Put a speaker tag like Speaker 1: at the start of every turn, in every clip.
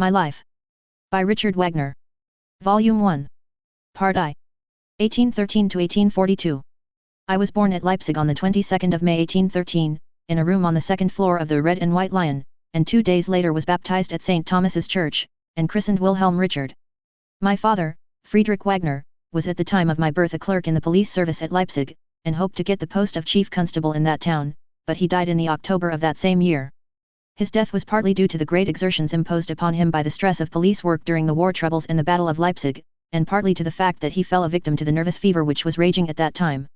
Speaker 1: My Life. By Richard Wagner. Volume 1. Part I. 1813 to 1842. I was born at Leipzig on the 22nd of May 1813, in a room on the second floor of the Red and White Lion, and 2 days later was baptized at St. Thomas's Church, and christened Wilhelm Richard. My father, Friedrich Wagner, was at the time of my birth a clerk in the police service at Leipzig, and hoped to get the post of chief constable in that town, but he died in the October of that same year. His death was partly due to the great exertions imposed upon him by the stress of police work during the war troubles in the Battle of Leipzig, and partly to the fact that he fell a victim to the nervous fever which was raging at that time.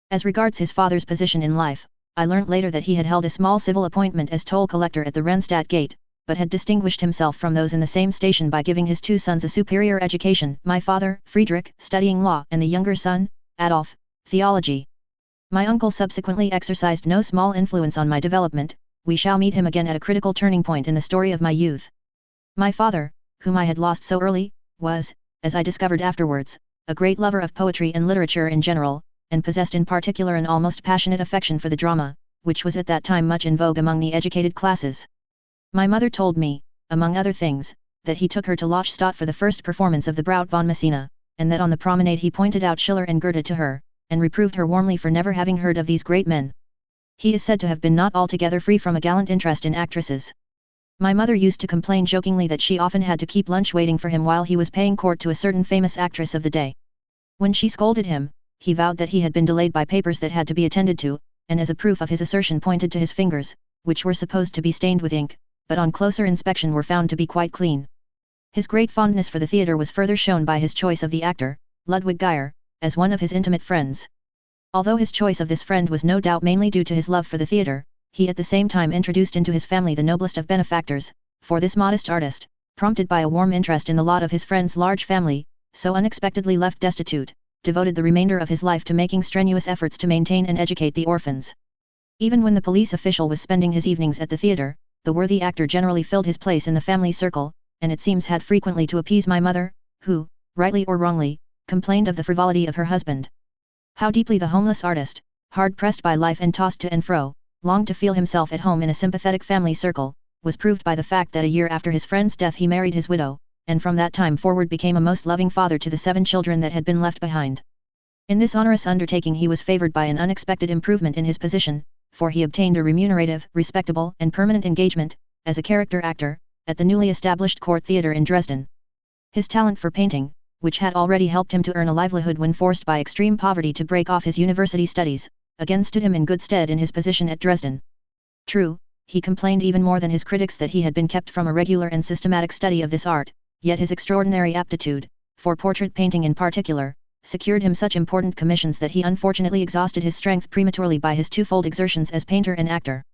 Speaker 1: As regards his father's position in life, I learnt later that he had held a small civil appointment as toll collector at the Rennstadt gate, but had distinguished himself from those in the same station by giving his 2 sons a superior education, my father, Friedrich, studying law, and the younger son, Adolf, theology. My uncle subsequently exercised no small influence on my development. We shall meet him again at a critical turning point in the story of my youth. My father, whom I had lost so early, was, as I discovered afterwards, a great lover of poetry and literature in general, and possessed in particular an almost passionate affection for the drama, which was at that time much in vogue among the educated classes. My mother told me, among other things, that he took her to Lochstadt for the first performance of the Braut von Messina, and that on the promenade he pointed out Schiller and Goethe to her, and reproved her warmly for never having heard of these great men. He is said to have been not altogether free from a gallant interest in actresses. My mother used to complain jokingly that she often had to keep lunch waiting for him while he was paying court to a certain famous actress of the day. When she scolded him, he vowed that he had been delayed by papers that had to be attended to, and as a proof of his assertion pointed to his fingers, which were supposed to be stained with ink, but on closer inspection were found to be quite clean. His great fondness for the theatre was further shown by his choice of the actor, Ludwig Geyer, as one of his intimate friends. Although his choice of this friend was no doubt mainly due to his love for the theatre, he at the same time introduced into his family the noblest of benefactors, for this modest artist, prompted by a warm interest in the lot of his friend's large family, so unexpectedly left destitute, devoted the remainder of his life to making strenuous efforts to maintain and educate the orphans. Even when the police official was spending his evenings at the theatre, the worthy actor generally filled his place in the family circle, and it seems had frequently to appease my mother, who, rightly or wrongly, complained of the frivolity of her husband. How deeply the homeless artist, hard-pressed by life and tossed to and fro, longed to feel himself at home in a sympathetic family circle, was proved by the fact that a year after his friend's death he married his widow, and from that time forward became a most loving father to the 7 children that had been left behind. In this onerous undertaking he was favored by an unexpected improvement in his position, for he obtained a remunerative, respectable, and permanent engagement, as a character actor, at the newly established court theatre in Dresden. His talent for painting, which had already helped him to earn a livelihood when forced by extreme poverty to break off his university studies, again stood him in good stead in his position at Dresden. True, he complained even more than his critics that he had been kept from a regular and systematic study of this art, yet his extraordinary aptitude, for portrait painting in particular, secured him such important commissions that he unfortunately exhausted his strength prematurely by his twofold exertions as painter and actor.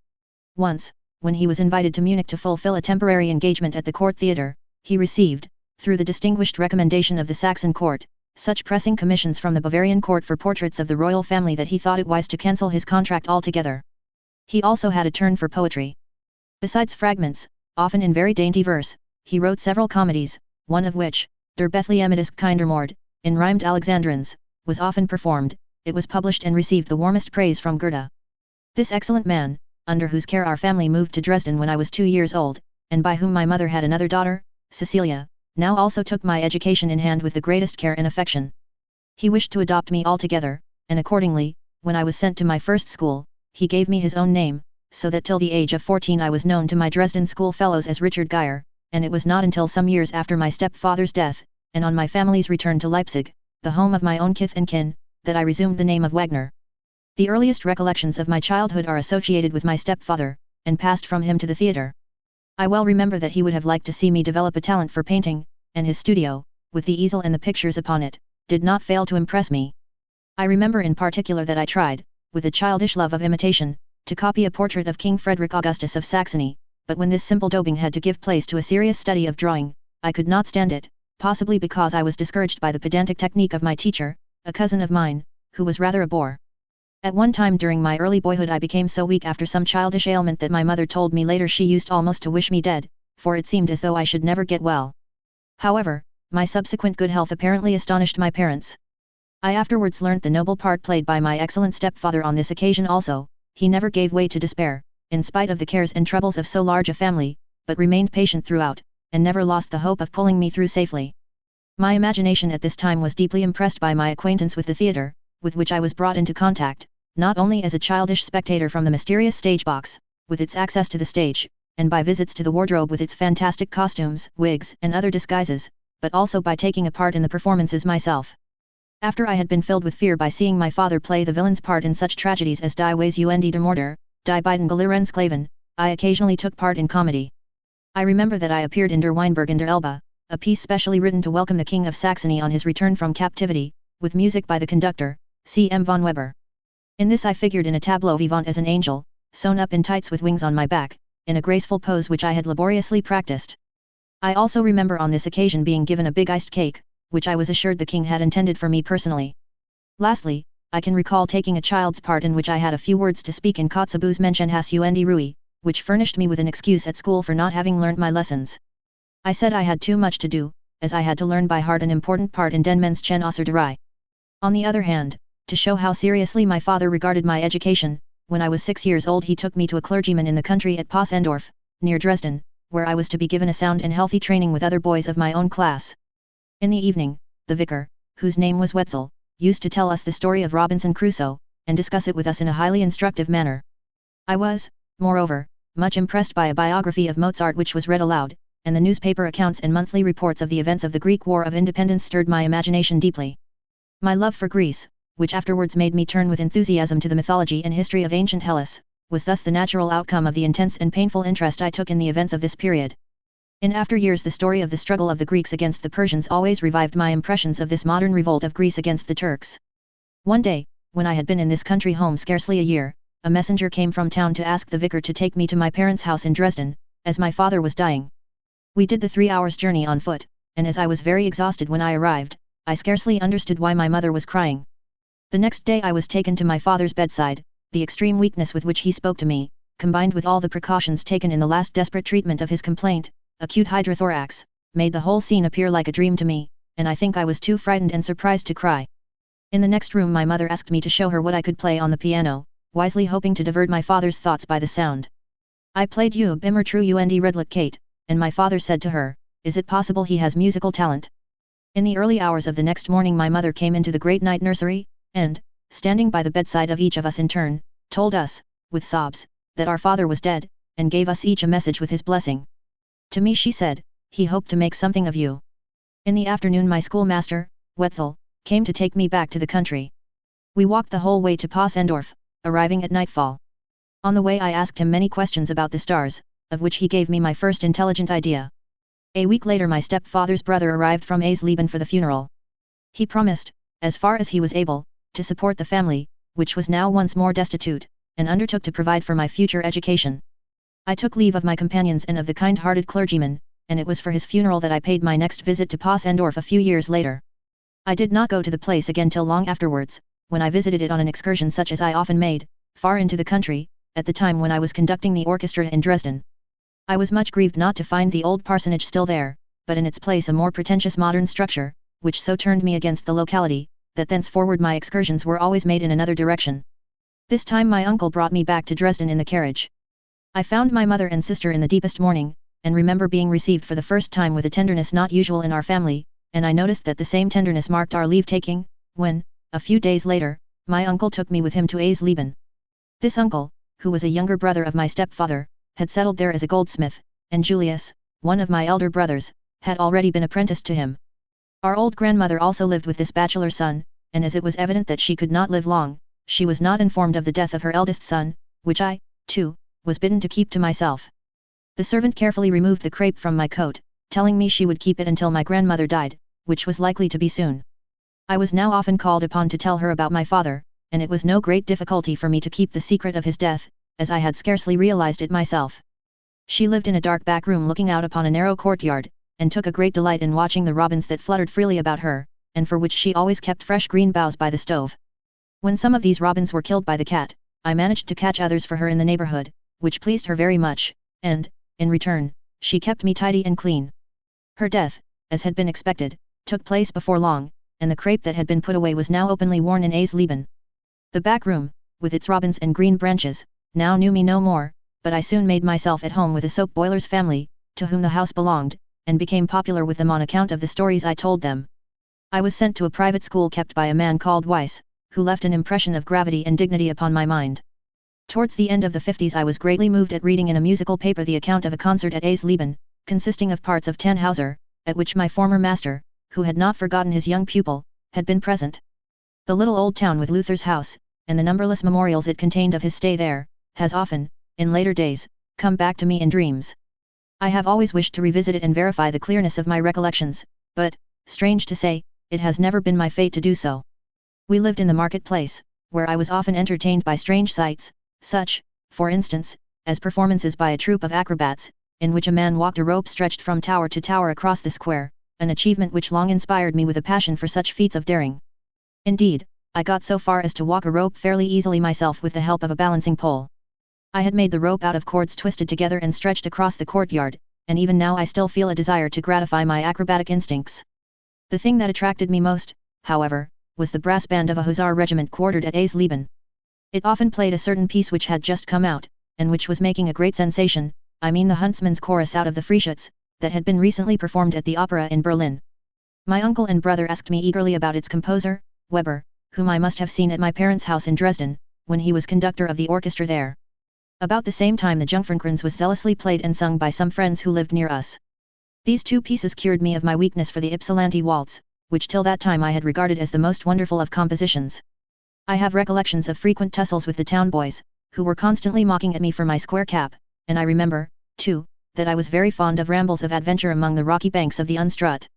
Speaker 1: Once, when he was invited to Munich to fulfill a temporary engagement at the court theatre, he received, through the distinguished recommendation of the Saxon court, such pressing commissions from the Bavarian court for portraits of the royal family that he thought it wise to cancel his contract altogether. He also had a turn for poetry. Besides fragments, often in very dainty verse, he wrote several comedies, one of which, Der Bethlehemitis Kindermord, in rhymed Alexandrines, was often performed. It was published and received the warmest praise from Goethe. This excellent man, under whose care our family moved to Dresden when I was 2 years old, and by whom my mother had another daughter, Cecilia, now also took my education in hand with the greatest care and affection. He wished to adopt me altogether, and accordingly, when I was sent to my first school, he gave me his own name, so that till the age of 14 I was known to my Dresden school fellows as Richard Geyer, and it was not until some years after my stepfather's death, and on my family's return to Leipzig, the home of my own kith and kin, that I resumed the name of Wagner. The earliest recollections of my childhood are associated with my stepfather, and passed from him to the theatre. I well remember that he would have liked to see me develop a talent for painting, and his studio, with the easel and the pictures upon it, did not fail to impress me. I remember in particular that I tried, with a childish love of imitation, to copy a portrait of King Frederick Augustus of Saxony, but when this simple daubing had to give place to a serious study of drawing, I could not stand it, possibly because I was discouraged by the pedantic technique of my teacher, a cousin of mine, who was rather a bore. At one time during my early boyhood I became so weak after some childish ailment that my mother told me later she used almost to wish me dead, for it seemed as though I should never get well. However, my subsequent good health apparently astonished my parents. I afterwards learnt the noble part played by my excellent stepfather on this occasion also. He never gave way to despair, in spite of the cares and troubles of so large a family, but remained patient throughout, and never lost the hope of pulling me through safely. My imagination at this time was deeply impressed by my acquaintance with the theatre, with which I was brought into contact, not only as a childish spectator from the mysterious stage box, with its access to the stage, and by visits to the wardrobe with its fantastic costumes, wigs, and other disguises, but also by taking a part in the performances myself. After I had been filled with fear by seeing my father play the villain's part in such tragedies as Die Wees und de Moorder, Die beiden Gelehrensklaven, I occasionally took part in comedy. I remember that I appeared in Der Weinberg in der Elbe, a piece specially written to welcome the King of Saxony on his return from captivity, with music by the conductor, C.M. von Weber. In this I figured in a tableau vivant as an angel, sewn up in tights with wings on my back, in a graceful pose which I had laboriously practiced. I also remember on this occasion being given a big iced cake, which I was assured the king had intended for me personally. Lastly, I can recall taking a child's part in which I had a few words to speak in Kotzebue's Menschenhass und Ruhe, which furnished me with an excuse at school for not having learnt my lessons. I said I had too much to do, as I had to learn by heart an important part in Den Menschen außer der. On the other hand, to show how seriously my father regarded my education, when I was 6 years old he took me to a clergyman in the country at Possendorf, near Dresden, where I was to be given a sound and healthy training with other boys of my own class. In the evening, the vicar, whose name was Wetzel, used to tell us the story of Robinson Crusoe, and discuss it with us in a highly instructive manner. I was, moreover, much impressed by a biography of Mozart which was read aloud, and the newspaper accounts and monthly reports of the events of the Greek War of Independence stirred my imagination deeply. My love for Greece, which afterwards made me turn with enthusiasm to the mythology and history of ancient Hellas, was thus the natural outcome of the intense and painful interest I took in the events of this period. In after years the story of the struggle of the Greeks against the Persians always revived my impressions of this modern revolt of Greece against the Turks. One day, when I had been in this country home scarcely a year, a messenger came from town to ask the vicar to take me to my parents' house in Dresden, as my father was dying. We did the 3 hours' journey on foot, and as I was very exhausted when I arrived, I scarcely understood why my mother was crying. The next day I was taken to my father's bedside. The extreme weakness with which he spoke to me, combined with all the precautions taken in the last desperate treatment of his complaint, acute hydrothorax, made the whole scene appear like a dream to me, and I think I was too frightened and surprised to cry. In the next room my mother asked me to show her what I could play on the piano, wisely hoping to divert my father's thoughts by the sound. I played U Bimmer True und Redlich Kate, and my father said to her, "Is it possible he has musical talent?" In the early hours of the next morning my mother came into the great night nursery, and, standing by the bedside of each of us in turn, told us, with sobs, that our father was dead, and gave us each a message with his blessing. To me she said, "He hoped to make something of you." In the afternoon my schoolmaster, Wetzel, came to take me back to the country. We walked the whole way to Possendorf, arriving at nightfall. On the way I asked him many questions about the stars, of which he gave me my first intelligent idea. A week later my stepfather's brother arrived from Aisleben for the funeral. He promised, as far as he was able, to support the family, which was now once more destitute, and undertook to provide for my future education. I took leave of my companions and of the kind-hearted clergyman, and it was for his funeral that I paid my next visit to Possendorf a few years later. I did not go to the place again till long afterwards, when I visited it on an excursion such as I often made, far into the country, at the time when I was conducting the orchestra in Dresden. I was much grieved not to find the old parsonage still there, but in its place a more pretentious modern structure, which so turned me against the locality, that thenceforward my excursions were always made in another direction. This time my uncle brought me back to Dresden in the carriage. I found my mother and sister in the deepest mourning, and remember being received for the first time with a tenderness not usual in our family, and I noticed that the same tenderness marked our leave-taking, when, a few days later, my uncle took me with him to Aisleben. This uncle, who was a younger brother of my stepfather, had settled there as a goldsmith, and Julius, one of my elder brothers, had already been apprenticed to him. Our old grandmother also lived with this bachelor son, and as it was evident that she could not live long, she was not informed of the death of her eldest son, which I, too, was bidden to keep to myself. The servant carefully removed the crape from my coat, telling me she would keep it until my grandmother died, which was likely to be soon. I was now often called upon to tell her about my father, and it was no great difficulty for me to keep the secret of his death, as I had scarcely realized it myself. She lived in a dark back room looking out upon a narrow courtyard, and took a great delight in watching the robins that fluttered freely about her, and for which she always kept fresh green boughs by the stove. When some of these robins were killed by the cat, I managed to catch others for her in the neighborhood, which pleased her very much, and, in return, she kept me tidy and clean. Her death, as had been expected, took place before long, and the crape that had been put away was now openly worn in Aisleben. The back room, with its robins and green branches, now knew me no more, but I soon made myself at home with a soap boiler's family, to whom the house belonged, and became popular with them on account of the stories I told them. I was sent to a private school kept by a man called Weiss, who left an impression of gravity and dignity upon my mind. Towards the end of the 50s I was greatly moved at reading in a musical paper the account of a concert at Eisleben, consisting of parts of Tannhauser, at which my former master, who had not forgotten his young pupil, had been present. The little old town with Luther's house, and the numberless memorials it contained of his stay there, has often, in later days, come back to me in dreams. I have always wished to revisit it and verify the clearness of my recollections, but, strange to say, it has never been my fate to do so. We lived in the marketplace, where I was often entertained by strange sights, such, for instance, as performances by a troupe of acrobats, in which a man walked a rope stretched from tower to tower across the square, an achievement which long inspired me with a passion for such feats of daring. Indeed, I got so far as to walk a rope fairly easily myself with the help of a balancing pole. I had made the rope out of cords twisted together and stretched across the courtyard, and even now I still feel a desire to gratify my acrobatic instincts. The thing that attracted me most, however, was the brass band of a hussar regiment quartered at Eisleben. It often played a certain piece which had just come out, and which was making a great sensation, I mean the Huntsman's chorus out of the Freischütz, that had been recently performed at the opera in Berlin. My uncle and brother asked me eagerly about its composer, Weber, whom I must have seen at my parents' house in Dresden, when he was conductor of the orchestra there. About the same time the Jungfrankranz was zealously played and sung by some friends who lived near us. These two pieces cured me of my weakness for the Ypsilanti waltz, which till that time I had regarded as the most wonderful of compositions. I have recollections of frequent tussles with the town boys, who were constantly mocking at me for my square cap, and I remember, too, that I was very fond of rambles of adventure among the rocky banks of the Unstrut.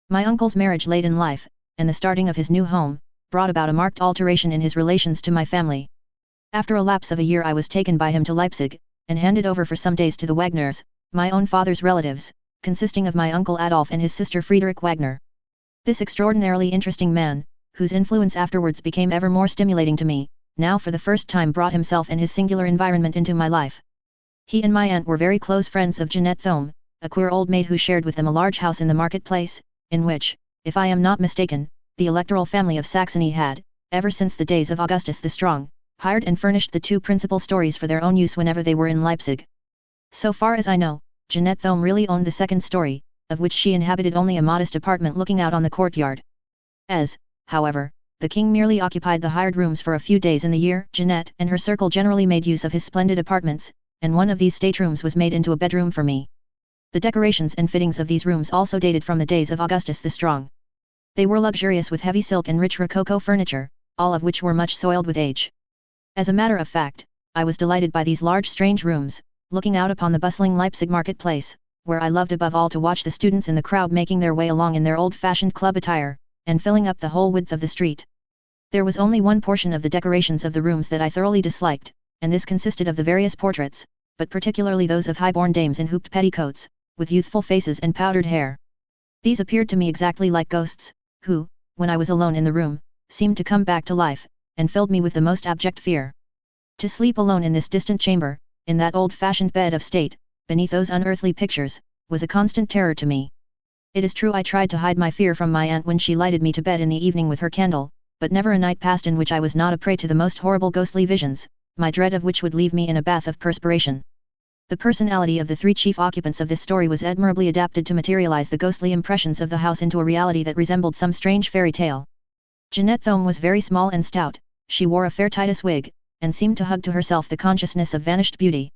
Speaker 1: My uncle's marriage late in life, and the starting of his new home, brought about a marked alteration in his relations to my family. After a lapse of a year I was taken by him to Leipzig, and handed over for some days to the Wagners, my own father's relatives, consisting of my uncle Adolf and his sister Friedrich Wagner. This extraordinarily interesting man, whose influence afterwards became ever more stimulating to me, now for the first time brought himself and his singular environment into my life. He and my aunt were very close friends of Jeanette Thome, a queer old maid who shared with them a large house in the marketplace, in which, if I am not mistaken, the electoral family of Saxony had, ever since the days of Augustus the Strong, hired and furnished the two principal stories for their own use whenever they were in Leipzig. So far as I know, Jeanette Thome really owned the second story, of which she inhabited only a modest apartment looking out on the courtyard. As, however, the king merely occupied the hired rooms for a few days in the year, Jeanette and her circle generally made use of his splendid apartments, and one of these staterooms was made into a bedroom for me. The decorations and fittings of these rooms also dated from the days of Augustus the Strong. They were luxurious with heavy silk and rich rococo furniture, all of which were much soiled with age. As a matter of fact, I was delighted by these large strange rooms, looking out upon the bustling Leipzig marketplace, where I loved above all to watch the students in the crowd making their way along in their old-fashioned club attire, and filling up the whole width of the street. There was only one portion of the decorations of the rooms that I thoroughly disliked, and this consisted of the various portraits, but particularly those of high-born dames in hooped petticoats, with youthful faces and powdered hair. These appeared to me exactly like ghosts, who, when I was alone in the room, seemed to come back to life, and filled me with the most abject fear. To sleep alone in this distant chamber, in that old-fashioned bed of state, beneath those unearthly pictures, was a constant terror to me. It is true I tried to hide my fear from my aunt when she lighted me to bed in the evening with her candle, but never a night passed in which I was not a prey to the most horrible ghostly visions, my dread of which would leave me in a bath of perspiration. The personality of the three chief occupants of this story was admirably adapted to materialize the ghostly impressions of the house into a reality that resembled some strange fairy tale. Jeanette Thome was very small and stout, she wore a fair Titus wig, and seemed to hug to herself the consciousness of vanished beauty.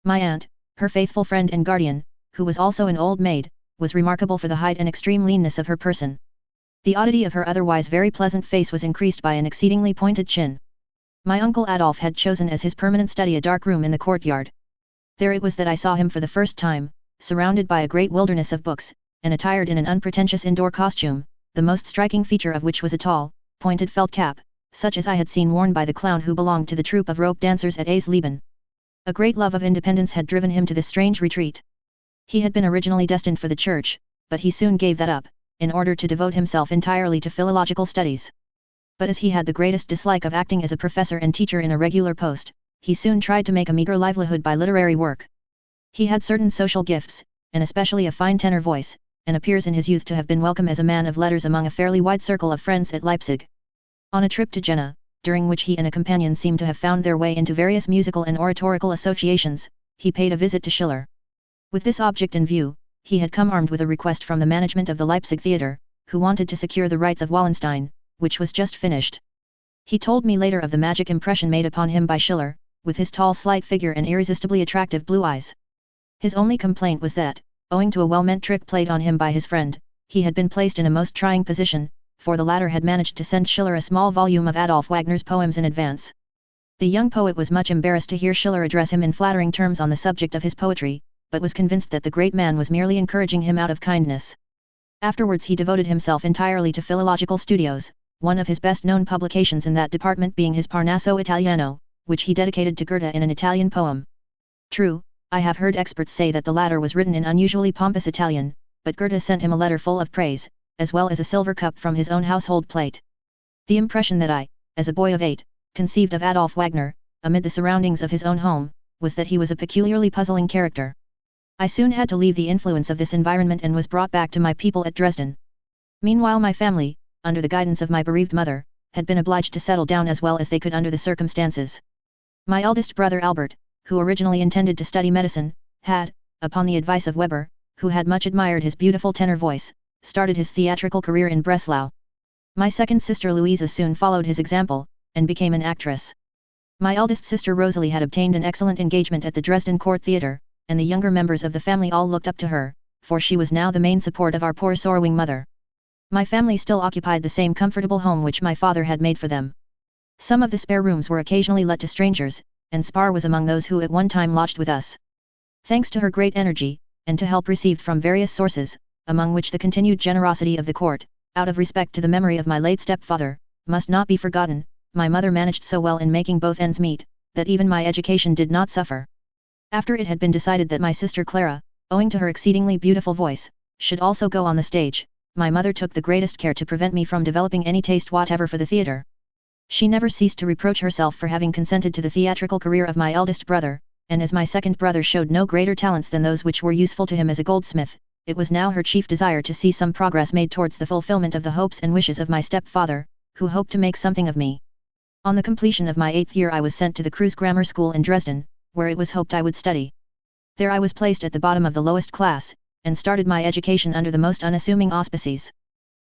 Speaker 1: My aunt, her faithful friend and guardian, who was also an old maid, was remarkable for the height and extreme leanness of her person. The oddity of her otherwise very pleasant face was increased by an exceedingly pointed chin. My uncle Adolf had chosen as his permanent study a dark room in the courtyard. There it was that I saw him for the first time, surrounded by a great wilderness of books, and attired in an unpretentious indoor costume, the most striking feature of which was a tall, pointed felt cap, such as I had seen worn by the clown who belonged to the troupe of rope dancers at Eisleben. A great love of independence had driven him to this strange retreat. He had been originally destined for the church, but he soon gave that up, in order to devote himself entirely to philological studies. But as he had the greatest dislike of acting as a professor and teacher in a regular post, he soon tried to make a meager livelihood by literary work. He had certain social gifts, and especially a fine tenor voice, and appears in his youth to have been welcome as a man of letters among a fairly wide circle of friends at Leipzig. On a trip to Jena, during which he and a companion seemed to have found their way into various musical and oratorical associations, he paid a visit to Schiller. With this object in view, he had come armed with a request from the management of the Leipzig theatre, who wanted to secure the rights of Wallenstein, which was just finished. He told me later of the magic impression made upon him by Schiller, with his tall slight figure and irresistibly attractive blue eyes. His only complaint was that, owing to a well-meant trick played on him by his friend, he had been placed in a most trying position, for the latter had managed to send Schiller a small volume of Adolf Wagner's poems in advance. The young poet was much embarrassed to hear Schiller address him in flattering terms on the subject of his poetry, but was convinced that the great man was merely encouraging him out of kindness. Afterwards he devoted himself entirely to philological studios, one of his best-known publications in that department being his Parnasso Italiano, which he dedicated to Goethe in an Italian poem. True, I have heard experts say that the latter was written in unusually pompous Italian, but Goethe sent him a letter full of praise, as well as a silver cup from his own household plate. The impression that I, as a boy of 8, conceived of Adolf Wagner, amid the surroundings of his own home, was that he was a peculiarly puzzling character. I soon had to leave the influence of this environment and was brought back to my people at Dresden. Meanwhile my family, under the guidance of my bereaved mother, had been obliged to settle down as well as they could under the circumstances. My eldest brother Albert, who originally intended to study medicine, had, upon the advice of Weber, who had much admired his beautiful tenor voice, started his theatrical career in Breslau. My second sister Louisa soon followed his example, and became an actress. My eldest sister Rosalie had obtained an excellent engagement at the Dresden Court Theatre, and the younger members of the family all looked up to her, for she was now the main support of our poor sorrowing mother. My family still occupied the same comfortable home which my father had made for them. Some of the spare rooms were occasionally let to strangers, and Spar was among those who at one time lodged with us. Thanks to her great energy, and to help received from various sources, among which the continued generosity of the court, out of respect to the memory of my late stepfather, must not be forgotten, my mother managed so well in making both ends meet, that even my education did not suffer. After it had been decided that my sister Clara, owing to her exceedingly beautiful voice, should also go on the stage, my mother took the greatest care to prevent me from developing any taste whatever for the theatre. She never ceased to reproach herself for having consented to the theatrical career of my eldest brother, and as my second brother showed no greater talents than those which were useful to him as a goldsmith, it was now her chief desire to see some progress made towards the fulfillment of the hopes and wishes of my stepfather, who hoped to make something of me. On the completion of my 8th year I was sent to the Kreuz Grammar School in Dresden, where it was hoped I would study. There I was placed at the bottom of the lowest class, and started my education under the most unassuming auspices.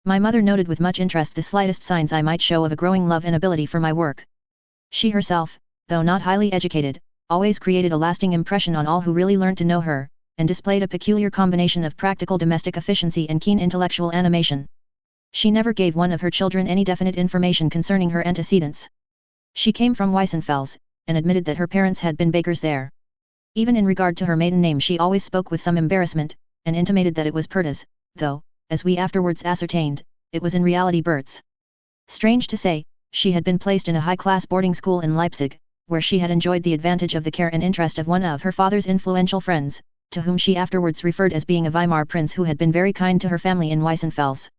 Speaker 1: My mother noted with much interest the slightest signs I might show of a growing love and ability for my work. She herself, though not highly educated, always created a lasting impression on all who really learned to know her, and displayed a peculiar combination of practical domestic efficiency and keen intellectual animation. She never gave one of her children any definite information concerning her antecedents. She came from Weissenfels, and admitted that her parents had been bakers there. Even in regard to her maiden name she always spoke with some embarrassment, and intimated that it was Perta's, though, as we afterwards ascertained, it was in reality Bert's. Strange to say, she had been placed in a high-class boarding school in Leipzig, where she had enjoyed the advantage of the care and interest of one of her father's influential friends, to whom she afterwards referred as being a Weimar prince who had been very kind to her family in Weissenfels.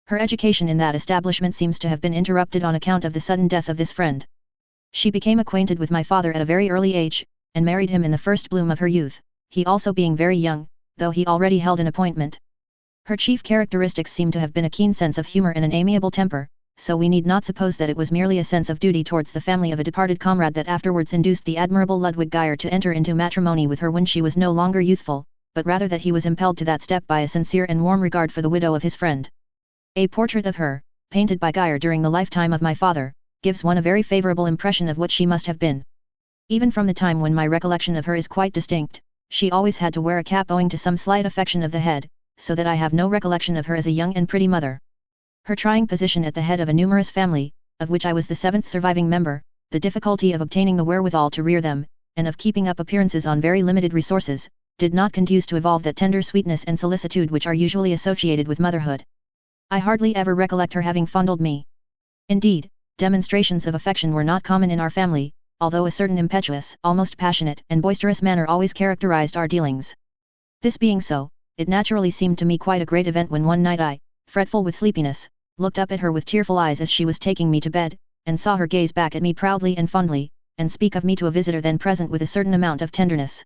Speaker 1: Her education in that establishment seems to have been interrupted on account of the sudden death of this friend. She became acquainted with my father at a very early age, and married him in the first bloom of her youth, he also being very young, though he already held an appointment. Her chief characteristics seem to have been a keen sense of humor and an amiable temper, so we need not suppose that it was merely a sense of duty towards the family of a departed comrade that afterwards induced the admirable Ludwig Geyer to enter into matrimony with her when she was no longer youthful, but rather that he was impelled to that step by a sincere and warm regard for the widow of his friend. A portrait of her, painted by Geyer during the lifetime of my father, gives one a very favorable impression of what she must have been. Even from the time when my recollection of her is quite distinct, she always had to wear a cap owing to some slight affection of the head, so that I have no recollection of her as a young and pretty mother. Her trying position at the head of a numerous family, of which I was the 7th surviving member, the difficulty of obtaining the wherewithal to rear them, and of keeping up appearances on very limited resources, did not conduce to evolve that tender sweetness and solicitude which are usually associated with motherhood. I hardly ever recollect her having fondled me. Indeed, demonstrations of affection were not common in our family, although a certain impetuous, almost passionate and boisterous manner always characterized our dealings. This being so, it naturally seemed to me quite a great event when one night I, fretful with sleepiness, looked up at her with tearful eyes as she was taking me to bed, and saw her gaze back at me proudly and fondly, and speak of me to a visitor then present with a certain amount of tenderness.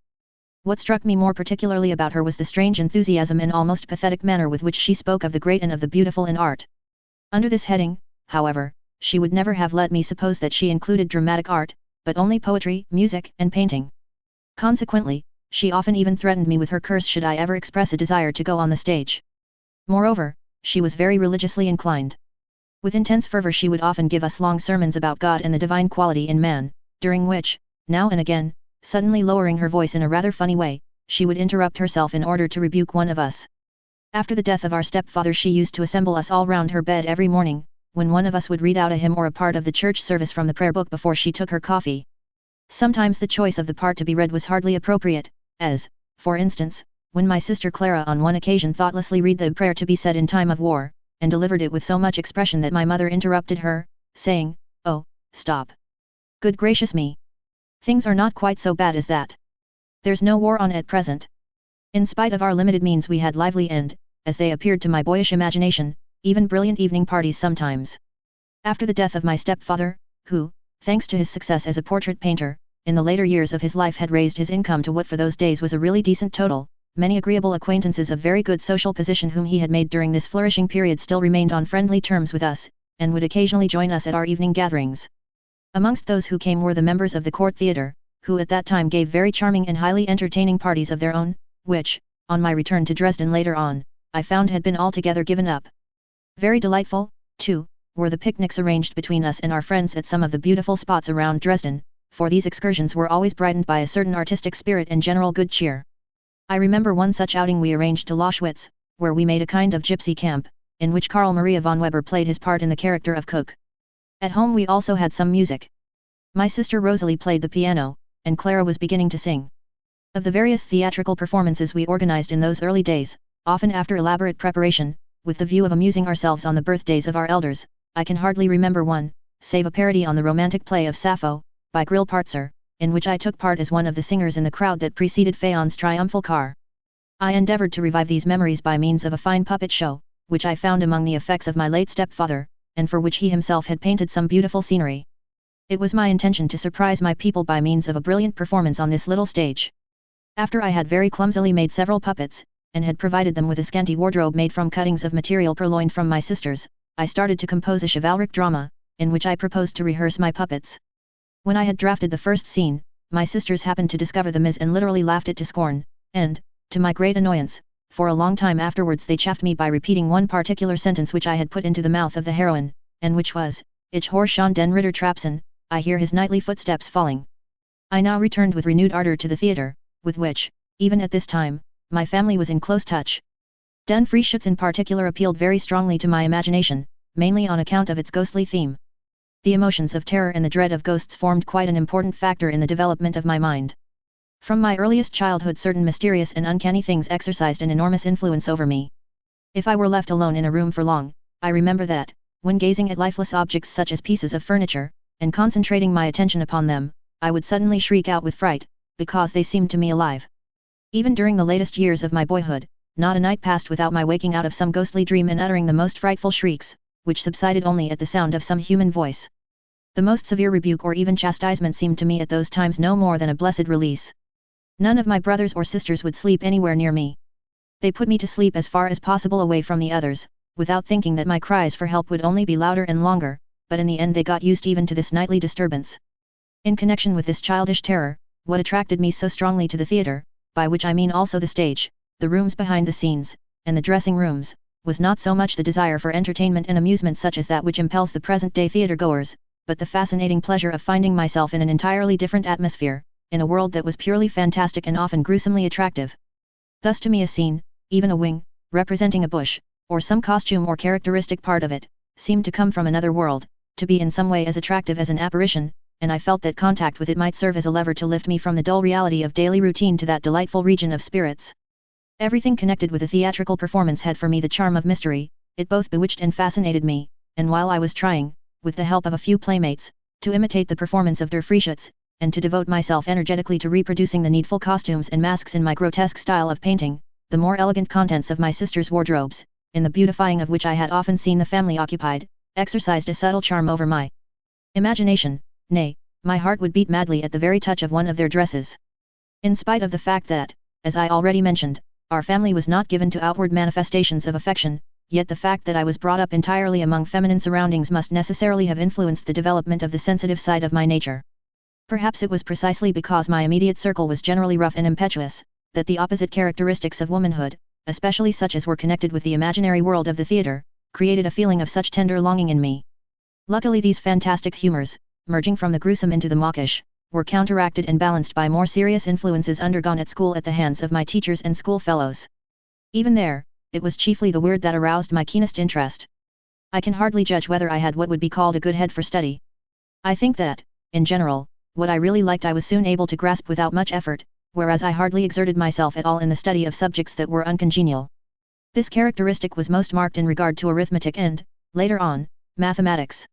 Speaker 1: What struck me more particularly about her was the strange enthusiasm and almost pathetic manner with which she spoke of the great and of the beautiful in art. Under this heading, however, she would never have let me suppose that she included dramatic art, but only poetry, music, and painting. Consequently, She often even threatened me with her curse should I ever express a desire to go on the stage. Moreover, she was very religiously inclined. With intense fervor she would often give us long sermons about God and the divine quality in man, during which, now and again, suddenly lowering her voice in a rather funny way, she would interrupt herself in order to rebuke one of us. After the death of our stepfather she used to assemble us all round her bed every morning, when one of us would read out a hymn or a part of the church service from the prayer book before she took her coffee. Sometimes the choice of the part to be read was hardly appropriate, as, for instance, when my sister Clara on one occasion thoughtlessly read the prayer to be said in time of war, and delivered it with so much expression that my mother interrupted her, saying, "Oh, stop. Good gracious me! Things are not quite so bad as that. There's no war on at present." In spite of our limited means we had lively and, as they appeared to my boyish imagination, even brilliant evening parties sometimes. After the death of my stepfather, who, thanks to his success as a portrait painter, in the later years of his life had raised his income to what for those days was a really decent total, many agreeable acquaintances of very good social position whom he had made during this flourishing period still remained on friendly terms with us, and would occasionally join us at our evening gatherings. Amongst those who came were the members of the court theatre, who at that time gave very charming and highly entertaining parties of their own, which, on my return to Dresden later on, I found had been altogether given up. Very delightful, too, were the picnics arranged between us and our friends at some of the beautiful spots around Dresden, for these excursions were always brightened by a certain artistic spirit and general good cheer. I remember one such outing we arranged to Loschwitz, where we made a kind of gypsy camp, in which Karl Maria von Weber played his part in the character of cook. At home we also had some music. My sister Rosalie played the piano, and Clara was beginning to sing. Of the various theatrical performances we organized in those early days, often after elaborate preparation, with the view of amusing ourselves on the birthdays of our elders, I can hardly remember one, save a parody on the romantic play of Sappho, by Grillparzer, in which I took part as one of the singers in the crowd that preceded Phaon's triumphal car. I endeavored to revive these memories by means of a fine puppet show, which I found among the effects of my late stepfather, and for which he himself had painted some beautiful scenery. It was my intention to surprise my people by means of a brilliant performance on this little stage. After I had very clumsily made several puppets, and had provided them with a scanty wardrobe made from cuttings of material purloined from my sisters, I started to compose a chivalric drama, in which I proposed to rehearse my puppets. When I had drafted the first scene, my sisters happened to discover the mis and literally laughed it to scorn, and, to my great annoyance, for a long time afterwards they chaffed me by repeating one particular sentence which I had put into the mouth of the heroine, and which was, "Ich höre schon den Ritter trapsen, I hear his nightly footsteps falling." I now returned with renewed ardor to the theatre, with which, even at this time, my family was in close touch. Den Frieschütz in particular appealed very strongly to my imagination, mainly on account of its ghostly theme. The emotions of terror and the dread of ghosts formed quite an important factor in the development of my mind. From my earliest childhood certain mysterious and uncanny things exercised an enormous influence over me. If I were left alone in a room for long, I remember that, when gazing at lifeless objects such as pieces of furniture, and concentrating my attention upon them, I would suddenly shriek out with fright, because they seemed to me alive. Even during the latest years of my boyhood, not a night passed without my waking out of some ghostly dream and uttering the most frightful shrieks, which subsided only at the sound of some human voice. The most severe rebuke or even chastisement seemed to me at those times no more than a blessed release. None of my brothers or sisters would sleep anywhere near me. They put me to sleep as far as possible away from the others, without thinking that my cries for help would only be louder and longer, but in the end they got used even to this nightly disturbance. In connection with this childish terror, what attracted me so strongly to the theatre, by which I mean also the stage, the rooms behind the scenes, and the dressing rooms, was not so much the desire for entertainment and amusement such as that which impels the present-day theatre-goers, but the fascinating pleasure of finding myself in an entirely different atmosphere, in a world that was purely fantastic and often gruesomely attractive. Thus to me a scene, even a wing, representing a bush, or some costume or characteristic part of it, seemed to come from another world, to be in some way as attractive as an apparition, and I felt that contact with it might serve as a lever to lift me from the dull reality of daily routine to that delightful region of spirits. Everything connected with a theatrical performance had for me the charm of mystery, it both bewitched and fascinated me, and while I was trying, with the help of a few playmates, to imitate the performance of Der Frieschütz, and to devote myself energetically to reproducing the needful costumes and masks in my grotesque style of painting, the more elegant contents of my sister's wardrobes, in the beautifying of which I had often seen the family occupied, exercised a subtle charm over my imagination, nay, my heart would beat madly at the very touch of one of their dresses. In spite of the fact that, as I already mentioned, our family was not given to outward manifestations of affection, yet the fact that I was brought up entirely among feminine surroundings must necessarily have influenced the development of the sensitive side of my nature. Perhaps it was precisely because my immediate circle was generally rough and impetuous, that the opposite characteristics of womanhood, especially such as were connected with the imaginary world of the theatre, created a feeling of such tender longing in me. Luckily these fantastic humours, merging from the gruesome into the mawkish, were counteracted and balanced by more serious influences undergone at school at the hands of my teachers and schoolfellows. Even there, it was chiefly the weird that aroused my keenest interest. I can hardly judge whether I had what would be called a good head for study. I think that, in general, what I really liked I was soon able to grasp without much effort, whereas I hardly exerted myself at all in the study of subjects that were uncongenial. This characteristic was most marked in regard to arithmetic and, later on, mathematics.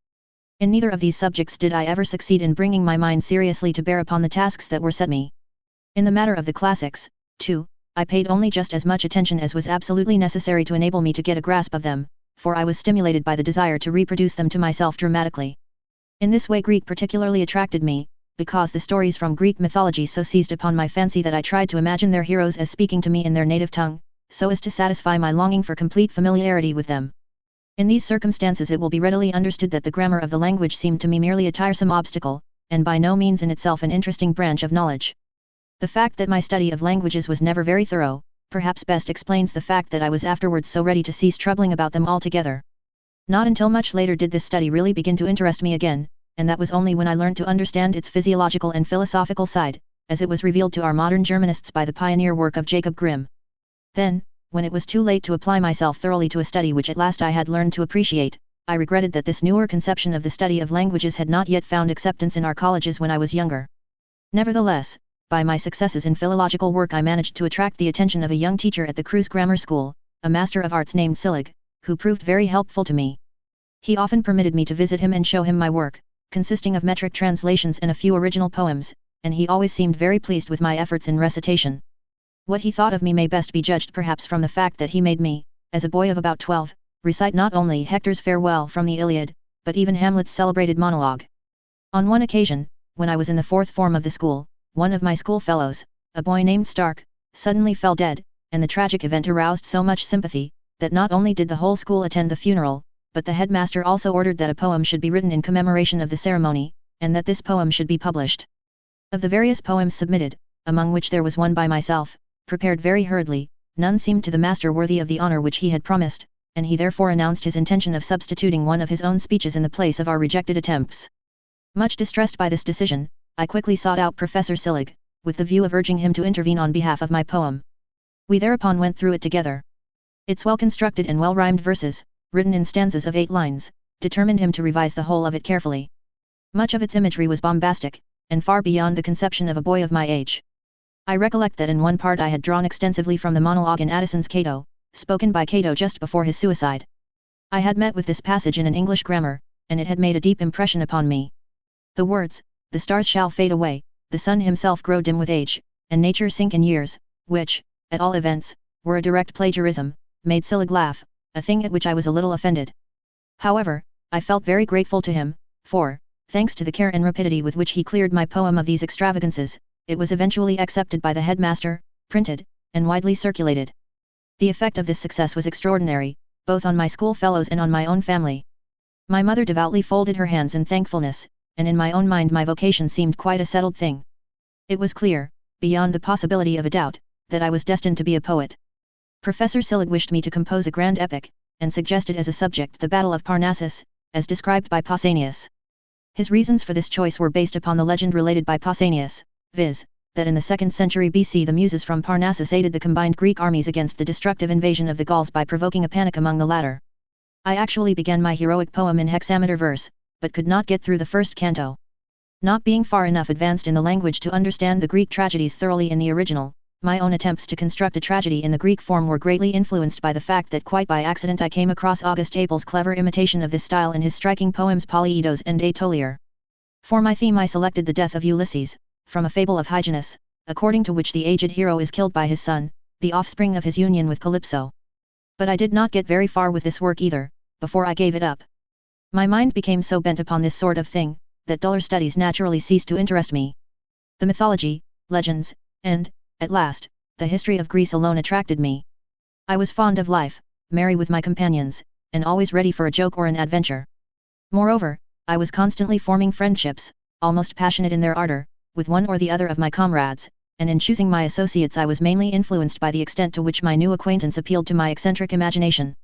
Speaker 1: In neither of these subjects did I ever succeed in bringing my mind seriously to bear upon the tasks that were set me. In the matter of the classics, too, I paid only just as much attention as was absolutely necessary to enable me to get a grasp of them, for I was stimulated by the desire to reproduce them to myself dramatically. In this way Greek particularly attracted me, because the stories from Greek mythology so seized upon my fancy that I tried to imagine their heroes as speaking to me in their native tongue, so as to satisfy my longing for complete familiarity with them. In these circumstances it will be readily understood that the grammar of the language seemed to me merely a tiresome obstacle, and by no means in itself an interesting branch of knowledge. The fact that my study of languages was never very thorough, perhaps best explains the fact that I was afterwards so ready to cease troubling about them altogether. Not until much later did this study really begin to interest me again, and that was only when I learned to understand its physiological and philosophical side, as it was revealed to our modern Germanists by the pioneer work of Jacob Grimm. Then, when it was too late to apply myself thoroughly to a study which at last I had learned to appreciate, I regretted that this newer conception of the study of languages had not yet found acceptance in our colleges when I was younger. Nevertheless, by my successes in philological work I managed to attract the attention of a young teacher at the Cruz Grammar School, a master of arts named Sillig, who proved very helpful to me. He often permitted me to visit him and show him my work, consisting of metric translations and a few original poems, and he always seemed very pleased with my efforts in recitation. What he thought of me may best be judged perhaps from the fact that he made me, as a boy of about 12, recite not only Hector's farewell from the Iliad, but even Hamlet's celebrated monologue. On one occasion, when I was in the fourth form of the school, one of my schoolfellows, a boy named Stark, suddenly fell dead, and the tragic event aroused so much sympathy, that not only did the whole school attend the funeral, but the headmaster also ordered that a poem should be written in commemoration of the ceremony, and that this poem should be published. Of the various poems submitted, among which there was one by myself, prepared very hurriedly, none seemed to the master worthy of the honor which he had promised, and he therefore announced his intention of substituting one of his own speeches in the place of our rejected attempts. Much distressed by this decision, I quickly sought out Professor Sillig, with the view of urging him to intervene on behalf of my poem. We thereupon went through it together. Its well-constructed and well-rhymed verses, written in stanzas of 8 lines, determined him to revise the whole of it carefully. Much of its imagery was bombastic, and far beyond the conception of a boy of my age. I recollect that in one part I had drawn extensively from the monologue in Addison's Cato, spoken by Cato just before his suicide. I had met with this passage in an English grammar, and it had made a deep impression upon me. The words, "The stars shall fade away, the sun himself grow dim with age, and nature sink in years," which, at all events, were a direct plagiarism, made Sillig laugh, a thing at which I was a little offended. However, I felt very grateful to him, for, thanks to the care and rapidity with which he cleared my poem of these extravagances, it was eventually accepted by the headmaster, printed, and widely circulated. The effect of this success was extraordinary, both on my schoolfellows and on my own family. My mother devoutly folded her hands in thankfulness, and in my own mind my vocation seemed quite a settled thing. It was clear, beyond the possibility of a doubt, that I was destined to be a poet. Professor Sillig wished me to compose a grand epic, and suggested as a subject the Battle of Parnassus, as described by Pausanias. His reasons for this choice were based upon the legend related by Pausanias, viz., that in the 2nd century BC the Muses from Parnassus aided the combined Greek armies against the destructive invasion of the Gauls by provoking a panic among the latter. I actually began my heroic poem in hexameter verse, but could not get through the first canto. Not being far enough advanced in the language to understand the Greek tragedies thoroughly in the original, my own attempts to construct a tragedy in the Greek form were greatly influenced by the fact that quite by accident I came across August Apel's clever imitation of this style in his striking poems Polyeidos and Aetolier. For my theme I selected the death of Ulysses, from a fable of Hyginus, according to which the aged hero is killed by his son, the offspring of his union with Calypso. But I did not get very far with this work either, before I gave it up. My mind became so bent upon this sort of thing, that duller studies naturally ceased to interest me. The mythology, legends, and, at last, the history of Greece alone attracted me. I was fond of life, merry with my companions, and always ready for a joke or an adventure. Moreover, I was constantly forming friendships, almost passionate in their ardor, with one or the other of my comrades, and in choosing my associates I was mainly influenced by the extent to which my new acquaintance appealed to my eccentric imagination.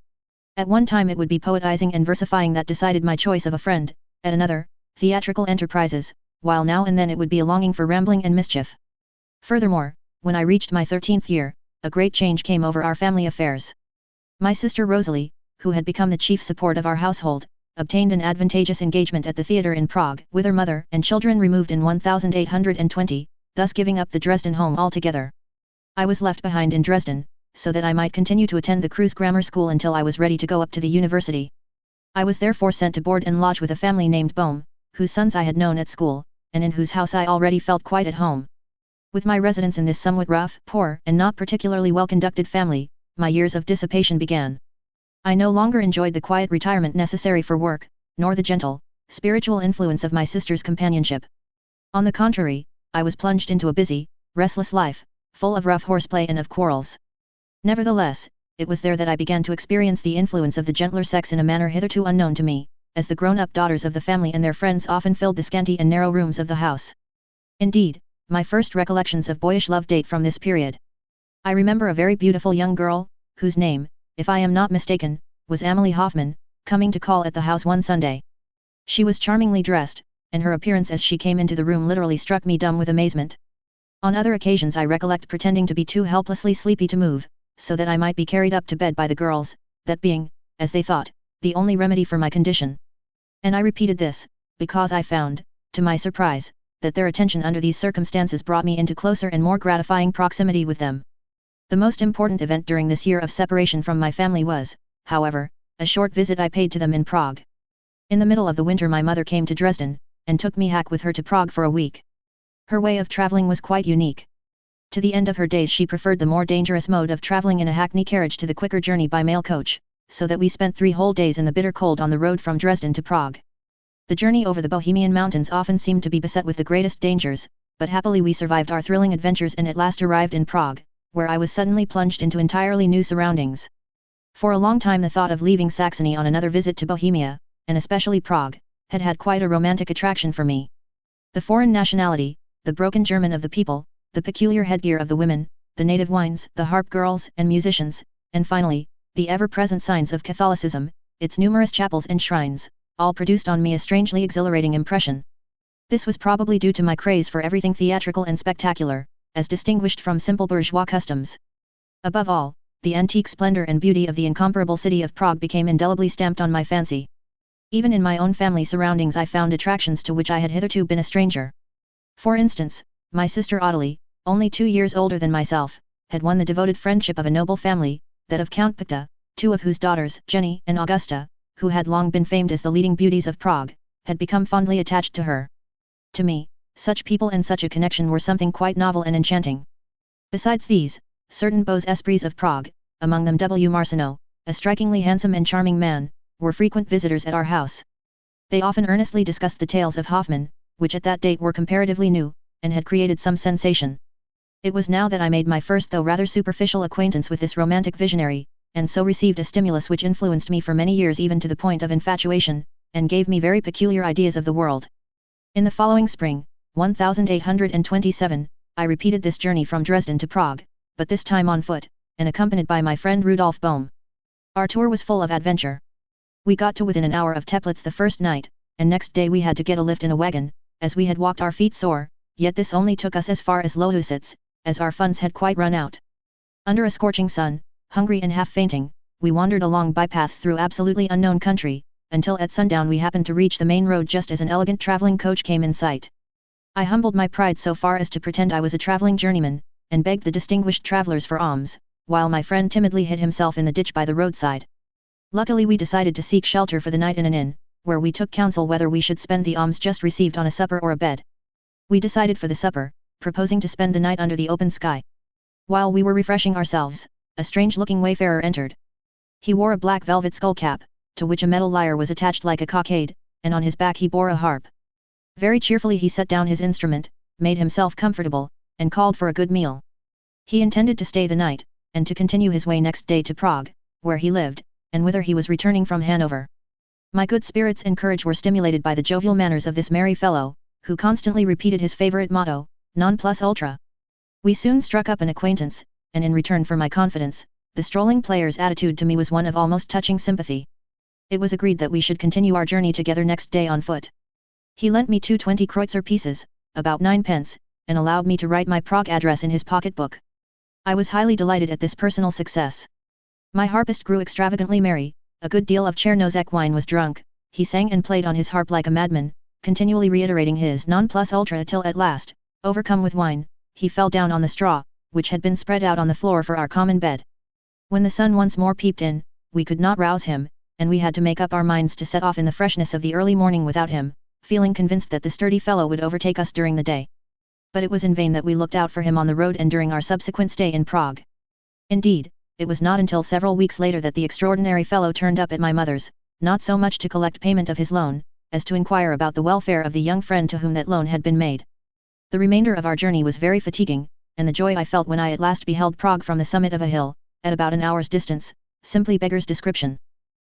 Speaker 1: At one time it would be poetizing and versifying that decided my choice of a friend, at another, theatrical enterprises, while now and then it would be a longing for rambling and mischief. Furthermore, when I reached my 13th year, a great change came over our family affairs. My sister Rosalie, who had become the chief support of our household, obtained an advantageous engagement at the theatre in Prague, with her mother and children removed in 1820, thus giving up the Dresden home altogether. I was left behind in Dresden, so that I might continue to attend the Creuse Grammar School until I was ready to go up to the university. I was therefore sent to board and lodge with a family named Bohm, whose sons I had known at school, and in whose house I already felt quite at home. With my residence in this somewhat rough, poor, and not particularly well-conducted family, my years of dissipation began. I no longer enjoyed the quiet retirement necessary for work, nor the gentle, spiritual influence of my sister's companionship. On the contrary, I was plunged into a busy, restless life, full of rough horseplay and of quarrels. Nevertheless, it was there that I began to experience the influence of the gentler sex in a manner hitherto unknown to me, as the grown-up daughters of the family and their friends often filled the scanty and narrow rooms of the house. Indeed, my first recollections of boyish love date from this period. I remember a very beautiful young girl, whose name, if I am not mistaken, was Amalie Hoffmann, coming to call at the house one Sunday. She was charmingly dressed, and her appearance as she came into the room literally struck me dumb with amazement. On other occasions I recollect pretending to be too helplessly sleepy to move, so that I might be carried up to bed by the girls, that being, as they thought, the only remedy for my condition. And I repeated this, because I found, to my surprise, that their attention under these circumstances brought me into closer and more gratifying proximity with them. The most important event during this year of separation from my family was, however, a short visit I paid to them in Prague. In the middle of the winter my mother came to Dresden, and took me hack with her to Prague for a week. Her way of travelling was quite unique. To the end of her days she preferred the more dangerous mode of travelling in a hackney carriage to the quicker journey by mail coach, so that we spent 3 whole days in the bitter cold on the road from Dresden to Prague. The journey over the Bohemian mountains often seemed to be beset with the greatest dangers, but happily we survived our thrilling adventures and at last arrived in Prague, where I was suddenly plunged into entirely new surroundings. For a long time the thought of leaving Saxony on another visit to Bohemia, and especially Prague, had had quite a romantic attraction for me. The foreign nationality, the broken German of the people, the peculiar headgear of the women, the native wines, the harp girls and musicians, and finally, the ever-present signs of Catholicism, its numerous chapels and shrines, all produced on me a strangely exhilarating impression. This was probably due to my craze for everything theatrical and spectacular, as distinguished from simple bourgeois customs. Above all, the antique splendor and beauty of the incomparable city of Prague became indelibly stamped on my fancy. Even in my own family surroundings I found attractions to which I had hitherto been a stranger. For instance, my sister Audelie, only 2 years older than myself, had won the devoted friendship of a noble family, that of Count Picta, 2 of whose daughters, Jenny and Augusta, who had long been famed as the leading beauties of Prague, had become fondly attached to her. To me, such people and such a connection were something quite novel and enchanting. Besides these, certain beaux esprits of Prague, among them W. Marcineau, a strikingly handsome and charming man, were frequent visitors at our house. They often earnestly discussed the tales of Hoffmann, which at that date were comparatively new, and had created some sensation. It was now that I made my first though rather superficial acquaintance with this romantic visionary, and so received a stimulus which influenced me for many years even to the point of infatuation, and gave me very peculiar ideas of the world. In the following spring, 1827, I repeated this journey from Dresden to Prague, but this time on foot, and accompanied by my friend Rudolf Bohm. Our tour was full of adventure. We got to within an hour of Teplitz the first night, and next day we had to get a lift in a wagon, as we had walked our feet sore, yet this only took us as far as Lohusitz, as our funds had quite run out. Under a scorching sun, hungry and half fainting, we wandered along bypaths through absolutely unknown country, until at sundown we happened to reach the main road just as an elegant travelling coach came in sight. I humbled my pride so far as to pretend I was a travelling journeyman, and begged the distinguished travellers for alms, while my friend timidly hid himself in the ditch by the roadside. Luckily we decided to seek shelter for the night in an inn, where we took counsel whether we should spend the alms just received on a supper or a bed. We decided for the supper, proposing to spend the night under the open sky. While we were refreshing ourselves, a strange-looking wayfarer entered. He wore a black velvet skullcap, to which a metal lyre was attached like a cockade, and on his back he bore a harp. Very cheerfully he set down his instrument, made himself comfortable, and called for a good meal. He intended to stay the night, and to continue his way next day to Prague, where he lived, and whither he was returning from Hanover. My good spirits and courage were stimulated by the jovial manners of this merry fellow, who constantly repeated his favorite motto, non plus ultra. We soon struck up an acquaintance, and in return for my confidence, the strolling player's attitude to me was one of almost touching sympathy. It was agreed that we should continue our journey together next day on foot. He lent me 2 20 kreutzer pieces, about 9 pence, and allowed me to write my Prague address in his pocketbook. I was highly delighted at this personal success. My harpist grew extravagantly merry, a good deal of Chernozek wine was drunk, he sang and played on his harp like a madman, continually reiterating his non plus ultra till at last, overcome with wine, he fell down on the straw, which had been spread out on the floor for our common bed. When the sun once more peeped in, we could not rouse him, and we had to make up our minds to set off in the freshness of the early morning without him, feeling convinced that the sturdy fellow would overtake us during the day. But it was in vain that we looked out for him on the road and during our subsequent stay in Prague. Indeed, it was not until several weeks later that the extraordinary fellow turned up at my mother's, not so much to collect payment of his loan, as to inquire about the welfare of the young friend to whom that loan had been made. The remainder of our journey was very fatiguing, and the joy I felt when I at last beheld Prague from the summit of a hill, at about an hour's distance, simply beggars description.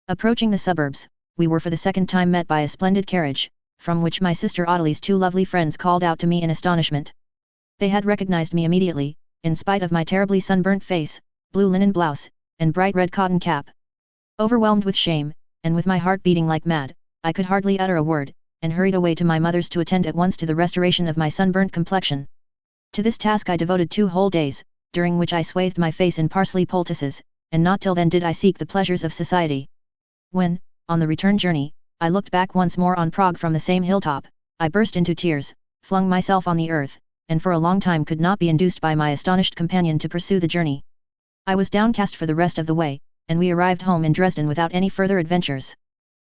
Speaker 1: Approaching the suburbs, we were for the second time met by a splendid carriage, from which my sister Audely's 2 lovely friends called out to me in astonishment. They had recognized me immediately, in spite of my terribly sunburnt face, blue linen blouse, and bright red cotton cap. Overwhelmed with shame, and with my heart beating like mad, I could hardly utter a word, and hurried away to my mother's to attend at once to the restoration of my sunburnt complexion. To this task I devoted 2 whole days, during which I swathed my face in parsley poultices, and not till then did I seek the pleasures of society. When, on the return journey, I looked back once more on Prague from the same hilltop, I burst into tears, flung myself on the earth, and for a long time could not be induced by my astonished companion to pursue the journey. I was downcast for the rest of the way, and we arrived home in Dresden without any further adventures.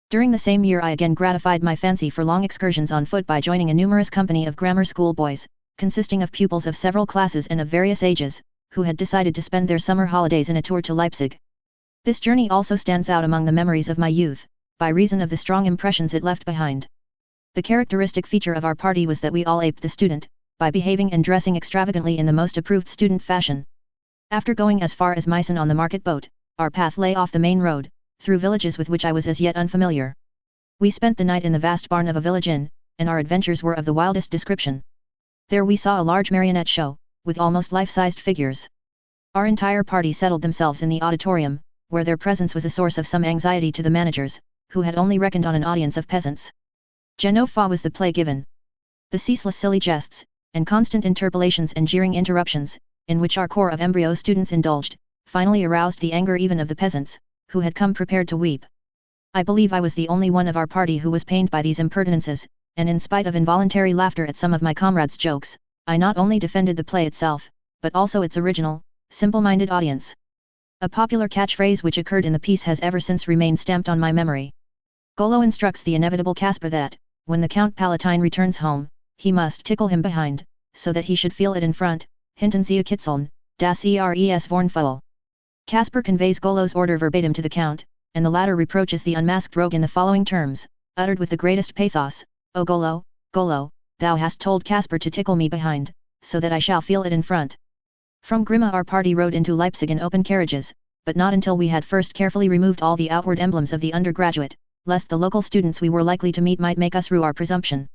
Speaker 1: During the same year I again gratified my fancy for long excursions on foot by joining a numerous company of grammar school boys, consisting of pupils of several classes and of various ages, who had decided to spend their summer holidays in a tour to Leipzig. This journey also stands out among the memories of my youth, by reason of the strong impressions it left behind. The characteristic feature of our party was that we all aped the student, by behaving and dressing extravagantly in the most approved student fashion. After going as far as Meissen on the market boat, our path lay off the main road, through villages with which I was as yet unfamiliar. We spent the night in the vast barn of a village inn, and our adventures were of the wildest description. There we saw a large marionette show, with almost life-sized figures. Our entire party settled themselves in the auditorium, where their presence was a source of some anxiety to the managers, who had only reckoned on an audience of peasants. Je ne fa was the play given. The ceaseless silly jests, and constant interpolations and jeering interruptions, in which our corps of embryo students indulged, finally aroused the anger even of the peasants, who had come prepared to weep. I believe I was the only one of our party who was pained by these impertinences, and in spite of involuntary laughter at some of my comrades' jokes, I not only defended the play itself, but also its original, simple-minded audience. A popular catchphrase which occurred in the piece has ever since remained stamped on my memory. Golo instructs the inevitable Caspar that, when the Count Palatine returns home, he must tickle him behind, so that he should feel it in front, hinten Sie kitzeln, das ERES Vornfuhl. Caspar conveys Golo's order verbatim to the Count, and the latter reproaches the unmasked rogue in the following terms, uttered with the greatest pathos: "O Golo, Golo, thou hast told Caspar to tickle me behind, so that I shall feel it in front." From Grimma our party rode into Leipzig in open carriages, but not until we had first carefully removed all the outward emblems of the undergraduate, lest the local students we were likely to meet might make us rue our presumption.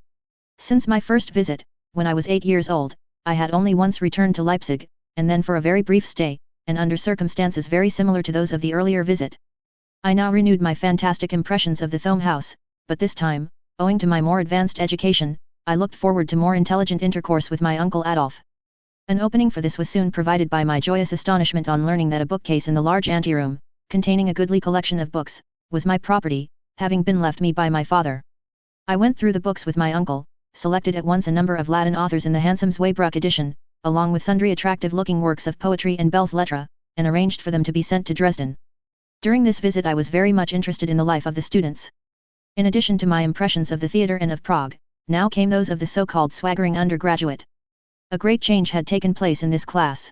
Speaker 1: Since my first visit, when I was 8 years old, I had only once returned to Leipzig, and then for a very brief stay, and under circumstances very similar to those of the earlier visit. I now renewed my fantastic impressions of the Thome house, but this time, owing to my more advanced education, I looked forward to more intelligent intercourse with my uncle Adolf. An opening for this was soon provided by my joyous astonishment on learning that a bookcase in the large anteroom, containing a goodly collection of books, was my property, having been left me by my father. I went through the books with my uncle, selected at once a number of Latin authors in the handsome Zweibruck edition, along with sundry attractive-looking works of poetry and belles lettres, and arranged for them to be sent to Dresden. During this visit I was very much interested in the life of the students. In addition to my impressions of the theatre and of Prague, now came those of the so-called swaggering undergraduate. A great change had taken place in this class.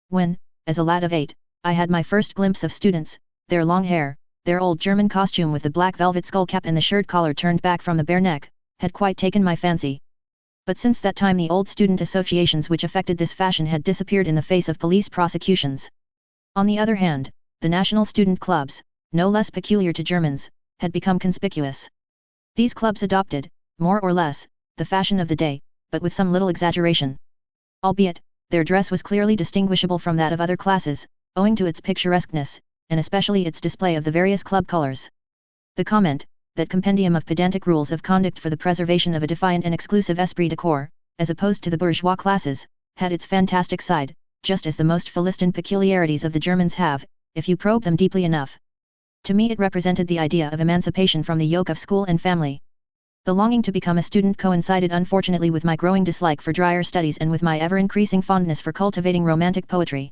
Speaker 1: When, as a lad of 8, I had my first glimpse of students, their long hair, their old German costume with the black velvet skullcap and the shirt collar turned back from the bare neck, had quite taken my fancy. But since that time the old student associations which affected this fashion had disappeared in the face of police prosecutions. On the other hand, the national student clubs, no less peculiar to Germans, had become conspicuous. These clubs adopted, more or less, the fashion of the day, but with some little exaggeration. Albeit, their dress was clearly distinguishable from that of other classes, owing to its picturesqueness, and especially its display of the various club colors. The comment, that compendium of pedantic rules of conduct for the preservation of a defiant and exclusive esprit de corps, as opposed to the bourgeois classes, had its fantastic side, just as the most Philistine peculiarities of the Germans have, if you probe them deeply enough. To me it represented the idea of emancipation from the yoke of school and family. The longing to become a student coincided unfortunately with my growing dislike for drier studies and with my ever-increasing fondness for cultivating romantic poetry.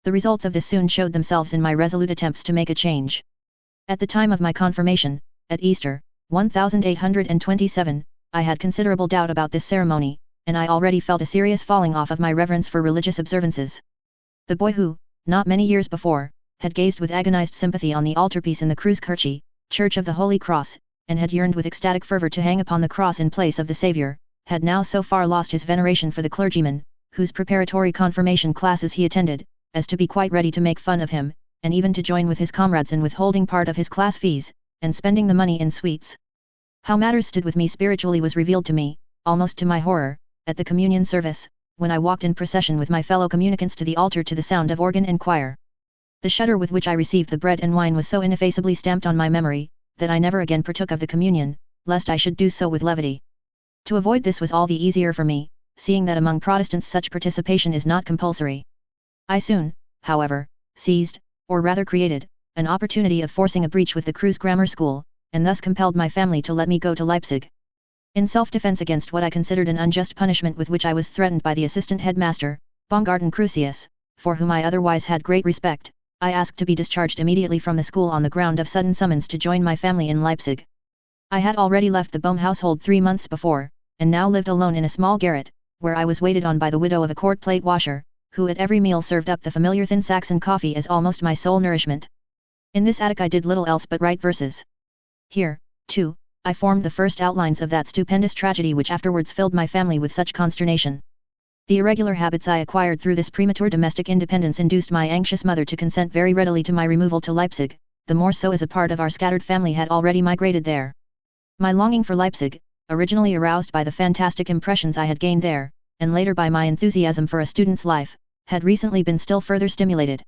Speaker 1: The results of this soon showed themselves in my resolute attempts to make a change. At the time of my confirmation, at Easter, 1827, I had considerable doubt about this ceremony, and I already felt a serious falling off of my reverence for religious observances. The boy who, not many years before, had gazed with agonized sympathy on the altarpiece in the Kreuzkirche, Church of the Holy Cross, and had yearned with ecstatic fervor to hang upon the cross in place of the Saviour, had now so far lost his veneration for the clergyman, whose preparatory confirmation classes he attended, as to be quite ready to make fun of him, and even to join with his comrades in withholding part of his class fees, and spending the money in sweets. How matters stood with me spiritually was revealed to me, almost to my horror, at the communion service, when I walked in procession with my fellow communicants to the altar to the sound of organ and choir. The shudder with which I received the bread and wine was so ineffaceably stamped on my memory, that I never again partook of the communion, lest I should do so with levity. To avoid this was all the easier for me, seeing that among Protestants such participation is not compulsory. I soon, however, seized, or rather created, an opportunity of forcing a breach with the Kreuz grammar school, and thus compelled my family to let me go to Leipzig. In self-defense against what I considered an unjust punishment with which I was threatened by the assistant headmaster, Baumgarten Crucius, for whom I otherwise had great respect, I asked to be discharged immediately from the school on the ground of sudden summons to join my family in Leipzig. I had already left the Bohm household 3 months before, and now lived alone in a small garret, where I was waited on by the widow of a court plate washer, who at every meal served up the familiar thin Saxon coffee as almost my sole nourishment. In this attic I did little else but write verses. Here, too, I formed the first outlines of that stupendous tragedy which afterwards filled my family with such consternation. The irregular habits I acquired through this premature domestic independence induced my anxious mother to consent very readily to my removal to Leipzig, the more so as a part of our scattered family had already migrated there. My longing for Leipzig, originally aroused by the fantastic impressions I had gained there, and later by my enthusiasm for a student's life, had recently been still further stimulated.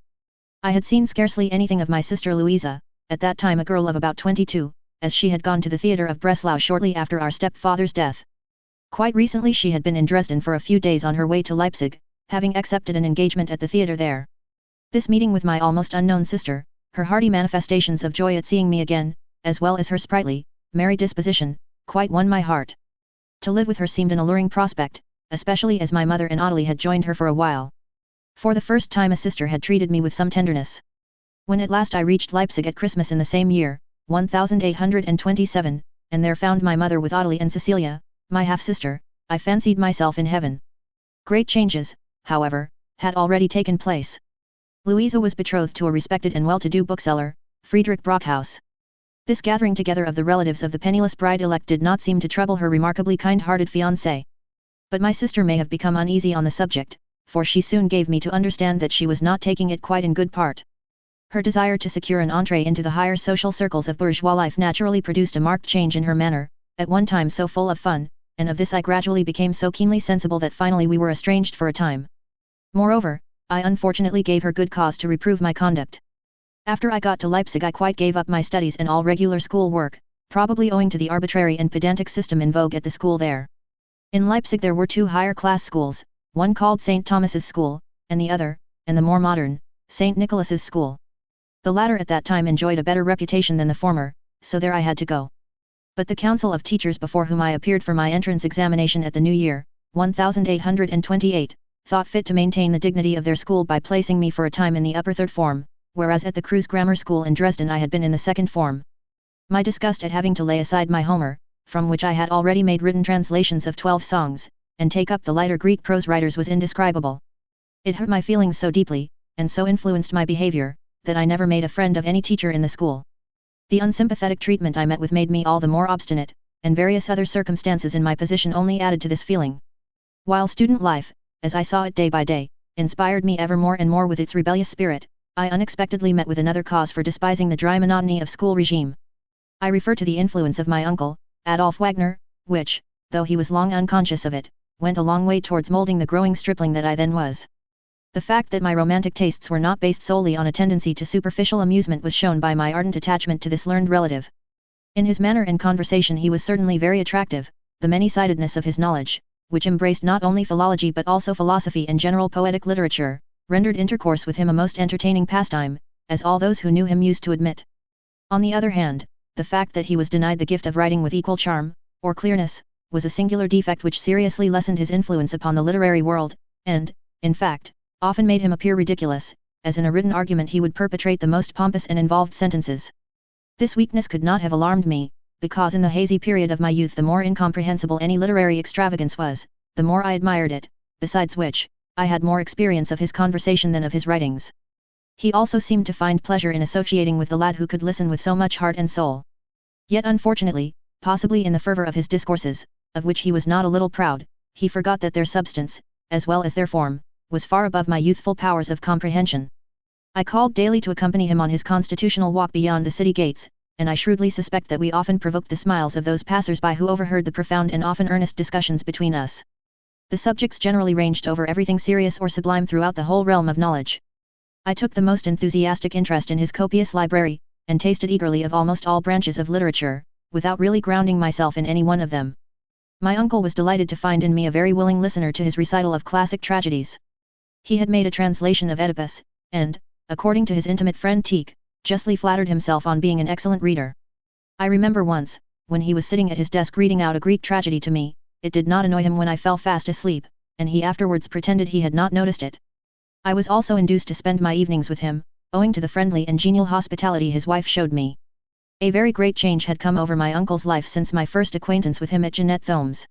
Speaker 1: I had seen scarcely anything of my sister Louisa, at that time a girl of about 22, as she had gone to the theatre of Breslau shortly after our stepfather's death. Quite recently she had been in Dresden for a few days on her way to Leipzig, having accepted an engagement at the theatre there. This meeting with my almost unknown sister, her hearty manifestations of joy at seeing me again, as well as her sprightly, merry disposition, quite won my heart. To live with her seemed an alluring prospect, especially as my mother and Ottilie had joined her for a while. For the first time a sister had treated me with some tenderness. When at last I reached Leipzig at Christmas in the same year, 1827, and there found my mother with Ottilie and Cecilia, my half-sister, I fancied myself in heaven. Great changes, however, had already taken place. Louisa was betrothed to a respected and well-to-do bookseller, Friedrich Brockhaus. This gathering together of the relatives of the penniless bride-elect did not seem to trouble her remarkably kind-hearted fiancé. But my sister may have become uneasy on the subject, for she soon gave me to understand that she was not taking it quite in good part. Her desire to secure an entrée into the higher social circles of bourgeois life naturally produced a marked change in her manner, at one time so full of fun, and of this I gradually became so keenly sensible that finally we were estranged for a time. Moreover, I unfortunately gave her good cause to reprove my conduct. After I got to Leipzig I quite gave up my studies and all regular school work, probably owing to the arbitrary and pedantic system in vogue at the school there. In Leipzig there were 2 higher class schools, one called St. Thomas's School, and the other, and the more modern, St. Nicholas's School. The latter at that time enjoyed a better reputation than the former, so there I had to go. But the council of teachers before whom I appeared for my entrance examination at the new year, 1828, thought fit to maintain the dignity of their school by placing me for a time in the upper 3rd form, whereas at the Kreuz grammar school in Dresden I had been in the 2nd form. My disgust at having to lay aside my Homer, from which I had already made written translations of 12 songs, and take up the lighter Greek prose writers was indescribable. It hurt my feelings so deeply, and so influenced my behavior, that I never made a friend of any teacher in the school. The unsympathetic treatment I met with made me all the more obstinate, and various other circumstances in my position only added to this feeling. While student life, as I saw it day by day, inspired me ever more and more with its rebellious spirit, I unexpectedly met with another cause for despising the dry monotony of school regime. I refer to the influence of my uncle, Adolf Wagner, which, though he was long unconscious of it, went a long way towards molding the growing stripling that I then was. The fact that my romantic tastes were not based solely on a tendency to superficial amusement was shown by my ardent attachment to this learned relative. In his manner and conversation he was certainly very attractive, the many-sidedness of his knowledge, which embraced not only philology but also philosophy and general poetic literature, rendered intercourse with him a most entertaining pastime, as all those who knew him used to admit. On the other hand, the fact that he was denied the gift of writing with equal charm, or clearness, was a singular defect which seriously lessened his influence upon the literary world, and, in fact, often made him appear ridiculous, as in a written argument he would perpetrate the most pompous and involved sentences. This weakness could not have alarmed me, because in the hazy period of my youth the more incomprehensible any literary extravagance was, the more I admired it, besides which, I had more experience of his conversation than of his writings. He also seemed to find pleasure in associating with the lad who could listen with so much heart and soul. Yet unfortunately, possibly in the fervour of his discourses, of which he was not a little proud, he forgot that their substance, as well as their form, was far above my youthful powers of comprehension. I called daily to accompany him on his constitutional walk beyond the city gates, and I shrewdly suspect that we often provoked the smiles of those passers-by who overheard the profound and often earnest discussions between us. The subjects generally ranged over everything serious or sublime throughout the whole realm of knowledge. I took the most enthusiastic interest in his copious library, and tasted eagerly of almost all branches of literature, without really grounding myself in any one of them. My uncle was delighted to find in me a very willing listener to his recital of classic tragedies. He had made a translation of Oedipus, and, according to his intimate friend Teek, justly flattered himself on being an excellent reader. I remember once, when he was sitting at his desk reading out a Greek tragedy to me, it did not annoy him when I fell fast asleep, and he afterwards pretended he had not noticed it. I was also induced to spend my evenings with him, owing to the friendly and genial hospitality his wife showed me. A very great change had come over my uncle's life since my first acquaintance with him at Jeanette Thome's.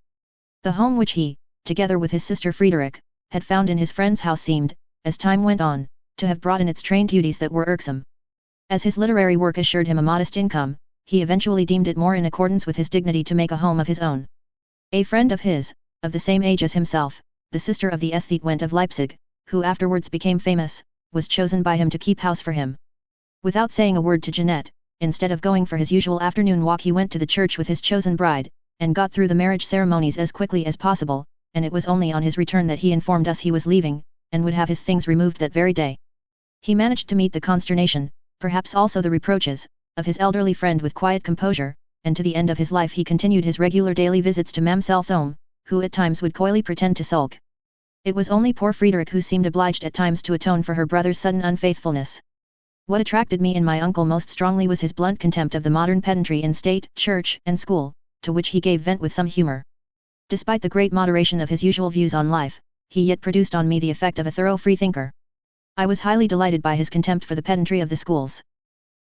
Speaker 1: The home which he, together with his sister Friedrich, had found in his friend's house seemed, as time went on, to have brought in its train duties that were irksome. As his literary work assured him a modest income, he eventually deemed it more in accordance with his dignity to make a home of his own. A friend of his, of the same age as himself, the sister of the aesthete Wendt of Leipzig, who afterwards became famous, was chosen by him to keep house for him. Without saying a word to Jeanette, instead of going for his usual afternoon walk he went to the church with his chosen bride, and got through the marriage ceremonies as quickly as possible, and it was only on his return that he informed us he was leaving, and would have his things removed that very day. He managed to meet the consternation, perhaps also the reproaches, of his elderly friend with quiet composure, and to the end of his life he continued his regular daily visits to Mamselle Thome, who at times would coyly pretend to sulk. It was only poor Friedrich who seemed obliged at times to atone for her brother's sudden unfaithfulness. What attracted me in my uncle most strongly was his blunt contempt of the modern pedantry in state, church, and school, to which he gave vent with some humour. Despite the great moderation of his usual views on life, he yet produced on me the effect of a thorough freethinker. I was highly delighted by his contempt for the pedantry of the schools.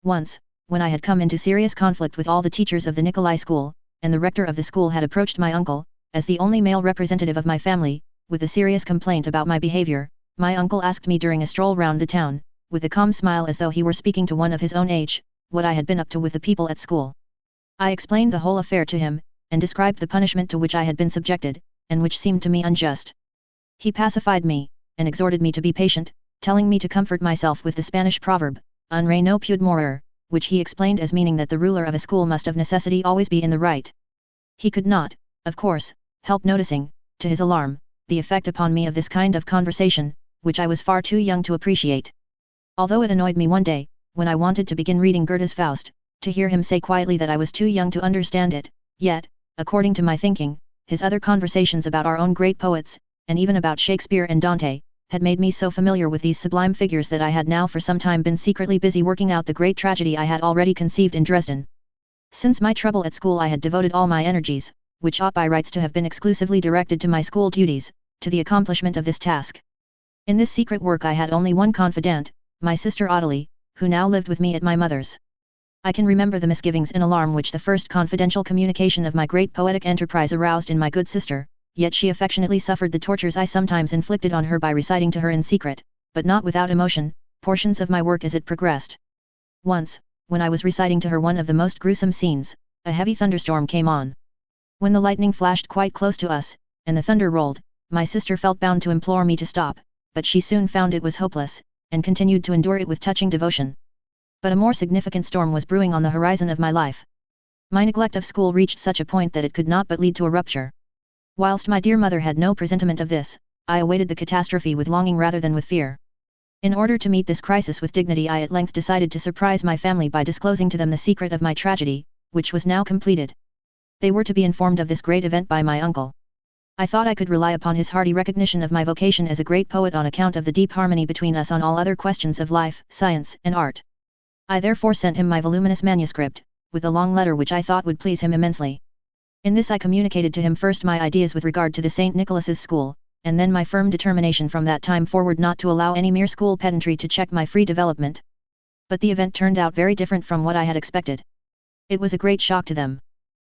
Speaker 1: Once, when I had come into serious conflict with all the teachers of the Nicolai school, and the rector of the school had approached my uncle, as the only male representative of my family, with a serious complaint about my behavior, my uncle asked me during a stroll round the town, with a calm smile as though he were speaking to one of his own age, what I had been up to with the people at school. I explained the whole affair to him, and described the punishment to which I had been subjected, and which seemed to me unjust. He pacified me, and exhorted me to be patient, telling me to comfort myself with the Spanish proverb, un rey no puede morir, which he explained as meaning that the ruler of a school must of necessity always be in the right. He could not, of course, help noticing, to his alarm, the effect upon me of this kind of conversation, which I was far too young to appreciate. Although it annoyed me one day, when I wanted to begin reading Goethe's Faust, to hear him say quietly that I was too young to understand it, yet, according to my thinking, his other conversations about our own great poets, and even about Shakespeare and Dante, had made me so familiar with these sublime figures that I had now for some time been secretly busy working out the great tragedy I had already conceived in Dresden. Since my trouble at school I had devoted all my energies, which ought by rights to have been exclusively directed to my school duties, to the accomplishment of this task. In this secret work I had only one confidant, my sister Audelie, who now lived with me at my mother's. I can remember the misgivings and alarm which the first confidential communication of my great poetic enterprise aroused in my good sister, yet she affectionately suffered the tortures I sometimes inflicted on her by reciting to her in secret, but not without emotion, portions of my work as it progressed. Once, when I was reciting to her one of the most gruesome scenes, a heavy thunderstorm came on. When the lightning flashed quite close to us, and the thunder rolled, my sister felt bound to implore me to stop, but she soon found it was hopeless, and continued to endure it with touching devotion. But a more significant storm was brewing on the horizon of my life. My neglect of school reached such a point that it could not but lead to a rupture. Whilst my dear mother had no presentiment of this, I awaited the catastrophe with longing rather than with fear. In order to meet this crisis with dignity, I at length decided to surprise my family by disclosing to them the secret of my tragedy, which was now completed. They were to be informed of this great event by my uncle. I thought I could rely upon his hearty recognition of my vocation as a great poet on account of the deep harmony between us on all other questions of life, science, and art. I therefore sent him my voluminous manuscript, with a long letter which I thought would please him immensely. In this I communicated to him first my ideas with regard to the St. Nicholas's School, and then my firm determination from that time forward not to allow any mere school pedantry to check my free development. But the event turned out very different from what I had expected. It was a great shock to them.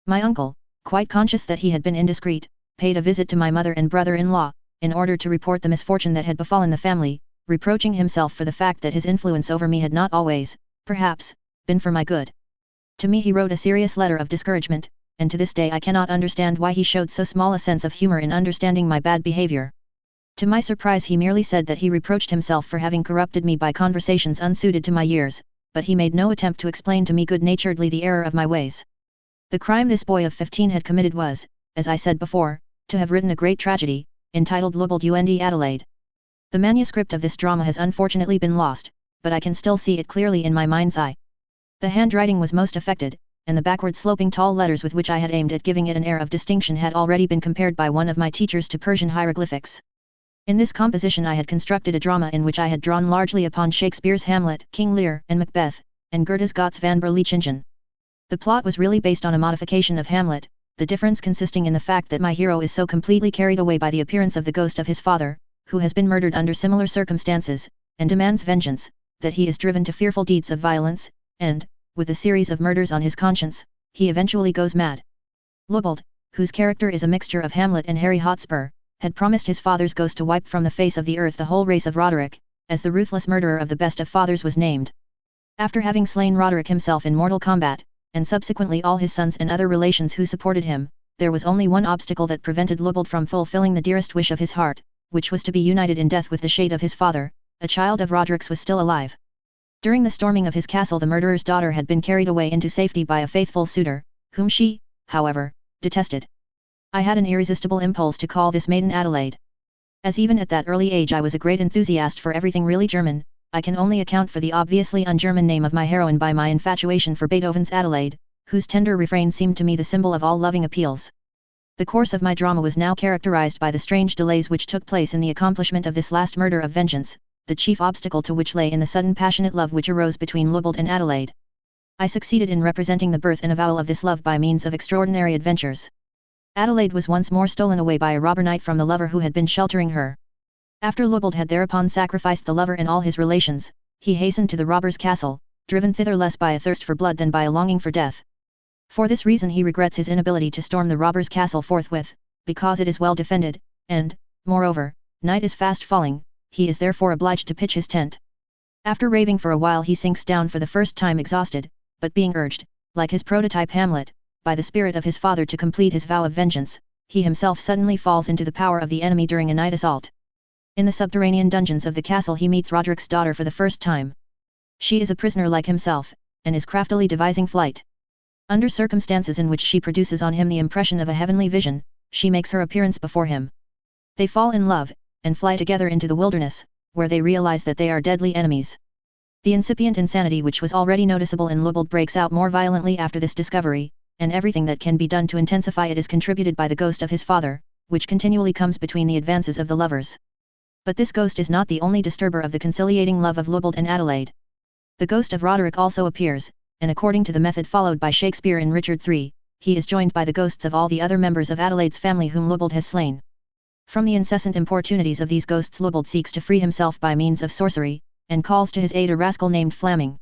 Speaker 1: My uncle, quite conscious that he had been indiscreet, paid a visit to my mother and brother-in-law, in order to report the misfortune that had befallen the family, reproaching himself for the fact that his influence over me had not always, perhaps, been for my good. To me he wrote a serious letter of discouragement, and to this day I cannot understand why he showed so small a sense of humor in understanding my bad behavior. To my surprise he merely said that he reproached himself for having corrupted me by conversations unsuited to my years, but he made no attempt to explain to me good-naturedly the error of my ways. The crime this boy of 15 had committed was, as I said before, to have written a great tragedy, entitled Lubbold und Adelaide. The manuscript of this drama has unfortunately been lost, but I can still see it clearly in my mind's eye. The handwriting was most affected, and the backward-sloping tall letters with which I had aimed at giving it an air of distinction had already been compared by one of my teachers to Persian hieroglyphics. In this composition I had constructed a drama in which I had drawn largely upon Shakespeare's Hamlet, King Lear, and Macbeth, and Goethe's Gott's van Berlichingen. The plot was really based on a modification of Hamlet, the difference consisting in the fact that my hero is so completely carried away by the appearance of the ghost of his father, who has been murdered under similar circumstances, and demands vengeance, that he is driven to fearful deeds of violence, and, with a series of murders on his conscience, he eventually goes mad. Lubbold, whose character is a mixture of Hamlet and Harry Hotspur, had promised his father's ghost to wipe from the face of the earth the whole race of Roderick, as the ruthless murderer of the best of fathers was named. After having slain Roderick himself in mortal combat, and subsequently all his sons and other relations who supported him, there was only one obstacle that prevented Lubbold from fulfilling the dearest wish of his heart, which was to be united in death with the shade of his father. A child of Roderick's was still alive. During the storming of his castle the murderer's daughter had been carried away into safety by a faithful suitor, whom she, however, detested. I had an irresistible impulse to call this maiden Adelaide. As even at that early age I was a great enthusiast for everything really German, I can only account for the obviously un-German name of my heroine by my infatuation for Beethoven's Adelaide, whose tender refrain seemed to me the symbol of all loving appeals. The course of my drama was now characterized by the strange delays which took place in the accomplishment of this last murder of vengeance, the chief obstacle to which lay in the sudden passionate love which arose between Lubbold and Adelaide. I succeeded in representing the birth and avowal of this love by means of extraordinary adventures. Adelaide was once more stolen away by a robber knight from the lover who had been sheltering her. After Lubbold had thereupon sacrificed the lover and all his relations, he hastened to the robber's castle, driven thither less by a thirst for blood than by a longing for death. For this reason he regrets his inability to storm the robber's castle forthwith, because it is well defended, and, moreover, night is fast falling. He is therefore obliged to pitch his tent. After raving for a while he sinks down for the first time exhausted, but being urged, like his prototype Hamlet, by the spirit of his father to complete his vow of vengeance, he himself suddenly falls into the power of the enemy during a night assault. In the subterranean dungeons of the castle he meets Roderick's daughter for the first time. She is a prisoner like himself, and is craftily devising flight. Under circumstances in which she produces on him the impression of a heavenly vision, she makes her appearance before him. They fall in love, and fly together into the wilderness, where they realize that they are deadly enemies. The incipient insanity which was already noticeable in Lubbold breaks out more violently after this discovery, and everything that can be done to intensify it is contributed by the ghost of his father, which continually comes between the advances of the lovers. But this ghost is not the only disturber of the conciliating love of Lubbold and Adelaide. The ghost of Roderick also appears, and according to the method followed by Shakespeare in Richard III, he is joined by the ghosts of all the other members of Adelaide's family whom Lubbold has slain. From the incessant importunities of these ghosts Lubbold seeks to free himself by means of sorcery, and calls to his aid a rascal named Flaming.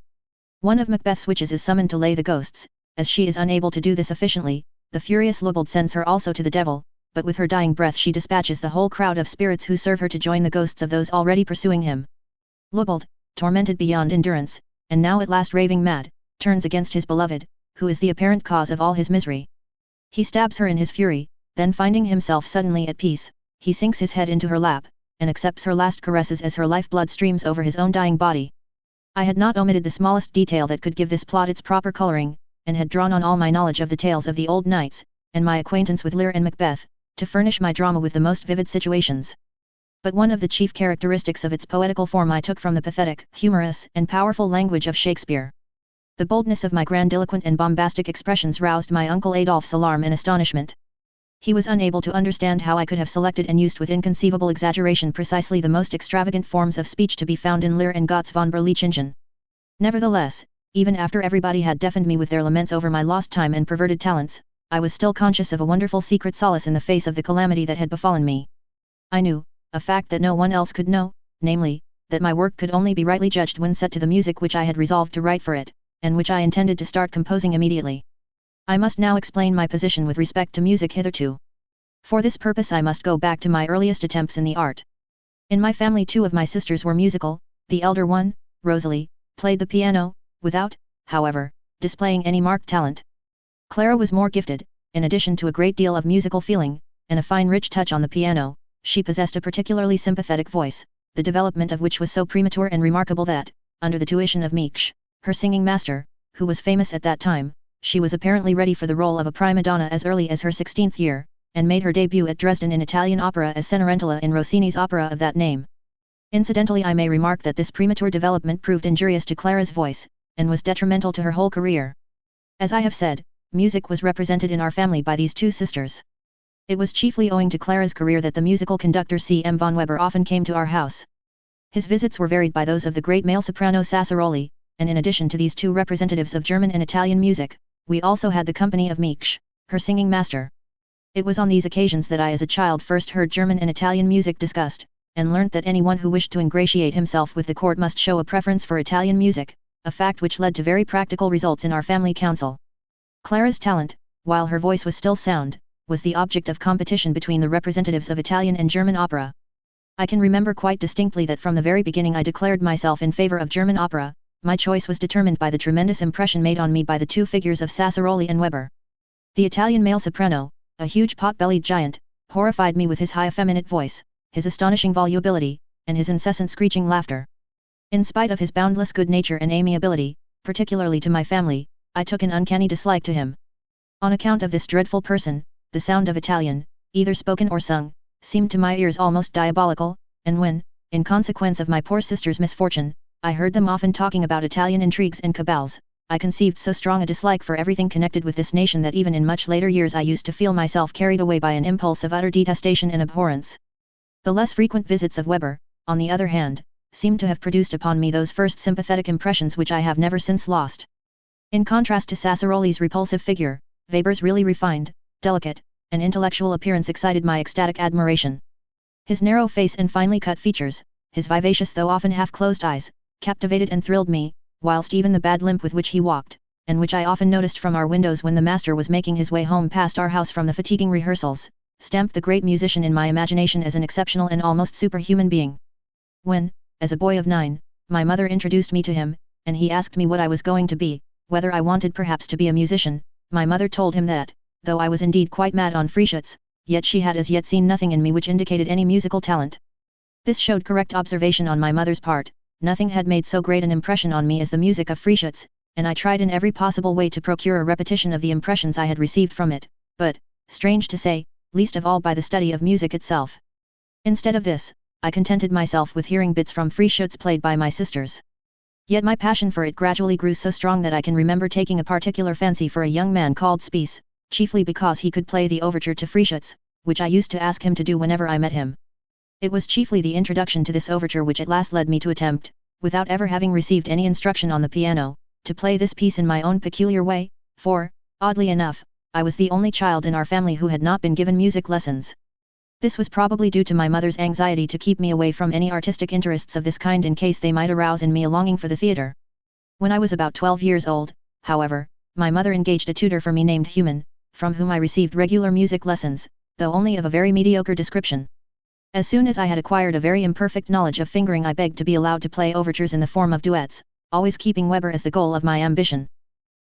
Speaker 1: One of Macbeth's witches is summoned to lay the ghosts. As she is unable to do this efficiently, the furious Lubbold sends her also to the devil, but with her dying breath she dispatches the whole crowd of spirits who serve her to join the ghosts of those already pursuing him. Lubbold, tormented beyond endurance, and now at last raving mad, turns against his beloved, who is the apparent cause of all his misery. He stabs her in his fury, then finding himself suddenly at peace, he sinks his head into her lap, and accepts her last caresses as her life-blood streams over his own dying body. I had not omitted the smallest detail that could give this plot its proper coloring, and had drawn on all my knowledge of the tales of the old knights, and my acquaintance with Lear and Macbeth, to furnish my drama with the most vivid situations. But one of the chief characteristics of its poetical form I took from the pathetic, humorous, and powerful language of Shakespeare. The boldness of my grandiloquent and bombastic expressions roused my Uncle Adolphe's alarm and astonishment. He was unable to understand how I could have selected and used with inconceivable exaggeration precisely the most extravagant forms of speech to be found in Lear and Gotz von Berlichingen. Nevertheless, even after everybody had deafened me with their laments over my lost time and perverted talents, I was still conscious of a wonderful secret solace in the face of the calamity that had befallen me. I knew, a fact that no one else could know, namely, that my work could only be rightly judged when set to the music which I had resolved to write for it, and which I intended to start composing immediately. I must now explain my position with respect to music hitherto. For this purpose I must go back to my earliest attempts in the art. In my family 2 of my sisters were musical. The elder one, Rosalie, played the piano, without, however, displaying any marked talent. Clara was more gifted, in addition to a great deal of musical feeling, and a fine rich touch on the piano. She possessed a particularly sympathetic voice, the development of which was so premature and remarkable that, under the tuition of Miksch, her singing master, who was famous at that time, she was apparently ready for the role of a prima donna as early as her 16th year, and made her debut at Dresden in Italian opera as Cenerentola in Rossini's opera of that name. Incidentally I may remark that this premature development proved injurious to Clara's voice, and was detrimental to her whole career. As I have said, music was represented in our family by these 2 sisters. It was chiefly owing to Clara's career that the musical conductor C. M. von Weber often came to our house. His visits were varied by those of the great male soprano Sassaroli, and in addition to these 2 representatives of German and Italian music, we also had the company of Miksch, her singing master. It was on these occasions that I as a child first heard German and Italian music discussed, and learnt that anyone who wished to ingratiate himself with the court must show a preference for Italian music, a fact which led to very practical results in our family council. Clara's talent, while her voice was still sound, was the object of competition between the representatives of Italian and German opera. I can remember quite distinctly that from the very beginning I declared myself in favor of German opera. My choice was determined by the tremendous impression made on me by the 2 figures of Sassaroli and Weber. The Italian male soprano, a huge pot-bellied giant, horrified me with his high effeminate voice, his astonishing volubility, and his incessant screeching laughter. In spite of his boundless good nature and amiability, particularly to my family, I took an uncanny dislike to him. On account of this dreadful person, the sound of Italian, either spoken or sung, seemed to my ears almost diabolical, and when, in consequence of my poor sister's misfortune, I heard them often talking about Italian intrigues and cabals, I conceived so strong a dislike for everything connected with this nation that even in much later years I used to feel myself carried away by an impulse of utter detestation and abhorrence. The less frequent visits of Weber, on the other hand, seemed to have produced upon me those first sympathetic impressions which I have never since lost. In contrast to Sassaroli's repulsive figure, Weber's really refined, delicate, and intellectual appearance excited my ecstatic admiration. His narrow face and finely cut features, his vivacious though often half-closed eyes, captivated and thrilled me, whilst even the bad limp with which he walked, and which I often noticed from our windows when the master was making his way home past our house from the fatiguing rehearsals, stamped the great musician in my imagination as an exceptional and almost superhuman being. When, as a boy of 9, my mother introduced me to him, and he asked me what I was going to be, whether I wanted perhaps to be a musician, my mother told him that, though I was indeed quite mad on Frischütz, yet she had as yet seen nothing in me which indicated any musical talent. This showed correct observation on my mother's part. Nothing had made so great an impression on me as the music of Frischütz, and I tried in every possible way to procure a repetition of the impressions I had received from it, but, strange to say, least of all by the study of music itself. Instead of this, I contented myself with hearing bits from Frischütz played by my sisters. Yet my passion for it gradually grew so strong that I can remember taking a particular fancy for a young man called Spiess, chiefly because he could play the overture to Frischütz, which I used to ask him to do whenever I met him. It was chiefly the introduction to this overture which at last led me to attempt, without ever having received any instruction on the piano, to play this piece in my own peculiar way, for, oddly enough, I was the only child in our family who had not been given music lessons. This was probably due to my mother's anxiety to keep me away from any artistic interests of this kind in case they might arouse in me a longing for the theatre. When I was about 12 years old, however, my mother engaged a tutor for me named Human, from whom I received regular music lessons, though only of a very mediocre description. As soon as I had acquired a very imperfect knowledge of fingering, I begged to be allowed to play overtures in the form of duets, always keeping Weber as the goal of my ambition.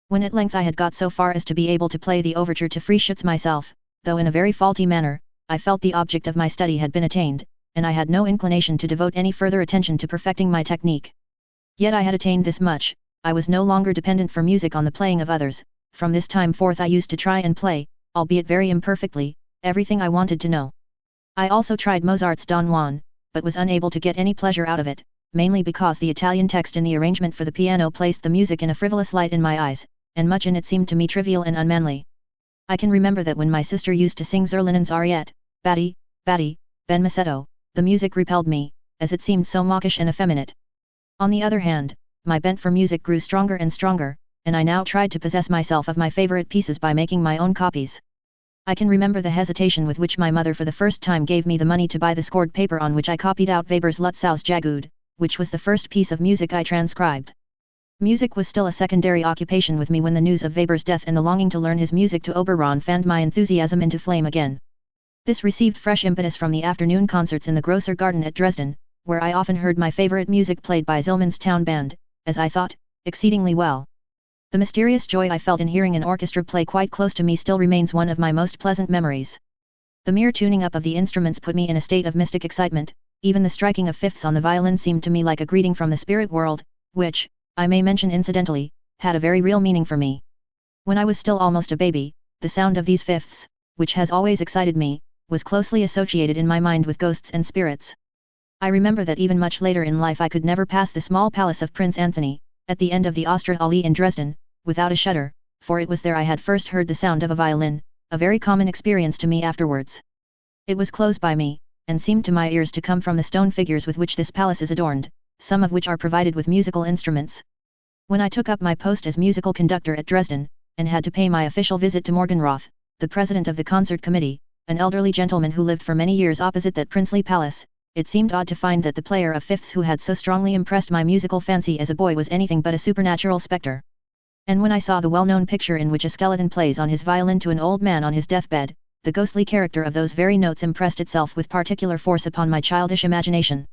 Speaker 1: When at length I had got so far as to be able to play the overture to Frischütz myself, though in a very faulty manner, I felt the object of my study had been attained, and I had no inclination to devote any further attention to perfecting my technique. Yet I had attained this much, I was no longer dependent for music on the playing of others. From this time forth I used to try and play, albeit very imperfectly, everything I wanted to know. I also tried Mozart's Don Juan, but was unable to get any pleasure out of it, mainly because the Italian text in the arrangement for the piano placed the music in a frivolous light in my eyes, and much in it seemed to me trivial and unmanly. I can remember that when my sister used to sing Zerlinen's Ariette, Batty, Batty, Ben Massetto, the music repelled me, as it seemed so mawkish and effeminate. On the other hand, my bent for music grew stronger and stronger, and I now tried to possess myself of my favorite pieces by making my own copies. I can remember the hesitation with which my mother for the first time gave me the money to buy the scored paper on which I copied out Weber's Lützow's Jagd, which was the first piece of music I transcribed. Music was still a secondary occupation with me when the news of Weber's death and the longing to learn his music to Oberon fanned my enthusiasm into flame again. This received fresh impetus from the afternoon concerts in the Grosser Garten at Dresden, where I often heard my favorite music played by Zillmann's town band, as I thought, exceedingly well. The mysterious joy I felt in hearing an orchestra play quite close to me still remains one of my most pleasant memories. The mere tuning up of the instruments put me in a state of mystic excitement, even the striking of fifths on the violin seemed to me like a greeting from the spirit world, which, I may mention incidentally, had a very real meaning for me. When I was still almost a baby, the sound of these fifths, which has always excited me, was closely associated in my mind with ghosts and spirits. I remember that even much later in life I could never pass the small palace of Prince Anthony, at the end of the Osterallee in Dresden, without a shudder, for it was there I had first heard the sound of a violin, a very common experience to me afterwards. It was close by me, and seemed to my ears to come from the stone figures with which this palace is adorned, some of which are provided with musical instruments. When I took up my post as musical conductor at Dresden, and had to pay my official visit to Morgenroth, the president of the concert committee, an elderly gentleman who lived for many years opposite that princely palace, it seemed odd to find that the player of fifths who had so strongly impressed my musical fancy as a boy was anything but a supernatural spectre. And when I saw the well-known picture in which a skeleton plays on his violin to an old man on his deathbed, the ghostly character of those very notes impressed itself with particular force upon my childish imagination.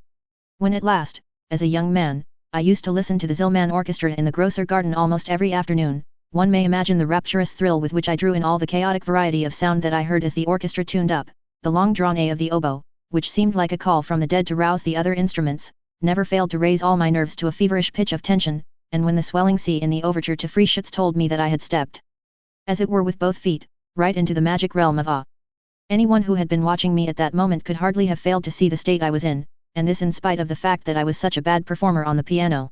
Speaker 1: When at last, as a young man, I used to listen to the Zillmann Orchestra in the Grosser Garten almost every afternoon, one may imagine the rapturous thrill with which I drew in all the chaotic variety of sound that I heard as the orchestra tuned up, the long-drawn A of the oboe, which seemed like a call from the dead to rouse the other instruments, never failed to raise all my nerves to a feverish pitch of tension, and when the swelling C in the overture to Frieschütz told me that I had stepped, as it were with both feet, right into the magic realm of awe. Anyone who had been watching me at that moment could hardly have failed to see the state I was in, and this in spite of the fact that I was such a bad performer on the piano.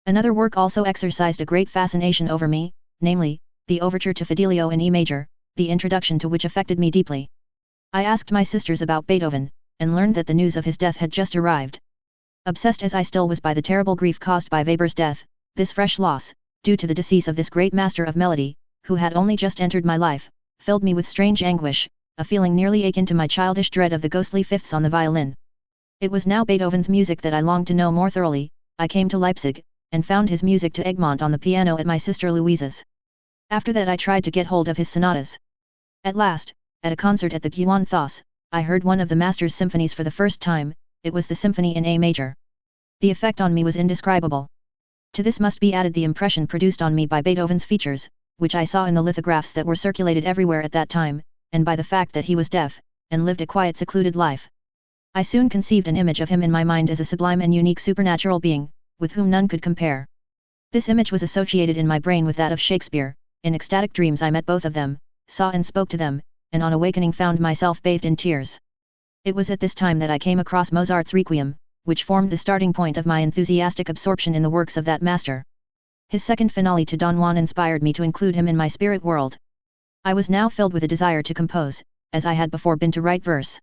Speaker 1: Another work also exercised a great fascination over me, namely, the overture to Fidelio in E major, the introduction to which affected me deeply. I asked my sisters about Beethoven, and learned that the news of his death had just arrived. Obsessed as I still was by the terrible grief caused by Weber's death, this fresh loss, due to the decease of this great master of melody, who had only just entered my life, filled me with strange anguish, a feeling nearly akin to my childish dread of the ghostly fifths on the violin. It was now Beethoven's music that I longed to know more thoroughly. I came to Leipzig, and found his music to Egmont on the piano at my sister Louisa's. After that I tried to get hold of his sonatas. At last, at a concert at the Gewandhaus, I heard one of the master's symphonies for the first time. It was the symphony in A major. The effect on me was indescribable. To this must be added the impression produced on me by Beethoven's features, which I saw in the lithographs that were circulated everywhere at that time, and by the fact that he was deaf, and lived a quiet secluded life. I soon conceived an image of him in my mind as a sublime and unique supernatural being, with whom none could compare. This image was associated in my brain with that of Shakespeare. In ecstatic dreams I met both of them, saw and spoke to them, and on awakening found myself bathed in tears. It was at this time that I came across Mozart's Requiem, which formed the starting point of my enthusiastic absorption in the works of that master. His second finale to Don Juan inspired me to include him in my spirit world. I was now filled with a desire to compose, as I had before been to write verse.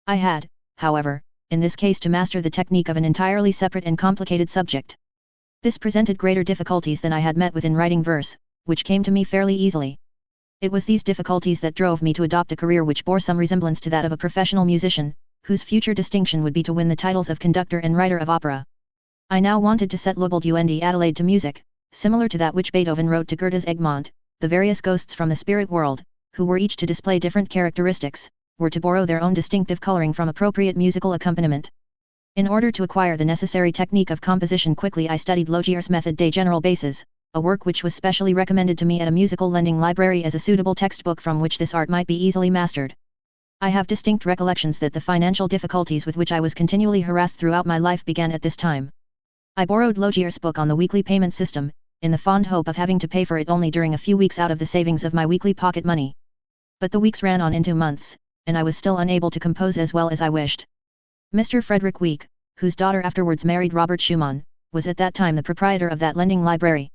Speaker 1: I had, however, in this case to master the technique of an entirely separate and complicated subject. This presented greater difficulties than I had met with in writing verse, which came to me fairly easily. It was these difficulties that drove me to adopt a career which bore some resemblance to that of a professional musician, whose future distinction would be to win the titles of conductor and writer of opera. I now wanted to set Lobeld und Adelaide to music, similar to that which Beethoven wrote to Goethe's Egmont. The various ghosts from the spirit world, who were each to display different characteristics, were to borrow their own distinctive coloring from appropriate musical accompaniment. In order to acquire the necessary technique of composition quickly I studied Logier's Method des General Bases, a work which was specially recommended to me at a musical lending library as a suitable textbook from which this art might be easily mastered. I have distinct recollections that the financial difficulties with which I was continually harassed throughout my life began at this time. I borrowed Logier's book on the weekly payment system, in the fond hope of having to pay for it only during a few weeks out of the savings of my weekly pocket money. But the weeks ran on into months, and I was still unable to compose as well as I wished. Mr. Frederick Wieck, whose daughter afterwards married Robert Schumann, was at that time the proprietor of that lending library.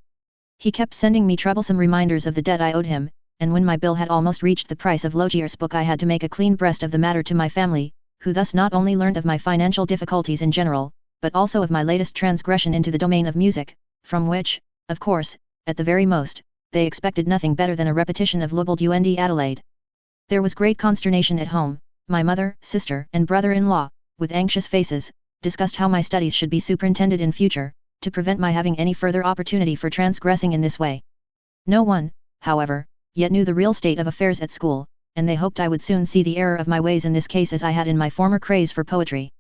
Speaker 1: He kept sending me troublesome reminders of the debt I owed him, and when my bill had almost reached the price of Logier's book I had to make a clean breast of the matter to my family, who thus not only learned of my financial difficulties in general, but also of my latest transgression into the domain of music, from which, of course, at the very most, they expected nothing better than a repetition of Lubeld und Adelaide. There was great consternation at home. My mother, sister, and brother-in-law, with anxious faces, discussed how my studies should be superintended in future, to prevent my having any further opportunity for transgressing in this way. No one, however, yet knew the real state of affairs at school, and they hoped I would soon see the error of my ways in this case as I had in my former craze for poetry.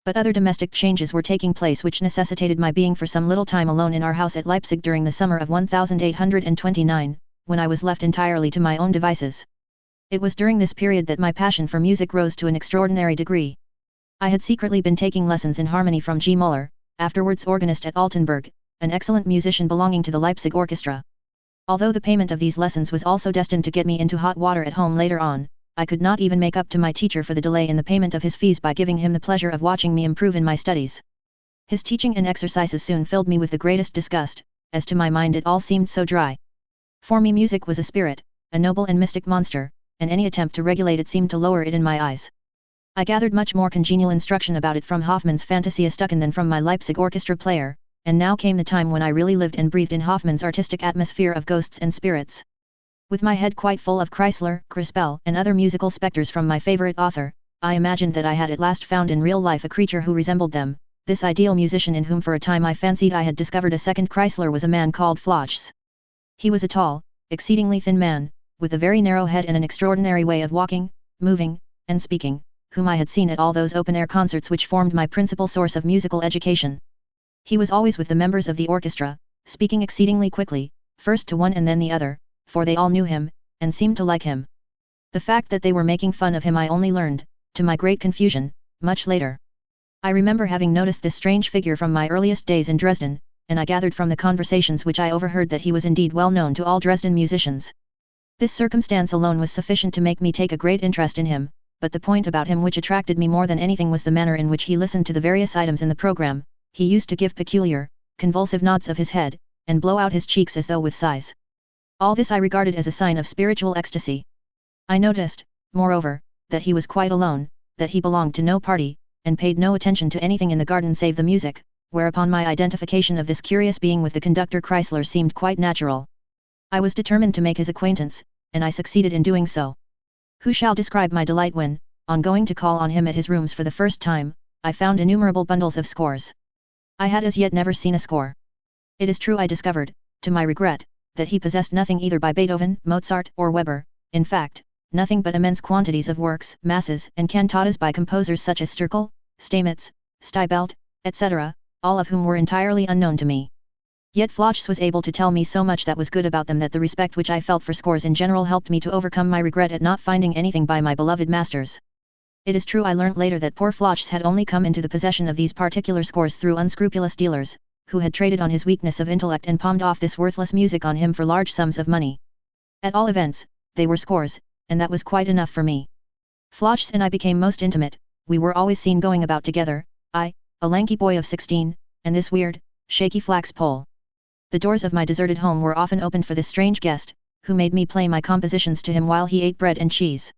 Speaker 1: But other domestic changes were taking place which necessitated my being for some little time alone in our house at Leipzig during the summer of 1829, when I was left entirely to my own devices. It was during this period that my passion for music rose to an extraordinary degree. I had secretly been taking lessons in harmony from G. Müller, afterwards organist at Altenburg, an excellent musician belonging to the Leipzig orchestra. Although the payment of these lessons was also destined to get me into hot water at home later on, I could not even make up to my teacher for the delay in the payment of his fees by giving him the pleasure of watching me improve in my studies. His teaching and exercises soon filled me with the greatest disgust, as to my mind it all seemed so dry. For me music was a spirit, a noble and mystic monster, and any attempt to regulate it seemed to lower it in my eyes. I gathered much more congenial instruction about it from Hoffmann's Fantasia Stücken than from my Leipzig orchestra player, and now came the time when I really lived and breathed in Hoffmann's artistic atmosphere of ghosts and spirits. With my head quite full of Kreisler, Crispel, and other musical spectres from my favorite author, I imagined that I had at last found in real life a creature who resembled them. This ideal musician in whom for a time I fancied I had discovered a second Kreisler was a man called Flochs. He was a tall, exceedingly thin man, with a very narrow head and an extraordinary way of walking, moving, and speaking, whom I had seen at all those open-air concerts which formed my principal source of musical education. He was always with the members of the orchestra, speaking exceedingly quickly, first to one and then the other, for they all knew him, and seemed to like him. The fact that they were making fun of him I only learned, to my great confusion, much later. I remember having noticed this strange figure from my earliest days in Dresden, and I gathered from the conversations which I overheard that he was indeed well known to all Dresden musicians. This circumstance alone was sufficient to make me take a great interest in him, but the point about him which attracted me more than anything was the manner in which he listened to the various items in the program. He used to give peculiar, convulsive nods of his head, and blow out his cheeks as though with sighs. All this I regarded as a sign of spiritual ecstasy. I noticed, moreover, that he was quite alone, that he belonged to no party, and paid no attention to anything in the garden save the music, whereupon my identification of this curious being with the conductor Kreisler seemed quite natural. I was determined to make his acquaintance, and I succeeded in doing so. Who shall describe my delight when, on going to call on him at his rooms for the first time, I found innumerable bundles of scores. I had as yet never seen a score. It is true I discovered, to my regret, that he possessed nothing either by Beethoven, Mozart, or Weber, in fact, nothing but immense quantities of works, masses, and cantatas by composers such as Stürkel, Stamitz, Steibelt, etc., all of whom were entirely unknown to me. Yet Flochs was able to tell me so much that was good about them that the respect which I felt for scores in general helped me to overcome my regret at not finding anything by my beloved masters. It is true I learnt later that poor Flochs had only come into the possession of these particular scores through unscrupulous dealers, who had traded on his weakness of intellect and palmed off this worthless music on him for large sums of money. At all events, they were scores, and that was quite enough for me. Flochs and I became most intimate. We were always seen going about together, I, a lanky boy of 16, and this weird, shaky flax pole. The doors of my deserted home were often opened for this strange guest, who made me play my compositions to him while he ate bread and cheese.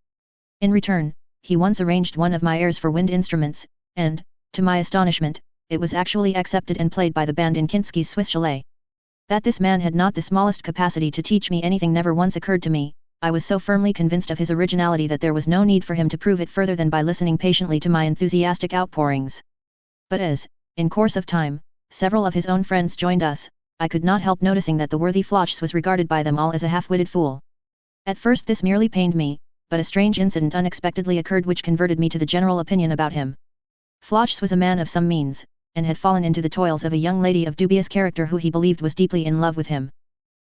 Speaker 1: In return, he once arranged one of my airs for wind instruments, and, to my astonishment, it was actually accepted and played by the band in Kinski's Swiss chalet. That this man had not the smallest capacity to teach me anything never once occurred to me. I was so firmly convinced of his originality that there was no need for him to prove it further than by listening patiently to my enthusiastic outpourings. But as, in course of time, several of his own friends joined us, I could not help noticing that the worthy Flochs was regarded by them all as a half-witted fool. At first this merely pained me, but a strange incident unexpectedly occurred which converted me to the general opinion about him. Flochs was a man of some means, and had fallen into the toils of a young lady of dubious character who he believed was deeply in love with him.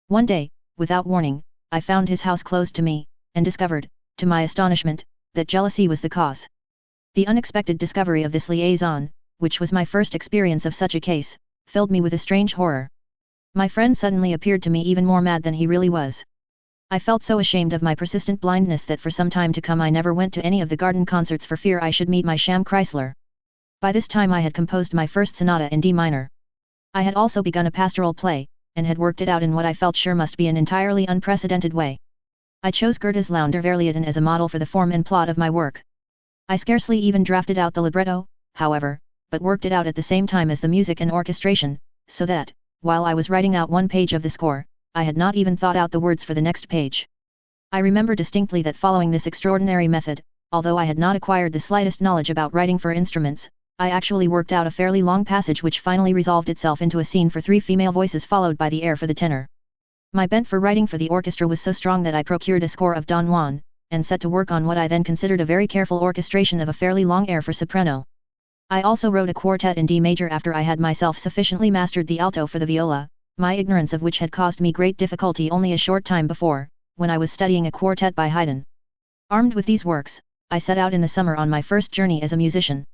Speaker 1: One day, without warning, I found his house closed to me, and discovered, to my astonishment, that jealousy was the cause. The unexpected discovery of this liaison, which was my first experience of such a case, filled me with a strange horror. My friend suddenly appeared to me even more mad than he really was. I felt so ashamed of my persistent blindness that for some time to come I never went to any of the garden concerts for fear I should meet my sham Chrysler. By this time I had composed my first sonata in D minor. I had also begun a pastoral play, and had worked it out in what I felt sure must be an entirely unprecedented way. I chose Goethe's Launderverlieten as a model for the form and plot of my work. I scarcely even drafted out the libretto, however, but worked it out at the same time as the music and orchestration, so that, while I was writing out one page of the score, I had not even thought out the words for the next page. I remember distinctly that following this extraordinary method, although I had not acquired the slightest knowledge about writing for instruments, I actually worked out a fairly long passage which finally resolved itself into a scene for 3 female voices followed by the air for the tenor. My bent for writing for the orchestra was so strong that I procured a score of Don Juan, and set to work on what I then considered a very careful orchestration of a fairly long air for soprano. I also wrote a quartet in D major after I had myself sufficiently mastered the alto for the viola, my ignorance of which had caused me great difficulty only a short time before, when I was studying a quartet by Haydn. Armed with these works, I set out in the summer on my first journey as a musician.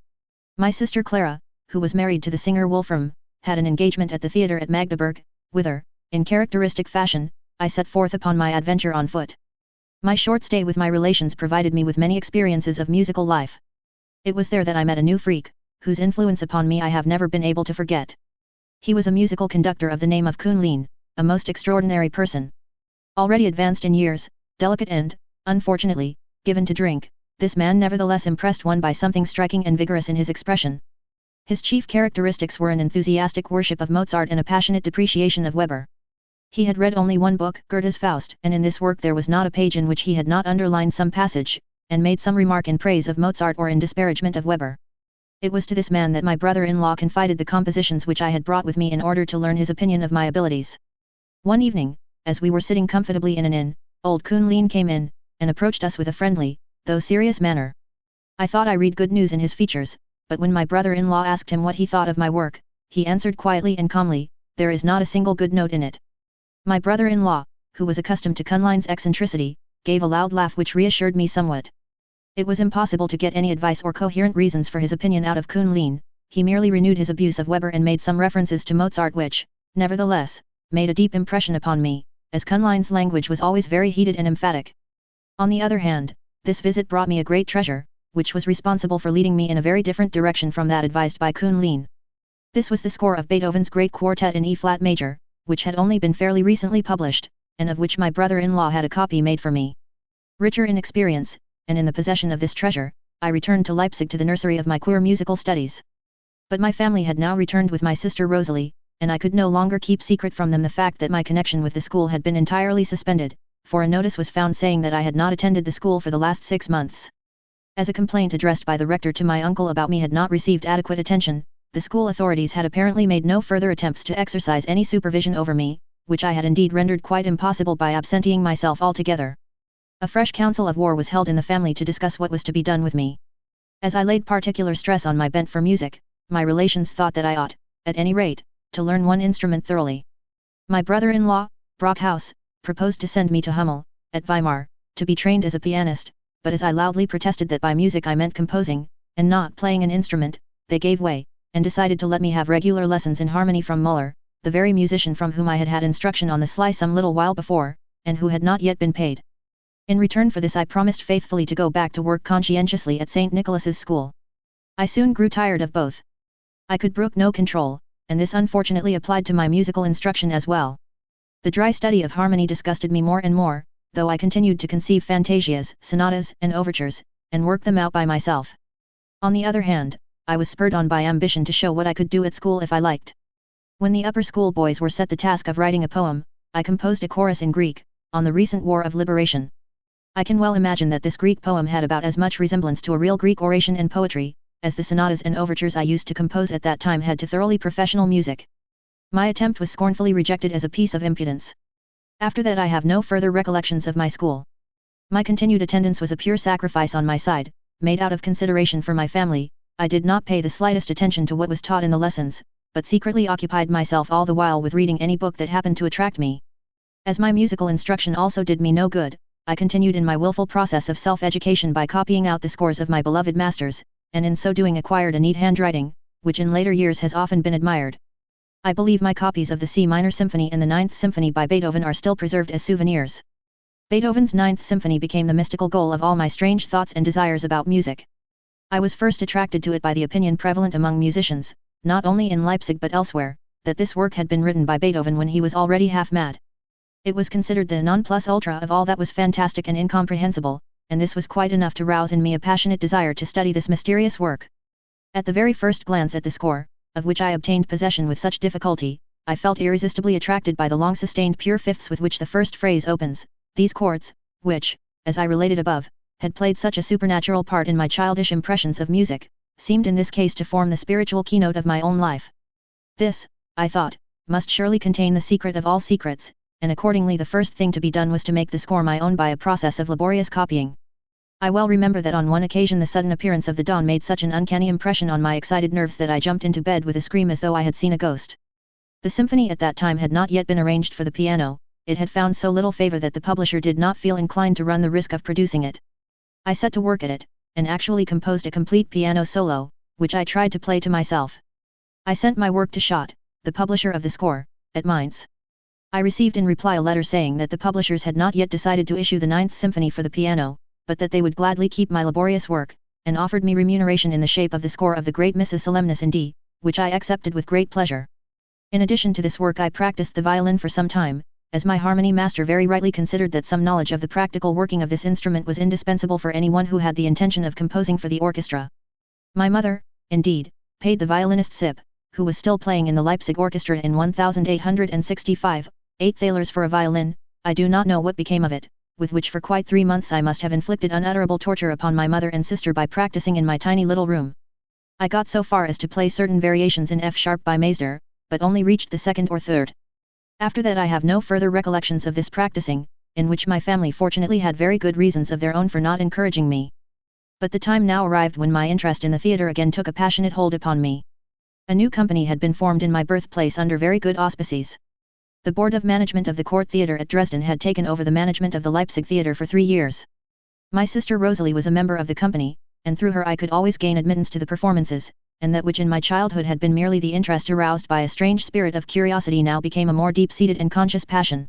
Speaker 1: My sister Clara, who was married to the singer Wolfram, had an engagement at the theatre at Magdeburg, whither, in characteristic fashion, I set forth upon my adventure on foot. My short stay with my relations provided me with many experiences of musical life. It was there that I met a new freak, whose influence upon me I have never been able to forget. He was a musical conductor of the name of Kuhn Lien, a most extraordinary person. Already advanced in years, delicate and, unfortunately, given to drink, this man nevertheless impressed one by something striking and vigorous in his expression. His chief characteristics were an enthusiastic worship of Mozart and a passionate depreciation of Weber. He had read only one book, Goethe's Faust, and in this work there was not a page in which he had not underlined some passage, and made some remark in praise of Mozart or in disparagement of Weber. It was to this man that my brother-in-law confided the compositions which I had brought with me in order to learn his opinion of my abilities. One evening, as we were sitting comfortably in an inn, old Kuhn Lien came in, and approached us with a friendly, though serious manner. I thought I read good news in his features, but when my brother-in-law asked him what he thought of my work, he answered quietly and calmly, "There is not a single good note in it." My brother-in-law, who was accustomed to Kuhn Lien's eccentricity, gave a loud laugh which reassured me somewhat. It was impossible to get any advice or coherent reasons for his opinion out of Kuhn Lien. He merely renewed his abuse of Weber and made some references to Mozart which, nevertheless, made a deep impression upon me, as Kuhn Lien's language was always very heated and emphatic. On the other hand, this visit brought me a great treasure, which was responsible for leading me in a very different direction from that advised by Kuhn Lien. This was the score of Beethoven's great quartet in E-flat major, which had only been fairly recently published, and of which my brother-in-law had a copy made for me. Richer in experience, and in the possession of this treasure, I returned to Leipzig to the nursery of my queer musical studies. But my family had now returned with my sister Rosalie, and I could no longer keep secret from them the fact that my connection with the school had been entirely suspended, for a notice was found saying that I had not attended the school for the last 6 months. As a complaint addressed by the rector to my uncle about me had not received adequate attention, the school authorities had apparently made no further attempts to exercise any supervision over me, which I had indeed rendered quite impossible by absenteeing myself altogether. A fresh council of war was held in the family to discuss what was to be done with me. As I laid particular stress on my bent for music, my relations thought that I ought, at any rate, to learn one instrument thoroughly. My brother-in-law, Brockhaus, proposed to send me to Hummel, at Weimar, to be trained as a pianist, but as I loudly protested that by music I meant composing, and not playing an instrument, they gave way, and decided to let me have regular lessons in harmony from Müller, the very musician from whom I had had instruction on the sly some little while before, and who had not yet been paid. In return for this I promised faithfully to go back to work conscientiously at St. Nicholas's school. I soon grew tired of both. I could brook no control, and this unfortunately applied to my musical instruction as well. The dry study of harmony disgusted me more and more, though I continued to conceive fantasias, sonatas, and overtures, and work them out by myself. On the other hand, I was spurred on by ambition to show what I could do at school if I liked. When the upper school boys were set the task of writing a poem, I composed a chorus in Greek, on the recent War of Liberation. I can well imagine that this Greek poem had about as much resemblance to a real Greek oration and poetry, as the sonatas and overtures I used to compose at that time had to thoroughly professional music. My attempt was scornfully rejected as a piece of impudence. After that I have no further recollections of my school. My continued attendance was a pure sacrifice on my side, made out of consideration for my family. I did not pay the slightest attention to what was taught in the lessons, but secretly occupied myself all the while with reading any book that happened to attract me. As my musical instruction also did me no good, I continued in my willful process of self-education by copying out the scores of my beloved masters, and in so doing acquired a neat handwriting, which in later years has often been admired. I believe my copies of the C minor Symphony and the Ninth Symphony by Beethoven are still preserved as souvenirs. Beethoven's Ninth Symphony became the mystical goal of all my strange thoughts and desires about music. I was first attracted to it by the opinion prevalent among musicians, not only in Leipzig but elsewhere, that this work had been written by Beethoven when he was already half mad. It was considered the non plus ultra of all that was fantastic and incomprehensible, and this was quite enough to rouse in me a passionate desire to study this mysterious work. At the very first glance at the score, of which I obtained possession with such difficulty, I felt irresistibly attracted by the long-sustained pure fifths with which the first phrase opens. These chords, which, as I related above, had played such a supernatural part in my childish impressions of music, seemed in this case to form the spiritual keynote of my own life. This, I thought, must surely contain the secret of all secrets, and accordingly the first thing to be done was to make the score my own by a process of laborious copying. I well remember that on one occasion the sudden appearance of the dawn made such an uncanny impression on my excited nerves that I jumped into bed with a scream as though I had seen a ghost. The symphony at that time had not yet been arranged for the piano. It had found so little favor that the publisher did not feel inclined to run the risk of producing it. I set to work at it, and actually composed a complete piano solo, which I tried to play to myself. I sent my work to Schott, the publisher of the score, at Mainz. I received in reply a letter saying that the publishers had not yet decided to issue the Ninth Symphony for the piano, but that they would gladly keep my laborious work, and offered me remuneration in the shape of the score of the great Missa Solemnis in D, which I accepted with great pleasure. In addition to this work I practiced the violin for some time, as my harmony master very rightly considered that some knowledge of the practical working of this instrument was indispensable for anyone who had the intention of composing for the orchestra. My mother, indeed, paid the violinist Sipp, who was still playing in the Leipzig orchestra in 1865, 8 thalers for a violin. I do not know what became of it, with which for quite 3 months I must have inflicted unutterable torture upon my mother and sister by practicing in my tiny little room. I got so far as to play certain variations in F sharp by Maisder, but only reached the second or third. After that I have no further recollections of this practicing, in which my family fortunately had very good reasons of their own for not encouraging me. But the time now arrived when my interest in the theatre again took a passionate hold upon me. A new company had been formed in my birthplace under very good auspices. The board of management of the court theatre at Dresden had taken over the management of the Leipzig theatre for 3 years. My sister Rosalie was a member of the company, and through her I could always gain admittance to the performances, and that which in my childhood had been merely the interest aroused by a strange spirit of curiosity now became a more deep-seated and conscious passion.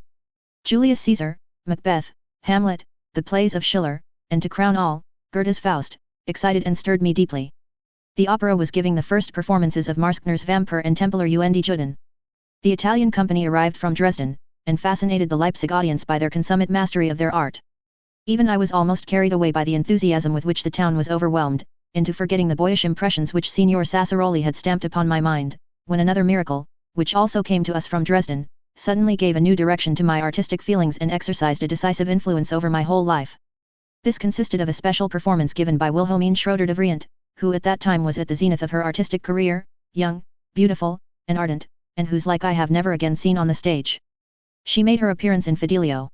Speaker 1: Julius Caesar, Macbeth, Hamlet, the plays of Schiller, and to crown all, Goethe's Faust, excited and stirred me deeply. The opera was giving the first performances of Marskner's Vampir and Templar und Juden. The Italian company arrived from Dresden, and fascinated the Leipzig audience by their consummate mastery of their art. Even I was almost carried away by the enthusiasm with which the town was overwhelmed, into forgetting the boyish impressions which Signor Sassaroli had stamped upon my mind, when another miracle, which also came to us from Dresden, suddenly gave a new direction to my artistic feelings and exercised a decisive influence over my whole life. This consisted of a special performance given by Wilhelmine Schroeder de Vriend, who at that time was at the zenith of her artistic career, young, beautiful, and ardent, and whose like I have never again seen on the stage. She made her appearance in Fidelio.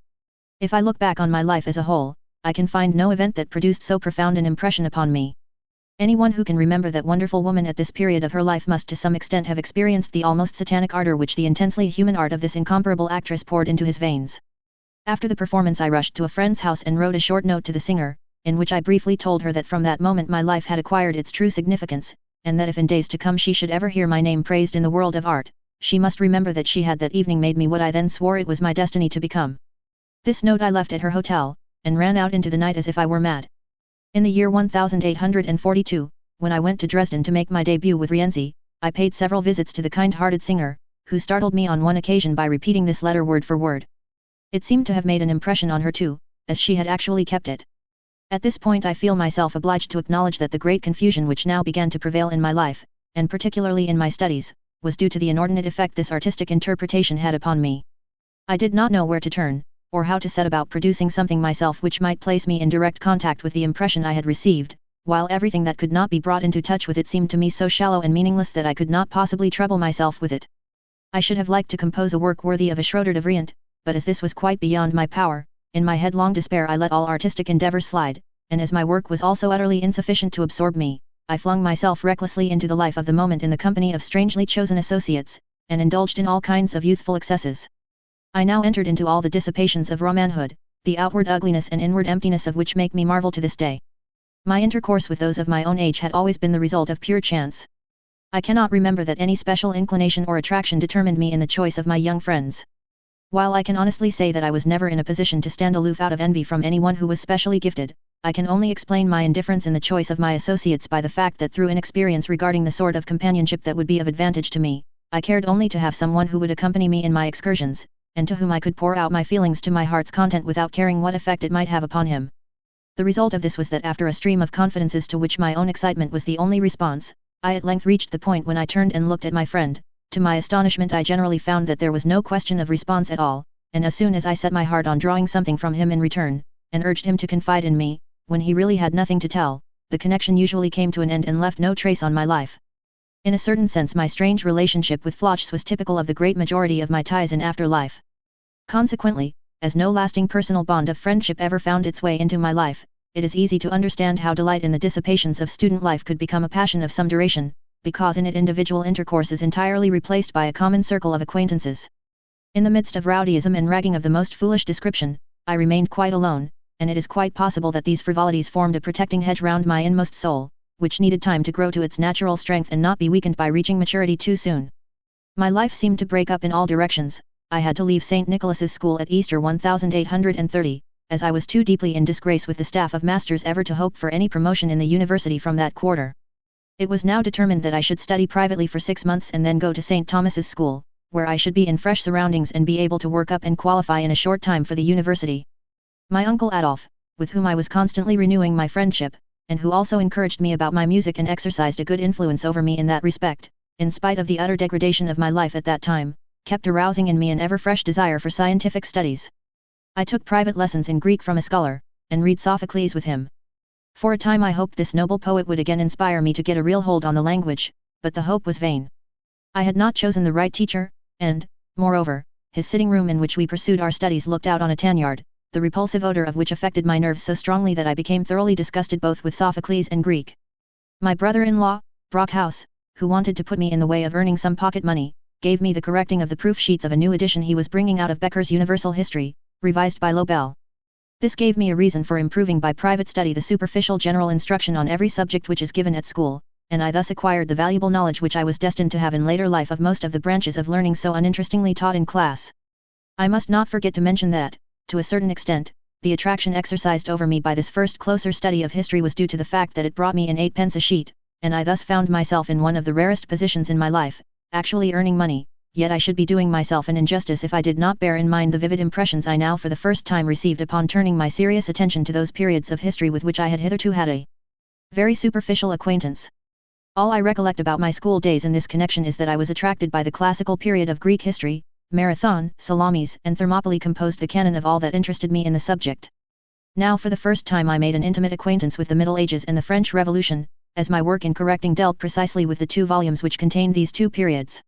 Speaker 1: If I look back on my life as a whole, I can find no event that produced so profound an impression upon me. Anyone who can remember that wonderful woman at this period of her life must to some extent have experienced the almost satanic ardor which the intensely human art of this incomparable actress poured into his veins. After the performance I rushed to a friend's house and wrote a short note to the singer, in which I briefly told her that from that moment my life had acquired its true significance, and that if in days to come she should ever hear my name praised in the world of art, she must remember that she had that evening made me what I then swore it was my destiny to become. This note I left at her hotel, and ran out into the night as if I were mad. In the year 1842, when I went to Dresden to make my debut with Rienzi, I paid several visits to the kind-hearted singer, who startled me on one occasion by repeating this letter word for word. It seemed to have made an impression on her too, as she had actually kept it. At this point I feel myself obliged to acknowledge that the great confusion which now began to prevail in my life, and particularly in my studies, was due to the inordinate effect this artistic interpretation had upon me. I did not know where to turn, or how to set about producing something myself which might place me in direct contact with the impression I had received, while everything that could not be brought into touch with it seemed to me so shallow and meaningless that I could not possibly trouble myself with it. I should have liked to compose a work worthy of a Schroeder de Vriend, but as this was quite beyond my power, in my headlong despair I let all artistic endeavor slide, and as my work was also utterly insufficient to absorb me, I flung myself recklessly into the life of the moment in the company of strangely chosen associates, and indulged in all kinds of youthful excesses. I now entered into all the dissipations of Romanhood, the outward ugliness and inward emptiness of which make me marvel to this day. My intercourse with those of my own age had always been the result of pure chance. I cannot remember that any special inclination or attraction determined me in the choice of my young friends. While I can honestly say that I was never in a position to stand aloof out of envy from anyone who was specially gifted, I can only explain my indifference in the choice of my associates by the fact that through inexperience regarding the sort of companionship that would be of advantage to me, I cared only to have someone who would accompany me in my excursions, and to whom I could pour out my feelings to my heart's content without caring what effect it might have upon him. The result of this was that after a stream of confidences to which my own excitement was the only response, I at length reached the point when I turned and looked at my friend. To my astonishment I generally found that there was no question of response at all, and as soon as I set my heart on drawing something from him in return, and urged him to confide in me, when he really had nothing to tell, the connection usually came to an end and left no trace on my life. In a certain sense my strange relationship with Flochs was typical of the great majority of my ties in after life. Consequently, as no lasting personal bond of friendship ever found its way into my life, it is easy to understand how delight in the dissipations of student life could become a passion of some duration, because in it individual intercourse is entirely replaced by a common circle of acquaintances. In the midst of rowdyism and ragging of the most foolish description, I remained quite alone, and it is quite possible that these frivolities formed a protecting hedge round my inmost soul, which needed time to grow to its natural strength and not be weakened by reaching maturity too soon. My life seemed to break up in all directions. I had to leave St. Nicholas's School at Easter 1830, as I was too deeply in disgrace with the staff of masters ever to hope for any promotion in the university from that quarter. It was now determined that I should study privately for 6 months and then go to St. Thomas's School, where I should be in fresh surroundings and be able to work up and qualify in a short time for the university. My uncle Adolf, with whom I was constantly renewing my friendship, and who also encouraged me about my music and exercised a good influence over me in that respect, in spite of the utter degradation of my life at that time, kept arousing in me an ever-fresh desire for scientific studies. I took private lessons in Greek from a scholar, and read Sophocles with him. For a time I hoped this noble poet would again inspire me to get a real hold on the language, but the hope was vain. I had not chosen the right teacher, and, moreover, his sitting room in which we pursued our studies looked out on a tanyard, the repulsive odor of which affected my nerves so strongly that I became thoroughly disgusted both with Sophocles and Greek. My brother-in-law, Brockhaus, who wanted to put me in the way of earning some pocket money, gave me the correcting of the proof sheets of a new edition he was bringing out of Becker's Universal History, revised by Lobel. This gave me a reason for improving by private study the superficial general instruction on every subject which is given at school, and I thus acquired the valuable knowledge which I was destined to have in later life of most of the branches of learning so uninterestingly taught in class. I must not forget to mention that, to a certain extent, the attraction exercised over me by this first closer study of history was due to the fact that it brought me in 8 pence a sheet, and I thus found myself in one of the rarest positions in my life, actually earning money. Yet I should be doing myself an injustice if I did not bear in mind the vivid impressions I now for the first time received upon turning my serious attention to those periods of history with which I had hitherto had a very superficial acquaintance. All I recollect about my school days in this connection is that I was attracted by the classical period of Greek history. Marathon, Salamis and Thermopylae composed the canon of all that interested me in the subject. Now for the first time I made an intimate acquaintance with the Middle Ages and the French Revolution, as my work in correcting dealt precisely with the 2 volumes which contained these 2 periods.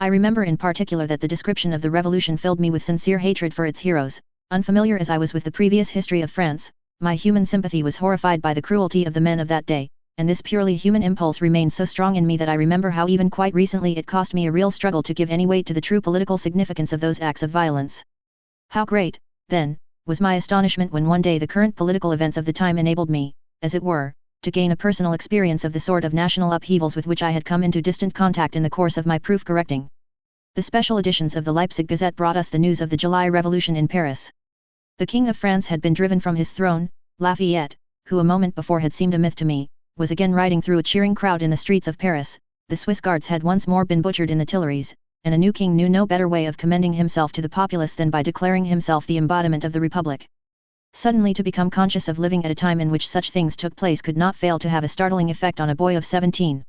Speaker 1: I remember in particular that the description of the Revolution filled me with sincere hatred for its heroes. Unfamiliar as I was with the previous history of France, my human sympathy was horrified by the cruelty of the men of that day, and this purely human impulse remained so strong in me that I remember how even quite recently it cost me a real struggle to give any weight to the true political significance of those acts of violence. How great, then, was my astonishment when one day the current political events of the time enabled me, as it were, to gain a personal experience of the sort of national upheavals with which I had come into distant contact in the course of my proof correcting. The special editions of the Leipzig Gazette brought us the news of the July Revolution in Paris. The King of France had been driven from his throne. Lafayette, who a moment before had seemed a myth to me, was again riding through a cheering crowd in the streets of Paris. The Swiss guards had once more been butchered in the Tuileries, and a new king knew no better way of commending himself to the populace than by declaring himself the embodiment of the Republic. Suddenly to become conscious of living at a time in which such things took place could not fail to have a startling effect on a boy of 17.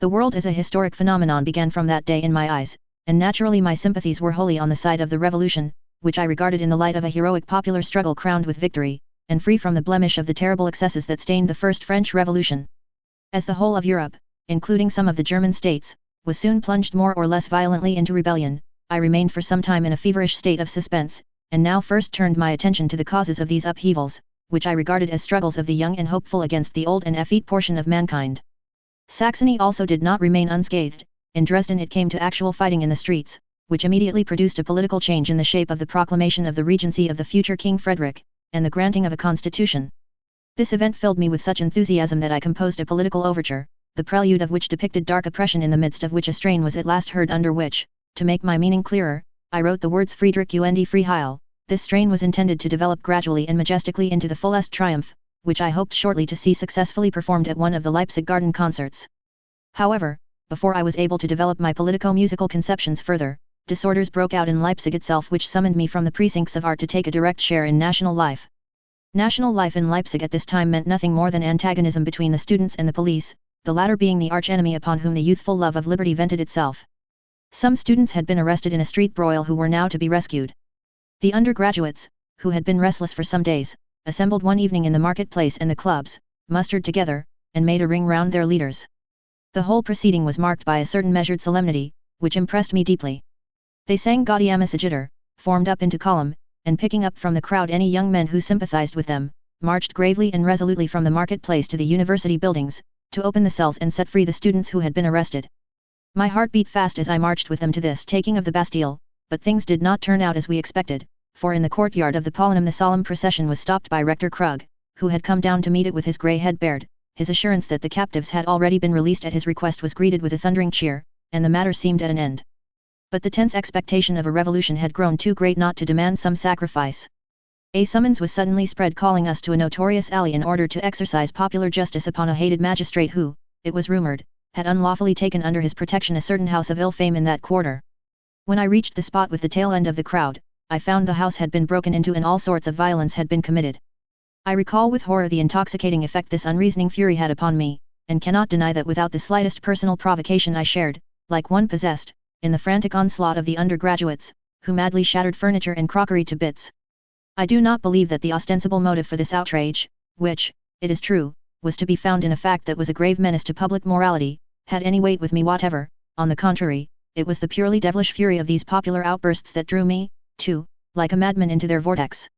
Speaker 1: The world as a historic phenomenon began from that day in my eyes, and naturally my sympathies were wholly on the side of the Revolution, which I regarded in the light of a heroic popular struggle crowned with victory, and free from the blemish of the terrible excesses that stained the first French Revolution. As the whole of Europe, including some of the German states, was soon plunged more or less violently into rebellion, I remained for some time in a feverish state of suspense, and now first turned my attention to the causes of these upheavals, which I regarded as struggles of the young and hopeful against the old and effete portion of mankind. Saxony also did not remain unscathed. In Dresden it came to actual fighting in the streets, which immediately produced a political change in the shape of the proclamation of the regency of the future King Frederick, and the granting of a constitution. This event filled me with such enthusiasm that I composed a political overture, the prelude of which depicted dark oppression in the midst of which a strain was at last heard under which, to make my meaning clearer, I wrote the words Friedrich und Freiheil. This strain was intended to develop gradually and majestically into the fullest triumph, which I hoped shortly to see successfully performed at one of the Leipzig garden concerts. However, before I was able to develop my politico-musical conceptions further, disorders broke out in Leipzig itself which summoned me from the precincts of art to take a direct share in national life. National life in Leipzig at this time meant nothing more than antagonism between the students and the police, the latter being the arch-enemy upon whom the youthful love of liberty vented itself. Some students had been arrested in a street broil who were now to be rescued. The undergraduates, who had been restless for some days, assembled one evening in the marketplace and the clubs, mustered together, and made a ring round their leaders. The whole proceeding was marked by a certain measured solemnity, which impressed me deeply. They sang Gaudium Sagitter, formed up into column, and picking up from the crowd any young men who sympathized with them, marched gravely and resolutely from the marketplace to the university buildings, to open the cells and set free the students who had been arrested. My heart beat fast as I marched with them to this taking of the Bastille, but things did not turn out as we expected, for in the courtyard of the Paulinum the solemn procession was stopped by Rector Krug, who had come down to meet it with his grey head bared. His assurance that the captives had already been released at his request was greeted with a thundering cheer, and the matter seemed at an end. But the tense expectation of a revolution had grown too great not to demand some sacrifice. A summons was suddenly spread calling us to a notorious alley in order to exercise popular justice upon a hated magistrate who, it was rumoured, had unlawfully taken under his protection a certain house of ill fame in that quarter. When I reached the spot with the tail end of the crowd, I found the house had been broken into and all sorts of violence had been committed. I recall with horror the intoxicating effect this unreasoning fury had upon me, and cannot deny that without the slightest personal provocation I shared, like one possessed, in the frantic onslaught of the undergraduates, who madly shattered furniture and crockery to bits. I do not believe that the ostensible motive for this outrage, which, it is true, was to be found in a fact that was a grave menace to public morality, had any weight with me whatever. On the contrary, it was the purely devilish fury of these popular outbursts that drew me, too, like a madman into their vortex.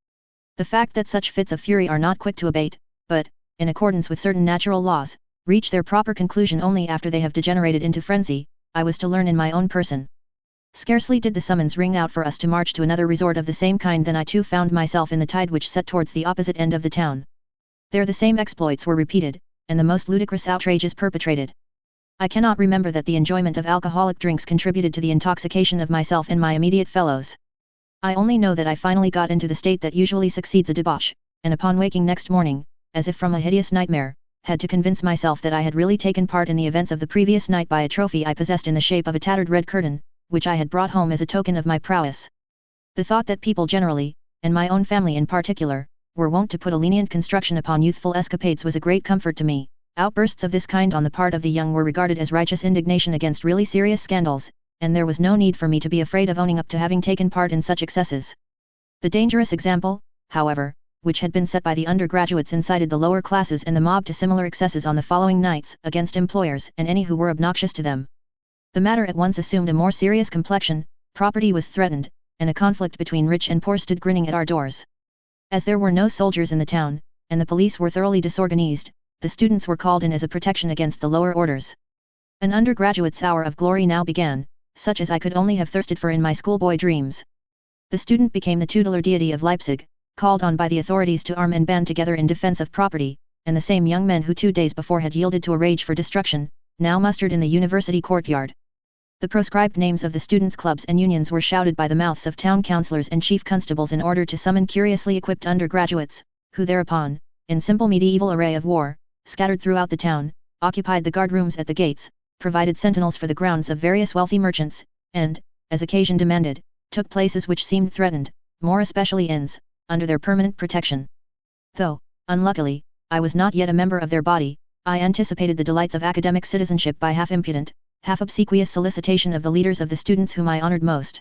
Speaker 1: The fact that such fits of fury are not quick to abate, but, in accordance with certain natural laws, reach their proper conclusion only after they have degenerated into frenzy, I was to learn in my own person. Scarcely did the summons ring out for us to march to another resort of the same kind than I too found myself in the tide which set towards the opposite end of the town. There the same exploits were repeated, and the most ludicrous outrages perpetrated. I cannot remember that the enjoyment of alcoholic drinks contributed to the intoxication of myself and my immediate fellows. I only know that I finally got into the state that usually succeeds a debauch, and upon waking next morning, as if from a hideous nightmare, had to convince myself that I had really taken part in the events of the previous night by a trophy I possessed in the shape of a tattered red curtain, which I had brought home as a token of my prowess. The thought that people generally, and my own family in particular, were wont to put a lenient construction upon youthful escapades was a great comfort to me. Outbursts of this kind on the part of the young were regarded as righteous indignation against really serious scandals, and there was no need for me to be afraid of owning up to having taken part in such excesses. The dangerous example, however, which had been set by the undergraduates incited the lower classes and the mob to similar excesses on the following nights against employers and any who were obnoxious to them. The matter at once assumed a more serious complexion, property was threatened, and a conflict between rich and poor stood grinning at our doors. As there were no soldiers in the town, and the police were thoroughly disorganized, the students were called in as a protection against the lower orders. An undergraduate's hour of glory now began, such as I could only have thirsted for in my schoolboy dreams. The student became the tutelar deity of Leipzig, called on by the authorities to arm and band together in defense of property, and the same young men who 2 days before had yielded to a rage for destruction, now mustered in the university courtyard. The proscribed names of the students' clubs and unions were shouted by the mouths of town councillors and chief constables in order to summon curiously equipped undergraduates, who thereupon, in simple medieval array of war, scattered throughout the town, occupied the guard rooms at the gates, provided sentinels for the grounds of various wealthy merchants, and, as occasion demanded, took places which seemed threatened, more especially inns, under their permanent protection. Though, unluckily, I was not yet a member of their body, I anticipated the delights of academic citizenship by half impudent, half obsequious solicitation of the leaders of the students whom I honoured most.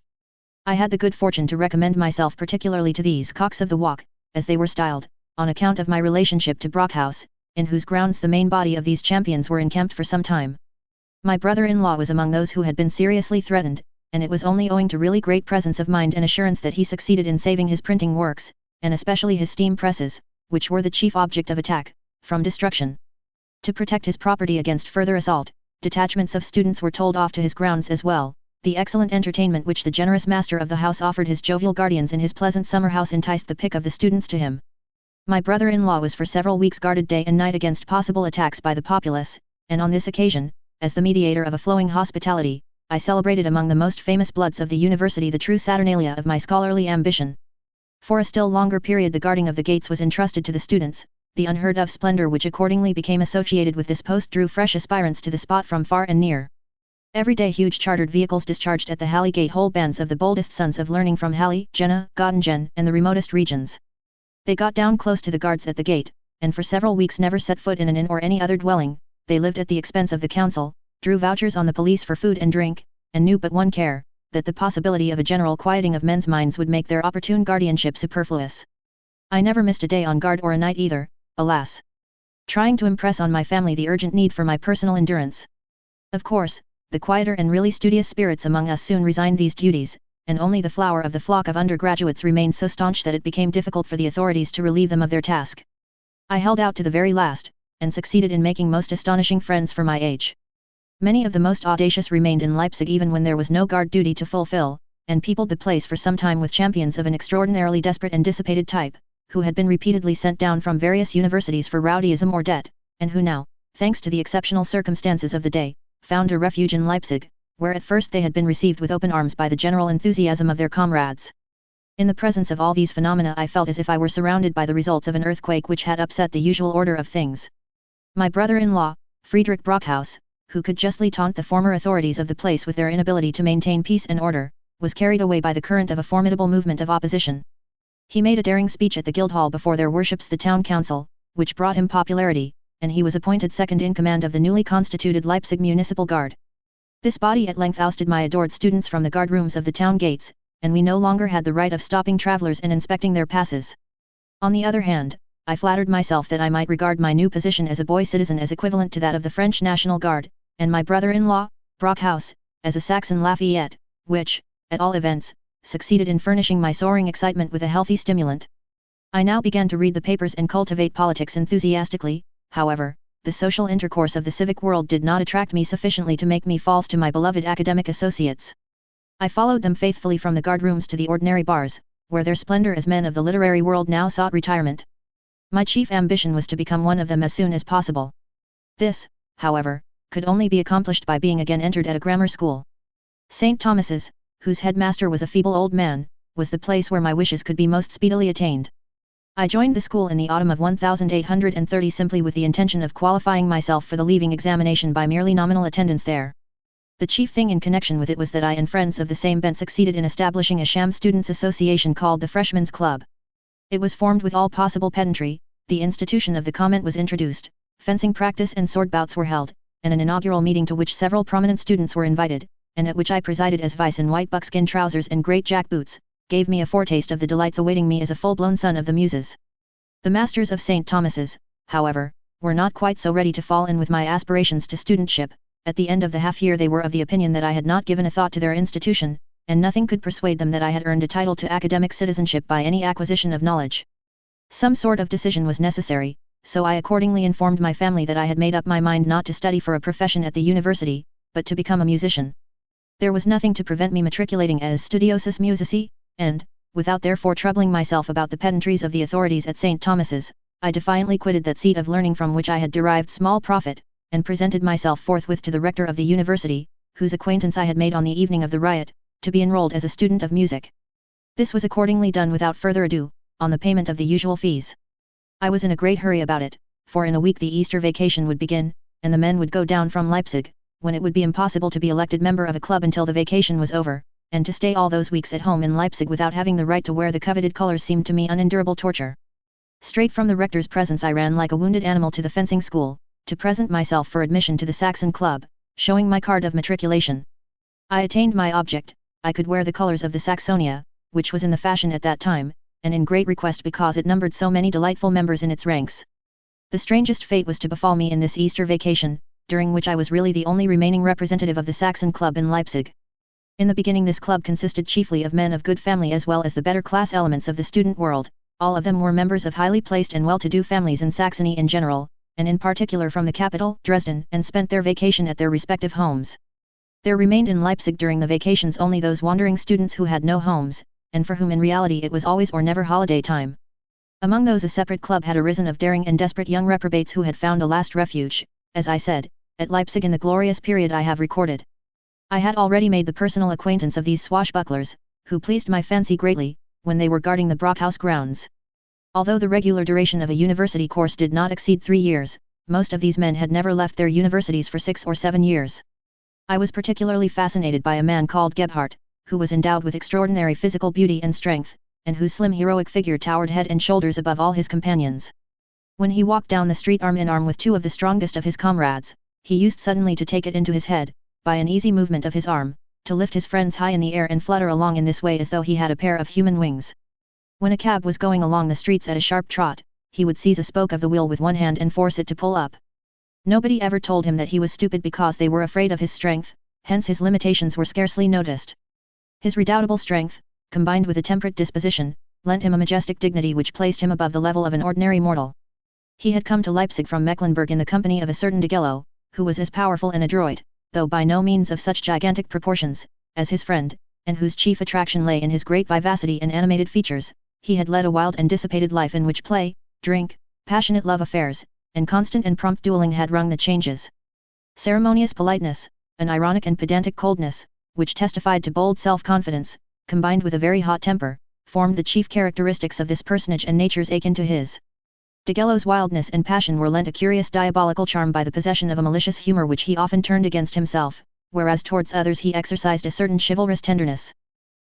Speaker 1: I had the good fortune to recommend myself particularly to these cocks of the walk, as they were styled, on account of my relationship to Brockhaus, in whose grounds the main body of these champions were encamped for some time. My brother-in-law was among those who had been seriously threatened, and it was only owing to really great presence of mind and assurance that he succeeded in saving his printing works, and especially his steam presses, which were the chief object of attack, from destruction. To protect his property against further assault, detachments of students were told off to his grounds as well. The excellent entertainment which the generous master of the house offered his jovial guardians in his pleasant summer house enticed the pick of the students to him. My brother-in-law was for several weeks guarded day and night against possible attacks by the populace, and on this occasion, as the mediator of a flowing hospitality, I celebrated among the most famous bloods of the university the true Saturnalia of my scholarly ambition. For a still longer period the guarding of the gates was entrusted to the students. The unheard-of splendor which accordingly became associated with this post drew fresh aspirants to the spot from far and near. Every day huge chartered vehicles discharged at the Halle gate whole bands of the boldest sons of learning from Halle, Jena, Göttingen, and the remotest regions. They got down close to the guards at the gate, and for several weeks never set foot in an inn or any other dwelling. They lived at the expense of the council, drew vouchers on the police for food and drink, and knew but one care, that the possibility of a general quieting of men's minds would make their opportune guardianship superfluous. I never missed a day on guard or a night either, alas! Trying to impress on my family the urgent need for my personal endurance. Of course, the quieter and really studious spirits among us soon resigned these duties, and only the flower of the flock of undergraduates remained so staunch that it became difficult for the authorities to relieve them of their task. I held out to the very last, and succeeded in making most astonishing friends for my age. Many of the most audacious remained in Leipzig even when there was no guard duty to fulfill, and peopled the place for some time with champions of an extraordinarily desperate and dissipated type, who had been repeatedly sent down from various universities for rowdyism or debt, and who now, thanks to the exceptional circumstances of the day, found a refuge in Leipzig, where at first they had been received with open arms by the general enthusiasm of their comrades. In the presence of all these phenomena I felt as if I were surrounded by the results of an earthquake which had upset the usual order of things. My brother-in-law, Friedrich Brockhaus, who could justly taunt the former authorities of the place with their inability to maintain peace and order, was carried away by the current of a formidable movement of opposition. He made a daring speech at the Guildhall before their worships the town council, which brought him popularity, and he was appointed second in command of the newly constituted Leipzig Municipal Guard. This body at length ousted my adored students from the guard rooms of the town gates, and we no longer had the right of stopping travelers and inspecting their passes. On the other hand, I flattered myself that I might regard my new position as a boy citizen as equivalent to that of the French National Guard, and my brother-in-law, Brockhaus, as a Saxon Lafayette, which, at all events, succeeded in furnishing my soaring excitement with a healthy stimulant. I now began to read the papers and cultivate politics enthusiastically. However, the social intercourse of the civic world did not attract me sufficiently to make me false to my beloved academic associates. I followed them faithfully from the guard rooms to the ordinary bars, where their splendor as men of the literary world now sought retirement. My chief ambition was to become one of them as soon as possible. This, however, could only be accomplished by being again entered at a grammar school. St. Thomas's, whose headmaster was a feeble old man, was the place where my wishes could be most speedily attained. I joined the school in the autumn of 1830 simply with the intention of qualifying myself for the leaving examination by merely nominal attendance there. The chief thing in connection with it was that I and friends of the same bent succeeded in establishing a sham students' association called the Freshmen's Club. It was formed with all possible pedantry, the institution of the comment was introduced, fencing practice and sword bouts were held, and an inaugural meeting to which several prominent students were invited, and at which I presided as vice in white buckskin trousers and great jack boots, gave me a foretaste of the delights awaiting me as a full-blown son of the Muses. The masters of St. Thomas's, however, were not quite so ready to fall in with my aspirations to studentship. At the end of the half-year they were of the opinion that I had not given a thought to their institution, and nothing could persuade them that I had earned a title to academic citizenship by any acquisition of knowledge. Some sort of decision was necessary, so I accordingly informed my family that I had made up my mind not to study for a profession at the university, but to become a musician. There was nothing to prevent me matriculating as studiosus musici, and, without therefore troubling myself about the pedantries of the authorities at St. Thomas's, I defiantly quitted that seat of learning from which I had derived small profit, and presented myself forthwith to the rector of the university, whose acquaintance I had made on the evening of the riot, to be enrolled as a student of music. This was accordingly done without further ado, on the payment of the usual fees. I was in a great hurry about it, for in a week the Easter vacation would begin, and the men would go down from Leipzig, when it would be impossible to be elected member of a club until the vacation was over, and to stay all those weeks at home in Leipzig without having the right to wear the coveted colors seemed to me unendurable torture. Straight from the rector's presence I ran like a wounded animal to the fencing school, to present myself for admission to the Saxon Club, showing my card of matriculation. I attained my object. I could wear the colors of the Saxonia, which was in the fashion at that time, and in great request because it numbered so many delightful members in its ranks. The strangest fate was to befall me in this Easter vacation, during which I was really the only remaining representative of the Saxon Club in Leipzig. In the beginning this club consisted chiefly of men of good family as well as the better class elements of the student world. All of them were members of highly placed and well-to-do families in Saxony in general, and in particular from the capital, Dresden, and spent their vacation at their respective homes. There remained in Leipzig during the vacations only those wandering students who had no homes, and for whom in reality it was always or never holiday time. Among those a separate club had arisen of daring and desperate young reprobates who had found a last refuge, as I said, at Leipzig in the glorious period I have recorded. I had already made the personal acquaintance of these swashbucklers, who pleased my fancy greatly, when they were guarding the Brockhouse grounds. Although the regular duration of a university course did not exceed 3 years, most of these men had never left their universities for 6 or 7 years. I was particularly fascinated by a man called Gebhardt, who was endowed with extraordinary physical beauty and strength, and whose slim heroic figure towered head and shoulders above all his companions. When he walked down the street arm in arm with 2 of the strongest of his comrades, he used suddenly to take it into his head, by an easy movement of his arm, to lift his friends high in the air and flutter along in this way as though he had a pair of human wings. When a cab was going along the streets at a sharp trot, he would seize a spoke of the wheel with one hand and force it to pull up. Nobody ever told him that he was stupid because they were afraid of his strength, hence his limitations were scarcely noticed. His redoubtable strength, combined with a temperate disposition, lent him a majestic dignity which placed him above the level of an ordinary mortal. He had come to Leipzig from Mecklenburg in the company of a certain Degello, who was as powerful and adroit, though by no means of such gigantic proportions, as his friend, and whose chief attraction lay in his great vivacity and animated features. He had led a wild and dissipated life in which play, drink, passionate love affairs, and constant and prompt dueling had rung the changes. Ceremonious politeness, an ironic and pedantic coldness, which testified to bold self-confidence, combined with a very hot temper, formed the chief characteristics of this personage and natures akin to his. Degello's wildness and passion were lent a curious diabolical charm by the possession of a malicious humour which he often turned against himself, whereas towards others he exercised a certain chivalrous tenderness.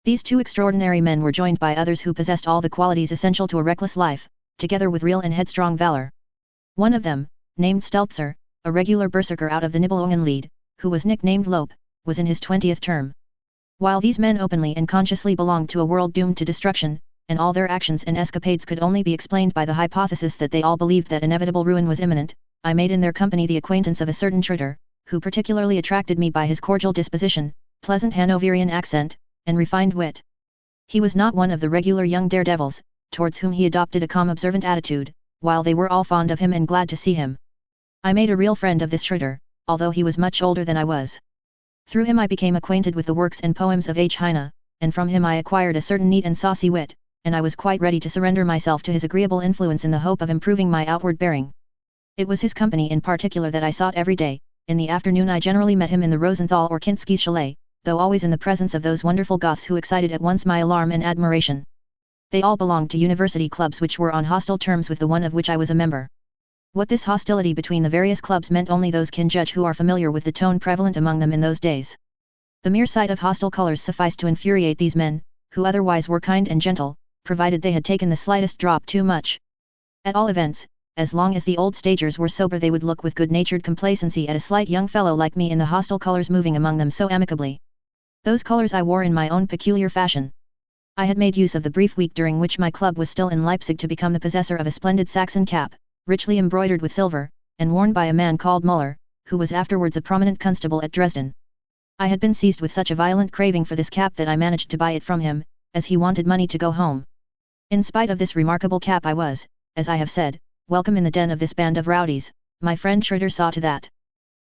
Speaker 1: These 2 extraordinary men were joined by others who possessed all the qualities essential to a reckless life, together with real and headstrong valour. One of them, named Stelzer, a regular berserker out of the Nibelungenlied, who was nicknamed Lope, was in his 20th term. While these men openly and consciously belonged to a world doomed to destruction, and all their actions and escapades could only be explained by the hypothesis that they all believed that inevitable ruin was imminent, I made in their company the acquaintance of a certain Schroeder, who particularly attracted me by his cordial disposition, pleasant Hanoverian accent, and refined wit. He was not one of the regular young daredevils, towards whom he adopted a calm observant attitude, while they were all fond of him and glad to see him. I made a real friend of this Schroeder, although he was much older than I was. Through him I became acquainted with the works and poems of H. Heine, and from him I acquired a certain neat and saucy wit, and I was quite ready to surrender myself to his agreeable influence in the hope of improving my outward bearing. It was his company in particular that I sought every day. In the afternoon I generally met him in the Rosenthal or Kinski's chalet, though always in the presence of those wonderful Goths who excited at once my alarm and admiration. They all belonged to university clubs which were on hostile terms with the one of which I was a member. What this hostility between the various clubs meant only those can judge who are familiar with the tone prevalent among them in those days. The mere sight of hostile colours sufficed to infuriate these men, who otherwise were kind and gentle, provided they had taken the slightest drop too much. At all events, as long as the old stagers were sober they would look with good-natured complacency at a slight young fellow like me in the hostile colours moving among them so amicably. Those colours I wore in my own peculiar fashion. I had made use of the brief week during which my club was still in Leipzig to become the possessor of a splendid Saxon cap, richly embroidered with silver, and worn by a man called Müller, who was afterwards a prominent constable at Dresden. I had been seized with such a violent craving for this cap that I managed to buy it from him, as he wanted money to go home. In spite of this remarkable cap I was, as I have said, welcome in the den of this band of rowdies. My friend Schroeder saw to that.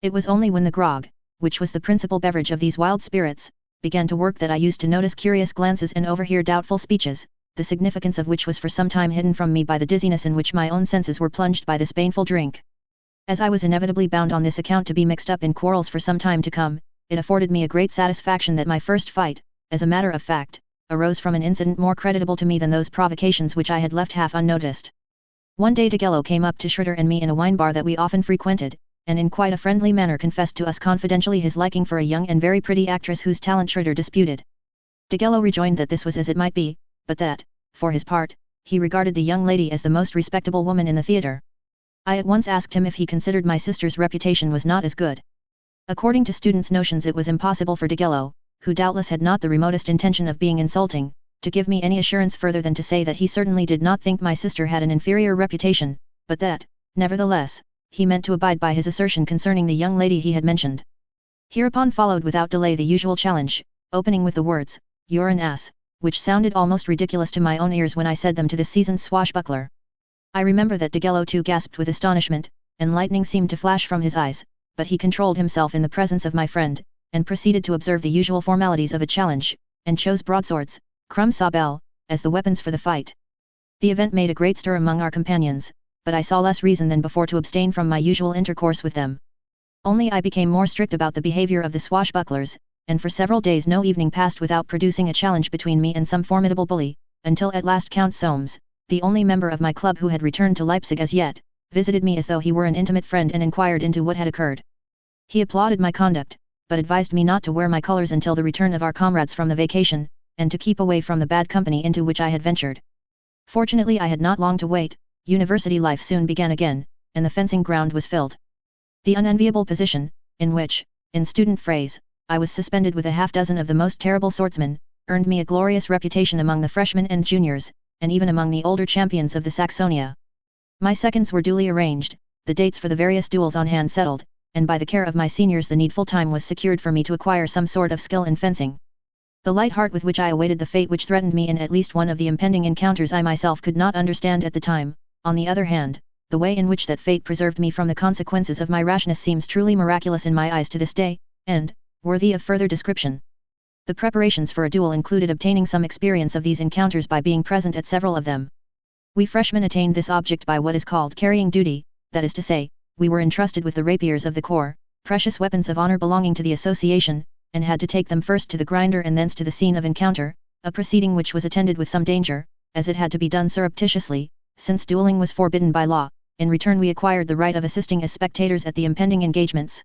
Speaker 1: It was only when the grog, which was the principal beverage of these wild spirits, began to work that I used to notice curious glances and overhear doubtful speeches, the significance of which was for some time hidden from me by the dizziness in which my own senses were plunged by this baneful drink. As I was inevitably bound on this account to be mixed up in quarrels for some time to come, it afforded me a great satisfaction that my first fight, as a matter of fact, arose from an incident more creditable to me than those provocations which I had left half unnoticed. One day Degello came up to Schroeder and me in a wine bar that we often frequented, and in quite a friendly manner confessed to us confidentially his liking for a young and very pretty actress whose talent Schroeder disputed. Degello rejoined that this was as it might be, but that, for his part, he regarded the young lady as the most respectable woman in the theatre. I at once asked him if he considered my sister's reputation was not as good. According to students' notions it was impossible for Degello, who doubtless had not the remotest intention of being insulting, to give me any assurance further than to say that he certainly did not think my sister had an inferior reputation, but that, nevertheless, he meant to abide by his assertion concerning the young lady he had mentioned. Hereupon followed without delay the usual challenge, opening with the words, "You're an ass," which sounded almost ridiculous to my own ears when I said them to this seasoned swashbuckler. I remember that Degello too gasped with astonishment, and lightning seemed to flash from his eyes, but he controlled himself in the presence of my friend, and proceeded to observe the usual formalities of a challenge, and chose broadswords, crumsabel, as the weapons for the fight. The event made a great stir among our companions, but I saw less reason than before to abstain from my usual intercourse with them. Only I became more strict about the behavior of the swashbucklers, and for several days no evening passed without producing a challenge between me and some formidable bully, until at last Count Soames, the only member of my club who had returned to Leipzig as yet, visited me as though he were an intimate friend and inquired into what had occurred. He applauded my conduct, but advised me not to wear my colors until the return of our comrades from the vacation, and to keep away from the bad company into which I had ventured. Fortunately I had not long to wait. University life soon began again, and the fencing ground was filled. The unenviable position, in which, in student phrase, I was suspended with a half-dozen of the most terrible swordsmen, earned me a glorious reputation among the freshmen and juniors, and even among the older champions of the Saxonia. My seconds were duly arranged, the dates for the various duels on hand settled, and by the care of my seniors the needful time was secured for me to acquire some sort of skill in fencing. The light heart with which I awaited the fate which threatened me in at least one of the impending encounters I myself could not understand at the time. On the other hand, the way in which that fate preserved me from the consequences of my rashness seems truly miraculous in my eyes to this day, and worthy of further description. The preparations for a duel included obtaining some experience of these encounters by being present at several of them. We freshmen attained this object by what is called carrying duty, that is to say, we were entrusted with the rapiers of the corps, precious weapons of honor belonging to the association, and had to take them first to the grinder and thence to the scene of encounter, a proceeding which was attended with some danger, as it had to be done surreptitiously, since dueling was forbidden by law. In return we acquired the right of assisting as spectators at the impending engagements.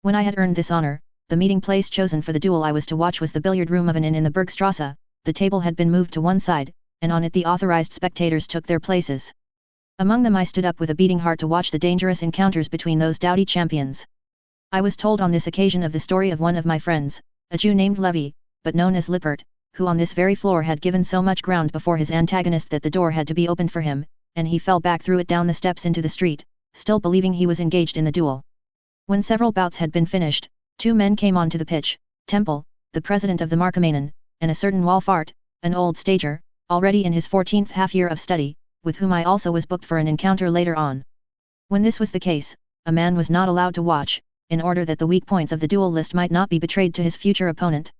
Speaker 1: When I had earned this honor, the meeting place chosen for the duel I was to watch was the billiard room of an inn in the Bergstrasse. The table had been moved to one side, and on it the authorized spectators took their places. Among them I stood up with a beating heart to watch the dangerous encounters between those doughty champions. I was told on this occasion of the story of one of my friends, a Jew named Levy, but known as Lippert, who on this very floor had given so much ground before his antagonist that the door had to be opened for him, and he fell back through it down the steps into the street, still believing he was engaged in the duel. When several bouts had been finished, two men came on to the pitch, Temple, the president of the Markomannen, and a certain Walfart, an old stager, already in his 14th half-year of study, with whom I also was booked for an encounter later on. When this was the case, a man was not allowed to watch, in order that the weak points of the duel list might not be betrayed to his future opponent.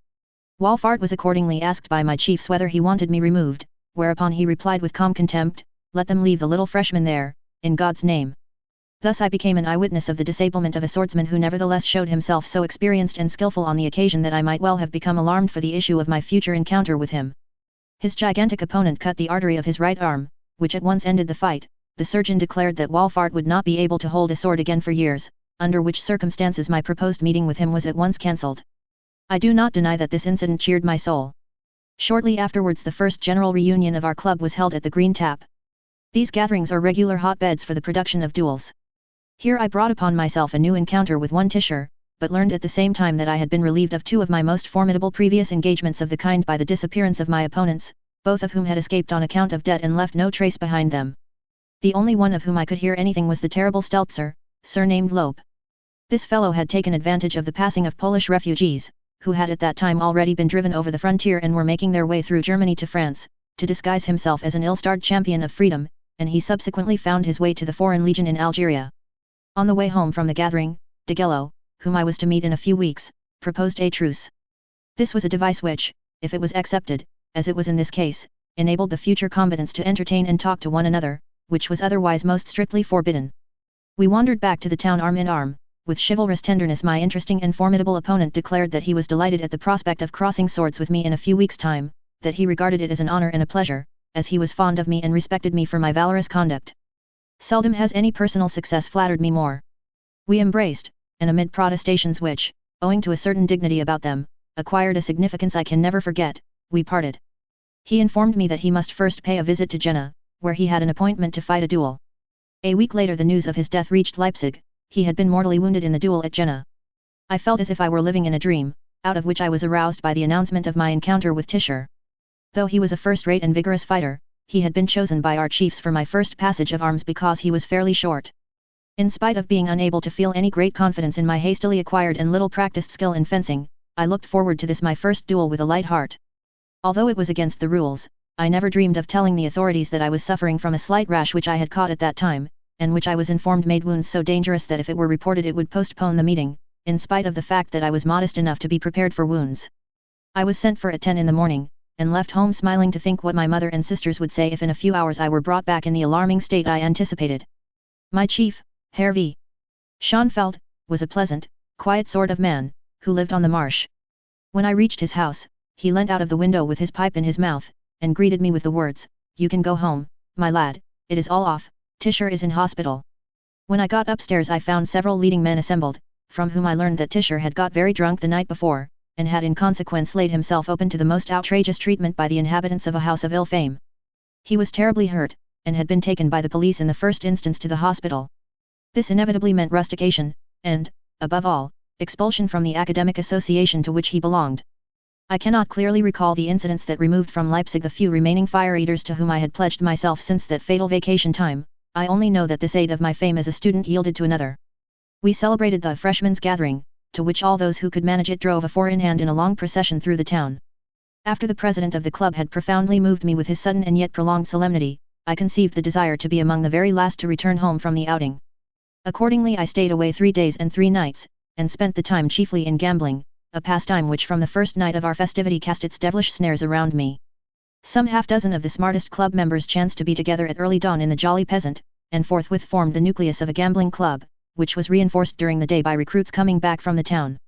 Speaker 1: Walfart was accordingly asked by my chiefs whether he wanted me removed, whereupon he replied with calm contempt, "Let them leave the little freshman there, in God's name." Thus I became an eyewitness of the disablement of a swordsman who nevertheless showed himself so experienced and skillful on the occasion that I might well have become alarmed for the issue of my future encounter with him. His gigantic opponent cut the artery of his right arm, which at once ended the fight. The surgeon declared that Walfart would not be able to hold a sword again for years, under which circumstances my proposed meeting with him was at once cancelled. I do not deny that this incident cheered my soul. Shortly afterwards the first general reunion of our club was held at the Green Tap. These gatherings are regular hotbeds for the production of duels. Here I brought upon myself a new encounter with one Tischer, but learned at the same time that I had been relieved of two of my most formidable previous engagements of the kind by the disappearance of my opponents, both of whom had escaped on account of debt and left no trace behind them. The only one of whom I could hear anything was the terrible Stelzer, surnamed Lope. This fellow had taken advantage of the passing of Polish refugees, who had at that time already been driven over the frontier and were making their way through Germany to France, to disguise himself as an ill-starred champion of freedom, and he subsequently found his way to the Foreign Legion in Algeria. On the way home from the gathering, de Gello, whom I was to meet in a few weeks, proposed a truce. This was a device which, if it was accepted, as it was in this case, enabled the future combatants to entertain and talk to one another, which was otherwise most strictly forbidden. We wandered back to the town arm in arm. With chivalrous tenderness my interesting and formidable opponent declared that he was delighted at the prospect of crossing swords with me in a few weeks' time, that he regarded it as an honor and a pleasure, as he was fond of me and respected me for my valorous conduct. Seldom has any personal success flattered me more. We embraced, and amid protestations which, owing to a certain dignity about them, acquired a significance I can never forget, we parted. He informed me that he must first pay a visit to Jena, where he had an appointment to fight a duel. A week later the news of his death reached Leipzig. He had been mortally wounded in the duel at Jena. I felt as if I were living in a dream, out of which I was aroused by the announcement of my encounter with Tischer. Though he was a first-rate and vigorous fighter, he had been chosen by our chiefs for my first passage of arms because he was fairly short. In spite of being unable to feel any great confidence in my hastily acquired and little practiced skill in fencing, I looked forward to this my first duel with a light heart. Although it was against the rules, I never dreamed of telling the authorities that I was suffering from a slight rash which I had caught at that time, and which I was informed made wounds so dangerous that if it were reported it would postpone the meeting, in spite of the fact that I was modest enough to be prepared for wounds. I was sent for at 10 in the morning, and left home smiling to think what my mother and sisters would say if in a few hours I were brought back in the alarming state I anticipated. My chief, Herr V. Schonfeld, was a pleasant, quiet sort of man, who lived on the marsh. When I reached his house, he leant out of the window with his pipe in his mouth, and greeted me with the words, "You can go home, my lad, it is all off, Tisher is in hospital." When I got upstairs I found several leading men assembled, from whom I learned that Tisher had got very drunk the night before, and had in consequence laid himself open to the most outrageous treatment by the inhabitants of a house of ill fame. He was terribly hurt, and had been taken by the police in the first instance to the hospital. This inevitably meant rustication, and, above all, expulsion from the academic association to which he belonged. I cannot clearly recall the incidents that removed from Leipzig the few remaining fire-eaters to whom I had pledged myself since that fatal vacation time. I only know that this aid of my fame as a student yielded to another. We celebrated the freshmen's gathering, to which all those who could manage it drove a four-in-hand in a long procession through the town. After the president of the club had profoundly moved me with his sudden and yet prolonged solemnity, I conceived the desire to be among the very last to return home from the outing. Accordingly I stayed away 3 days and 3 nights, and spent the time chiefly in gambling, a pastime which from the first night of our festivity cast its devilish snares around me. Some half-dozen of the smartest club members chanced to be together at early dawn in the Jolly Peasant, and forthwith formed the nucleus of a gambling club, which was reinforced during the day by recruits coming back from the town.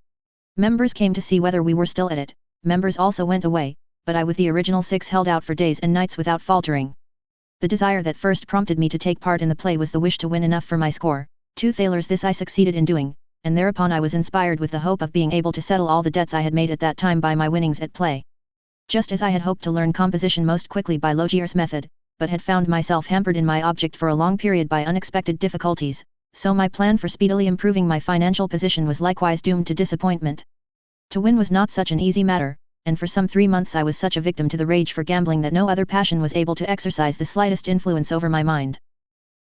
Speaker 1: Members came to see whether we were still at it, members also went away, but I with the original 6 held out for days and nights without faltering. The desire that first prompted me to take part in the play was the wish to win enough for my score, 2 thalers. This I succeeded in doing, and thereupon I was inspired with the hope of being able to settle all the debts I had made at that time by my winnings at play. Just as I had hoped to learn composition most quickly by Logier's method, but had found myself hampered in my object for a long period by unexpected difficulties, so my plan for speedily improving my financial position was likewise doomed to disappointment. To win was not such an easy matter, and for some 3 months I was such a victim to the rage for gambling that no other passion was able to exercise the slightest influence over my mind.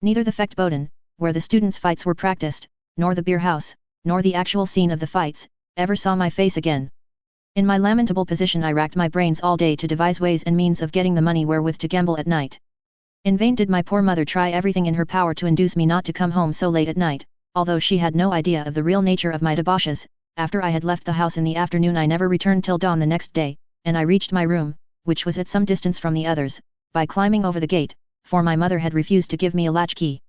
Speaker 1: Neither the Fechtboden, where the students' fights were practiced, nor the beer house, nor the actual scene of the fights, ever saw my face again. In my lamentable position I racked my brains all day to devise ways and means of getting the money wherewith to gamble at night. In vain did my poor mother try everything in her power to induce me not to come home so late at night, although she had no idea of the real nature of my debauches. After I had left the house in the afternoon I never returned till dawn the next day, and I reached my room, which was at some distance from the others, by climbing over the gate, for my mother had refused to give me a latchkey.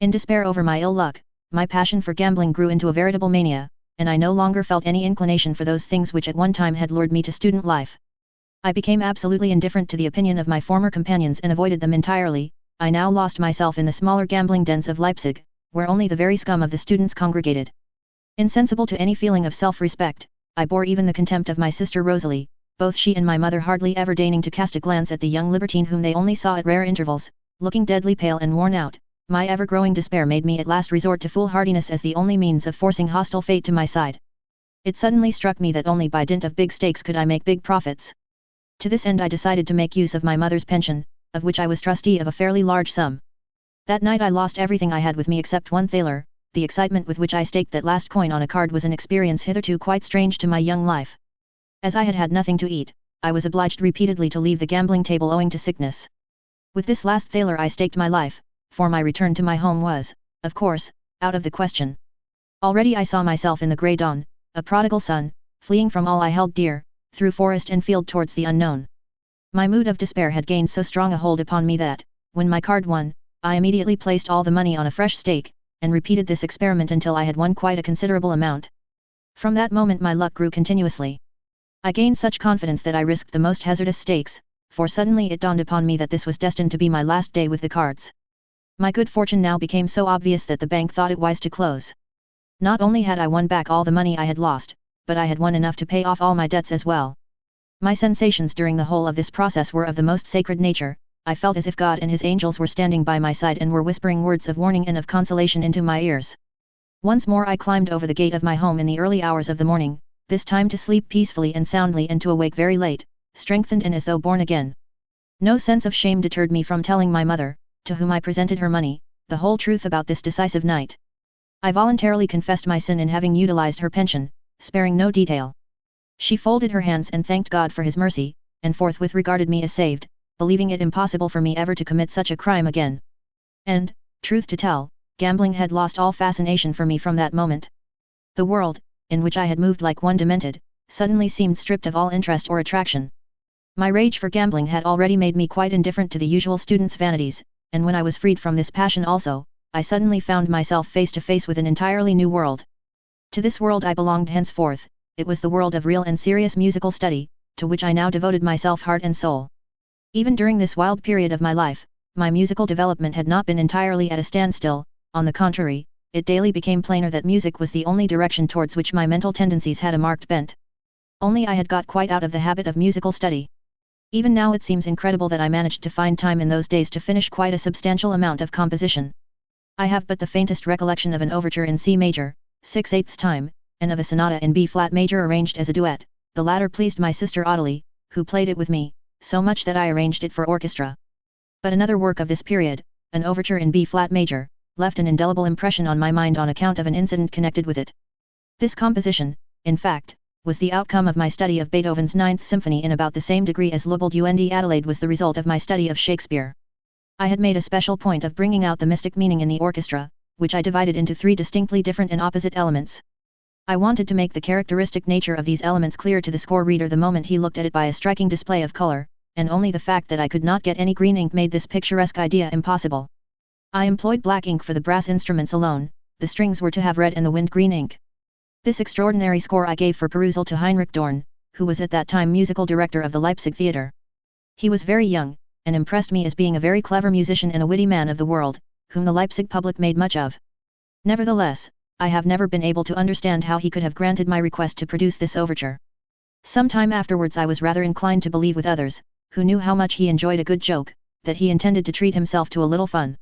Speaker 1: In despair over my ill luck, my passion for gambling grew into a veritable mania, and I no longer felt any inclination for those things which at one time had lured me to student life. I became absolutely indifferent to the opinion of my former companions and avoided them entirely. I now lost myself in the smaller gambling dens of Leipzig, where only the very scum of the students congregated. Insensible to any feeling of self-respect, I bore even the contempt of my sister Rosalie, both she and my mother hardly ever deigning to cast a glance at the young libertine whom they only saw at rare intervals, looking deadly pale and worn out. My ever-growing despair made me at last resort to foolhardiness as the only means of forcing hostile fate to my side. It suddenly struck me that only by dint of big stakes could I make big profits. To this end I decided to make use of my mother's pension, of which I was trustee of a fairly large sum. That night I lost everything I had with me except 1 thaler. The excitement with which I staked that last coin on a card was an experience hitherto quite strange to my young life. As I had had nothing to eat, I was obliged repeatedly to leave the gambling table owing to sickness. With this last thaler I staked my life, for my return to my home was, of course, out of the question. Already I saw myself in the grey dawn, a prodigal son, fleeing from all I held dear, through forest and field towards the unknown. My mood of despair had gained so strong a hold upon me that, when my card won, I immediately placed all the money on a fresh stake, and repeated this experiment until I had won quite a considerable amount. From that moment my luck grew continuously. I gained such confidence that I risked the most hazardous stakes, for suddenly it dawned upon me that this was destined to be my last day with the cards. My good fortune now became so obvious that the bank thought it wise to close. Not only had I won back all the money I had lost, but I had won enough to pay off all my debts as well. My sensations during the whole of this process were of the most sacred nature. I felt as if God and his angels were standing by my side and were whispering words of warning and of consolation into my ears. Once more I climbed over the gate of my home in the early hours of the morning, this time to sleep peacefully and soundly and to awake very late, strengthened and as though born again. No sense of shame deterred me from telling my mother, to whom I presented her money, the whole truth about this decisive night. I voluntarily confessed my sin in having utilized her pension, sparing no detail. She folded her hands and thanked God for his mercy, and forthwith regarded me as saved, believing it impossible for me ever to commit such a crime again. And, truth to tell, gambling had lost all fascination for me from that moment. The world, in which I had moved like one demented, suddenly seemed stripped of all interest or attraction. My rage for gambling had already made me quite indifferent to the usual student's vanities, and when I was freed from this passion also, I suddenly found myself face to face with an entirely new world. To this world I belonged henceforth, it was the world of real and serious musical study, to which I now devoted myself heart and soul. Even during this wild period of my life, my musical development had not been entirely at a standstill. On the contrary, it daily became plainer that music was the only direction towards which my mental tendencies had a marked bent. Only I had got quite out of the habit of musical study. Even now it seems incredible that I managed to find time in those days to finish quite a substantial amount of composition. I have but the faintest recollection of an overture in C major, 6/8 time, and of a sonata in B flat major arranged as a duet. The latter pleased my sister Audalie, who played it with me, so much that I arranged it for orchestra. But another work of this period, an overture in B flat major, left an indelible impression on my mind on account of an incident connected with it. This composition, in fact, was the outcome of my study of Beethoven's Ninth Symphony in about the same degree as Aloud and Adelaide was the result of my study of Shakespeare. I had made a special point of bringing out the mystic meaning in the orchestra, which I divided into three distinctly different and opposite elements. I wanted to make the characteristic nature of these elements clear to the score reader the moment he looked at it by a striking display of color, and only the fact that I could not get any green ink made this picturesque idea impossible. I employed black ink for the brass instruments alone, the strings were to have red and the wind green ink. This extraordinary score I gave for perusal to Heinrich Dorn, who was at that time musical director of the Leipzig Theatre. He was very young, and impressed me as being a very clever musician and a witty man of the world, whom the Leipzig public made much of. Nevertheless, I have never been able to understand how he could have granted my request to produce this overture. Some time afterwards I was rather inclined to believe with others, who knew how much he enjoyed a good joke, that he intended to treat himself to a little fun.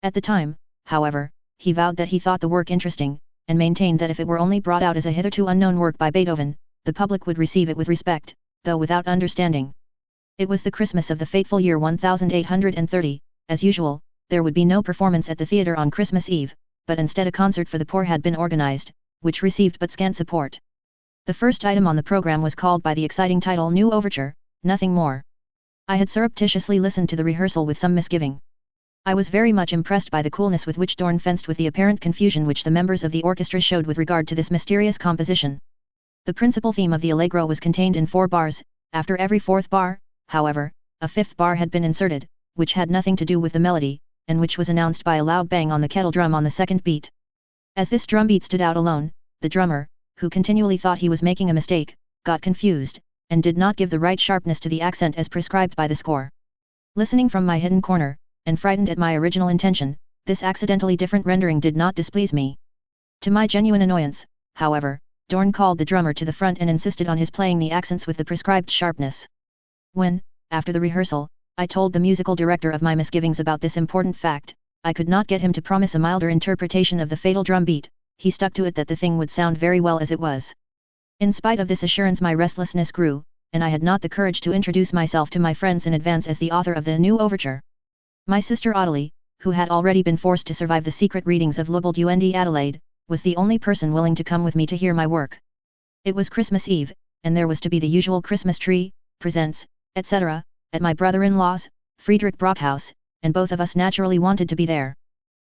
Speaker 1: At the time, however, he vowed that he thought the work interesting, and maintained that if it were only brought out as a hitherto unknown work by Beethoven, the public would receive it with respect, though without understanding. It was the Christmas of the fateful year 1830, as usual, there would be no performance at the theatre on Christmas Eve, but instead a concert for the poor had been organized, which received but scant support. The first item on the program was called by the exciting title New Overture, nothing more. I had surreptitiously listened to the rehearsal with some misgiving. I was very much impressed by the coolness with which Dorn fenced with the apparent confusion which the members of the orchestra showed with regard to this mysterious composition. The principal theme of the allegro was contained in 4 bars, after every 4th bar, however, a 5th bar had been inserted, which had nothing to do with the melody, and which was announced by a loud bang on the kettle drum on the 2nd beat. As this drum beat stood out alone, the drummer, who continually thought he was making a mistake, got confused, and did not give the right sharpness to the accent as prescribed by the score. Listening from my hidden corner, and frightened at my original intention, this accidentally different rendering did not displease me. To my genuine annoyance, however, Dorn called the drummer to the front and insisted on his playing the accents with the prescribed sharpness. When, after the rehearsal, I told the musical director of my misgivings about this important fact, I could not get him to promise a milder interpretation of the fatal drum beat. He stuck to it that the thing would sound very well as it was. In spite of this assurance my restlessness grew, and I had not the courage to introduce myself to my friends in advance as the author of the new overture. My sister Audalie, who had already been forced to survive the secret readings of Aloud and Adelaide, was the only person willing to come with me to hear my work. It was Christmas Eve, and there was to be the usual Christmas tree, presents, etc., at my brother-in-law's, Friedrich Brockhaus, and both of us naturally wanted to be there.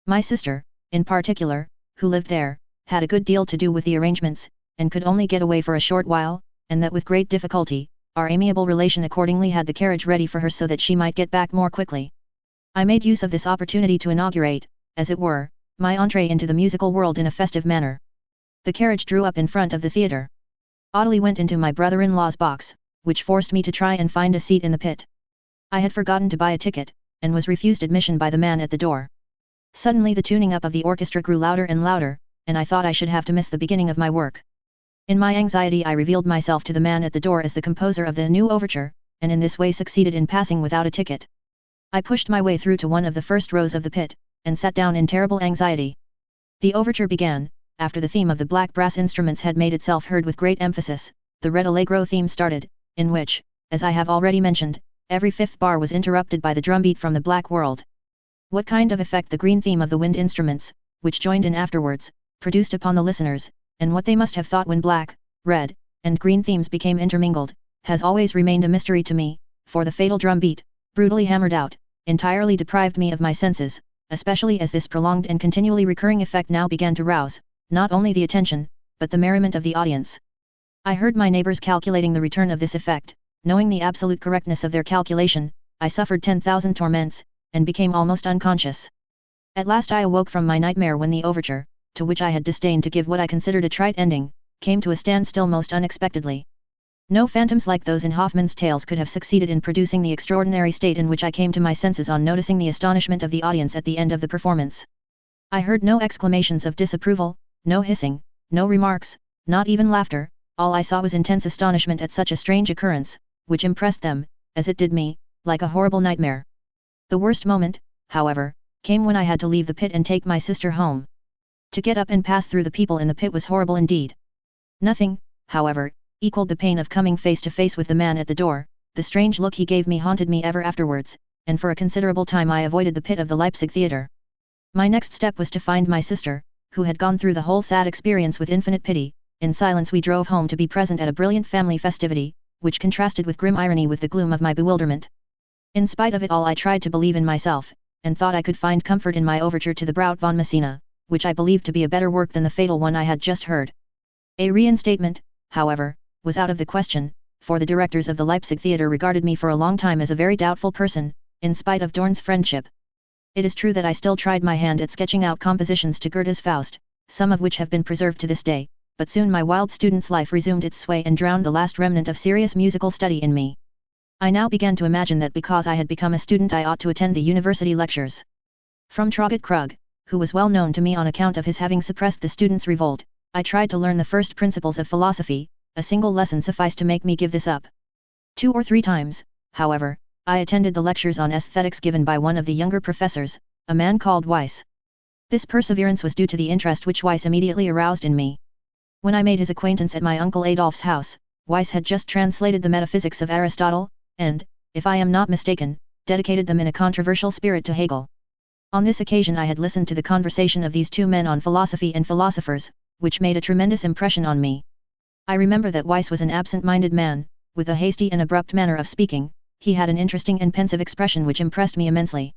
Speaker 1: My sister, in particular, who lived there, had a good deal to do with the arrangements, and could only get away for a short while, and that with great difficulty. Our amiable relation accordingly had the carriage ready for her so that she might get back more quickly. I made use of this opportunity to inaugurate, as it were, my entree into the musical world in a festive manner. The carriage drew up in front of the theatre. Audalie went into my brother-in-law's box, which forced me to try and find a seat in the pit. I had forgotten to buy a ticket, and was refused admission by the man at the door. Suddenly the tuning up of the orchestra grew louder and louder, and I thought I should have to miss the beginning of my work. In my anxiety I revealed myself to the man at the door as the composer of the new overture, and in this way succeeded in passing without a ticket. I pushed my way through to one of the first rows of the pit, and sat down in terrible anxiety. The overture began. After the theme of the black brass instruments had made itself heard with great emphasis, the red allegro theme started, in which, as I have already mentioned, every 5th bar was interrupted by the drum beat from the black world. What kind of effect the green theme of the wind instruments, which joined in afterwards, produced upon the listeners, and what they must have thought when black, red, and green themes became intermingled, has always remained a mystery to me, for the fatal drum beat, brutally hammered out, entirely deprived me of my senses, especially as this prolonged and continually recurring effect now began to rouse, not only the attention, but the merriment of the audience. I heard my neighbors calculating the return of this effect. Knowing the absolute correctness of their calculation, I suffered 10,000 torments, and became almost unconscious. At last I awoke from my nightmare when the overture, to which I had disdained to give what I considered a trite ending, came to a standstill most unexpectedly. No phantoms like those in Hoffman's tales could have succeeded in producing the extraordinary state in which I came to my senses on noticing the astonishment of the audience at the end of the performance. I heard no exclamations of disapproval, no hissing, no remarks, not even laughter. All I saw was intense astonishment at such a strange occurrence, which impressed them, as it did me, like a horrible nightmare. The worst moment, however, came when I had to leave the pit and take my sister home. To get up and pass through the people in the pit was horrible indeed. Nothing, however, equaled the pain of coming face to face with the man at the door. The strange look he gave me haunted me ever afterwards, and for a considerable time I avoided the pit of the Leipzig theatre. My next step was to find my sister, who had gone through the whole sad experience with infinite pity. In silence we drove home to be present at a brilliant family festivity, which contrasted with grim irony with the gloom of my bewilderment. In spite of it all I tried to believe in myself, and thought I could find comfort in my overture to the Braut von Messina, which I believed to be a better work than the fatal one I had just heard. A reinstatement, however, was out of the question, for the directors of the Leipzig theatre regarded me for a long time as a very doubtful person, in spite of Dorn's friendship. It is true that I still tried my hand at sketching out compositions to Goethe's Faust, some of which have been preserved to this day, but soon my wild student's life resumed its sway and drowned the last remnant of serious musical study in me. I now began to imagine that because I had become a student I ought to attend the university lectures. From Traugott Krug, who was well known to me on account of his having suppressed the students' revolt, I tried to learn the first principles of philosophy. A single lesson sufficed to make me give this up. 2 or 3 times, however, I attended the lectures on aesthetics given by one of the younger professors, a man called Weiss. This perseverance was due to the interest which Weiss immediately aroused in me. When I made his acquaintance at my uncle Adolph's house, Weiss had just translated the Metaphysics of Aristotle, and, if I am not mistaken, dedicated them in a controversial spirit to Hegel. On this occasion I had listened to the conversation of these 2 men on philosophy and philosophers, which made a tremendous impression on me. I remember that Weiss was an absent-minded man, with a hasty and abrupt manner of speaking. He had an interesting and pensive expression which impressed me immensely.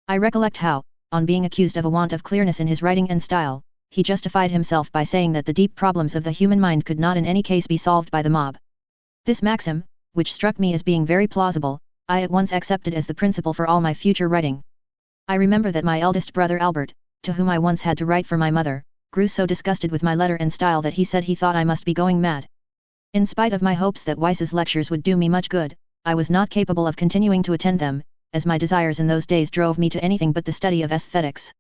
Speaker 1: I recollect how, on being accused of a want of clearness in his writing and style, he justified himself by saying that the deep problems of the human mind could not in any case be solved by the mob. This maxim, which struck me as being very plausible, I at once accepted as the principle for all my future writing. I remember that my eldest brother Albert, to whom I once had to write for my mother, grew so disgusted with my letter and style that he said he thought I must be going mad. In spite of my hopes that Weiss's lectures would do me much good, I was not capable of continuing to attend them, as my desires in those days drove me to anything but the study of aesthetics.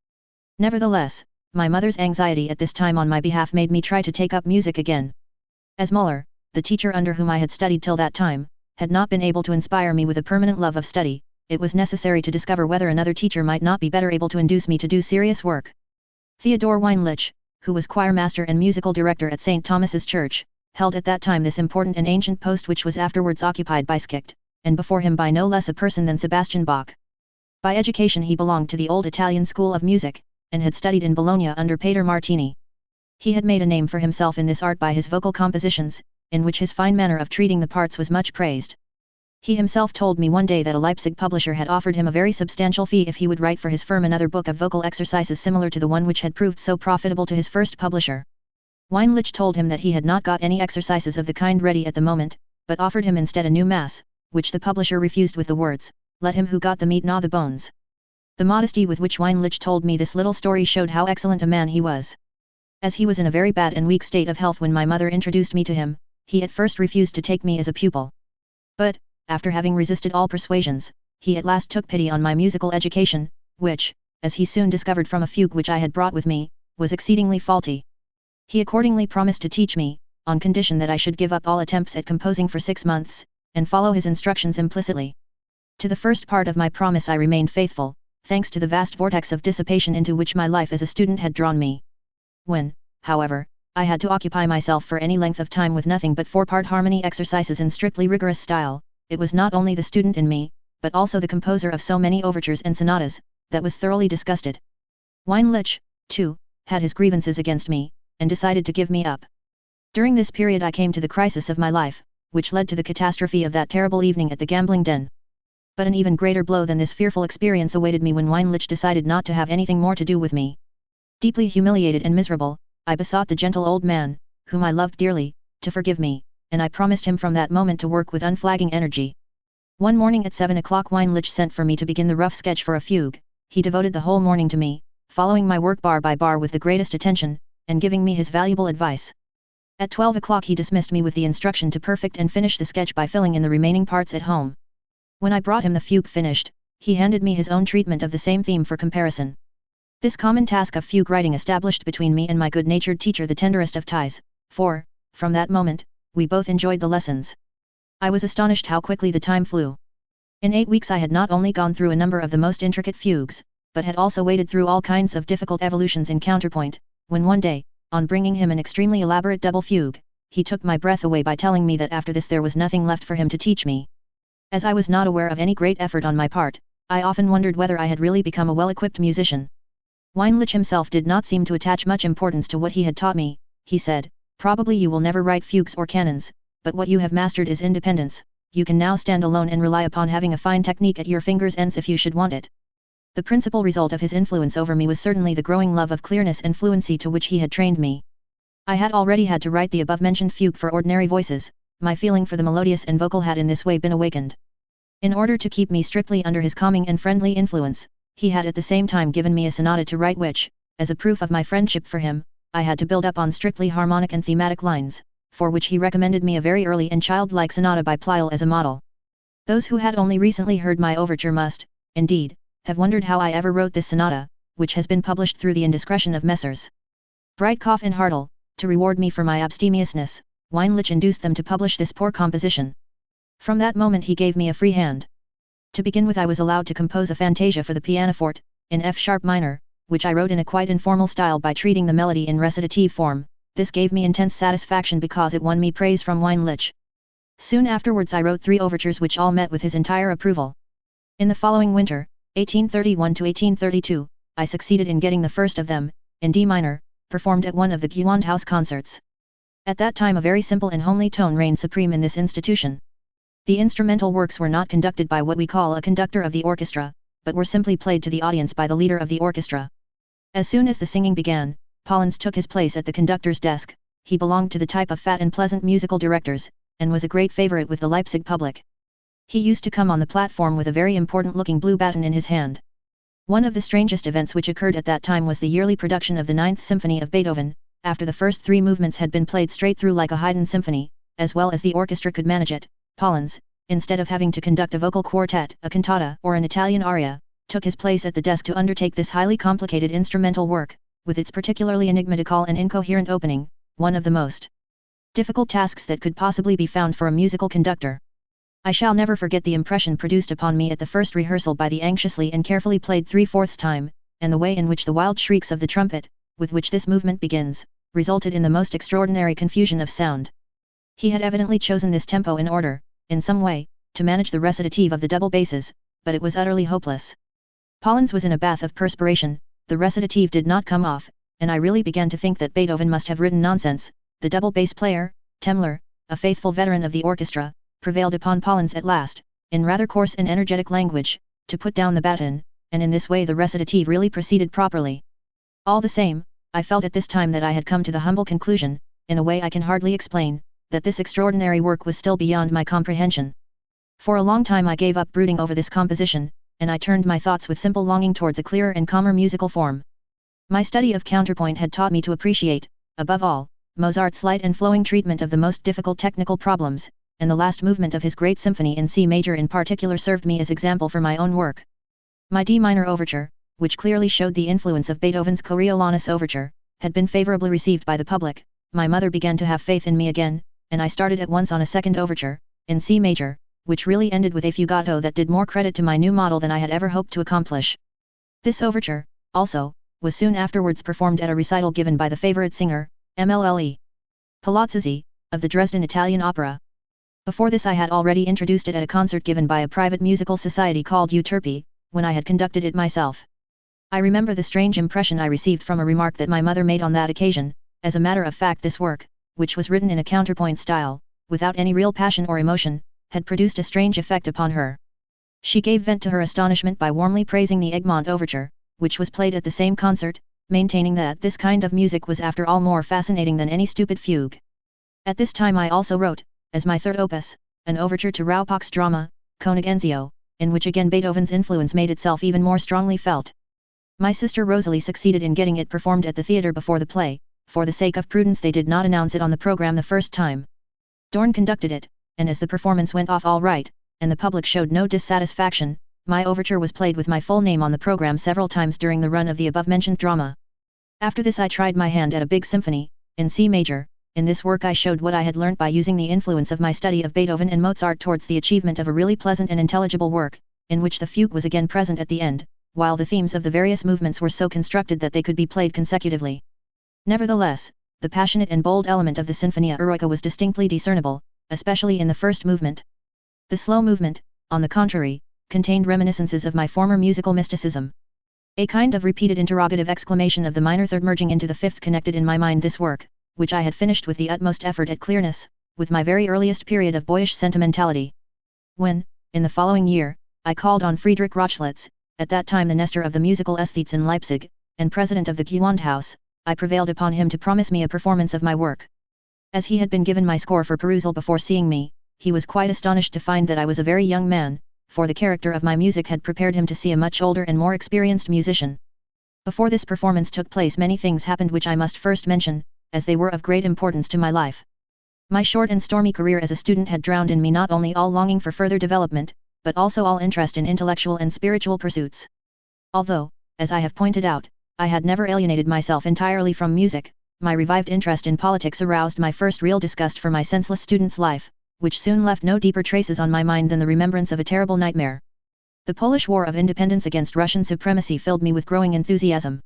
Speaker 1: Nevertheless, my mother's anxiety at this time on my behalf made me try to take up music again. As Müller, the teacher under whom I had studied till that time, had not been able to inspire me with a permanent love of study, it was necessary to discover whether another teacher might not be better able to induce me to do serious work. Theodor Weinlich, who was choirmaster and musical director at St. Thomas's Church, held at that time this important and ancient post which was afterwards occupied by Schicht, and before him by no less a person than Sebastian Bach. By education he belonged to the old Italian school of music, and had studied in Bologna under Pater Martini. He had made a name for himself in this art by his vocal compositions, in which his fine manner of treating the parts was much praised. He himself told me one day that a Leipzig publisher had offered him a very substantial fee if he would write for his firm another book of vocal exercises similar to the one which had proved so profitable to his first publisher. Weinlich told him that he had not got any exercises of the kind ready at the moment, but offered him instead a new mass, which the publisher refused with the words, "Let him who got the meat gnaw the bones." The modesty with which Weinlich told me this little story showed how excellent a man he was. As he was in a very bad and weak state of health when my mother introduced me to him, he at first refused to take me as a pupil. But, after having resisted all persuasions, he at last took pity on my musical education, which, as he soon discovered from a fugue which I had brought with me, was exceedingly faulty. He accordingly promised to teach me, on condition that I should give up all attempts at composing for 6 months, and follow his instructions implicitly. To the first part of my promise I remained faithful, thanks to the vast vortex of dissipation into which my life as a student had drawn me. When, however, I had to occupy myself for any length of time with nothing but 4-part harmony exercises in strictly rigorous style, it was not only the student in me, but also the composer of so many overtures and sonatas, that was thoroughly disgusted. Weinlich, too, had his grievances against me, and decided to give me up. During this period I came to the crisis of my life, which led to the catastrophe of that terrible evening at the gambling den. But an even greater blow than this fearful experience awaited me when Weinlich decided not to have anything more to do with me. Deeply humiliated and miserable, I besought the gentle old man, whom I loved dearly, to forgive me, and I promised him from that moment to work with unflagging energy. One morning at 7 o'clock Weinlich sent for me to begin the rough sketch for a fugue. He devoted the whole morning to me, following my work bar by bar with the greatest attention, and giving me his valuable advice. At 12 o'clock he dismissed me with the instruction to perfect and finish the sketch by filling in the remaining parts at home. When I brought him the fugue finished, he handed me his own treatment of the same theme for comparison. This common task of fugue writing established between me and my good-natured teacher the tenderest of ties, for, from that moment, we both enjoyed the lessons. I was astonished how quickly the time flew. In 8 weeks I had not only gone through a number of the most intricate fugues, but had also waded through all kinds of difficult evolutions in counterpoint, when one day, on bringing him an extremely elaborate double fugue, he took my breath away by telling me that after this there was nothing left for him to teach me. As I was not aware of any great effort on my part, I often wondered whether I had really become a well-equipped musician. Weinlich himself did not seem to attach much importance to what he had taught me. He said, "Probably you will never write fugues or canons, but what you have mastered is independence. You can now stand alone and rely upon having a fine technique at your fingers' ends if you should want it." The principal result of his influence over me was certainly the growing love of clearness and fluency to which he had trained me. I had already had to write the above-mentioned fugue for ordinary voices. My feeling for the melodious and vocal had in this way been awakened. In order to keep me strictly under his calming and friendly influence, he had at the same time given me a sonata to write which, as a proof of my friendship for him, I had to build up on strictly harmonic and thematic lines, for which he recommended me a very early and childlike sonata by Pleyel as a model. Those who had only recently heard my overture must, indeed, have wondered how I ever wrote this sonata, which has been published through the indiscretion of Messrs. Breitkopf and Hartel. To reward me for my abstemiousness, Weinlich induced them to publish this poor composition. From that moment he gave me a free hand. To begin with, I was allowed to compose a fantasia for the pianoforte, in F-sharp minor, which I wrote in a quite informal style by treating the melody in recitative form. This gave me intense satisfaction because it won me praise from Weinlich. Soon afterwards I wrote 3 overtures which all met with his entire approval. In the following winter, 1831 to 1832, I succeeded in getting the first of them, in D minor, performed at one of the Gewandhaus concerts. At that time a very simple and homely tone reigned supreme in this institution. The instrumental works were not conducted by what we call a conductor of the orchestra, but were simply played to the audience by the leader of the orchestra. As soon as the singing began, Pollens took his place at the conductor's desk. He belonged to the type of fat and pleasant musical directors, and was a great favorite with the Leipzig public. He used to come on the platform with a very important-looking blue baton in his hand. One of the strangest events which occurred at that time was the yearly production of the Ninth Symphony of Beethoven. After the first 3 movements had been played straight through like a Haydn symphony, as well as the orchestra could manage it, Pollens, instead of having to conduct a vocal quartet, a cantata, or an Italian aria, took his place at the desk to undertake this highly complicated instrumental work, with its particularly enigmatical and incoherent opening, one of the most difficult tasks that could possibly be found for a musical conductor. I shall never forget the impression produced upon me at the first rehearsal by the anxiously and carefully played 3/4 time, and the way in which the wild shrieks of the trumpet, with which this movement begins, resulted in the most extraordinary confusion of sound. He had evidently chosen this tempo in order, in some way, to manage the recitative of the double basses, but it was utterly hopeless. Pollens was in a bath of perspiration, the recitative did not come off, and I really began to think that Beethoven must have written nonsense. The double bass player, Temmler, a faithful veteran of the orchestra, prevailed upon Pollens at last, in rather coarse and energetic language, to put down the baton, and in this way the recitative really proceeded properly. All the same, I felt at this time that I had come to the humble conclusion, in a way I can hardly explain, that this extraordinary work was still beyond my comprehension. For a long time I gave up brooding over this composition, and I turned my thoughts with simple longing towards a clearer and calmer musical form. My study of counterpoint had taught me to appreciate, above all, Mozart's light and flowing treatment of the most difficult technical problems, and the last movement of his great symphony in C major in particular served me as example for my own work. My D minor overture, which clearly showed the influence of Beethoven's Coriolanus overture, had been favorably received by the public. My mother began to have faith in me again, and I started at once on a second overture, in C major, which really ended with a fugato that did more credit to my new model than I had ever hoped to accomplish. This overture, also, was soon afterwards performed at a recital given by the favorite singer, Mlle. Palazzi, of the Dresden Italian Opera. Before this I had already introduced it at a concert given by a private musical society called Euterpe, when I had conducted it myself. I remember the strange impression I received from a remark that my mother made on that occasion. As a matter of fact, this work, which was written in a counterpoint style, without any real passion or emotion, had produced a strange effect upon her. She gave vent to her astonishment by warmly praising the Egmont overture, which was played at the same concert, maintaining that this kind of music was after all more fascinating than any stupid fugue. At this time I also wrote, as my third opus, an overture to Rauppach's drama, Conigencio, in which again Beethoven's influence made itself even more strongly felt. My sister Rosalie succeeded in getting it performed at the theatre before the play, for the sake of prudence they did not announce it on the program the first time. Dorn conducted it, and as the performance went off all right, and the public showed no dissatisfaction, my overture was played with my full name on the program several times during the run of the above-mentioned drama. After this I tried my hand at a big symphony, in C major. In this work I showed what I had learnt by using the influence of my study of Beethoven and Mozart towards the achievement of a really pleasant and intelligible work, in which the fugue was again present at the end, while the themes of the various movements were so constructed that they could be played consecutively. Nevertheless, the passionate and bold element of the Sinfonia Eroica was distinctly discernible, especially in the first movement. The slow movement, on the contrary, contained reminiscences of my former musical mysticism. A kind of repeated interrogative exclamation of the minor third merging into the fifth connected in my mind this work, which I had finished with the utmost effort at clearness, with my very earliest period of boyish sentimentality. When, in the following year, I called on Friedrich Rochlitz, at that time the Nestor of the musical aesthetes in Leipzig, and president of the Gewandhaus, I prevailed upon him to promise me a performance of my work. As he had been given my score for perusal before seeing me, he was quite astonished to find that I was a very young man, for the character of my music had prepared him to see a much older and more experienced musician. Before this performance took place many things happened which I must first mention, as they were of great importance to my life. My short and stormy career as a student had drowned in me not only all longing for further development, but also all interest in intellectual and spiritual pursuits. Although, as I have pointed out, I had never alienated myself entirely from music, my revived interest in politics aroused my first real disgust for my senseless student's life, which soon left no deeper traces on my mind than the remembrance of a terrible nightmare. The Polish War of Independence against Russian supremacy filled me with growing enthusiasm.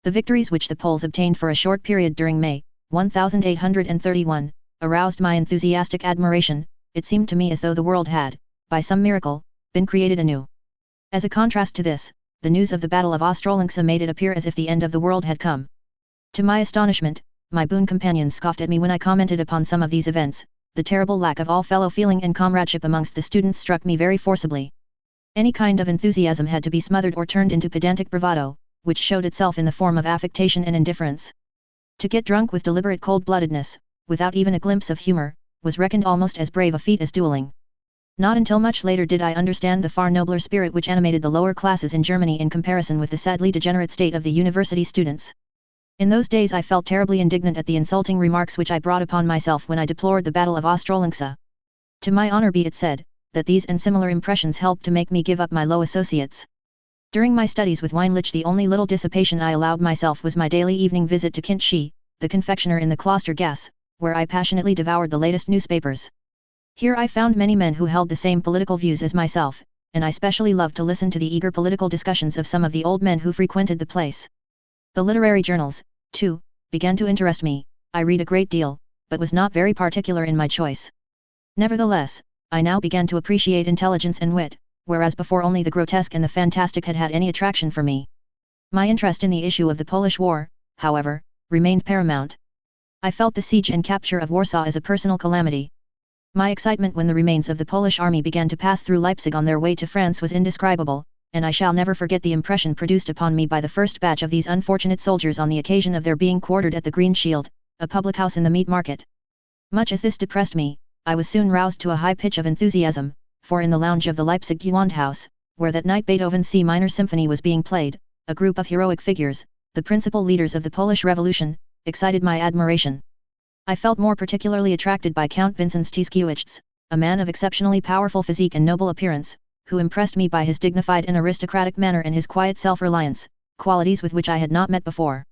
Speaker 1: The victories which the Poles obtained for a short period during May 1831, aroused my enthusiastic admiration. It seemed to me as though the world had, by some miracle, been created anew. As a contrast to this, the news of the Battle of Ostrołęka made it appear as if the end of the world had come. To my astonishment, my boon companions scoffed at me when I commented upon some of these events. The terrible lack of all fellow feeling and comradeship amongst the students struck me very forcibly. Any kind of enthusiasm had to be smothered or turned into pedantic bravado, which showed itself in the form of affectation and indifference. To get drunk with deliberate cold-bloodedness, without even a glimpse of humor, was reckoned almost as brave a feat as dueling. Not until much later did I understand the far nobler spirit which animated the lower classes in Germany in comparison with the sadly degenerate state of the university students. In those days I felt terribly indignant at the insulting remarks which I brought upon myself when I deplored the Battle of Ostrołęka. To my honor be it said, that these and similar impressions helped to make me give up my low associates. During my studies with Weinlich the only little dissipation I allowed myself was my daily evening visit to Kintschy, the confectioner in the Kloster Gasse, where I passionately devoured the latest newspapers. Here I found many men who held the same political views as myself, and I specially loved to listen to the eager political discussions of some of the old men who frequented the place. The literary journals, too, began to interest me. I read a great deal, but was not very particular in my choice. Nevertheless, I now began to appreciate intelligence and wit, whereas before only the grotesque and the fantastic had had any attraction for me. My interest in the issue of the Polish War, however, remained paramount. I felt the siege and capture of Warsaw as a personal calamity. My excitement when the remains of the Polish army began to pass through Leipzig on their way to France was indescribable, and I shall never forget the impression produced upon me by the first batch of these unfortunate soldiers on the occasion of their being quartered at the Green Shield, a public house in the Meat Market. Much as this depressed me, I was soon roused to a high pitch of enthusiasm, for in the lounge of the Leipzig Gewandhaus, where that night Beethoven's C minor symphony was being played, a group of heroic figures, the principal leaders of the Polish Revolution, excited my admiration. I felt more particularly attracted by Count Vincent, a man of exceptionally powerful physique and noble appearance, who impressed me by his dignified and aristocratic manner and his quiet self-reliance, qualities with which I had not met before.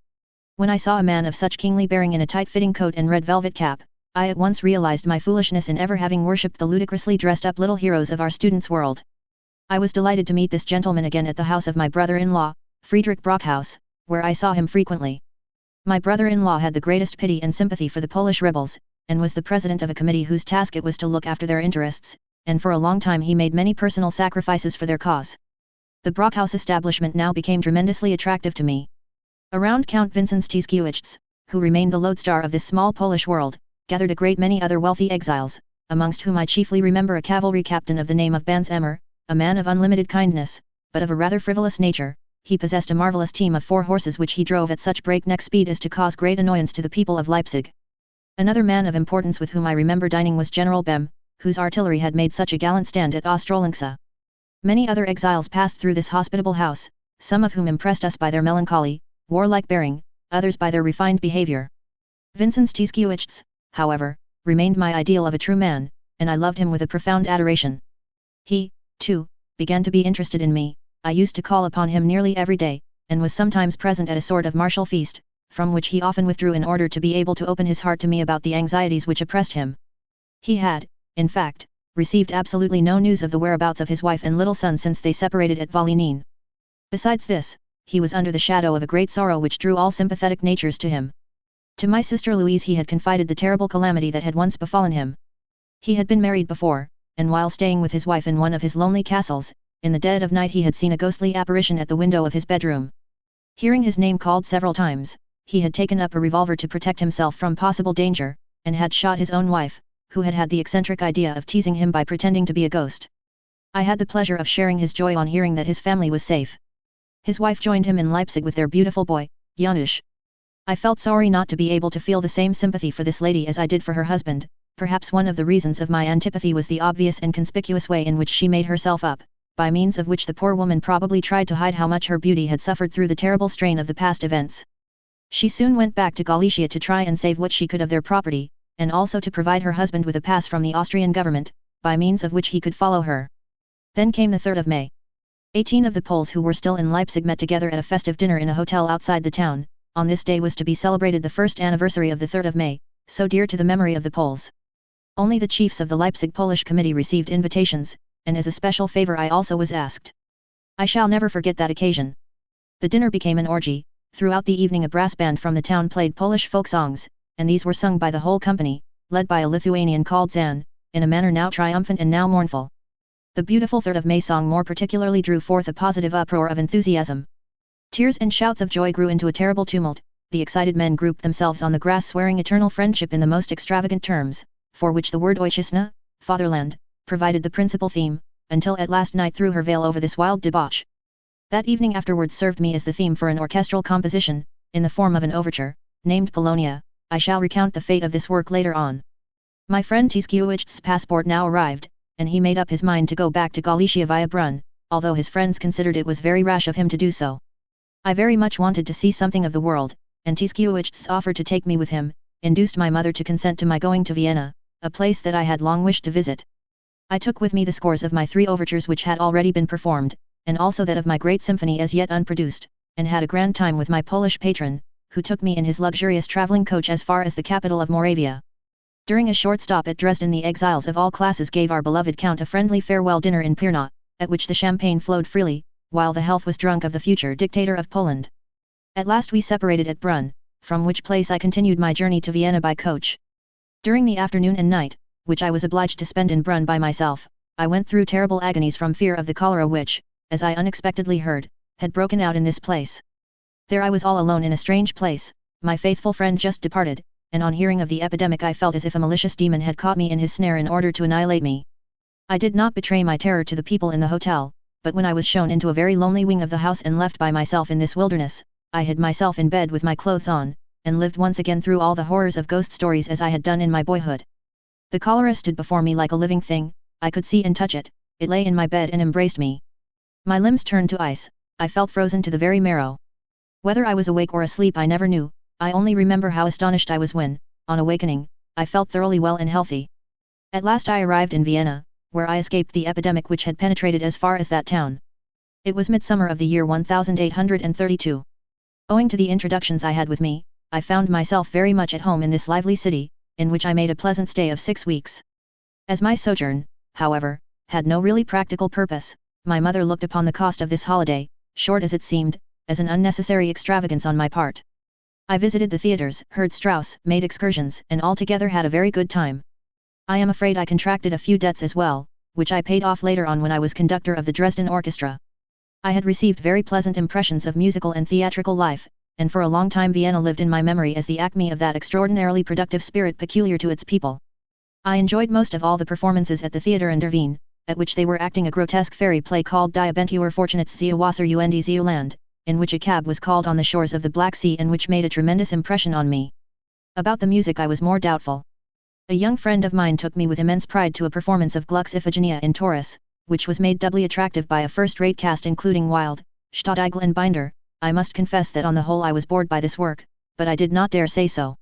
Speaker 1: When I saw a man of such kingly bearing in a tight-fitting coat and red velvet cap, I at once realized my foolishness in ever having worshipped the ludicrously dressed-up little heroes of our students' world. I was delighted to meet this gentleman again at the house of my brother-in-law, Friedrich Brockhaus, where I saw him frequently. My brother-in-law had the greatest pity and sympathy for the Polish rebels, and was the president of a committee whose task it was to look after their interests, and for a long time he made many personal sacrifices for their cause. The Brockhaus establishment now became tremendously attractive to me. Around Count Vincent, who remained the lodestar of this small Polish world, gathered a great many other wealthy exiles, amongst whom I chiefly remember a cavalry captain of the name of Banz Emmer, a man of unlimited kindness, but of a rather frivolous nature. He possessed a marvelous team of 4 horses which he drove at such breakneck speed as to cause great annoyance to the people of Leipzig. Another man of importance with whom I remember dining was General Bem, whose artillery had made such a gallant stand at Ostrołęka. Many other exiles passed through this hospitable house, some of whom impressed us by their melancholy, warlike bearing, others by their refined behavior. Vincent Tischewitz, however, remained my ideal of a true man, and I loved him with a profound adoration. He, too, began to be interested in me. I used to call upon him nearly every day, and was sometimes present at a sort of martial feast, from which he often withdrew in order to be able to open his heart to me about the anxieties which oppressed him. He had, in fact, received absolutely no news of the whereabouts of his wife and little son since they separated at Volhynin. Besides this, he was under the shadow of a great sorrow which drew all sympathetic natures to him. To my sister Louise he had confided the terrible calamity that had once befallen him. He had been married before, and while staying with his wife in one of his lonely castles, in the dead of night he had seen a ghostly apparition at the window of his bedroom. Hearing his name called several times, he had taken up a revolver to protect himself from possible danger, and had shot his own wife, who had had the eccentric idea of teasing him by pretending to be a ghost. I had the pleasure of sharing his joy on hearing that his family was safe. His wife joined him in Leipzig with their beautiful boy, Janusz. I felt sorry not to be able to feel the same sympathy for this lady as I did for her husband. Perhaps one of the reasons of my antipathy was the obvious and conspicuous way in which she made herself up, by means of which the poor woman probably tried to hide how much her beauty had suffered through the terrible strain of the past events. She soon went back to Galicia to try and save what she could of their property, and also to provide her husband with a pass from the Austrian government, by means of which he could follow her. Then came the 3rd of May. 18 of the Poles who were still in Leipzig met together at a festive dinner in a hotel outside the town. On this day was to be celebrated the first anniversary of the 3rd of May, so dear to the memory of the Poles. Only the chiefs of the Leipzig Polish Committee received invitations, and as a special favor I also was asked. I shall never forget that occasion. The dinner became an orgy. Throughout the evening a brass band from the town played Polish folk songs, and these were sung by the whole company, led by a Lithuanian called Zan, in a manner now triumphant and now mournful. The beautiful 3rd of May song more particularly drew forth a positive uproar of enthusiasm. Tears and shouts of joy grew into a terrible tumult. The excited men grouped themselves on the grass swearing eternal friendship in the most extravagant terms, for which the word Ojczyzna, fatherland, provided the principal theme, until at last night threw her veil over this wild debauch. That evening afterwards served me as the theme for an orchestral composition, in the form of an overture, named Polonia. I shall recount the fate of this work later on. My friend Tischiewicz's passport now arrived, and he made up his mind to go back to Galicia via Brunn, although his friends considered it was very rash of him to do so. I very much wanted to see something of the world, and Tischiewicz's offer to take me with him, induced my mother to consent to my going to Vienna, a place that I had long wished to visit. I took with me the scores of my 3 overtures which had already been performed, and also that of my great symphony as yet unproduced, and had a grand time with my Polish patron, who took me in his luxurious travelling coach as far as the capital of Moravia. During a short stop at Dresden the exiles of all classes gave our beloved Count a friendly farewell dinner in Pirna, at which the champagne flowed freely, while the health was drunk of the future dictator of Poland. At last we separated at Brunn, from which place I continued my journey to Vienna by coach. During the afternoon and night, which I was obliged to spend in Brunn by myself, I went through terrible agonies from fear of the cholera which, as I unexpectedly heard, had broken out in this place. There I was all alone in a strange place, my faithful friend just departed, and on hearing of the epidemic I felt as if a malicious demon had caught me in his snare in order to annihilate me. I did not betray my terror to the people in the hotel, but when I was shown into a very lonely wing of the house and left by myself in this wilderness, I hid myself in bed with my clothes on, and lived once again through all the horrors of ghost stories as I had done in my boyhood. The cholera stood before me like a living thing, I could see and touch it, it lay in my bed and embraced me. My limbs turned to ice, I felt frozen to the very marrow. Whether I was awake or asleep I never knew, I only remember how astonished I was when, on awakening, I felt thoroughly well and healthy. At last I arrived in Vienna, where I escaped the epidemic which had penetrated as far as that town. It was midsummer of the year 1832. Owing to the introductions I had with me, I found myself very much at home in this lively city, in which I made a pleasant stay of 6 weeks. As my sojourn, however, had no really practical purpose, my mother looked upon the cost of this holiday, short as it seemed, as an unnecessary extravagance on my part. I visited the theatres, heard Strauss, made excursions, and altogether had a very good time. I am afraid I contracted a few debts as well, which I paid off later on when I was conductor of the Dresden Orchestra. I had received very pleasant impressions of musical and theatrical life, and for a long time Vienna lived in my memory as the acme of that extraordinarily productive spirit peculiar to its people. I enjoyed most of all the performances at the Theatre in der Wien, at which they were acting a grotesque fairy play called Die Abentur Fortunates Zeewasser und Zeeland, in which a cab was called on the shores of the Black Sea and which made a tremendous impression on me. About the music I was more doubtful. A young friend of mine took me with immense pride to a performance of Gluck's Iphigenia in Taurus, which was made doubly attractive by a first-rate cast including Wilde, Staudigl and Binder. I must confess that on the whole I was bored by this work, but I did not dare say so.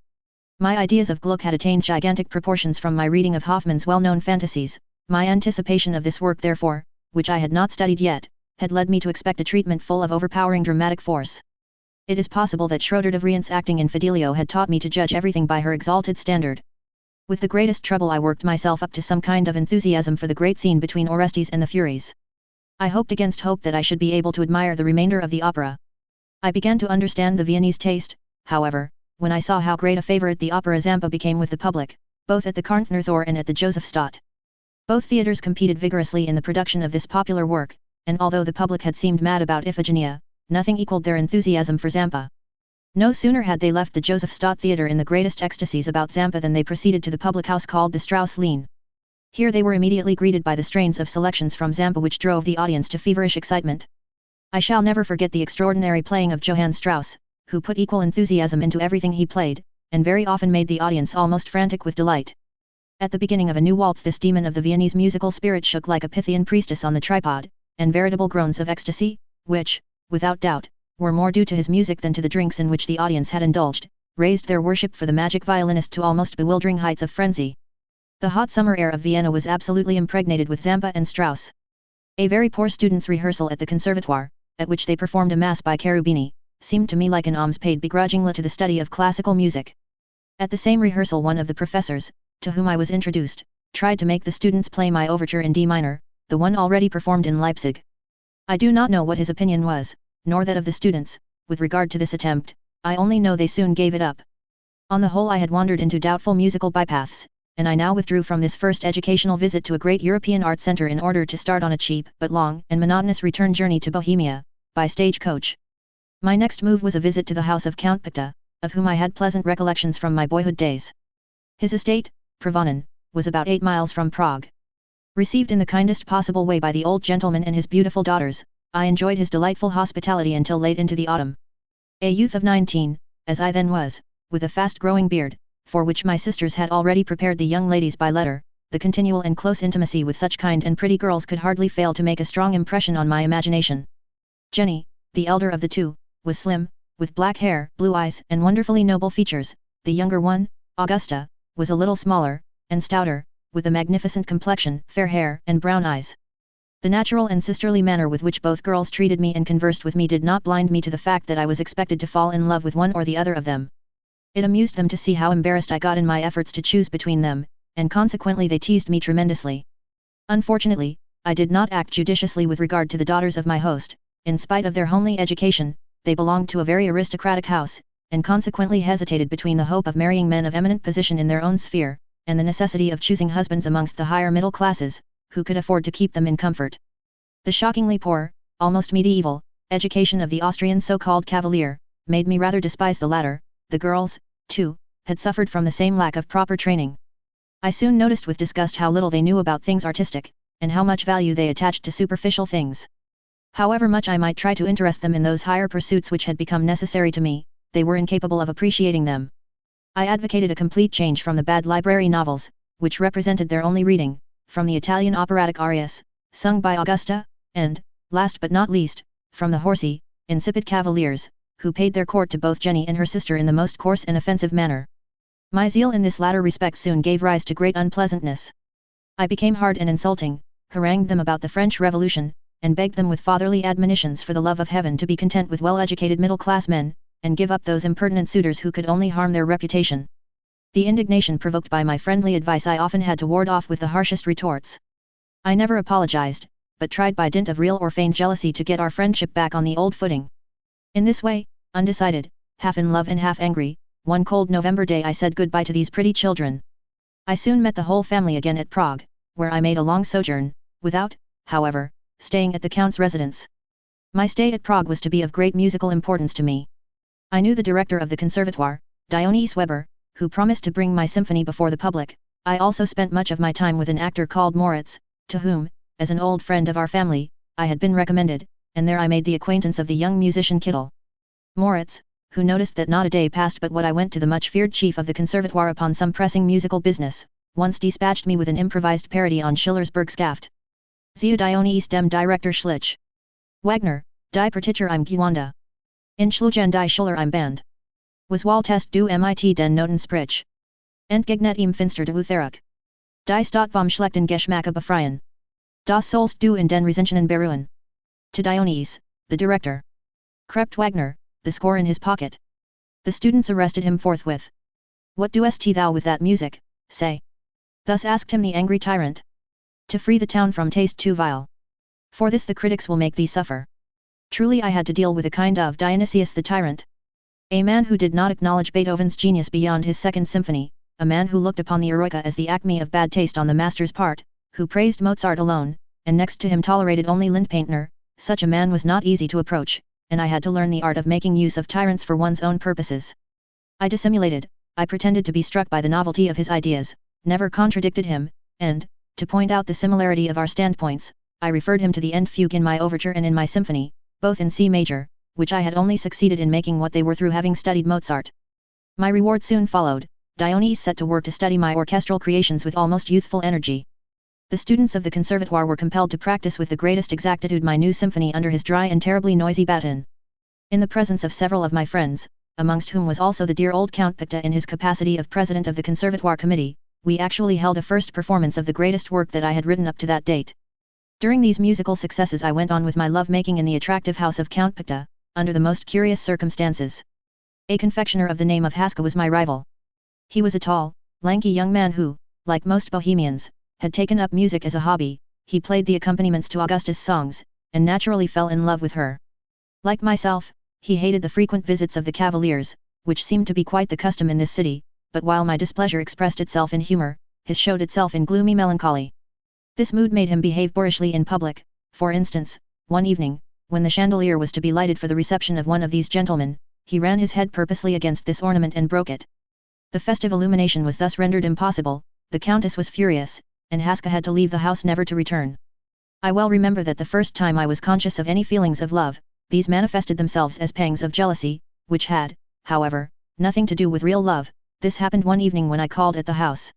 Speaker 1: My ideas of Gluck had attained gigantic proportions from my reading of Hoffmann's well-known fantasies. My anticipation of this work therefore, which I had not studied yet, had led me to expect a treatment full of overpowering dramatic force. It is possible that Schroeder de Vriend's acting in Fidelio had taught me to judge everything by her exalted standard. With the greatest trouble I worked myself up to some kind of enthusiasm for the great scene between Orestes and the Furies. I hoped against hope that I should be able to admire the remainder of the opera. I began to understand the Viennese taste, however, when I saw how great a favorite the opera Zampa became with the public, both at the Karnthnerthor and at the Josefstadt. Both theatres competed vigorously in the production of this popular work, and although the public had seemed mad about Iphigenia, nothing equaled their enthusiasm for Zampa. No sooner had they left the Josefstadt Theatre in the greatest ecstasies about Zampa than they proceeded to the public house called the Strauss Lehn. Here they were immediately greeted by the strains of selections from Zampa which drove the audience to feverish excitement. I shall never forget the extraordinary playing of Johann Strauss, who put equal enthusiasm into everything he played, and very often made the audience almost frantic with delight. At the beginning of a new waltz this demon of the Viennese musical spirit shook like a Pythian priestess on the tripod, and veritable groans of ecstasy, which, without doubt, were more due to his music than to the drinks in which the audience had indulged, raised their worship for the magic violinist to almost bewildering heights of frenzy. The hot summer air of Vienna was absolutely impregnated with Zampa and Strauss. A very poor students' rehearsal at the Conservatoire, at which they performed a mass by Cherubini, seemed to me like an alms paid begrudgingly to the study of classical music. At the same rehearsal one of the professors, to whom I was introduced, tried to make the students play my overture in D minor, the one already performed in Leipzig. I do not know what his opinion was, nor that of the students, with regard to this attempt. I only know they soon gave it up. On the whole I had wandered into doubtful musical bypaths, and I now withdrew from this first educational visit to a great European art center in order to start on a cheap but long and monotonous return journey to Bohemia, by stage-coach. My next move was a visit to the house of Count Picta, of whom I had pleasant recollections from my boyhood days. His estate, Pravonin, was about 8 miles from Prague. Received in the kindest possible way by the old gentleman and his beautiful daughters, I enjoyed his delightful hospitality until late into the autumn. A youth of 19, as I then was, with a fast-growing beard, for which my sisters had already prepared the young ladies by letter, the continual and close intimacy with such kind and pretty girls could hardly fail to make a strong impression on my imagination. Jenny, the elder of the two, was slim, with black hair, blue eyes and wonderfully noble features. The younger one, Augusta, was a little smaller, and stouter, with a magnificent complexion, fair hair and brown eyes. The natural and sisterly manner with which both girls treated me and conversed with me did not blind me to the fact that I was expected to fall in love with one or the other of them. It amused them to see how embarrassed I got in my efforts to choose between them, and consequently they teased me tremendously. Unfortunately, I did not act judiciously with regard to the daughters of my host. In spite of their homely education, they belonged to a very aristocratic house, and consequently hesitated between the hope of marrying men of eminent position in their own sphere, and the necessity of choosing husbands amongst the higher middle classes, who could afford to keep them in comfort. The shockingly poor, almost medieval, education of the Austrian so-called cavalier, made me rather despise the latter. The girls, too, had suffered from the same lack of proper training. I soon noticed with disgust how little they knew about things artistic, and how much value they attached to superficial things. However much I might try to interest them in those higher pursuits which had become necessary to me, they were incapable of appreciating them. I advocated a complete change from the bad library novels, which represented their only reading, from the Italian operatic arias, sung by Augusta, and, last but not least, from the horsey, insipid cavaliers, who paid their court to both Jenny and her sister in the most coarse and offensive manner. My zeal in this latter respect soon gave rise to great unpleasantness. I became hard and insulting, harangued them about the French Revolution, and begged them with fatherly admonitions for the love of heaven to be content with well-educated middle-class men, and give up those impertinent suitors who could only harm their reputation. The indignation provoked by my friendly advice I often had to ward off with the harshest retorts. I never apologized, but tried by dint of real or feigned jealousy to get our friendship back on the old footing. In this way, undecided, half in love and half angry, one cold November day I said goodbye to these pretty children. I soon met the whole family again at Prague, where I made a long sojourn, without, however, staying at the Count's residence. My stay at Prague was to be of great musical importance to me. I knew the director of the Conservatoire, Dionys Weber, who promised to bring my symphony before the public. I also spent much of my time with an actor called Moritz, to whom, as an old friend of our family, I had been recommended, and there I made the acquaintance of the young musician Kittel. Moritz, who noticed that not a day passed but what I went to the much feared chief of the Conservatoire upon some pressing musical business, once dispatched me with an improvised parody on Schiller's Bergskaft. Zu Dionys dem Director Schlich. Wagner, die Partitur im Gewande. In Schlugen die Schiller im Band. Was Waltest du mit den Noten sprich. Entgegnet ihm finster de Utheruk. Die Stott vom schlechten Geschmack befreien. Das sollst du in den Rezensionen beruhen. To Dionys, the director. Crept Wagner, the score in his pocket. The students arrested him forthwith. What doest thou with that music, say? Thus asked him the angry tyrant. To free the town from taste too vile. For this the critics will make thee suffer. Truly I had to deal with a kind of Dionysius the tyrant. A man who did not acknowledge Beethoven's genius beyond his second symphony, a man who looked upon the eroica as the acme of bad taste on the master's part, who praised Mozart alone, and next to him tolerated only Lindpaintner, such a man was not easy to approach, and I had to learn the art of making use of tyrants for one's own purposes. I dissimulated, I pretended to be struck by the novelty of his ideas, never contradicted him, and, to point out the similarity of our standpoints, I referred him to the end fugue in my overture and in my symphony, both in C major, which I had only succeeded in making what they were through having studied Mozart. My reward soon followed. Dionys set to work to study my orchestral creations with almost youthful energy. The students of the Conservatoire were compelled to practice with the greatest exactitude my new symphony under his dry and terribly noisy baton. In the presence of several of my friends, amongst whom was also the dear old Count Picta in his capacity of president of the Conservatoire committee, we actually held a first performance of the greatest work that I had written up to that date. During these musical successes I went on with my love-making in the attractive house of Count Picta, under the most curious circumstances. A confectioner of the name of Haska was my rival. He was a tall, lanky young man who, like most bohemians, had taken up music as a hobby. He played the accompaniments to Augusta's songs, and naturally fell in love with her. Like myself, he hated the frequent visits of the cavaliers, which seemed to be quite the custom in this city, but while my displeasure expressed itself in humor, his showed itself in gloomy melancholy. This mood made him behave boorishly in public. For instance, one evening, when the chandelier was to be lighted for the reception of one of these gentlemen, he ran his head purposely against this ornament and broke it. The festive illumination was thus rendered impossible, the Countess was furious, and Haska had to leave the house never to return. I well remember that the first time I was conscious of any feelings of love, these manifested themselves as pangs of jealousy, which had, however, nothing to do with real love. This happened one evening when I called at the house.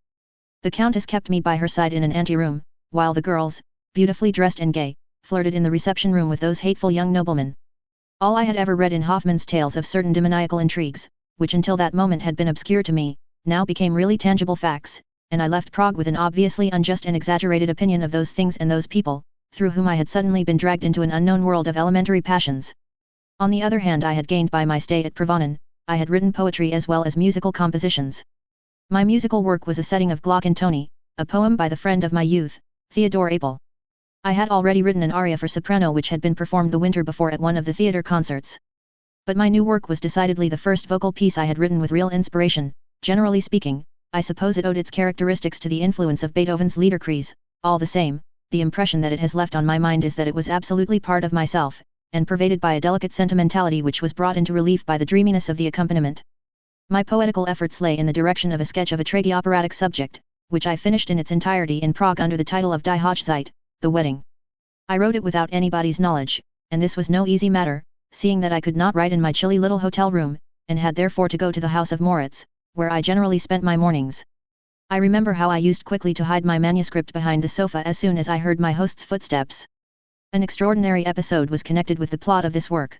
Speaker 1: The Countess kept me by her side in an anteroom, while the girls, beautifully dressed and gay, flirted in the reception room with those hateful young noblemen. All I had ever read in Hoffmann's tales of certain demoniacal intrigues, which until that moment had been obscure to me, now became really tangible facts, and I left Prague with an obviously unjust and exaggerated opinion of those things and those people, through whom I had suddenly been dragged into an unknown world of elementary passions. On the other hand, I had gained by my stay at Provanen. I had written poetry as well as musical compositions. My musical work was a setting of Glock and Tony, a poem by the friend of my youth, Theodore Apel. I had already written an aria for soprano which had been performed the winter before at one of the theatre concerts. But my new work was decidedly the first vocal piece I had written with real inspiration. Generally speaking, I suppose it owed its characteristics to the influence of Beethoven's Liederkreis. All the same, the impression that it has left on my mind is that it was absolutely part of myself, and pervaded by a delicate sentimentality which was brought into relief by the dreaminess of the accompaniment. My poetical efforts lay in the direction of a sketch of a tragioperatic subject, which I finished in its entirety in Prague under the title of Die Hochzeit, the wedding. I wrote it without anybody's knowledge, and this was no easy matter, seeing that I could not write in my chilly little hotel room, and had therefore to go to the house of Moritz, where I generally spent my mornings. I remember how I used quickly to hide my manuscript behind the sofa as soon as I heard my host's footsteps. An extraordinary episode was connected with the plot of this work.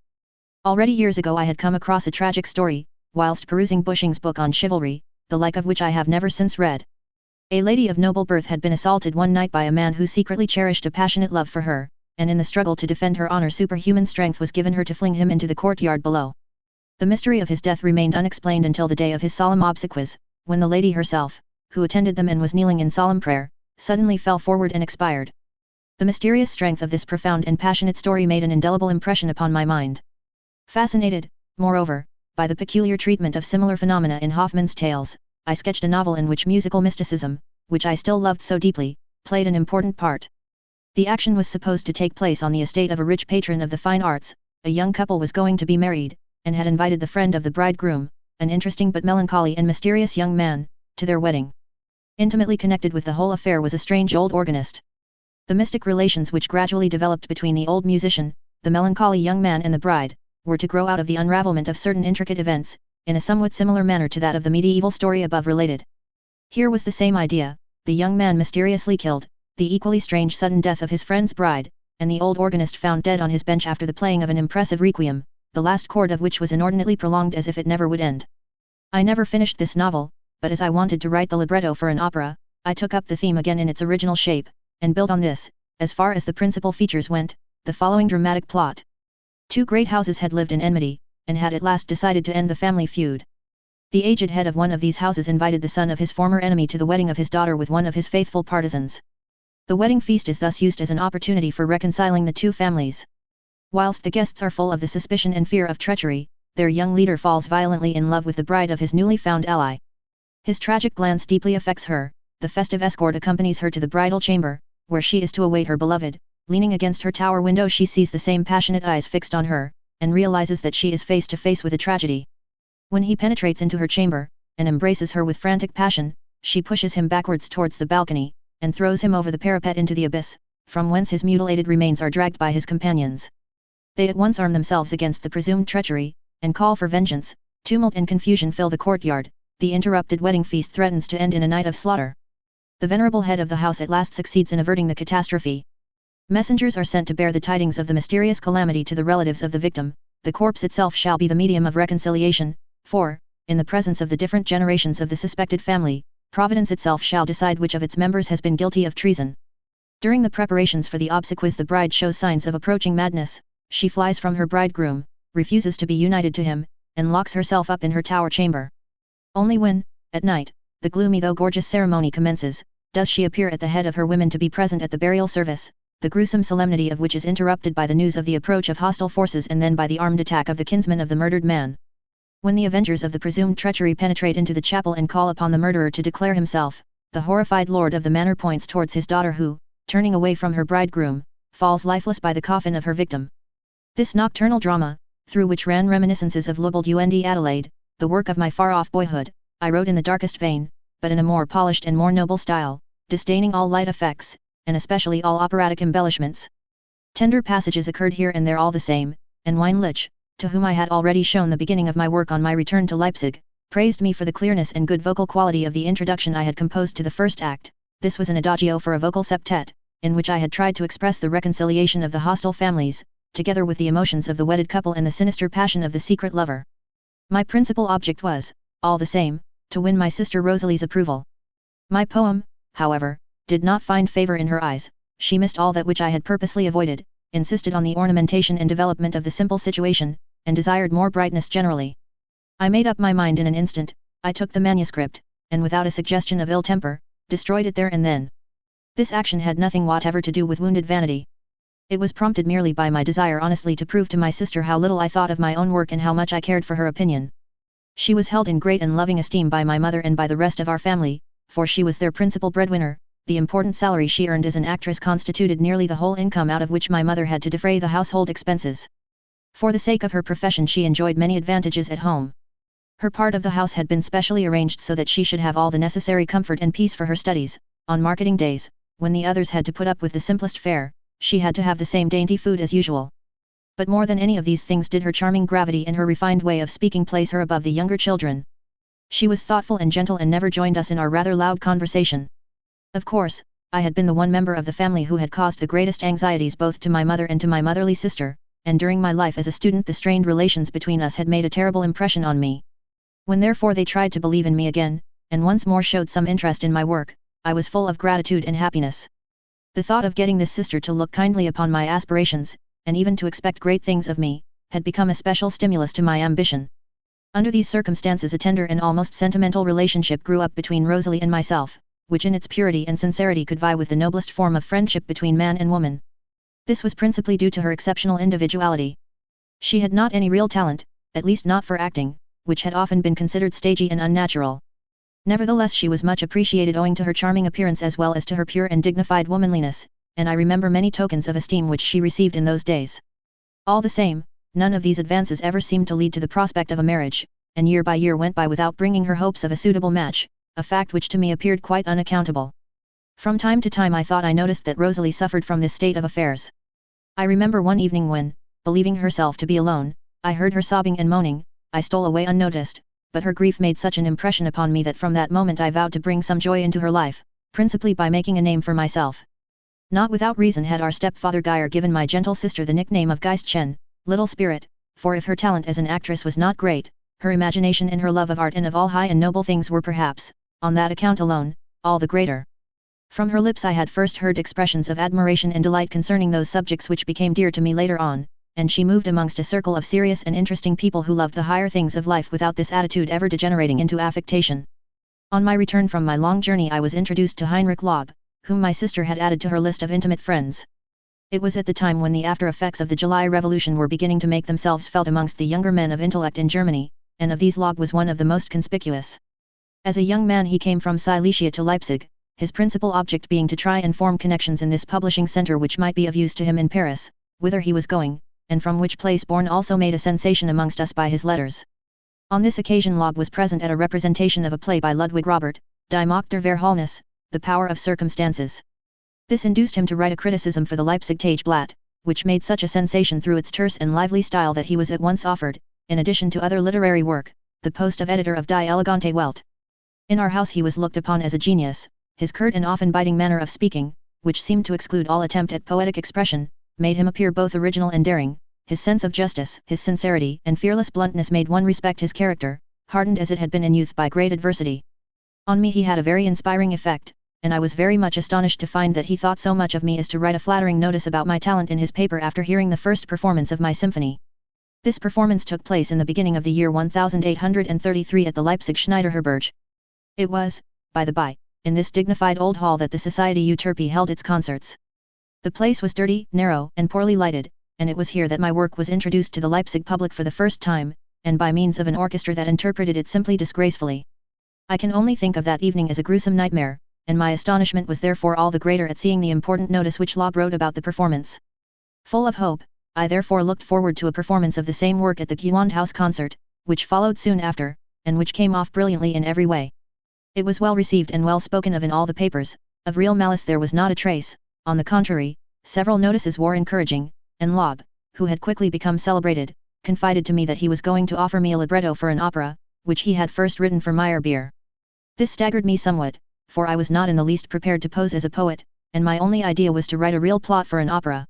Speaker 1: Already years ago I had come across a tragic story, whilst perusing Bushing's book on chivalry, the like of which I have never since read. A lady of noble birth had been assaulted one night by a man who secretly cherished a passionate love for her, and in the struggle to defend her honor superhuman strength was given her to fling him into the courtyard below. The mystery of his death remained unexplained until the day of his solemn obsequies, when the lady herself, who attended them and was kneeling in solemn prayer, suddenly fell forward and expired. The mysterious strength of this profound and passionate story made an indelible impression upon my mind. Fascinated, moreover, by the peculiar treatment of similar phenomena in Hoffmann's tales, I sketched a novel in which musical mysticism, which I still loved so deeply, played an important part. The action was supposed to take place on the estate of a rich patron of the fine arts. A young couple was going to be married, and had invited the friend of the bridegroom, an interesting but melancholy and mysterious young man, to their wedding. Intimately connected with the whole affair was a strange old organist. The mystic relations which gradually developed between the old musician, the melancholy young man and the bride, were to grow out of the unravelment of certain intricate events, in a somewhat similar manner to that of the medieval story above related. Here was the same idea, the young man mysteriously killed, the equally strange sudden death of his friend's bride, and the old organist found dead on his bench after the playing of an impressive requiem, the last chord of which was inordinately prolonged as if it never would end. I never finished this novel, but as I wanted to write the libretto for an opera, I took up the theme again in its original shape, and built on this, as far as the principal features went, the following dramatic plot. Two great houses had lived in enmity, and had at last decided to end the family feud. The aged head of one of these houses invited the son of his former enemy to the wedding of his daughter with one of his faithful partisans. The wedding feast is thus used as an opportunity for reconciling the two families. Whilst the guests are full of the suspicion and fear of treachery, their young leader falls violently in love with the bride of his newly found ally. His tragic glance deeply affects her. The festive escort accompanies her to the bridal chamber, where she is to await her beloved. Leaning against her tower window, she sees the same passionate eyes fixed on her, and realizes that she is face to face with a tragedy. When he penetrates into her chamber, and embraces her with frantic passion, she pushes him backwards towards the balcony, and throws him over the parapet into the abyss, from whence his mutilated remains are dragged by his companions. They at once arm themselves against the presumed treachery, and call for vengeance. Tumult and confusion fill the courtyard. The interrupted wedding feast threatens to end in a night of slaughter. The venerable head of the house at last succeeds in averting the catastrophe. Messengers are sent to bear the tidings of the mysterious calamity to the relatives of the victim. The corpse itself shall be the medium of reconciliation, for, in the presence of the different generations of the suspected family, Providence itself shall decide which of its members has been guilty of treason. During the preparations for the obsequies, the bride shows signs of approaching madness. She flies from her bridegroom, refuses to be united to him, and locks herself up in her tower chamber. Only when, at night, the gloomy though gorgeous ceremony commences, does she appear at the head of her women to be present at the burial service, the gruesome solemnity of which is interrupted by the news of the approach of hostile forces and then by the armed attack of the kinsmen of the murdered man. When the avengers of the presumed treachery penetrate into the chapel and call upon the murderer to declare himself, the horrified lord of the manor points towards his daughter who, turning away from her bridegroom, falls lifeless by the coffin of her victim. This nocturnal drama, through which ran reminiscences of Lubbold and Adelaide, the work of my far-off boyhood, I wrote in the darkest vein, but in a more polished and more noble style, disdaining all light effects, and especially all operatic embellishments. Tender passages occurred here and there all the same, and Weinlich, to whom I had already shown the beginning of my work on my return to Leipzig, praised me for the clearness and good vocal quality of the introduction I had composed to the first act. This was an adagio for a vocal septet, in which I had tried to express the reconciliation of the hostile families, together with the emotions of the wedded couple and the sinister passion of the secret lover. My principal object was, all the same, to win my sister Rosalie's approval. My poem, however, did not find favour in her eyes. She missed all that which I had purposely avoided, insisted on the ornamentation and development of the simple situation, and desired more brightness generally. I made up my mind in an instant. I took the manuscript, and without a suggestion of ill temper, destroyed it there and then. This action had nothing whatever to do with wounded vanity. It was prompted merely by my desire honestly to prove to my sister how little I thought of my own work and how much I cared for her opinion. She was held in great and loving esteem by my mother and by the rest of our family, for she was their principal breadwinner. The important salary she earned as an actress constituted nearly the whole income out of which my mother had to defray the household expenses. For the sake of her profession she enjoyed many advantages at home. Her part of the house had been specially arranged so that she should have all the necessary comfort and peace for her studies. On marketing days, when the others had to put up with the simplest fare, she had to have the same dainty food as usual. But more than any of these things did her charming gravity and her refined way of speaking place her above the younger children. She was thoughtful and gentle and never joined us in our rather loud conversation. Of course, I had been the one member of the family who had caused the greatest anxieties both to my mother and to my motherly sister, and during my life as a student the strained relations between us had made a terrible impression on me. When therefore they tried to believe in me again, and once more showed some interest in my work, I was full of gratitude and happiness. The thought of getting this sister to look kindly upon my aspirations, and even to expect great things of me, had become a special stimulus to my ambition. Under these circumstances a tender and almost sentimental relationship grew up between Rosalie and myself, which in its purity and sincerity could vie with the noblest form of friendship between man and woman. This was principally due to her exceptional individuality. She had not any real talent, at least not for acting, which had often been considered stagey and unnatural. Nevertheless she was much appreciated owing to her charming appearance as well as to her pure and dignified womanliness, and I remember many tokens of esteem which she received in those days. All the same, none of these advances ever seemed to lead to the prospect of a marriage, and year by year went by without bringing her hopes of a suitable match, a fact which to me appeared quite unaccountable. From time to time I thought I noticed that Rosalie suffered from this state of affairs. I remember one evening when, believing herself to be alone, I heard her sobbing and moaning. I stole away unnoticed, but her grief made such an impression upon me that from that moment I vowed to bring some joy into her life, principally by making a name for myself. Not without reason had our stepfather Geyer given my gentle sister the nickname of Geistchen, Little Spirit, for if her talent as an actress was not great, Her imagination and her love of art and of all high and noble things were perhaps, on that account alone, all the greater. From her lips I had first heard expressions of admiration and delight concerning those subjects which became dear to me later on, and she moved amongst a circle of serious and interesting people who loved the higher things of life without this attitude ever degenerating into affectation. On my return from my long journey I was introduced to Heinrich Laub, whom my sister had added to her list of intimate friends. It was at the time when the after effects of the July Revolution were beginning to make themselves felt amongst the younger men of intellect in Germany, and of these Laub was one of the most conspicuous. As a young man he came from Silesia to Leipzig, his principal object being to try and form connections in this publishing center which might be of use to him in Paris, whither he was going, and from which place Born also made a sensation amongst us by his letters. On this occasion Laub was present at a representation of a play by Ludwig Robert, Die Macht der Verhältnisse, The Power of Circumstances. This induced him to write a criticism for the Leipzig Tageblatt, which made such a sensation through its terse and lively style that he was at once offered, in addition to other literary work, the post of editor of Die Elegante Welt. In our house he was looked upon as a genius, his curt and often biting manner of speaking, which seemed to exclude all attempt at poetic expression, made him appear both original and daring. His sense of justice, his sincerity and fearless bluntness made one respect his character, hardened as it had been in youth by great adversity. On me he had a very inspiring effect, and I was very much astonished to find that he thought so much of me as to write a flattering notice about my talent in his paper after hearing the first performance of my symphony. This performance took place in the beginning of the year 1833 at the Leipzig Schneiderherberge. It was, by the by, in this dignified old hall that the Society Euterpe held its concerts. The place was dirty, narrow and poorly lighted, and it was here that my work was introduced to the Leipzig public for the first time, and by means of an orchestra that interpreted it simply disgracefully. I can only think of that evening as a gruesome nightmare, and my astonishment was therefore all the greater at seeing the important notice which Laub wrote about the performance. Full of hope, I therefore looked forward to a performance of the same work at the Gewandhaus concert, which followed soon after, and which came off brilliantly in every way. It was well received and well spoken of in all the papers, of real malice there was not a trace, on the contrary, several notices were encouraging, and Laub, who had quickly become celebrated, confided to me that he was going to offer me a libretto for an opera, which he had first written for Meyerbeer. This staggered me somewhat, for I was not in the least prepared to pose as a poet, and my only idea was to write a real plot for an opera.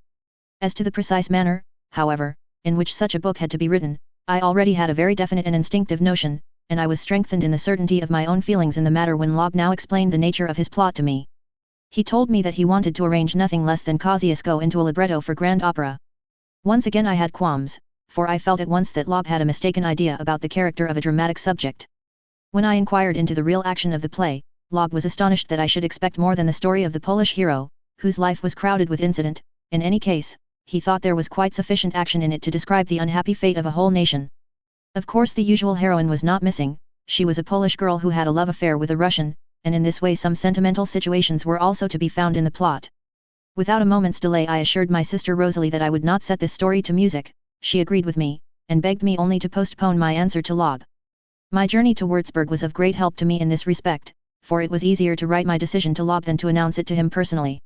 Speaker 1: As to the precise manner, however, in which such a book had to be written, I already had a very definite and instinctive notion, and I was strengthened in the certainty of my own feelings in the matter when Laub now explained the nature of his plot to me. He told me that he wanted to arrange nothing less than Kosciuszko into a libretto for grand opera. Once again I had qualms, for I felt at once that Laub had a mistaken idea about the character of a dramatic subject. When I inquired into the real action of the play, Laub was astonished that I should expect more than the story of the Polish hero, whose life was crowded with incident. In any case, he thought there was quite sufficient action in it to describe the unhappy fate of a whole nation. Of course the usual heroine was not missing, she was a Polish girl who had a love affair with a Russian, and in this way some sentimental situations were also to be found in the plot. Without a moment's delay I assured my sister Rosalie that I would not set this story to music. She agreed with me, and begged me only to postpone my answer to Laub. My journey to Würzburg was of great help to me in this respect, for it was easier to write my decision to Laub than to announce it to him personally.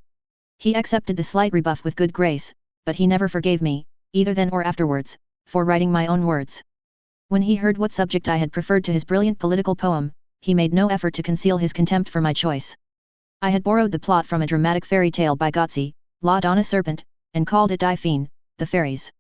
Speaker 1: He accepted the slight rebuff with good grace, but he never forgave me, either then or afterwards, for writing my own words. When he heard what subject I had preferred to his brilliant political poem, he made no effort to conceal his contempt for my choice. I had borrowed the plot from a dramatic fairy tale by Gozzi, La Donna Serpent, and called it Die Feen, the Fairies.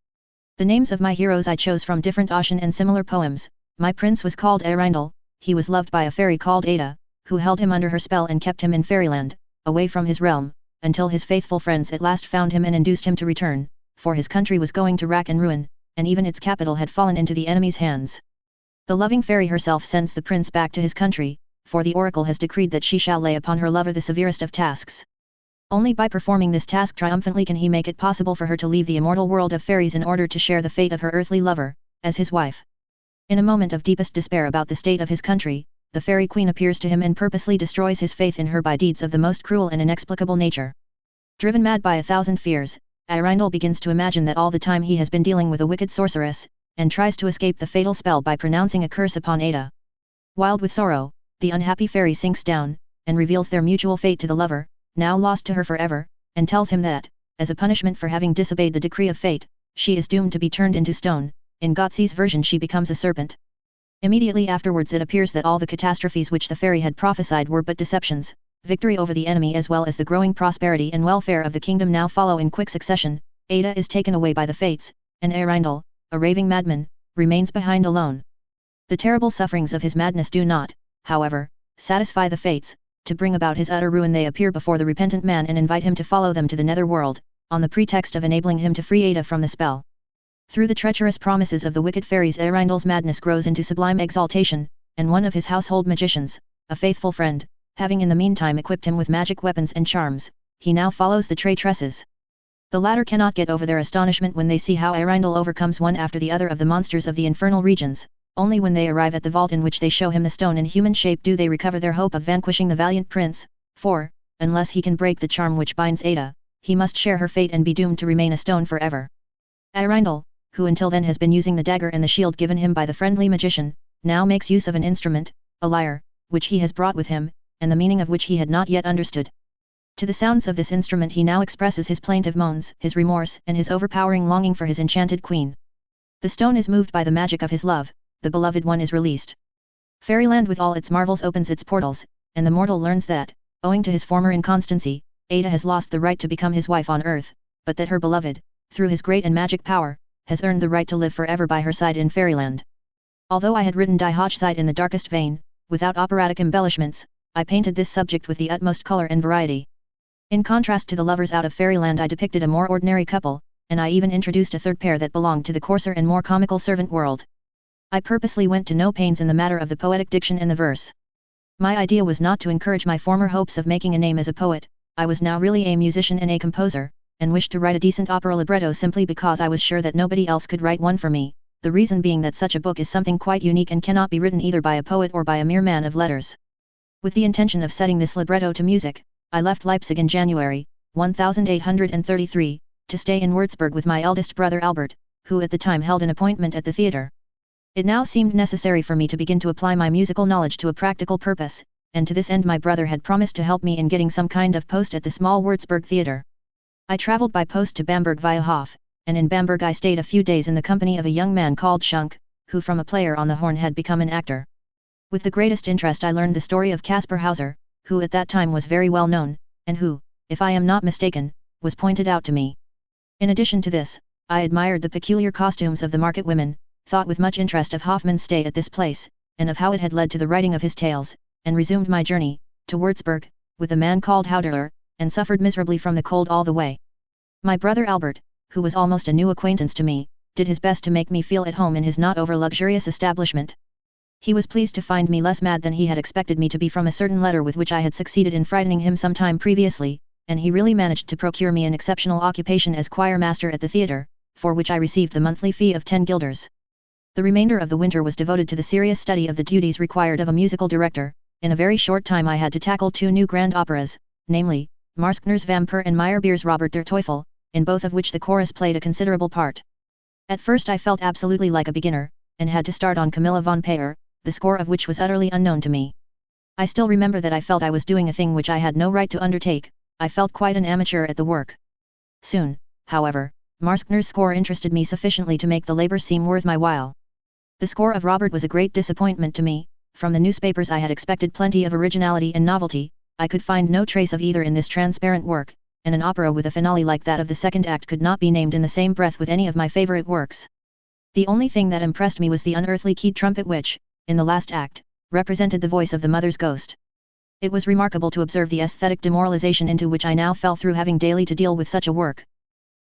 Speaker 1: The names of my heroes I chose from different Ossian and similar poems. My prince was called Eirindel, he was loved by a fairy called Ada, who held him under her spell and kept him in fairyland, away from his realm, until his faithful friends at last found him and induced him to return, for his country was going to rack and ruin, and even its capital had fallen into the enemy's hands. The loving fairy herself sends the prince back to his country, for the oracle has decreed that she shall lay upon her lover the severest of tasks. Only by performing this task triumphantly can he make it possible for her to leave the immortal world of fairies in order to share the fate of her earthly lover, as his wife. In a moment of deepest despair about the state of his country, the fairy queen appears to him and purposely destroys his faith in her by deeds of the most cruel and inexplicable nature. Driven mad by 1,000 fears, Eirindel begins to imagine that all the time he has been dealing with a wicked sorceress, and tries to escape the fatal spell by pronouncing a curse upon Ada. Wild with sorrow, the unhappy fairy sinks down, and reveals their mutual fate to the lover, now lost to her forever, and tells him that, as a punishment for having disobeyed the decree of fate, she is doomed to be turned into stone. In Gozzi's version she becomes a serpent. Immediately afterwards it appears that all the catastrophes which the fairy had prophesied were but deceptions. Victory over the enemy as well as the growing prosperity and welfare of the kingdom now follow in quick succession. Ada is taken away by the fates, and Eirindel, a raving madman, remains behind alone. The terrible sufferings of his madness do not, however, satisfy the fates. To bring about his utter ruin they appear before the repentant man and invite him to follow them to the nether world, on the pretext of enabling him to free Ada from the spell. Through the treacherous promises of the wicked fairies Earendil's madness grows into sublime exaltation, and one of his household magicians, a faithful friend, having in the meantime equipped him with magic weapons and charms, he now follows the traitresses. The latter cannot get over their astonishment when they see how Earendil overcomes one after the other of the monsters of the infernal regions. Only when they arrive at the vault in which they show him the stone in human shape do they recover their hope of vanquishing the valiant prince, for, unless he can break the charm which binds Ada, he must share her fate and be doomed to remain a stone forever. Earendil, who until then has been using the dagger and the shield given him by the friendly magician, now makes use of an instrument, a lyre, which he has brought with him, and the meaning of which he had not yet understood. To the sounds of this instrument he now expresses his plaintive moans, his remorse, and his overpowering longing for his enchanted queen. The stone is moved by the magic of his love, the beloved one is released. Fairyland with all its marvels opens its portals, and the mortal learns that, owing to his former inconstancy, Ada has lost the right to become his wife on earth, but that her beloved, through his great and magic power, has earned the right to live forever by her side in Fairyland. Although I had written Die Hochzeit in the darkest vein, without operatic embellishments, I painted this subject with the utmost color and variety. In contrast to the lovers out of Fairyland I depicted a more ordinary couple, and I even introduced a third pair that belonged to the coarser and more comical servant world. I purposely went to no pains in the matter of the poetic diction and the verse. My idea was not to encourage my former hopes of making a name as a poet. I was now really a musician and a composer, and wished to write a decent opera libretto simply because I was sure that nobody else could write one for me, the reason being that such a book is something quite unique and cannot be written either by a poet or by a mere man of letters. With the intention of setting this libretto to music, I left Leipzig in January, 1833, to stay in Würzburg with my eldest brother Albert, who at the time held an appointment at the theatre. It now seemed necessary for me to begin to apply my musical knowledge to a practical purpose, and to this end my brother had promised to help me in getting some kind of post at the small Würzburg theatre. I travelled by post to Bamberg via Hof, and in Bamberg I stayed a few days in the company of a young man called Schunk, who from a player on the horn had become an actor. With the greatest interest I learned the story of Caspar Hauser, who at that time was very well known, and who, if I am not mistaken, was pointed out to me. In addition to this, I admired the peculiar costumes of the market women, thought with much interest of Hoffmann's stay at this place, and of how it had led to the writing of his tales, and resumed my journey, to Würzburg, with a man called Hauderer, and suffered miserably from the cold all the way. My brother Albert, who was almost a new acquaintance to me, did his best to make me feel at home in his not over-luxurious establishment. He was pleased to find me less mad than he had expected me to be from a certain letter with which I had succeeded in frightening him some time previously, and he really managed to procure me an exceptional occupation as choir master at the theatre, for which I received the monthly fee of 10 guilders. The remainder of the winter was devoted to the serious study of the duties required of a musical director. In a very short time I had to tackle 2 new grand operas, namely, Marskner's Vampir and Meyerbeer's Robert der Teufel, in both of which the chorus played a considerable part. At first I felt absolutely like a beginner, and had to start on Camilla von Payer, the score of which was utterly unknown to me. I still remember that I felt I was doing a thing which I had no right to undertake. I felt quite an amateur at the work. Soon, however, Marskner's score interested me sufficiently to make the labor seem worth my while. The score of Robert was a great disappointment to me. From the newspapers I had expected plenty of originality and novelty. I could find no trace of either in this transparent work, and an opera with a finale like that of the second act could not be named in the same breath with any of my favorite works. The only thing that impressed me was the unearthly keyed trumpet which, in the last act, represented the voice of the mother's ghost. It was remarkable to observe the aesthetic demoralization into which I now fell through having daily to deal with such a work.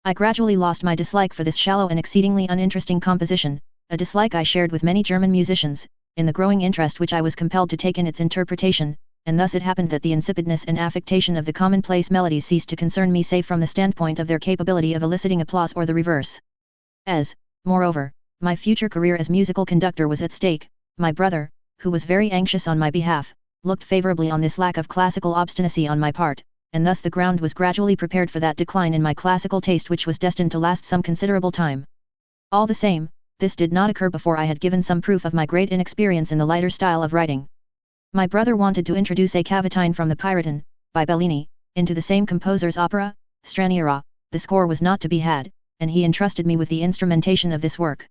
Speaker 1: I gradually lost my dislike for this shallow and exceedingly uninteresting composition, a dislike I shared with many German musicians, in the growing interest which I was compelled to take in its interpretation, and thus it happened that the insipidness and affectation of the commonplace melodies ceased to concern me save from the standpoint of their capability of eliciting applause or the reverse. As, moreover, my future career as musical conductor was at stake, my brother, who was very anxious on my behalf, looked favorably on this lack of classical obstinacy on my part, and thus the ground was gradually prepared for that decline in my classical taste which was destined to last some considerable time. All the same, this did not occur before I had given some proof of my great inexperience in the lighter style of writing. My brother wanted to introduce a cavatine from the Piraten, by Bellini, into the same composer's opera, Straniera. The score was not to be had, and he entrusted me with the instrumentation of this work.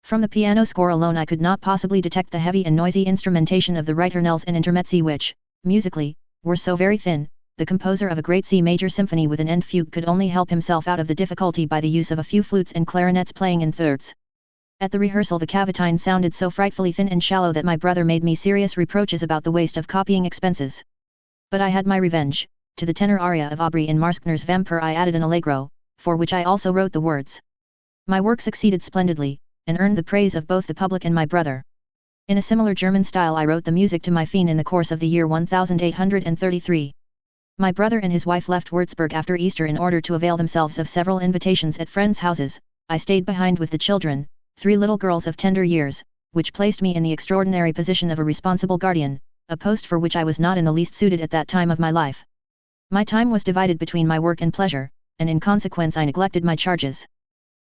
Speaker 1: From the piano score alone I could not possibly detect the heavy and noisy instrumentation of the ritornelles and intermezzi which, musically, were so very thin. The composer of a great C major symphony with an end fugue could only help himself out of the difficulty by the use of a few flutes and clarinets playing in thirds. At the rehearsal the cavitine sounded so frightfully thin and shallow that my brother made me serious reproaches about the waste of copying expenses. But I had my revenge. To the tenor aria of Aubrey in Marskner's Vampire I added an allegro, for which I also wrote the words. My work succeeded splendidly, and earned the praise of both the public and my brother. In a similar German style I wrote the music to my Fiend in the course of the year 1833. My brother and his wife left Würzburg after Easter in order to avail themselves of several invitations at friends' houses. I stayed behind with the children, 3 little girls of tender years, which placed me in the extraordinary position of a responsible guardian, a post for which I was not in the least suited at that time of my life. My time was divided between my work and pleasure, and in consequence I neglected my charges.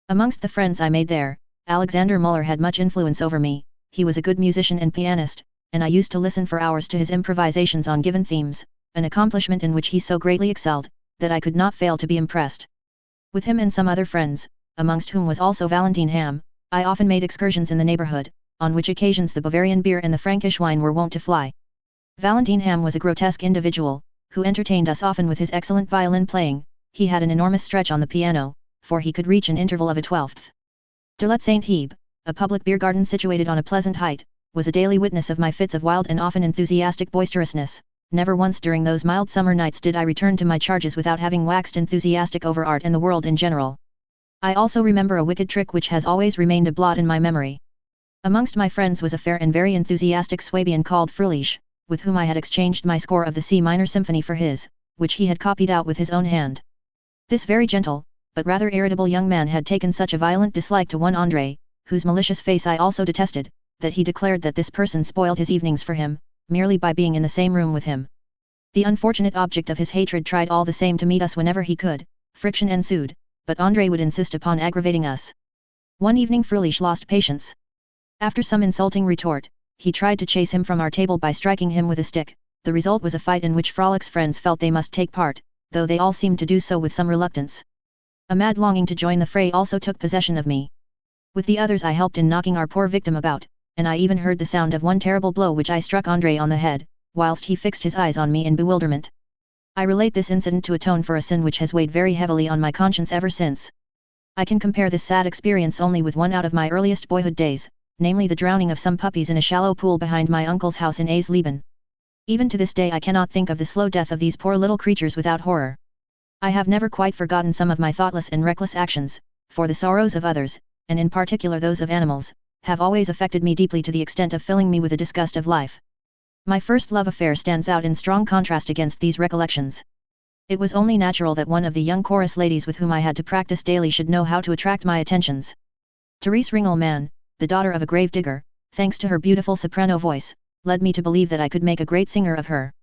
Speaker 1: Amongst the friends I made there, Alexander Müller had much influence over me. He was a good musician and pianist, and I used to listen for hours to his improvisations on given themes, an accomplishment in which he so greatly excelled, that I could not fail to be impressed. With him and some other friends, amongst whom was also Valentine Ham, I often made excursions in the neighborhood, on which occasions the Bavarian beer and the Frankish wine were wont to fly. Valentine Ham was a grotesque individual, who entertained us often with his excellent violin playing. He had an enormous stretch on the piano, for he could reach an interval of a twelfth. De Let Saint Hebe, a public beer garden situated on a pleasant height, was a daily witness of my fits of wild and often enthusiastic boisterousness. Never once during those mild summer nights did I return to my charges without having waxed enthusiastic over art and the world in general. I also remember a wicked trick which has always remained a blot in my memory. Amongst my friends was a fair and very enthusiastic Swabian called Fröhlich, with whom I had exchanged my score of the C minor symphony for his, which he had copied out with his own hand. This very gentle, but rather irritable young man had taken such a violent dislike to one André, whose malicious face I also detested, that he declared that this person spoiled his evenings for him, merely by being in the same room with him. The unfortunate object of his hatred tried all the same to meet us whenever he could. Friction ensued, but André would insist upon aggravating us. One evening Fröhlich lost patience. After some insulting retort, he tried to chase him from our table by striking him with a stick. The result was a fight in which Frolich's friends felt they must take part, though they all seemed to do so with some reluctance. A mad longing to join the fray also took possession of me. With the others I helped in knocking our poor victim about, and I even heard the sound of one terrible blow which I struck André on the head, whilst he fixed his eyes on me in bewilderment. I relate this incident to atone for a sin which has weighed very heavily on my conscience ever since. I can compare this sad experience only with one out of my earliest boyhood days, namely the drowning of some puppies in a shallow pool behind my uncle's house in Aisleben. Even to this day I cannot think of the slow death of these poor little creatures without horror. I have never quite forgotten some of my thoughtless and reckless actions, for the sorrows of others, and in particular those of animals, have always affected me deeply to the extent of filling me with a disgust of life. My first love affair stands out in strong contrast against these recollections. It was only natural that one of the young chorus ladies with whom I had to practice daily should know how to attract my attentions. Therese Ringelmann, the daughter of a grave digger, thanks to her beautiful soprano voice, led me to believe that I could make a great singer of her.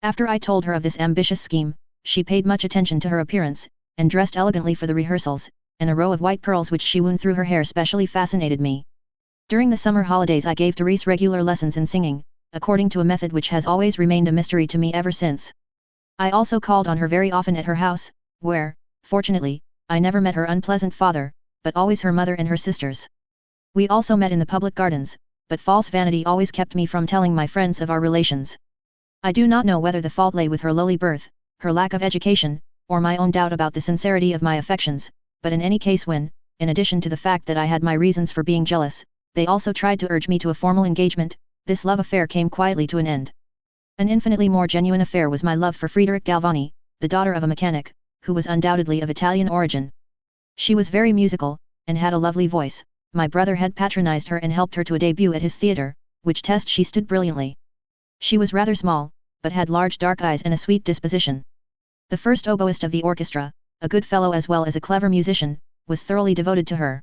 Speaker 1: After I told her of this ambitious scheme, she paid much attention to her appearance, and dressed elegantly for the rehearsals, and a row of white pearls which she wound through her hair specially fascinated me. During the summer holidays I gave Therese regular lessons in singing, according to a method which has always remained a mystery to me ever since. I also called on her very often at her house, where, fortunately, I never met her unpleasant father, but always her mother and her sisters. We also met in the public gardens, but false vanity always kept me from telling my friends of our relations. I do not know whether the fault lay with her lowly birth, her lack of education, or my own doubt about the sincerity of my affections, but in any case when, in addition to the fact that I had my reasons for being jealous, they also tried to urge me to a formal engagement, this love affair came quietly to an end. An infinitely more genuine affair was my love for Friederich Galvani, the daughter of a mechanic, who was undoubtedly of Italian origin. She was very musical, and had a lovely voice. My brother had patronized her and helped her to a debut at his theatre, which test she stood brilliantly. She was rather small, but had large dark eyes and a sweet disposition. The first oboist of the orchestra, a good fellow as well as a clever musician, was thoroughly devoted to her.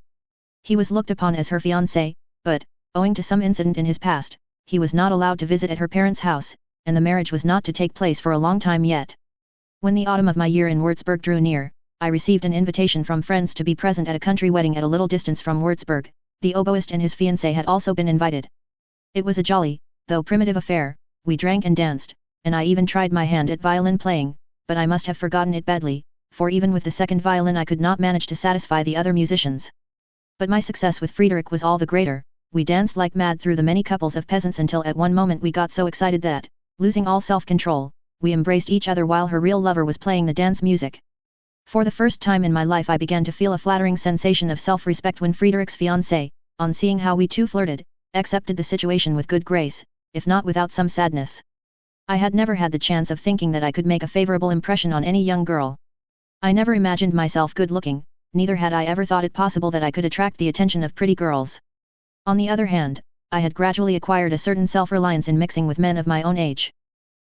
Speaker 1: He was looked upon as her fiancé, but, owing to some incident in his past, he was not allowed to visit at her parents' house, and the marriage was not to take place for a long time yet. When the autumn of my year in Würzburg drew near, I received an invitation from friends to be present at a country wedding at a little distance from Würzburg. The oboist and his fiancée had also been invited. It was a jolly, though primitive affair. We drank and danced, and I even tried my hand at violin playing, but I must have forgotten it badly, for even with the second violin I could not manage to satisfy the other musicians. But my success with Friederich was all the greater. We danced like mad through the many couples of peasants until at one moment we got so excited that, losing all self-control, we embraced each other while her real lover was playing the dance music. For the first time in my life I began to feel a flattering sensation of self-respect when Friederich's fiancée, on seeing how we two flirted, accepted the situation with good grace, if not without some sadness. I had never had the chance of thinking that I could make a favorable impression on any young girl. I never imagined myself good-looking, neither had I ever thought it possible that I could attract the attention of pretty girls. On the other hand, I had gradually acquired a certain self-reliance in mixing with men of my own age.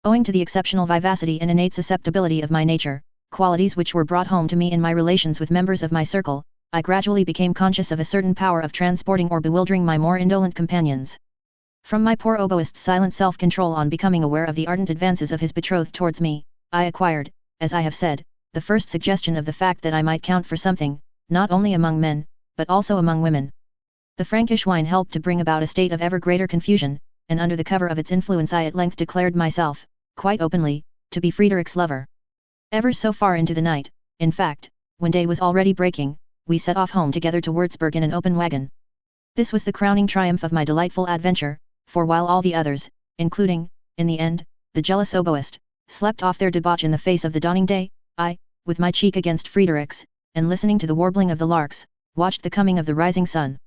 Speaker 1: Owing to the exceptional vivacity and innate susceptibility of my nature, qualities which were brought home to me in my relations with members of my circle, I gradually became conscious of a certain power of transporting or bewildering my more indolent companions. From my poor oboist's silent self-control on becoming aware of the ardent advances of his betrothed towards me, I acquired, as I have said, the first suggestion of the fact that I might count for something, not only among men, but also among women. The Frankish wine helped to bring about a state of ever greater confusion, and under the cover of its influence I at length declared myself, quite openly, to be Friederic's lover. Ever so far into the night, in fact, when day was already breaking, we set off home together to Würzburg in an open wagon. This was the crowning triumph of my delightful adventure, for while all the others, including, in the end, the jealous oboist, slept off their debauch in the face of the dawning day, I, with my cheek against Friederic's, and listening to the warbling of the larks, watched the coming of the rising sun.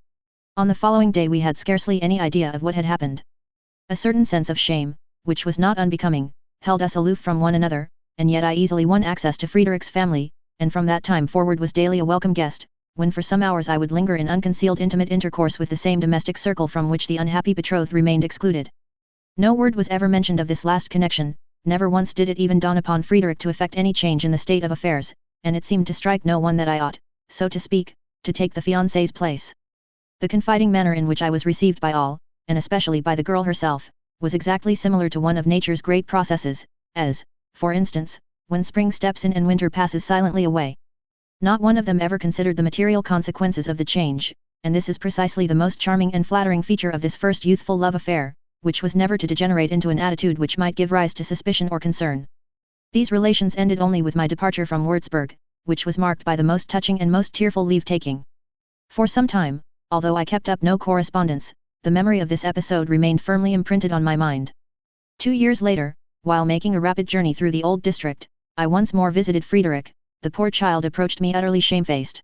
Speaker 1: On the following day we had scarcely any idea of what had happened. A certain sense of shame, which was not unbecoming, held us aloof from one another, and yet I easily won access to Friederic's family, and from that time forward was daily a welcome guest, when for some hours I would linger in unconcealed intimate intercourse with the same domestic circle from which the unhappy betrothed remained excluded. No word was ever mentioned of this last connection, never once did it even dawn upon Friedrich to effect any change in the state of affairs, and it seemed to strike no one that I ought, so to speak, to take the fiancé's place. The confiding manner in which I was received by all, and especially by the girl herself, was exactly similar to one of nature's great processes, as, for instance, when spring steps in and winter passes silently away. Not one of them ever considered the material consequences of the change, and this is precisely the most charming and flattering feature of this first youthful love affair, which was never to degenerate into an attitude which might give rise to suspicion or concern. These relations ended only with my departure from Würzburg, which was marked by the most touching and most tearful leave-taking. For some time, although I kept up no correspondence, the memory of this episode remained firmly imprinted on my mind. 2 years later, while making a rapid journey through the old district, I once more visited Friederich. The poor child approached me utterly shamefaced.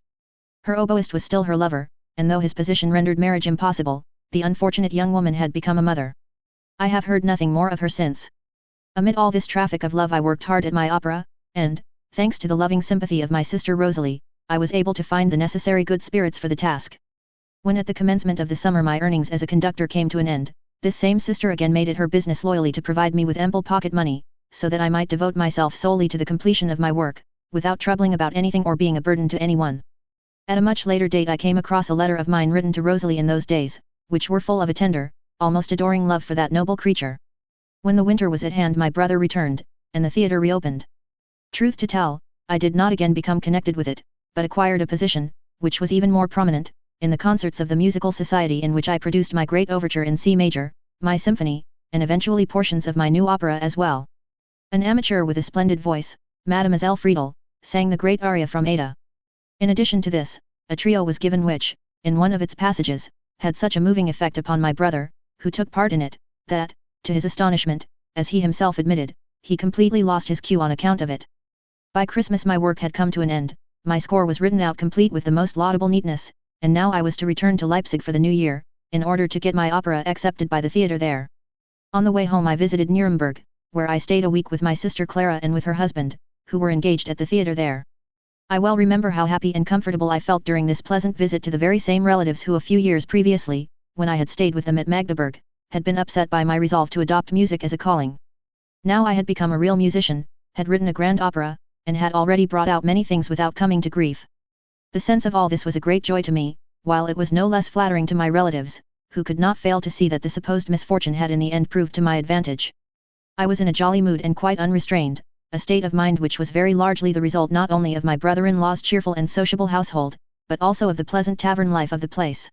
Speaker 1: Her oboist was still her lover, and though his position rendered marriage impossible, the unfortunate young woman had become a mother. I have heard nothing more of her since. Amid all this traffic of love I worked hard at my opera, and, thanks to the loving sympathy of my sister Rosalie, I was able to find the necessary good spirits for the task. When at the commencement of the summer my earnings as a conductor came to an end, this same sister again made it her business loyally to provide me with ample pocket money, so that I might devote myself solely to the completion of my work, without troubling about anything or being a burden to anyone. At a much later date I came across a letter of mine written to Rosalie in those days, which were full of a tender, almost adoring love for that noble creature. When the winter was at hand my brother returned, and the theatre reopened. Truth to tell, I did not again become connected with it, but acquired a position, which was even more prominent, in the concerts of the musical society in which I produced my great overture in C major, my symphony, and eventually portions of my new opera as well. An amateur with a splendid voice, Mademoiselle Friedel, sang the great aria from Ada. In addition to this, a trio was given which, in one of its passages, had such a moving effect upon my brother, who took part in it, that, to his astonishment, as he himself admitted, he completely lost his cue on account of it. By Christmas my work had come to an end, my score was written out complete with the most laudable neatness, and now I was to return to Leipzig for the new year, in order to get my opera accepted by the theatre there. On the way home I visited Nuremberg, where I stayed a week with my sister Clara and with her husband, who were engaged at the theatre there. I well remember how happy and comfortable I felt during this pleasant visit to the very same relatives who a few years previously, when I had stayed with them at Magdeburg, had been upset by my resolve to adopt music as a calling. Now I had become a real musician, had written a grand opera, and had already brought out many things without coming to grief. The sense of all this was a great joy to me, while it was no less flattering to my relatives, who could not fail to see that the supposed misfortune had in the end proved to my advantage. I was in a jolly mood and quite unrestrained, a state of mind which was very largely the result not only of my brother-in-law's cheerful and sociable household, but also of the pleasant tavern life of the place.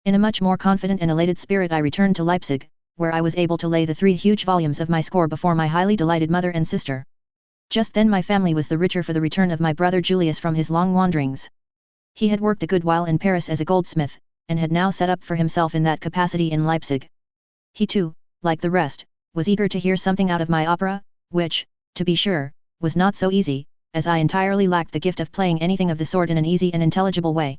Speaker 1: In a much more confident and elated spirit I returned to Leipzig, where I was able to lay the 3 huge volumes of my score before my highly delighted mother and sister. Just then my family was the richer for the return of my brother Julius from his long wanderings. He had worked a good while in Paris as a goldsmith, and had now set up for himself in that capacity in Leipzig. He too, like the rest, was eager to hear something out of my opera, which, to be sure, was not so easy, as I entirely lacked the gift of playing anything of the sort in an easy and intelligible way.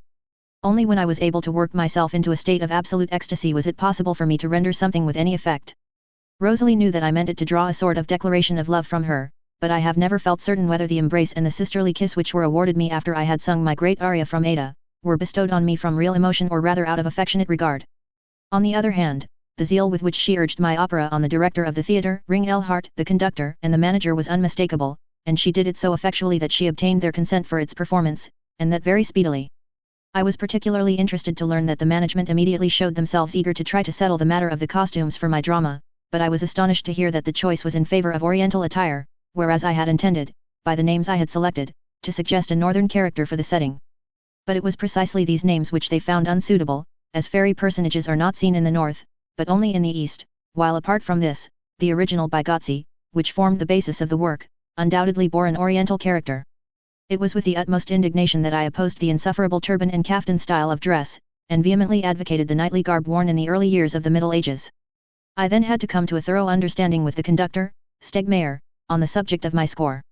Speaker 1: Only when I was able to work myself into a state of absolute ecstasy was it possible for me to render something with any effect. Rosalie knew that I meant it to draw a sort of declaration of love from her, but I have never felt certain whether the embrace and the sisterly kiss which were awarded me after I had sung my great aria from Ada, were bestowed on me from real emotion or rather out of affectionate regard. On the other hand, the zeal with which she urged my opera on the director of the theatre, Ringelhart, the conductor, and the manager was unmistakable, and she did it so effectually that she obtained their consent for its performance, and that very speedily. I was particularly interested to learn that the management immediately showed themselves eager to try to settle the matter of the costumes for my drama, but I was astonished to hear that the choice was in favor of Oriental attire, whereas I had intended, by the names I had selected, to suggest a northern character for the setting. But it was precisely these names which they found unsuitable, as fairy personages are not seen in the north, but only in the east, while apart from this, the original by Gozzi, which formed the basis of the work, undoubtedly bore an Oriental character. It was with the utmost indignation that I opposed the insufferable turban and kaftan style of dress, and vehemently advocated the knightly garb worn in the early years of the Middle Ages. I then had to come to a thorough understanding with the conductor, Stegmayer, on the subject of my score.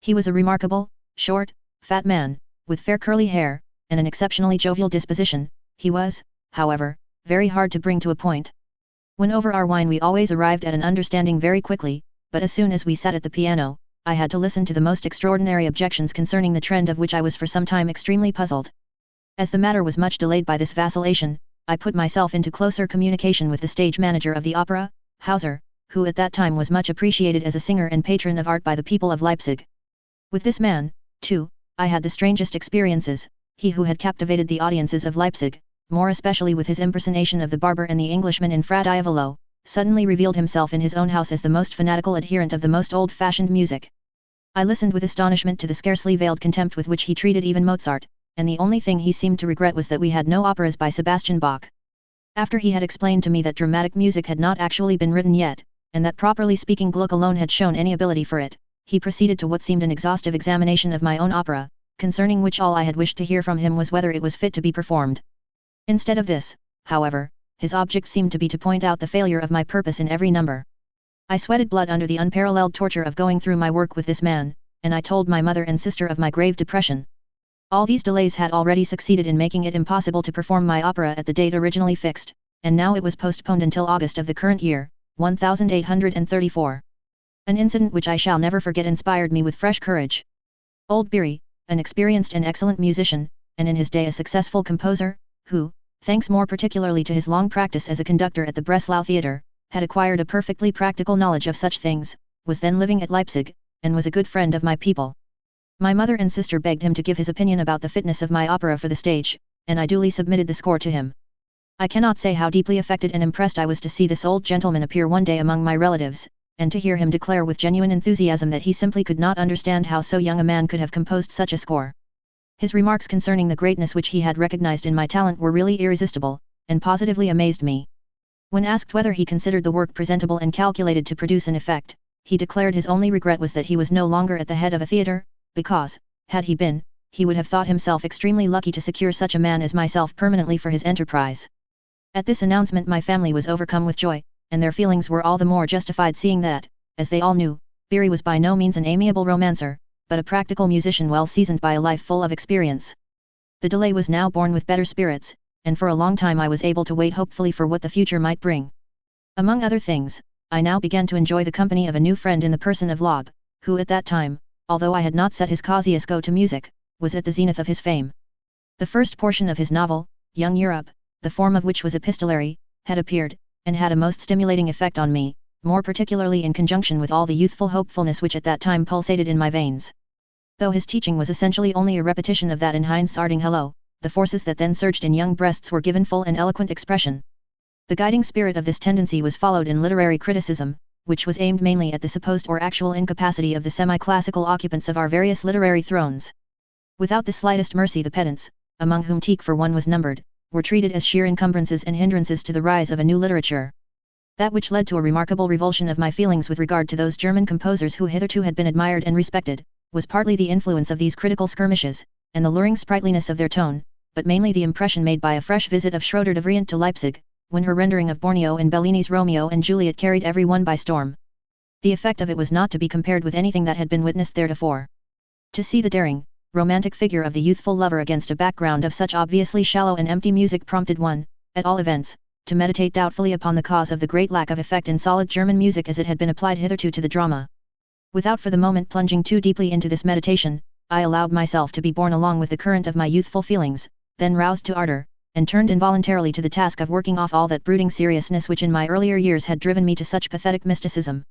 Speaker 1: He was a remarkable, short, fat man, with fair curly hair, and an exceptionally jovial disposition. He was, however, very hard to bring to a point. When over our wine we always arrived at an understanding very quickly, but as soon as we sat at the piano, I had to listen to the most extraordinary objections concerning the trend of which I was for some time extremely puzzled. As the matter was much delayed by this vacillation, I put myself into closer communication with the stage manager of the opera, Hauser, who at that time was much appreciated as a singer and patron of art by the people of Leipzig. With this man, too, I had the strangest experiences. He who had captivated the audiences of Leipzig, more especially with his impersonation of the barber and the Englishman in Fra Diavolo, suddenly revealed himself in his own house as the most fanatical adherent of the most old-fashioned music. I listened with astonishment to the scarcely veiled contempt with which he treated even Mozart, and the only thing he seemed to regret was that we had no operas by Sebastian Bach. After he had explained to me that dramatic music had not actually been written yet, and that properly speaking Gluck alone had shown any ability for it, he proceeded to what seemed an exhaustive examination of my own opera, concerning which all I had wished to hear from him was whether it was fit to be performed. Instead of this, however, his object seemed to be to point out the failure of my purpose in every number. I sweated blood under the unparalleled torture of going through my work with this man, and I told my mother and sister of my grave depression. All these delays had already succeeded in making it impossible to perform my opera at the date originally fixed, and now it was postponed until August of the current year, 1834. An incident which I shall never forget inspired me with fresh courage. Old Beery, an experienced and excellent musician, and in his day a successful composer, who, thanks more particularly to his long practice as a conductor at the Breslau Theatre, had acquired a perfectly practical knowledge of such things, was then living at Leipzig, and was a good friend of my people. My mother and sister begged him to give his opinion about the fitness of my opera for the stage, and I duly submitted the score to him. I cannot say how deeply affected and impressed I was to see this old gentleman appear one day among my relatives, and to hear him declare with genuine enthusiasm that he simply could not understand how so young a man could have composed such a score. His remarks concerning the greatness which he had recognized in my talent were really irresistible, and positively amazed me. When asked whether he considered the work presentable and calculated to produce an effect, he declared his only regret was that he was no longer at the head of a theatre, because, had he been, he would have thought himself extremely lucky to secure such a man as myself permanently for his enterprise. At this announcement my family was overcome with joy, and their feelings were all the more justified seeing that, as they all knew, Beery was by no means an amiable romancer, but a practical musician well seasoned by a life full of experience. The delay was now borne with better spirits, and for a long time I was able to wait hopefully for what the future might bring. Among other things, I now began to enjoy the company of a new friend in the person of Lob, who at that time, although I had not set his Kosciuszko to music, was at the zenith of his fame. The first portion of his novel, Young Europe, the form of which was epistolary, had appeared, and had a most stimulating effect on me, more particularly in conjunction with all the youthful hopefulness which at that time pulsated in my veins. Though his teaching was essentially only a repetition of that in Heinz Ardinghello, the forces that then surged in young breasts were given full and eloquent expression. The guiding spirit of this tendency was followed in literary criticism, which was aimed mainly at the supposed or actual incapacity of the semi-classical occupants of our various literary thrones. Without the slightest mercy the pedants, among whom Tieck for one was numbered, were treated as sheer encumbrances and hindrances to the rise of a new literature. That which led to a remarkable revulsion of my feelings with regard to those German composers who hitherto had been admired and respected, was partly the influence of these critical skirmishes, and the luring sprightliness of their tone, but mainly the impression made by a fresh visit of Schroeder de Vriend to Leipzig, when her rendering of Borneo and Bellini's Romeo and Juliet carried every one by storm. The effect of it was not to be compared with anything that had been witnessed theretofore. To see the daring, romantic figure of the youthful lover against a background of such obviously shallow and empty music prompted one, at all events, to meditate doubtfully upon the cause of the great lack of effect in solid German music as it had been applied hitherto to the drama. Without for the moment plunging too deeply into this meditation, I allowed myself to be borne along with the current of my youthful feelings, then roused to ardor, and turned involuntarily to the task of working off all that brooding seriousness which in my earlier years had driven me to such pathetic mysticism.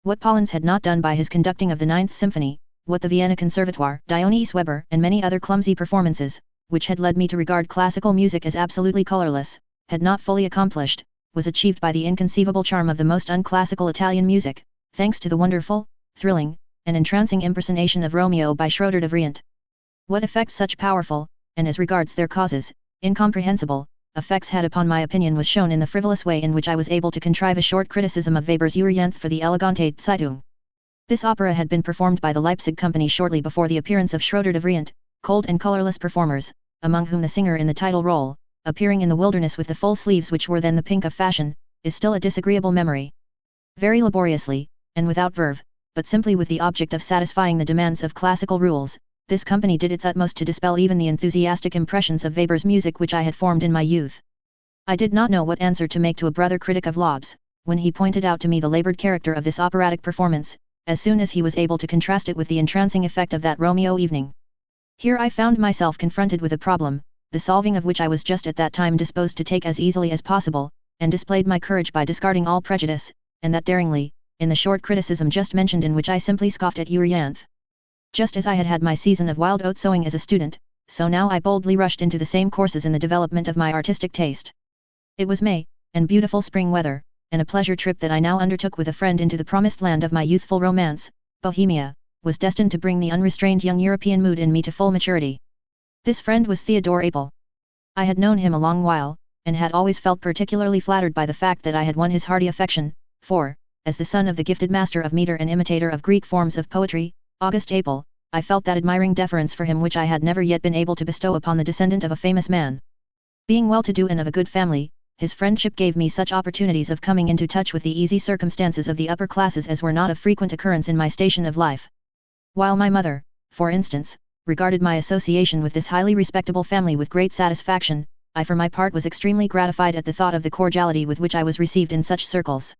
Speaker 1: What Paullins had not done by his conducting of the Ninth Symphony, what the Vienna Conservatoire, Dionys Weber, and many other clumsy performances, which had led me to regard classical music as absolutely colorless, had not fully accomplished, was achieved by the inconceivable charm of the most unclassical Italian music, thanks to the wonderful, thrilling, and entrancing impersonation of Romeo by Schroeder de Vriend. What effect such powerful, and as regards their causes, incomprehensible, effects had upon my opinion was shown in the frivolous way in which I was able to contrive a short criticism of Weber's Euryanthe for the Elegante Zeitung. This opera had been performed by the Leipzig company shortly before the appearance of Schroeder de Vriend, cold and colorless performers, among whom the singer in the title role, appearing in the wilderness with the full sleeves which were then the pink of fashion, is still a disagreeable memory. Very laboriously, and without verve, but simply with the object of satisfying the demands of classical rules, this company did its utmost to dispel even the enthusiastic impressions of Weber's music which I had formed in my youth. I did not know what answer to make to a brother critic of Lob's, when he pointed out to me the labored character of this operatic performance, as soon as he was able to contrast it with the entrancing effect of that Romeo evening. Here I found myself confronted with a problem, the solving of which I was just at that time disposed to take as easily as possible, and displayed my courage by discarding all prejudice, and that daringly, in the short criticism just mentioned in which I simply scoffed at Euryanthe. Just as I had had my season of wild oat sowing as a student, so now I boldly rushed into the same courses in the development of my artistic taste. It was May, and beautiful spring weather, and a pleasure trip that I now undertook with a friend into the promised land of my youthful romance, Bohemia, was destined to bring the unrestrained young European mood in me to full maturity. This friend was Theodore Apel. I had known him a long while, and had always felt particularly flattered by the fact that I had won his hearty affection, for, as the son of the gifted master of metre and imitator of Greek forms of poetry, August Apel, I felt that admiring deference for him which I had never yet been able to bestow upon the descendant of a famous man. Being well-to-do and of a good family, his friendship gave me such opportunities of coming into touch with the easy circumstances of the upper classes as were not of frequent occurrence in my station of life. While my mother, for instance, regarded my association with this highly respectable family with great satisfaction, I for my part was extremely gratified at the thought of the cordiality with which I was received in such circles.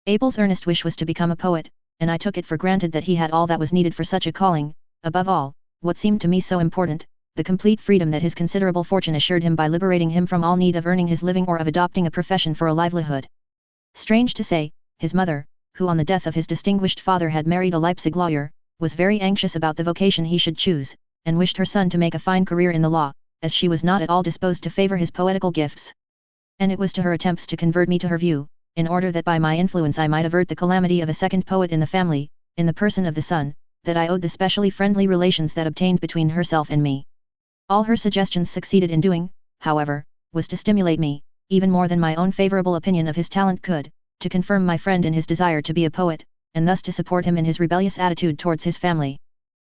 Speaker 1: Apel's earnest wish was to become a poet, and I took it for granted that he had all that was needed for such a calling, above all, what seemed to me so important, the complete freedom that his considerable fortune assured him by liberating him from all need of earning his living or of adopting a profession for a livelihood. Strange to say, his mother, who on the death of his distinguished father had married a Leipzig lawyer, was very anxious about the vocation he should choose, and wished her son to make a fine career in the law, as she was not at all disposed to favor his poetical gifts. And it was to her attempts to convert me to her view, in order that by my influence I might avert the calamity of a second poet in the family, in the person of the son, that I owed the specially friendly relations that obtained between herself and me. All her suggestions succeeded in doing, however, was to stimulate me, even more than my own favorable opinion of his talent could, to confirm my friend in his desire to be a poet, and thus to support him in his rebellious attitude towards his family.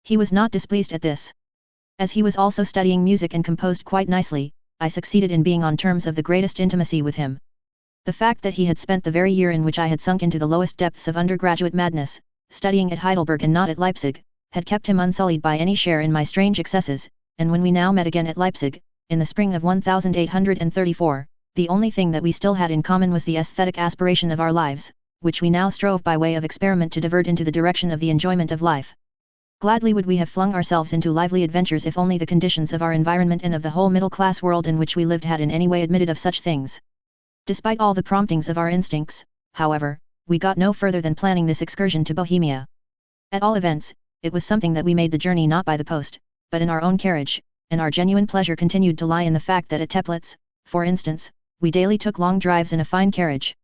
Speaker 1: He was not displeased at this. As he was also studying music and composed quite nicely, I succeeded in being on terms of the greatest intimacy with him. The fact that he had spent the very year in which I had sunk into the lowest depths of undergraduate madness, studying at Heidelberg and not at Leipzig, had kept him unsullied by any share in my strange excesses, and when we now met again at Leipzig, in the spring of 1834, the only thing that we still had in common was the aesthetic aspiration of our lives, which we now strove by way of experiment to divert into the direction of the enjoyment of life. Gladly would we have flung ourselves into lively adventures if only the conditions of our environment and of the whole middle-class world in which we lived had in any way admitted of such things. Despite all the promptings of our instincts, however, we got no further than planning this excursion to Bohemia. At all events, it was something that we made the journey not by the post, but in our own carriage, and our genuine pleasure continued to lie in the fact that at Teplitz, for instance, we daily took long drives in a fine carriage.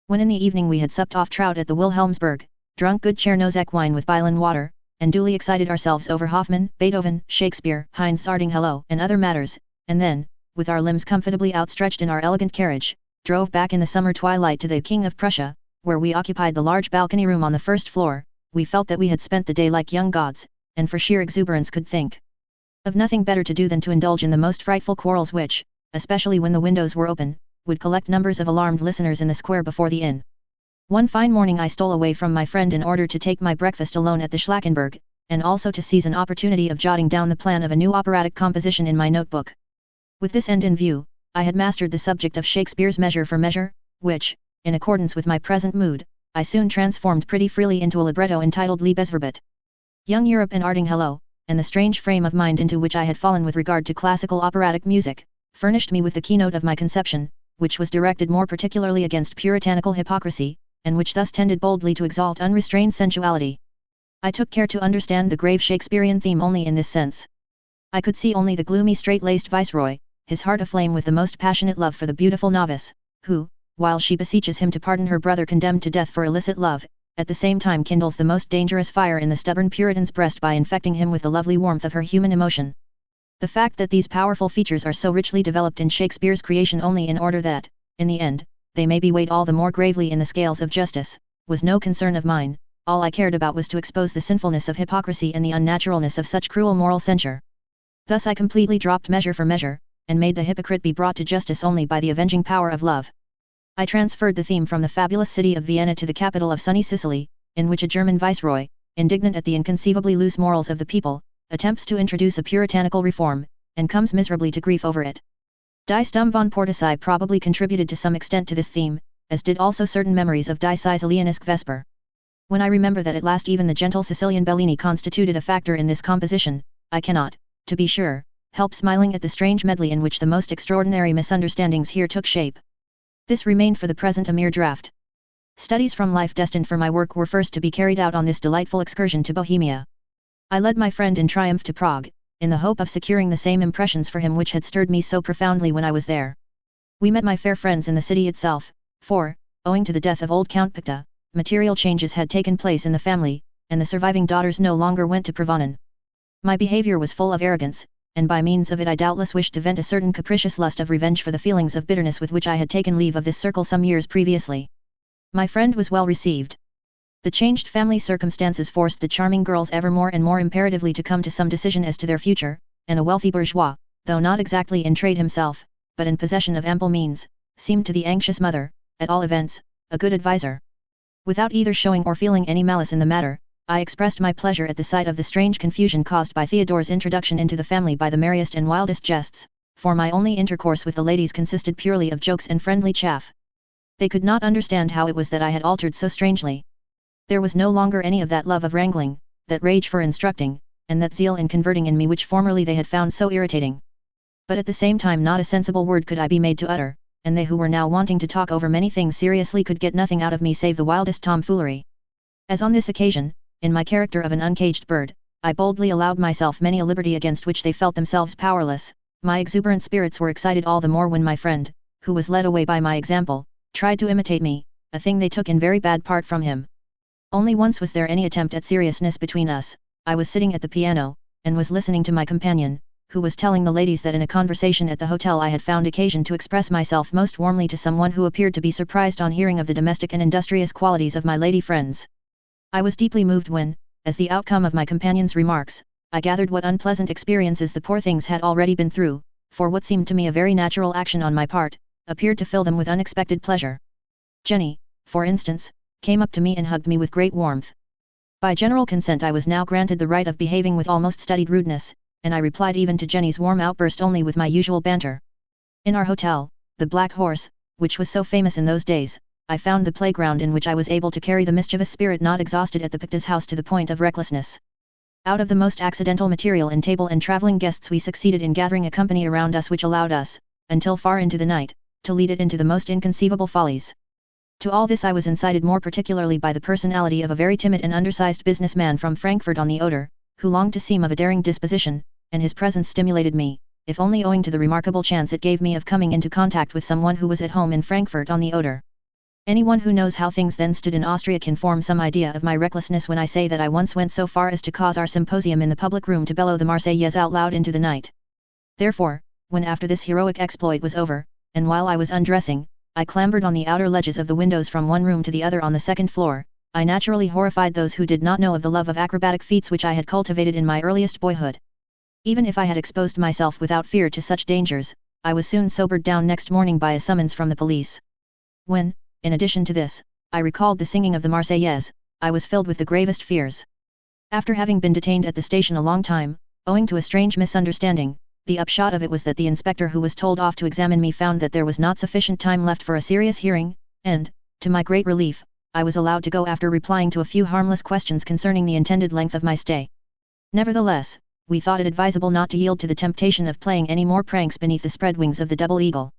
Speaker 1: When in the evening we had supped off trout at the Wilhelmsburg, drunk good Chernosec wine with Bailen water, and duly excited ourselves over Hoffmann, Beethoven, Shakespeare, Heinz Sardinhello, and other matters, and then, with our limbs comfortably outstretched in our elegant carriage, drove back in the summer twilight to the King of Prussia, where we occupied the large balcony room on the first floor, we felt that we had spent the day like young gods, and for sheer exuberance could think of nothing better to do than to indulge in the most frightful quarrels which, especially when the windows were open, would collect numbers of alarmed listeners in the square before the inn. One fine morning I stole away from my friend in order to take my breakfast alone at the Schlackenberg, and also to seize an opportunity of jotting down the plan of a new operatic composition in my notebook. With this end in view, I had mastered the subject of Shakespeare's Measure for Measure, which, in accordance with my present mood, I soon transformed pretty freely into a libretto entitled Liebesverbot. Young Europe and Arding Hello, and the strange frame of mind into which I had fallen with regard to classical operatic music, furnished me with the keynote of my conception, which was directed more particularly against puritanical hypocrisy, and which thus tended boldly to exalt unrestrained sensuality. I took care to understand the grave Shakespearean theme only in this sense. I could see only the gloomy straight-laced viceroy, his heart aflame with the most passionate love for the beautiful novice, who, while she beseeches him to pardon her brother condemned to death for illicit love, at the same time kindles the most dangerous fire in the stubborn Puritan's breast by infecting him with the lovely warmth of her human emotion. The fact that these powerful features are so richly developed in Shakespeare's creation only in order that, in the end, they may be weighed all the more gravely in the scales of justice, was no concern of mine. All I cared about was to expose the sinfulness of hypocrisy and the unnaturalness of such cruel moral censure. Thus I completely dropped Measure for Measure, and made the hypocrite be brought to justice only by the avenging power of love. I transferred the theme from the fabulous city of Vienna to the capital of sunny Sicily, in which a German viceroy, indignant at the inconceivably loose morals of the people, attempts to introduce a puritanical reform, and comes miserably to grief over it. Die Stimme von Portici probably contributed to some extent to this theme, as did also certain memories of Die Sicilianische Vesper. When I remember that at last even the gentle Sicilian Bellini constituted a factor in this composition, I cannot, to be sure, help smiling at the strange medley in which the most extraordinary misunderstandings here took shape. This remained for the present a mere draft. Studies from life destined for my work were first to be carried out on this delightful excursion to Bohemia. I led my friend in triumph to Prague, in the hope of securing the same impressions for him which had stirred me so profoundly when I was there. We met my fair friends in the city itself, for, owing to the death of old Count Picta, material changes had taken place in the family, and the surviving daughters no longer went to Provanen. My behavior was full of arrogance, and by means of it I doubtless wished to vent a certain capricious lust of revenge for the feelings of bitterness with which I had taken leave of this circle some years previously. My friend was well received. The changed family circumstances forced the charming girls ever more and more imperatively to come to some decision as to their future, and a wealthy bourgeois, though not exactly in trade himself, but in possession of ample means, seemed to the anxious mother, at all events, a good adviser. Without either showing or feeling any malice in the matter, I expressed my pleasure at the sight of the strange confusion caused by Theodore's introduction into the family by the merriest and wildest jests, for my only intercourse with the ladies consisted purely of jokes and friendly chaff. They could not understand how it was that I had altered so strangely. There was no longer any of that love of wrangling, that rage for instructing, and that zeal in converting in me which formerly they had found so irritating. But at the same time not a sensible word could I be made to utter, and they who were now wanting to talk over many things seriously could get nothing out of me save the wildest tomfoolery. As on this occasion, in my character of an uncaged bird, I boldly allowed myself many a liberty against which they felt themselves powerless. My exuberant spirits were excited all the more when my friend, who was led away by my example, tried to imitate me, a thing they took in very bad part from him. Only once was there any attempt at seriousness between us. I was sitting at the piano, and was listening to my companion, who was telling the ladies that in a conversation at the hotel I had found occasion to express myself most warmly to someone who appeared to be surprised on hearing of the domestic and industrious qualities of my lady friends. I was deeply moved when, as the outcome of my companion's remarks, I gathered what unpleasant experiences the poor things had already been through, for what seemed to me a very natural action on my part, appeared to fill them with unexpected pleasure. Jenny, for instance, came up to me and hugged me with great warmth. By general consent I was now granted the right of behaving with almost studied rudeness, and I replied even to Jenny's warm outburst only with my usual banter. In our hotel, the Black Horse, which was so famous in those days, I found the playground in which I was able to carry the mischievous spirit not exhausted at the Picta's house to the point of recklessness. Out of the most accidental material in table and travelling guests we succeeded in gathering a company around us which allowed us, until far into the night, to lead it into the most inconceivable follies. To all this I was incited more particularly by the personality of a very timid and undersized businessman from Frankfurt on the Oder, who longed to seem of a daring disposition, and his presence stimulated me, if only owing to the remarkable chance it gave me of coming into contact with someone who was at home in Frankfurt on the Oder. Anyone who knows how things then stood in Austria can form some idea of my recklessness when I say that I once went so far as to cause our symposium in the public room to bellow the Marseillaise out loud into the night. Therefore, when after this heroic exploit was over, and while I was undressing, I clambered on the outer ledges of the windows from one room to the other on the second floor, I naturally horrified those who did not know of the love of acrobatic feats which I had cultivated in my earliest boyhood. Even if I had exposed myself without fear to such dangers, I was soon sobered down next morning by a summons from the police. When, in addition to this, I recalled the singing of the Marseillaise, I was filled with the gravest fears. After having been detained at the station a long time, owing to a strange misunderstanding, the upshot of it was that the inspector who was told off to examine me found that there was not sufficient time left for a serious hearing, and, to my great relief, I was allowed to go after replying to a few harmless questions concerning the intended length of my stay. Nevertheless, we thought it advisable not to yield to the temptation of playing any more pranks beneath the spread wings of the double eagle.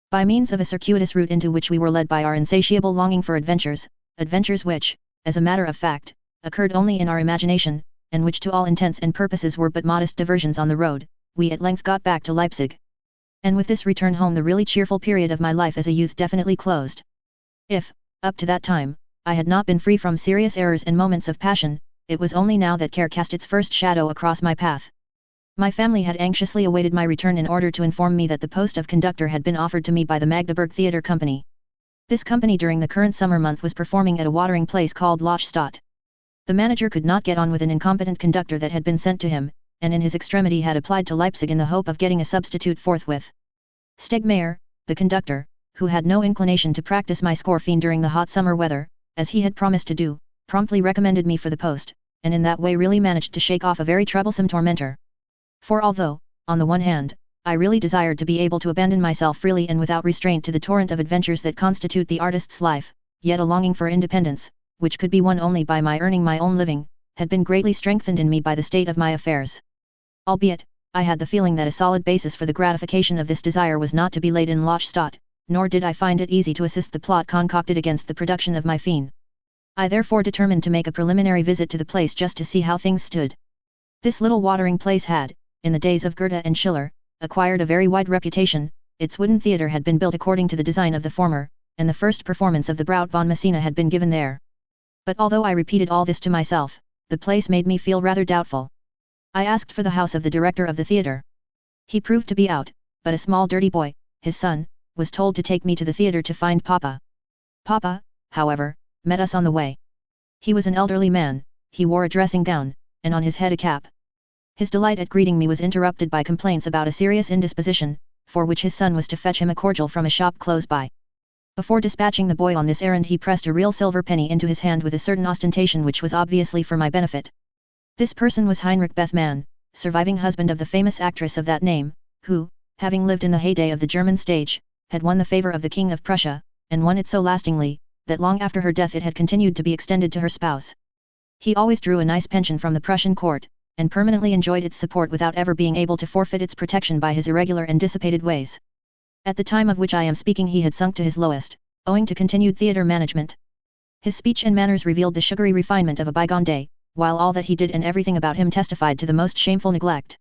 Speaker 1: By means of a circuitous route into which we were led by our insatiable longing for adventures, adventures which, as a matter of fact, occurred only in our imagination, and which to all intents and purposes were but modest diversions on the road, we at length got back to Leipzig. And with this return home the really cheerful period of my life as a youth definitely closed. If, up to that time, I had not been free from serious errors and moments of passion, it was only now that care cast its first shadow across my path. My family had anxiously awaited my return in order to inform me that the post of conductor had been offered to me by the Magdeburg Theatre Company. This company during the current summer month was performing at a watering place called Lochstadt. The manager could not get on with an incompetent conductor that had been sent to him, and in his extremity had applied to Leipzig in the hope of getting a substitute forthwith. Stegmayer, the conductor, who had no inclination to practice my scorpion during the hot summer weather, as he had promised to do, promptly recommended me for the post, and in that way really managed to shake off a very troublesome tormentor. For although, on the one hand, I really desired to be able to abandon myself freely and without restraint to the torrent of adventures that constitute the artist's life, yet a longing for independence, which could be won only by my earning my own living, had been greatly strengthened in me by the state of my affairs. Albeit, I had the feeling that a solid basis for the gratification of this desire was not to be laid in Lochstadt, nor did I find it easy to assist the plot concocted against the production of my fiend. I therefore determined to make a preliminary visit to the place just to see how things stood. This little watering place had, in the days of Goethe and Schiller, acquired a very wide reputation. Its wooden theatre had been built according to the design of the former, and the first performance of the Braut von Messina had been given there. But although I repeated all this to myself, the place made me feel rather doubtful. I asked for the house of the director of the theatre. He proved to be out, but a small dirty boy, his son, was told to take me to the theatre to find Papa. Papa, however, met us on the way. He was an elderly man, he wore a dressing gown, and on his head a cap. His delight at greeting me was interrupted by complaints about a serious indisposition, for which his son was to fetch him a cordial from a shop close by. Before dispatching the boy on this errand he pressed a real silver penny into his hand with a certain ostentation which was obviously for my benefit. This person was Heinrich Bethmann, surviving husband of the famous actress of that name, who, having lived in the heyday of the German stage, had won the favour of the King of Prussia, and won it so lastingly, that long after her death it had continued to be extended to her spouse. He always drew a nice pension from the Prussian court, and permanently enjoyed its support without ever being able to forfeit its protection by his irregular and dissipated ways. At the time of which I am speaking he had sunk to his lowest, owing to continued theatre management. His speech and manners revealed the sugary refinement of a bygone day, while all that he did and everything about him testified to the most shameful neglect.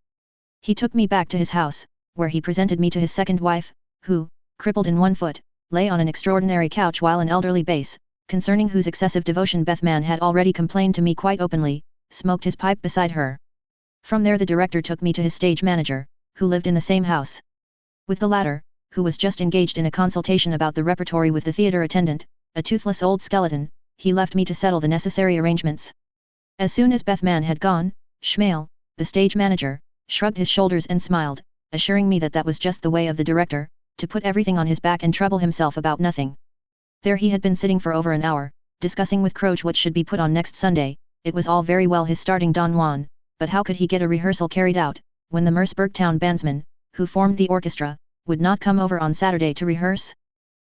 Speaker 1: He took me back to his house, where he presented me to his second wife, who, crippled in one foot, lay on an extraordinary couch while an elderly bass, concerning whose excessive devotion Bethmann had already complained to me quite openly, smoked his pipe beside her. From there the director took me to his stage manager, who lived in the same house. With the latter, who was just engaged in a consultation about the repertory with the theatre attendant, a toothless old skeleton, he left me to settle the necessary arrangements. As soon as Bethmann had gone, Schmale, the stage manager, shrugged his shoulders and smiled, assuring me that that was just the way of the director, to put everything on his back and trouble himself about nothing. There he had been sitting for over an hour, discussing with Croce what should be put on next Sunday. It was all very well his starting Don Juan, but how could he get a rehearsal carried out, when the Merseburg town bandsmen, who formed the orchestra, would not come over on Saturday to rehearse?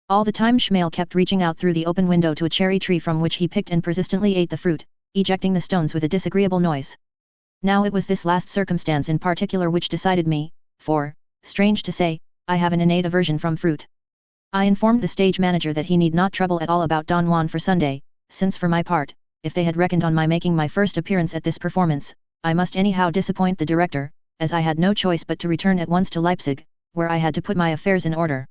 Speaker 1: All the time Schmale kept reaching out through the open window to a cherry tree from which he picked and persistently ate the fruit, ejecting the stones with a disagreeable noise. Now it was this last circumstance in particular which decided me, for, strange to say, I have an innate aversion from fruit. I informed the stage manager that he need not trouble at all about Don Juan for Sunday, since for my part, if they had reckoned on my making my first appearance at this performance, I must anyhow disappoint the director, as I had no choice but to return at once to Leipzig, where I had to put my affairs in order.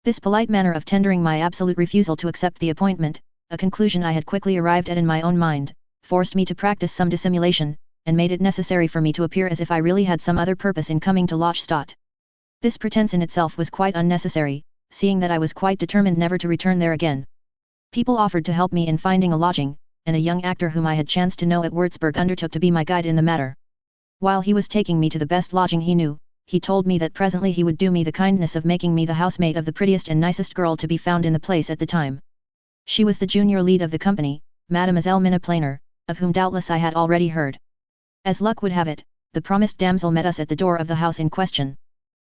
Speaker 1: This polite manner of tendering my absolute refusal to accept the appointment, a conclusion I had quickly arrived at in my own mind, forced me to practice some dissimulation, and made it necessary for me to appear as if I really had some other purpose in coming to Lochstadt. This pretense in itself was quite unnecessary, seeing that I was quite determined never to return there again. People offered to help me in finding a lodging, and a young actor whom I had chanced to know at Würzburg undertook to be my guide in the matter. While he was taking me to the best lodging he knew, he told me that presently he would do me the kindness of making me the housemate of the prettiest and nicest girl to be found in the place at the time. She was the junior lead of the company, Mademoiselle Minna Planer, of whom doubtless I had already heard. As luck would have it, the promised damsel met us at the door of the house in question.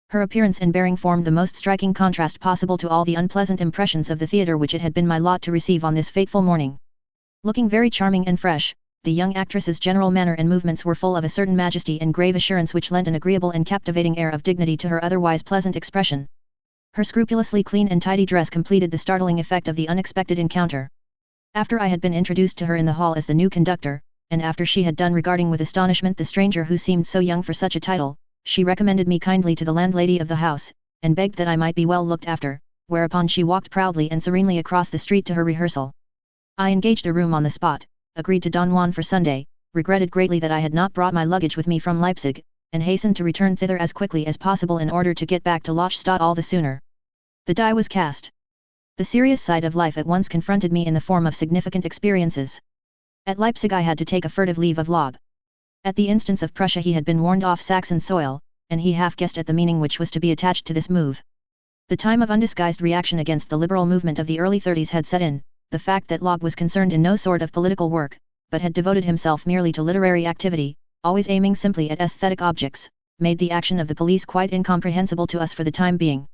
Speaker 1: Her appearance and bearing formed the most striking contrast possible to all the unpleasant impressions of the theatre which it had been my lot to receive on this fateful morning. Looking very charming and fresh, the young actress's general manner and movements were full of a certain majesty and grave assurance which lent an agreeable and captivating air of dignity to her otherwise pleasant expression. Her scrupulously clean and tidy dress completed the startling effect of the unexpected encounter. After I had been introduced to her in the hall as the new conductor, and after she had done regarding with astonishment the stranger who seemed so young for such a title, she recommended me kindly to the landlady of the house, and begged that I might be well looked after, whereupon she walked proudly and serenely across the street to her rehearsal. I engaged a room on the spot, agreed to Don Juan for Sunday, regretted greatly that I had not brought my luggage with me from Leipzig, and hastened to return thither as quickly as possible in order to get back to Lochstadt all the sooner. The die was cast. The serious side of life at once confronted me in the form of significant experiences. At Leipzig I had to take a furtive leave of Lob. At the instance of Prussia he had been warned off Saxon soil, and he half guessed at the meaning which was to be attached to this move. The time of undisguised reaction against the liberal movement of the early 30s had set in. The fact that Lob was concerned in no sort of political work, but had devoted himself merely to literary activity, always aiming simply at aesthetic objects, made the action of the police quite incomprehensible to us for the time being.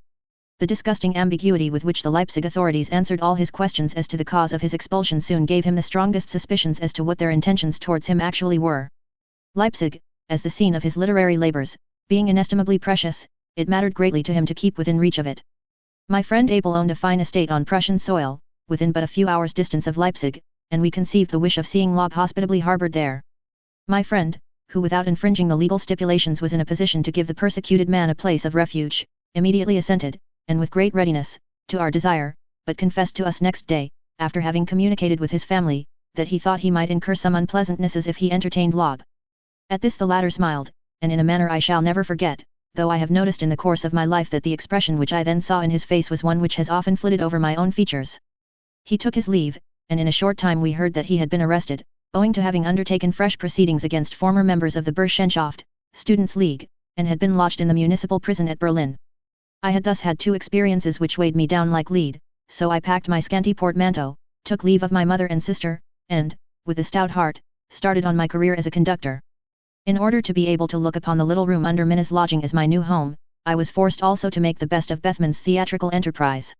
Speaker 1: The disgusting ambiguity with which the Leipzig authorities answered all his questions as to the cause of his expulsion soon gave him the strongest suspicions as to what their intentions towards him actually were. Leipzig, as the scene of his literary labors, being inestimably precious, it mattered greatly to him to keep within reach of it. My friend Abel owned a fine estate on Prussian soil, within but a few hours' distance of Leipzig, and we conceived the wish of seeing Lob hospitably harbored there. My friend, who without infringing the legal stipulations was in a position to give the persecuted man a place of refuge, immediately assented, and with great readiness, to our desire, but confessed to us next day, after having communicated with his family, that he thought he might incur some unpleasantnesses if he entertained Lob. At this the latter smiled, and in a manner I shall never forget, though I have noticed in the course of my life that the expression which I then saw in his face was one which has often flitted over my own features. He took his leave, and in a short time we heard that he had been arrested, owing to having undertaken fresh proceedings against former members of the Burschenschaft, Students' League, and had been lodged in the municipal prison at Berlin. I had thus had two experiences which weighed me down like lead, so I packed my scanty portmanteau, took leave of my mother and sister, and, with a stout heart, started on my career as a conductor. In order to be able to look upon the little room under Minna's lodging as my new home, I was forced also to make the best of Bethman's theatrical enterprise.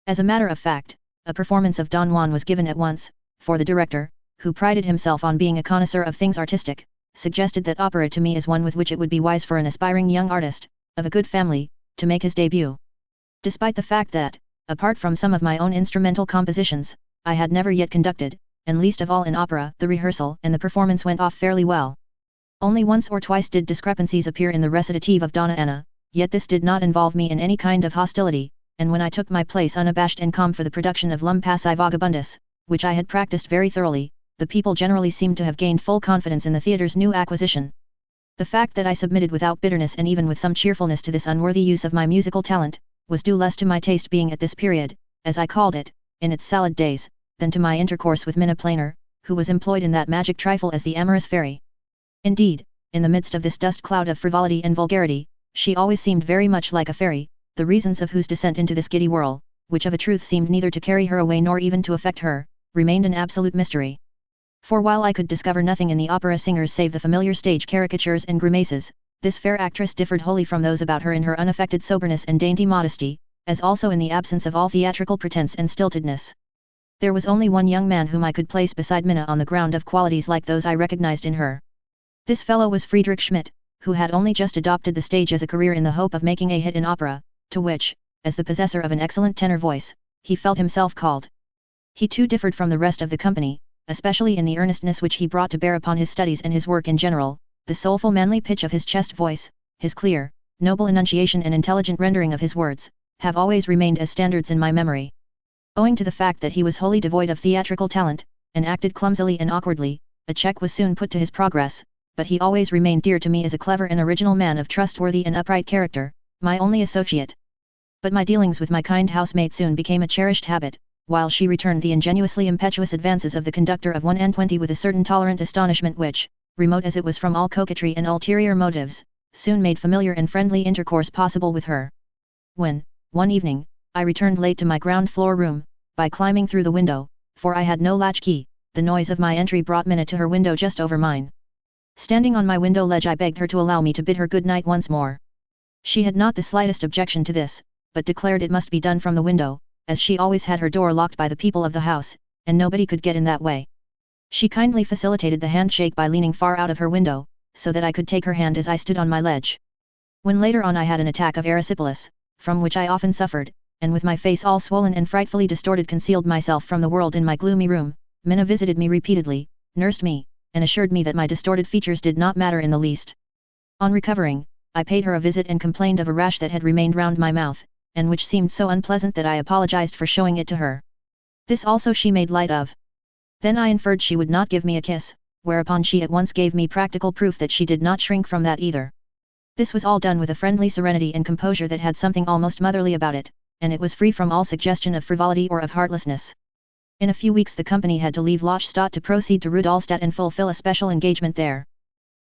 Speaker 1: As a matter of fact, a performance of Don Juan was given at once, for the director, who prided himself on being a connoisseur of things artistic, suggested that opera to me is one with which it would be wise for an aspiring young artist, of a good family, to make his debut. Despite the fact that, apart from some of my own instrumental compositions, I had never yet conducted, and least of all in opera, the rehearsal and the performance went off fairly well. Only once or twice did discrepancies appear in the recitative of Donna Anna, yet this did not involve me in any kind of hostility, and when I took my place unabashed and calm for the production of Lum Passi Vagabundus, which I had practiced very thoroughly, the people generally seemed to have gained full confidence in the theatre's new acquisition. The fact that I submitted without bitterness and even with some cheerfulness to this unworthy use of my musical talent, was due less to my taste being at this period, as I called it, in its salad days, than to my intercourse with Minna Planer, who was employed in that magic trifle as the amorous fairy. Indeed, in the midst of this dust cloud of frivolity and vulgarity, she always seemed very much like a fairy, the reasons of whose descent into this giddy whirl, which of a truth seemed neither to carry her away nor even to affect her, remained an absolute mystery. For while I could discover nothing in the opera singers save the familiar stage caricatures and grimaces, this fair actress differed wholly from those about her in her unaffected soberness and dainty modesty, as also in the absence of all theatrical pretense and stiltedness. There was only one young man whom I could place beside Minna on the ground of qualities like those I recognized in her. This fellow was Friedrich Schmidt, who had only just adopted the stage as a career in the hope of making a hit in opera, to which, as the possessor of an excellent tenor voice, he felt himself called. He too differed from the rest of the company, especially in the earnestness which he brought to bear upon his studies and his work in general, the soulful manly pitch of his chest voice, his clear, noble enunciation and intelligent rendering of his words, have always remained as standards in my memory. Owing to the fact that he was wholly devoid of theatrical talent, and acted clumsily and awkwardly, a check was soon put to his progress, but he always remained dear to me as a clever and original man of trustworthy and upright character, my only associate. But my dealings with my kind housemate soon became a cherished habit, while she returned the ingenuously impetuous advances of the conductor of 1:20 with a certain tolerant astonishment which, remote as it was from all coquetry and ulterior motives, soon made familiar and friendly intercourse possible with her. When, one evening, I returned late to my ground floor room, by climbing through the window, for I had no latch key, the noise of my entry brought Minna to her window just over mine. Standing on my window ledge I begged her to allow me to bid her good night once more. She had not the slightest objection to this, but declared it must be done from the window, as she always had her door locked by the people of the house, and nobody could get in that way. She kindly facilitated the handshake by leaning far out of her window, so that I could take her hand as I stood on my ledge. When later on I had an attack of erysipelas, from which I often suffered, and with my face all swollen and frightfully distorted concealed myself from the world in my gloomy room, Minna visited me repeatedly, nursed me, and assured me that my distorted features did not matter in the least. On recovering, I paid her a visit and complained of a rash that had remained round my mouth, and which seemed so unpleasant that I apologized for showing it to her. This also she made light of. Then I inferred she would not give me a kiss, whereupon she at once gave me practical proof that she did not shrink from that either. This was all done with a friendly serenity and composure that had something almost motherly about it, and it was free from all suggestion of frivolity or of heartlessness. In a few weeks the company had to leave Lachstadt to proceed to Rudolstadt and fulfill a special engagement there.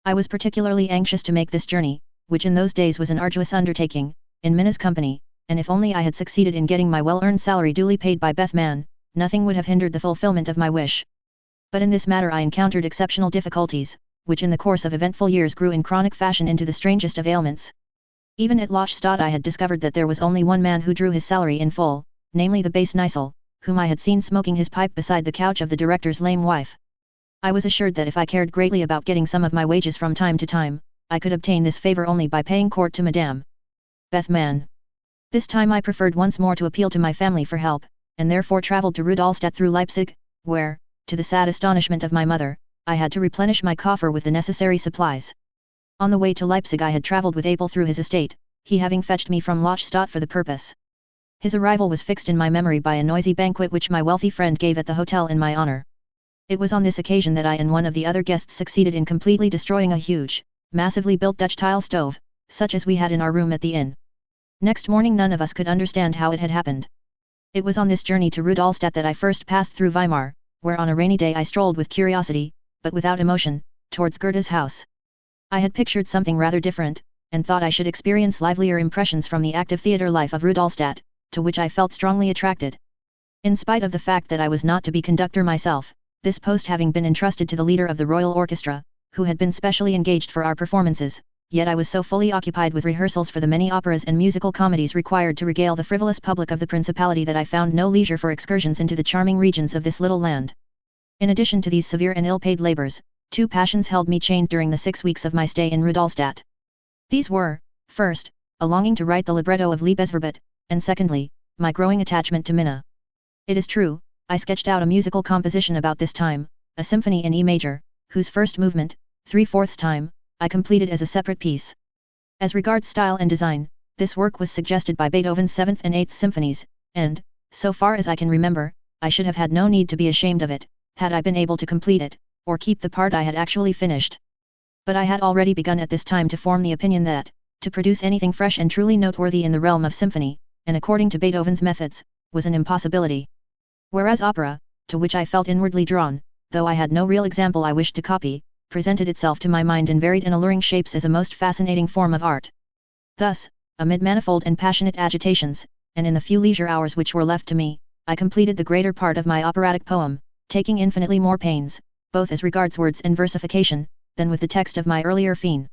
Speaker 1: I was particularly anxious to make this journey, which in those days was an arduous undertaking, in Minna's company, and if only I had succeeded in getting my well-earned salary duly paid by Bethman, nothing would have hindered the fulfillment of my wish. But in this matter I encountered exceptional difficulties, which in the course of eventful years grew in chronic fashion into the strangest of ailments. Even at Lachstadt I had discovered that there was only one man who drew his salary in full, namely the base Nissel, whom I had seen smoking his pipe beside the couch of the director's lame wife. I was assured that if I cared greatly about getting some of my wages from time to time, I could obtain this favor only by paying court to Madame Bethman. This time I preferred once more to appeal to my family for help, and therefore travelled to Rudolstadt through Leipzig, where, to the sad astonishment of my mother, I had to replenish my coffer with the necessary supplies. On the way to Leipzig I had travelled with Abel through his estate, he having fetched me from Lachstadt for the purpose. His arrival was fixed in my memory by a noisy banquet which my wealthy friend gave at the hotel in my honour. It was on this occasion that I and one of the other guests succeeded in completely destroying a huge, massively built Dutch tile stove, such as we had in our room at the inn. Next morning none of us could understand how it had happened. It was on this journey to Rudolstadt that I first passed through Weimar, where on a rainy day I strolled with curiosity, but without emotion, towards Goethe's house. I had pictured something rather different, and thought I should experience livelier impressions from the active theatre life of Rudolstadt, to which I felt strongly attracted. In spite of the fact that I was not to be conductor myself, this post having been entrusted to the leader of the Royal Orchestra, who had been specially engaged for our performances, yet I was so fully occupied with rehearsals for the many operas and musical comedies required to regale the frivolous public of the Principality that I found no leisure for excursions into the charming regions of this little land. In addition to these severe and ill-paid labours, two passions held me chained during the 6 weeks of my stay in Rudolstadt. These were, first, a longing to write the libretto of Liebesverbot, and secondly, my growing attachment to Minna. It is true, I sketched out a musical composition about this time, a symphony in E major, whose first movement, 3/4 time, I completed as a separate piece. As regards style and design, this work was suggested by Beethoven's 7th and 8th symphonies, and, so far as I can remember, I should have had no need to be ashamed of it, had I been able to complete it, or keep the part I had actually finished. But I had already begun at this time to form the opinion that, to produce anything fresh and truly noteworthy in the realm of symphony, and according to Beethoven's methods, was an impossibility. Whereas opera, to which I felt inwardly drawn, though I had no real example I wished to copy, presented itself to my mind in varied and alluring shapes as a most fascinating form of art. Thus, amid manifold and passionate agitations, and in the few leisure hours which were left to me, I completed the greater part of my operatic poem, taking infinitely more pains, both as regards words and versification, than with the text of my earlier Fiend.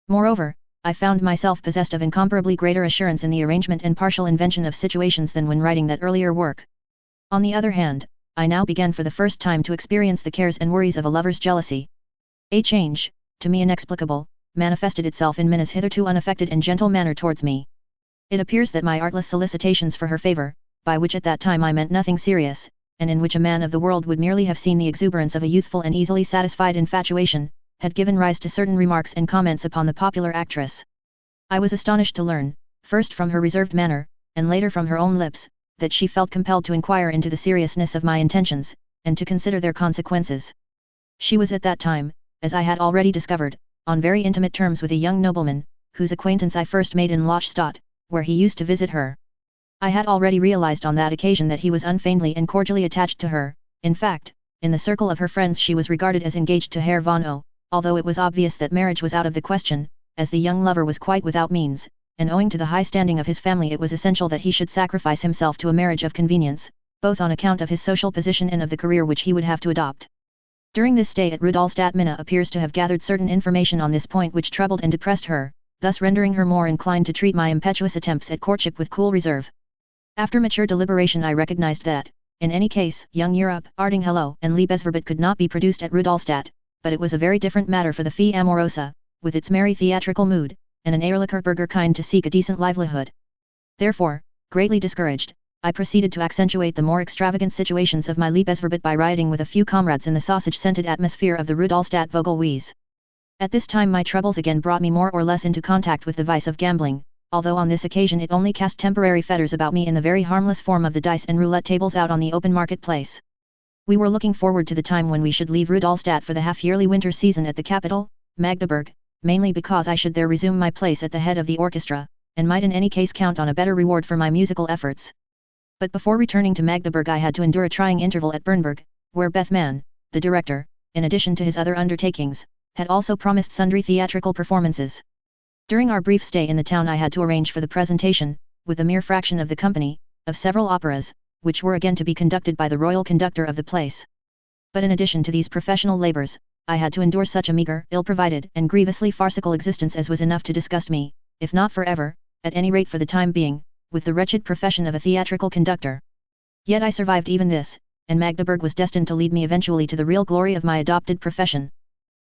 Speaker 1: Moreover, I found myself possessed of incomparably greater assurance in the arrangement and partial invention of situations than when writing that earlier work. On the other hand, I now began for the first time to experience the cares and worries of a lover's jealousy. A change, to me inexplicable, manifested itself in Minna's hitherto unaffected and gentle manner towards me. It appears that my artless solicitations for her favour, by which at that time I meant nothing serious, and in which a man of the world would merely have seen the exuberance of a youthful and easily satisfied infatuation, had given rise to certain remarks and comments upon the popular actress. I was astonished to learn, first from her reserved manner, and later from her own lips, that she felt compelled to inquire into the seriousness of my intentions, and to consider their consequences. She was at that time, as I had already discovered, on very intimate terms with a young nobleman, whose acquaintance I first made in Lachstadt, where he used to visit her. I had already realized on that occasion that he was unfeignedly and cordially attached to her. In fact, in the circle of her friends she was regarded as engaged to Herr von O, although it was obvious that marriage was out of the question, as the young lover was quite without means, and owing to the high standing of his family it was essential that he should sacrifice himself to a marriage of convenience, both on account of his social position and of the career which he would have to adopt. During this stay at Rudolstadt, Minna appears to have gathered certain information on this point which troubled and depressed her, thus rendering her more inclined to treat my impetuous attempts at courtship with cool reserve. After mature deliberation I recognized that, in any case, Young Europe, Arding Hello, and Liebesverbot could not be produced at Rudolstadt, but it was a very different matter for the Fille Amorosa, with its merry theatrical mood, and an Ehrlicher kind to seek a decent livelihood. Therefore, greatly discouraged, I proceeded to accentuate the more extravagant situations of my Liebesverbot by rioting with a few comrades in the sausage-scented atmosphere of the Rudolstadt Vogelwiese. At this time my troubles again brought me more or less into contact with the vice of gambling, although on this occasion it only cast temporary fetters about me in the very harmless form of the dice and roulette tables out on the open market-place. We were looking forward to the time when we should leave Rudolstadt for the half-yearly winter season at the capital, Magdeburg, mainly because I should there resume my place at the head of the orchestra, and might in any case count on a better reward for my musical efforts. But before returning to Magdeburg I had to endure a trying interval at Bernburg, where Bethmann, the director, in addition to his other undertakings, had also promised sundry theatrical performances. During our brief stay in the town I had to arrange for the presentation, with a mere fraction of the company, of several operas, which were again to be conducted by the royal conductor of the place. But in addition to these professional labors, I had to endure such a meager, ill-provided, and grievously farcical existence as was enough to disgust me, if not forever, at any rate for the time being, with the wretched profession of a theatrical conductor. Yet I survived even this, and Magdeburg was destined to lead me eventually to the real glory of my adopted profession.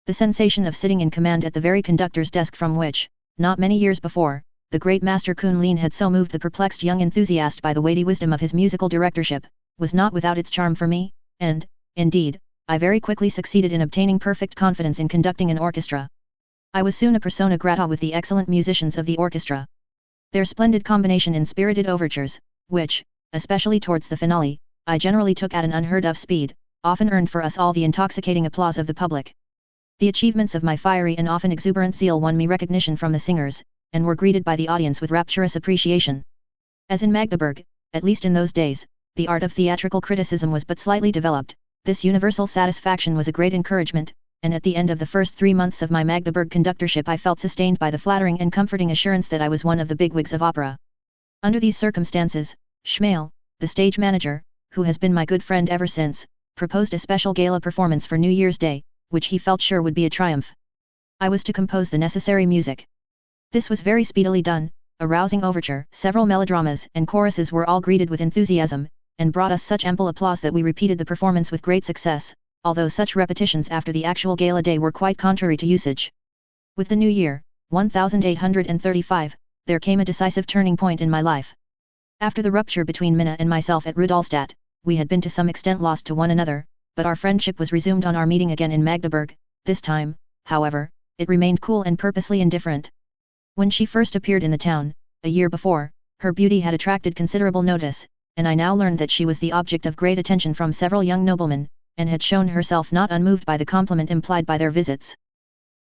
Speaker 1: The sensation of sitting in command at the very conductor's desk from which, not many years before, the great master Kuhn Lehn had so moved the perplexed young enthusiast by the weighty wisdom of his musical directorship, was not without its charm for me, and, indeed, I very quickly succeeded in obtaining perfect confidence in conducting an orchestra. I was soon a persona grata with the excellent musicians of the orchestra. Their splendid combination in spirited overtures, which, especially towards the finale, I generally took at an unheard-of speed, often earned for us all the intoxicating applause of the public. The achievements of my fiery and often exuberant zeal won me recognition from the singers, and were greeted by the audience with rapturous appreciation. As in Magdeburg, at least in those days, the art of theatrical criticism was but slightly developed, this universal satisfaction was a great encouragement, and at the end of the first 3 months of my Magdeburg conductorship I felt sustained by the flattering and comforting assurance that I was one of the bigwigs of opera. Under these circumstances, Schmale, the stage manager, who has been my good friend ever since, proposed a special gala performance for New Year's Day, which he felt sure would be a triumph. I was to compose the necessary music. This was very speedily done, a rousing overture, several melodramas and choruses were all greeted with enthusiasm, and brought us such ample applause that we repeated the performance with great success, although such repetitions after the actual gala day were quite contrary to usage. With the new year, 1835, there came a decisive turning point in my life. After the rupture between Minna and myself at Rudolstadt, we had been to some extent lost to one another, but our friendship was resumed on our meeting again in Magdeburg. This time, however, it remained cool and purposely indifferent. When she first appeared in the town, a year before, her beauty had attracted considerable notice, and I now learned that she was the object of great attention from several young noblemen, and had shown herself not unmoved by the compliment implied by their visits.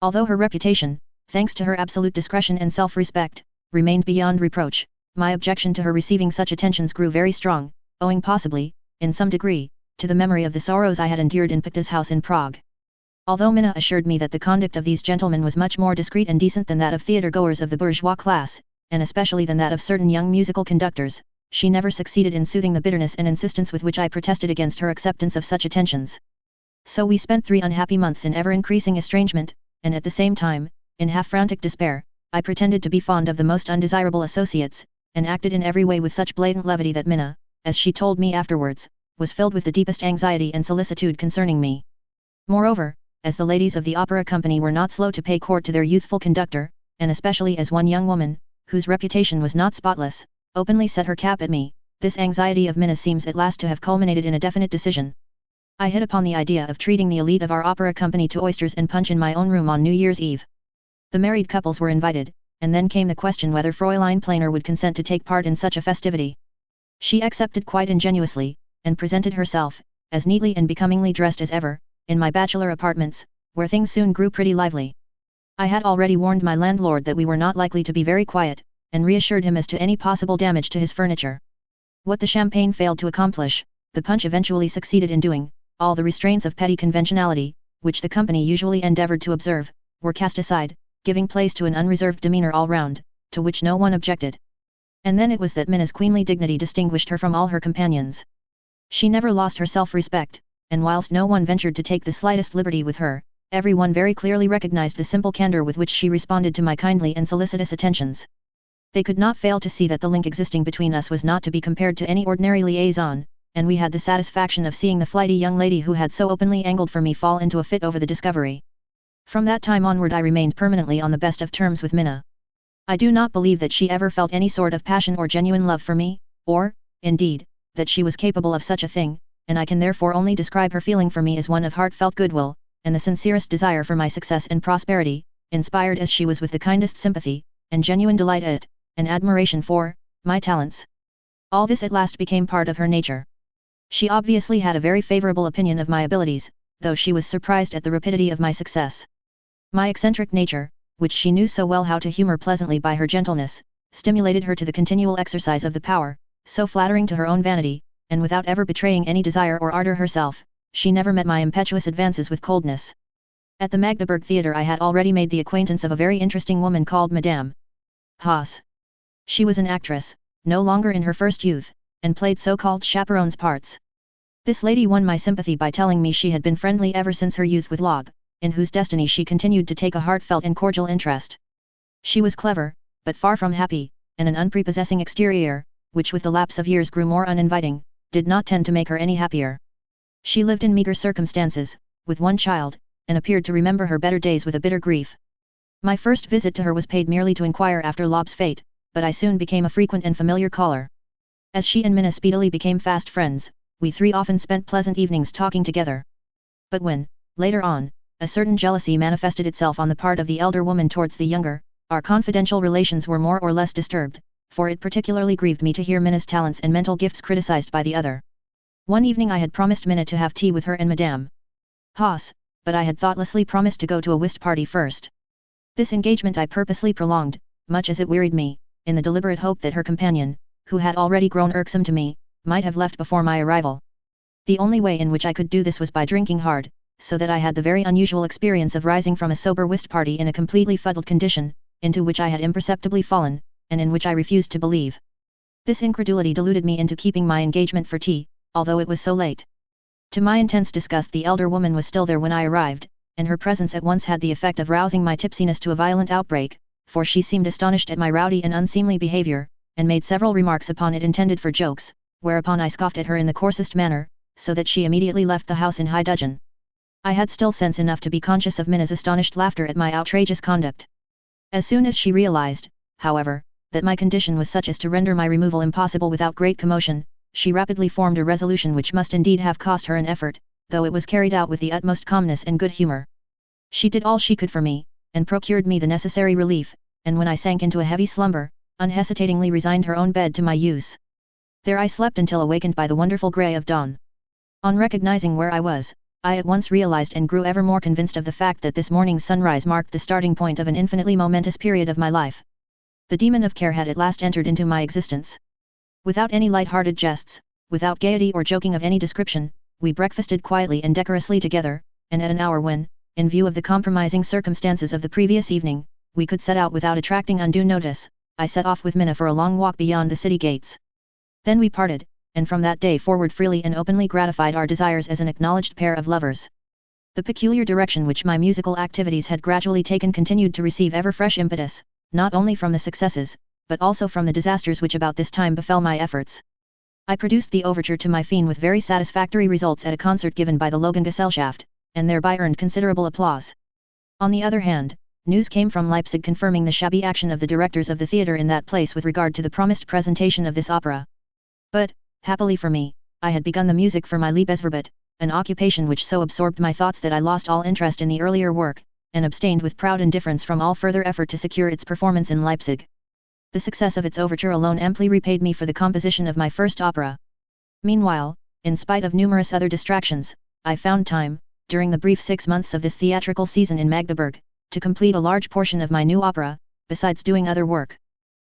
Speaker 1: Although her reputation, thanks to her absolute discretion and self-respect, remained beyond reproach, my objection to her receiving such attentions grew very strong, owing possibly, in some degree, to the memory of the sorrows I had endured in Picta's house in Prague. Although Minna assured me that the conduct of these gentlemen was much more discreet and decent than that of theatre-goers of the bourgeois class, and especially than that of certain young musical conductors, she never succeeded in soothing the bitterness and insistence with which I protested against her acceptance of such attentions. So we spent 3 unhappy months in ever-increasing estrangement, and at the same time, in half-frantic despair, I pretended to be fond of the most undesirable associates, and acted in every way with such blatant levity that Minna, as she told me afterwards, was filled with the deepest anxiety and solicitude concerning me. Moreover, as the ladies of the opera company were not slow to pay court to their youthful conductor, and especially as one young woman, whose reputation was not spotless, openly set her cap at me, this anxiety of Minna seems at last to have culminated in a definite decision. I hit upon the idea of treating the elite of our opera company to oysters and punch in my own room on New Year's Eve. The married couples were invited, and then came the question whether Fräulein Planer would consent to take part in such a festivity. She accepted quite ingenuously, and presented herself, as neatly and becomingly dressed as ever, in my bachelor apartments, where things soon grew pretty lively. I had already warned my landlord that we were not likely to be very quiet, and reassured him as to any possible damage to his furniture. What the champagne failed to accomplish, the punch eventually succeeded in doing. All the restraints of petty conventionality, which the company usually endeavored to observe, were cast aside, giving place to an unreserved demeanor all round, to which no one objected. And then it was that Minna's queenly dignity distinguished her from all her companions. She never lost her self-respect, and whilst no one ventured to take the slightest liberty with her, everyone very clearly recognized the simple candor with which she responded to my kindly and solicitous attentions. They could not fail to see that the link existing between us was not to be compared to any ordinary liaison, and we had the satisfaction of seeing the flighty young lady who had so openly angled for me fall into a fit over the discovery. From that time onward I remained permanently on the best of terms with Minna. I do not believe that she ever felt any sort of passion or genuine love for me, or, indeed, that she was capable of such a thing, and I can therefore only describe her feeling for me as one of heartfelt goodwill, and the sincerest desire for my success and prosperity, inspired as she was with the kindest sympathy, and genuine delight at, and admiration for, my talents. All this at last became part of her nature. She obviously had a very favorable opinion of my abilities, though she was surprised at the rapidity of my success. My eccentric nature, which she knew so well how to humor pleasantly by her gentleness, stimulated her to the continual exercise of the power, so flattering to her own vanity, and without ever betraying any desire or ardor herself, she never met my impetuous advances with coldness. At the Magdeburg Theatre I had already made the acquaintance of a very interesting woman called Madame Haas. She was an actress, no longer in her first youth, and played so-called chaperone's parts. This lady won my sympathy by telling me she had been friendly ever since her youth with Lob, in whose destiny she continued to take a heartfelt and cordial interest. She was clever, but far from happy, and an unprepossessing exterior, which with the lapse of years grew more uninviting, did not tend to make her any happier. She lived in meager circumstances, with one child, and appeared to remember her better days with a bitter grief. My first visit to her was paid merely to inquire after Lob's fate, but I soon became a frequent and familiar caller. As she and Minna speedily became fast friends, we three often spent pleasant evenings talking together. But when, later on, a certain jealousy manifested itself on the part of the elder woman towards the younger, our confidential relations were more or less disturbed, for it particularly grieved me to hear Minna's talents and mental gifts criticized by the other. One evening I had promised Minna to have tea with her and Madame Haas, but I had thoughtlessly promised to go to a whist party first. This engagement I purposely prolonged, much as it wearied me, in the deliberate hope that her companion, who had already grown irksome to me, might have left before my arrival. The only way in which I could do this was by drinking hard, so that I had the very unusual experience of rising from a sober whist party in a completely fuddled condition, into which I had imperceptibly fallen, and in which I refused to believe. This incredulity deluded me into keeping my engagement for tea, although it was so late. To my intense disgust the elder woman was still there when I arrived, and her presence at once had the effect of rousing my tipsiness to a violent outbreak, for she seemed astonished at my rowdy and unseemly behavior, and made several remarks upon it intended for jokes, whereupon I scoffed at her in the coarsest manner, so that she immediately left the house in high dudgeon. I had still sense enough to be conscious of Minna's astonished laughter at my outrageous conduct. As soon as she realized, however, that my condition was such as to render my removal impossible without great commotion, she rapidly formed a resolution which must indeed have cost her an effort, though it was carried out with the utmost calmness and good humor. She did all she could for me, and procured me the necessary relief, and when I sank into a heavy slumber, unhesitatingly resigned her own bed to my use. There I slept until awakened by the wonderful grey of dawn. On recognizing where I was, I at once realized and grew ever more convinced of the fact that this morning's sunrise marked the starting point of an infinitely momentous period of my life. The demon of care had at last entered into my existence. Without any light-hearted jests, without gaiety or joking of any description, we breakfasted quietly and decorously together, and at an hour when, in view of the compromising circumstances of the previous evening, we could set out without attracting undue notice, I set off with Minna for a long walk beyond the city gates. Then we parted, and from that day forward freely and openly gratified our desires as an acknowledged pair of lovers. The peculiar direction which my musical activities had gradually taken continued to receive ever fresh impetus, not only from the successes, but also from the disasters which about this time befell my efforts. I produced the overture to my Feen with very satisfactory results at a concert given by the Logengesellschaft, and thereby earned considerable applause. On the other hand, news came from Leipzig confirming the shabby action of the directors of the theatre in that place with regard to the promised presentation of this opera. But, happily for me, I had begun the music for my Liebesverbot, an occupation which so absorbed my thoughts that I lost all interest in the earlier work, and abstained with proud indifference from all further effort to secure its performance in Leipzig. The success of its overture alone amply repaid me for the composition of my first opera. Meanwhile, in spite of numerous other distractions, I found time, during the brief 6 months of this theatrical season in Magdeburg, to complete a large portion of my new opera, besides doing other work.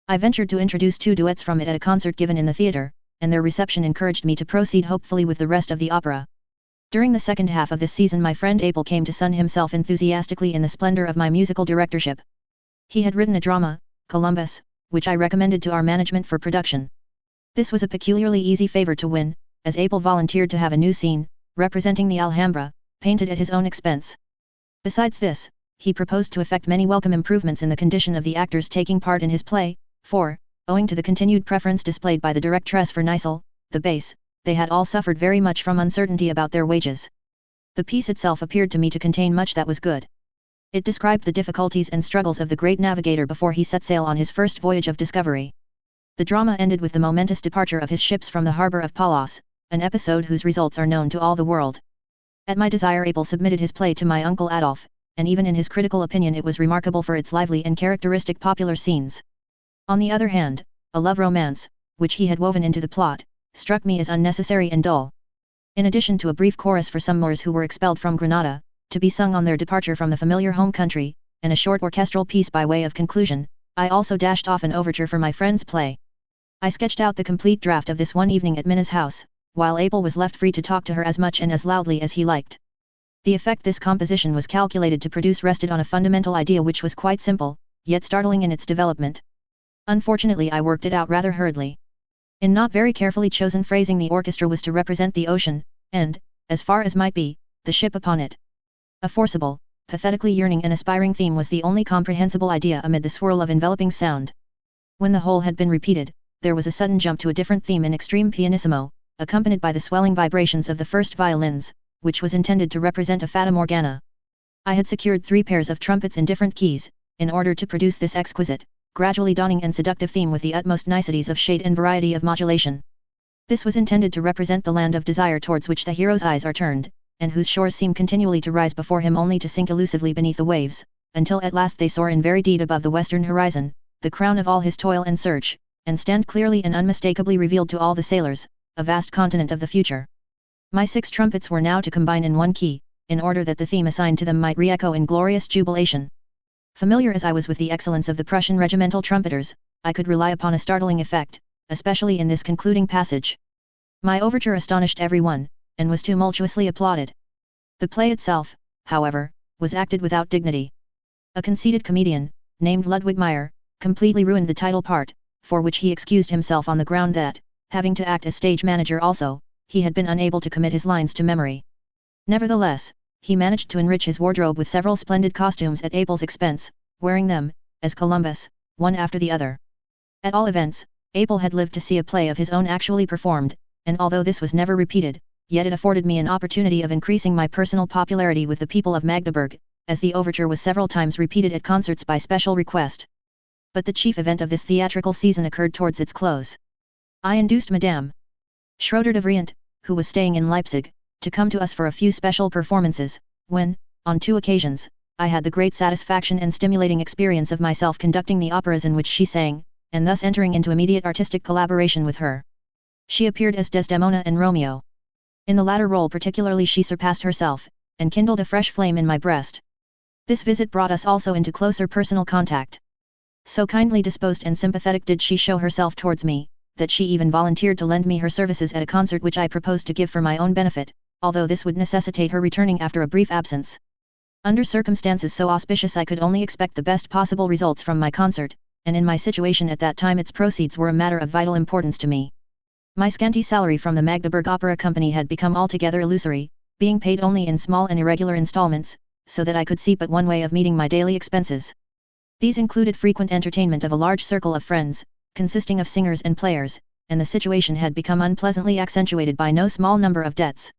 Speaker 1: I ventured to introduce 2 duets from it at a concert given in the theatre, and their reception encouraged me to proceed hopefully with the rest of the opera. During the second half of this season my friend Abel came to sun himself enthusiastically in the splendor of my musical directorship. He had written a drama, Columbus, which I recommended to our management for production. This was a peculiarly easy favor to win, as Abel volunteered to have a new scene, representing the Alhambra, painted at his own expense. Besides this, he proposed to effect many welcome improvements in the condition of the actors taking part in his play, for, owing to the continued preference displayed by the directress for Nisel, the bass, they had all suffered very much from uncertainty about their wages. The piece itself appeared to me to contain much that was good. It described the difficulties and struggles of the great navigator before he set sail on his first voyage of discovery. The drama ended with the momentous departure of his ships from the harbour of Palos, an episode whose results are known to all the world. At my desire Abel submitted his play to my uncle Adolf, and even in his critical opinion it was remarkable for its lively and characteristic popular scenes. On the other hand, a love romance, which he had woven into the plot, struck me as unnecessary and dull. In addition to a brief chorus for some Moors who were expelled from Granada, to be sung on their departure from the familiar home country, and a short orchestral piece by way of conclusion, I also dashed off an overture for my friend's play. I sketched out the complete draft of this one evening at Minna's house, while Abel was left free to talk to her as much and as loudly as he liked. The effect this composition was calculated to produce rested on a fundamental idea which was quite simple, yet startling in its development. Unfortunately I worked it out rather hurriedly. In not very carefully chosen phrasing the orchestra was to represent the ocean, and, as far as might be, the ship upon it. A forcible, pathetically yearning and aspiring theme was the only comprehensible idea amid the swirl of enveloping sound. When the whole had been repeated, there was a sudden jump to a different theme in extreme pianissimo, accompanied by the swelling vibrations of the first violins, which was intended to represent a fata morgana. I had secured 3 pairs of trumpets in different keys, in order to produce this exquisite, gradually dawning and seductive theme with the utmost niceties of shade and variety of modulation. This was intended to represent the land of desire towards which the hero's eyes are turned, and whose shores seem continually to rise before him only to sink elusively beneath the waves, until at last they soar in very deed above the western horizon, the crown of all his toil and search, and stand clearly and unmistakably revealed to all the sailors, a vast continent of the future. My 6 trumpets were now to combine in one key, in order that the theme assigned to them might re-echo in glorious jubilation. Familiar as I was with the excellence of the Prussian regimental trumpeters, I could rely upon a startling effect, especially in this concluding passage. My overture astonished everyone, and was tumultuously applauded. The play itself, however, was acted without dignity. A conceited comedian, named Ludwig Meyer, completely ruined the title part, for which he excused himself on the ground that, having to act as stage manager also, he had been unable to commit his lines to memory. Nevertheless, he managed to enrich his wardrobe with several splendid costumes at Abel's expense, wearing them, as Columbus, one after the other. At all events, Abel had lived to see a play of his own actually performed, and although this was never repeated, yet it afforded me an opportunity of increasing my personal popularity with the people of Magdeburg, as the overture was several times repeated at concerts by special request. But the chief event of this theatrical season occurred towards its close. I induced Madame Schroeder de Vriend, who was staying in Leipzig, to come to us for a few special performances, when, on 2 occasions, I had the great satisfaction and stimulating experience of myself conducting the operas in which she sang, and thus entering into immediate artistic collaboration with her. She appeared as Desdemona and Romeo. In the latter role particularly she surpassed herself, and kindled a fresh flame in my breast. This visit brought us also into closer personal contact. So kindly disposed and sympathetic did she show herself towards me, that she even volunteered to lend me her services at a concert which I proposed to give for my own benefit, although this would necessitate her returning after a brief absence. Under circumstances so auspicious I could only expect the best possible results from my concert, and in my situation at that time its proceeds were a matter of vital importance to me. My scanty salary from the Magdeburg Opera Company had become altogether illusory, being paid only in small and irregular installments, so that I could see but one way of meeting my daily expenses. These included frequent entertainment of a large circle of friends, consisting of singers and players, and the situation had become unpleasantly accentuated by no small number of debts.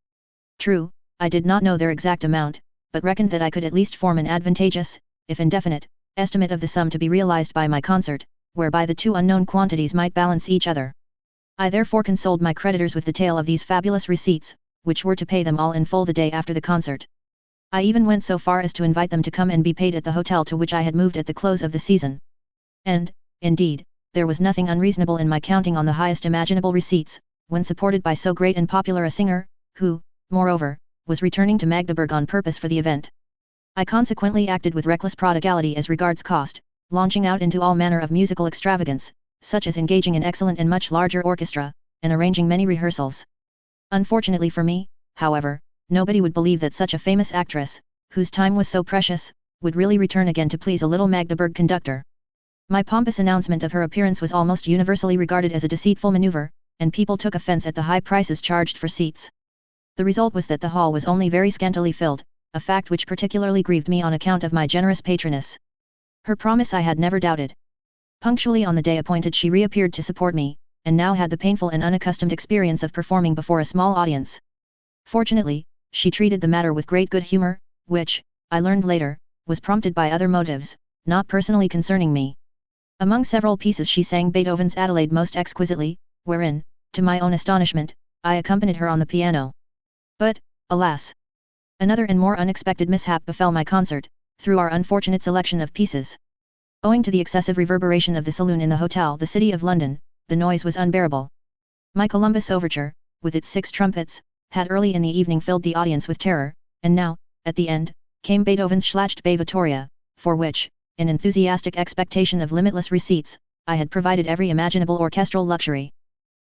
Speaker 1: True, I did not know their exact amount, but reckoned that I could at least form an advantageous, if indefinite, estimate of the sum to be realized by my concert, whereby the 2 unknown quantities might balance each other. I therefore consoled my creditors with the tale of these fabulous receipts, which were to pay them all in full the day after the concert. I even went so far as to invite them to come and be paid at the hotel to which I had moved at the close of the season. And, indeed, there was nothing unreasonable in my counting on the highest imaginable receipts, when supported by so great and popular a singer, who, moreover, was returning to Magdeburg on purpose for the event. I consequently acted with reckless prodigality as regards cost, launching out into all manner of musical extravagance, such as engaging an excellent and much larger orchestra, and arranging many rehearsals. Unfortunately for me, however, nobody would believe that such a famous actress, whose time was so precious, would really return again to please a little Magdeburg conductor. My pompous announcement of her appearance was almost universally regarded as a deceitful maneuver, and people took offense at the high prices charged for seats. The result was that the hall was only very scantily filled, a fact which particularly grieved me on account of my generous patroness. Her promise I had never doubted. Punctually on the day appointed she reappeared to support me, and now had the painful and unaccustomed experience of performing before a small audience. Fortunately, she treated the matter with great good humor, which, I learned later, was prompted by other motives, not personally concerning me. Among several pieces she sang Beethoven's Adelaide most exquisitely, wherein, to my own astonishment, I accompanied her on the piano. But, alas! Another and more unexpected mishap befell my concert, through our unfortunate selection of pieces. Owing to the excessive reverberation of the saloon in the Hotel the City of London, the noise was unbearable. My Columbus Overture, with its 6 trumpets, had early in the evening filled the audience with terror, and now, at the end, came Beethoven's Schlacht bei Vittoria, for which, in enthusiastic expectation of limitless receipts, I had provided every imaginable orchestral luxury.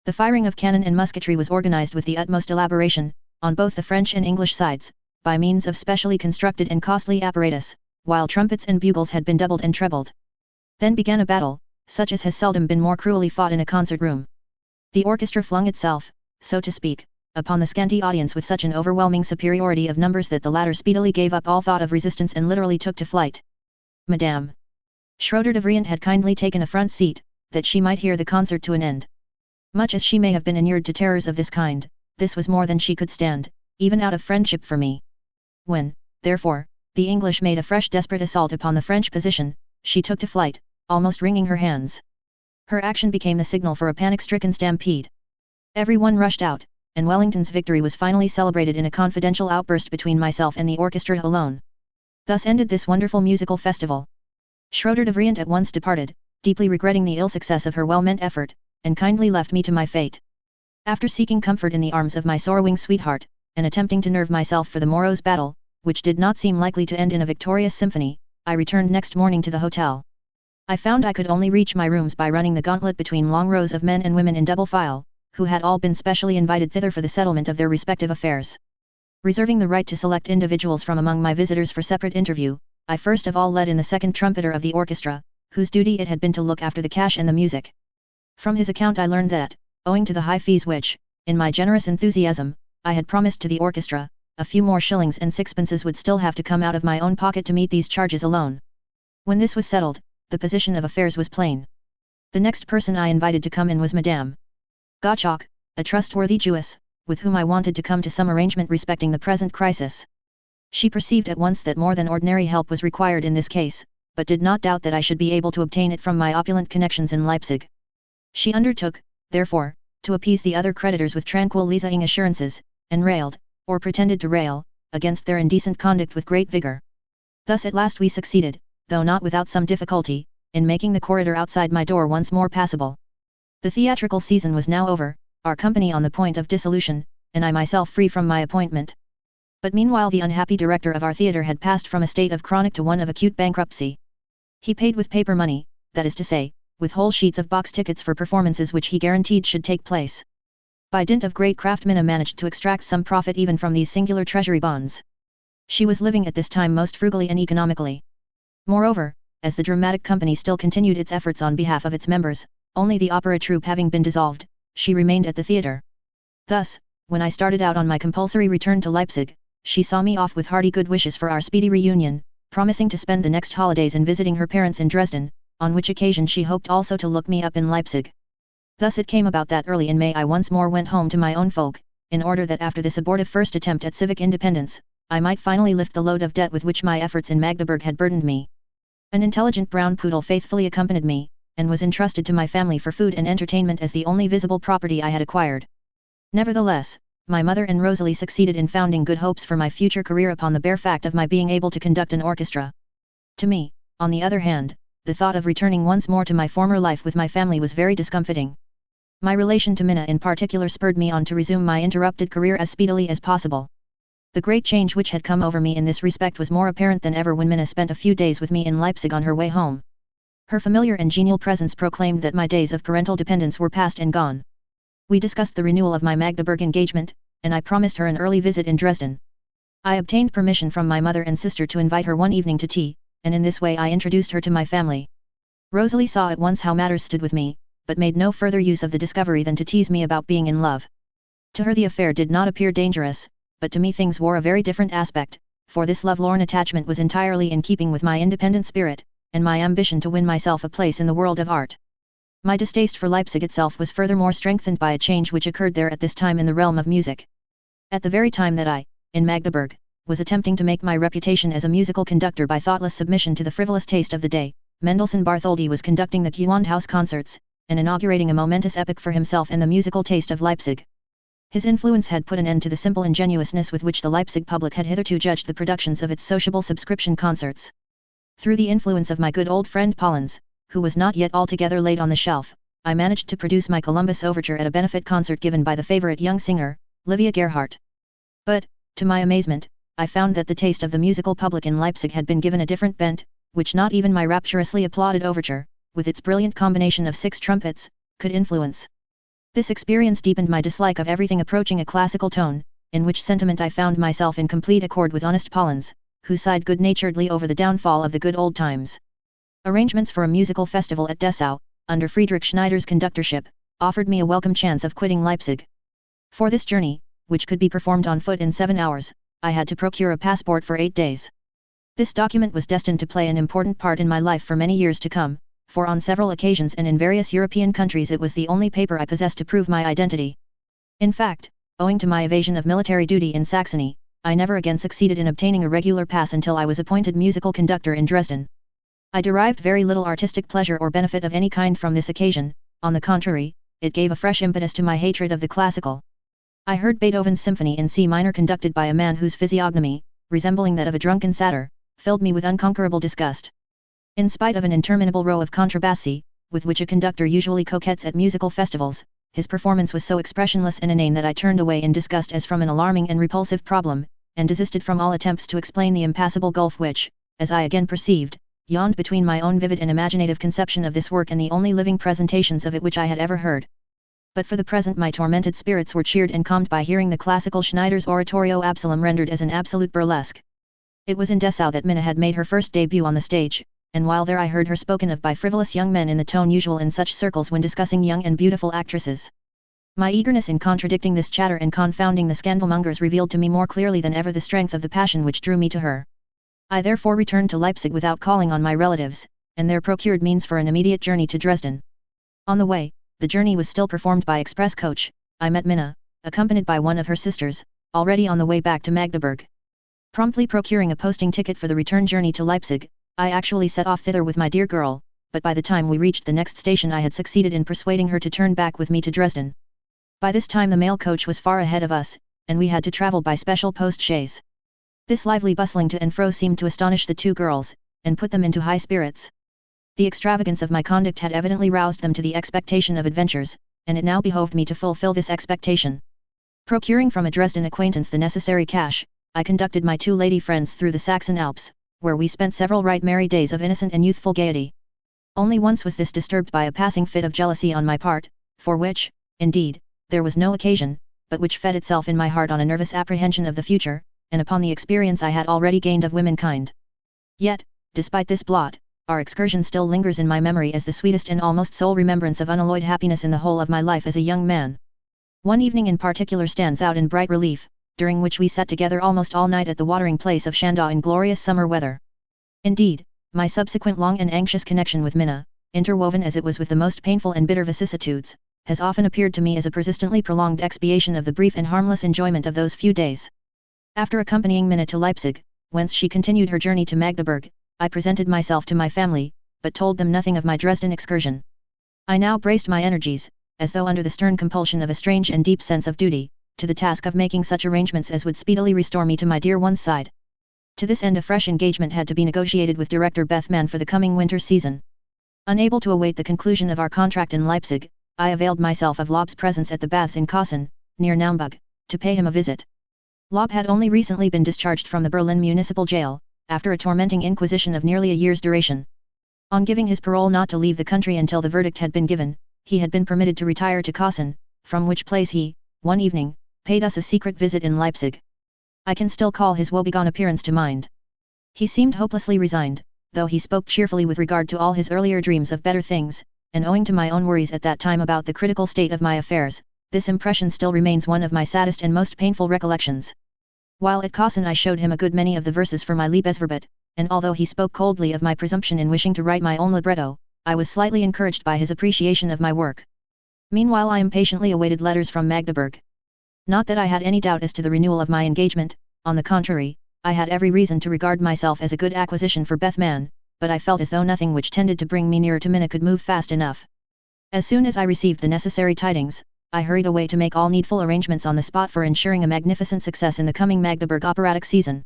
Speaker 1: The firing of cannon and musketry was organized with the utmost elaboration, on both the French and English sides, by means of specially constructed and costly apparatus, while trumpets and bugles had been doubled and trebled. Then began a battle, such as has seldom been more cruelly fought in a concert room. The orchestra flung itself, so to speak, upon the scanty audience with such an overwhelming superiority of numbers that the latter speedily gave up all thought of resistance and literally took to flight. Madame Schroeder de Vriend had kindly taken a front seat, that she might hear the concert to an end. Much as she may have been inured to terrors of this kind, this was more than she could stand, even out of friendship for me. When, therefore, the English made a fresh desperate assault upon the French position, she took to flight, almost wringing her hands. Her action became the signal for a panic-stricken stampede. Everyone rushed out, and Wellington's victory was finally celebrated in a confidential outburst between myself and the orchestra alone. Thus ended this wonderful musical festival. Schroeder de Vriend at once departed, deeply regretting the ill success of her well-meant effort, and kindly left me to my fate. After seeking comfort in the arms of my sorrowing sweetheart, and attempting to nerve myself for the morrow's battle, which did not seem likely to end in a victorious symphony, I returned next morning to the hotel. I found I could only reach my rooms by running the gauntlet between long rows of men and women in double file, who had all been specially invited thither for the settlement of their respective affairs. Reserving the right to select individuals from among my visitors for separate interview, I first of all led in the second trumpeter of the orchestra, whose duty it had been to look after the cash and the music. From his account I learned that, owing to the high fees which, in my generous enthusiasm, I had promised to the orchestra, a few more shillings and sixpences would still have to come out of my own pocket to meet these charges alone. When this was settled, the position of affairs was plain. The next person I invited to come in was Madame Gottschalk, a trustworthy Jewess, with whom I wanted to come to some arrangement respecting the present crisis. She perceived at once that more than ordinary help was required in this case, but did not doubt that I should be able to obtain it from my opulent connections in Leipzig. She undertook, therefore, to appease the other creditors with tranquilizing assurances, and railed, or pretended to rail, against their indecent conduct with great vigor. Thus at last we succeeded, though not without some difficulty, in making the corridor outside my door once more passable. The theatrical season was now over, our company on the point of dissolution, and I myself free from my appointment. But meanwhile the unhappy director of our theatre had passed from a state of chronic to one of acute bankruptcy. He paid with paper money, that is to say, with whole sheets of box tickets for performances which he guaranteed should take place. By dint of great craft Minna managed to extract some profit even from these singular treasury bonds. She was living at this time most frugally and economically. Moreover, as the dramatic company still continued its efforts on behalf of its members, only the opera troupe having been dissolved, she remained at the theatre. Thus, when I started out on my compulsory return to Leipzig, she saw me off with hearty good wishes for our speedy reunion, promising to spend the next holidays in visiting her parents in Dresden, on which occasion she hoped also to look me up in Leipzig. Thus it came about that early in May I once more went home to my own folk, in order that after this abortive first attempt at civic independence, I might finally lift the load of debt with which my efforts in Magdeburg had burdened me. An intelligent brown poodle faithfully accompanied me, and was entrusted to my family for food and entertainment as the only visible property I had acquired. Nevertheless, my mother and Rosalie succeeded in founding good hopes for my future career upon the bare fact of my being able to conduct an orchestra. To me, on the other hand, the thought of returning once more to my former life with my family was very discomfiting. My relation to Minna in particular spurred me on to resume my interrupted career as speedily as possible. The great change which had come over me in this respect was more apparent than ever when Minna spent a few days with me in Leipzig on her way home. Her familiar and genial presence proclaimed that my days of parental dependence were past and gone. We discussed the renewal of my Magdeburg engagement, and I promised her an early visit in Dresden. I obtained permission from my mother and sister to invite her one evening to tea, and in this way I introduced her to my family. Rosalie saw at once how matters stood with me, but made no further use of the discovery than to tease me about being in love. To her the affair did not appear dangerous, but to me things wore a very different aspect, for this lovelorn attachment was entirely in keeping with my independent spirit, and my ambition to win myself a place in the world of art. My distaste for Leipzig itself was furthermore strengthened by a change which occurred there at this time in the realm of music. At the very time that I, in Magdeburg, was attempting to make my reputation as a musical conductor by thoughtless submission to the frivolous taste of the day, Mendelssohn Bartholdy was conducting the Gewandhaus concerts, and inaugurating a momentous epoch for himself and the musical taste of Leipzig. His influence had put an end to the simple ingenuousness with which the Leipzig public had hitherto judged the productions of its sociable subscription concerts. Through the influence of my good old friend Pollens, who was not yet altogether laid on the shelf, I managed to produce my Columbus Overture at a benefit concert given by the favorite young singer, Livia Gerhardt. But, to my amazement, I found that the taste of the musical public in Leipzig had been given a different bent, which not even my rapturously applauded overture, with its brilliant combination of 6 trumpets, could influence. This experience deepened my dislike of everything approaching a classical tone, in which sentiment I found myself in complete accord with honest Pollens, who sighed good-naturedly over the downfall of the good old times. Arrangements for a musical festival at Dessau, under Friedrich Schneider's conductorship, offered me a welcome chance of quitting Leipzig. For this journey, which could be performed on foot in 7 hours, I had to procure a passport for 8 days. This document was destined to play an important part in my life for many years to come, for on several occasions and in various European countries it was the only paper I possessed to prove my identity. In fact, owing to my evasion of military duty in Saxony, I never again succeeded in obtaining a regular pass until I was appointed musical conductor in Dresden. I derived very little artistic pleasure or benefit of any kind from this occasion, on the contrary, it gave a fresh impetus to my hatred of the classical. I heard Beethoven's symphony in C minor conducted by a man whose physiognomy, resembling that of a drunken satyr, filled me with unconquerable disgust. In spite of an interminable row of contrabassi, with which a conductor usually coquettes at musical festivals, his performance was so expressionless and inane that I turned away in disgust as from an alarming and repulsive problem, and desisted from all attempts to explain the impassable gulf which, as I again perceived, yawned between my own vivid and imaginative conception of this work and the only living presentations of it which I had ever heard. But for the present my tormented spirits were cheered and calmed by hearing the classical Schneider's oratorio Absalom rendered as an absolute burlesque. It was in Dessau that Minna had made her first debut on the stage, and while there I heard her spoken of by frivolous young men in the tone usual in such circles when discussing young and beautiful actresses. My eagerness in contradicting this chatter and confounding the scandalmongers revealed to me more clearly than ever the strength of the passion which drew me to her. I therefore returned to Leipzig without calling on my relatives, and there procured means for an immediate journey to Dresden. On the way, the journey was still performed by express coach. I met Minna, accompanied by one of her sisters, already on the way back to Magdeburg. Promptly procuring a posting ticket for the return journey to Leipzig, I actually set off thither with my dear girl, but by the time we reached the next station I had succeeded in persuading her to turn back with me to Dresden. By this time the mail coach was far ahead of us, and we had to travel by special post-chaise. This lively bustling to and fro seemed to astonish the 2 girls, and put them into high spirits. The extravagance of my conduct had evidently roused them to the expectation of adventures, and it now behoved me to fulfill this expectation. Procuring from a Dresden acquaintance the necessary cash, I conducted my 2 lady friends through the Saxon Alps, where we spent several right merry days of innocent and youthful gaiety. Only once was this disturbed by a passing fit of jealousy on my part, for which, indeed, there was no occasion, but which fed itself in my heart on a nervous apprehension of the future, and upon the experience I had already gained of womankind. Yet, despite this blot, our excursion still lingers in my memory as the sweetest and almost sole remembrance of unalloyed happiness in the whole of my life as a young man. One evening in particular stands out in bright relief, during which we sat together almost all night at the watering place of Shandau in glorious summer weather. Indeed, my subsequent long and anxious connection with Minna, interwoven as it was with the most painful and bitter vicissitudes, has often appeared to me as a persistently prolonged expiation of the brief and harmless enjoyment of those few days. After accompanying Minna to Leipzig, whence she continued her journey to Magdeburg, I presented myself to my family, but told them nothing of my Dresden excursion. I now braced my energies, as though under the stern compulsion of a strange and deep sense of duty, to the task of making such arrangements as would speedily restore me to my dear one's side. To this end a fresh engagement had to be negotiated with Director Bethmann for the coming winter season. Unable to await the conclusion of our contract in Leipzig, I availed myself of Lob's presence at the baths in Kossen, near Naumburg, to pay him a visit. Lob had only recently been discharged from the Berlin municipal jail, after a tormenting inquisition of nearly a year's duration. On giving his parole not to leave the country until the verdict had been given, he had been permitted to retire to Kossen, from which place he, one evening, paid us a secret visit in Leipzig. I can still call his woebegone appearance to mind. He seemed hopelessly resigned, though he spoke cheerfully with regard to all his earlier dreams of better things, and owing to my own worries at that time about the critical state of my affairs, this impression still remains one of my saddest and most painful recollections. While at Kausen I showed him a good many of the verses for my Liebesverbot, and although he spoke coldly of my presumption in wishing to write my own libretto, I was slightly encouraged by his appreciation of my work. Meanwhile I impatiently awaited letters from Magdeburg. Not that I had any doubt as to the renewal of my engagement, on the contrary, I had every reason to regard myself as a good acquisition for Bethman, but I felt as though nothing which tended to bring me nearer to Minna could move fast enough. As soon as I received the necessary tidings, I hurried away to make all needful arrangements on the spot for ensuring a magnificent success in the coming Magdeburg operatic season.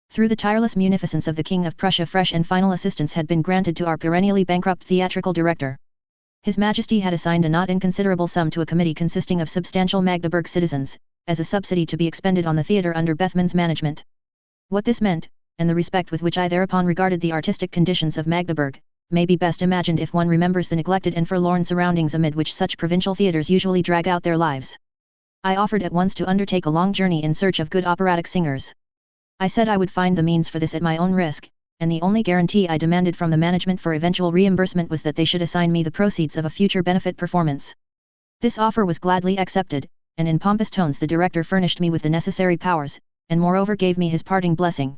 Speaker 1: Through the tireless munificence of the King of Prussia fresh and final assistance had been granted to our perennially bankrupt theatrical director. His Majesty had assigned a not inconsiderable sum to a committee consisting of substantial Magdeburg citizens, as a subsidy to be expended on the theatre under Bethman's management. What this meant, and the respect with which I thereupon regarded the artistic conditions of Magdeburg, may be best imagined if one remembers the neglected and forlorn surroundings amid which such provincial theatres usually drag out their lives. I offered at once to undertake a long journey in search of good operatic singers. I said I would find the means for this at my own risk, and the only guarantee I demanded from the management for eventual reimbursement was that they should assign me the proceeds of a future benefit performance. This offer was gladly accepted, and in pompous tones the director furnished me with the necessary powers, and moreover gave me his parting blessing.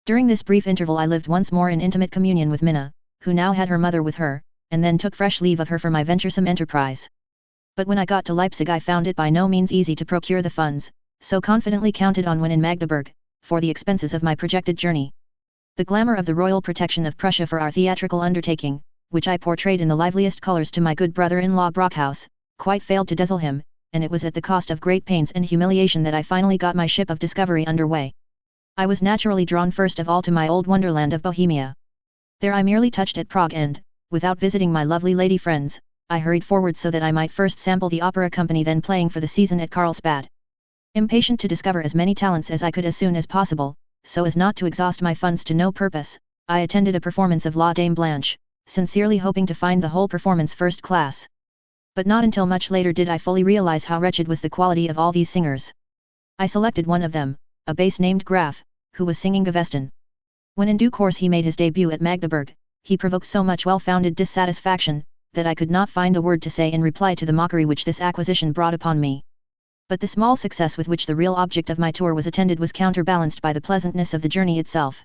Speaker 1: During this brief interval I lived once more in intimate communion with Minna, who now had her mother with her, and then took fresh leave of her for my venturesome enterprise. But when I got to Leipzig I found it by no means easy to procure the funds, so confidently counted on when in Magdeburg, for the expenses of my projected journey. The glamour of the royal protection of Prussia for our theatrical undertaking, which I portrayed in the liveliest colours to my good brother-in-law Brockhaus, quite failed to dazzle him, and it was at the cost of great pains and humiliation that I finally got my ship of discovery under way. I was naturally drawn first of all to my old wonderland of Bohemia. There I merely touched at Prague and, without visiting my lovely lady friends, I hurried forward so that I might first sample the opera company then playing for the season at Carlsbad. Impatient to discover as many talents as I could as soon as possible, so as not to exhaust my funds to no purpose, I attended a performance of La Dame Blanche, sincerely hoping to find the whole performance first class. But not until much later did I fully realize how wretched was the quality of all these singers. I selected one of them, a bass named Graf, who was singing Gevesten. When in due course he made his debut at Magdeburg, he provoked so much well-founded dissatisfaction, that I could not find a word to say in reply to the mockery which this acquisition brought upon me. But the small success with which the real object of my tour was attended was counterbalanced by the pleasantness of the journey itself.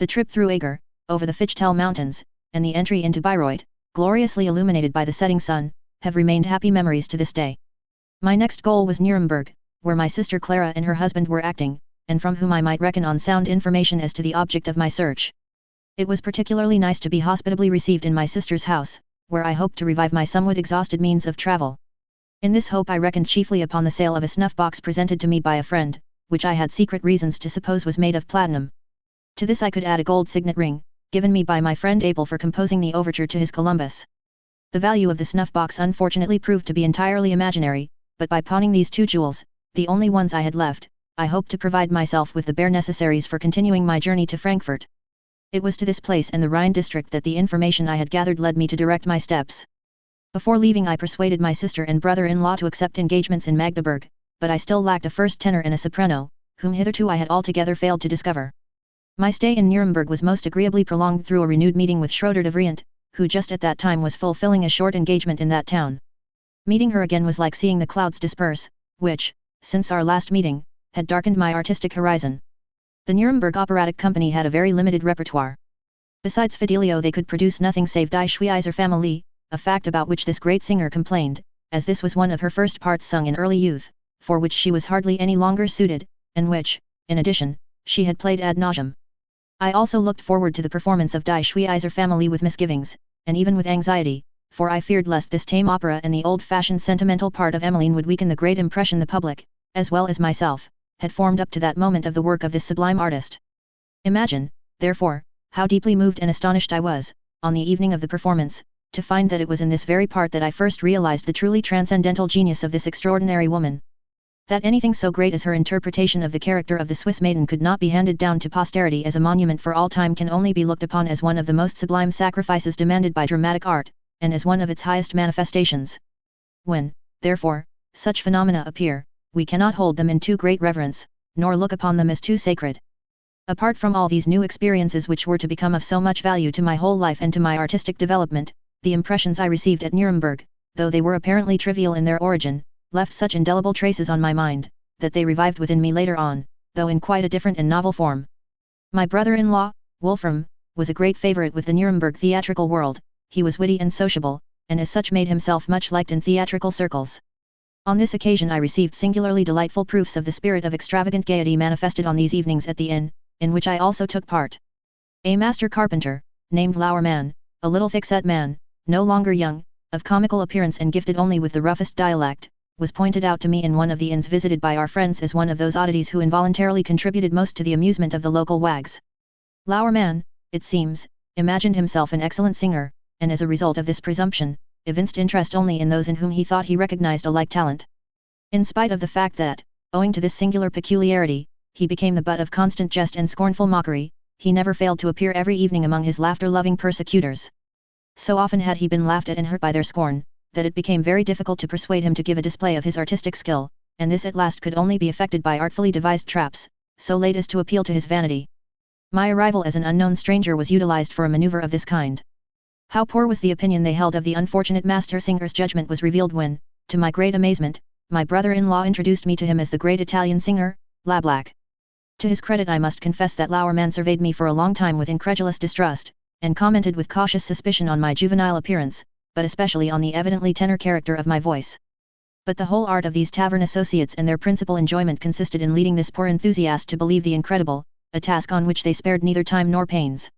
Speaker 1: The trip through Eger, over the Fichtel Mountains, and the entry into Bayreuth, gloriously illuminated by the setting sun, have remained happy memories to this day. My next goal was Nuremberg, where my sister Clara and her husband were acting, and from whom I might reckon on sound information as to the object of my search. It was particularly nice to be hospitably received in my sister's house, where I hoped to revive my somewhat exhausted means of travel. In this hope I reckoned chiefly upon the sale of a snuff-box presented to me by a friend, which I had secret reasons to suppose was made of platinum. To this I could add a gold signet ring, given me by my friend Abel for composing the overture to his Columbus. The value of the snuff-box unfortunately proved to be entirely imaginary, but by pawning these two jewels, the only ones I had left, I hoped to provide myself with the bare necessaries for continuing my journey to Frankfurt. It was to this place and the Rhine district that the information I had gathered led me to direct my steps. Before leaving I persuaded my sister and brother-in-law to accept engagements in Magdeburg, but I still lacked a first tenor and a soprano, whom hitherto I had altogether failed to discover. My stay in Nuremberg was most agreeably prolonged through a renewed meeting with Schroeder de Vriend, who just at that time was fulfilling a short engagement in that town. Meeting her again was like seeing the clouds disperse, which, since our last meeting, had darkened my artistic horizon. The Nuremberg Operatic Company had a very limited repertoire. Besides Fidelio they could produce nothing save Die Schweizer Familie, a fact about which this great singer complained, as this was one of her first parts sung in early youth, for which she was hardly any longer suited, and which, in addition, she had played ad nauseam. I also looked forward to the performance of Die Schweizer Familie with misgivings, and even with anxiety, for I feared lest this tame opera and the old-fashioned sentimental part of Emmeline would weaken the great impression the public, as well as myself, had formed up to that moment of the work of this sublime artist. Imagine, therefore, how deeply moved and astonished I was, on the evening of the performance, to find that it was in this very part that I first realized the truly transcendental genius of this extraordinary woman. That anything so great as her interpretation of the character of the Swiss maiden could not be handed down to posterity as a monument for all time can only be looked upon as one of the most sublime sacrifices demanded by dramatic art, and as one of its highest manifestations. When, therefore, such phenomena appear, we cannot hold them in too great reverence, nor look upon them as too sacred. Apart from all these new experiences which were to become of so much value to my whole life and to my artistic development, the impressions I received at Nuremberg, though they were apparently trivial in their origin, left such indelible traces on my mind, that they revived within me later on, though in quite a different and novel form. My brother-in-law, Wolfram, was a great favorite with the Nuremberg theatrical world. He was witty and sociable, and as such made himself much liked in theatrical circles. On this occasion I received singularly delightful proofs of the spirit of extravagant gaiety manifested on these evenings at the inn, in which I also took part. A master carpenter, named Lauerman, a little thick-set man, no longer young, of comical appearance and gifted only with the roughest dialect, was pointed out to me in one of the inns visited by our friends as one of those oddities who involuntarily contributed most to the amusement of the local wags. Lauerman, it seems, imagined himself an excellent singer, and as a result of this presumption, evinced interest only in those in whom he thought he recognized a like talent. In spite of the fact that, owing to this singular peculiarity, he became the butt of constant jest and scornful mockery, he never failed to appear every evening among his laughter-loving persecutors. So often had he been laughed at and hurt by their scorn, that it became very difficult to persuade him to give a display of his artistic skill, and this at last could only be effected by artfully devised traps, so late as to appeal to his vanity. My arrival as an unknown stranger was utilized for a maneuver of this kind. How poor was the opinion they held of the unfortunate master singer's judgment was revealed when, to my great amazement, my brother-in-law introduced me to him as the great Italian singer, Lablack. To his credit I must confess that Lauerman surveyed me for a long time with incredulous distrust, and commented with cautious suspicion on my juvenile appearance, but especially on the evidently tenor character of my voice. But the whole art of these tavern associates and their principal enjoyment consisted in leading this poor enthusiast to believe the incredible, a task on which they spared neither time nor pains.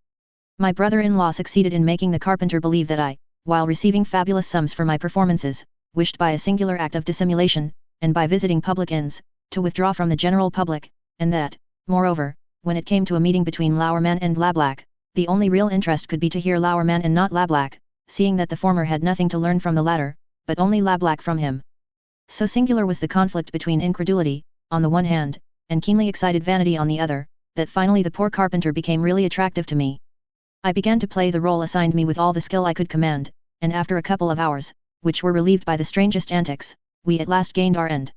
Speaker 1: My brother-in-law succeeded in making the carpenter believe that I, while receiving fabulous sums for my performances, wished by a singular act of dissimulation, and by visiting public inns, to withdraw from the general public, and that, moreover, when it came to a meeting between Lauerman and Lablack, the only real interest could be to hear Lauerman and not Lablack, seeing that the former had nothing to learn from the latter, but only Lablack from him. So singular was the conflict between incredulity, on the one hand, and keenly excited vanity on the other, that finally the poor carpenter became really attractive to me. I began to play the role assigned me with all the skill I could command, and after a couple of hours, which were relieved by the strangest antics, we at last gained our end.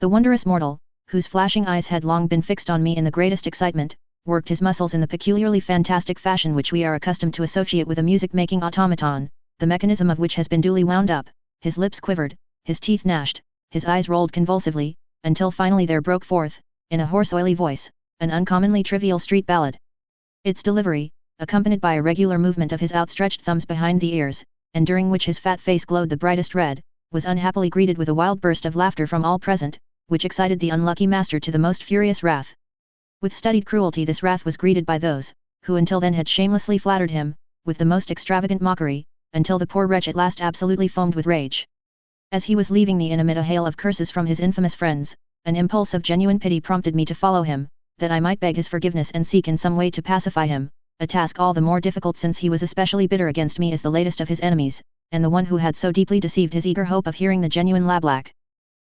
Speaker 1: The wondrous mortal, whose flashing eyes had long been fixed on me in the greatest excitement, worked his muscles in the peculiarly fantastic fashion which we are accustomed to associate with a music-making automaton, the mechanism of which has been duly wound up. His lips quivered, his teeth gnashed, his eyes rolled convulsively, until finally there broke forth, in a hoarse oily voice, an uncommonly trivial street ballad. Its delivery, accompanied by a regular movement of his outstretched thumbs behind the ears, and during which his fat face glowed the brightest red, was unhappily greeted with a wild burst of laughter from all present, which excited the unlucky master to the most furious wrath. With studied cruelty this wrath was greeted by those, who until then had shamelessly flattered him, with the most extravagant mockery, until the poor wretch at last absolutely foamed with rage. As he was leaving the inn amid a hail of curses from his infamous friends, an impulse of genuine pity prompted me to follow him, that I might beg his forgiveness and seek in some way to pacify him, a task all the more difficult since he was especially bitter against me as the latest of his enemies, and the one who had so deeply deceived his eager hope of hearing the genuine Lablack.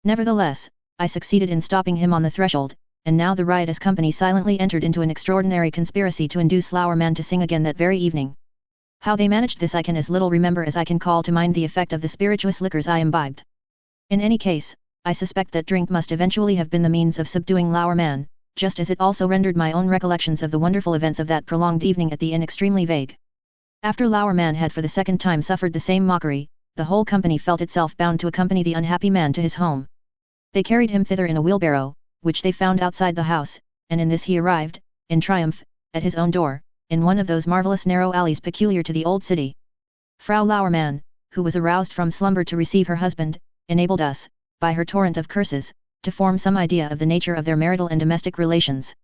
Speaker 1: Nevertheless, I succeeded in stopping him on the threshold, and now the riotous company silently entered into an extraordinary conspiracy to induce Lauerman to sing again that very evening. How they managed this I can as little remember as I can call to mind the effect of the spirituous liquors I imbibed. In any case, I suspect that drink must eventually have been the means of subduing Lauerman, just as it also rendered my own recollections of the wonderful events of that prolonged evening at the inn extremely vague. After Lauerman had for the second time suffered the same mockery, the whole company felt itself bound to accompany the unhappy man to his home. They carried him thither in a wheelbarrow, which they found outside the house, and in this he arrived, in triumph, at his own door, in one of those marvelous narrow alleys peculiar to the old city. Frau Lauerman, who was aroused from slumber to receive her husband, enabled us, by her torrent of curses, to form some idea of the nature of their marital and domestic relations.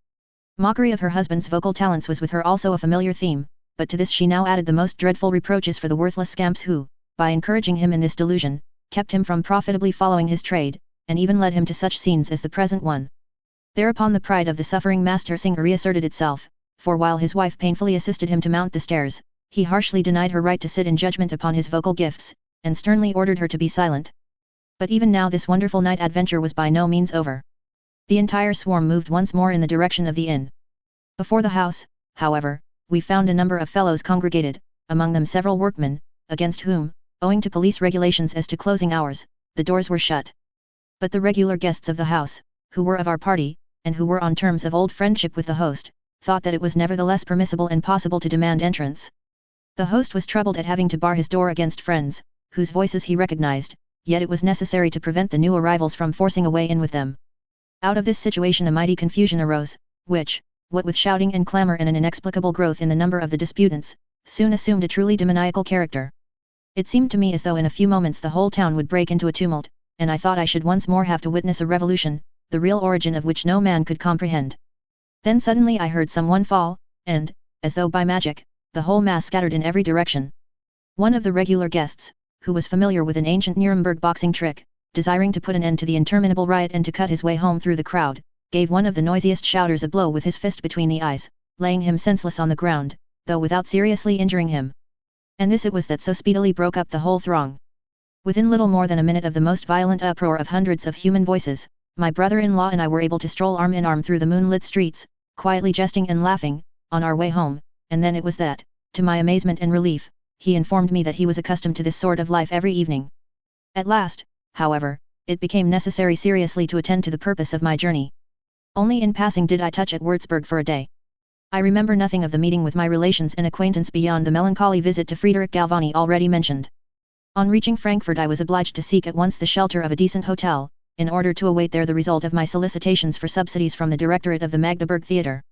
Speaker 1: Mockery of her husband's vocal talents was with her also a familiar theme, but to this she now added the most dreadful reproaches for the worthless scamps who, by encouraging him in this delusion, kept him from profitably following his trade, and even led him to such scenes as the present one. Thereupon the pride of the suffering master singer reasserted itself, for while his wife painfully assisted him to mount the stairs, he harshly denied her right to sit in judgment upon his vocal gifts, and sternly ordered her to be silent. But even now this wonderful night adventure was by no means over. The entire swarm moved once more in the direction of the inn. Before the house, however, we found a number of fellows congregated, among them several workmen, against whom, owing to police regulations as to closing hours, the doors were shut. But the regular guests of the house, who were of our party, and who were on terms of old friendship with the host, thought that it was nevertheless permissible and possible to demand entrance. The host was troubled at having to bar his door against friends, whose voices he recognized, yet it was necessary to prevent the new arrivals from forcing a way in with them. Out of this situation a mighty confusion arose, which, what with shouting and clamor and an inexplicable growth in the number of the disputants, soon assumed a truly demoniacal character. It seemed to me as though in a few moments the whole town would break into a tumult, and I thought I should once more have to witness a revolution, the real origin of which no man could comprehend. Then suddenly I heard someone fall, and, as though by magic, the whole mass scattered in every direction. One of the regular guests, who was familiar with an ancient Nuremberg boxing trick, desiring to put an end to the interminable riot and to cut his way home through the crowd, gave one of the noisiest shouters a blow with his fist between the eyes, laying him senseless on the ground, though without seriously injuring him. And this it was that so speedily broke up the whole throng. Within little more than a minute of the most violent uproar of hundreds of human voices, my brother-in-law and I were able to stroll arm in arm through the moonlit streets, quietly jesting and laughing, on our way home, and then it was that, to my amazement and relief, he informed me that he was accustomed to this sort of life every evening. At last, however, it became necessary seriously to attend to the purpose of my journey. Only in passing did I touch at Würzburg for a day. I remember nothing of the meeting with my relations and acquaintance beyond the melancholy visit to Friedrich Galvani already mentioned. On reaching Frankfurt I was obliged to seek at once the shelter of a decent hotel, in order to await there the result of my solicitations for subsidies from the directorate of the Magdeburg Theatre.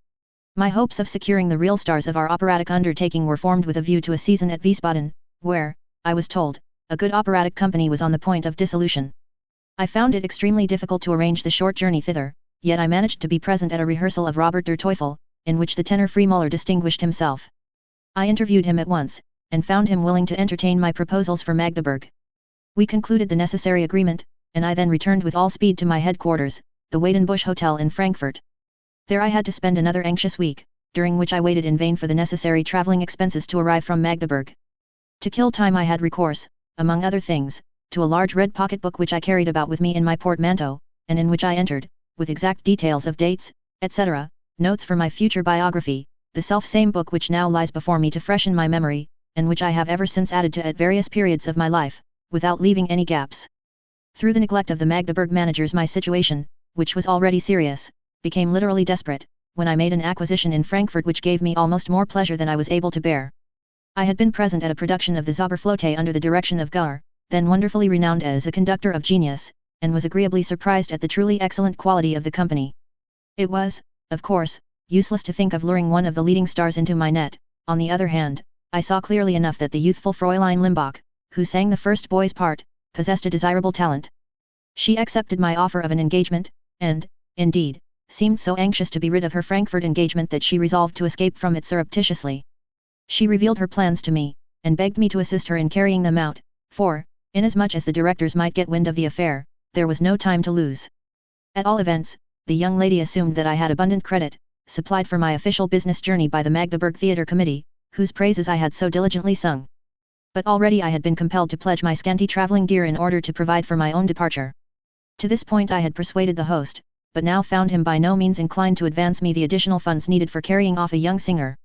Speaker 1: My hopes of securing the real stars of our operatic undertaking were formed with a view to a season at Wiesbaden, where, I was told, a good operatic company was on the point of dissolution. I found it extremely difficult to arrange the short journey thither, yet I managed to be present at a rehearsal of Robert der Teufel, in which the tenor Friemüller distinguished himself. I interviewed him at once, and found him willing to entertain my proposals for Magdeburg. We concluded the necessary agreement, and I then returned with all speed to my headquarters, the Wadenbusch Hotel in Frankfurt. There I had to spend another anxious week, during which I waited in vain for the necessary travelling expenses to arrive from Magdeburg. To kill time I had recourse, among other things, to a large red pocket-book which I carried about with me in my portmanteau, and in which I entered, with exact details of dates, etc., notes for my future biography, the self-same book which now lies before me to freshen my memory, and which I have ever since added to at various periods of my life, without leaving any gaps. Through the neglect of the Magdeburg managers my situation, which was already serious, became literally desperate, when I made an acquisition in Frankfurt which gave me almost more pleasure than I was able to bear. I had been present at a production of the Zauberflöte under the direction of Gar, then wonderfully renowned as a conductor of genius, and was agreeably surprised at the truly excellent quality of the company. It was, of course, useless to think of luring one of the leading stars into my net. On the other hand, I saw clearly enough that the youthful Fräulein Limbach, who sang the first boy's part, possessed a desirable talent. She accepted my offer of an engagement, and, indeed, seemed so anxious to be rid of her Frankfurt engagement that she resolved to escape from it surreptitiously. She revealed her plans to me, and begged me to assist her in carrying them out, for, inasmuch as the directors might get wind of the affair, there was no time to lose. At all events, the young lady assumed that I had abundant credit, supplied for my official business journey by the Magdeburg Theatre Committee, whose praises I had so diligently sung. But already I had been compelled to pledge my scanty travelling gear in order to provide for my own departure. To this point I had persuaded the host, but now found him by no means inclined to advance me the additional funds needed for carrying off a young singer.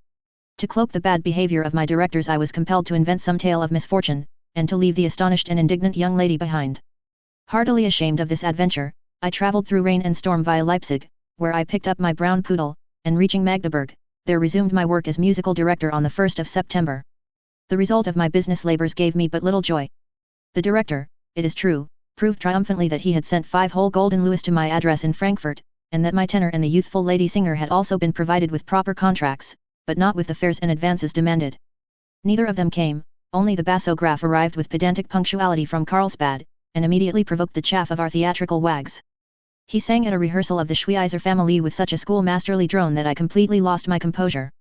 Speaker 1: To cloak the bad behavior of my directors I was compelled to invent some tale of misfortune, and to leave the astonished and indignant young lady behind. Heartily ashamed of this adventure, I travelled through rain and storm via Leipzig, where I picked up my brown poodle, and reaching Magdeburg, there resumed my work as musical director on the 1st of September. The result of my business labours gave me but little joy. The director, it is true, proved triumphantly that he had sent 5 whole golden louis to my address in Frankfurt, and that my tenor and the youthful lady singer had also been provided with proper contracts, but not with the fares and advances demanded. Neither of them came, only the bassograph arrived with pedantic punctuality from Carlsbad, and immediately provoked the chaff of our theatrical wags. He sang at a rehearsal of the Schweizer Familie with such a schoolmasterly drone that I completely lost my composure.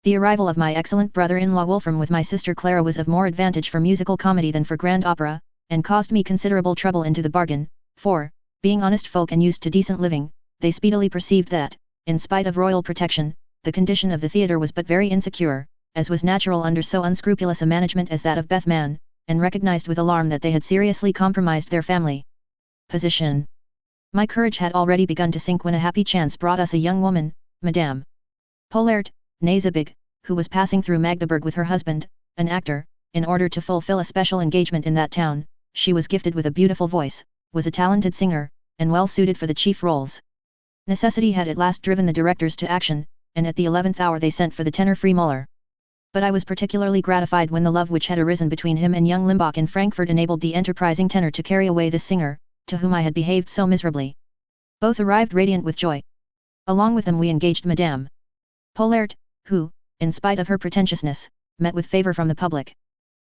Speaker 1: The arrival of my excellent brother-in-law Wolfram with my sister Clara was of more advantage for musical comedy than for grand opera, and caused me considerable trouble into the bargain, for, being honest folk and used to decent living, they speedily perceived that, in spite of royal protection, the condition of the theatre was but very insecure, as was natural under so unscrupulous a management as that of Bethmann, and recognized with alarm that they had seriously compromised their family position. My courage had already begun to sink when a happy chance brought us a young woman, Madame Pollert, Nazebig, who was passing through Magdeburg with her husband, an actor. In order to fulfill a special engagement in that town, she was gifted with a beautiful voice, was a talented singer, and well suited for the chief roles. Necessity had at last driven the directors to action, and at the 11th hour they sent for the tenor Friemüller. But I was particularly gratified when the love which had arisen between him and young Limbach in Frankfurt enabled the enterprising tenor to carry away this singer, to whom I had behaved so miserably. Both arrived radiant with joy. Along with them we engaged Madame Pollert, who, in spite of her pretentiousness, met with favour from the public.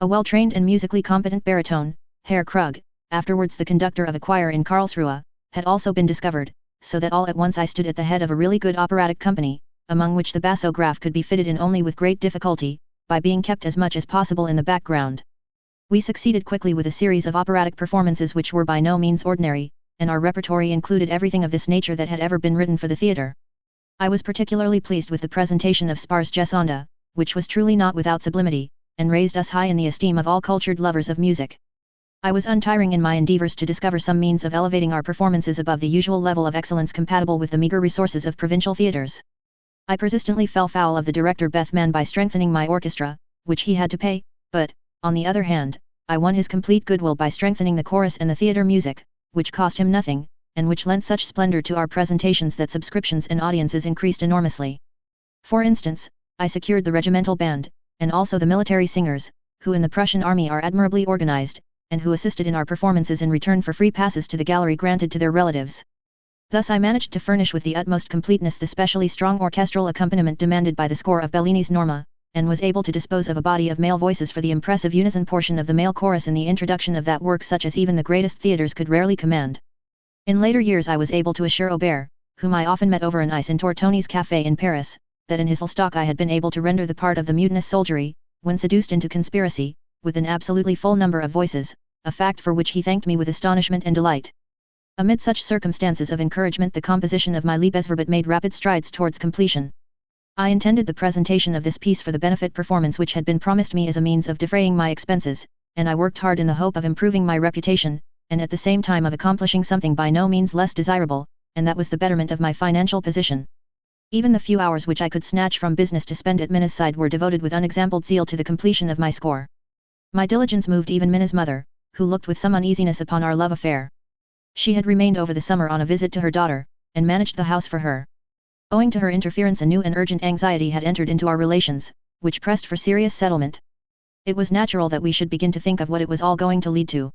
Speaker 1: A well-trained and musically competent baritone, Herr Krug, afterwards the conductor of a choir in Karlsruhe, had also been discovered, so that all at once I stood at the head of a really good operatic company, among which the bassograph could be fitted in only with great difficulty, by being kept as much as possible in the background. We succeeded quickly with a series of operatic performances which were by no means ordinary, and our repertory included everything of this nature that had ever been written for the theatre. I was particularly pleased with the presentation of Spar's Gesonda, which was truly not without sublimity, and raised us high in the esteem of all cultured lovers of music. I was untiring in my endeavours to discover some means of elevating our performances above the usual level of excellence compatible with the meagre resources of provincial theatres. I persistently fell foul of the director Bethman by strengthening my orchestra, which he had to pay, but, on the other hand, I won his complete goodwill by strengthening the chorus and the theatre music, which cost him nothing, and which lent such splendour to our presentations that subscriptions and audiences increased enormously. For instance, I secured the regimental band, and also the military singers, who in the Prussian army are admirably organized, and who assisted in our performances in return for free passes to the gallery granted to their relatives. Thus I managed to furnish with the utmost completeness the specially strong orchestral accompaniment demanded by the score of Bellini's Norma, and was able to dispose of a body of male voices for the impressive unison portion of the male chorus in the introduction of that work such as even the greatest theatres could rarely command. In later years I was able to assure Aubert, whom I often met over an ice in Tortoni's Café in Paris, that in his Stock I had been able to render the part of the mutinous soldiery, when seduced into conspiracy, with an absolutely full number of voices, a fact for which he thanked me with astonishment and delight. Amid such circumstances of encouragement the composition of my Liebesverbot made rapid strides towards completion. I intended the presentation of this piece for the benefit performance which had been promised me as a means of defraying my expenses, and I worked hard in the hope of improving my reputation, and at the same time of accomplishing something by no means less desirable, and that was the betterment of my financial position. Even the few hours which I could snatch from business to spend at Minna's side were devoted with unexampled zeal to the completion of my score. My diligence moved even Minna's mother, who looked with some uneasiness upon our love affair. She had remained over the summer on a visit to her daughter, and managed the house for her. Owing to her interference a new and urgent anxiety had entered into our relations, which pressed for serious settlement. It was natural that we should begin to think of what it was all going to lead to.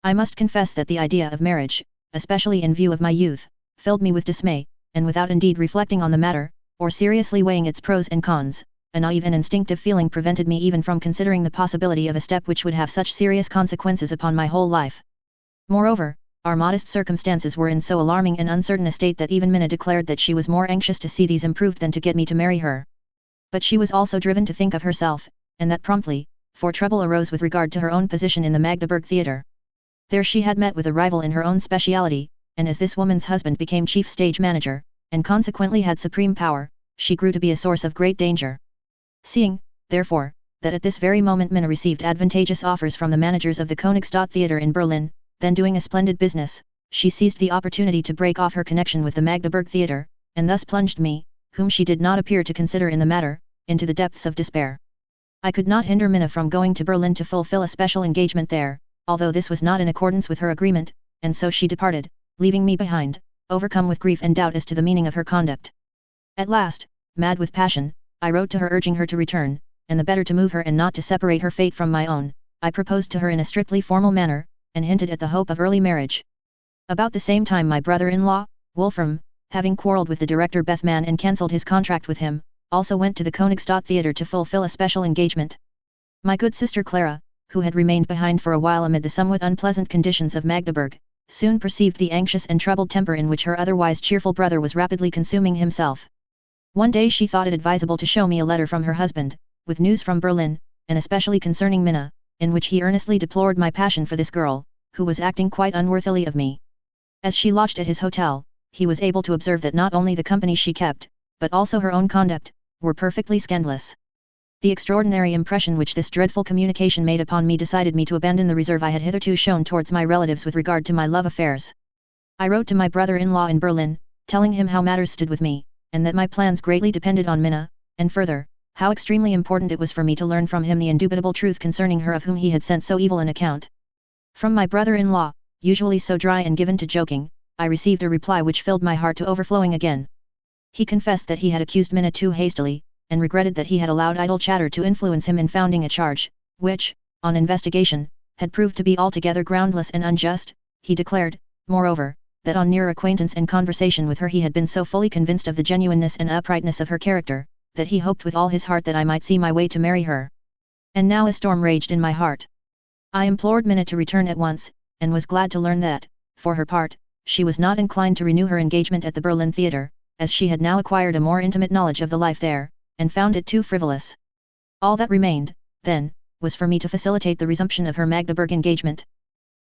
Speaker 1: I must confess that the idea of marriage, especially in view of my youth, filled me with dismay, and without indeed reflecting on the matter, or seriously weighing its pros and cons, a naive and instinctive feeling prevented me even from considering the possibility of a step which would have such serious consequences upon my whole life. Moreover, our modest circumstances were in so alarming and uncertain a state that even Minna declared that she was more anxious to see these improved than to get me to marry her. But she was also driven to think of herself, and that promptly, for trouble arose with regard to her own position in the Magdeburg theatre. There she had met with a rival in her own speciality, and as this woman's husband became chief stage manager, and consequently had supreme power, she grew to be a source of great danger. Seeing, therefore, that at this very moment Minna received advantageous offers from the managers of the Königstadt Theatre in Berlin, then doing a splendid business, she seized the opportunity to break off her connection with the Magdeburg Theatre, and thus plunged me, whom she did not appear to consider in the matter, into the depths of despair. I could not hinder Minna from going to Berlin to fulfill a special engagement there, although this was not in accordance with her agreement, and so she departed, leaving me behind, overcome with grief and doubt as to the meaning of her conduct. At last, mad with passion, I wrote to her urging her to return, and the better to move her and not to separate her fate from my own, I proposed to her in a strictly formal manner, and hinted at the hope of early marriage. About the same time my brother-in-law, Wolfram, having quarrelled with the director Bethman and cancelled his contract with him, also went to the Königstadt Theatre to fulfill a special engagement. My good sister Clara, who had remained behind for a while amid the somewhat unpleasant conditions of Magdeburg, soon perceived the anxious and troubled temper in which her otherwise cheerful brother was rapidly consuming himself. One day she thought it advisable to show me a letter from her husband, with news from Berlin, and especially concerning Minna, in which he earnestly deplored my passion for this girl, who was acting quite unworthily of me. As she lodged at his hotel, he was able to observe that not only the company she kept, but also her own conduct, were perfectly scandalous. The extraordinary impression which this dreadful communication made upon me decided me to abandon the reserve I had hitherto shown towards my relatives with regard to my love affairs. I wrote to my brother-in-law in Berlin, telling him how matters stood with me, and that my plans greatly depended on Minna, and further, how extremely important it was for me to learn from him the indubitable truth concerning her of whom he had sent so evil an account. From my brother-in-law, usually so dry and given to joking, I received a reply which filled my heart to overflowing again. He confessed that he had accused Minna too hastily, and regretted that he had allowed idle chatter to influence him in founding a charge, which, on investigation, had proved to be altogether groundless and unjust. He declared, moreover, that on near acquaintance and conversation with her he had been so fully convinced of the genuineness and uprightness of her character, that he hoped with all his heart that I might see my way to marry her. And now a storm raged in my heart. I implored Minna to return at once, and was glad to learn that, for her part, she was not inclined to renew her engagement at the Berlin Theatre, as she had now acquired a more intimate knowledge of the life there, and found it too frivolous. All that remained, then, was for me to facilitate the resumption of her Magdeburg engagement.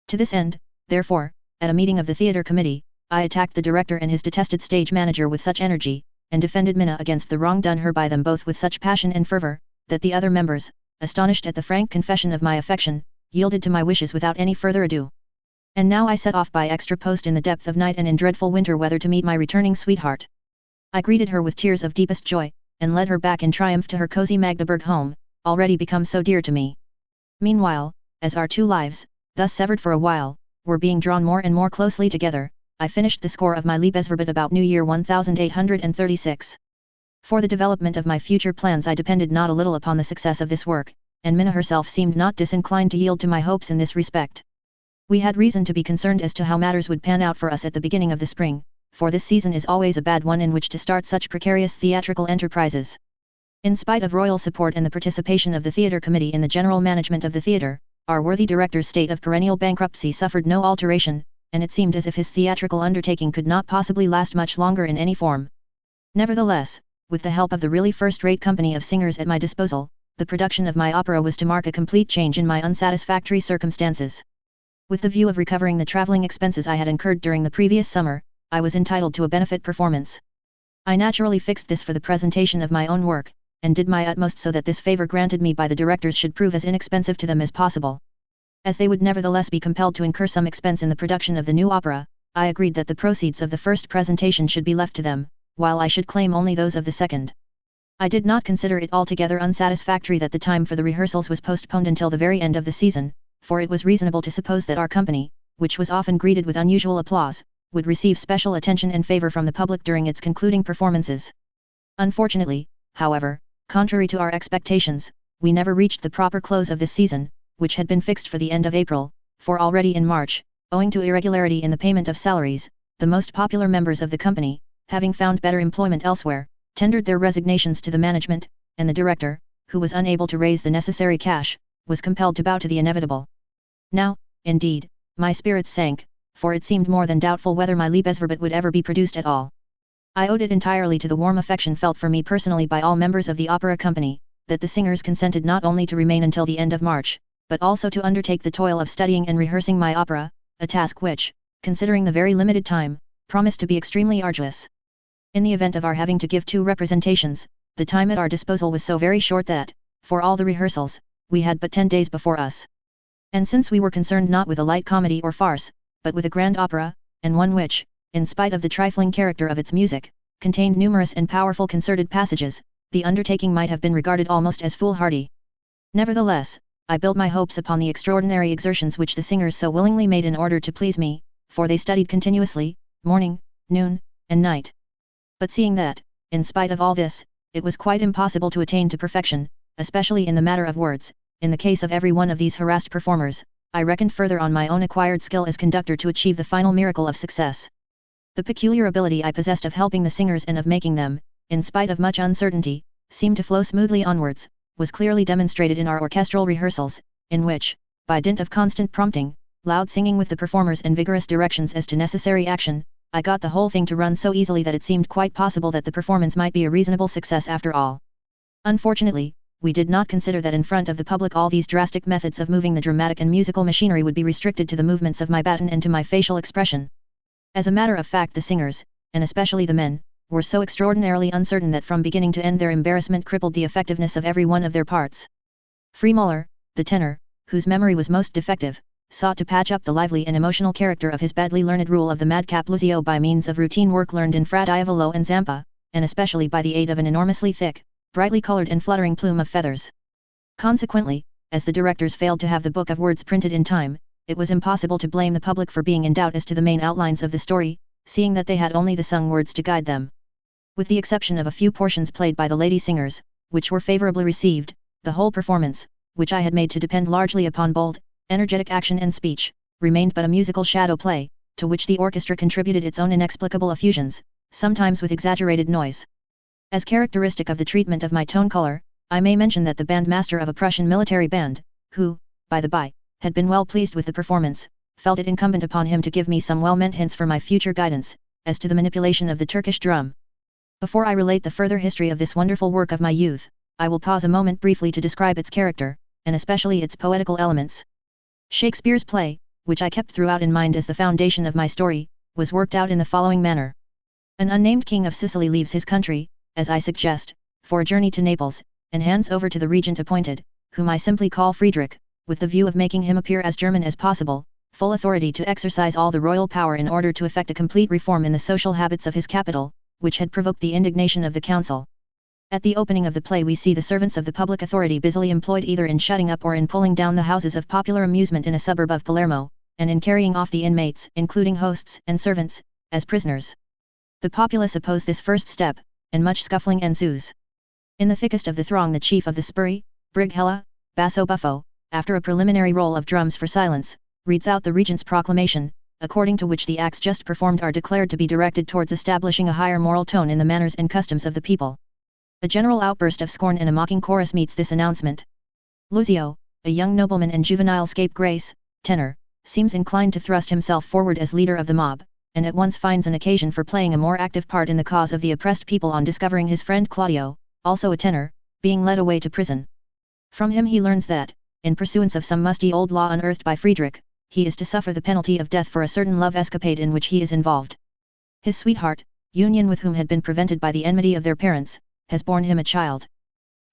Speaker 1: To this end, therefore, at a meeting of the theatre committee, I attacked the director and his detested stage manager with such energy, and defended Minna against the wrong done her by them both with such passion and fervor, that the other members, astonished at the frank confession of my affection, yielded to my wishes without any further ado. And now I set off by extra post in the depth of night and in dreadful winter weather to meet my returning sweetheart. I greeted her with tears of deepest joy, and led her back in triumph to her cozy Magdeburg home, already become so dear to me. Meanwhile, as our two lives, thus severed for a while, were being drawn more and more closely together, I finished the score of my Liebesverbot about New Year 1836. For the development of my future plans I depended not a little upon the success of this work, and Minna herself seemed not disinclined to yield to my hopes in this respect. We had reason to be concerned as to how matters would pan out for us at the beginning of the spring, for this season is always a bad one in which to start such precarious theatrical enterprises. In spite of royal support and the participation of the theatre committee in the general management of the theatre, our worthy director's state of perennial bankruptcy suffered no alteration, and it seemed as if his theatrical undertaking could not possibly last much longer in any form. Nevertheless, with the help of the really first-rate company of singers at my disposal, the production of my opera was to mark a complete change in my unsatisfactory circumstances. With the view of recovering the travelling expenses I had incurred during the previous summer, I was entitled to a benefit performance. I naturally fixed this for the presentation of my own work, and did my utmost so that this favour granted me by the directors should prove as inexpensive to them as possible. As they would nevertheless be compelled to incur some expense in the production of the new opera, I agreed that the proceeds of the first presentation should be left to them, while I should claim only those of the second. I did not consider it altogether unsatisfactory that the time for the rehearsals was postponed until the very end of the season, for it was reasonable to suppose that our company, which was often greeted with unusual applause, would receive special attention and favour from the public during its concluding performances. Unfortunately, however, contrary to our expectations, we never reached the proper close of this season, which had been fixed for the end of April, for already in March, owing to irregularity in the payment of salaries, the most popular members of the company, having found better employment elsewhere, tendered their resignations to the management, and the director, who was unable to raise the necessary cash, was compelled to bow to the inevitable. Now, indeed, my spirits sank, for it seemed more than doubtful whether my Liebesverbot would ever be produced at all. I owed it entirely to the warm affection felt for me personally by all members of the opera company, that the singers consented not only to remain until the end of March, but also to undertake the toil of studying and rehearsing my opera, a task which, considering the very limited time, promised to be extremely arduous. In the event of our having to give 2 representations, the time at our disposal was so very short that, for all the rehearsals, we had but 10 days before us. And since we were concerned not with a light comedy or farce, but with a grand opera, and one which, in spite of the trifling character of its music, contained numerous and powerful concerted passages, the undertaking might have been regarded almost as foolhardy. Nevertheless, I built my hopes upon the extraordinary exertions which the singers so willingly made in order to please me, for they studied continuously, morning, noon, and night. But seeing that, in spite of all this, it was quite impossible to attain to perfection, especially in the matter of words, in the case of every one of these harassed performers, I reckoned further on my own acquired skill as conductor to achieve the final miracle of success. The peculiar ability I possessed of helping the singers and of making them, in spite of much uncertainty, seem to flow smoothly onwards, was clearly demonstrated in our orchestral rehearsals, in which, by dint of constant prompting, loud singing with the performers and vigorous directions as to necessary action, I got the whole thing to run so easily that it seemed quite possible that the performance might be a reasonable success after all. Unfortunately, we did not consider that in front of the public all these drastic methods of moving the dramatic and musical machinery would be restricted to the movements of my baton and to my facial expression. As a matter of fact the singers, and especially the men, were so extraordinarily uncertain that from beginning to end their embarrassment crippled the effectiveness of every one of their parts. Freemuller, the tenor, whose memory was most defective, sought to patch up the lively and emotional character of his badly learned rule of the madcap Lucio by means of routine work learned in Fra Diavolo and Zampa, and especially by the aid of an enormously thick, brightly colored and fluttering plume of feathers. Consequently, as the directors failed to have the book of words printed in time, it was impossible to blame the public for being in doubt as to the main outlines of the story, seeing that they had only the sung words to guide them. With the exception of a few portions played by the lady singers, which were favorably received. The whole performance, which I had made to depend largely upon bold, energetic action and speech, remained but a musical shadow play, to which the orchestra contributed its own inexplicable effusions, sometimes with exaggerated noise. As characteristic of the treatment of my tone color, I may mention that the bandmaster of a Prussian military band, who, by the by, had been well pleased with the performance, felt it incumbent upon him to give me some well-meant hints for my future guidance, as to the manipulation of the Turkish drum. Before I relate the further history of this wonderful work of my youth, I will pause a moment briefly to describe its character, and especially its poetical elements. Shakespeare's play, which I kept throughout in mind as the foundation of my story, was worked out in the following manner. An unnamed king of Sicily leaves his country, as I suggest, for a journey to Naples, and hands over to the regent appointed, whom I simply call Friedrich, with the view of making him appear as German as possible, full authority to exercise all the royal power in order to effect a complete reform in the social habits of his capital, which had provoked the indignation of the council. At the opening of the play we see the servants of the public authority busily employed either in shutting up or in pulling down the houses of popular amusement in a suburb of Palermo, and in carrying off the inmates, including hosts and servants, as prisoners. The populace oppose this first step, and much scuffling ensues. In the thickest of the throng the chief of the Spuri, Brig Hella, Basso Buffo, after a preliminary roll of drums for silence, reads out the regent's proclamation, according to which the acts just performed are declared to be directed towards establishing a higher moral tone in the manners and customs of the people. A general outburst of scorn and a mocking chorus meets this announcement. Luzio, a young nobleman and juvenile scapegrace, tenor, seems inclined to thrust himself forward as leader of the mob, and at once finds an occasion for playing a more active part in the cause of the oppressed people on discovering his friend Claudio, also a tenor, being led away to prison. From him he learns that, in pursuance of some musty old law unearthed by Friedrich, he is to suffer the penalty of death for a certain love escapade in which he is involved. His sweetheart, union with whom had been prevented by the enmity of their parents, has borne him a child.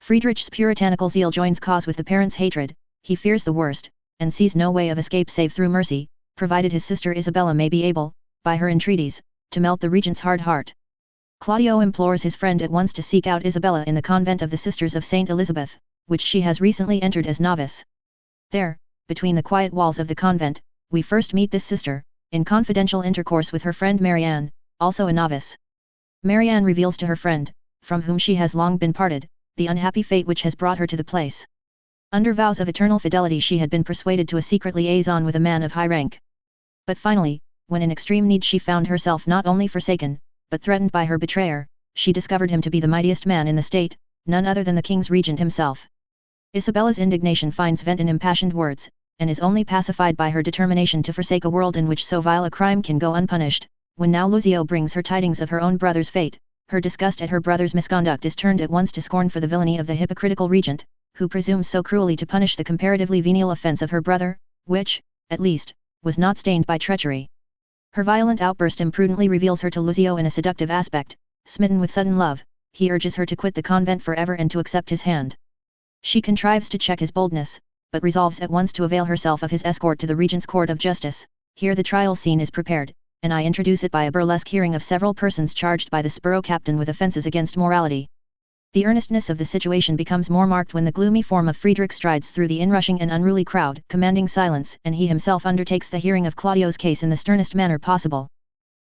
Speaker 1: Friedrich's puritanical zeal joins cause with the parents' hatred, he fears the worst, and sees no way of escape save through mercy, provided his sister Isabella may be able, by her entreaties, to melt the regent's hard heart. Claudio implores his friend at once to seek out Isabella in the convent of the Sisters of Saint Elizabeth, which she has recently entered as novice. There, between the quiet walls of the convent, we first meet this sister, in confidential intercourse with her friend Marianne, also a novice. Marianne reveals to her friend, from whom she has long been parted, the unhappy fate which has brought her to the place. Under vows of eternal fidelity she had been persuaded to a secret liaison with a man of high rank. But finally, when in extreme need she found herself not only forsaken, but threatened by her betrayer, she discovered him to be the mightiest man in the state, none other than the king's regent himself. Isabella's indignation finds vent in impassioned words, and is only pacified by her determination to forsake a world in which so vile a crime can go unpunished. When now Luzio brings her tidings of her own brother's fate, her disgust at her brother's misconduct is turned at once to scorn for the villainy of the hypocritical regent, who presumes so cruelly to punish the comparatively venial offence of her brother, which, at least, was not stained by treachery. Her violent outburst imprudently reveals her to Luzio in a seductive aspect. Smitten with sudden love, he urges her to quit the convent forever and to accept his hand. She contrives to check his boldness, but resolves at once to avail herself of his escort to the regent's court of justice. Here the trial scene is prepared, and I introduce it by a burlesque hearing of several persons charged by the Spuro captain with offences against morality. The earnestness of the situation becomes more marked when the gloomy form of Friedrich strides through the inrushing and unruly crowd, commanding silence, and he himself undertakes the hearing of Claudio's case in the sternest manner possible.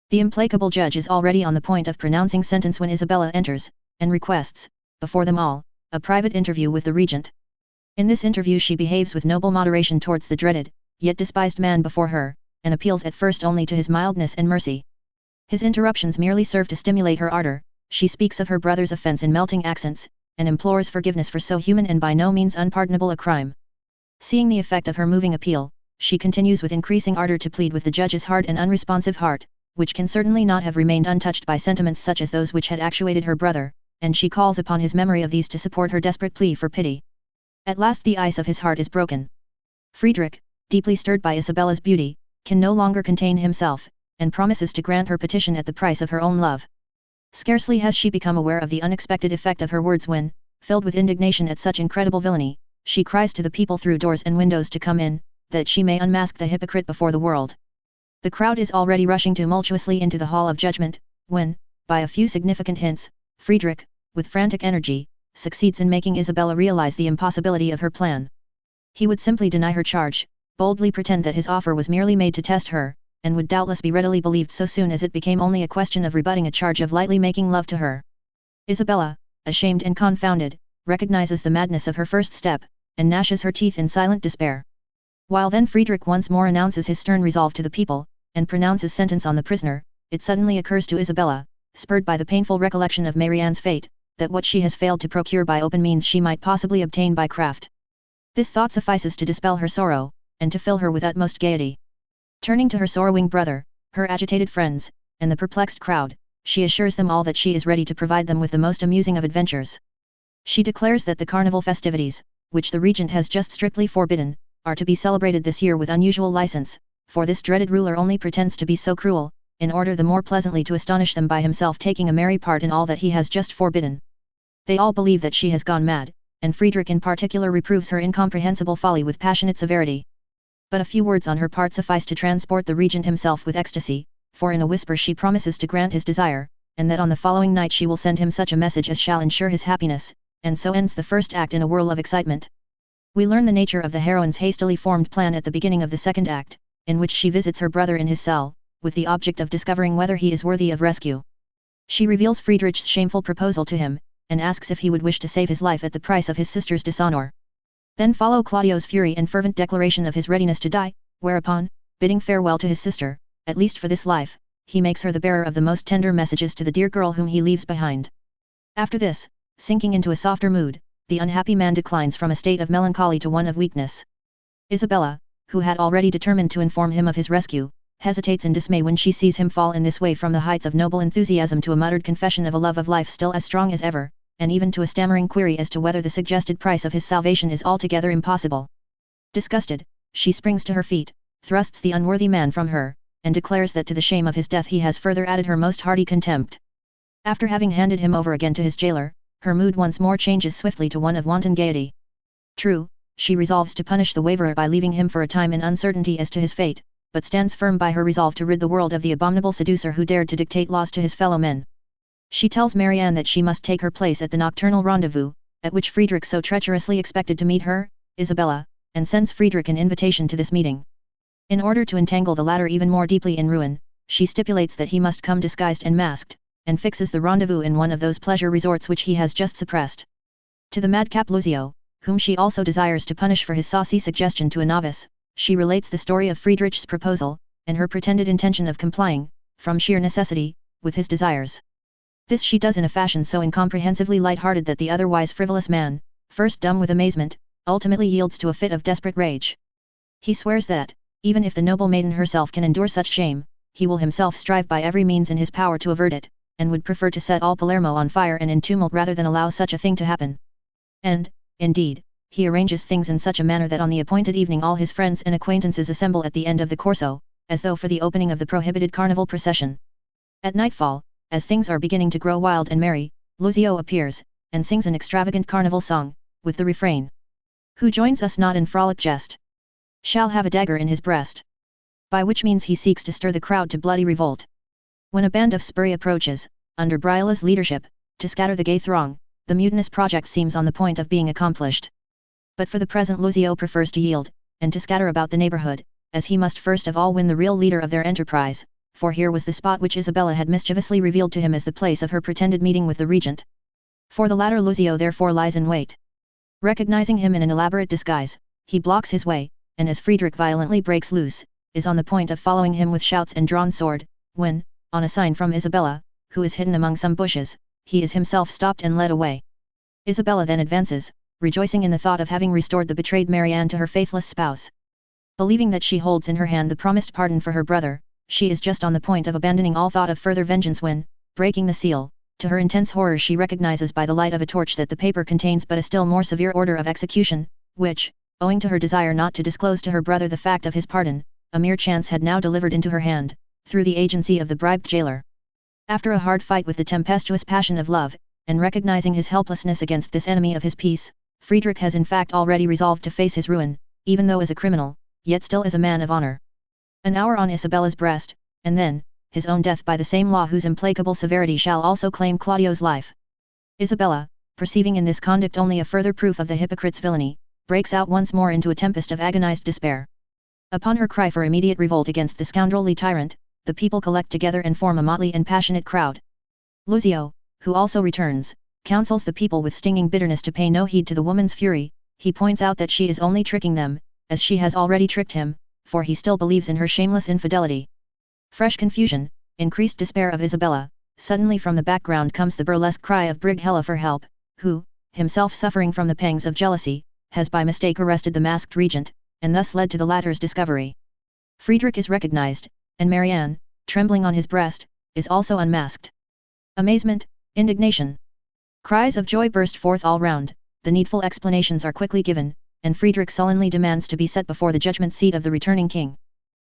Speaker 1: The implacable judge is already on the point of pronouncing sentence when Isabella enters, and requests, before them all, a private interview with the regent. In this interview she behaves with noble moderation towards the dreaded, yet despised man before her, and appeals at first only to his mildness and mercy. His interruptions merely serve to stimulate her ardor. She speaks of her brother's offence in melting accents, and implores forgiveness for so human and by no means unpardonable a crime. Seeing the effect of her moving appeal, she continues with increasing ardor to plead with the judge's hard and unresponsive heart, which can certainly not have remained untouched by sentiments such as those which had actuated her brother, and she calls upon his memory of these to support her desperate plea for pity. At last the ice of his heart is broken. Friedrich, deeply stirred by Isabella's beauty, can no longer contain himself, and promises to grant her petition at the price of her own love. Scarcely has she become aware of the unexpected effect of her words when, filled with indignation at such incredible villainy, she cries to the people through doors and windows to come in, that she may unmask the hypocrite before the world. The crowd is already rushing tumultuously into the hall of judgment, when, by a few significant hints, Friedrich, with frantic energy, succeeds in making Isabella realize the impossibility of her plan. He would simply deny her charge, boldly pretend that his offer was merely made to test her, and would doubtless be readily believed so soon as it became only a question of rebutting a charge of lightly making love to her. Isabella, ashamed and confounded, recognizes the madness of her first step, and gnashes her teeth in silent despair. While then Friedrich once more announces his stern resolve to the people, and pronounces sentence on the prisoner, it suddenly occurs to Isabella, spurred by the painful recollection of Marianne's fate, that what she has failed to procure by open means she might possibly obtain by craft. This thought suffices to dispel her sorrow, and to fill her with utmost gaiety. Turning to her sorrowing brother, her agitated friends, and the perplexed crowd, she assures them all that she is ready to provide them with the most amusing of adventures. She declares that the carnival festivities, which the regent has just strictly forbidden, are to be celebrated this year with unusual license, for this dreaded ruler only pretends to be so cruel, in order the more pleasantly to astonish them by himself taking a merry part in all that he has just forbidden. They all believe that she has gone mad, and Friedrich in particular reproves her incomprehensible folly with passionate severity. But a few words on her part suffice to transport the regent himself with ecstasy, for in a whisper she promises to grant his desire, and that on the following night she will send him such a message as shall ensure his happiness, and so ends the first act in a whirl of excitement. We learn the nature of the heroine's hastily formed plan at the beginning of the second act, in which she visits her brother in his cell, with the object of discovering whether he is worthy of rescue. She reveals Friedrich's shameful proposal to him, and asks if he would wish to save his life at the price of his sister's dishonor. Then follow Claudio's fury and fervent declaration of his readiness to die, whereupon, bidding farewell to his sister, at least for this life, he makes her the bearer of the most tender messages to the dear girl whom he leaves behind. After this, sinking into a softer mood, the unhappy man declines from a state of melancholy to one of weakness. Isabella, who had already determined to inform him of his rescue, hesitates in dismay when she sees him fall in this way from the heights of noble enthusiasm to a muttered confession of a love of life still as strong as ever, and even to a stammering query as to whether the suggested price of his salvation is altogether impossible. Disgusted, she springs to her feet, thrusts the unworthy man from her, and declares that to the shame of his death he has further added her most hearty contempt. After having handed him over again to his jailer, her mood once more changes swiftly to one of wanton gaiety. True, she resolves to punish the waverer by leaving him for a time in uncertainty as to his fate, but stands firm by her resolve to rid the world of the abominable seducer who dared to dictate laws to his fellow men. She tells Marianne that she must take her place at the nocturnal rendezvous, at which Friedrich so treacherously expected to meet her, Isabella, and sends Friedrich an invitation to this meeting. In order to entangle the latter even more deeply in ruin, she stipulates that he must come disguised and masked, and fixes the rendezvous in one of those pleasure resorts which he has just suppressed. To the madcap Lucio, whom she also desires to punish for his saucy suggestion to a novice, she relates the story of Friedrich's proposal, and her pretended intention of complying, from sheer necessity, with his desires. This she does in a fashion so incomprehensively light-hearted that the otherwise frivolous man, first dumb with amazement, ultimately yields to a fit of desperate rage. He swears that, even if the noble maiden herself can endure such shame, he will himself strive by every means in his power to avert it, and would prefer to set all Palermo on fire and in tumult rather than allow such a thing to happen. And, indeed, he arranges things in such a manner that on the appointed evening all his friends and acquaintances assemble at the end of the corso, as though for the opening of the prohibited carnival procession. At nightfall, as things are beginning to grow wild and merry, Lucio appears, and sings an extravagant carnival song, with the refrain: "Who joins us not in frolic jest, shall have a dagger in his breast," by which means he seeks to stir the crowd to bloody revolt. When a band of spuri approaches, under Briola's leadership, to scatter the gay throng, the mutinous project seems on the point of being accomplished. But for the present Lucio prefers to yield, and to scatter about the neighborhood, as he must first of all win the real leader of their enterprise, for here was the spot which Isabella had mischievously revealed to him as the place of her pretended meeting with the regent. For the latter Lucio therefore lies in wait. Recognizing him in an elaborate disguise, he blocks his way, and as Friedrich violently breaks loose, is on the point of following him with shouts and drawn sword, when, on a sign from Isabella, who is hidden among some bushes, he is himself stopped and led away. Isabella then advances, rejoicing in the thought of having restored the betrayed Marianne to her faithless spouse. Believing that she holds in her hand the promised pardon for her brother, she is just on the point of abandoning all thought of further vengeance when, breaking the seal, to her intense horror she recognizes by the light of a torch that the paper contains but a still more severe order of execution, which, owing to her desire not to disclose to her brother the fact of his pardon, a mere chance had now delivered into her hand, through the agency of the bribed jailer. After a hard fight with the tempestuous passion of love, and recognizing his helplessness against this enemy of his peace, Friedrich has in fact already resolved to face his ruin, even though as a criminal, yet still as a man of honor. An hour on Isabella's breast, and then, his own death by the same law whose implacable severity shall also claim Claudio's life. Isabella, perceiving in this conduct only a further proof of the hypocrite's villainy, breaks out once more into a tempest of agonized despair. Upon her cry for immediate revolt against the scoundrelly tyrant, the people collect together and form a motley and passionate crowd. Lucio, who also returns, counsels the people with stinging bitterness to pay no heed to the woman's fury. He points out that she is only tricking them, as she has already tricked him, for he still believes in her shameless infidelity. Fresh confusion, increased despair of Isabella. Suddenly from the background comes the burlesque cry of Brighella for help, who, himself suffering from the pangs of jealousy, has by mistake arrested the masked regent, and thus led to the latter's discovery. Friedrich is recognized, and Marianne, trembling on his breast, is also unmasked. Amazement, indignation, cries of joy burst forth all round. The needful explanations are quickly given, and Friedrich sullenly demands to be set before the judgment seat of the returning king.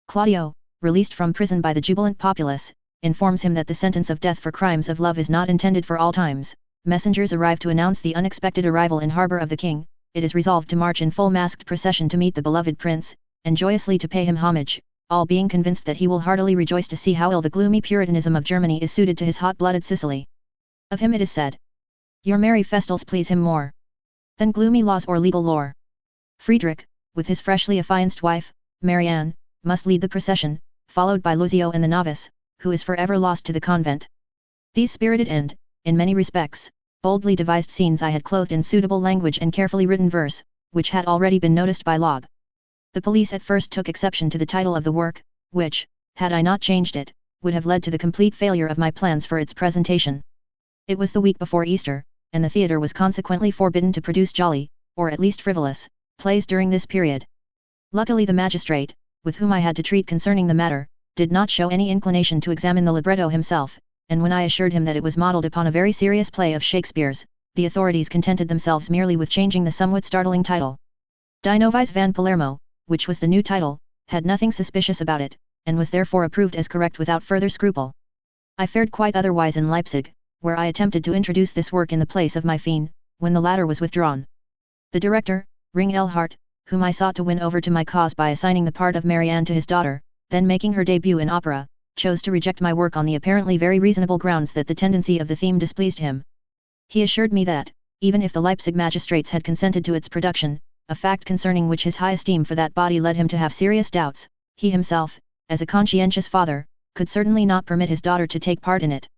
Speaker 1: Claudio, released from prison by the jubilant populace, informs him that the sentence of death for crimes of love is not intended for all times. Messengers arrive to announce the unexpected arrival in harbour of the king. It is resolved to march in full masked procession to meet the beloved prince, and joyously to pay him homage, all being convinced that he will heartily rejoice to see how ill the gloomy puritanism of Germany is suited to his hot-blooded Sicily. Of him it is said, "Your merry festals please him more than gloomy laws or legal lore." Friedrich, with his freshly affianced wife, Marianne, must lead the procession, followed by Lucio and the novice, who is forever lost to the convent. These spirited and, in many respects, boldly devised scenes I had clothed in suitable language and carefully written verse, which had already been noticed by Lob. The police at first took exception to the title of the work, which, had I not changed it, would have led to the complete failure of my plans for its presentation. It was the week before Easter, and the theatre was consequently forbidden to produce jolly, or at least frivolous, plays during this period. Luckily the magistrate, with whom I had to treat concerning the matter, did not show any inclination to examine the libretto himself, and when I assured him that it was modelled upon a very serious play of Shakespeare's, the authorities contented themselves merely with changing the somewhat startling title. Die Novice van Palermo, which was the new title, had nothing suspicious about it, and was therefore approved as correct without further scruple. I fared quite otherwise in Leipzig, where I attempted to introduce this work in the place of my Fien, when the latter was withdrawn. The director, Ring Elhart, whom I sought to win over to my cause by assigning the part of Marianne to his daughter, then making her debut in opera, chose to reject my work on the apparently very reasonable grounds that the tendency of the theme displeased him. He assured me that, even if the Leipzig magistrates had consented to its production, a fact concerning which his high esteem for that body led him to have serious doubts, he himself, as a conscientious father, could certainly not permit his daughter to take part in it.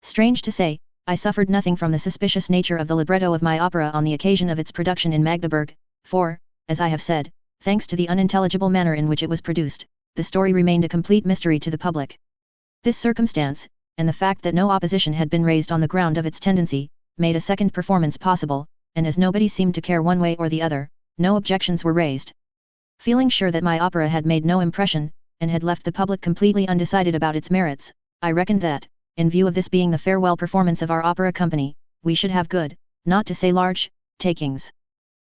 Speaker 1: Strange to say, I suffered nothing from the suspicious nature of the libretto of my opera on the occasion of its production in Magdeburg, for, as I have said, thanks to the unintelligible manner in which it was produced, the story remained a complete mystery to the public. This circumstance, and the fact that no opposition had been raised on the ground of its tendency, made a second performance possible, and as nobody seemed to care one way or the other, no objections were raised. Feeling sure that my opera had made no impression, and had left the public completely undecided about its merits, I reckoned that, in view of this being the farewell performance of our opera company, we should have good, not to say large, takings.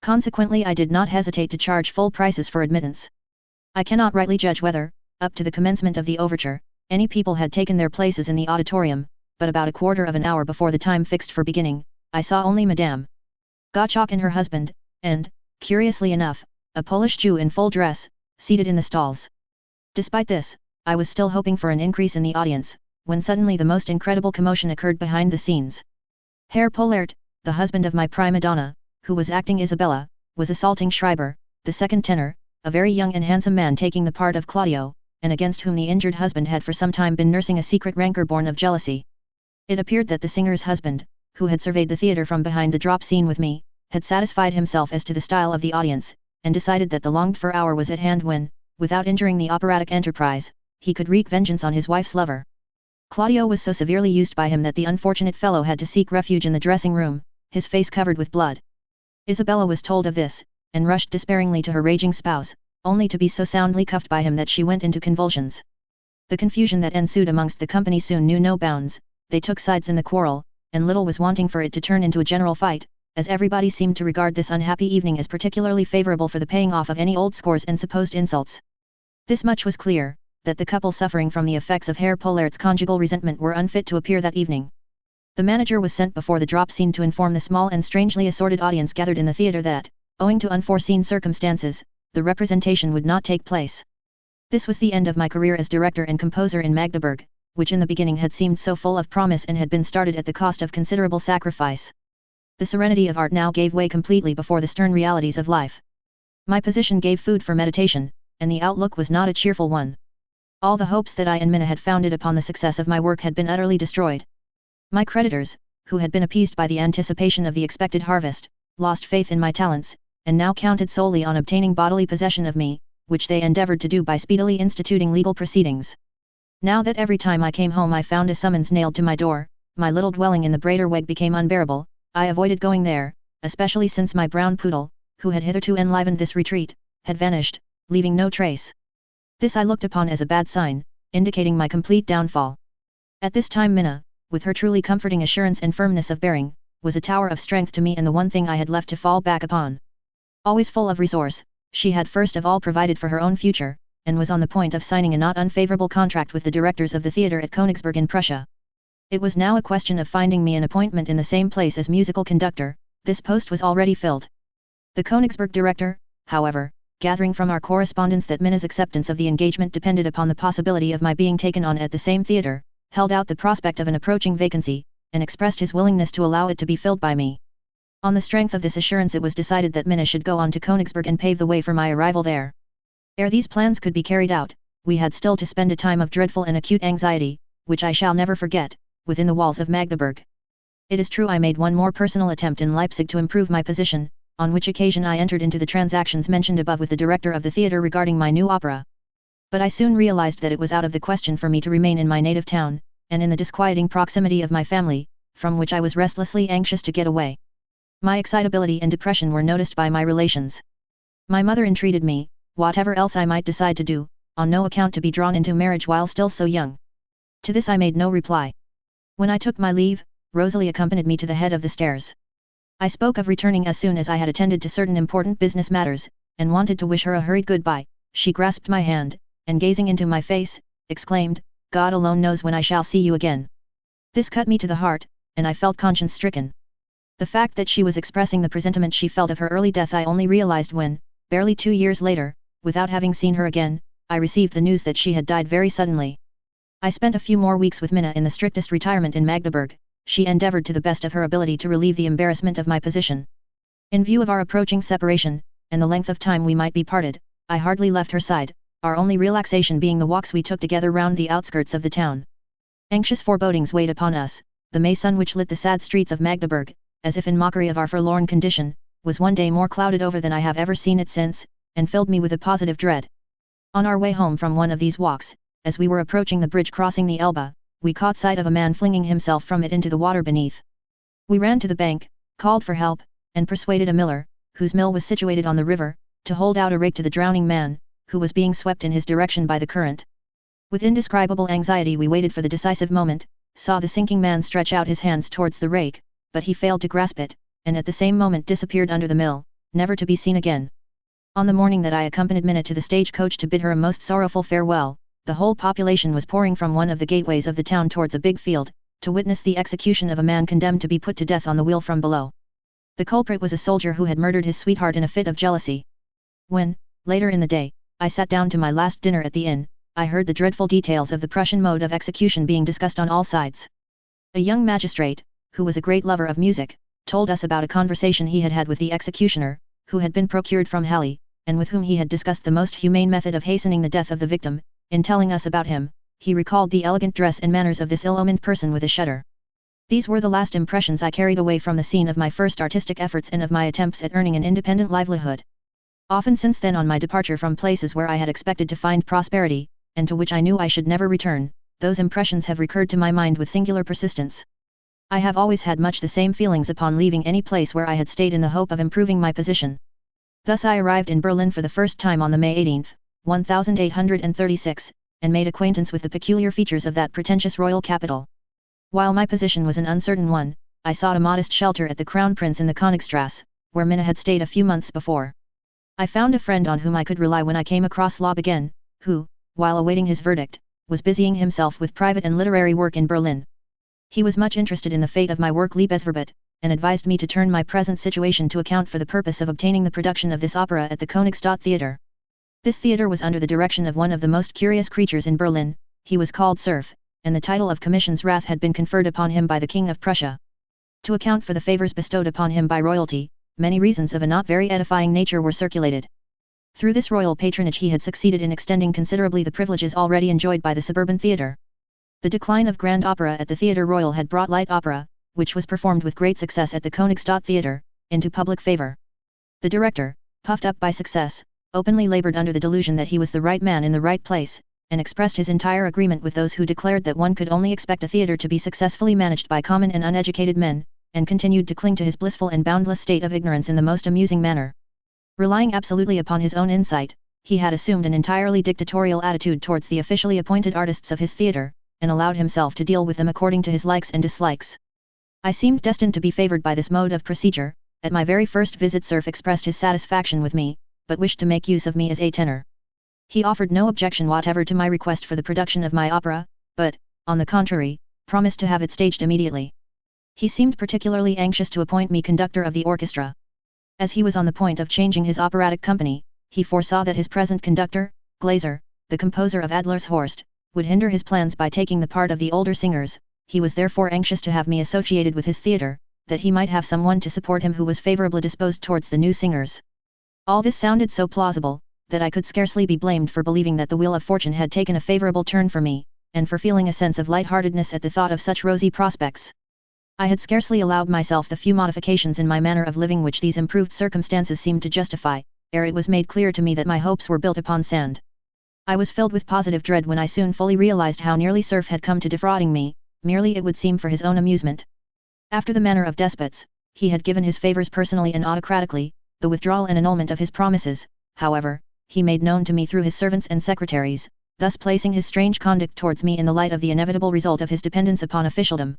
Speaker 1: Consequently I did not hesitate to charge full prices for admittance. I cannot rightly judge whether, up to the commencement of the overture, any people had taken their places in the auditorium, but about a quarter of an hour before the time fixed for beginning, I saw only Madame Gottschalk and her husband, and, curiously enough, a Polish Jew in full dress, seated in the stalls. Despite this, I was still hoping for an increase in the audience, when suddenly the most incredible commotion occurred behind the scenes. Herr Pollert, the husband of my prima donna, who was acting Isabella, was assaulting Schreiber, the second tenor, a very young and handsome man taking the part of Claudio, and against whom the injured husband had for some time been nursing a secret rancor born of jealousy. It appeared that the singer's husband, who had surveyed the theatre from behind the drop scene with me, had satisfied himself as to the style of the audience, and decided that the longed-for hour was at hand when, without injuring the operatic enterprise, he could wreak vengeance on his wife's lover. Claudio was so severely used by him that the unfortunate fellow had to seek refuge in the dressing room, his face covered with blood. Isabella was told of this, and rushed despairingly to her raging spouse, only to be so soundly cuffed by him that she went into convulsions. The confusion that ensued amongst the company soon knew no bounds. They took sides in the quarrel, and little was wanting for it to turn into a general fight, as everybody seemed to regard this unhappy evening as particularly favourable for the paying off of any old scores and supposed insults. This much was clear, that the couple suffering from the effects of Herr Pollert's conjugal resentment were unfit to appear that evening. The manager was sent before the drop scene to inform the small and strangely assorted audience gathered in the theatre that, owing to unforeseen circumstances, the representation would not take place. This was the end of my career as director and composer in Magdeburg, which in the beginning had seemed so full of promise and had been started at the cost of considerable sacrifice. The serenity of art now gave way completely before the stern realities of life. My position gave food for meditation, and the outlook was not a cheerful one. All the hopes that I and Minna had founded upon the success of my work had been utterly destroyed. My creditors, who had been appeased by the anticipation of the expected harvest, lost faith in my talents, and now counted solely on obtaining bodily possession of me, which they endeavored to do by speedily instituting legal proceedings. Now that every time I came home I found a summons nailed to my door, my little dwelling in the Brederweg became unbearable. I avoided going there, especially since my brown poodle, who had hitherto enlivened this retreat, had vanished, leaving no trace. This I looked upon as a bad sign, indicating my complete downfall. At this time Minna, with her truly comforting assurance and firmness of bearing, was a tower of strength to me and the one thing I had left to fall back upon. Always full of resource, she had first of all provided for her own future, and was on the point of signing a not unfavorable contract with the directors of the theatre at Königsberg in Prussia. It was now a question of finding me an appointment in the same place as musical conductor. This post was already filled. The Königsberg director, however, gathering from our correspondence that Minna's acceptance of the engagement depended upon the possibility of my being taken on at the same theatre, held out the prospect of an approaching vacancy, and expressed his willingness to allow it to be filled by me. On the strength of this assurance it was decided that Minna should go on to Königsberg and pave the way for my arrival there. Ere these plans could be carried out, we had still to spend a time of dreadful and acute anxiety, which I shall never forget, within the walls of Magdeburg. It is true I made one more personal attempt in Leipzig to improve my position, on which occasion I entered into the transactions mentioned above with the director of the theatre regarding my new opera. But I soon realized that it was out of the question for me to remain in my native town, and in the disquieting proximity of my family, from which I was restlessly anxious to get away. My excitability and depression were noticed by my relations. My mother entreated me, whatever else I might decide to do, on no account to be drawn into marriage while still so young. To this I made no reply. When I took my leave, Rosalie accompanied me to the head of the stairs. I spoke of returning as soon as I had attended to certain important business matters, and wanted to wish her a hurried goodbye. She grasped my hand, and gazing into my face, exclaimed, "God alone knows when I shall see you again." This cut me to the heart, and I felt conscience-stricken. The fact that she was expressing the presentiment she felt of her early death I only realized when, barely 2 years later, without having seen her again, I received the news that she had died very suddenly. I spent a few more weeks with Minna in the strictest retirement in Magdeburg. She endeavored to the best of her ability to relieve the embarrassment of my position. In view of our approaching separation, and the length of time we might be parted, I hardly left her side, our only relaxation being the walks we took together round the outskirts of the town. Anxious forebodings weighed upon us. The May sun which lit the sad streets of Magdeburg, as if in mockery of our forlorn condition, was one day more clouded over than I have ever seen it since, and filled me with a positive dread. On our way home from one of these walks, as we were approaching the bridge crossing the Elbe, we caught sight of a man flinging himself from it into the water beneath. We ran to the bank, called for help, and persuaded a miller, whose mill was situated on the river, to hold out a rake to the drowning man, who was being swept in his direction by the current. With indescribable anxiety we waited for the decisive moment, saw the sinking man stretch out his hands towards the rake, but he failed to grasp it, and at the same moment disappeared under the mill, never to be seen again. On the morning that I accompanied Minna to the stage-coach to bid her a most sorrowful farewell, the whole population was pouring from one of the gateways of the town towards a big field, to witness the execution of a man condemned to be put to death on the wheel from below. The culprit was a soldier who had murdered his sweetheart in a fit of jealousy. When, later in the day, I sat down to my last dinner at the inn, I heard the dreadful details of the Prussian mode of execution being discussed on all sides. A young magistrate, who was a great lover of music, told us about a conversation he had had with the executioner, who had been procured from Halle, and with whom he had discussed the most humane method of hastening the death of the victim. In telling us about him, he recalled the elegant dress and manners of this ill-omened person with a shudder. These were the last impressions I carried away from the scene of my first artistic efforts and of my attempts at earning an independent livelihood. Often since then, on my departure from places where I had expected to find prosperity, and to which I knew I should never return, those impressions have recurred to my mind with singular persistence. I have always had much the same feelings upon leaving any place where I had stayed in the hope of improving my position. Thus I arrived in Berlin for the first time on the May 18, 1836, and made acquaintance with the peculiar features of that pretentious royal capital. While my position was an uncertain one, I sought a modest shelter at the Crown Prince in the Königstrasse, where Minna had stayed a few months before. I found a friend on whom I could rely when I came across Lob again, who, while awaiting his verdict, was busying himself with private and literary work in Berlin. He was much interested in the fate of my work Liebesverbot, and advised me to turn my present situation to account for the purpose of obtaining the production of this opera at the Königsstadt Theatre. This theatre was under the direction of one of the most curious creatures in Berlin. He was called Serf, and the title of Commissionsrath had been conferred upon him by the King of Prussia. To account for the favours bestowed upon him by royalty, many reasons of a not very edifying nature were circulated. Through this royal patronage he had succeeded in extending considerably the privileges already enjoyed by the suburban theatre. The decline of grand opera at the Theatre Royal had brought light opera, which was performed with great success at the Königstadt Theatre, into public favor. The director, puffed up by success, openly labored under the delusion that he was the right man in the right place, and expressed his entire agreement with those who declared that one could only expect a theatre to be successfully managed by common and uneducated men, and continued to cling to his blissful and boundless state of ignorance in the most amusing manner. Relying absolutely upon his own insight, he had assumed an entirely dictatorial attitude towards the officially appointed artists of his theatre, and allowed himself to deal with them according to his likes and dislikes. I seemed destined to be favored by this mode of procedure. At my very first visit Cerf expressed his satisfaction with me, but wished to make use of me as a tenor. He offered no objection whatever to my request for the production of my opera, but, on the contrary, promised to have it staged immediately. He seemed particularly anxious to appoint me conductor of the orchestra. As he was on the point of changing his operatic company, he foresaw that his present conductor, Glaser, the composer of Adler's Horst, would hinder his plans by taking the part of the older singers. He was therefore anxious to have me associated with his theatre, that he might have someone to support him who was favorably disposed towards the new singers. All this sounded so plausible, that I could scarcely be blamed for believing that the wheel of fortune had taken a favorable turn for me, and for feeling a sense of light-heartedness at the thought of such rosy prospects. I had scarcely allowed myself the few modifications in my manner of living which these improved circumstances seemed to justify, ere it was made clear to me that my hopes were built upon sand. I was filled with positive dread when I soon fully realized how nearly Cerf had come to defrauding me, merely it would seem for his own amusement. After the manner of despots, he had given his favors personally and autocratically. The withdrawal and annulment of his promises, however, he made known to me through his servants and secretaries, thus placing his strange conduct towards me in the light of the inevitable result of his dependence upon officialdom.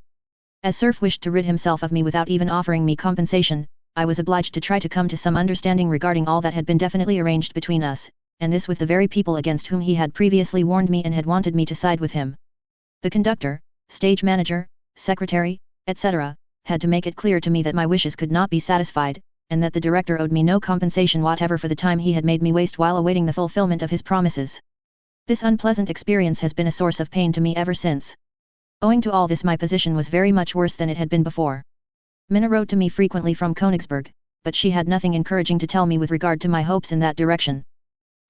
Speaker 1: As Cerf wished to rid himself of me without even offering me compensation, I was obliged to try to come to some understanding regarding all that had been definitely arranged between us, and this with the very people against whom he had previously warned me and had wanted me to side with him. The conductor, stage manager, secretary, etc., had to make it clear to me that my wishes could not be satisfied, and that the director owed me no compensation whatever for the time he had made me waste while awaiting the fulfillment of his promises. This unpleasant experience has been a source of pain to me ever since. Owing to all this my position was very much worse than it had been before. Minna wrote to me frequently from Königsberg, but she had nothing encouraging to tell me with regard to my hopes in that direction.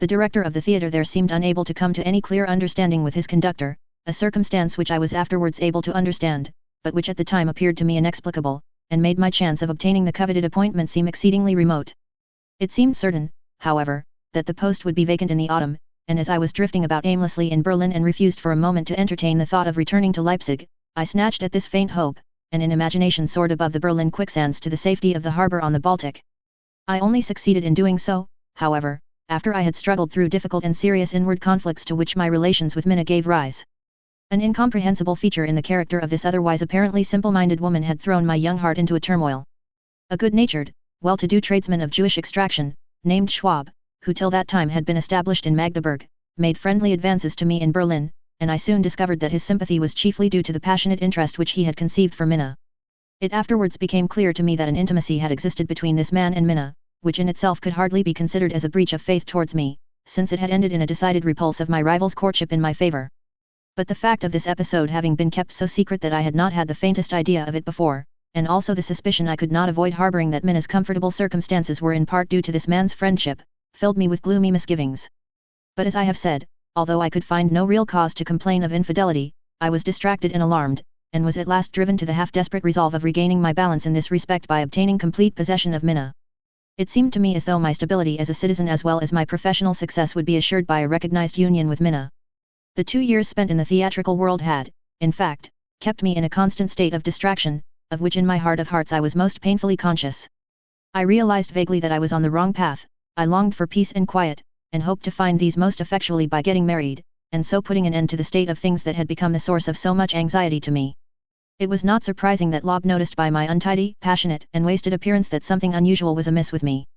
Speaker 1: The director of the theatre there seemed unable to come to any clear understanding with his conductor, a circumstance which I was afterwards able to understand, but which at the time appeared to me inexplicable, and made my chance of obtaining the coveted appointment seem exceedingly remote. It seemed certain, however, that the post would be vacant in the autumn, and as I was drifting about aimlessly in Berlin and refused for a moment to entertain the thought of returning to Leipzig, I snatched at this faint hope, and in imagination soared above the Berlin quicksands to the safety of the harbour on the Baltic. I only succeeded in doing so, however, after I had struggled through difficult and serious inward conflicts to which my relations with Minna gave rise. An incomprehensible feature in the character of this otherwise apparently simple-minded woman had thrown my young heart into a turmoil. A good-natured, well-to-do tradesman of Jewish extraction, named Schwab, who till that time had been established in Magdeburg, made friendly advances to me in Berlin, and I soon discovered that his sympathy was chiefly due to the passionate interest which he had conceived for Minna. It afterwards became clear to me that an intimacy had existed between this man and Minna, which in itself could hardly be considered as a breach of faith towards me, since it had ended in a decided repulse of my rival's courtship in my favor. But the fact of this episode having been kept so secret that I had not had the faintest idea of it before, and also the suspicion I could not avoid harboring that Minna's comfortable circumstances were in part due to this man's friendship, filled me with gloomy misgivings. But as I have said, although I could find no real cause to complain of infidelity, I was distracted and alarmed, and was at last driven to the half-desperate resolve of regaining my balance in this respect by obtaining complete possession of Minna. It seemed to me as though my stability as a citizen as well as my professional success would be assured by a recognized union with Minna. The 2 years spent in the theatrical world had, in fact, kept me in a constant state of distraction, of which in my heart of hearts I was most painfully conscious. I realized vaguely that I was on the wrong path. I longed for peace and quiet, and hoped to find these most effectually by getting married, and so putting an end to the state of things that had become the source of so much anxiety to me. It was not surprising that Lob noticed by my untidy, passionate, and wasted appearance that something unusual was amiss with me.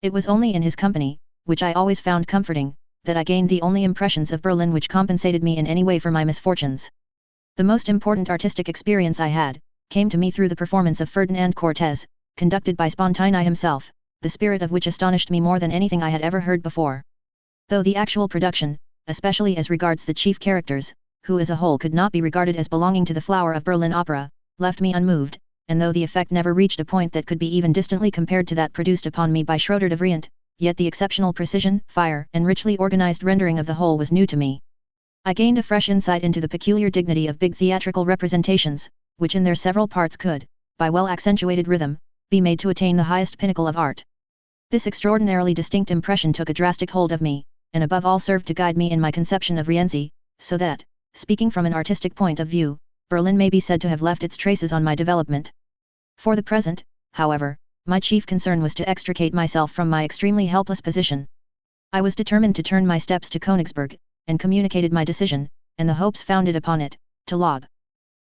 Speaker 1: It was only in his company, which I always found comforting, that I gained the only impressions of Berlin which compensated me in any way for my misfortunes. The most important artistic experience I had, came to me through the performance of Ferdinand Cortez, conducted by Spontini himself, the spirit of which astonished me more than anything I had ever heard before. Though the actual production, especially as regards the chief characters, who as a whole could not be regarded as belonging to the flower of Berlin opera, left me unmoved, and though the effect never reached a point that could be even distantly compared to that produced upon me by Schroeder de Vriend, yet the exceptional precision, fire, and richly organized rendering of the whole was new to me. I gained a fresh insight into the peculiar dignity of big theatrical representations, which in their several parts could, by well accentuated rhythm, be made to attain the highest pinnacle of art. This extraordinarily distinct impression took a drastic hold of me, and above all served to guide me in my conception of Rienzi, so that, speaking from an artistic point of view, Berlin may be said to have left its traces on my development. For the present, however, my chief concern was to extricate myself from my extremely helpless position. I was determined to turn my steps to Königsberg, and communicated my decision, and the hopes founded upon it, to Lob.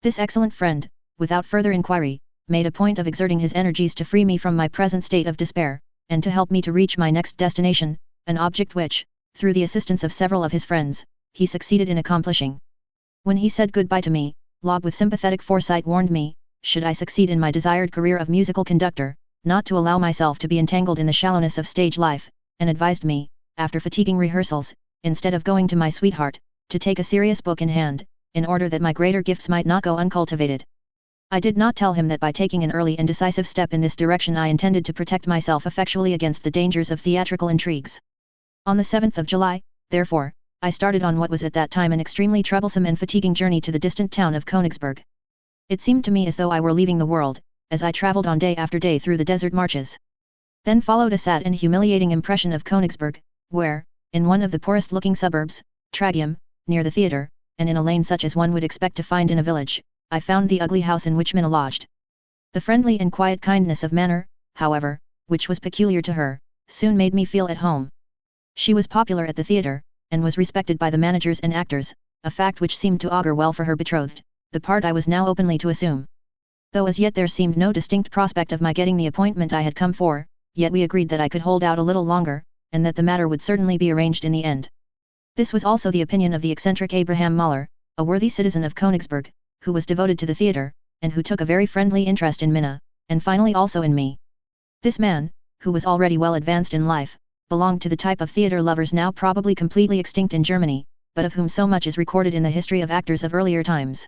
Speaker 1: This excellent friend, without further inquiry, made a point of exerting his energies to free me from my present state of despair, and to help me to reach my next destination, an object which, through the assistance of several of his friends, he succeeded in accomplishing. When he said goodbye to me, Lob with sympathetic foresight warned me, should I succeed in my desired career of musical conductor, not to allow myself to be entangled in the shallowness of stage life, and advised me, after fatiguing rehearsals, instead of going to my sweetheart, to take a serious book in hand, in order that my greater gifts might not go uncultivated. I did not tell him that by taking an early and decisive step in this direction I intended to protect myself effectually against the dangers of theatrical intrigues. On the 7th of July, therefore, I started on what was at that time an extremely troublesome and fatiguing journey to the distant town of Königsberg. It seemed to me as though I were leaving the world, as I travelled on day after day through the desert marches. Then followed a sad and humiliating impression of Königsberg, where, in one of the poorest-looking suburbs, Tragium, near the theatre, and in a lane such as one would expect to find in a village, I found the ugly house in which Minna lodged. The friendly and quiet kindness of manner, however, which was peculiar to her, soon made me feel at home. She was popular at the theatre, and was respected by the managers and actors, a fact which seemed to augur well for her betrothed, the part I was now openly to assume. Though as yet there seemed no distinct prospect of my getting the appointment I had come for, yet we agreed that I could hold out a little longer, and that the matter would certainly be arranged in the end. This was also the opinion of the eccentric Abraham Mahler, a worthy citizen of Königsberg, who was devoted to the theatre, and who took a very friendly interest in Minna, and finally also in me. This man, who was already well advanced in life, belonged to the type of theatre lovers now probably completely extinct in Germany, but of whom so much is recorded in the history of actors of earlier times.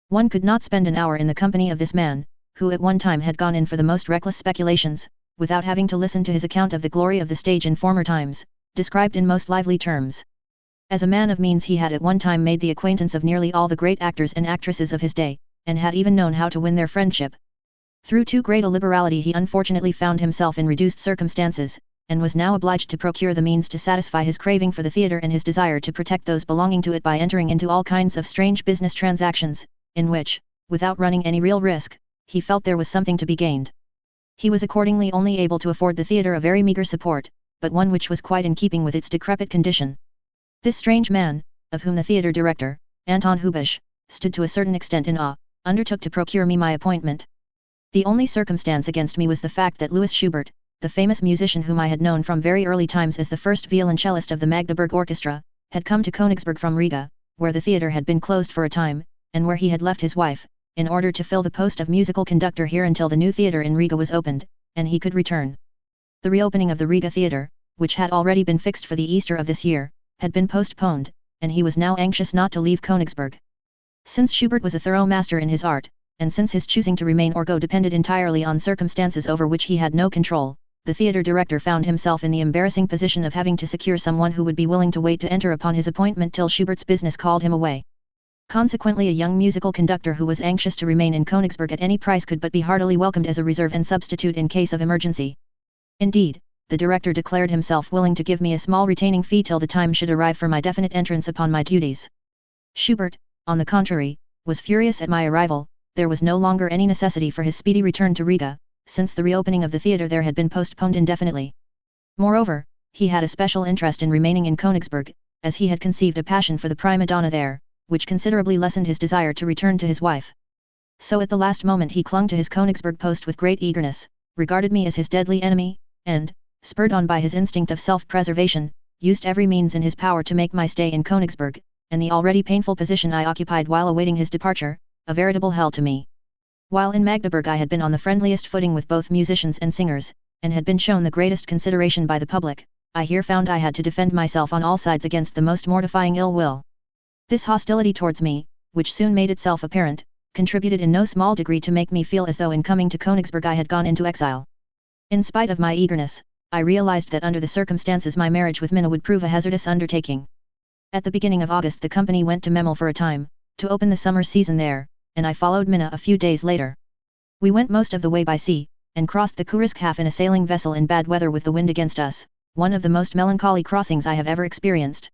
Speaker 1: One could not spend an hour in the company of this man, who at one time had gone in for the most reckless speculations, without having to listen to his account of the glory of the stage in former times, described in most lively terms. As a man of means he had at one time made the acquaintance of nearly all the great actors and actresses of his day, and had even known how to win their friendship. Through too great a liberality he unfortunately found himself in reduced circumstances, and was now obliged to procure the means to satisfy his craving for the theatre and his desire to protect those belonging to it by entering into all kinds of strange business transactions, in which, without running any real risk, he felt there was something to be gained. He was accordingly only able to afford the theatre a very meagre support, but one which was quite in keeping with its decrepit condition. This strange man, of whom the theatre director, Anton Hubisch, stood to a certain extent in awe, undertook to procure me my appointment. The only circumstance against me was the fact that Louis Schubert, the famous musician whom I had known from very early times as the first violoncellist of the Magdeburg Orchestra, had come to Königsberg from Riga, where the theatre had been closed for a time, and where he had left his wife, in order to fill the post of musical conductor here until the new theatre in Riga was opened, and he could return. The reopening of the Riga theatre, which had already been fixed for the Easter of this year, had been postponed, and he was now anxious not to leave Königsberg. Since Schubert was a thorough master in his art, and since his choosing to remain or go depended entirely on circumstances over which he had no control, the theatre director found himself in the embarrassing position of having to secure someone who would be willing to wait to enter upon his appointment till Schubert's business called him away. Consequently a young musical conductor who was anxious to remain in Königsberg at any price could but be heartily welcomed as a reserve and substitute in case of emergency. Indeed, the director declared himself willing to give me a small retaining fee till the time should arrive for my definite entrance upon my duties. Schubert, on the contrary, was furious at my arrival. There was no longer any necessity for his speedy return to Riga, since the reopening of the theatre there had been postponed indefinitely. Moreover, he had a special interest in remaining in Königsberg, as he had conceived a passion for the prima donna there, which considerably lessened his desire to return to his wife. So at the last moment he clung to his Königsberg post with great eagerness, regarded me as his deadly enemy, and, spurred on by his instinct of self-preservation, used every means in his power to make my stay in Königsberg, and the already painful position I occupied while awaiting his departure, a veritable hell to me. While in Magdeburg I had been on the friendliest footing with both musicians and singers, and had been shown the greatest consideration by the public, I here found I had to defend myself on all sides against the most mortifying ill will. This hostility towards me, which soon made itself apparent, contributed in no small degree to make me feel as though in coming to Königsberg I had gone into exile. In spite of my eagerness, I realized that under the circumstances my marriage with Minna would prove a hazardous undertaking. At the beginning of August the company went to Memel for a time, to open the summer season there, and I followed Minna a few days later. We went most of the way by sea, and crossed the Kurisk half in a sailing vessel in bad weather with the wind against us, one of the most melancholy crossings I have ever experienced.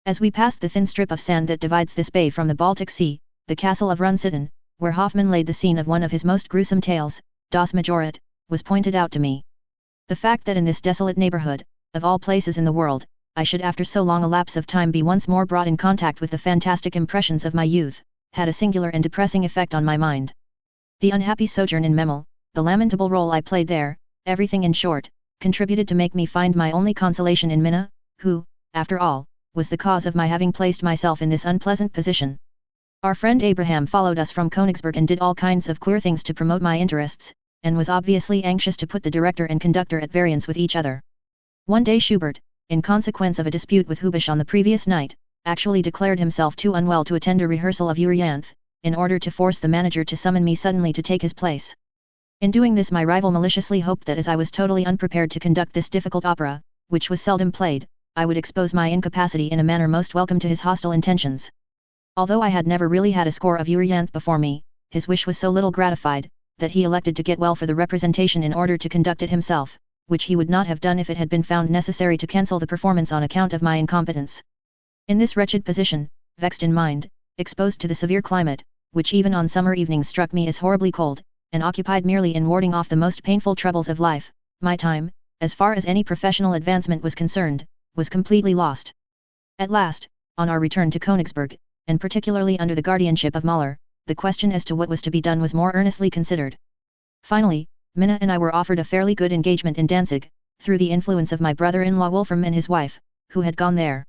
Speaker 1: As we passed the thin strip of sand that divides this bay from the Baltic Sea, the castle of Runsitten, where Hoffmann laid the scene of one of his most gruesome tales, Das Majorat, was pointed out to me. The fact that in this desolate neighborhood, of all places in the world, I should after so long a lapse of time be once more brought in contact with the fantastic impressions of my youth, had a singular and depressing effect on my mind. The unhappy sojourn in Memel, the lamentable role I played there, everything in short, contributed to make me find my only consolation in Minna, who, after all, was the cause of my having placed myself in this unpleasant position. Our friend Abraham followed us from Königsberg and did all kinds of queer things to promote my interests, and was obviously anxious to put the director and conductor at variance with each other. One day Schubert, in consequence of a dispute with Hubisch on the previous night, actually declared himself too unwell to attend a rehearsal of Euryanthe, in order to force the manager to summon me suddenly to take his place. In doing this my rival maliciously hoped that as I was totally unprepared to conduct this difficult opera, which was seldom played, I would expose my incapacity in a manner most welcome to his hostile intentions. Although I had never really had a score of Euryanthe before me, his wish was so little gratified, that he elected to get well for the representation in order to conduct it himself, which he would not have done if it had been found necessary to cancel the performance on account of my incompetence. In this wretched position, vexed in mind, exposed to the severe climate, which even on summer evenings struck me as horribly cold, and occupied merely in warding off the most painful troubles of life, my time, as far as any professional advancement was concerned, was completely lost. At last, on our return to Königsberg, and particularly under the guardianship of Müller, the question as to what was to be done was more earnestly considered. Finally, Minna and I were offered a fairly good engagement in Danzig, through the influence of my brother-in-law Wolfram and his wife, who had gone there.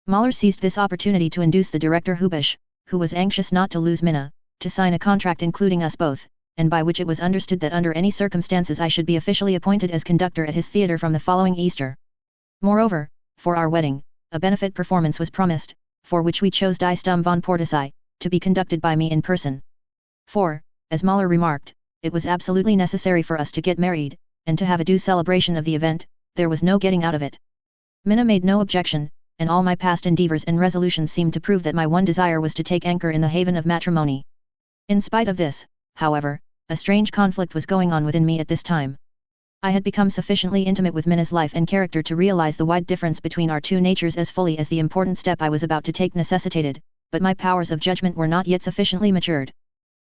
Speaker 1: Müller seized this opportunity to induce the director Hubisch, who was anxious not to lose Minna, to sign a contract including us both, and by which it was understood that under any circumstances I should be officially appointed as conductor at his theatre from the following Easter. Moreover, for our wedding, a benefit performance was promised, for which we chose Die Stimme von Portisheim, to be conducted by me in person. For, as Müller remarked, it was absolutely necessary for us to get married, and to have a due celebration of the event, there was no getting out of it. Minna made no objection, and all my past endeavours and resolutions seemed to prove that my one desire was to take anchor in the haven of matrimony. In spite of this, however, a strange conflict was going on within me at this time. I had become sufficiently intimate with Minna's life and character to realize the wide difference between our two natures as fully as the important step I was about to take necessitated, but my powers of judgment were not yet sufficiently matured.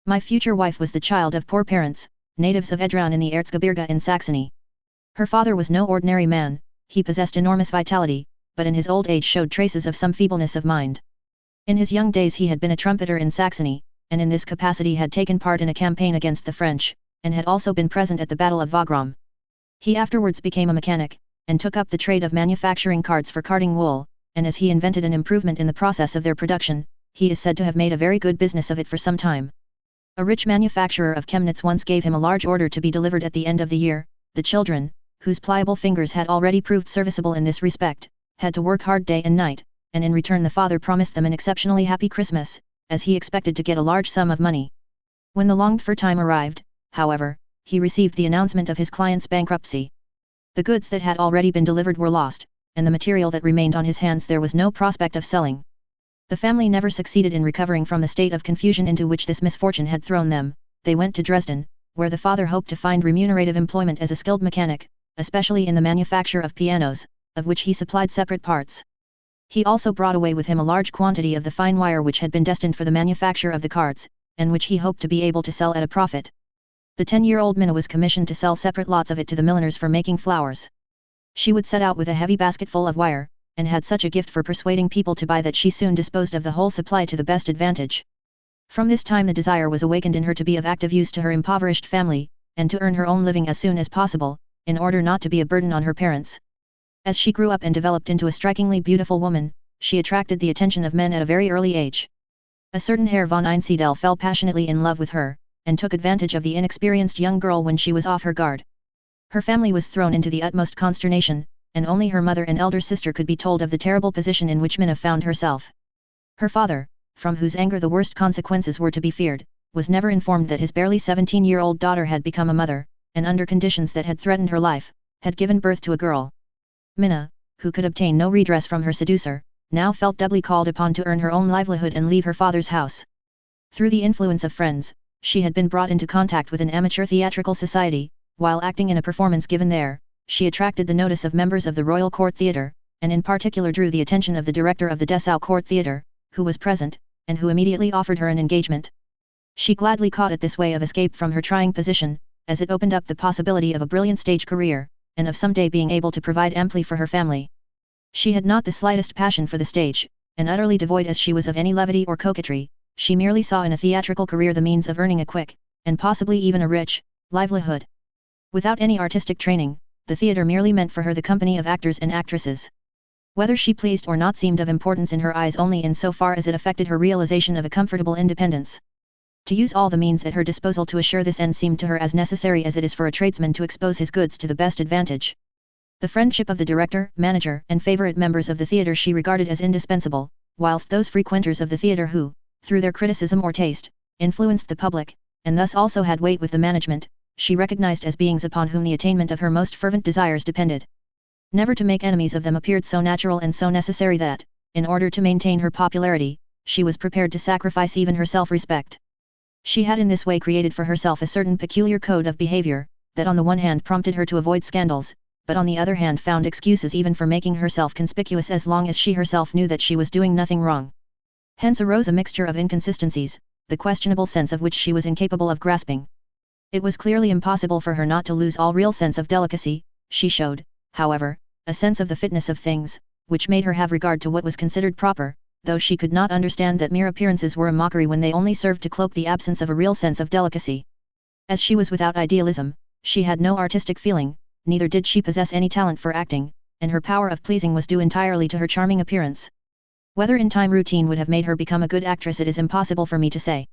Speaker 1: My future wife was the child of poor parents, natives of Edron in the Erzgebirge in Saxony. Her father was no ordinary man, he possessed enormous vitality, but in his old age showed traces of some feebleness of mind. In his young days he had been a trumpeter in Saxony, and in this capacity had taken part in a campaign against the French, and had also been present at the Battle of Wagram. He afterwards became a mechanic, and took up the trade of manufacturing cards for carding wool, and as he invented an improvement in the process of their production, he is said to have made a very good business of it for some time. A rich manufacturer of Chemnitz once gave him a large order to be delivered at the end of the year. The children, whose pliable fingers had already proved serviceable in this respect, had to work hard day and night, and in return the father promised them an exceptionally happy Christmas, as he expected to get a large sum of money. When the longed-for time arrived, however, he received the announcement of his client's bankruptcy. The goods that had already been delivered were lost, and the material that remained on his hands there was no prospect of selling. The family never succeeded in recovering from the state of confusion into which this misfortune had thrown them. They went to Dresden, where the father hoped to find remunerative employment as a skilled mechanic, especially in the manufacture of pianos, of which he supplied separate parts. He also brought away with him a large quantity of the fine wire which had been destined for the manufacture of the cards, and which he hoped to be able to sell at a profit. The 10-year-old Minna was commissioned to sell separate lots of it to the milliners for making flowers. She would set out with a heavy basket full of wire, and had such a gift for persuading people to buy that she soon disposed of the whole supply to the best advantage. From this time the desire was awakened in her to be of active use to her impoverished family, and to earn her own living as soon as possible, in order not to be a burden on her parents. As she grew up and developed into a strikingly beautiful woman, she attracted the attention of men at a very early age. A certain Herr von Einsiedel fell passionately in love with her, and took advantage of the inexperienced young girl when she was off her guard. Her family was thrown into the utmost consternation, and only her mother and elder sister could be told of the terrible position in which Minna found herself. Her father, from whose anger the worst consequences were to be feared, was never informed that his barely 17-year-old daughter had become a mother, and under conditions that had threatened her life, had given birth to a girl. Minna, who could obtain no redress from her seducer, now felt doubly called upon to earn her own livelihood and leave her father's house. Through the influence of friends, she had been brought into contact with an amateur theatrical society. While acting in a performance given there, she attracted the notice of members of the Royal Court Theatre, and in particular drew the attention of the director of the Dessau Court Theatre, who was present, and who immediately offered her an engagement. She gladly caught at this way of escape from her trying position, as it opened up the possibility of a brilliant stage career, and of someday being able to provide amply for her family. She had not the slightest passion for the stage, and utterly devoid as she was of any levity or coquetry, she merely saw in a theatrical career the means of earning a quick, and possibly even a rich, livelihood. Without any artistic training, the theatre merely meant for her the company of actors and actresses. Whether she pleased or not seemed of importance in her eyes only in so far as it affected her realization of a comfortable independence. To use all the means at her disposal to assure this end seemed to her as necessary as it is for a tradesman to expose his goods to the best advantage. The friendship of the director, manager, and favorite members of the theatre she regarded as indispensable, whilst those frequenters of the theatre who, through their criticism or taste, influenced the public, and thus also had weight with the management, she recognized as beings upon whom the attainment of her most fervent desires depended. Never to make enemies of them appeared so natural and so necessary that, in order to maintain her popularity, she was prepared to sacrifice even her self-respect. She had in this way created for herself a certain peculiar code of behavior, that on the one hand prompted her to avoid scandals, but on the other hand found excuses even for making herself conspicuous as long as she herself knew that she was doing nothing wrong. Hence arose a mixture of inconsistencies, the questionable sense of which she was incapable of grasping. It was clearly impossible for her not to lose all real sense of delicacy. She showed, however, a sense of the fitness of things, which made her have regard to what was considered proper, though she could not understand that mere appearances were a mockery when they only served to cloak the absence of a real sense of delicacy. As she was without idealism, she had no artistic feeling, neither did she possess any talent for acting, and her power of pleasing was due entirely to her charming appearance. Whether in time routine would have made her become a good actress it is impossible for me to say.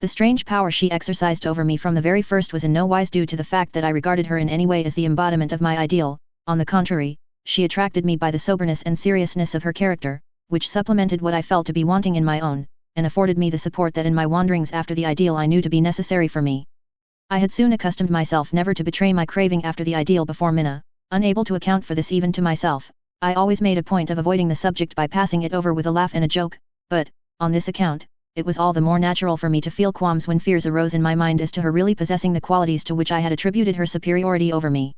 Speaker 1: The strange power she exercised over me from the very first was in no wise due to the fact that I regarded her in any way as the embodiment of my ideal. On the contrary, she attracted me by the soberness and seriousness of her character, which supplemented what I felt to be wanting in my own, and afforded me the support that in my wanderings after the ideal I knew to be necessary for me. I had soon accustomed myself never to betray my craving after the ideal before Minna. Unable to account for this even to myself, I always made a point of avoiding the subject by passing it over with a laugh and a joke, but, on this account, it was all the more natural for me to feel qualms when fears arose in my mind as to her really possessing the qualities to which I had attributed her superiority over me.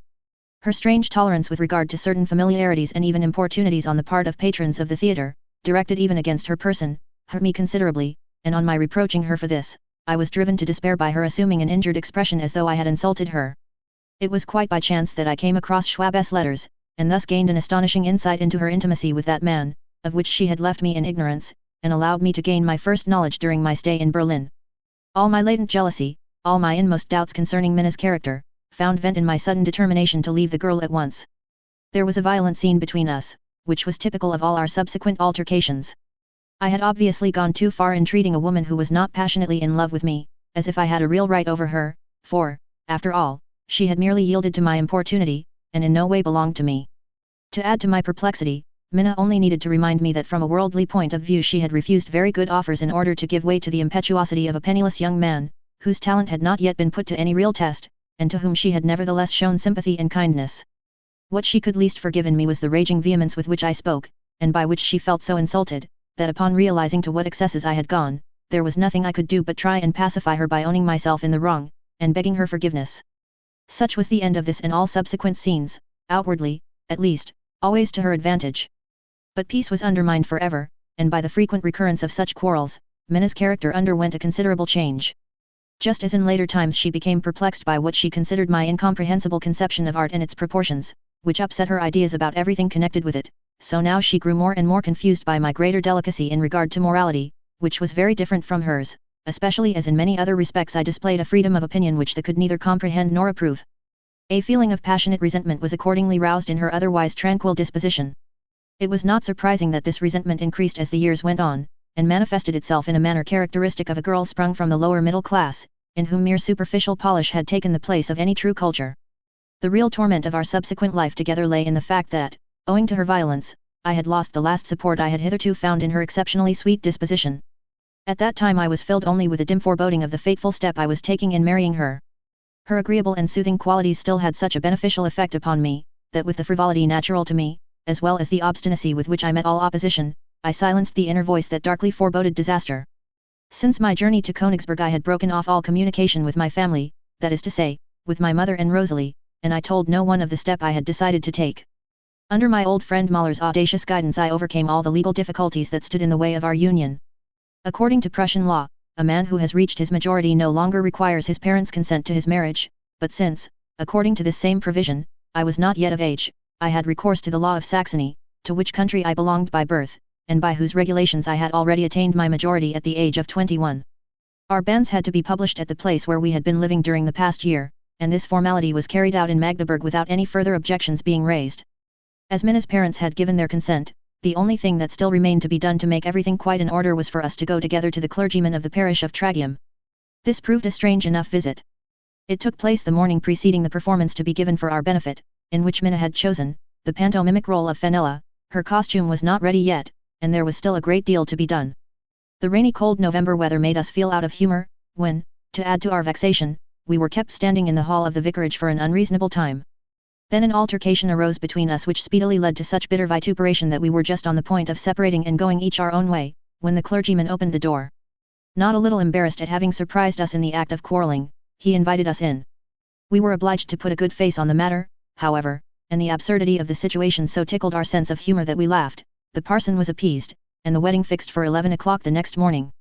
Speaker 1: Her strange tolerance with regard to certain familiarities and even importunities on the part of patrons of the theatre, directed even against her person, hurt me considerably, and on my reproaching her for this, I was driven to despair by her assuming an injured expression as though I had insulted her. It was quite by chance that I came across Schwab's letters, and thus gained an astonishing insight into her intimacy with that man, of which she had left me in ignorance, and allowed me to gain my first knowledge during my stay in Berlin. All my latent jealousy, all my inmost doubts concerning Minna's character, found vent in my sudden determination to leave the girl at once. There was a violent scene between us, which was typical of all our subsequent altercations. I had obviously gone too far in treating a woman who was not passionately in love with me, as if I had a real right over her, for, after all, she had merely yielded to my importunity, and in no way belonged to me. To add to my perplexity, Minna only needed to remind me that from a worldly point of view she had refused very good offers in order to give way to the impetuosity of a penniless young man, whose talent had not yet been put to any real test, and to whom she had nevertheless shown sympathy and kindness. What she could least forgive in me was the raging vehemence with which I spoke, and by which she felt so insulted, that upon realizing to what excesses I had gone, there was nothing I could do but try and pacify her by owning myself in the wrong, and begging her forgiveness. Such was the end of this and all subsequent scenes, outwardly, at least, always to her advantage. But peace was undermined forever, and by the frequent recurrence of such quarrels, Minna's character underwent a considerable change. Just as in later times she became perplexed by what she considered my incomprehensible conception of art and its proportions, which upset her ideas about everything connected with it, so now she grew more and more confused by my greater delicacy in regard to morality, which was very different from hers, especially as in many other respects I displayed a freedom of opinion which they could neither comprehend nor approve. A feeling of passionate resentment was accordingly roused in her otherwise tranquil disposition. It was not surprising that this resentment increased as the years went on, and manifested itself in a manner characteristic of a girl sprung from the lower middle class, in whom mere superficial polish had taken the place of any true culture. The real torment of our subsequent life together lay in the fact that, owing to her violence, I had lost the last support I had hitherto found in her exceptionally sweet disposition. At that time I was filled only with a dim foreboding of the fateful step I was taking in marrying her. Her agreeable and soothing qualities still had such a beneficial effect upon me, that with the frivolity natural to me, as well as the obstinacy with which I met all opposition, I silenced the inner voice that darkly foreboded disaster. Since my journey to Königsberg I had broken off all communication with my family, that is to say, with my mother and Rosalie, and I told no one of the step I had decided to take. Under my old friend Mahler's audacious guidance I overcame all the legal difficulties that stood in the way of our union. According to Prussian law, a man who has reached his majority no longer requires his parents' consent to his marriage, but since, according to this same provision, I was not yet of age, I had recourse to the law of Saxony, to which country I belonged by birth, and by whose regulations I had already attained my majority at the age of 21. Our banns had to be published at the place where we had been living during the past year, and this formality was carried out in Magdeburg without any further objections being raised. As Minna's parents had given their consent, the only thing that still remained to be done to make everything quite in order was for us to go together to the clergyman of the parish of Tragium. This proved a strange enough visit. It took place the morning preceding the performance to be given for our benefit, in which Minna had chosen the pantomimic role of Fenella. Her costume was not ready yet, and there was still a great deal to be done. The rainy cold November weather made us feel out of humor, when, to add to our vexation, we were kept standing in the hall of the vicarage for an unreasonable time. Then an altercation arose between us which speedily led to such bitter vituperation that we were just on the point of separating and going each our own way, when the clergyman opened the door. Not a little embarrassed at having surprised us in the act of quarrelling, he invited us in. We were obliged to put a good face on the matter, however, and the absurdity of the situation so tickled our sense of humor that we laughed. The parson was appeased, and the wedding fixed for 11 o'clock the next morning.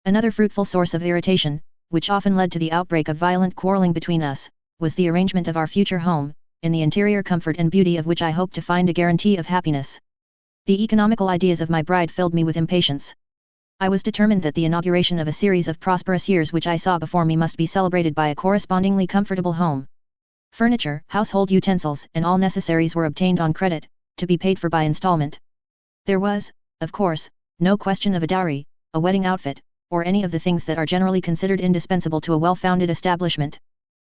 Speaker 1: Another fruitful source of irritation, which often led to the outbreak of violent quarreling between us, was the arrangement of our future home, in the interior comfort and beauty of which I hoped to find a guarantee of happiness. The economical ideas of my bride filled me with impatience. I was determined that the inauguration of a series of prosperous years which I saw before me must be celebrated by a correspondingly comfortable home. Furniture, household utensils, and all necessaries were obtained on credit, to be paid for by installment. There was, of course, no question of a dowry, a wedding outfit, or any of the things that are generally considered indispensable to a well-founded establishment.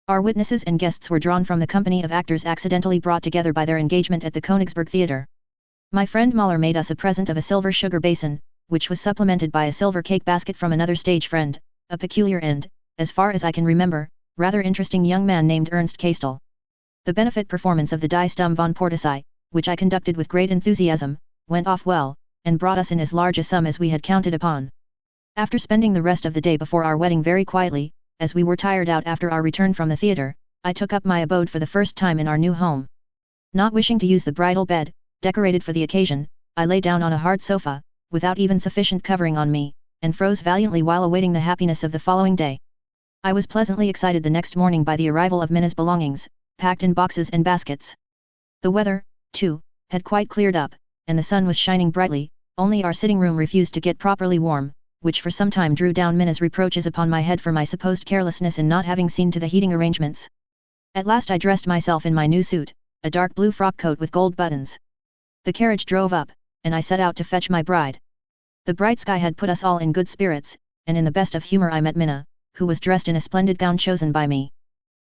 Speaker 1: Our witnesses and guests were drawn from the company of actors accidentally brought together by their engagement at the Königsberg Theatre. My friend Mahler made us a present of a silver sugar basin, which was supplemented by a silver cake basket from another stage friend, a peculiar and, as far as I can remember, rather interesting young man named Ernst Kastel. The benefit performance of the Die Stumm von Portisheim, which I conducted with great enthusiasm, went off well, and brought us in as large a sum as we had counted upon. After spending the rest of the day before our wedding very quietly, as we were tired out after our return from the theatre, I took up my abode for the first time in our new home. Not wishing to use the bridal bed, decorated for the occasion, I lay down on a hard sofa, without even sufficient covering on me, and froze valiantly while awaiting the happiness of the following day. I was pleasantly excited the next morning by the arrival of Minna's belongings, packed in boxes and baskets. The weather, too, had quite cleared up, and the sun was shining brightly, only our sitting room refused to get properly warm, which for some time drew down Minna's reproaches upon my head for my supposed carelessness in not having seen to the heating arrangements. At last I dressed myself in my new suit, a dark blue frock coat with gold buttons. The carriage drove up, and I set out to fetch my bride. The bright sky had put us all in good spirits, and in the best of humor I met Minna, who was dressed in a splendid gown chosen by me.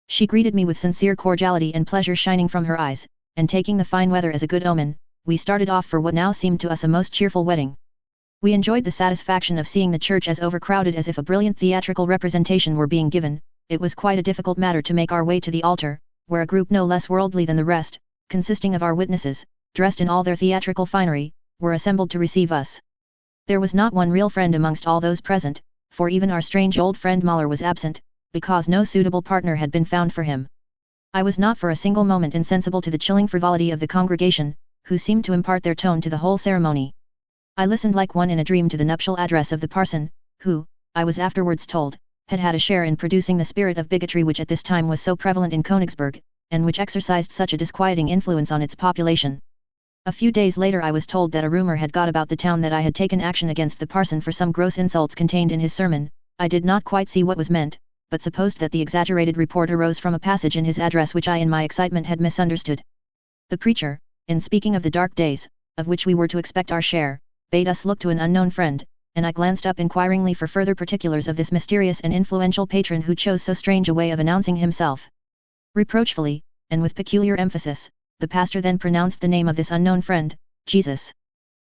Speaker 1: She greeted me with sincere cordiality and pleasure shining from her eyes, and taking the fine weather as a good omen, we started off for what now seemed to us a most cheerful wedding. We enjoyed the satisfaction of seeing the church as overcrowded as if a brilliant theatrical representation were being given. It was quite a difficult matter to make our way to the altar, where a group no less worldly than the rest, consisting of our witnesses, dressed in all their theatrical finery, were assembled to receive us. There was not one real friend amongst all those present, for even our strange old friend Mahler was absent, because no suitable partner had been found for him. I was not for a single moment insensible to the chilling frivolity of the congregation, who seemed to impart their tone to the whole ceremony. I listened like one in a dream to the nuptial address of the parson, who, I was afterwards told, had had a share in producing the spirit of bigotry which at this time was so prevalent in Königsberg, and which exercised such a disquieting influence on its population. A few days later I was told that a rumor had got about the town that I had taken action against the parson for some gross insults contained in his sermon. I did not quite see what was meant, but supposed that the exaggerated report arose from a passage in his address which I in my excitement had misunderstood. The preacher, in speaking of the dark days, of which we were to expect our share, bade us look to an unknown friend, and I glanced up inquiringly for further particulars of this mysterious and influential patron who chose so strange a way of announcing himself. Reproachfully, and with peculiar emphasis, the pastor then pronounced the name of this unknown friend, Jesus.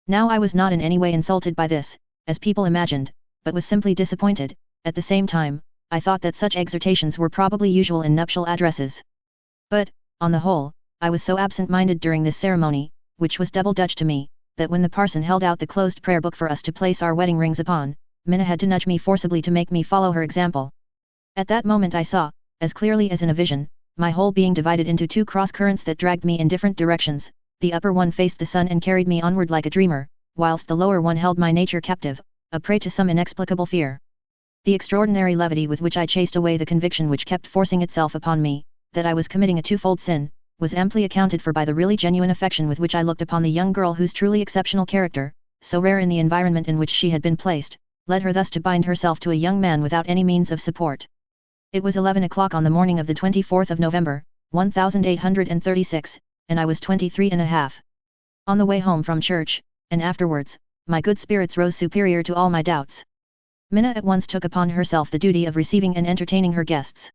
Speaker 1: Now I was not in any way insulted by this, as people imagined, but was simply disappointed. At the same time, I thought that such exhortations were probably usual in nuptial addresses. But, on the whole, I was so absent-minded during this ceremony, which was double Dutch to me, that when the parson held out the closed prayer book for us to place our wedding rings upon, Minna had to nudge me forcibly to make me follow her example. At that moment I saw, as clearly as in a vision, my whole being divided into two cross currents that dragged me in different directions. The upper one faced the sun and carried me onward like a dreamer, whilst the lower one held my nature captive, a prey to some inexplicable fear. The extraordinary levity with which I chased away the conviction which kept forcing itself upon me, that I was committing a twofold sin, was amply accounted for by the really genuine affection with which I looked upon the young girl whose truly exceptional character, so rare in the environment in which she had been placed, led her thus to bind herself to a young man without any means of support. It was 11 o'clock on the morning of the 24th of November, 1836, and I was 23 and a half. On the way home from church, and afterwards, my good spirits rose superior to all my doubts. Minna at once took upon herself the duty of receiving and entertaining her guests.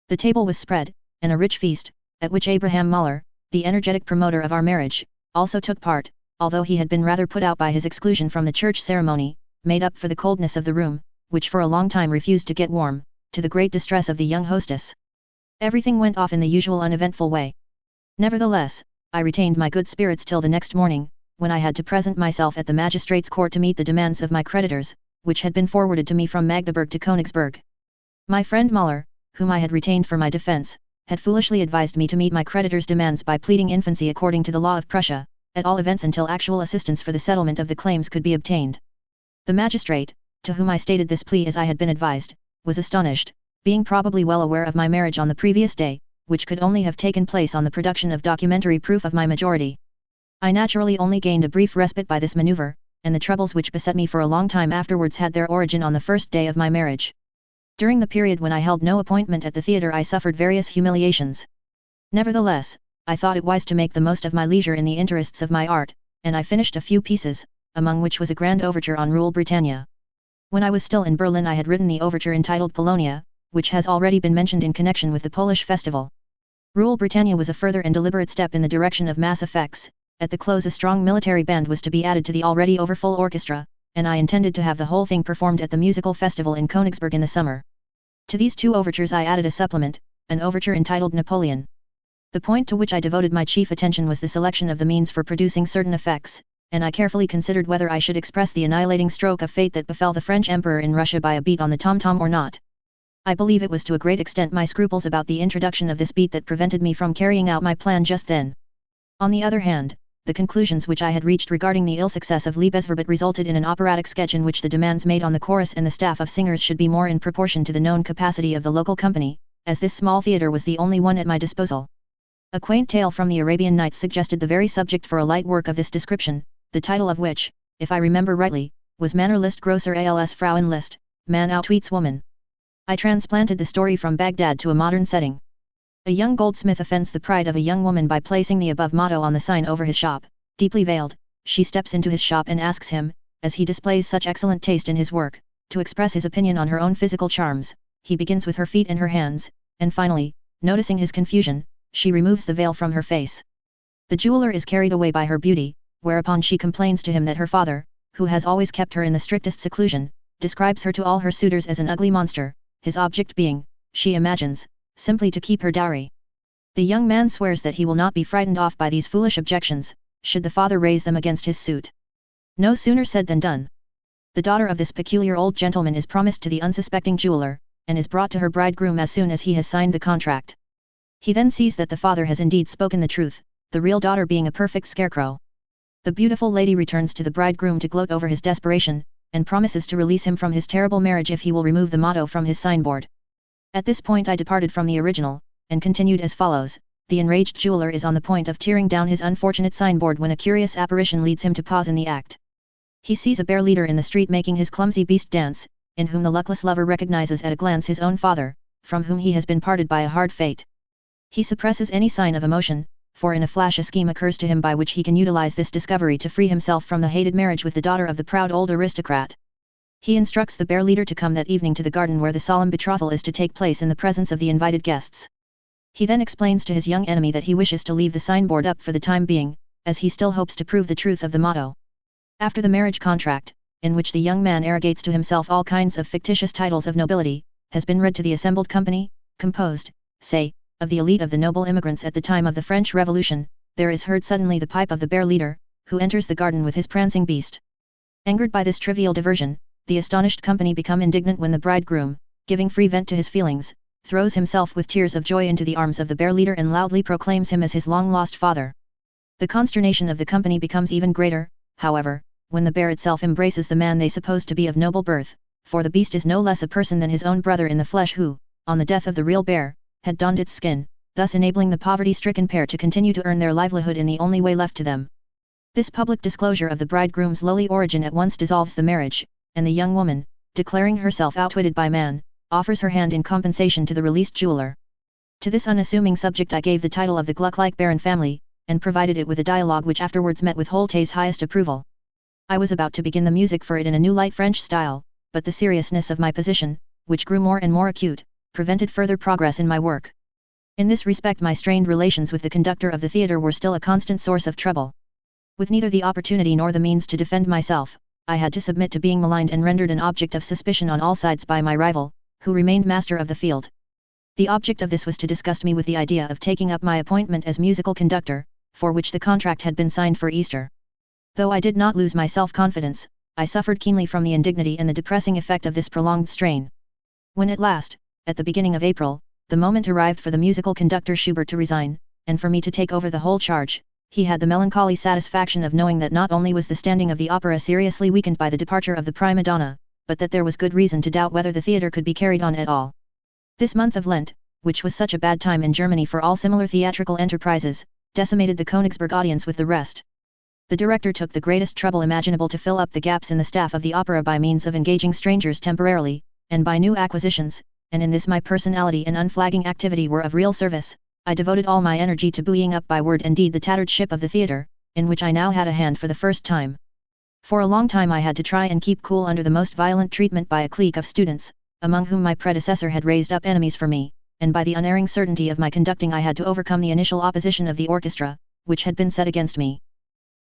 Speaker 1: The table was spread, and a rich feast, at which Abraham Muller, the energetic promoter of our marriage, also took part, although he had been rather put out by his exclusion from the church ceremony, made up for the coldness of the room, which for a long time refused to get warm, to the great distress of the young hostess. Everything went off in the usual uneventful way. Nevertheless, I retained my good spirits till the next morning, when I had to present myself at the magistrate's court to meet the demands of my creditors, which had been forwarded to me from Magdeburg to Königsberg. My friend Muller, whom I had retained for my defence, had foolishly advised me to meet my creditors' demands by pleading infancy according to the law of Prussia, at all events until actual assistance for the settlement of the claims could be obtained. The magistrate, to whom I stated this plea as I had been advised, was astonished, being probably well aware of my marriage on the previous day, which could only have taken place on the production of documentary proof of my majority. I naturally only gained a brief respite by this maneuver, and the troubles which beset me for a long time afterwards had their origin on the first day of my marriage. During the period when I held no appointment at the theatre I suffered various humiliations. Nevertheless, I thought it wise to make the most of my leisure in the interests of my art, and I finished a few pieces, among which was a grand overture on Rule Britannia. When I was still in Berlin I had written the overture entitled Polonia, which has already been mentioned in connection with the Polish festival. Rule Britannia was a further and deliberate step in the direction of mass effects. At the close a strong military band was to be added to the already overfull orchestra, and I intended to have the whole thing performed at the musical festival in Königsberg in the summer. To these two overtures I added a supplement, an overture entitled Napoleon. The point to which I devoted my chief attention was the selection of the means for producing certain effects, and I carefully considered whether I should express the annihilating stroke of fate that befell the French Emperor in Russia by a beat on the tom-tom or not. I believe it was to a great extent my scruples about the introduction of this beat that prevented me from carrying out my plan just then. On the other hand, the conclusions which I had reached regarding the ill success of Liebesverbot resulted in an operatic sketch in which the demands made on the chorus and the staff of singers should be more in proportion to the known capacity of the local company, as this small theatre was the only one at my disposal. A quaint tale from the Arabian Nights suggested the very subject for a light work of this description, the title of which, if I remember rightly, was Manner List Grosser als Frauen List, Man Outwits Woman. I transplanted the story from Baghdad to a modern setting. A young goldsmith offends the pride of a young woman by placing the above motto on the sign over his shop. Deeply veiled, she steps into his shop and asks him, as he displays such excellent taste in his work, to express his opinion on her own physical charms. He begins with her feet and her hands, and finally, noticing his confusion, she removes the veil from her face. The jeweler is carried away by her beauty, whereupon she complains to him that her father, who has always kept her in the strictest seclusion, describes her to all her suitors as an ugly monster, his object being, she imagines, simply to keep her dowry. The young man swears that he will not be frightened off by these foolish objections, should the father raise them against his suit. No sooner said than done. The daughter of this peculiar old gentleman is promised to the unsuspecting jeweler, and is brought to her bridegroom as soon as he has signed the contract. He then sees that the father has indeed spoken the truth, the real daughter being a perfect scarecrow. The beautiful lady returns to the bridegroom to gloat over his desperation, and promises to release him from his terrible marriage if he will remove the motto from his signboard. At this point I departed from the original, and continued as follows. The enraged jeweler is on the point of tearing down his unfortunate signboard when a curious apparition leads him to pause in the act. He sees a bear leader in the street making his clumsy beast dance, in whom the luckless lover recognizes at a glance his own father, from whom he has been parted by a hard fate. He suppresses any sign of emotion, for in a flash a scheme occurs to him by which he can utilize this discovery to free himself from the hated marriage with the daughter of the proud old aristocrat. He instructs the bear leader to come that evening to the garden where the solemn betrothal is to take place in the presence of the invited guests. He then explains to his young enemy that he wishes to leave the signboard up for the time being, as he still hopes to prove the truth of the motto. After the marriage contract, in which the young man arrogates to himself all kinds of fictitious titles of nobility, has been read to the assembled company, composed, say, of the elite of the noble immigrants at the time of the French Revolution, there is heard suddenly the pipe of the bear leader, who enters the garden with his prancing beast. Angered by this trivial diversion, the astonished company become indignant when the bridegroom, giving free vent to his feelings, throws himself with tears of joy into the arms of the bear leader and loudly proclaims him as his long-lost father. The consternation of the company becomes even greater, however, when the bear itself embraces the man they suppose to be of noble birth, for the beast is no less a person than his own brother in the flesh who, on the death of the real bear, had donned its skin, thus enabling the poverty-stricken pair to continue to earn their livelihood in the only way left to them. This public disclosure of the bridegroom's lowly origin at once dissolves the marriage, and the young woman, declaring herself outwitted by man, offers her hand in compensation to the released jeweler. To this unassuming subject I gave the title of the Gluck-like Baron family, and provided it with a dialogue which afterwards met with Holte's highest approval. I was about to begin the music for it in a new light French style, but the seriousness of my position, which grew more and more acute, prevented further progress in my work. In this respect my strained relations with the conductor of the theatre were still a constant source of trouble. With neither the opportunity nor the means to defend myself, I had to submit to being maligned and rendered an object of suspicion on all sides by my rival, who remained master of the field. The object of this was to disgust me with the idea of taking up my appointment as musical conductor, for which the contract had been signed for Easter. Though I did not lose my self-confidence, I suffered keenly from the indignity and the depressing effect of this prolonged strain. When at last, at the beginning of April, the moment arrived for the musical conductor Schubert to resign, and for me to take over the whole charge, he had the melancholy satisfaction of knowing that not only was the standing of the opera seriously weakened by the departure of the prima donna, but that there was good reason to doubt whether the theatre could be carried on at all. This month of Lent, which was such a bad time in Germany for all similar theatrical enterprises, decimated the Königsberg audience with the rest. The director took the greatest trouble imaginable to fill up the gaps in the staff of the opera by means of engaging strangers temporarily, and by new acquisitions, and in this my personality and unflagging activity were of real service. I devoted all my energy to buoying up by word and deed the tattered ship of the theatre, in which I now had a hand for the first time. For a long time I had to try and keep cool under the most violent treatment by a clique of students, among whom my predecessor had raised up enemies for me, and by the unerring certainty of my conducting I had to overcome the initial opposition of the orchestra, which had been set against me.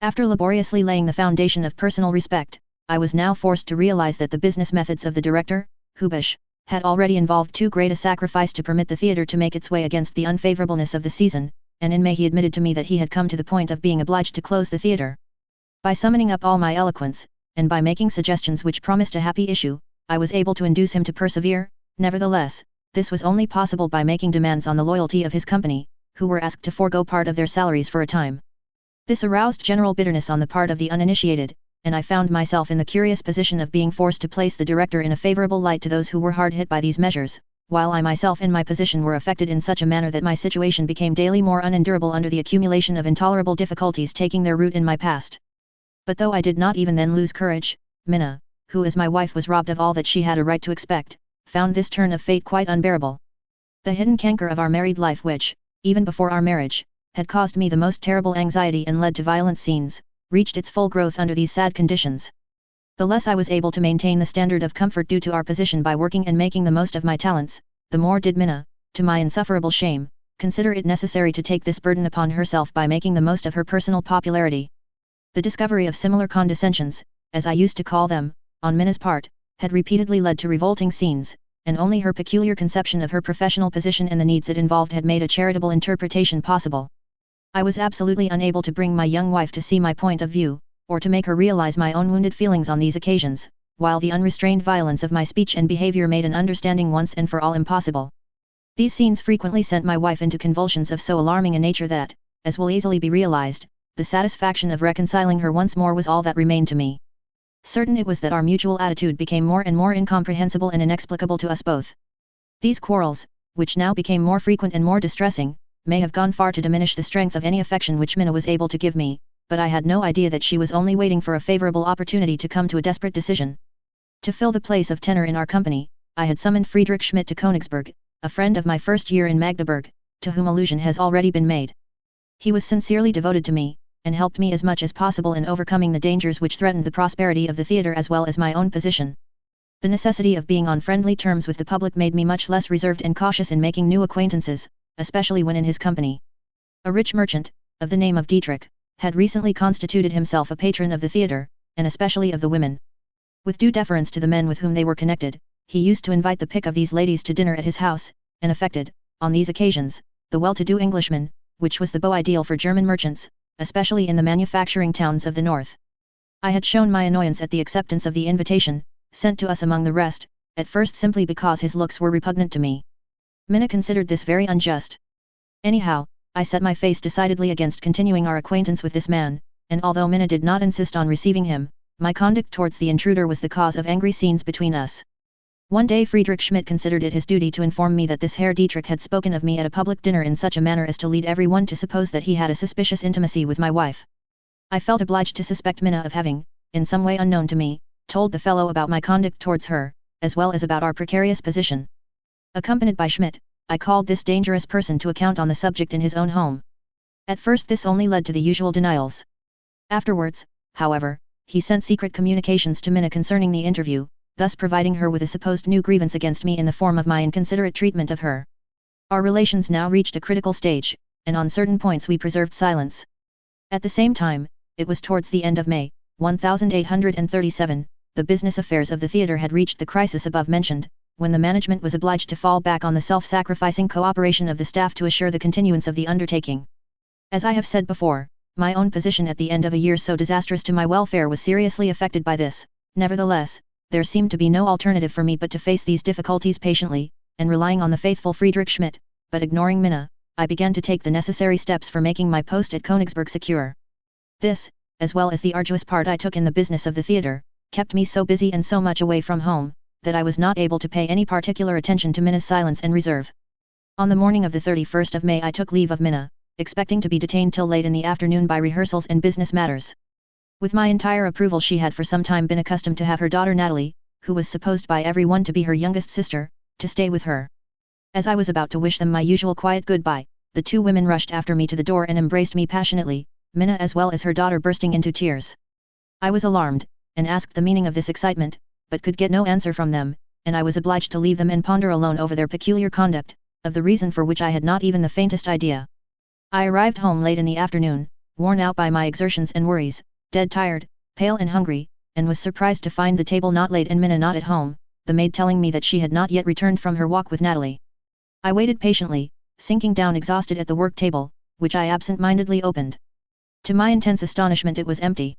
Speaker 1: After laboriously laying the foundation of personal respect, I was now forced to realize that the business methods of the director, Hubish, had already involved too great a sacrifice to permit the theatre to make its way against the unfavorableness of the season, and in May he admitted to me that he had come to the point of being obliged to close the theatre. By summoning up all my eloquence, and by making suggestions which promised a happy issue, I was able to induce him to persevere. Nevertheless, this was only possible by making demands on the loyalty of his company, who were asked to forego part of their salaries for a time. This aroused general bitterness on the part of the uninitiated, and I found myself in the curious position of being forced to place the director in a favorable light to those who were hard hit by these measures, while I myself in my position were affected in such a manner that my situation became daily more unendurable under the accumulation of intolerable difficulties taking their root in my past. But though I did not even then lose courage, Minna, who as my wife was robbed of all that she had a right to expect, found this turn of fate quite unbearable. The hidden canker of our married life which, even before our marriage, had caused me the most terrible anxiety and led to violent scenes, reached its full growth under these sad conditions. The less I was able to maintain the standard of comfort due to our position by working and making the most of my talents, the more did Minna, to my insufferable shame, consider it necessary to take this burden upon herself by making the most of her personal popularity. The discovery of similar condescensions, as I used to call them, on Minna's part, had repeatedly led to revolting scenes, and only her peculiar conception of her professional position and the needs it involved had made a charitable interpretation possible. I was absolutely unable to bring my young wife to see my point of view, or to make her realize my own wounded feelings on these occasions, while the unrestrained violence of my speech and behavior made an understanding once and for all impossible. These scenes frequently sent my wife into convulsions of so alarming a nature that, as will easily be realized, the satisfaction of reconciling her once more was all that remained to me. Certain it was that our mutual attitude became more and more incomprehensible and inexplicable to us both. These quarrels, which now became more frequent and more distressing, may have gone far to diminish the strength of any affection which Minna was able to give me, but I had no idea that she was only waiting for a favorable opportunity to come to a desperate decision. To fill the place of tenor in our company, I had summoned Friedrich Schmidt to Königsberg, a friend of my first year in Magdeburg, to whom allusion has already been made. He was sincerely devoted to me, and helped me as much as possible in overcoming the dangers which threatened the prosperity of the theatre as well as my own position. The necessity of being on friendly terms with the public made me much less reserved and cautious in making new acquaintances, especially when in his company. A rich merchant, of the name of Dietrich, had recently constituted himself a patron of the theatre, and especially of the women. With due deference to the men with whom they were connected, he used to invite the pick of these ladies to dinner at his house, and affected, on these occasions, the well-to-do Englishman, which was the beau ideal for German merchants, especially in the manufacturing towns of the north. I had shown my annoyance at the acceptance of the invitation, sent to us among the rest, at first simply because his looks were repugnant to me. Minna considered this very unjust. Anyhow, I set my face decidedly against continuing our acquaintance with this man, and although Minna did not insist on receiving him, my conduct towards the intruder was the cause of angry scenes between us. One day Friedrich Schmidt considered it his duty to inform me that this Herr Dietrich had spoken of me at a public dinner in such a manner as to lead everyone to suppose that he had a suspicious intimacy with my wife. I felt obliged to suspect Minna of having, in some way unknown to me, told the fellow about my conduct towards her, as well as about our precarious position. Accompanied by Schmidt, I called this dangerous person to account on the subject in his own home. At first this only led to the usual denials. Afterwards, however, he sent secret communications to Minna concerning the interview, thus providing her with a supposed new grievance against me in the form of my inconsiderate treatment of her. Our relations now reached a critical stage, and on certain points we preserved silence. At the same time, it was towards the end of May, 1837, the business affairs of the theatre had reached the crisis above mentioned, when the management was obliged to fall back on the self-sacrificing cooperation of the staff to assure the continuance of the undertaking. As I have said before, my own position at the end of a year so disastrous to my welfare was seriously affected by this. Nevertheless, there seemed to be no alternative for me but to face these difficulties patiently, and relying on the faithful Friedrich Schmidt, but ignoring Minna, I began to take the necessary steps for making my post at Königsberg secure. This, as well as the arduous part I took in the business of the theatre, kept me so busy and so much away from home, that I was not able to pay any particular attention to Minna's silence and reserve. On the morning of the 31st of May I took leave of Minna, expecting to be detained till late in the afternoon by rehearsals and business matters. With my entire approval she had for some time been accustomed to have her daughter Natalie, who was supposed by everyone to be her youngest sister, to stay with her. As I was about to wish them my usual quiet goodbye, the two women rushed after me to the door and embraced me passionately, Minna as well as her daughter bursting into tears. I was alarmed, and asked the meaning of this excitement, but could get no answer from them, and I was obliged to leave them and ponder alone over their peculiar conduct, of the reason for which I had not even the faintest idea. I arrived home late in the afternoon, worn out by my exertions and worries, dead tired, pale and hungry, and was surprised to find the table not laid and Minna not at home, the maid telling me that she had not yet returned from her walk with Natalie. I waited patiently, sinking down exhausted at the work table, which I absent-mindedly opened. To my intense astonishment it was empty.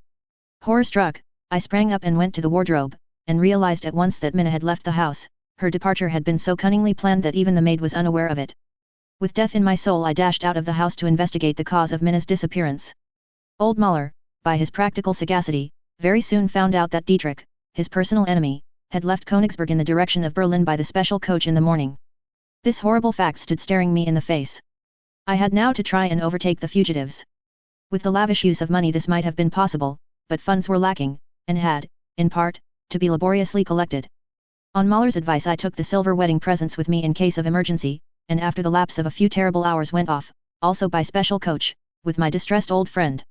Speaker 1: Horror-struck, I sprang up and went to the wardrobe, and realized at once that Minna had left the house. Her departure had been so cunningly planned that even the maid was unaware of it. With death in my soul I dashed out of the house to investigate the cause of Minna's disappearance. Old Müller, by his practical sagacity, very soon found out that Dietrich, his personal enemy, had left Königsberg in the direction of Berlin by the special coach in the morning. This horrible fact stood staring me in the face. I had now to try and overtake the fugitives. With the lavish use of money this might have been possible, but funds were lacking, and had, in part, to be laboriously collected. On Müller's advice I took the silver wedding presents with me in case of emergency, and after the lapse of a few terrible hours went off, also by special coach, with my distressed old friend.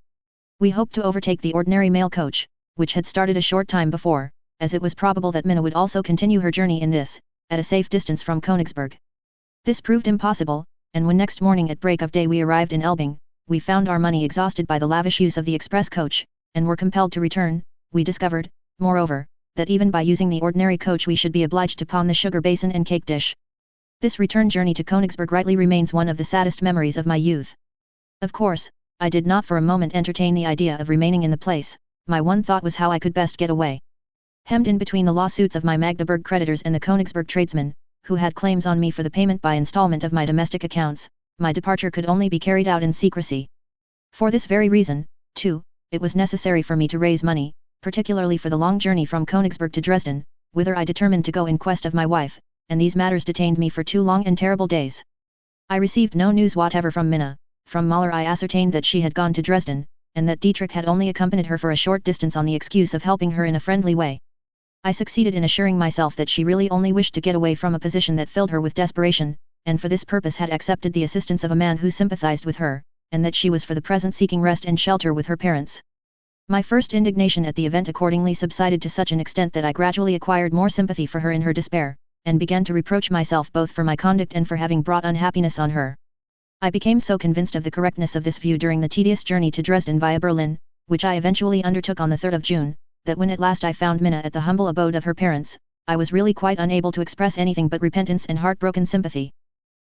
Speaker 1: We hoped to overtake the ordinary mail coach, which had started a short time before, as it was probable that Minna would also continue her journey in this, at a safe distance from Königsberg. This proved impossible, and when next morning at break of day we arrived in Elbing, we found our money exhausted by the lavish use of the express coach, and were compelled to return. We discovered, moreover, that even by using the ordinary coach we should be obliged to pawn the sugar basin and cake dish. This return journey to Königsberg rightly remains one of the saddest memories of my youth. Of course, I did not for a moment entertain the idea of remaining in the place. My one thought was how I could best get away. Hemmed in between the lawsuits of my Magdeburg creditors and the Königsberg tradesmen, who had claims on me for the payment by installment of my domestic accounts, my departure could only be carried out in secrecy. For this very reason, too, it was necessary for me to raise money, particularly for the long journey from Königsberg to Dresden, whither I determined to go in quest of my wife, and these matters detained me for 2 long and terrible days. I received no news whatever from Minna. From Müller I ascertained that she had gone to Dresden, and that Dietrich had only accompanied her for a short distance on the excuse of helping her in a friendly way. I succeeded in assuring myself that she really only wished to get away from a position that filled her with desperation, and for this purpose had accepted the assistance of a man who sympathized with her, and that she was for the present seeking rest and shelter with her parents. My first indignation at the event accordingly subsided to such an extent that I gradually acquired more sympathy for her in her despair, and began to reproach myself both for my conduct and for having brought unhappiness on her. I became so convinced of the correctness of this view during the tedious journey to Dresden via Berlin, which I eventually undertook on the 3rd of June, that when at last I found Minna at the humble abode of her parents, I was really quite unable to express anything but repentance and heartbroken sympathy.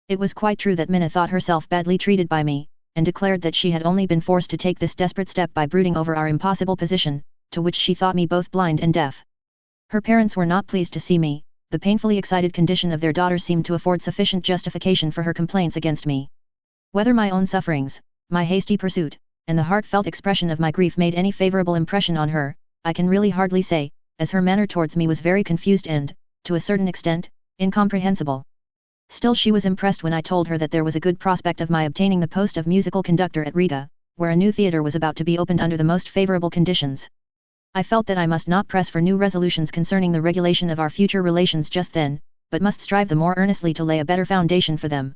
Speaker 1: It was quite true that Minna thought herself badly treated by me, and declared that she had only been forced to take this desperate step by brooding over our impossible position, to which she thought me both blind and deaf. Her parents were not pleased to see me. The painfully excited condition of their daughter seemed to afford sufficient justification for her complaints against me. Whether my own sufferings, my hasty pursuit, and the heartfelt expression of my grief made any favorable impression on her, I can really hardly say, as her manner towards me was very confused and, to a certain extent, incomprehensible. Still she was impressed when I told her that there was a good prospect of my obtaining the post of musical conductor at Riga, where a new theatre was about to be opened under the most favorable conditions. I felt that I must not press for new resolutions concerning the regulation of our future relations just then, but must strive the more earnestly to lay a better foundation for them.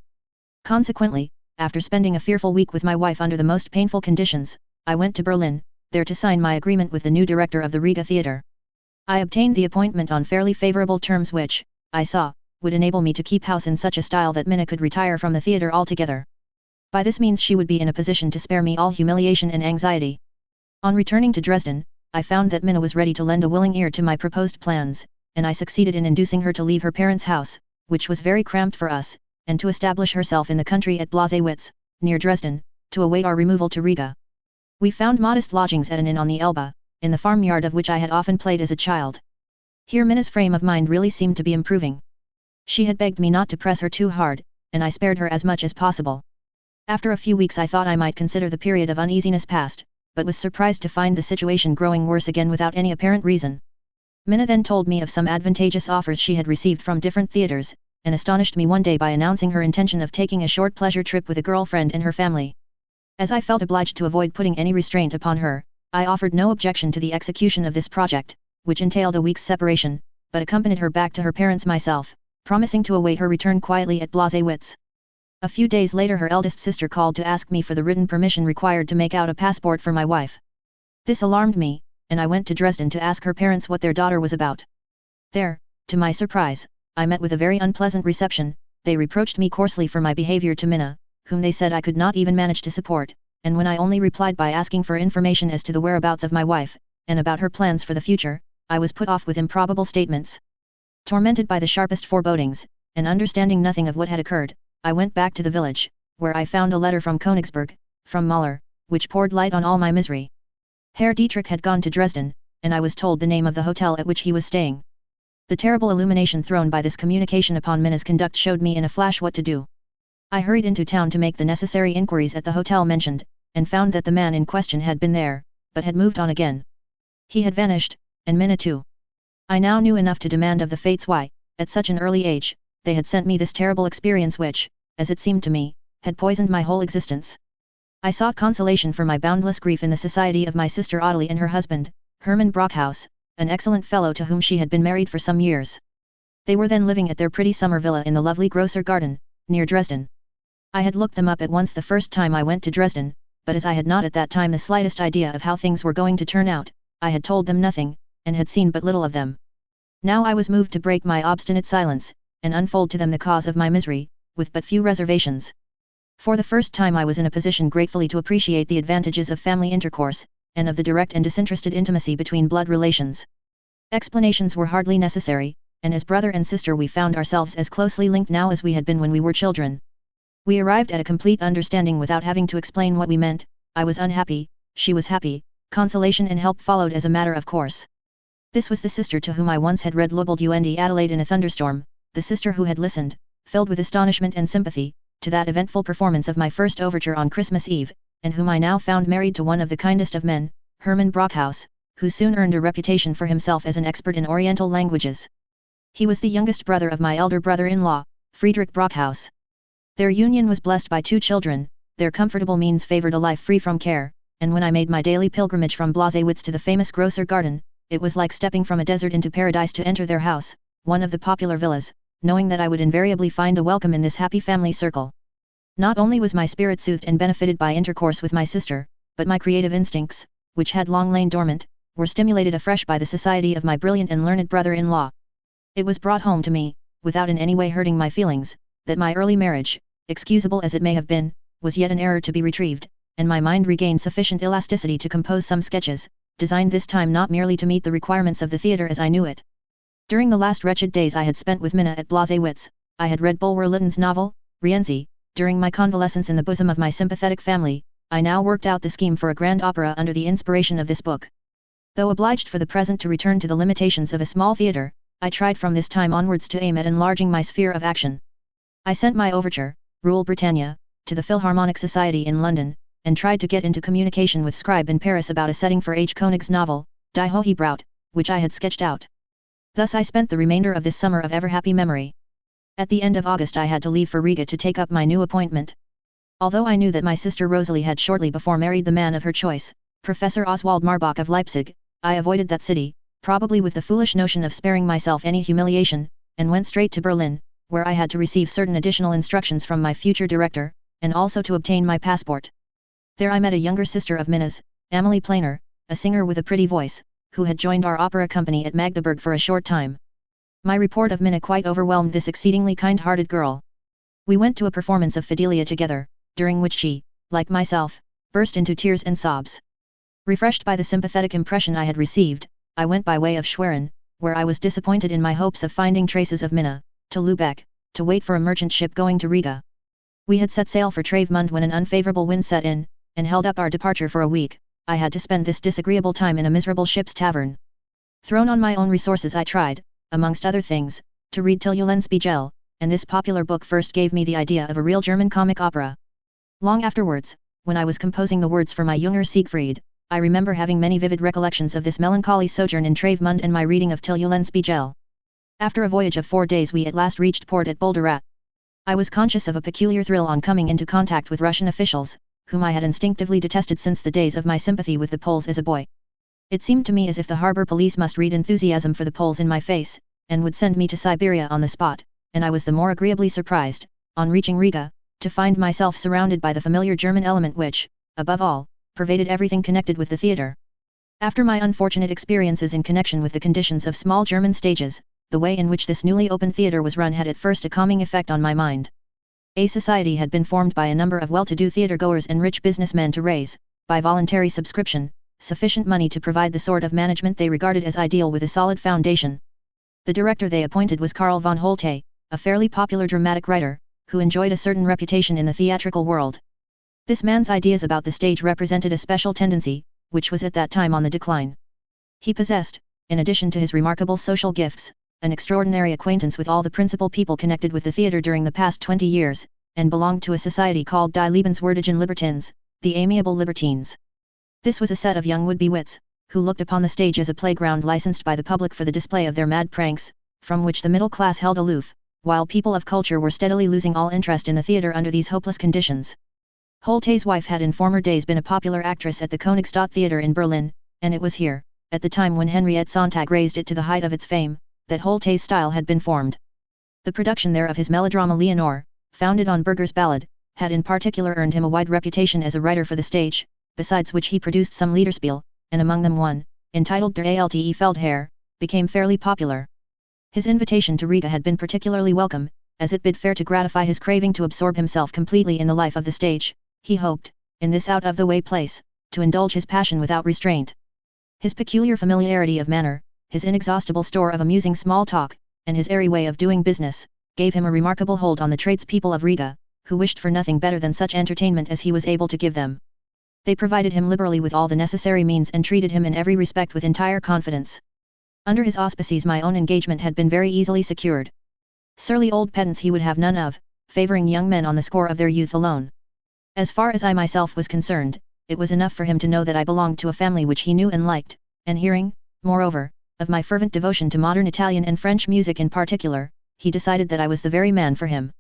Speaker 1: Consequently, after spending a fearful week with my wife under the most painful conditions, I went to Berlin, there to sign my agreement with the new director of the Riga Theatre. I obtained the appointment on fairly favorable terms which, I saw, would enable me to keep house in such a style that Minna could retire from the theatre altogether. By this means she would be in a position to spare me all humiliation and anxiety. On returning to Dresden, I found that Minna was ready to lend a willing ear to my proposed plans, and I succeeded in inducing her to leave her parents' house, which was very cramped for us, and to establish herself in the country at Blasewitz, near Dresden, to await our removal to Riga. We found modest lodgings at an inn on the Elbe, in the farmyard of which I had often played as a child. Here Minna's frame of mind really seemed to be improving. She had begged me not to press her too hard, and I spared her as much as possible. After a few weeks I thought I might consider the period of uneasiness past, but was surprised to find the situation growing worse again without any apparent reason. Minna then told me of some advantageous offers she had received from different theatres, and astonished me one day by announcing her intention of taking a short pleasure trip with a girlfriend and her family. As I felt obliged to avoid putting any restraint upon her, I offered no objection to the execution of this project, which entailed a week's separation, but accompanied her back to her parents myself, promising to await her return quietly at Blasewitz. A few days later her eldest sister called to ask me for the written permission required to make out a passport for my wife. This alarmed me, and I went to Dresden to ask her parents what their daughter was about. There, to my surprise, I met with a very unpleasant reception. They reproached me coarsely for my behavior to Minna, whom they said I could not even manage to support, and when I only replied by asking for information as to the whereabouts of my wife, and about her plans for the future, I was put off with improbable statements. Tormented by the sharpest forebodings, and understanding nothing of what had occurred, I went back to the village, where I found a letter from Königsberg, from Müller, which poured light on all my misery. Herr Dietrich had gone to Dresden, and I was told the name of the hotel at which he was staying. The terrible illumination thrown by this communication upon Minna's conduct showed me in a flash what to do. I hurried into town to make the necessary inquiries at the hotel mentioned, and found that the man in question had been there, but had moved on again. He had vanished, and Minna too. I now knew enough to demand of the fates why, at such an early age, they had sent me this terrible experience which, as it seemed to me, had poisoned my whole existence. I sought consolation for my boundless grief in the society of my sister Ottilie and her husband, Hermann Brockhaus, an excellent fellow to whom she had been married for some years. They were then living at their pretty summer villa in the lovely Grosser Garten, near Dresden. I had looked them up at once the first time I went to Dresden, but as I had not at that time the slightest idea of how things were going to turn out, I had told them nothing, and had seen but little of them. Now I was moved to break my obstinate silence, and unfold to them the cause of my misery, with but few reservations. For the first time I was in a position gratefully to appreciate the advantages of family intercourse, and of the direct and disinterested intimacy between blood relations. Explanations were hardly necessary, and as brother and sister we found ourselves as closely linked now as we had been when we were children. We arrived at a complete understanding without having to explain what we meant. I was unhappy, she was happy, consolation and help followed as a matter of course. This was the sister to whom I once had read Lobeld und Adelaide in a thunderstorm, the sister who had listened, filled with astonishment and sympathy, to that eventful performance of my first overture on Christmas Eve, and whom I now found married to one of the kindest of men, Hermann Brockhaus, who soon earned a reputation for himself as an expert in Oriental languages. He was the youngest brother of my elder brother-in-law, Friedrich Brockhaus. Their union was blessed by 2 children, their comfortable means favored a life free from care, and when I made my daily pilgrimage from Blasewitz to the famous Grosser Garten, it was like stepping from a desert into paradise to enter their house, one of the popular villas, knowing that I would invariably find a welcome in this happy family circle. Not only was my spirit soothed and benefited by intercourse with my sister, but my creative instincts, which had long lain dormant, were stimulated afresh by the society of my brilliant and learned brother-in-law. It was brought home to me, without in any way hurting my feelings, that my early marriage, excusable as it may have been, was yet an error to be retrieved, and my mind regained sufficient elasticity to compose some sketches, designed this time not merely to meet the requirements of the theatre as I knew it. During the last wretched days I had spent with Minna at Blasewitz, I had read Bulwer Lytton's novel, Rienzi. During my convalescence in the bosom of my sympathetic family, I now worked out the scheme for a grand opera under the inspiration of this book. Though obliged for the present to return to the limitations of a small theatre, I tried from this time onwards to aim at enlarging my sphere of action. I sent my overture, Rule Britannia, to the Philharmonic Society in London, and tried to get into communication with Scribe in Paris about a setting for H. Koenig's novel, Die Hohe Braut, which I had sketched out. Thus I spent the remainder of this summer of ever-happy memory. At the end of August I had to leave for Riga to take up my new appointment. Although I knew that my sister Rosalie had shortly before married the man of her choice, Professor Oswald Marbach of Leipzig, I avoided that city, probably with the foolish notion of sparing myself any humiliation, and went straight to Berlin, where I had to receive certain additional instructions from my future director, and also to obtain my passport. There I met a younger sister of Minna's, Amalie Planer, a singer with a pretty voice, who had joined our opera company at Magdeburg for a short time. My report of Minna quite overwhelmed this exceedingly kind-hearted girl. We went to a performance of Fidelia together, during which she, like myself, burst into tears and sobs. Refreshed by the sympathetic impression I had received, I went by way of Schwerin, where I was disappointed in my hopes of finding traces of Minna, to Lübeck, to wait for a merchant ship going to Riga. We had set sail for Travemünde when an unfavorable wind set in, and held up our departure for a week. I had to spend this disagreeable time in a miserable ship's tavern. Thrown on my own resources I tried, amongst other things, to read Tilleulenspiegel, and this popular book first gave me the idea of a real German comic opera. Long afterwards, when I was composing the words for my Junger Siegfried, I remember having many vivid recollections of this melancholy sojourn in Travemünde and my reading of Tilleulenspiegel. After a voyage of 4 days we at last reached port at Bolderat. I was conscious of a peculiar thrill on coming into contact with Russian officials, whom I had instinctively detested since the days of my sympathy with the Poles as a boy. It seemed to me as if the harbor police must read enthusiasm for the Poles in my face, and would send me to Siberia on the spot, and I was the more agreeably surprised, on reaching Riga, to find myself surrounded by the familiar German element which, above all, pervaded everything connected with the theatre. After my unfortunate experiences in connection with the conditions of small German stages, the way in which this newly opened theatre was run had at first a calming effect on my mind. A society had been formed by a number of well-to-do theatre-goers and rich businessmen to raise, by voluntary subscription, sufficient money to provide the sort of management they regarded as ideal with a solid foundation. The director they appointed was Karl von Holte, a fairly popular dramatic writer, who enjoyed a certain reputation in the theatrical world. This man's ideas about the stage represented a special tendency, which was at that time on the decline. He possessed, in addition to his remarkable social gifts, an extraordinary acquaintance with all the principal people connected with the theatre during the past 20 years, and belonged to a society called Die Liebenswürdigen Libertins, the Amiable Libertines. This was a set of young would-be wits, who looked upon the stage as a playground licensed by the public for the display of their mad pranks, from which the middle class held aloof, while people of culture were steadily losing all interest in the theatre under these hopeless conditions. Holte's wife had in former days been a popular actress at the Königsstadt Theatre in Berlin, and it was here, at the time when Henriette Sontag raised it to the height of its fame, that Holte's style had been formed. The production there of his melodrama Leonore, founded on Burger's ballad, had in particular earned him a wide reputation as a writer for the stage, besides which he produced some Liederspiel, and among them one, entitled Der Alte Feldherr, became fairly popular. His invitation to Riga had been particularly welcome, as it bid fair to gratify his craving to absorb himself completely in the life of the stage. He hoped, in this out-of-the-way place, to indulge his passion without restraint. His peculiar familiarity of manner, his inexhaustible store of amusing small talk, and his airy way of doing business, gave him a remarkable hold on the tradespeople of Riga, who wished for nothing better than such entertainment as he was able to give them. They provided him liberally with all the necessary means and treated him in every respect with entire confidence. Under his auspices my own engagement had been very easily secured. Surly old pedants he would have none of, favouring young men on the score of their youth alone. As far as I myself was concerned, it was enough for him to know that I belonged to a family which he knew and liked, and hearing, moreover, of my fervent devotion to modern Italian and French music in particular, he decided that I was the very man for him.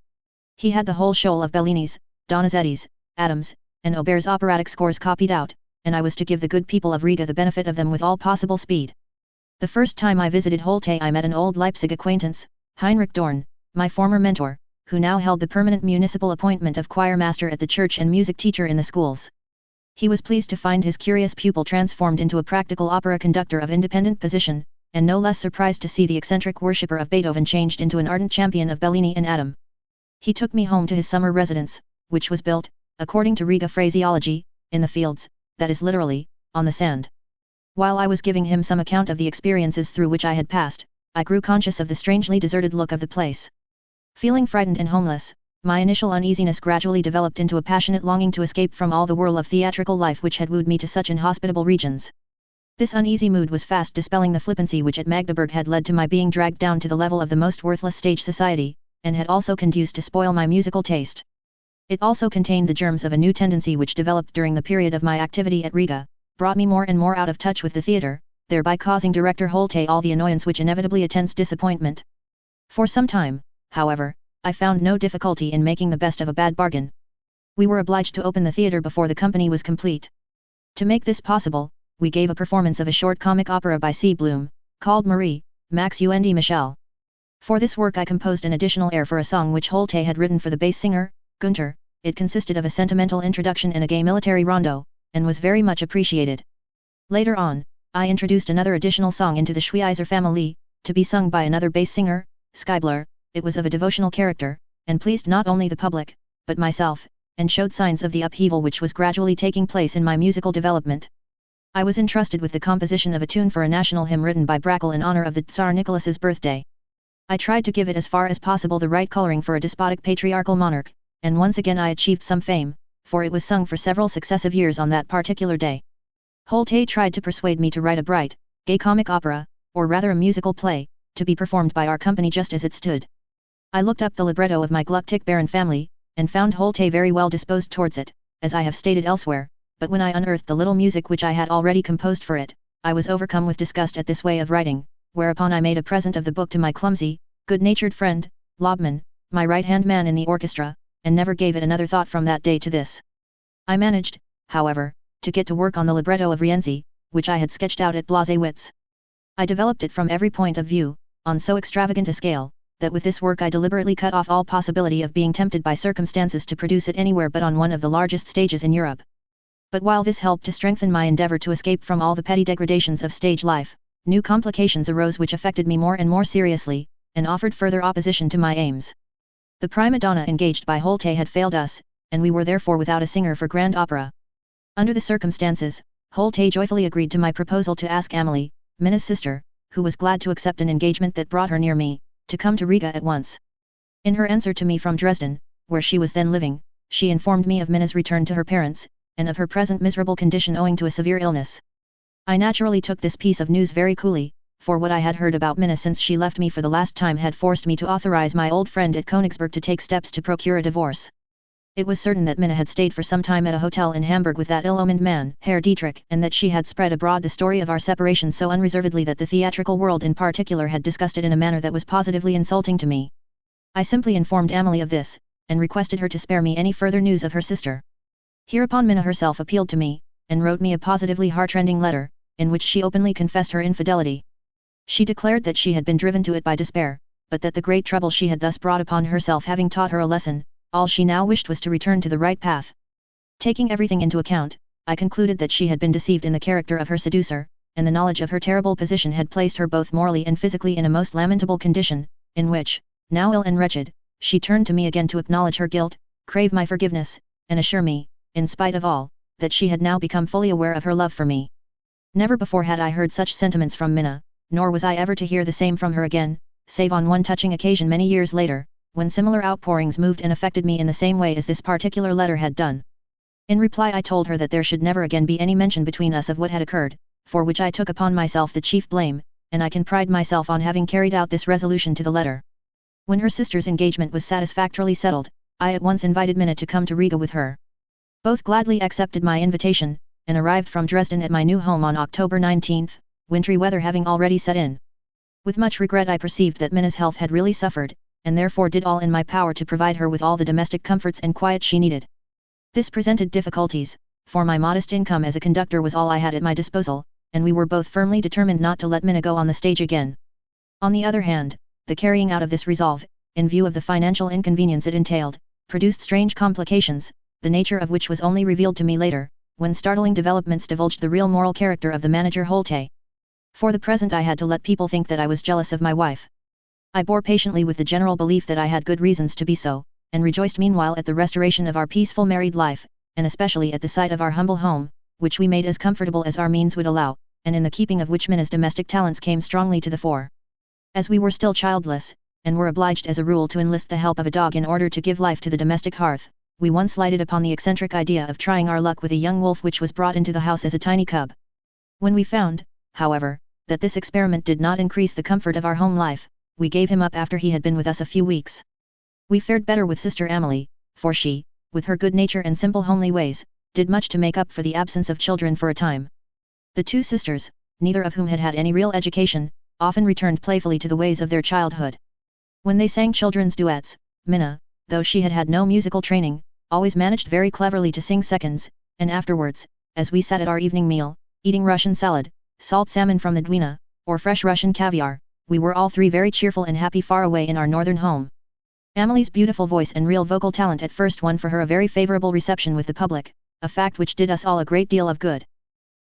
Speaker 1: He had the whole shoal of Bellini's, Donizetti's, Adams', and Auber's operatic scores copied out, and I was to give the good people of Riga the benefit of them with all possible speed. The first time I visited Holte I met an old Leipzig acquaintance, Heinrich Dorn, my former mentor, who now held the permanent municipal appointment of choir master at the church and music teacher in the schools. He was pleased to find his curious pupil transformed into a practical opera conductor of independent position, and no less surprised to see the eccentric worshipper of Beethoven changed into an ardent champion of Bellini and Adam. He took me home to his summer residence, which was built, according to Riga phraseology, in the fields, that is literally, on the sand. While I was giving him some account of the experiences through which I had passed, I grew conscious of the strangely deserted look of the place. Feeling frightened and homeless, my initial uneasiness gradually developed into a passionate longing to escape from all the whirl of theatrical life which had wooed me to such inhospitable regions. This uneasy mood was fast dispelling the flippancy which at Magdeburg had led to my being dragged down to the level of the most worthless stage society, and had also conduced to spoil my musical taste. It also contained the germs of a new tendency which developed during the period of my activity at Riga, brought me more and more out of touch with the theatre, thereby causing Director Holte all the annoyance which inevitably attends disappointment. For some time, however, I found no difficulty in making the best of a bad bargain. We were obliged to open the theatre before the company was complete. To make this possible, we gave a performance of a short comic opera by C. Bloom, called Marie, Max und Michel. For this work I composed an additional air for a song which Holte had written for the bass singer, Gunther. It consisted of a sentimental introduction and a gay military rondo, and was very much appreciated. Later on, I introduced another additional song into the Schweizer family, to be sung by another bass singer, Scheibler. It was of a devotional character, and pleased not only the public, but myself, and showed signs of the upheaval which was gradually taking place in my musical development. I was entrusted with the composition of a tune for a national hymn written by Brakel in honor of the Tsar Nicholas's birthday. I tried to give it as far as possible the right coloring for a despotic patriarchal monarch, and once again I achieved some fame, for it was sung for several successive years on that particular day. Holte tried to persuade me to write a bright, gay comic opera, or rather a musical play, to be performed by our company just as it stood. I looked up the libretto of my Gluck-Tick Baron family, and found Holte very well disposed towards it, as I have stated elsewhere, but when I unearthed the little music which I had already composed for it, I was overcome with disgust at this way of writing, whereupon I made a present of the book to my clumsy, good-natured friend, Lobman, my right-hand man in the orchestra, and never gave it another thought from that day to this. I managed, however, to get to work on the libretto of Rienzi, which I had sketched out at Blasewitz. I developed it from every point of view, on so extravagant a scale, that with this work I deliberately cut off all possibility of being tempted by circumstances to produce it anywhere but on one of the largest stages in Europe. But while this helped to strengthen my endeavor to escape from all the petty degradations of stage life, new complications arose which affected me more and more seriously, and offered further opposition to my aims. The prima donna engaged by Holte had failed us, and we were therefore without a singer for grand opera. Under the circumstances, Holte joyfully agreed to my proposal to ask Amelie, Minna's sister, who was glad to accept an engagement that brought her near me, to come to Riga at once. In her answer to me from Dresden, where she was then living, she informed me of Minna's return to her parents, and of her present miserable condition owing to a severe illness. I naturally took this piece of news very coolly, for what I had heard about Minna since she left me for the last time had forced me to authorize my old friend at Königsberg to take steps to procure a divorce. It was certain that Minna had stayed for some time at a hotel in Hamburg with that ill-omened man, Herr Dietrich, and that she had spread abroad the story of our separation so unreservedly that the theatrical world in particular had discussed it in a manner that was positively insulting to me. I simply informed Amelie of this, and requested her to spare me any further news of her sister. Hereupon Minna herself appealed to me, and wrote me a positively heartrending letter, in which she openly confessed her infidelity. She declared that she had been driven to it by despair, but that the great trouble she had thus brought upon herself having taught her a lesson, all she now wished was to return to the right path. Taking everything into account, I concluded that she had been deceived in the character of her seducer, and the knowledge of her terrible position had placed her both morally and physically in a most lamentable condition, in which, now ill and wretched, she turned to me again to acknowledge her guilt, crave my forgiveness, and assure me, in spite of all, that she had now become fully aware of her love for me. Never before had I heard such sentiments from Minna, nor was I ever to hear the same from her again, save on one touching occasion many years later, when similar outpourings moved and affected me in the same way as this particular letter had done. In reply I told her that there should never again be any mention between us of what had occurred, for which I took upon myself the chief blame, and I can pride myself on having carried out this resolution to the letter. When her sister's engagement was satisfactorily settled, I at once invited Minna to come to Riga with her. Both gladly accepted my invitation, and arrived from Dresden at my new home on October 19, wintry weather having already set in. With much regret I perceived that Minna's health had really suffered, and therefore did all in my power to provide her with all the domestic comforts and quiet she needed. This presented difficulties, for my modest income as a conductor was all I had at my disposal, and we were both firmly determined not to let Minna go on the stage again. On the other hand, the carrying out of this resolve, in view of the financial inconvenience it entailed, produced strange complications, the nature of which was only revealed to me later, when startling developments divulged the real moral character of the manager Holte. For the present I had to let people think that I was jealous of my wife. I bore patiently with the general belief that I had good reasons to be so, and rejoiced meanwhile at the restoration of our peaceful married life, and especially at the sight of our humble home, which we made as comfortable as our means would allow, and in the keeping of which Minna's domestic talents came strongly to the fore. As we were still childless, and were obliged as a rule to enlist the help of a dog in order to give life to the domestic hearth, we once lighted upon the eccentric idea of trying our luck with a young wolf which was brought into the house as a tiny cub. When we found, however, that this experiment did not increase the comfort of our home life, we gave him up after he had been with us a few weeks. We fared better with Sister Amelie, for she, with her good nature and simple homely ways, did much to make up for the absence of children for a time. The two sisters, neither of whom had had any real education, often returned playfully to the ways of their childhood. When they sang children's duets, Minna, though she had had no musical training, always managed very cleverly to sing seconds, and afterwards, as we sat at our evening meal, eating Russian salad, salt salmon from the Dwina, or fresh Russian caviar, we were all three very cheerful and happy far away in our northern home. Amelie's beautiful voice and real vocal talent at first won for her a very favorable reception with the public, a fact which did us all a great deal of good.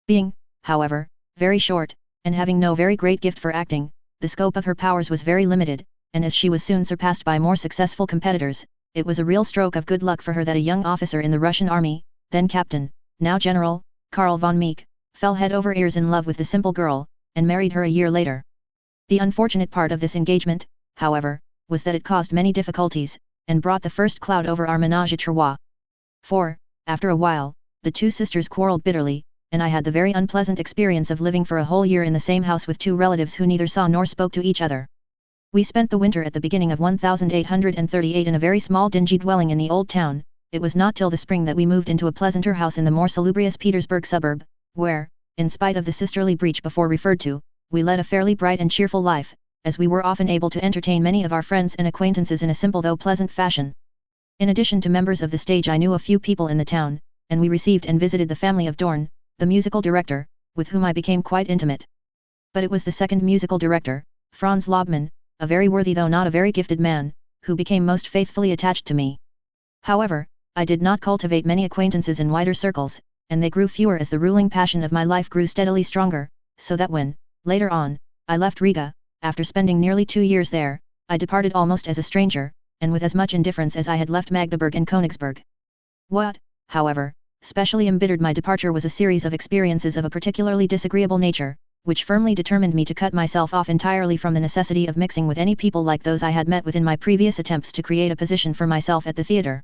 Speaker 1: Being, however, very short, and having no very great gift for acting, the scope of her powers was very limited, and as she was soon surpassed by more successful competitors, it was a real stroke of good luck for her that a young officer in the Russian army, then captain, now general, Karl von Meek, fell head over ears in love with the simple girl, and married her a year later. The unfortunate part of this engagement, however, was that it caused many difficulties, and brought the first cloud over our ménage à trois. For, after a while, the two sisters quarreled bitterly, and I had the very unpleasant experience of living for a whole year in the same house with two relatives who neither saw nor spoke to each other. We spent the winter at the beginning of 1838 in a very small dingy dwelling in the old town. It was not till the spring that we moved into a pleasanter house in the more salubrious Petersburg suburb, where, in spite of the sisterly breach before referred to, we led a fairly bright and cheerful life, as we were often able to entertain many of our friends and acquaintances in a simple though pleasant fashion. In addition to members of the stage, I knew a few people in the town, and we received and visited the family of Dorn, the musical director, with whom I became quite intimate. But it was the second musical director, Franz Lobmann, a very worthy though not a very gifted man, who became most faithfully attached to me. However, I did not cultivate many acquaintances in wider circles, and they grew fewer as the ruling passion of my life grew steadily stronger, so that when, later on, I left Riga, after spending nearly 2 years there, I departed almost as a stranger, and with as much indifference as I had left Magdeburg and Königsberg. What, however, specially embittered my departure was a series of experiences of a particularly disagreeable nature, which firmly determined me to cut myself off entirely from the necessity of mixing with any people like those I had met with in my previous attempts to create a position for myself at the theatre.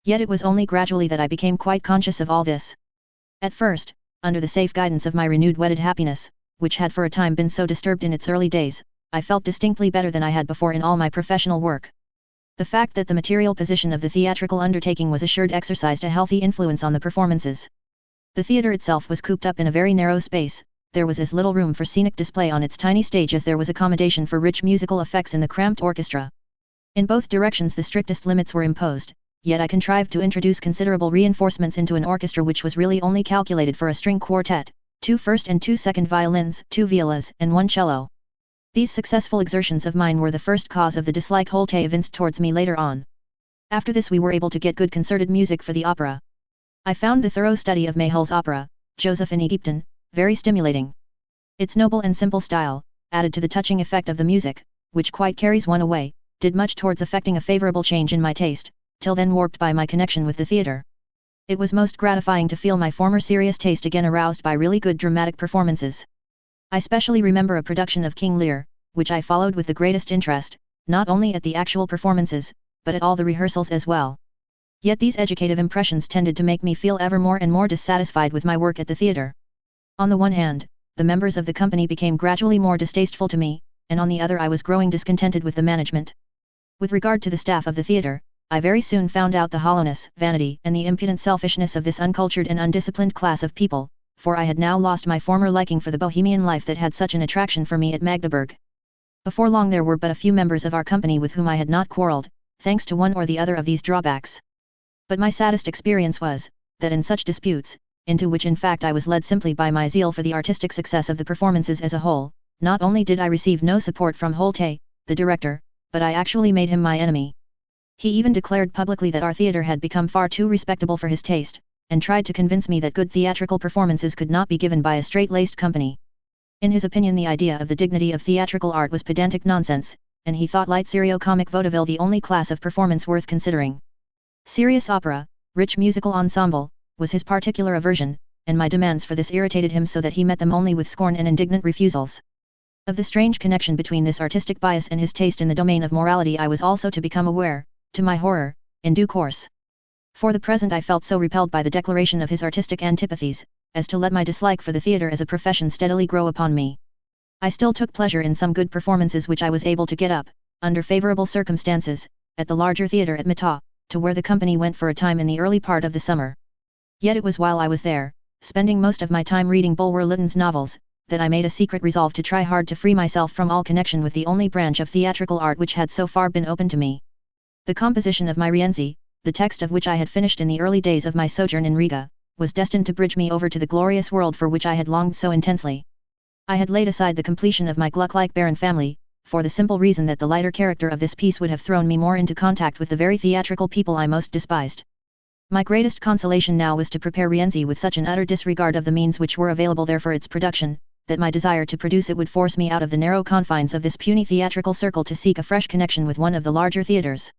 Speaker 1: Yet it was only gradually that I became quite conscious of all this. At first, under the safe guidance of my renewed wedded happiness, which had for a time been so disturbed in its early days, I felt distinctly better than I had before in all my professional work. The fact that the material position of the theatrical undertaking was assured exercised a healthy influence on the performances. The theatre itself was cooped up in a very narrow space. There was as little room for scenic display on its tiny stage as there was accommodation for rich musical effects in the cramped orchestra. In both directions the strictest limits were imposed, yet I contrived to introduce considerable reinforcements into an orchestra which was really only calculated for a string quartet, 2 first and 2 second violins, 2 violas, and 1 cello. These successful exertions of mine were the first cause of the dislike Holte evinced towards me later on. After this we were able to get good concerted music for the opera. I found the thorough study of Mayhol's opera, Joseph in Egyptian, very stimulating. Its noble and simple style, added to the touching effect of the music, which quite carries one away, did much towards effecting a favorable change in my taste, till then warped by my connection with the theatre. It was most gratifying to feel my former serious taste again aroused by really good dramatic performances. I specially remember a production of King Lear, which I followed with the greatest interest, not only at the actual performances, but at all the rehearsals as well. Yet these educative impressions tended to make me feel ever more and more dissatisfied with my work at the theatre. On the one hand, the members of the company became gradually more distasteful to me, and on the other I was growing discontented with the management. With regard to the staff of the theatre, I very soon found out the hollowness, vanity, and the impudent selfishness of this uncultured and undisciplined class of people, for I had now lost my former liking for the bohemian life that had such an attraction for me at Magdeburg. Before long there were but a few members of our company with whom I had not quarrelled, thanks to one or the other of these drawbacks. But my saddest experience was, that in such disputes, into which in fact I was led simply by my zeal for the artistic success of the performances as a whole, not only did I receive no support from Holte, the director, but I actually made him my enemy. He even declared publicly that our theatre had become far too respectable for his taste, and tried to convince me that good theatrical performances could not be given by a straight-laced company. In his opinion the idea of the dignity of theatrical art was pedantic nonsense, and he thought light serio-comic vaudeville the only class of performance worth considering. Serious opera, rich musical ensemble, was his particular aversion, and my demands for this irritated him so that he met them only with scorn and indignant refusals. Of the strange connection between this artistic bias and his taste in the domain of morality I was also to become aware, to my horror, in due course. For the present I felt so repelled by the declaration of his artistic antipathies, as to let my dislike for the theatre as a profession steadily grow upon me. I still took pleasure in some good performances which I was able to get up, under favourable circumstances, at the larger theatre at Mata, to where the company went for a time in the early part of the summer. Yet it was while I was there, spending most of my time reading Bulwer Lytton's novels, that I made a secret resolve to try hard to free myself from all connection with the only branch of theatrical art which had so far been open to me. The composition of my Rienzi, the text of which I had finished in the early days of my sojourn in Riga, was destined to bridge me over to the glorious world for which I had longed so intensely. I had laid aside the completion of my Gluck-like Baron family, for the simple reason that the lighter character of this piece would have thrown me more into contact with the very theatrical people I most despised. My greatest consolation now was to prepare Rienzi with such an utter disregard of the means which were available there for its production, that my desire to produce it would force me out of the narrow confines of this puny theatrical circle to seek a fresh connection with one of the larger theatres.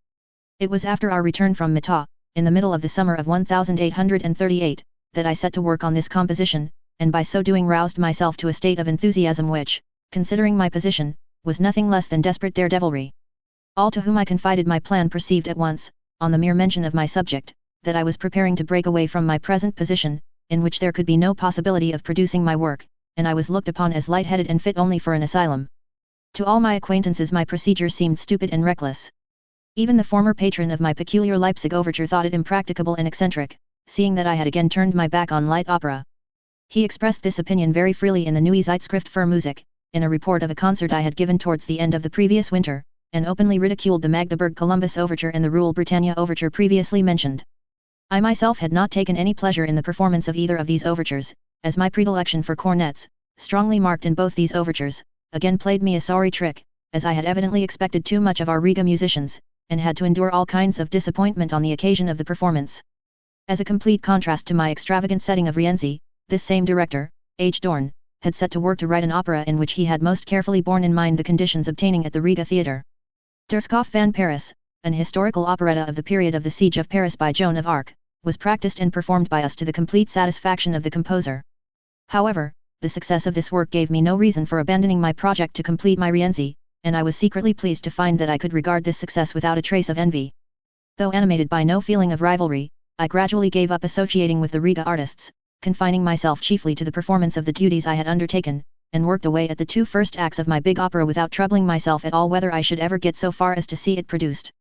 Speaker 1: It was after our return from Mata, in the middle of the summer of 1838, that I set to work on this composition, and by so doing roused myself to a state of enthusiasm which, considering my position, was nothing less than desperate daredevilry. All to whom I confided my plan perceived at once, on the mere mention of my subject, that I was preparing to break away from my present position, in which there could be no possibility of producing my work, and I was looked upon as light-headed and fit only for an asylum. To all my acquaintances my procedure seemed stupid and reckless. Even the former patron of my peculiar Leipzig overture thought it impracticable and eccentric, seeing that I had again turned my back on light opera. He expressed this opinion very freely in the Neue Zeitschrift für Musik, in a report of a concert I had given towards the end of the previous winter, and openly ridiculed the Magdeburg Columbus overture and the Rule Britannia overture previously mentioned. I myself had not taken any pleasure in the performance of either of these overtures, as my predilection for cornets, strongly marked in both these overtures, again played me a sorry trick, as I had evidently expected too much of our Riga musicians, and had to endure all kinds of disappointment on the occasion of the performance. As a complete contrast to my extravagant setting of Rienzi, this same director, H. Dorn, had set to work to write an opera in which he had most carefully borne in mind the conditions obtaining at the Riga Theatre. Der Schaff van Paris, an historical operetta of the period of the Siege of Paris by Joan of Arc, was practiced and performed by us to the complete satisfaction of the composer. However, the success of this work gave me no reason for abandoning my project to complete my Rienzi, and I was secretly pleased to find that I could regard this success without a trace of envy. Though animated by no feeling of rivalry, I gradually gave up associating with the Riga artists, confining myself chiefly to the performance of the duties I had undertaken, and worked away at the two first acts of my big opera without troubling myself at all whether I should ever get so far as to see it produced.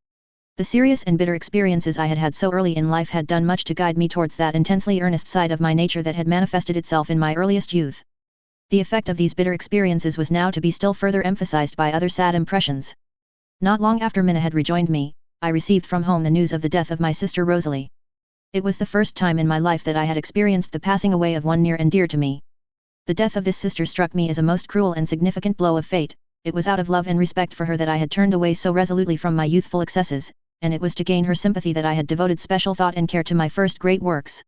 Speaker 1: The serious and bitter experiences I had had so early in life had done much to guide me towards that intensely earnest side of my nature that had manifested itself in my earliest youth. The effect of these bitter experiences was now to be still further emphasized by other sad impressions. Not long after Minna had rejoined me, I received from home the news of the death of my sister Rosalie. It was the first time in my life that I had experienced the passing away of one near and dear to me. The death of this sister struck me as a most cruel and significant blow of fate. It was out of love and respect for her that I had turned away so resolutely from my youthful excesses, and it was to gain her sympathy that I had devoted special thought and care to my first great works.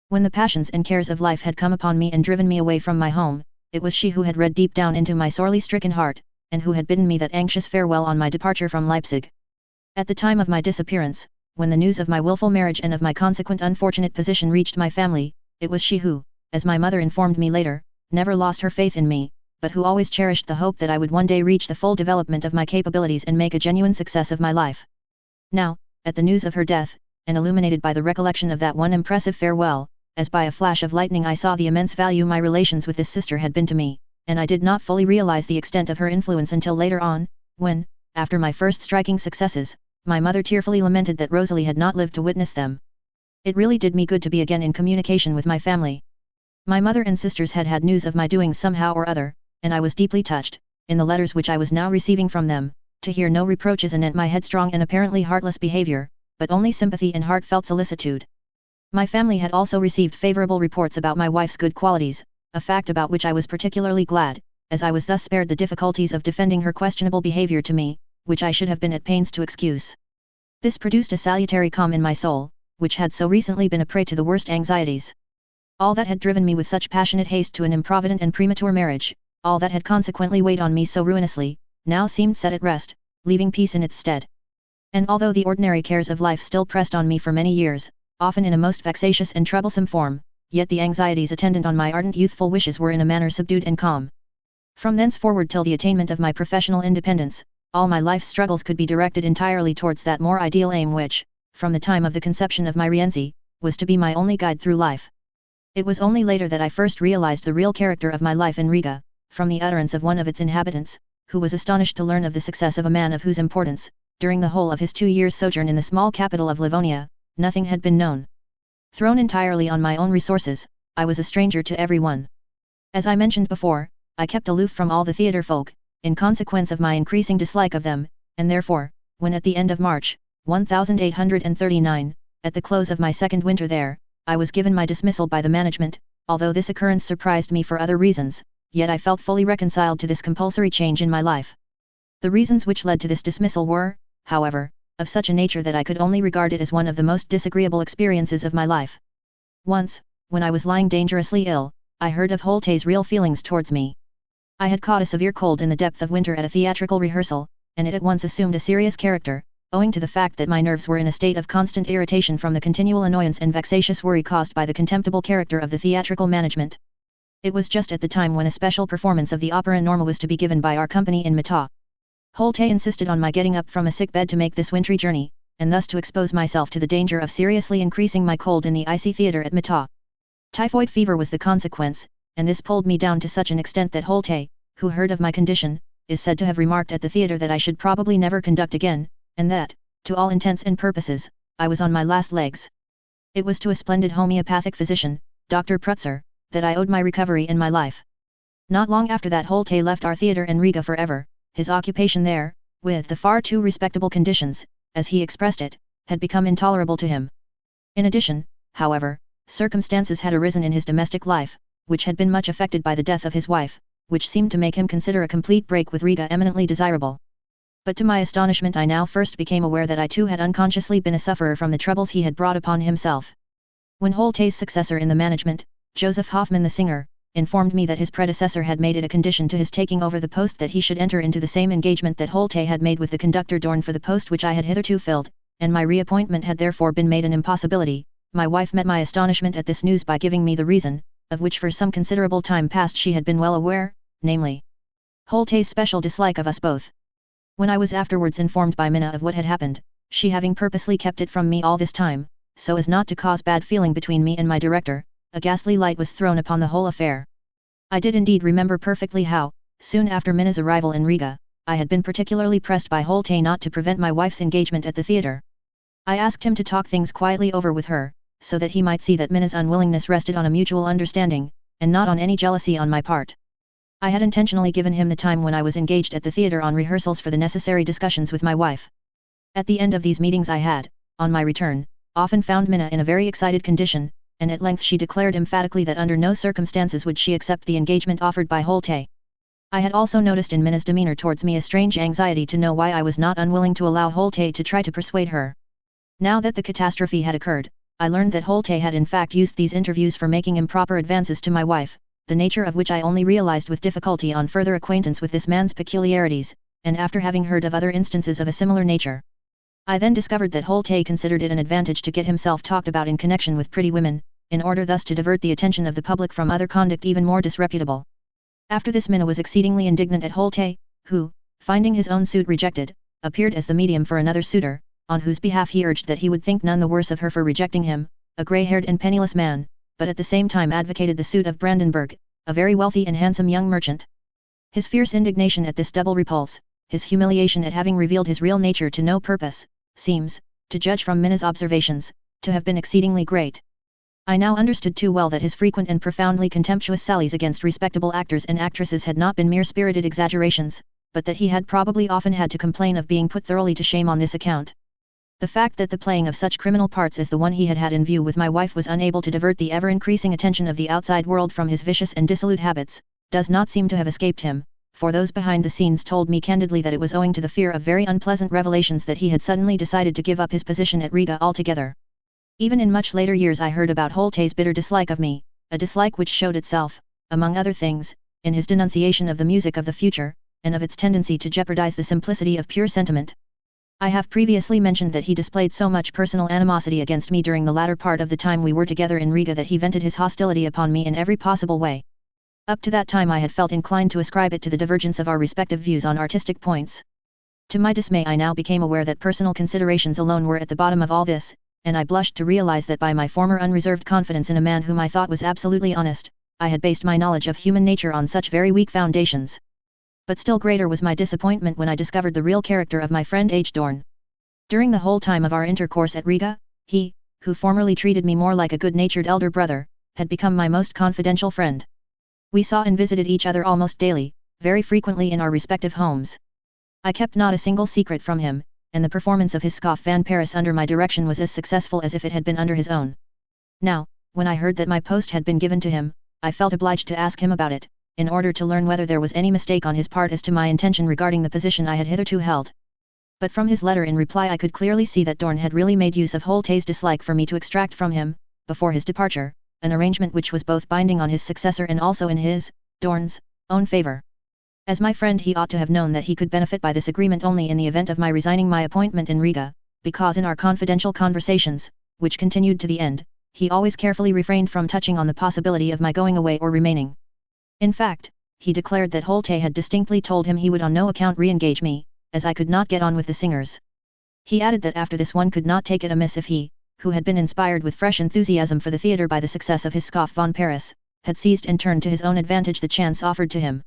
Speaker 1: When the passions and cares of life had come upon me and driven me away from my home, it was she who had read deep down into my sorely stricken heart, and who had bidden me that anxious farewell on my departure from Leipzig. At the time of my disappearance, when the news of my wilful marriage and of my consequent unfortunate position reached my family, it was she who, as my mother informed me later, never lost her faith in me, but who always cherished the hope that I would one day reach the full development of my capabilities and make a genuine success of my life. Now, at the news of her death, and illuminated by the recollection of that one impressive farewell, as by a flash of lightning I saw the immense value my relations with this sister had been to me, and I did not fully realize the extent of her influence until later on, when, after my first striking successes, my mother tearfully lamented that Rosalie had not lived to witness them. It really did me good to be again in communication with my family. My mother and sisters had had news of my doings somehow or other, and I was deeply touched, in the letters which I was now receiving from them, to hear no reproaches anent my headstrong and apparently heartless behavior, but only sympathy and heartfelt solicitude. My family had also received favorable reports about my wife's good qualities, a fact about which I was particularly glad, as I was thus spared the difficulties of defending her questionable behavior to me, which I should have been at pains to excuse. This produced a salutary calm in my soul, which had so recently been a prey to the worst anxieties. All that had driven me with such passionate haste to an improvident and premature marriage, all that had consequently weighed on me so ruinously, now seemed set at rest, leaving peace in its stead. And although the ordinary cares of life still pressed on me for many years, often in a most vexatious and troublesome form, yet the anxieties attendant on my ardent youthful wishes were in a manner subdued and calm. From thenceforward till the attainment of my professional independence, all my life's struggles could be directed entirely towards that more ideal aim which, from the time of the conception of my Rienzi, was to be my only guide through life. It was only later that I first realized the real character of my life in Riga, from the utterance of one of its inhabitants, who was astonished to learn of the success of a man of whose importance, during the whole of his 2 years' sojourn in the small capital of Livonia, nothing had been known. Thrown entirely on my own resources, I was a stranger to everyone. As I mentioned before, I kept aloof from all the theatre folk, in consequence of my increasing dislike of them, and therefore, when at the end of March, 1839, at the close of my second winter there, I was given my dismissal by the management, although this occurrence surprised me for other reasons, yet I felt fully reconciled to this compulsory change in my life. The reasons which led to this dismissal were, however, of such a nature that I could only regard it as one of the most disagreeable experiences of my life. Once, when I was lying dangerously ill, I heard of Holtay's real feelings towards me. I had caught a severe cold in the depth of winter at a theatrical rehearsal, and it at once assumed a serious character, owing to the fact that my nerves were in a state of constant irritation from the continual annoyance and vexatious worry caused by the contemptible character of the theatrical management. It was just at the time when a special performance of the opera normal was to be given by our company in Mata. Holtay insisted on my getting up from a sick bed to make this wintry journey, and thus to expose myself to the danger of seriously increasing my cold in the icy theatre at Mata. Typhoid fever was the consequence, and this pulled me down to such an extent that Holtay, who heard of my condition, is said to have remarked at the theatre that I should probably never conduct again, and that, to all intents and purposes, I was on my last legs. It was to a splendid homeopathic physician, Dr. Prutzer, that I owed my recovery in my life. Not long after that Holtay left our theatre in Riga forever. His occupation there, with the far too respectable conditions, as he expressed it, had become intolerable to him. In addition, however, circumstances had arisen in his domestic life, which had been much affected by the death of his wife, which seemed to make him consider a complete break with Riga eminently desirable. But to my astonishment I now first became aware that I too had unconsciously been a sufferer from the troubles he had brought upon himself. When Holtay's successor in the management, Joseph Hoffman the singer, informed me that his predecessor had made it a condition to his taking over the post that he should enter into the same engagement that Holtay had made with the conductor Dorn for the post which I had hitherto filled, and my reappointment had therefore been made an impossibility, my wife met my astonishment at this news by giving me the reason, of which for some considerable time past she had been well aware, namely, Holtay's special dislike of us both. When I was afterwards informed by Minna of what had happened, she having purposely kept it from me all this time, so as not to cause bad feeling between me and my director, a ghastly light was thrown upon the whole affair. I did indeed remember perfectly how, soon after Minna's arrival in Riga, I had been particularly pressed by Holtay not to prevent my wife's engagement at the theatre. I asked him to talk things quietly over with her, so that he might see that Minna's unwillingness rested on a mutual understanding, and not on any jealousy on my part. I had intentionally given him the time when I was engaged at the theatre on rehearsals for the necessary discussions with my wife. At the end of these meetings I had, on my return, often found Minna in a very excited condition, and at length she declared emphatically that under no circumstances would she accept the engagement offered by Holtay. I had also noticed in Minna's demeanour towards me a strange anxiety to know why I was not unwilling to allow Holtay to try to persuade her. Now that the catastrophe had occurred, I learned that Holtay had in fact used these interviews for making improper advances to my wife, the nature of which I only realized with difficulty on further acquaintance with this man's peculiarities, and after having heard of other instances of a similar nature. I then discovered that Holtay considered it an advantage to get himself talked about in connection with pretty women, in order thus to divert the attention of the public from other conduct even more disreputable. After this Minna was exceedingly indignant at Holtay, who, finding his own suit rejected, appeared as the medium for another suitor, on whose behalf he urged that he would think none the worse of her for rejecting him, a grey-haired and penniless man, but at the same time advocated the suit of Brandenburg, a very wealthy and handsome young merchant. His fierce indignation at this double repulse, his humiliation at having revealed his real nature to no purpose, seems, to judge from Minna's observations, to have been exceedingly great. I now understood too well that his frequent and profoundly contemptuous sallies against respectable actors and actresses had not been mere spirited exaggerations, but that he had probably often had to complain of being put thoroughly to shame on this account. The fact that the playing of such criminal parts as the one he had had in view with my wife was unable to divert the ever-increasing attention of the outside world from his vicious and dissolute habits, does not seem to have escaped him, for those behind the scenes told me candidly that it was owing to the fear of very unpleasant revelations that he had suddenly decided to give up his position at Riga altogether. Even in much later years I heard about Holtay's bitter dislike of me, a dislike which showed itself, among other things, in his denunciation of the music of the future, and of its tendency to jeopardize the simplicity of pure sentiment. I have previously mentioned that he displayed so much personal animosity against me during the latter part of the time we were together in Riga that he vented his hostility upon me in every possible way. Up to that time I had felt inclined to ascribe it to the divergence of our respective views on artistic points. To my dismay I now became aware that personal considerations alone were at the bottom of all this, and I blushed to realize that by my former unreserved confidence in a man whom I thought was absolutely honest, I had based my knowledge of human nature on such very weak foundations. But still greater was my disappointment when I discovered the real character of my friend H. Dorn. During the whole time of our intercourse at Riga, he, who formerly treated me more like a good-natured elder brother, had become my most confidential friend. We saw and visited each other almost daily, very frequently in our respective homes. I kept not a single secret from him, and the performance of his Scoff van Paris under my direction was as successful as if it had been under his own. Now, when I heard that my post had been given to him, I felt obliged to ask him about it, in order to learn whether there was any mistake on his part as to my intention regarding the position I had hitherto held. But from his letter in reply I could clearly see that Dorn had really made use of Holt's dislike for me to extract from him, before his departure, an arrangement which was both binding on his successor and also in his, Dorn's, own favor. As my friend he ought to have known that he could benefit by this agreement only in the event of my resigning my appointment in Riga, because in our confidential conversations, which continued to the end, he always carefully refrained from touching on the possibility of my going away or remaining. In fact, he declared that Holte had distinctly told him he would on no account re-engage me, as I could not get on with the singers. He added that after this one could not take it amiss if he, who had been inspired with fresh enthusiasm for the theatre by the success of his Scoff von Paris, had seized and turned to his own advantage the chance offered to him.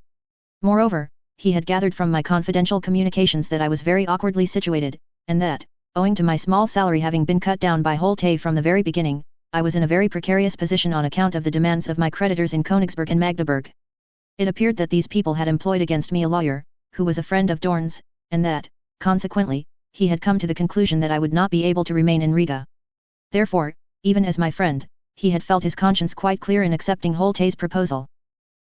Speaker 1: Moreover, he had gathered from my confidential communications that I was very awkwardly situated, and that, owing to my small salary having been cut down by Holte from the very beginning, I was in a very precarious position on account of the demands of my creditors in Königsberg and Magdeburg. It appeared that these people had employed against me a lawyer, who was a friend of Dorn's, and that, consequently, he had come to the conclusion that I would not be able to remain in Riga. Therefore, even as my friend, he had felt his conscience quite clear in accepting Holte's proposal.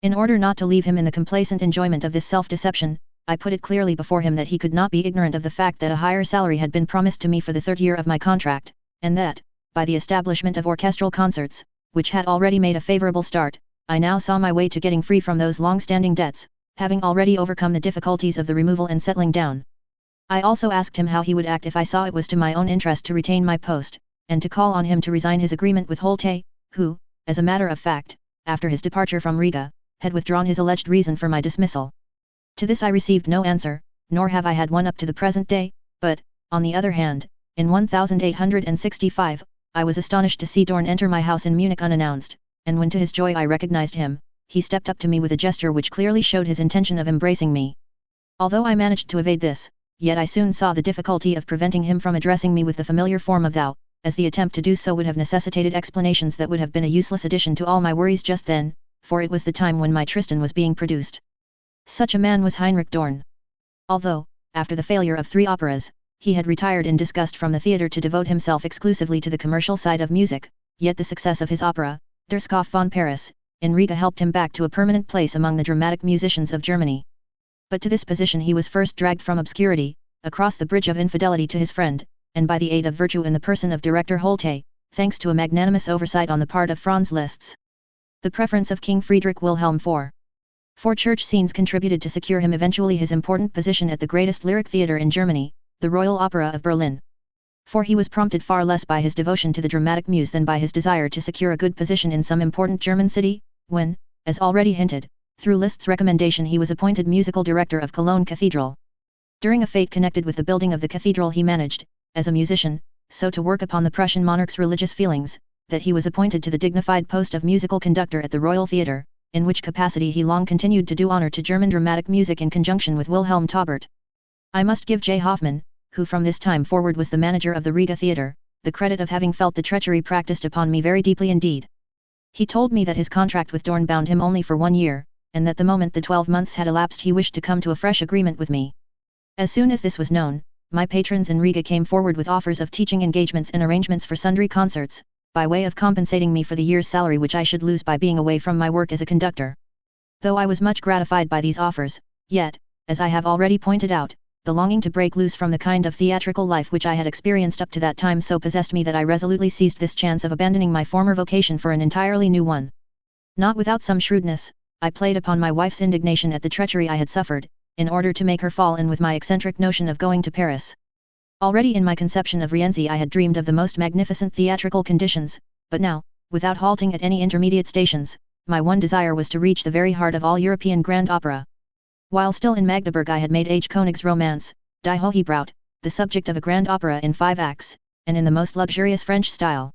Speaker 1: In order not to leave him in the complacent enjoyment of this self-deception, I put it clearly before him that he could not be ignorant of the fact that a higher salary had been promised to me for the third year of my contract, and that, by the establishment of orchestral concerts, which had already made a favorable start, I now saw my way to getting free from those long-standing debts, having already overcome the difficulties of the removal and settling down. I also asked him how he would act if I saw it was to my own interest to retain my post, and to call on him to resign his agreement with Holte, who, as a matter of fact, after his departure from Riga, had withdrawn his alleged reason for my dismissal. To this I received no answer, nor have I had one up to the present day, but, on the other hand, in 1865, I was astonished to see Dorn enter my house in Munich unannounced, and when to his joy I recognized him, he stepped up to me with a gesture which clearly showed his intention of embracing me. Although I managed to evade this, yet I soon saw the difficulty of preventing him from addressing me with the familiar form of thou, as the attempt to do so would have necessitated explanations that would have been a useless addition to all my worries just then, for it was the time when my Tristan was being produced. Such a man was Heinrich Dorn. Although, after the failure of 3 operas, he had retired in disgust from the theatre to devote himself exclusively to the commercial side of music, yet the success of his opera, Der Scoff von Paris, in Riga helped him back to a permanent place among the dramatic musicians of Germany. But to this position he was first dragged from obscurity, across the bridge of infidelity to his friend, and by the aid of virtue in the person of Director Holte, thanks to a magnanimous oversight on the part of Franz Liszt. The preference of King Friedrich Wilhelm IV. For church scenes contributed to secure him eventually his important position at the greatest lyric theatre in Germany, the Royal Opera of Berlin. For he was prompted far less by his devotion to the dramatic muse than by his desire to secure a good position in some important German city, when, as already hinted, through Liszt's recommendation he was appointed musical director of Cologne Cathedral. During a fete connected with the building of the cathedral he managed, as a musician, so to work upon the Prussian monarch's religious feelings, that he was appointed to the dignified post of musical conductor at the Royal Theatre, in which capacity he long continued to do honor to German dramatic music in conjunction with Wilhelm Taubert. I must give J. Hoffmann, who from this time forward was the manager of the Riga Theatre, the credit of having felt the treachery practiced upon me very deeply indeed. He told me that his contract with Dorn bound him only for 1 year, and that the moment the 12 months had elapsed he wished to come to a fresh agreement with me. As soon as this was known, my patrons in Riga came forward with offers of teaching engagements and arrangements for sundry concerts, by way of compensating me for the year's salary which I should lose by being away from my work as a conductor. Though I was much gratified by these offers, yet, as I have already pointed out, the longing to break loose from the kind of theatrical life which I had experienced up to that time so possessed me that I resolutely seized this chance of abandoning my former vocation for an entirely new one. Not without some shrewdness, I played upon my wife's indignation at the treachery I had suffered, in order to make her fall in with my eccentric notion of going to Paris. Already in my conception of Rienzi I had dreamed of the most magnificent theatrical conditions, but now, without halting at any intermediate stations, my one desire was to reach the very heart of all European grand opera. While still in Magdeburg I had made H. König's romance, Die Hohe Braut, the subject of a grand opera in 5 acts, and in the most luxurious French style.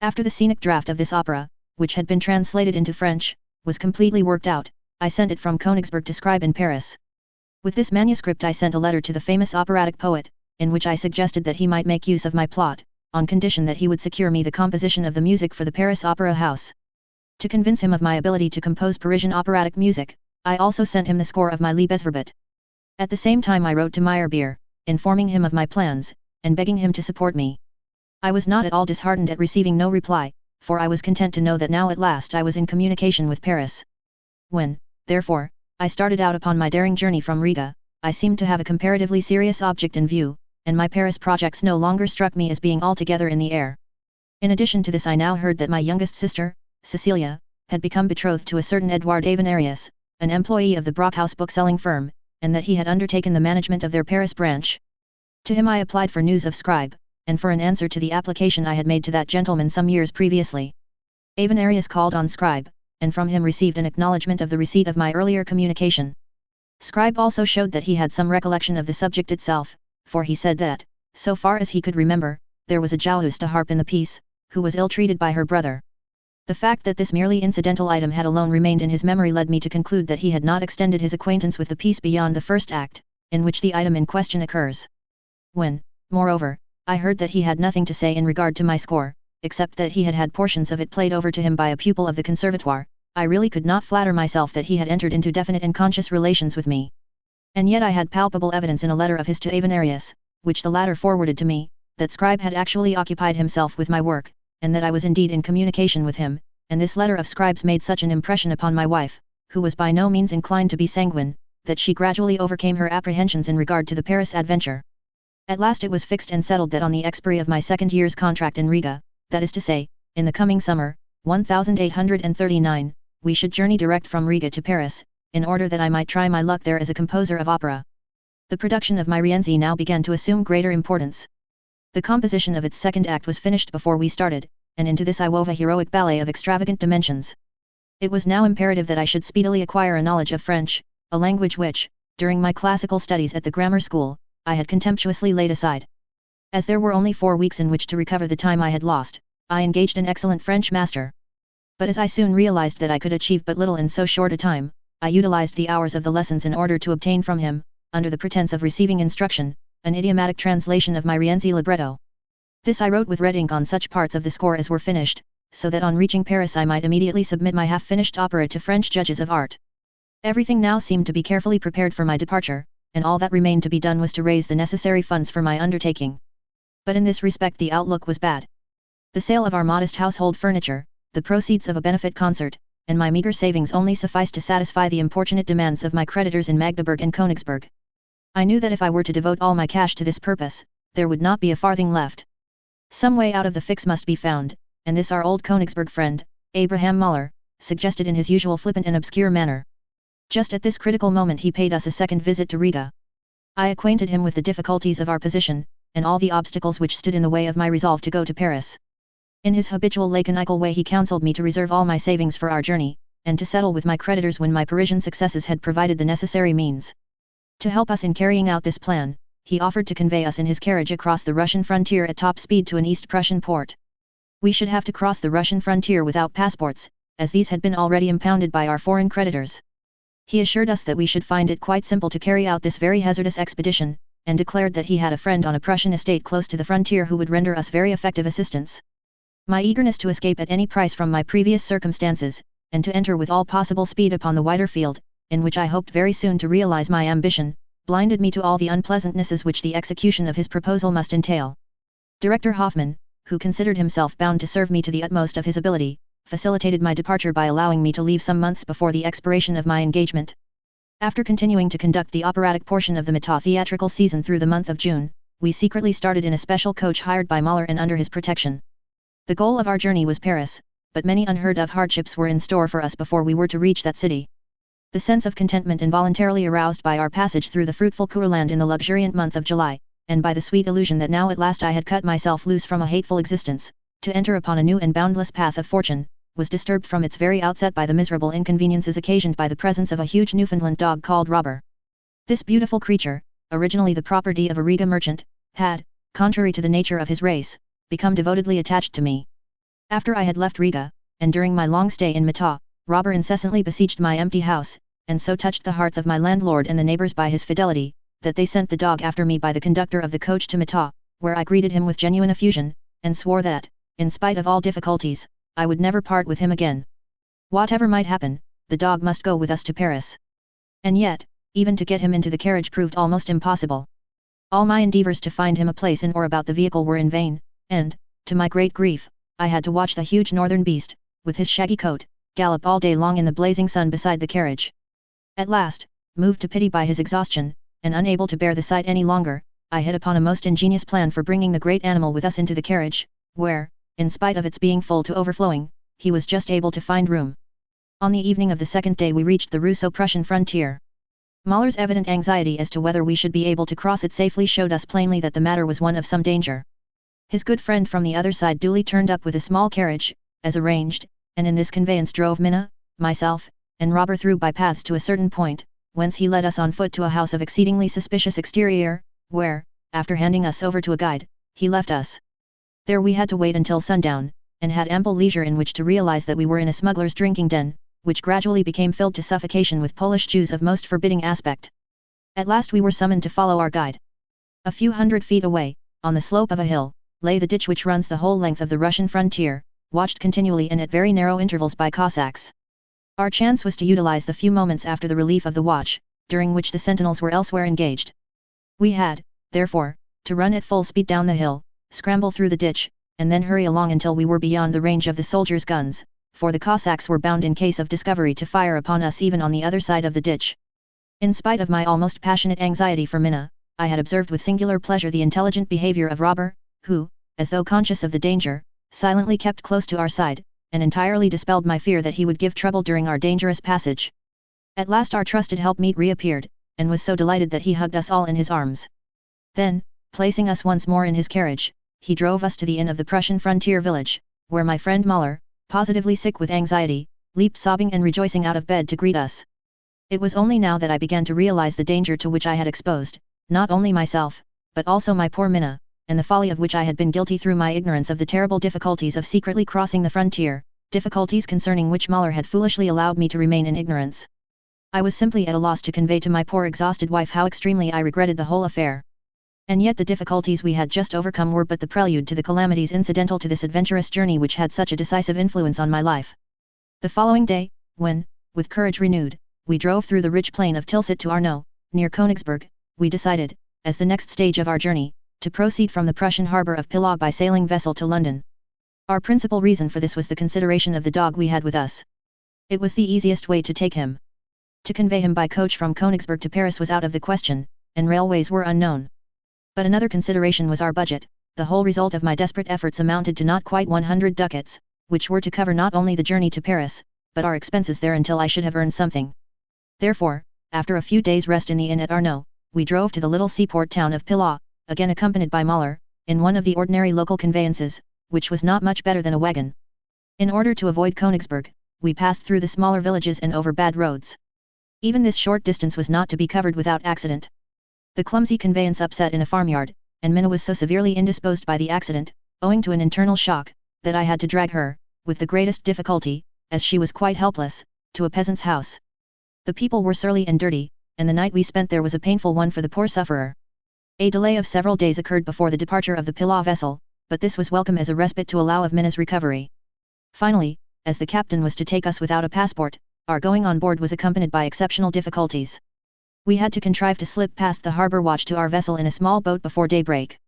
Speaker 1: After the scenic draft of this opera, which had been translated into French, was completely worked out, I sent it from Königsberg to Scribe in Paris. With this manuscript I sent a letter to the famous operatic poet, in which I suggested that he might make use of my plot, on condition that he would secure me the composition of the music for the Paris Opera House. To convince him of my ability to compose Parisian operatic music, I also sent him the score of my Liebesverbot. At the same time I wrote to Meyerbeer, informing him of my plans, and begging him to support me. I was not at all disheartened at receiving no reply, for I was content to know that now at last I was in communication with Paris. When, therefore, I started out upon my daring journey from Riga, I seemed to have a comparatively serious object in view, and my Paris projects no longer struck me as being altogether in the air. In addition to this I now heard that my youngest sister, Cecilia, had become betrothed to a certain Edouard Avenarius, an employee of the Brockhaus bookselling firm, and that he had undertaken the management of their Paris branch. To him I applied for news of Scribe, and for an answer to the application I had made to that gentleman some years previously. Avenarius called on Scribe, and from him received an acknowledgement of the receipt of my earlier communication. Scribe also showed that he had some recollection of the subject itself, for he said that, so far as he could remember, there was a Jouhouste harp in the piece, who was ill-treated by her brother. The fact that this merely incidental item had alone remained in his memory led me to conclude that he had not extended his acquaintance with the piece beyond the first act, in which the item in question occurs. When, moreover, I heard that he had nothing to say in regard to my score, except that he had had portions of it played over to him by a pupil of the Conservatoire, I really could not flatter myself that he had entered into definite and conscious relations with me. And yet I had palpable evidence in a letter of his to Avenarius, which the latter forwarded to me, that Scribe had actually occupied himself with my work, and that I was indeed in communication with him, and this letter of Scribe's made such an impression upon my wife, who was by no means inclined to be sanguine, that she gradually overcame her apprehensions in regard to the Paris adventure. At last it was fixed and settled that on the expiry of my second year's contract in Riga, that is to say, in the coming summer, 1839, we should journey direct from Riga to Paris, in order that I might try my luck there as a composer of opera. The production of my Rienzi now began to assume greater importance. The composition of its second act was finished before we started, and into this I wove a heroic ballet of extravagant dimensions. It was now imperative that I should speedily acquire a knowledge of French, a language which, during my classical studies at the grammar school, I had contemptuously laid aside. As there were only 4 weeks in which to recover the time I had lost, I engaged an excellent French master. But as I soon realized that I could achieve but little in so short a time, I utilized the hours of the lessons in order to obtain from him, under the pretense of receiving instruction, an idiomatic translation of my Rienzi libretto. This I wrote with red ink on such parts of the score as were finished, so that on reaching Paris I might immediately submit my half-finished opera to French judges of art. Everything now seemed to be carefully prepared for my departure, and all that remained to be done was to raise the necessary funds for my undertaking. But in this respect the outlook was bad. The sale of our modest household furniture, the proceeds of a benefit concert, and my meagre savings only sufficed to satisfy the importunate demands of my creditors in Magdeburg and Königsberg. I knew that if I were to devote all my cash to this purpose, there would not be a farthing left. Some way out of the fix must be found, and this our old Königsberg friend, Abraham Müller, suggested in his usual flippant and obscure manner. Just at this critical moment he paid us a second visit to Riga. I acquainted him with the difficulties of our position, and all the obstacles which stood in the way of my resolve to go to Paris. In his habitual laconical way he counselled me to reserve all my savings for our journey, and to settle with my creditors when my Parisian successes had provided the necessary means. To help us in carrying out this plan, he offered to convey us in his carriage across the Russian frontier at top speed to an East Prussian port. We should have to cross the Russian frontier without passports, as these had been already impounded by our foreign creditors. He assured us that we should find it quite simple to carry out this very hazardous expedition, and declared that he had a friend on a Prussian estate close to the frontier who would render us very effective assistance. My eagerness to escape at any price from my previous circumstances, and to enter with all possible speed upon the wider field, in which I hoped very soon to realize my ambition, blinded me to all the unpleasantnesses which the execution of his proposal must entail. Director Hoffmann, who considered himself bound to serve me to the utmost of his ability, facilitated my departure by allowing me to leave some months before the expiration of my engagement. After continuing to conduct the operatic portion of the Meta theatrical season through the month of June, we secretly started in a special coach hired by Müller and under his protection. The goal of our journey was Paris, but many unheard-of hardships were in store for us before we were to reach that city. The sense of contentment involuntarily aroused by our passage through the fruitful Kurland in the luxuriant month of July, and by the sweet illusion that now at last I had cut myself loose from a hateful existence, to enter upon a new and boundless path of fortune, was disturbed from its very outset by the miserable inconveniences occasioned by the presence of a huge Newfoundland dog called Robber. This beautiful creature, originally the property of a Riga merchant, had, contrary to the nature of his race, become devotedly attached to me. After I had left Riga, and during my long stay in Mata, Robber incessantly besieged my empty house, and so touched the hearts of my landlord and the neighbors by his fidelity, that they sent the dog after me by the conductor of the coach to Mata, where I greeted him with genuine effusion, and swore that, in spite of all difficulties, I would never part with him again. Whatever might happen, the dog must go with us to Paris. And yet, even to get him into the carriage proved almost impossible. All my endeavours to find him a place in or about the vehicle were in vain, and, to my great grief, I had to watch the huge northern beast, with his shaggy coat, gallop all day long in the blazing sun beside the carriage. At last, moved to pity by his exhaustion, and unable to bear the sight any longer, I hit upon a most ingenious plan for bringing the great animal with us into the carriage, where, in spite of its being full to overflowing, he was just able to find room. On the evening of the second day we reached the Russo-Prussian frontier. Mahler's evident anxiety as to whether we should be able to cross it safely showed us plainly that the matter was one of some danger. His good friend from the other side duly turned up with a small carriage, as arranged, and in this conveyance drove Minna, myself, and Robber through by paths to a certain point, whence he led us on foot to a house of exceedingly suspicious exterior, where, after handing us over to a guide, he left us. There we had to wait until sundown, and had ample leisure in which to realize that we were in a smuggler's drinking den, which gradually became filled to suffocation with Polish Jews of most forbidding aspect. At last we were summoned to follow our guide. A few hundred feet away, on the slope of a hill, lay the ditch which runs the whole length of the Russian frontier, watched continually and at very narrow intervals by Cossacks. Our chance was to utilize the few moments after the relief of the watch, during which the sentinels were elsewhere engaged. We had, therefore, to run at full speed down the hill, scramble through the ditch, and then hurry along until we were beyond the range of the soldiers' guns, for the Cossacks were bound in case of discovery to fire upon us even on the other side of the ditch. In spite of my almost passionate anxiety for Minna, I had observed with singular pleasure the intelligent behavior of Robber, who, as though conscious of the danger, silently kept close to our side, and entirely dispelled my fear that he would give trouble during our dangerous passage. At last our trusted helpmeet reappeared, and was so delighted that he hugged us all in his arms. Then, placing us once more in his carriage, he drove us to the inn of the Prussian frontier village, where my friend Mahler, positively sick with anxiety, leaped sobbing and rejoicing out of bed to greet us. It was only now that I began to realize the danger to which I had exposed, not only myself, but also my poor Minna, and the folly of which I had been guilty through my ignorance of the terrible difficulties of secretly crossing the frontier, difficulties concerning which Mahler had foolishly allowed me to remain in ignorance. I was simply at a loss to convey to my poor exhausted wife how extremely I regretted the whole affair. And yet the difficulties we had just overcome were but the prelude to the calamities incidental to this adventurous journey which had such a decisive influence on my life. The following day, when, with courage renewed, we drove through the rich plain of Tilsit to Arno, near Königsberg, we decided, as the next stage of our journey, to proceed from the Prussian harbour of Pilag by sailing vessel to London. Our principal reason for this was the consideration of the dog we had with us. It was the easiest way to take him. To convey him by coach from Königsberg to Paris was out of the question, and railways were unknown. But another consideration was our budget. The whole result of my desperate efforts amounted to not quite 100 ducats, which were to cover not only the journey to Paris, but our expenses there until I should have earned something. Therefore, after a few days' rest in the inn at Arno, we drove to the little seaport town of Pilau, again accompanied by Mahler, in one of the ordinary local conveyances, which was not much better than a wagon. In order to avoid Königsberg, we passed through the smaller villages and over bad roads. Even this short distance was not to be covered without accident. The clumsy conveyance upset in a farmyard, and Minna was so severely indisposed by the accident, owing to an internal shock, that I had to drag her, with the greatest difficulty, as she was quite helpless, to a peasant's house. The people were surly and dirty, and the night we spent there was a painful one for the poor sufferer. A delay of several days occurred before the departure of the Pilau vessel, but this was welcome as a respite to allow of Minna's recovery. Finally, as the captain was to take us without a passport, our going on board was accompanied by exceptional difficulties. We had to contrive to slip past the harbour watch to our vessel in a small boat before daybreak.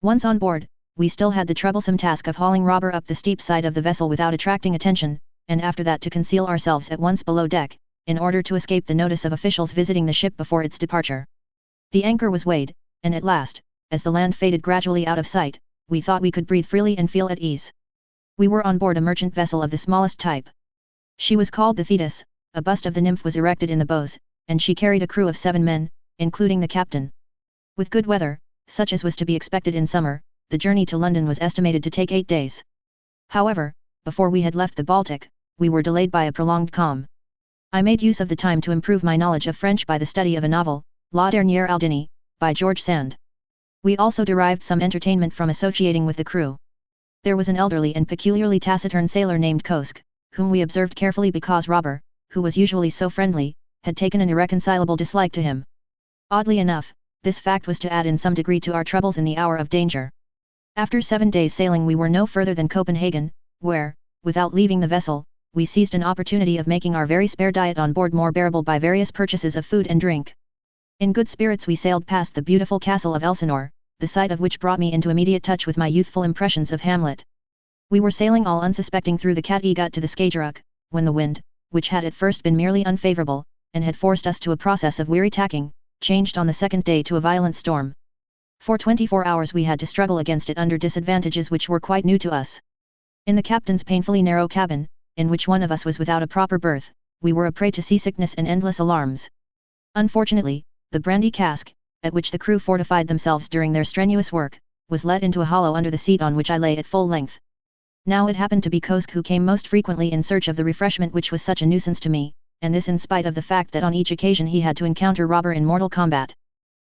Speaker 1: Once on board, we still had the troublesome task of hauling Robber up the steep side of the vessel without attracting attention, and after that to conceal ourselves at once below deck, in order to escape the notice of officials visiting the ship before its departure. The anchor was weighed, and at last, as the land faded gradually out of sight, we thought we could breathe freely and feel at ease. We were on board a merchant vessel of the smallest type. She was called the Thetis, a bust of the nymph was erected in the bows, and she carried a crew of 7 men, including the captain. With good weather, such as was to be expected in summer, the journey to London was estimated to take 8 days. However, before we had left the Baltic, we were delayed by a prolonged calm. I made use of the time to improve my knowledge of French by the study of a novel, La Dernière Aldini, by George Sand. We also derived some entertainment from associating with the crew. There was an elderly and peculiarly taciturn sailor named Kosk, whom we observed carefully because Robber, who was usually so friendly, had taken an irreconcilable dislike to him. Oddly enough, this fact was to add in some degree to our troubles in the hour of danger. After 7 days sailing we were no further than Copenhagen, where, without leaving the vessel, we seized an opportunity of making our very spare diet on board more bearable by various purchases of food and drink. In good spirits we sailed past the beautiful castle of Elsinore, the sight of which brought me into immediate touch with my youthful impressions of Hamlet. We were sailing all unsuspecting through the Kattegat to the Skagerrak, when the wind, which had at first been merely unfavourable, and had forced us to a process of weary tacking, changed on the second day to a violent storm. For 24 hours we had to struggle against it under disadvantages which were quite new to us. In the captain's painfully narrow cabin, in which one of us was without a proper berth, we were a prey to seasickness and endless alarms. Unfortunately, the brandy cask, at which the crew fortified themselves during their strenuous work, was let into a hollow under the seat on which I lay at full length. Now it happened to be Kosk who came most frequently in search of the refreshment which was such a nuisance to me, and this in spite of the fact that on each occasion he had to encounter Robber in mortal combat.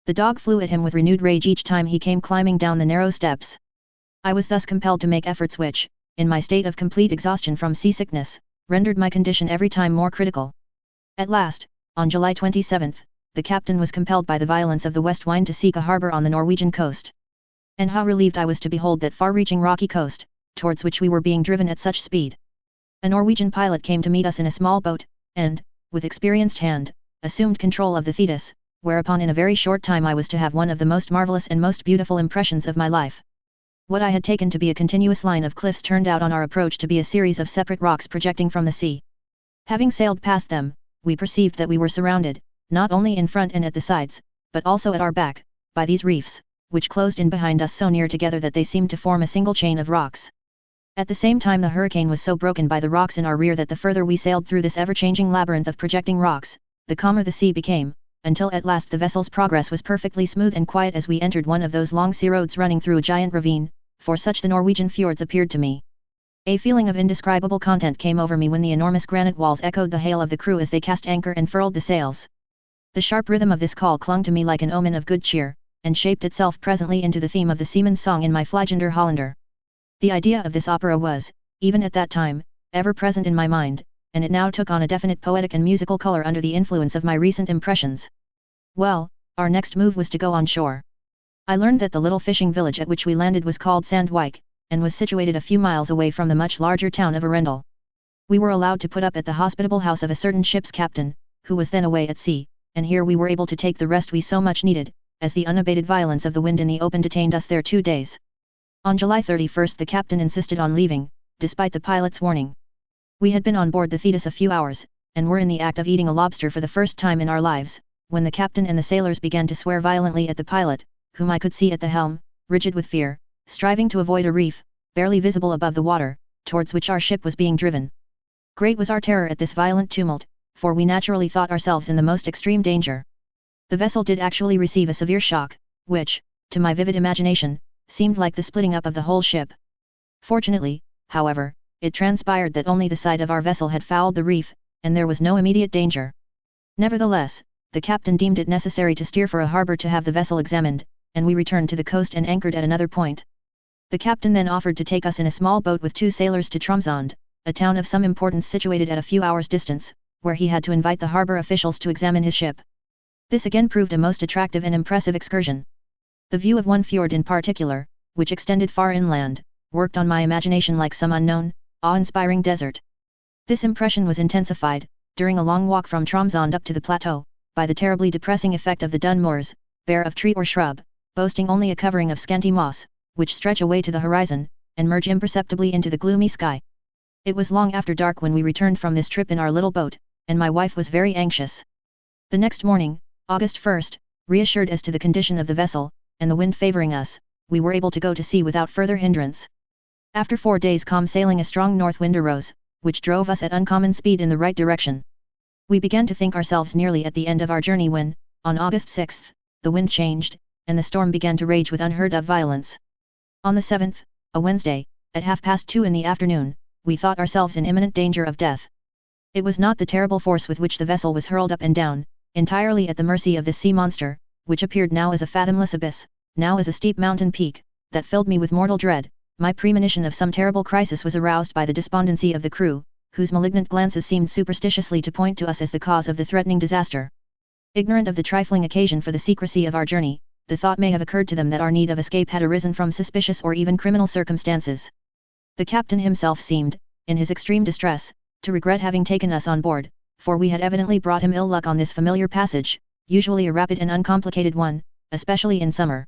Speaker 1: The dog flew at him with renewed rage each time he came climbing down the narrow steps. I was thus compelled to make efforts which, in my state of complete exhaustion from seasickness, rendered my condition every time more critical. At last, on July 27, the captain was compelled by the violence of the west wind to seek a harbour on the Norwegian coast. And how relieved I was to behold that far-reaching rocky coast, towards which we were being driven at such speed. A Norwegian pilot came to meet us in a small boat, and, with experienced hand, assumed control of the Thetis, whereupon in a very short time I was to have one of the most marvellous and most beautiful impressions of my life. What I had taken to be a continuous line of cliffs turned out on our approach to be a series of separate rocks projecting from the sea. Having sailed past them, we perceived that we were surrounded, not only in front and at the sides, but also at our back, by these reefs, which closed in behind us so near together that they seemed to form a single chain of rocks. At the same time the hurricane was so broken by the rocks in our rear that the further we sailed through this ever-changing labyrinth of projecting rocks, the calmer the sea became, until at last the vessel's progress was perfectly smooth and quiet as we entered one of those long sea roads running through a giant ravine, for such the Norwegian fjords appeared to me. A feeling of indescribable content came over me when the enormous granite walls echoed the hail of the crew as they cast anchor and furled the sails. The sharp rhythm of this call clung to me like an omen of good cheer, and shaped itself presently into the theme of the seaman's song in my Fliegender Hollander. The idea of this opera was, even at that time, ever present in my mind, and it now took on a definite poetic and musical color under the influence of my recent impressions. Well, our next move was to go on shore. I learned that the little fishing village at which we landed was called Sandwijk, and was situated a few miles away from the much larger town of Arendal. We were allowed to put up at the hospitable house of a certain ship's captain, who was then away at sea, and here we were able to take the rest we so much needed, as the unabated violence of the wind in the open detained us there 2 days. On July 31 the captain insisted on leaving, despite the pilot's warning. We had been on board the Thetis a few hours, and were in the act of eating a lobster for the first time in our lives, when the captain and the sailors began to swear violently at the pilot, whom I could see at the helm, rigid with fear, striving to avoid a reef, barely visible above the water, towards which our ship was being driven. Great was our terror at this violent tumult, for we naturally thought ourselves in the most extreme danger. The vessel did actually receive a severe shock, which, to my vivid imagination, seemed like the splitting up of the whole ship. Fortunately, however, it transpired that only the side of our vessel had fouled the reef, and there was no immediate danger. Nevertheless, the captain deemed it necessary to steer for a harbour to have the vessel examined, and we returned to the coast and anchored at another point. The captain then offered to take us in a small boat with 2 sailors to Tromsø, a town of some importance situated at a few hours' distance, where he had to invite the harbour officials to examine his ship. This again proved a most attractive and impressive excursion. The view of one fjord in particular, which extended far inland, worked on my imagination like some unknown, awe-inspiring desert. This impression was intensified, during a long walk from Tromsø up to the plateau, by the terribly depressing effect of the dun moors, bare of tree or shrub, boasting only a covering of scanty moss, which stretch away to the horizon, and merge imperceptibly into the gloomy sky. It was long after dark when we returned from this trip in our little boat, and my wife was very anxious. The next morning, August 1st, reassured as to the condition of the vessel, and the wind favouring us, we were able to go to sea without further hindrance. After 4 days calm sailing a strong north wind arose, which drove us at uncommon speed in the right direction. We began to think ourselves nearly at the end of our journey when, on August 6th, the wind changed, and the storm began to rage with unheard-of violence. On the 7th, a Wednesday, at 2:30 in the afternoon, we thought ourselves in imminent danger of death. It was not the terrible force with which the vessel was hurled up and down, entirely at the mercy of this sea monster, which appeared now as a fathomless abyss, now as a steep mountain peak, that filled me with mortal dread, my premonition of some terrible crisis was aroused by the despondency of the crew, whose malignant glances seemed superstitiously to point to us as the cause of the threatening disaster. Ignorant of the trifling occasion for the secrecy of our journey, the thought may have occurred to them that our need of escape had arisen from suspicious or even criminal circumstances. The captain himself seemed, in his extreme distress, to regret having taken us on board, for we had evidently brought him ill luck on this familiar passage, usually a rapid and uncomplicated one, especially in summer.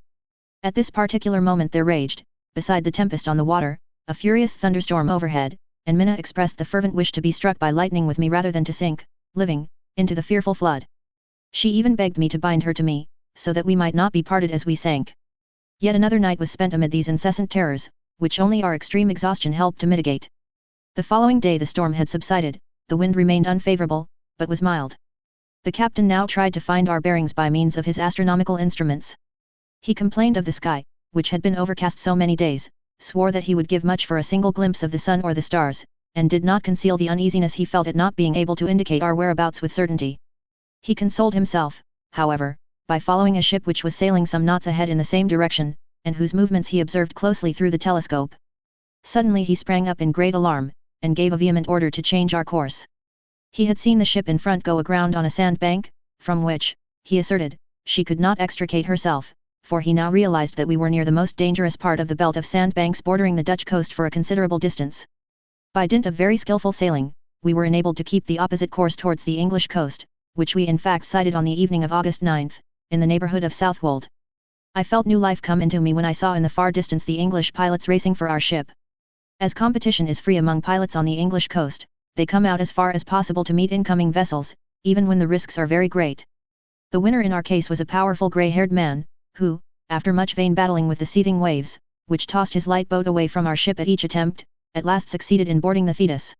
Speaker 1: At this particular moment there raged, beside the tempest on the water, a furious thunderstorm overhead, and Minna expressed the fervent wish to be struck by lightning with me rather than to sink, living, into the fearful flood. She even begged me to bind her to me, so that we might not be parted as we sank. Yet another night was spent amid these incessant terrors, which only our extreme exhaustion helped to mitigate. The following day the storm had subsided, the wind remained unfavorable, but was mild. The captain now tried to find our bearings by means of his astronomical instruments. He complained of the sky, which had been overcast so many days, swore that he would give much for a single glimpse of the sun or the stars, and did not conceal the uneasiness he felt at not being able to indicate our whereabouts with certainty. He consoled himself, however, by following a ship which was sailing some knots ahead in the same direction, and whose movements he observed closely through the telescope. Suddenly he sprang up in great alarm, and gave a vehement order to change our course. He had seen the ship in front go aground on a sandbank, from which, he asserted, she could not extricate herself, for he now realized that we were near the most dangerous part of the belt of sandbanks bordering the Dutch coast for a considerable distance. By dint of very skillful sailing, we were enabled to keep the opposite course towards the English coast, which we in fact sighted on the evening of August 9, in the neighbourhood of Southwold. I felt new life come into me when I saw in the far distance the English pilots racing for our ship. As competition is free among pilots on the English coast, they come out as far as possible to meet incoming vessels, even when the risks are very great. The winner in our case was a powerful grey-haired man, who, after much vain battling with the seething waves, which tossed his light boat away from our ship at each attempt, at last succeeded in boarding the Thetis.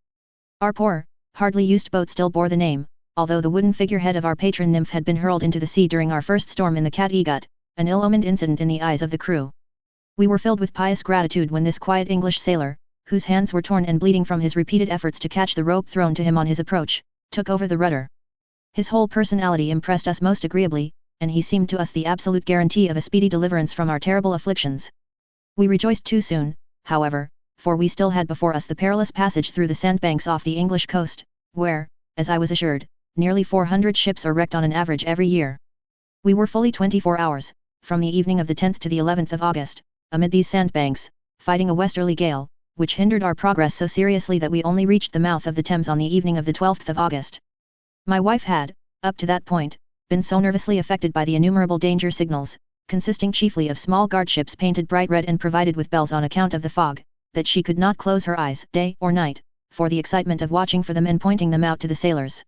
Speaker 1: Our poor, hardly used boat still bore the name, although the wooden figurehead of our patron nymph had been hurled into the sea during our first storm in the Cattegat, an ill-omened incident in the eyes of the crew. We were filled with pious gratitude when this quiet English sailor, whose hands were torn and bleeding from his repeated efforts to catch the rope thrown to him on his approach, took over the rudder. His whole personality impressed us most agreeably, and he seemed to us the absolute guarantee of a speedy deliverance from our terrible afflictions. We rejoiced too soon, however, for we still had before us the perilous passage through the sandbanks off the English coast, where, as I was assured, nearly 400 ships are wrecked on an average every year. We were fully 24 hours, from the evening of the 10th to the 11th of August, amid these sandbanks, fighting a westerly gale, which hindered our progress so seriously that we only reached the mouth of the Thames on the evening of the 12th of August. My wife had, up to that point, been so nervously affected by the innumerable danger signals, consisting chiefly of small guardships painted bright red and provided with bells on account of the fog, that she could not close her eyes day or night, for the excitement of watching for them and pointing them out to the sailors.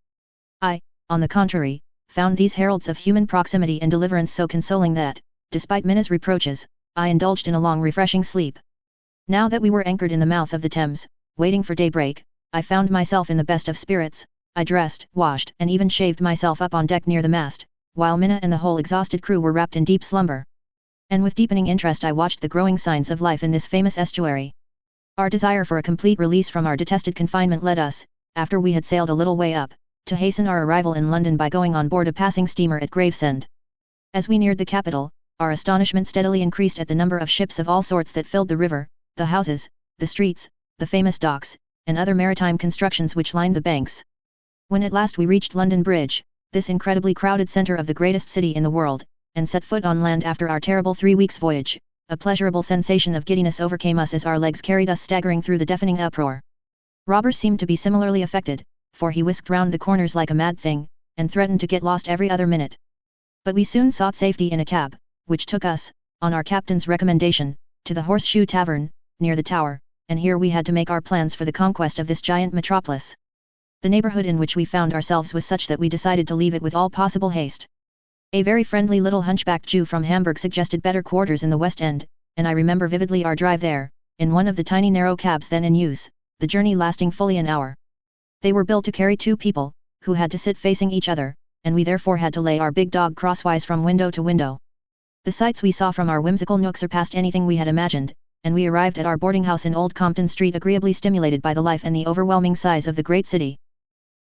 Speaker 1: I, on the contrary, found these heralds of human proximity and deliverance so consoling that, despite Minna's reproaches, I indulged in a long refreshing sleep. Now that we were anchored in the mouth of the Thames, waiting for daybreak, I found myself in the best of spirits. I dressed, washed and even shaved myself up on deck near the mast, while Minna and the whole exhausted crew were wrapped in deep slumber. And with deepening interest I watched the growing signs of life in this famous estuary. Our desire for a complete release from our detested confinement led us, after we had sailed a little way up, to hasten our arrival in London by going on board a passing steamer at Gravesend. As we neared the capital, our astonishment steadily increased at the number of ships of all sorts that filled the river, the houses, the streets, the famous docks, and other maritime constructions which lined the banks. When at last we reached London Bridge, this incredibly crowded centre of the greatest city in the world, and set foot on land after our terrible 3 weeks' voyage, a pleasurable sensation of giddiness overcame us as our legs carried us staggering through the deafening uproar. Robert seemed to be similarly affected, for he whisked round the corners like a mad thing, and threatened to get lost every other minute. But we soon sought safety in a cab, which took us, on our captain's recommendation, to the Horseshoe Tavern, near the Tower, and here we had to make our plans for the conquest of this giant metropolis. The neighbourhood in which we found ourselves was such that we decided to leave it with all possible haste. A very friendly little hunchbacked Jew from Hamburg suggested better quarters in the West End, and I remember vividly our drive there, in one of the tiny narrow cabs then in use, the journey lasting fully an hour. They were built to carry 2 people, who had to sit facing each other, and we therefore had to lay our big dog crosswise from window to window. The sights we saw from our whimsical nook surpassed anything we had imagined, and we arrived at our boarding house in Old Compton Street agreeably stimulated by the life and the overwhelming size of the great city.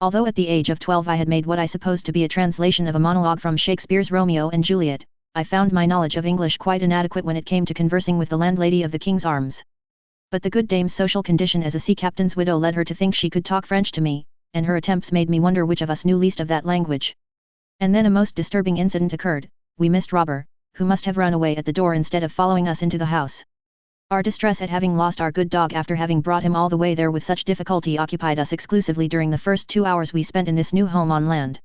Speaker 1: Although at the age of 12 I had made what I supposed to be a translation of a monologue from Shakespeare's Romeo and Juliet, I found my knowledge of English quite inadequate when it came to conversing with the landlady of the King's Arms. But the good dame's social condition as a sea captain's widow led her to think she could talk French to me, and her attempts made me wonder which of us knew least of that language. And then a most disturbing incident occurred. We missed Robber, who must have run away at the door instead of following us into the house. Our distress at having lost our good dog after having brought him all the way there with such difficulty occupied us exclusively during the first 2 hours we spent in this new home on land.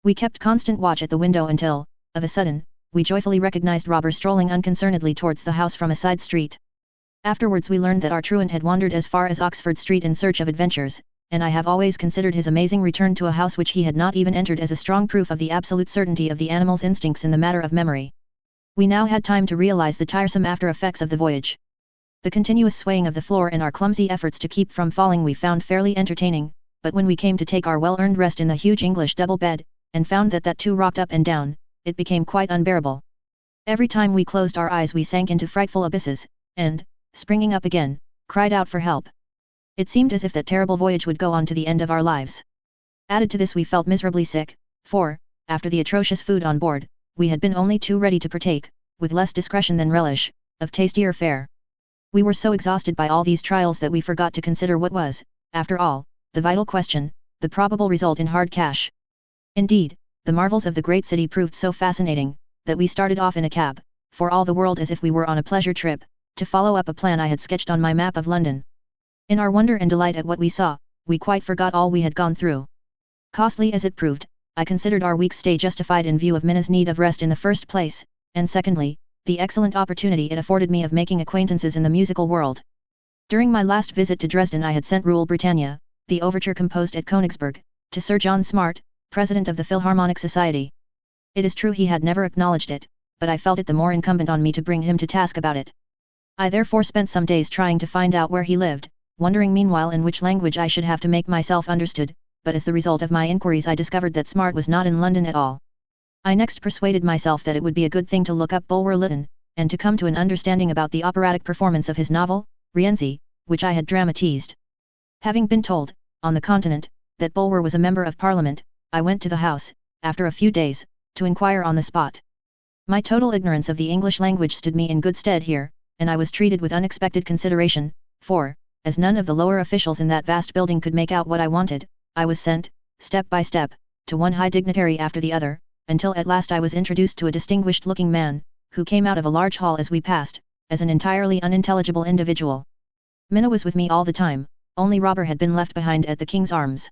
Speaker 1: We kept constant watch at the window until, of a sudden, we joyfully recognized Robber strolling unconcernedly towards the house from a side street. Afterwards we learned that our truant had wandered as far as Oxford Street in search of adventures, and I have always considered his amazing return to a house which he had not even entered as a strong proof of the absolute certainty of the animal's instincts in the matter of memory. We now had time to realize the tiresome after effects of the voyage. The continuous swaying of the floor and our clumsy efforts to keep from falling we found fairly entertaining, but when we came to take our well-earned rest in the huge English double bed, and found that too rocked up and down, it became quite unbearable. Every time we closed our eyes we sank into frightful abysses, and, springing up again, cried out for help. It seemed as if that terrible voyage would go on to the end of our lives. Added to this we felt miserably sick, for, after the atrocious food on board, we had been only too ready to partake, with less discretion than relish, of tastier fare. We were so exhausted by all these trials that we forgot to consider what was, after all, the vital question, the probable result in hard cash. Indeed, the marvels of the great city proved so fascinating, that we started off in a cab, for all the world as if we were on a pleasure trip, to follow up a plan I had sketched on my map of London. In our wonder and delight at what we saw, we quite forgot all we had gone through. Costly as it proved, I considered our week's stay justified in view of Minna's need of rest in the first place, and secondly, the excellent opportunity it afforded me of making acquaintances in the musical world. During my last visit to Dresden I had sent Rule Britannia, the overture composed at Königsberg, to Sir John Smart, President of the Philharmonic Society. It is true he had never acknowledged it, but I felt it the more incumbent on me to bring him to task about it. I therefore spent some days trying to find out where he lived, wondering meanwhile in which language I should have to make myself understood, but as the result of my inquiries I discovered that Smart was not in London at all. I next persuaded myself that it would be a good thing to look up Bulwer Lytton, and to come to an understanding about the operatic performance of his novel, Rienzi, which I had dramatized. Having been told, on the continent, that Bulwer was a member of Parliament, I went to the house, after a few days, to inquire on the spot. My total ignorance of the English language stood me in good stead here, and I was treated with unexpected consideration, for, as none of the lower officials in that vast building could make out what I wanted, I was sent, step by step, to one high dignitary after the other, until at last I was introduced to a distinguished-looking man, who came out of a large hall as we passed, as an entirely unintelligible individual. Minna was with me all the time, only Robber had been left behind at the King's Arms.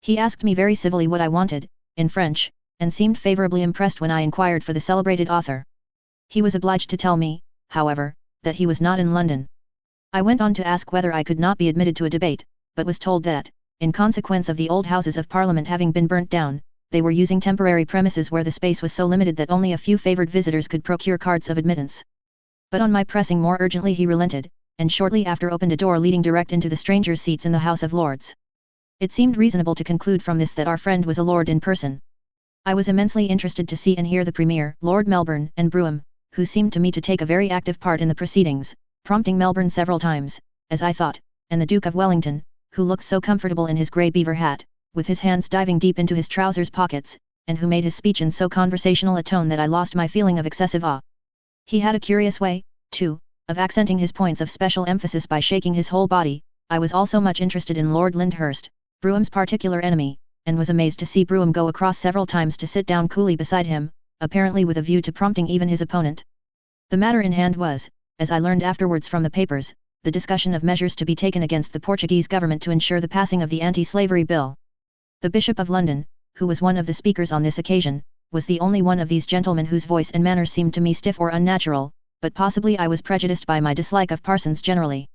Speaker 1: He asked me very civilly what I wanted, in French, and seemed favourably impressed when I inquired for the celebrated author. He was obliged to tell me, however, that he was not in London. I went on to ask whether I could not be admitted to a debate, but was told that, in consequence of the old Houses of Parliament having been burnt down, they were using temporary premises where the space was so limited that only a few favoured visitors could procure cards of admittance. But on my pressing more urgently he relented, and shortly after opened a door leading direct into the strangers' seats in the House of Lords. It seemed reasonable to conclude from this that our friend was a lord in person. I was immensely interested to see and hear the Premier, Lord Melbourne, and Brougham, who seemed to me to take a very active part in the proceedings, prompting Melbourne several times, as I thought, and the Duke of Wellington, who looked so comfortable in his grey beaver hat, with his hands diving deep into his trousers pockets, and who made his speech in so conversational a tone that I lost my feeling of excessive awe. He had a curious way, too, of accenting his points of special emphasis by shaking his whole body. I was also much interested in Lord Lyndhurst, Brougham's particular enemy, and was amazed to see Brougham go across several times to sit down coolly beside him, apparently with a view to prompting even his opponent. The matter in hand was, as I learned afterwards from the papers, the discussion of measures to be taken against the Portuguese government to ensure the passing of the anti-slavery bill. The Bishop of London, who was one of the speakers on this occasion, was the only one of these gentlemen whose voice and manner seemed to me stiff or unnatural, but possibly I was prejudiced by my dislike of parsons generally.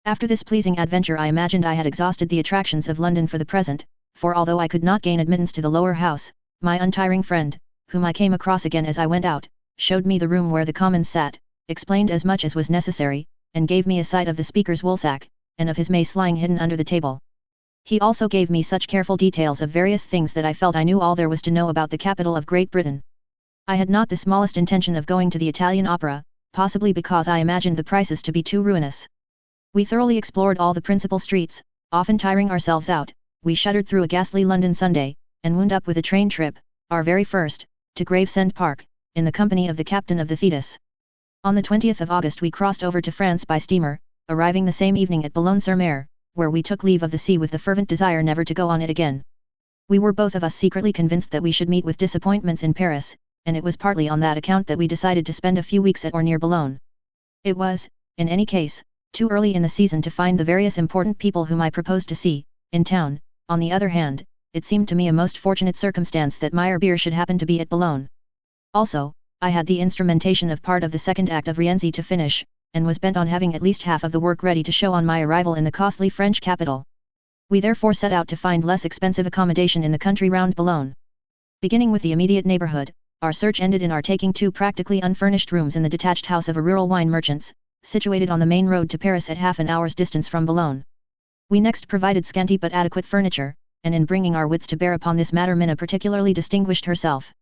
Speaker 1: After this pleasing adventure I imagined I had exhausted the attractions of London for the present, for although I could not gain admittance to the lower house, my untiring friend, whom I came across again as I went out, showed me the room where the Commons sat, explained as much as was necessary, and gave me a sight of the Speaker's woolsack, and of his mace lying hidden under the table. He also gave me such careful details of various things that I felt I knew all there was to know about the capital of Great Britain. I had not the smallest intention of going to the Italian opera, possibly because I imagined the prices to be too ruinous. We thoroughly explored all the principal streets, often tiring ourselves out. We shuddered through a ghastly London Sunday, and wound up with a train trip, our very first, to Gravesend Park, in the company of the captain of the Thetis. On the 20th of August we crossed over to France by steamer, arriving the same evening at Boulogne-sur-Mer, where we took leave of the sea with the fervent desire never to go on it again. We were both of us secretly convinced that we should meet with disappointments in Paris, and it was partly on that account that we decided to spend a few weeks at or near Boulogne. It was, in any case, too early in the season to find the various important people whom I proposed to see, in town. On the other hand, it seemed to me a most fortunate circumstance that Meyerbeer should happen to be at Boulogne. Also, I had the instrumentation of part of the second act of Rienzi to finish, and was bent on having at least half of the work ready to show on my arrival in the costly French capital. We therefore set out to find less expensive accommodation in the country round Boulogne. Beginning with the immediate neighborhood, our search ended in our taking 2 practically unfurnished rooms in the detached house of a rural wine merchant's, situated on the main road to Paris at half an hour's distance from Boulogne. We next provided scanty but adequate furniture, and in bringing our wits to bear upon this matter Minna particularly distinguished herself.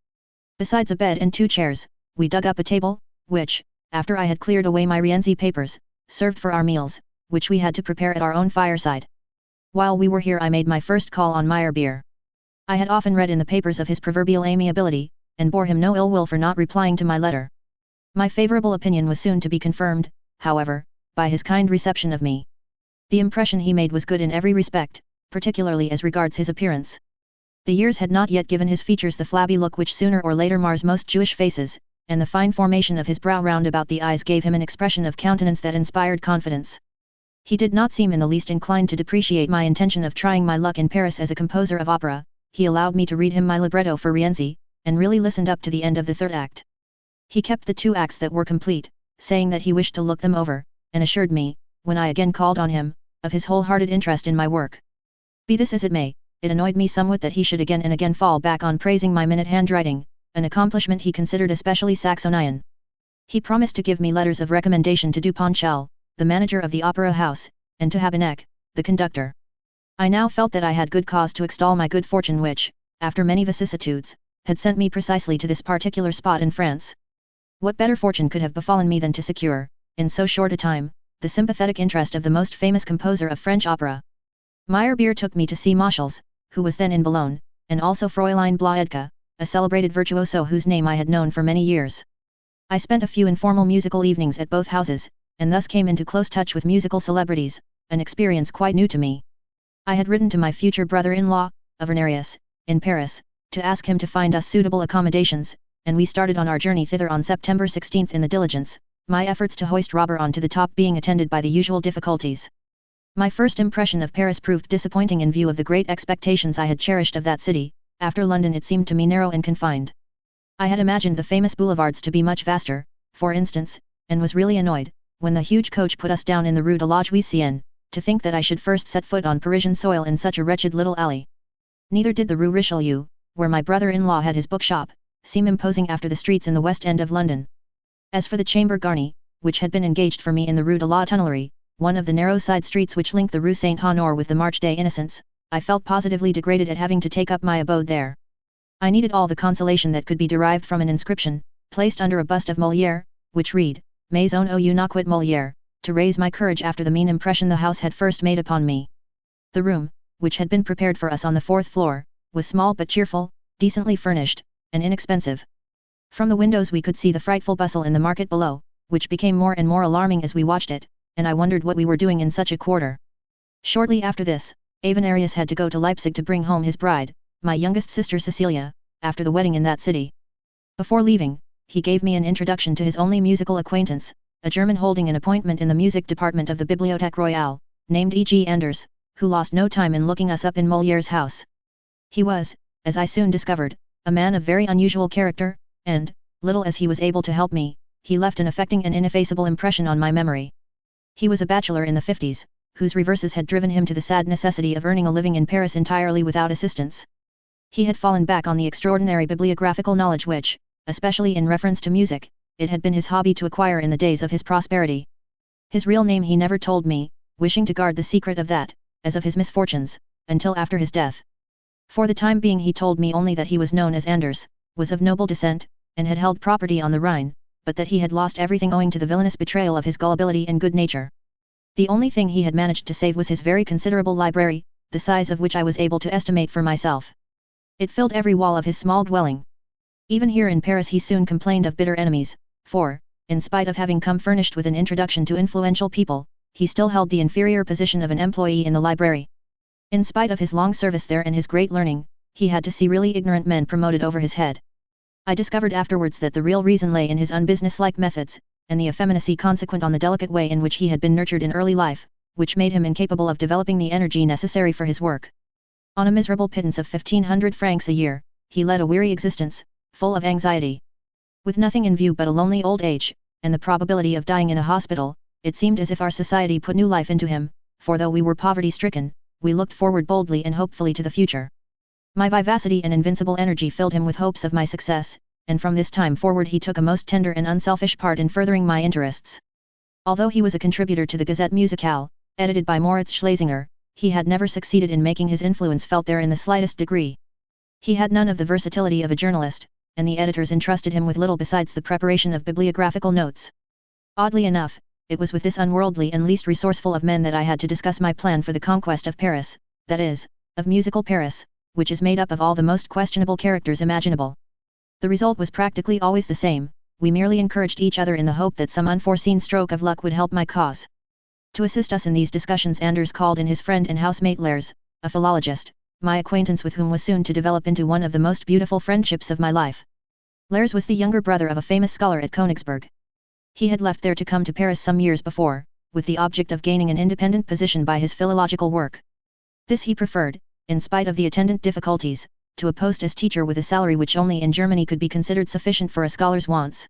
Speaker 1: Besides a bed and 2 chairs, we dug up a table, which, after I had cleared away my Rienzi papers, served for our meals, which we had to prepare at our own fireside. While we were here I made my first call on Meyerbeer. I had often read in the papers of his proverbial amiability, and bore him no ill will for not replying to my letter. My favorable opinion was soon to be confirmed, however, by his kind reception of me. The impression he made was good in every respect, particularly as regards his appearance. The years had not yet given his features the flabby look which sooner or later mars most Jewish faces, and the fine formation of his brow round about the eyes gave him an expression of countenance that inspired confidence. He did not seem in the least inclined to depreciate my intention of trying my luck in Paris as a composer of opera. He allowed me to read him my libretto for Rienzi, and really listened up to the end of the 3rd act. He kept the 2 acts that were complete, saying that he wished to look them over, and assured me, when I again called on him, of his wholehearted interest in my work. Be this as it may, it annoyed me somewhat that he should again and again fall back on praising my minute handwriting, an accomplishment he considered especially Saxonian. He promised to give me letters of recommendation to Duponchel, the manager of the opera house, and to Habeneck, the conductor. I now felt that I had good cause to extol my good fortune which, after many vicissitudes, had sent me precisely to this particular spot in France. What better fortune could have befallen me than to secure, in so short a time, the sympathetic interest of the most famous composer of French opera? Meyerbeer took me to see Moschles, who was then in Boulogne, and also Fräulein Blaedke, a celebrated virtuoso whose name I had known for many years. I spent a few informal musical evenings at both houses, and thus came into close touch with musical celebrities, an experience quite new to me. I had written to my future brother-in-law, Avernarius, in Paris, to ask him to find us suitable accommodations, and we started on our journey thither on September 16 in the diligence, my efforts to hoist Robert on to the top being attended by the usual difficulties. My first impression of Paris proved disappointing in view of the great expectations I had cherished of that city. After London it seemed to me narrow and confined. I had imagined the famous boulevards to be much vaster, for instance, and was really annoyed, when the huge coach put us down in the Rue de la Juissienne, to think that I should first set foot on Parisian soil in such a wretched little alley. Neither did the Rue Richelieu, where my brother-in-law had his bookshop, seem imposing after the streets in the West End of London. As for the Chamber Garni, which had been engaged for me in the Rue de la Tonnellerie, one of the narrow side streets which link the Rue Saint-Honore with the Marche des Innocents, I felt positively degraded at having to take up my abode there. I needed all the consolation that could be derived from an inscription, placed under a bust of Molière, which read, Maison où you n'acquit Molière, to raise my courage after the mean impression the house had first made upon me. The room, which had been prepared for us on the 4th floor, was small but cheerful, decently furnished, and inexpensive. From the windows we could see the frightful bustle in the market below, which became more and more alarming as we watched it, and I wondered what we were doing in such a quarter. Shortly after this, Avenarius had to go to Leipzig to bring home his bride, my youngest sister Cecilia, after the wedding in that city. Before leaving, he gave me an introduction to his only musical acquaintance, a German holding an appointment in the music department of the Bibliothèque Royale, named E.G. Anders, who lost no time in looking us up in Molière's house. He was, as I soon discovered, a man of very unusual character, and, little as he was able to help me, he left an affecting and ineffaceable impression on my memory. He was a bachelor in the 50s, whose reverses had driven him to the sad necessity of earning a living in Paris entirely without assistance. He had fallen back on the extraordinary bibliographical knowledge which, especially in reference to music, it had been his hobby to acquire in the days of his prosperity. His real name he never told me, wishing to guard the secret of that, as of his misfortunes, until after his death. For the time being he told me only that he was known as Anders, was of noble descent, and had held property on the Rhine, but that he had lost everything owing to the villainous betrayal of his gullibility and good nature. The only thing he had managed to save was his very considerable library, the size of which I was able to estimate for myself. It filled every wall of his small dwelling. Even here in Paris he soon complained of bitter enemies, for, in spite of having come furnished with an introduction to influential people, he still held the inferior position of an employee in the library. In spite of his long service there and his great learning, he had to see really ignorant men promoted over his head. I discovered afterwards that the real reason lay in his unbusinesslike methods, and the effeminacy consequent on the delicate way in which he had been nurtured in early life, which made him incapable of developing the energy necessary for his work. On a miserable pittance of 1,500 francs a year, he led a weary existence, full of anxiety. With nothing in view but a lonely old age, and the probability of dying in a hospital, it seemed as if our society put new life into him, for though we were poverty-stricken, we looked forward boldly and hopefully to the future. My vivacity and invincible energy filled him with hopes of my success, and from this time forward he took a most tender and unselfish part in furthering my interests. Although he was a contributor to the Gazette Musicale, edited by Moritz Schlesinger, he had never succeeded in making his influence felt there in the slightest degree. He had none of the versatility of a journalist, and the editors entrusted him with little besides the preparation of bibliographical notes. Oddly enough, it was with this unworldly and least resourceful of men that I had to discuss my plan for the conquest of Paris, that is, of musical Paris, which is made up of all the most questionable characters imaginable. The result was practically always the same. We merely encouraged each other in the hope that some unforeseen stroke of luck would help my cause. To assist us in these discussions Anders called in his friend and housemate Lars, a philologist, my acquaintance with whom was soon to develop into one of the most beautiful friendships of my life. Lars was the younger brother of a famous scholar at Königsberg. He had left there to come to Paris some years before, with the object of gaining an independent position by his philological work. This he preferred, in spite of the attendant difficulties, to a post as teacher with a salary which only in Germany could be considered sufficient for a scholar's wants.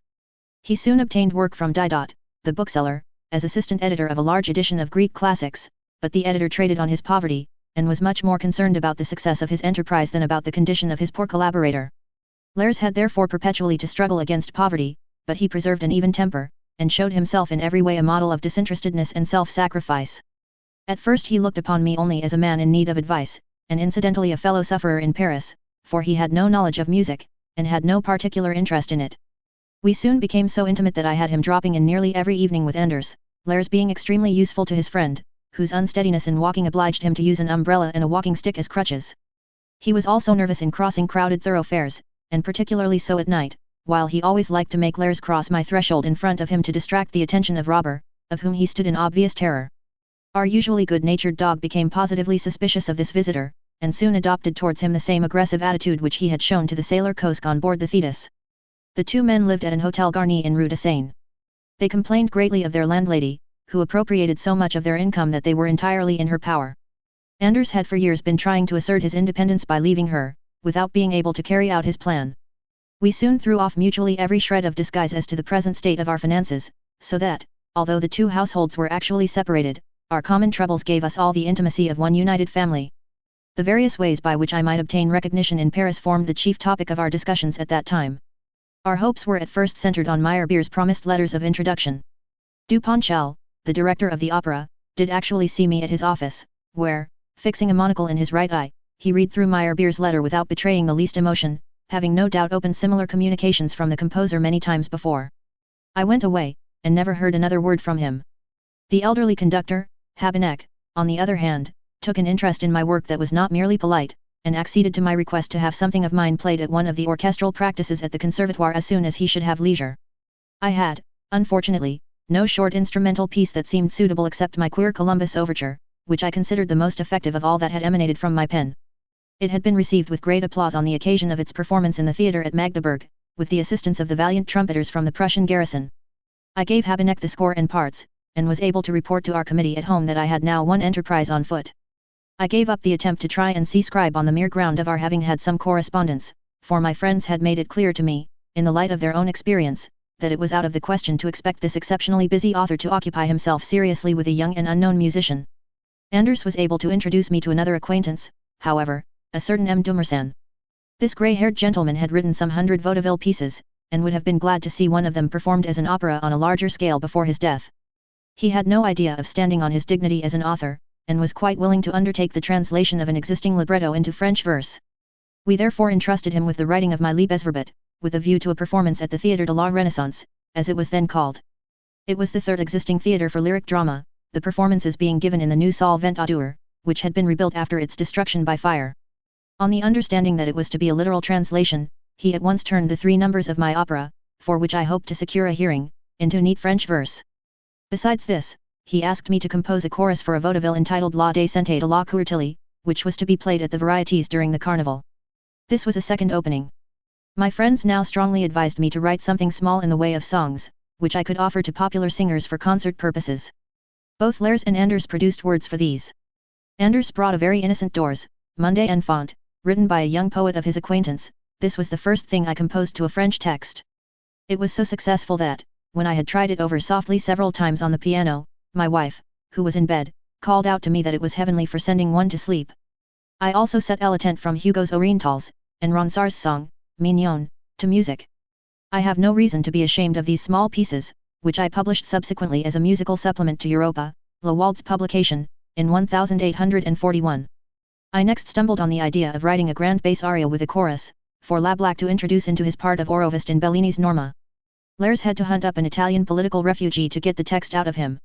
Speaker 1: He soon obtained work from Didot, the bookseller, as assistant editor of a large edition of Greek classics, but the editor traded on his poverty, and was much more concerned about the success of his enterprise than about the condition of his poor collaborator. Lars had therefore perpetually to struggle against poverty, but he preserved an even temper, and showed himself in every way a model of disinterestedness and self-sacrifice. At first he looked upon me only as a man in need of advice, and incidentally a fellow sufferer in Paris, for he had no knowledge of music, and had no particular interest in it. We soon became so intimate that I had him dropping in nearly every evening with Anders, Lars being extremely useful to his friend, whose unsteadiness in walking obliged him to use an umbrella and a walking stick as crutches. He was also nervous in crossing crowded thoroughfares, and particularly so at night, while he always liked to make Lars cross my threshold in front of him to distract the attention of Robber, of whom he stood in obvious terror. Our usually good-natured dog became positively suspicious of this visitor, and soon adopted towards him the same aggressive attitude which he had shown to the sailor Kosk on board the Thetis. The two men lived at an Hotel Garni in Rue de Seine. They complained greatly of their landlady, who appropriated so much of their income that they were entirely in her power. Anders had for years been trying to assert his independence by leaving her, without being able to carry out his plan. We soon threw off mutually every shred of disguise as to the present state of our finances, so that, although the two households were actually separated, our common troubles gave us all the intimacy of one united family. The various ways by which I might obtain recognition in Paris formed the chief topic of our discussions at that time. Our hopes were at first centered on Meyerbeer's promised letters of introduction. Duponchel, the director of the opera, did actually see me at his office, where, fixing a monocle in his right eye, he read through Meyerbeer's letter without betraying the least emotion, having no doubt opened similar communications from the composer many times before. I went away, and never heard another word from him. The elderly conductor, Habeneck, on the other hand, took an interest in my work that was not merely polite, and acceded to my request to have something of mine played at one of the orchestral practices at the Conservatoire as soon as he should have leisure. I had, unfortunately, no short instrumental piece that seemed suitable except my Queer Columbus Overture, which I considered the most effective of all that had emanated from my pen. It had been received with great applause on the occasion of its performance in the theatre at Magdeburg, with the assistance of the valiant trumpeters from the Prussian garrison. I gave Habeneck the score and parts, and was able to report to our committee at home that I had now one enterprise on foot. I gave up the attempt to try and see scribe on the mere ground of our having had some correspondence, for my friends had made it clear to me, in the light of their own experience, that it was out of the question to expect this exceptionally busy author to occupy himself seriously with a young and unknown musician. Anders was able to introduce me to another acquaintance, however, a certain M. Dumersan. This grey-haired gentleman had written some 100 vaudeville pieces, and would have been glad to see one of them performed as an opera on a larger scale before his death. He had no idea of standing on his dignity as an author, and was quite willing to undertake the translation of an existing libretto into French verse. We therefore entrusted him with the writing of my Liebesverbot, with a view to a performance at the Théâtre de la Renaissance, as it was then called. It was the third existing theatre for lyric drama, the performances being given in the new Salle Ventadour, which had been rebuilt after its destruction by fire. On the understanding that it was to be a literal translation, he at once turned the 3 numbers of my opera, for which I hoped to secure a hearing, into neat French verse. Besides this, he asked me to compose a chorus for a vaudeville entitled La Descente de la Courtille, which was to be played at the Varieties during the carnival. This was a second opening. My friends now strongly advised me to write something small in the way of songs, which I could offer to popular singers for concert purposes. Both Lers and Anders produced words for these. Anders brought a very innocent Doors, Monday Enfant, written by a young poet of his acquaintance. This was the first thing I composed to a French text. It was so successful that, when I had tried it over softly several times on the piano, my wife, who was in bed, called out to me that it was heavenly for sending one to sleep. I also set Elatent from Hugo's Orientals, and Ronsard's song, Mignon, to music. I have no reason to be ashamed of these small pieces, which I published subsequently as a musical supplement to Europa, La Wald's publication, in 1841. I next stumbled on the idea of writing a grand bass aria with a chorus, for Lablac to introduce into his part of Orovist in Bellini's Norma. Lers had to hunt up an Italian political refugee to get the text out of him.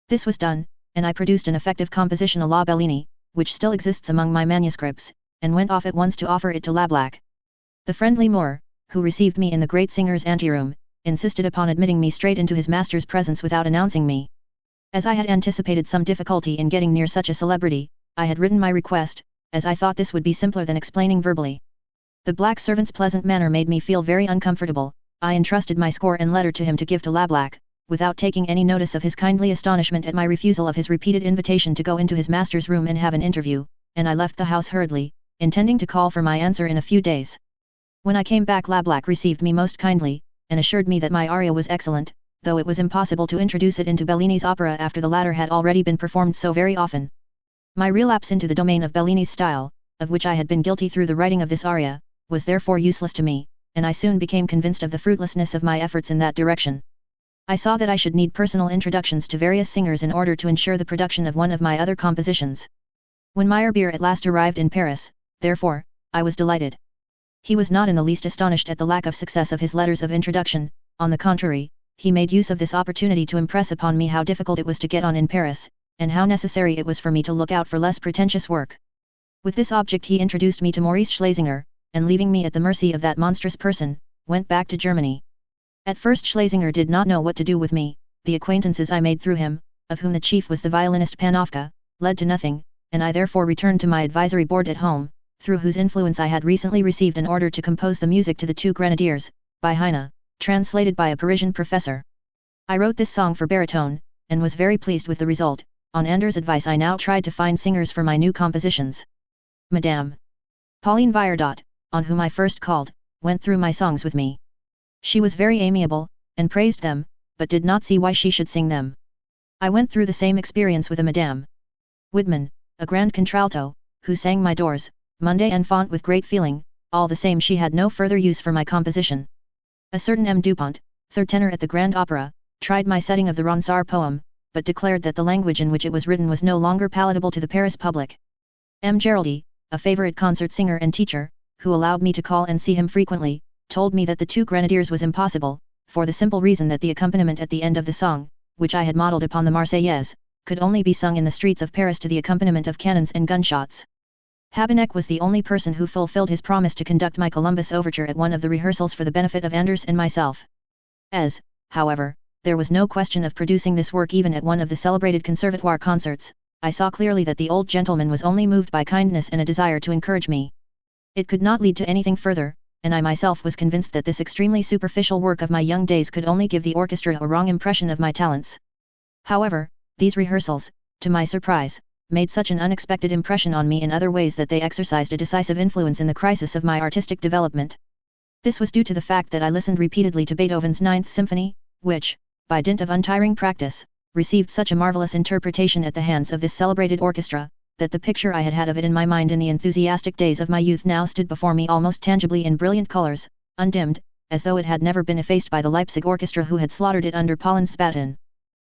Speaker 1: This was done, and I produced an effective composition a la Bellini, which still exists among my manuscripts, and went off at once to offer it to Lablac. The friendly Moor, who received me in the great singer's anteroom, insisted upon admitting me straight into his master's presence without announcing me. As I had anticipated some difficulty in getting near such a celebrity, I had written my request, as I thought this would be simpler than explaining verbally. The black servant's pleasant manner made me feel very uncomfortable. I entrusted my score and letter to him to give to Lablac, without taking any notice of his kindly astonishment at my refusal of his repeated invitation to go into his master's room and have an interview, and I left the house hurriedly, intending to call for my answer in a few days. When I came back, Lablac received me most kindly, and assured me that my aria was excellent, though it was impossible to introduce it into Bellini's opera after the latter had already been performed so very often. My relapse into the domain of Bellini's style, of which I had been guilty through the writing of this aria, was therefore useless to me, and I soon became convinced of the fruitlessness of my efforts in that direction. I saw that I should need personal introductions to various singers in order to ensure the production of one of my other compositions. When Meyerbeer at last arrived in Paris, therefore, I was delighted. He was not in the least astonished at the lack of success of his letters of introduction. On the contrary, he made use of this opportunity to impress upon me how difficult it was to get on in Paris, and how necessary it was for me to look out for less pretentious work. With this object he introduced me to Maurice Schlesinger, and leaving me at the mercy of that monstrous person, went back to Germany. At first Schlesinger did not know what to do with me. The acquaintances I made through him, of whom the chief was the violinist Panofka, led to nothing, and I therefore returned to my advisory board at home, through whose influence I had recently received an order to compose the music to the Two Grenadiers, by Heine, translated by a Parisian professor. I wrote this song for baritone, and was very pleased with the result. On Anders' advice I now tried to find singers for my new compositions. Madame Pauline Viardot, on whom I first called, went through my songs with me. She was very amiable, and praised them, but did not see why she should sing them. I went through the same experience with a Madame Widman, a grand contralto, who sang my Doors, Monday Enfant with great feeling. All the same she had no further use for my composition. A certain M. Dupont, third tenor at the Grand Opera, tried my setting of the Ronsard poem, but declared that the language in which it was written was no longer palatable to the Paris public. M. Geraldi, a favorite concert singer and teacher, who allowed me to call and see him frequently, told me that the Two Grenadiers was impossible, for the simple reason that the accompaniment at the end of the song, which I had modelled upon the Marseillaise, could only be sung in the streets of Paris to the accompaniment of cannons and gunshots. Habeneck was the only person who fulfilled his promise to conduct my Columbus overture at one of the rehearsals for the benefit of Anders and myself. As, however, there was no question of producing this work even at one of the celebrated conservatoire concerts, I saw clearly that the old gentleman was only moved by kindness and a desire to encourage me. It could not lead to anything further, and I myself was convinced that this extremely superficial work of my young days could only give the orchestra a wrong impression of my talents. However, these rehearsals, to my surprise, made such an unexpected impression on me in other ways that they exercised a decisive influence in the crisis of my artistic development. This was due to the fact that I listened repeatedly to Beethoven's Ninth Symphony, which, by dint of untiring practice, received such a marvelous interpretation at the hands of this celebrated orchestra, that the picture I had had of it in my mind in the enthusiastic days of my youth now stood before me almost tangibly in brilliant colors, undimmed, as though it had never been effaced by the Leipzig orchestra who had slaughtered it under Paulin's Spaten.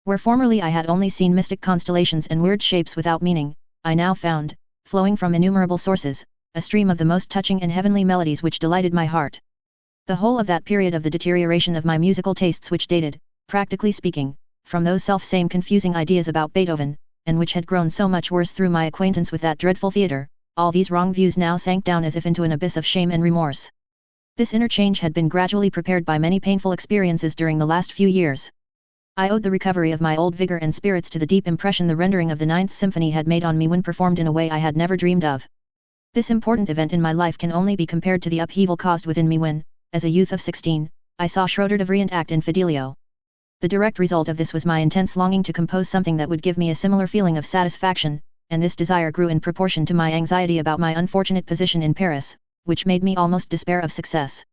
Speaker 1: Where formerly I had only seen mystic constellations and weird shapes without meaning, I now found, flowing from innumerable sources, a stream of the most touching and heavenly melodies which delighted my heart. The whole of that period of the deterioration of my musical tastes which dated, practically speaking, from those self-same confusing ideas about Beethoven, and which had grown so much worse through my acquaintance with that dreadful theatre, all these wrong views now sank down as if into an abyss of shame and remorse. This interchange had been gradually prepared by many painful experiences during the last few years. I owed the recovery of my old vigor and spirits to the deep impression the rendering of the Ninth Symphony had made on me when performed in a way I had never dreamed of. This important event in my life can only be compared to the upheaval caused within me when, as a youth of 16, I saw Schroeder de Vriend act in Fidelio. The direct result of this was my intense longing to compose something that would give me a similar feeling of satisfaction, and this desire grew in proportion to my anxiety about my unfortunate position in Paris, which made me almost despair of success.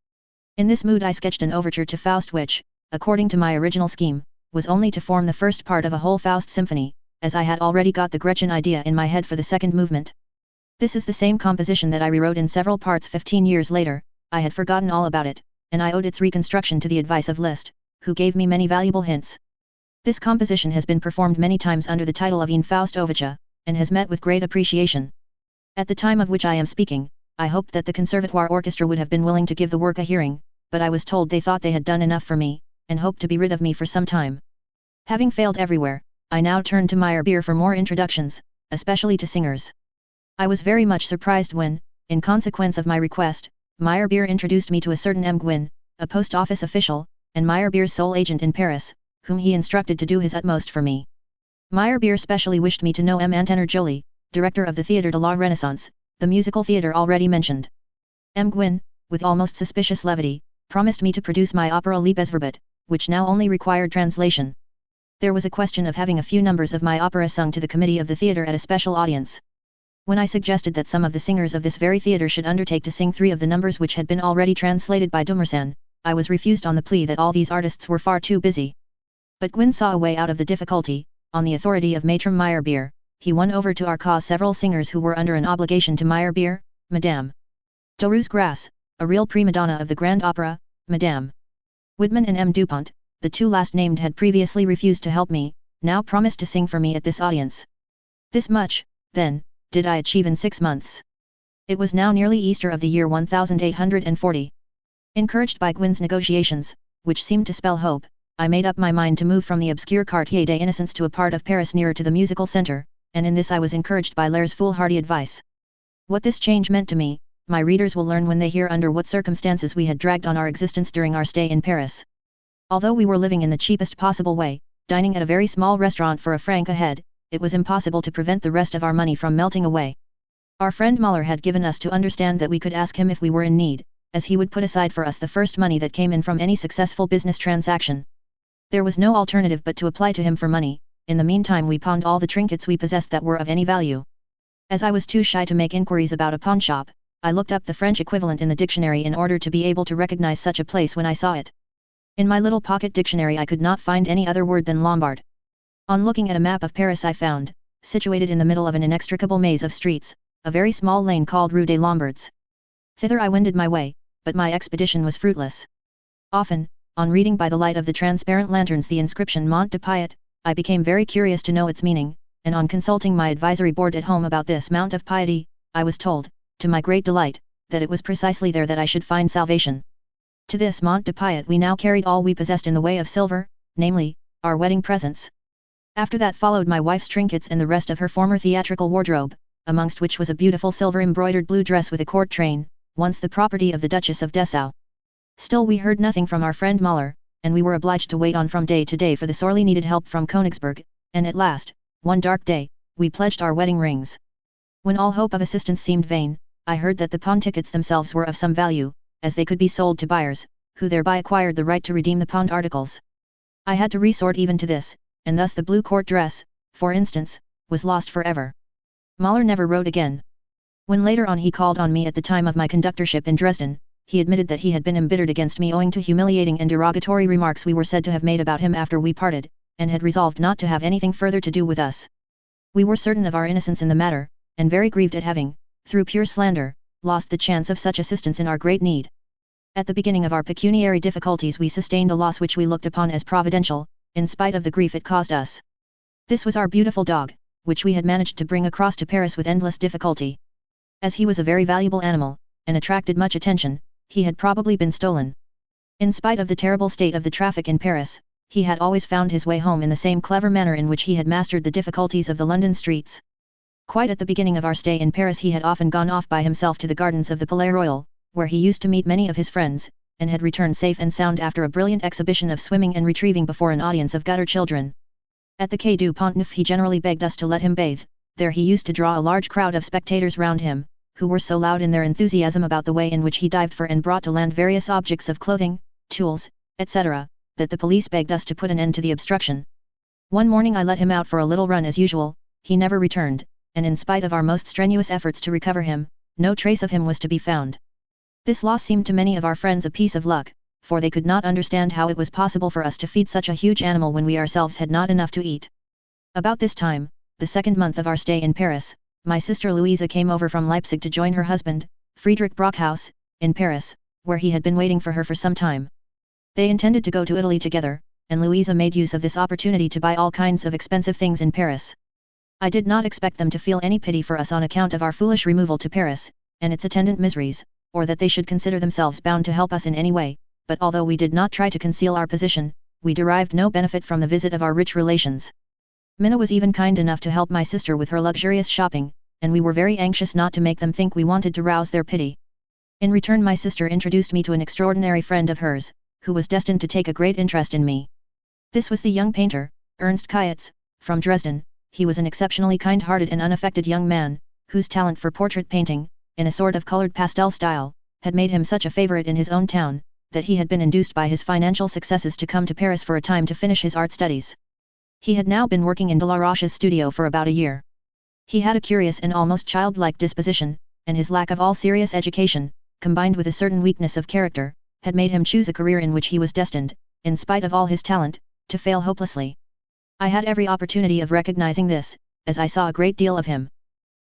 Speaker 1: In this mood I sketched an overture to Faust which, according to my original scheme, was only to form the first part of a whole Faust symphony, as I had already got the Gretchen idea in my head for the second movement. This is the same composition that I rewrote in several parts 15 years later. I had forgotten all about it, and I owed its reconstruction to the advice of Liszt, who gave me many valuable hints. This composition has been performed many times under the title of Eine Faustovice, and has met with great appreciation. At the time of which I am speaking, I hoped that the Conservatoire Orchestra would have been willing to give the work a hearing, but I was told they thought they had done enough for me, and hoped to be rid of me for some time. Having failed everywhere, I now turned to Meyerbeer for more introductions, especially to singers. I was very much surprised when, in consequence of my request, Meyerbeer introduced me to a certain M. Gwyn, a post office official, and Meyerbeer's sole agent in Paris, whom he instructed to do his utmost for me. Meyerbeer specially wished me to know M. Antenor Joly, director of the Théâtre de la Renaissance, the musical theatre already mentioned. M. Gwyn, with almost suspicious levity, promised me to produce my opera Liebesverbot, which now only required translation. There was a question of having a few numbers of my opera sung to the committee of the theatre at a special audience. When I suggested that some of the singers of this very theatre should undertake to sing 3 of the numbers which had been already translated by Dumarsan, I was refused on the plea that all these artists were far too busy. But Gwyn saw a way out of the difficulty. On the authority of Maître Meyerbeer, he won over to our cause several singers who were under an obligation to Meyerbeer, Madame Doruse Grasse, a real prima donna of the Grand Opera, Madame Woodman and M. Dupont, the 2 last named had previously refused to help me, now promised to sing for me at this audience. This much, then, did I achieve in 6 months. It was now nearly Easter of the year 1840. Encouraged by Gwyn's negotiations, which seemed to spell hope, I made up my mind to move from the obscure Quartier des Innocents to a part of Paris nearer to the musical centre, and in this I was encouraged by Laire's foolhardy advice. What this change meant to me, my readers will learn when they hear under what circumstances we had dragged on our existence during our stay in Paris. Although we were living in the cheapest possible way, dining at a very small restaurant for a franc a head, it was impossible to prevent the rest of our money from melting away. Our friend Muller had given us to understand that we could ask him if we were in need, as he would put aside for us the first money that came in from any successful business transaction. There was no alternative but to apply to him for money. In the meantime we pawned all the trinkets we possessed that were of any value. As I was too shy to make inquiries about a pawn shop, I looked up the French equivalent in the dictionary in order to be able to recognize such a place when I saw it. In my little pocket dictionary I could not find any other word than Lombard. On looking at a map of Paris I found, situated in the middle of an inextricable maze of streets, a very small lane called Rue des Lombards. Thither I wended my way, but my expedition was fruitless. Often, on reading by the light of the transparent lanterns the inscription Mont de Piet, I became very curious to know its meaning, and on consulting my advisory board at home about this Mount of Piety, I was told, to my great delight, that it was precisely there that I should find salvation. To this Mont de Piet we now carried all we possessed in the way of silver, namely, our wedding presents. After that followed my wife's trinkets and the rest of her former theatrical wardrobe, amongst which was a beautiful silver-embroidered blue dress with a court train, once the property of the Duchess of Dessau. Still we heard nothing from our friend Muller, and we were obliged to wait on from day to day for the sorely needed help from Königsberg, and at last, one dark day, we pledged our wedding rings. When all hope of assistance seemed vain, I heard that the pawn tickets themselves were of some value, as they could be sold to buyers, who thereby acquired the right to redeem the pawned articles. I had to resort even to this, and thus the blue court dress, for instance, was lost forever. Muller never wrote again. When later on he called on me at the time of my conductorship in Dresden, he admitted that he had been embittered against me owing to humiliating and derogatory remarks we were said to have made about him after we parted, and had resolved not to have anything further to do with us. We were certain of our innocence in the matter, and very grieved at having, through pure slander, lost the chance of such assistance in our great need. At the beginning of our pecuniary difficulties we sustained a loss which we looked upon as providential, in spite of the grief it caused us. This was our beautiful dog, which we had managed to bring across to Paris with endless difficulty. As he was a very valuable animal, and attracted much attention, he had probably been stolen. In spite of the terrible state of the traffic in Paris, he had always found his way home in the same clever manner in which he had mastered the difficulties of the London streets. Quite at the beginning of our stay in Paris he had often gone off by himself to the gardens of the Palais Royal, where he used to meet many of his friends, and had returned safe and sound after a brilliant exhibition of swimming and retrieving before an audience of gutter children. At the Quai du Pont Neuf he generally begged us to let him bathe. There he used to draw a large crowd of spectators round him, who were so loud in their enthusiasm about the way in which he dived for and brought to land various objects of clothing, tools, etc., that the police begged us to put an end to the obstruction. One morning I let him out for a little run as usual. He never returned, and in spite of our most strenuous efforts to recover him, no trace of him was to be found. This loss seemed to many of our friends a piece of luck, for they could not understand how it was possible for us to feed such a huge animal when we ourselves had not enough to eat. About this time, the second month of our stay in Paris, my sister Louisa came over from Leipzig to join her husband, Friedrich Brockhaus, in Paris, where he had been waiting for her for some time. They intended to go to Italy together, and Louisa made use of this opportunity to buy all kinds of expensive things in Paris. I did not expect them to feel any pity for us on account of our foolish removal to Paris, and its attendant miseries, or that they should consider themselves bound to help us in any way, but although we did not try to conceal our position, we derived no benefit from the visit of our rich relations. Minna was even kind enough to help my sister with her luxurious shopping, and we were very anxious not to make them think we wanted to rouse their pity. In return my sister introduced me to an extraordinary friend of hers, who was destined to take a great interest in me. This was the young painter, Ernst Kayatz, from Dresden. He was an exceptionally kind-hearted and unaffected young man, whose talent for portrait painting, in a sort of colored pastel style, had made him such a favorite in his own town, that he had been induced by his financial successes to come to Paris for a time to finish his art studies. He had now been working in Delaroche's studio for about a year. He had a curious and almost childlike disposition, and his lack of all serious education, combined with a certain weakness of character, had made him choose a career in which he was destined, in spite of all his talent, to fail hopelessly. I had every opportunity of recognizing this, as I saw a great deal of him.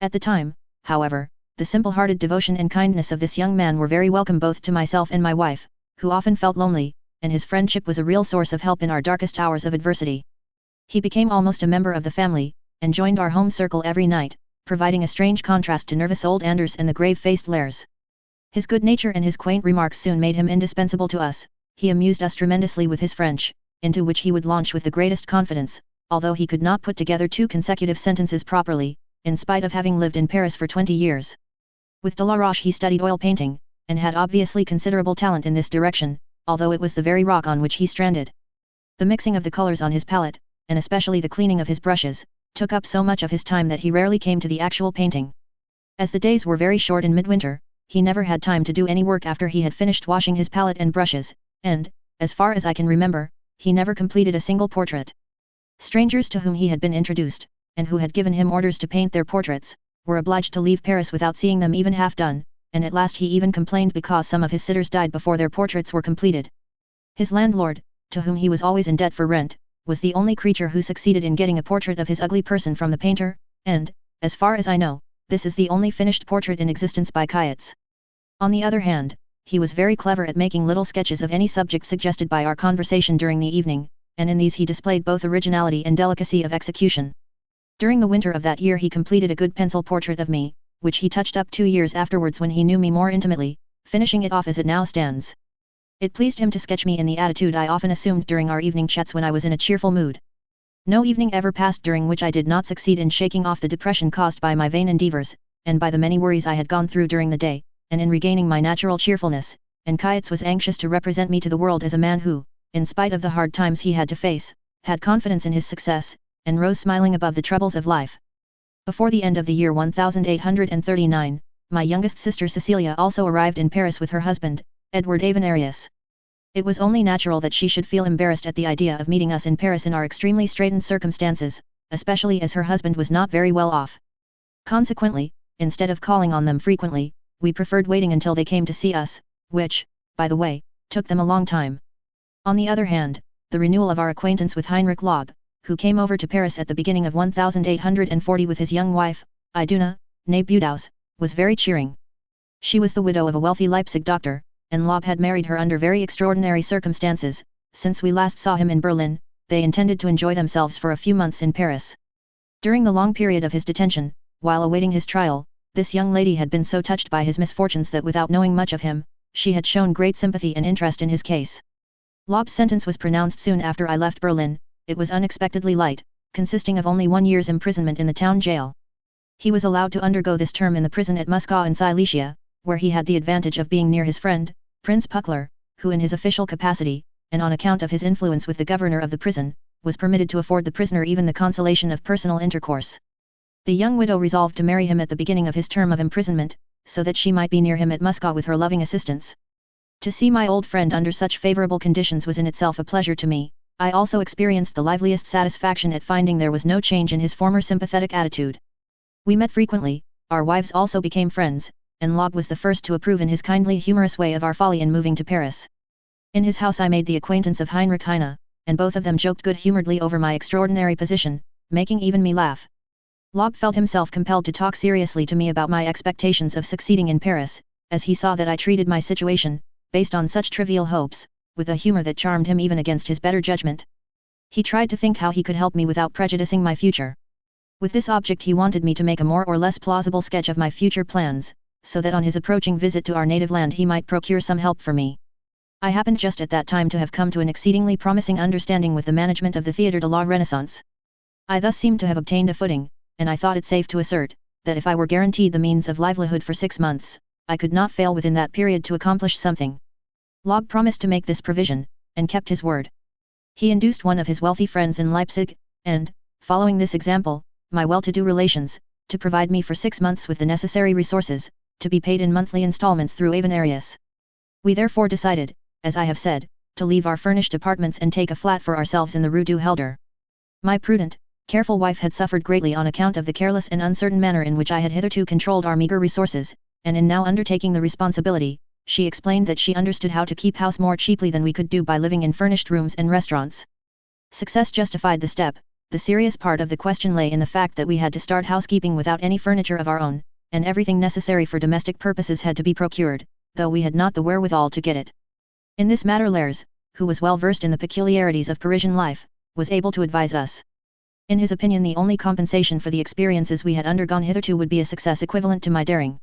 Speaker 1: At the time, however, the simple-hearted devotion and kindness of this young man were very welcome both to myself and my wife, who often felt lonely, and his friendship was a real source of help in our darkest hours of adversity. He became almost a member of the family, and joined our home circle every night, providing a strange contrast to nervous old Anders and the grave-faced Lairs. His good nature and his quaint remarks soon made him indispensable to us. He amused us tremendously with his French, into which he would launch with the greatest confidence, although he could not put together 2 consecutive sentences properly, in spite of having lived in Paris for 20 years. With Delaroche he studied oil painting, and had obviously considerable talent in this direction, although it was the very rock on which he stranded. The mixing of the colors on his palette, and especially the cleaning of his brushes, took up so much of his time that he rarely came to the actual painting. As the days were very short in midwinter, he never had time to do any work after he had finished washing his palette and brushes, and, as far as I can remember, he never completed a single portrait. Strangers to whom he had been introduced, and who had given him orders to paint their portraits, were obliged to leave Paris without seeing them even half done, and at last he even complained because some of his sitters died before their portraits were completed. His landlord, to whom he was always in debt for rent, was the only creature who succeeded in getting a portrait of his ugly person from the painter, and, as far as I know, this is the only finished portrait in existence by Kayatz. On the other hand, he was very clever at making little sketches of any subject suggested by our conversation during the evening, and in these he displayed both originality and delicacy of execution. During the winter of that year he completed a good pencil portrait of me, which he touched up 2 years afterwards when he knew me more intimately, finishing it off as it now stands. It pleased him to sketch me in the attitude I often assumed during our evening chats when I was in a cheerful mood. No evening ever passed during which I did not succeed in shaking off the depression caused by my vain endeavors, and by the many worries I had gone through during the day, and in regaining my natural cheerfulness, and Kayatz was anxious to represent me to the world as a man who, in spite of the hard times he had to face, had confidence in his success, and rose smiling above the troubles of life. Before the end of the year 1839, my youngest sister Cecilia also arrived in Paris with her husband, Edward Avenarius. It was only natural that she should feel embarrassed at the idea of meeting us in Paris in our extremely straitened circumstances, especially as her husband was not very well off. Consequently, instead of calling on them frequently, we preferred waiting until they came to see us, which, by the way, took them a long time. On the other hand, the renewal of our acquaintance with Heinrich Laub, who came over to Paris at the beginning of 1840 with his young wife, Iduna, née Budaus, was very cheering. She was the widow of a wealthy Leipzig doctor, and Laub had married her under very extraordinary circumstances. Since we last saw him in Berlin, they intended to enjoy themselves for a few months in Paris. During the long period of his detention, while awaiting his trial, this young lady had been so touched by his misfortunes that without knowing much of him, she had shown great sympathy and interest in his case. Laub's sentence was pronounced soon after I left Berlin. It was unexpectedly light, consisting of only 1 year's imprisonment in the town jail. He was allowed to undergo this term in the prison at Muskau in Silesia, where he had the advantage of being near his friend, Prince Puckler, who in his official capacity, and on account of his influence with the governor of the prison, was permitted to afford the prisoner even the consolation of personal intercourse. The young widow resolved to marry him at the beginning of his term of imprisonment, so that she might be near him at Moscow with her loving assistance. To see my old friend under such favorable conditions was in itself a pleasure to me. I also experienced the liveliest satisfaction at finding there was no change in his former sympathetic attitude. We met frequently, our wives also became friends, and Log was the first to approve in his kindly humorous way of our folly in moving to Paris. In his house I made the acquaintance of Heinrich Heine, and both of them joked good-humoredly over my extraordinary position, making even me laugh. Log felt himself compelled to talk seriously to me about my expectations of succeeding in Paris, as he saw that I treated my situation, based on such trivial hopes, with a humor that charmed him even against his better judgment. He tried to think how he could help me without prejudicing my future. With this object he wanted me to make a more or less plausible sketch of my future plans, so that on his approaching visit to our native land he might procure some help for me. I happened just at that time to have come to an exceedingly promising understanding with the management of the Théâtre de la Renaissance. I thus seemed to have obtained a footing, and I thought it safe to assert, that if I were guaranteed the means of livelihood for 6 months, I could not fail within that period to accomplish something. Log promised to make this provision, and kept his word. He induced one of his wealthy friends in Leipzig, and, following this example, my well-to-do relations, to provide me for 6 months with the necessary resources, to be paid in monthly installments through Avenarius. We therefore decided, as I have said, to leave our furnished apartments and take a flat for ourselves in the Rue du Helder. My prudent, careful wife had suffered greatly on account of the careless and uncertain manner in which I had hitherto controlled our meagre resources, and in now undertaking the responsibility, she explained that she understood how to keep house more cheaply than we could do by living in furnished rooms and restaurants. Success justified the step. The serious part of the question lay in the fact that we had to start housekeeping without any furniture of our own, and everything necessary for domestic purposes had to be procured, though we had not the wherewithal to get it. In this matter Lers, who was well versed in the peculiarities of Parisian life, was able to advise us. In his opinion the only compensation for the experiences we had undergone hitherto would be a success equivalent to my daring.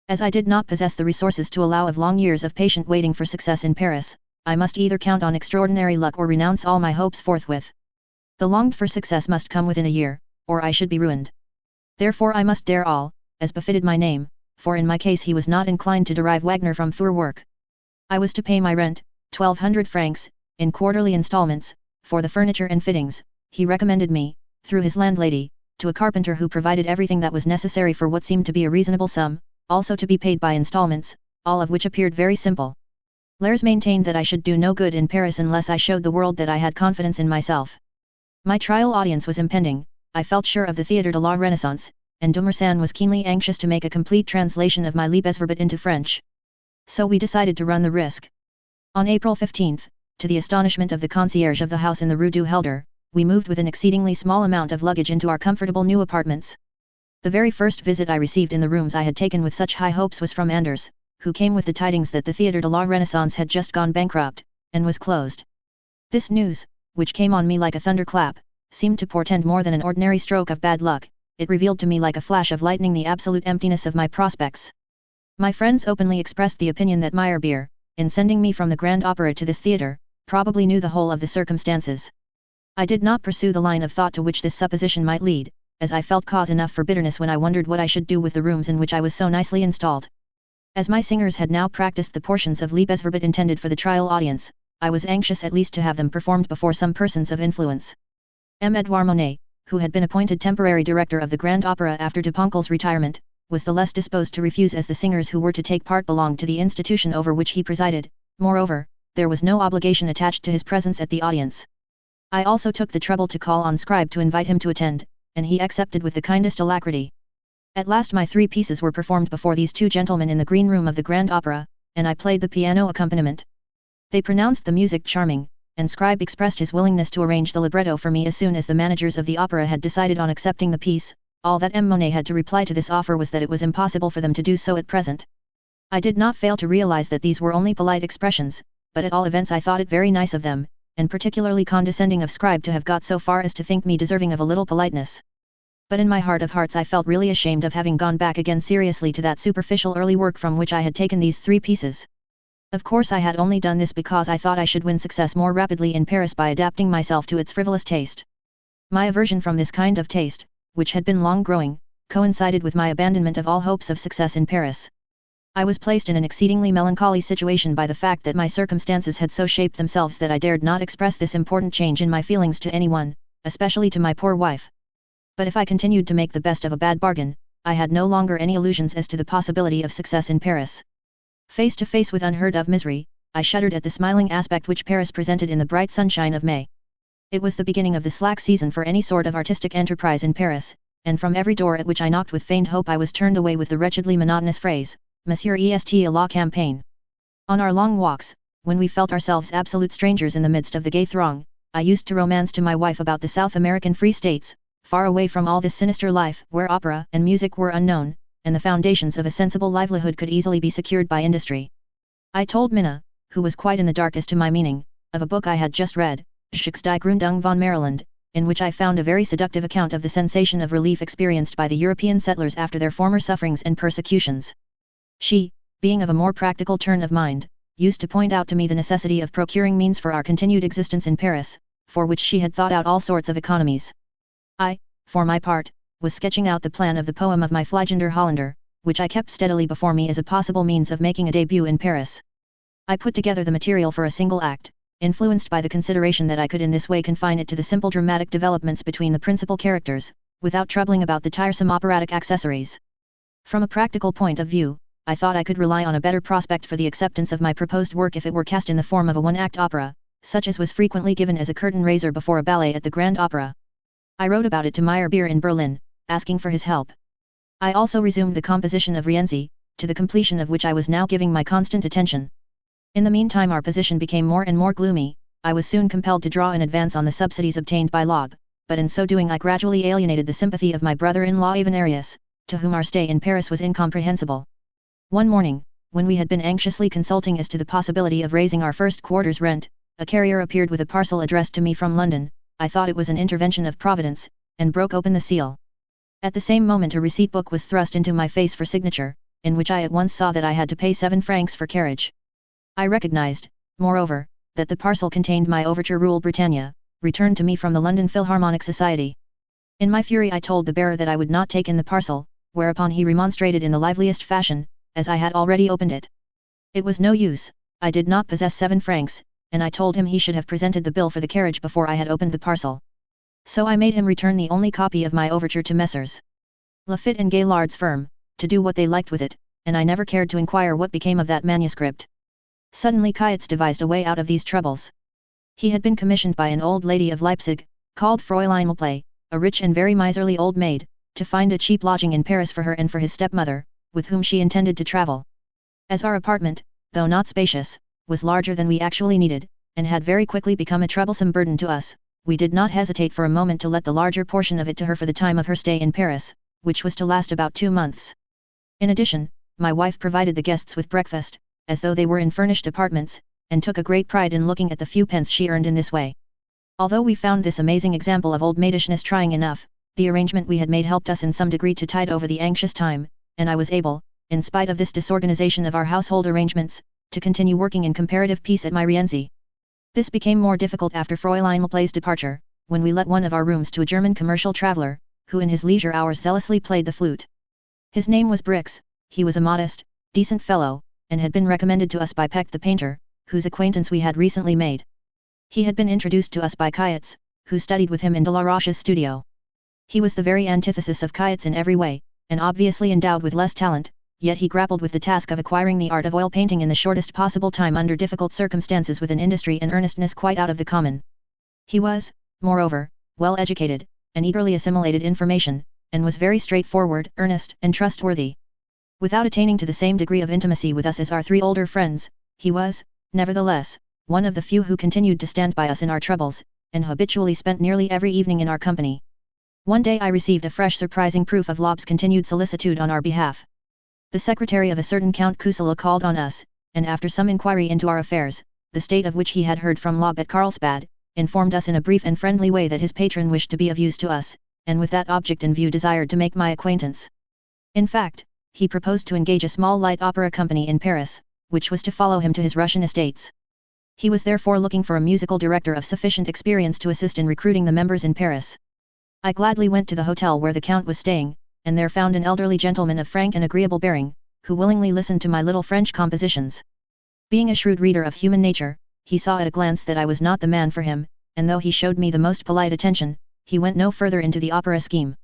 Speaker 1: As I did not possess the resources to allow of long years of patient waiting for success in Paris, I must either count on extraordinary luck or renounce all my hopes forthwith. The longed-for success must come within a year, or I should be ruined. Therefore I must dare all, as befitted my name, for in my case he was not inclined to derive Wagner from Fur work. I was to pay my rent, 1,200 francs, in quarterly installments, for the furniture and fittings. He recommended me, through his landlady, to a carpenter who provided everything that was necessary for what seemed to be a reasonable sum, also to be paid by installments, all of which appeared very simple. Lers maintained that I should do no good in Paris unless I showed the world that I had confidence in myself. My trial audience was impending, I felt sure of the Théâtre de la Renaissance, and Dumersan was keenly anxious to make a complete translation of my Liebesverbot into French. So we decided to run the risk. On April 15, to the astonishment of the concierge of the house in the Rue du Helder, we moved with an exceedingly small amount of luggage into our comfortable new apartments. The very first visit I received in the rooms I had taken with such high hopes was from Anders, who came with the tidings that the Théâtre de la Renaissance had just gone bankrupt, and was closed. This news, which came on me like a thunderclap, seemed to portend more than an ordinary stroke of bad luck. It revealed to me like a flash of lightning the absolute emptiness of my prospects. My friends openly expressed the opinion that Meyerbeer, in sending me from the Grand Opera to this theatre, probably knew the whole of the circumstances. I did not pursue the line of thought to which this supposition might lead, as I felt cause enough for bitterness when I wondered what I should do with the rooms in which I was so nicely installed. As my singers had now practiced the portions of Liebesverbot intended for the trial audience, I was anxious at least to have them performed before some persons of influence. M. Edouard Monet, who had been appointed temporary director of the Grand Opera after de Ponkel's retirement, was the less disposed to refuse as the singers who were to take part belonged to the institution over which he presided. Moreover, there was no obligation attached to his presence at the audience. I also took the trouble to call on Scribe to invite him to attend, and he accepted with the kindest alacrity. At last my 3 pieces were performed before these 2 gentlemen in the green room of the Grand Opera, and I played the piano accompaniment. They pronounced the music charming, and Scribe expressed his willingness to arrange the libretto for me as soon as the managers of the opera had decided on accepting the piece. All that M. Monet had to reply to this offer was that it was impossible for them to do so at present. I did not fail to realize that these were only polite expressions, but at all events I thought it very nice of them, and particularly condescending of Scribe to have got so far as to think me deserving of a little politeness. But in my heart of hearts I felt really ashamed of having gone back again seriously to that superficial early work from which I had taken these 3 pieces. Of course I had only done this because I thought I should win success more rapidly in Paris by adapting myself to its frivolous taste. My aversion from this kind of taste, which had been long growing, coincided with my abandonment of all hopes of success in Paris. I was placed in an exceedingly melancholy situation by the fact that my circumstances had so shaped themselves that I dared not express this important change in my feelings to anyone, especially to my poor wife. But if I continued to make the best of a bad bargain, I had no longer any illusions as to the possibility of success in Paris. Face to face with unheard of misery, I shuddered at the smiling aspect which Paris presented in the bright sunshine of May. It was the beginning of the slack season for any sort of artistic enterprise in Paris, and from every door at which I knocked with feigned hope I was turned away with the wretchedly monotonous phrase, Monsieur est à la campagne. On our long walks, when we felt ourselves absolute strangers in the midst of the gay throng, I used to romance to my wife about the South American Free States, far away from all this sinister life, where opera and music were unknown, and the foundations of a sensible livelihood could easily be secured by industry. I told Minna, who was quite in the dark as to my meaning, of a book I had just read, Schicks die Gründung von Maryland, in which I found a very seductive account of the sensation of relief experienced by the European settlers after their former sufferings and persecutions. She, being of a more practical turn of mind, used to point out to me the necessity of procuring means for our continued existence in Paris, for which she had thought out all sorts of economies. I, for my part, was sketching out the plan of the poem of my Fliegender Hollander, which I kept steadily before me as a possible means of making a debut in Paris. I put together the material for a single act, influenced by the consideration that I could in this way confine it to the simple dramatic developments between the principal characters, without troubling about the tiresome operatic accessories. From a practical point of view, I thought I could rely on a better prospect for the acceptance of my proposed work if it were cast in the form of a one-act opera, such as was frequently given as a curtain raiser before a ballet at the Grand Opera. I wrote about it to Meyerbeer in Berlin, asking for his help. I also resumed the composition of Rienzi, to the completion of which I was now giving my constant attention. In the meantime our position became more and more gloomy. I was soon compelled to draw in advance on the subsidies obtained by Loeb, but in so doing I gradually alienated the sympathy of my brother-in-law Avenarius, to whom our stay in Paris was incomprehensible. One morning, when we had been anxiously consulting as to the possibility of raising our first quarter's rent, a carrier appeared with a parcel addressed to me from London. I thought it was an intervention of Providence, and broke open the seal. At the same moment a receipt book was thrust into my face for signature, in which I at once saw that I had to pay 7 francs for carriage. I recognized, moreover, that the parcel contained my overture Rule Britannia, returned to me from the London Philharmonic Society. In my fury I told the bearer that I would not take in the parcel, whereupon he remonstrated in the liveliest fashion, as I had already opened it. It was no use, I did not possess 7 francs, and I told him he should have presented the bill for the carriage before I had opened the parcel. So I made him return the only copy of my overture to Messrs. Lafitte and Gaillard's firm, to do what they liked with it, and I never cared to inquire what became of that manuscript. Suddenly Kayitz devised a way out of these troubles. He had been commissioned by an old lady of Leipzig, called Fräulein Malplay, a rich and very miserly old maid, to find a cheap lodging in Paris for her and for his stepmother, with whom she intended to travel. As our apartment, though not spacious, was larger than we actually needed, and had very quickly become a troublesome burden to us, we did not hesitate for a moment to let the larger portion of it to her for the time of her stay in Paris, which was to last about 2 months. In addition, my wife provided the guests with breakfast, as though they were in furnished apartments, and took a great pride in looking at the few pence she earned in this way. Although we found this amazing example of old maidishness trying enough, the arrangement we had made helped us in some degree to tide over the anxious time, and I was able, in spite of this disorganization of our household arrangements, to continue working in comparative peace at my Rienzi. This became more difficult after Fräulein Malplay's departure, when we let one of our rooms to a German commercial traveller, who in his leisure hours zealously played the flute. His name was Brix, he was a modest, decent fellow, and had been recommended to us by Peck the painter, whose acquaintance we had recently made. He had been introduced to us by Kayitz, who studied with him in Delaroche's studio. He was the very antithesis of Kayitz in every way, and obviously endowed with less talent, yet he grappled with the task of acquiring the art of oil painting in the shortest possible time under difficult circumstances with an industry and earnestness quite out of the common. He was, moreover, well educated, and eagerly assimilated information, and was very straightforward, earnest, and trustworthy. Without attaining to the same degree of intimacy with us as our 3 older friends, he was, nevertheless, one of the few who continued to stand by us in our troubles, and habitually spent nearly every evening in our company. One day I received a fresh surprising proof of Loeb's continued solicitude on our behalf. The secretary of a certain Count Kusela called on us, and after some inquiry into our affairs, the state of which he had heard from Loeb at Carlsbad, informed us in a brief and friendly way that his patron wished to be of use to us, and with that object in view desired to make my acquaintance. In fact, he proposed to engage a small light opera company in Paris, which was to follow him to his Russian estates. He was therefore looking for a musical director of sufficient experience to assist in recruiting the members in Paris. I gladly went to the hotel where the Count was staying, and there found an elderly gentleman of frank and agreeable bearing, who willingly listened to my little French compositions. Being a shrewd reader of human nature, he saw at a glance that I was not the man for him, and though he showed me the most polite attention, he went no further into the opera scheme.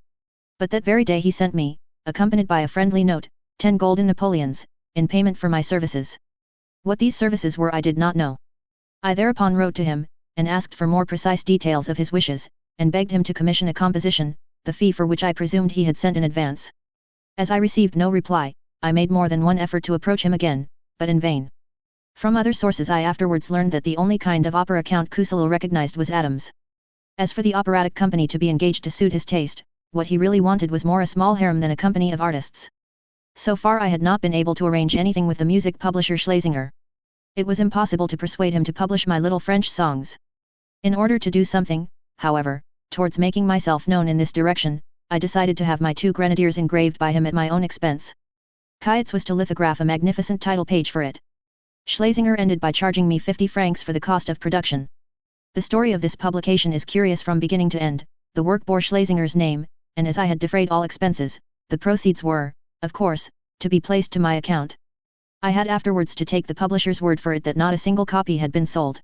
Speaker 1: But that very day he sent me, accompanied by a friendly note, 10 golden napoleons, in payment for my services. What these services were I did not know. I thereupon wrote to him, and asked for more precise details of his wishes, and begged him to commission a composition, the fee for which I presumed he had sent in advance. As I received no reply, I made more than one effort to approach him again, but in vain. From other sources I afterwards learned that the only kind of opera Count Cousillo recognized was Adams. As for the operatic company to be engaged to suit his taste, what he really wanted was more a small harem than a company of artists. So far I had not been able to arrange anything with the music publisher Schlesinger. It was impossible to persuade him to publish my little French songs. In order to do something, however, towards making myself known in this direction, I decided to have my 2 grenadiers engraved by him at my own expense. Kayitz was to lithograph a magnificent title page for it. Schlesinger ended by charging me 50 francs for the cost of production. The story of this publication is curious from beginning to end. The work bore Schlesinger's name, and as I had defrayed all expenses, the proceeds were, of course, to be placed to my account. I had afterwards to take the publisher's word for it that not a single copy had been sold.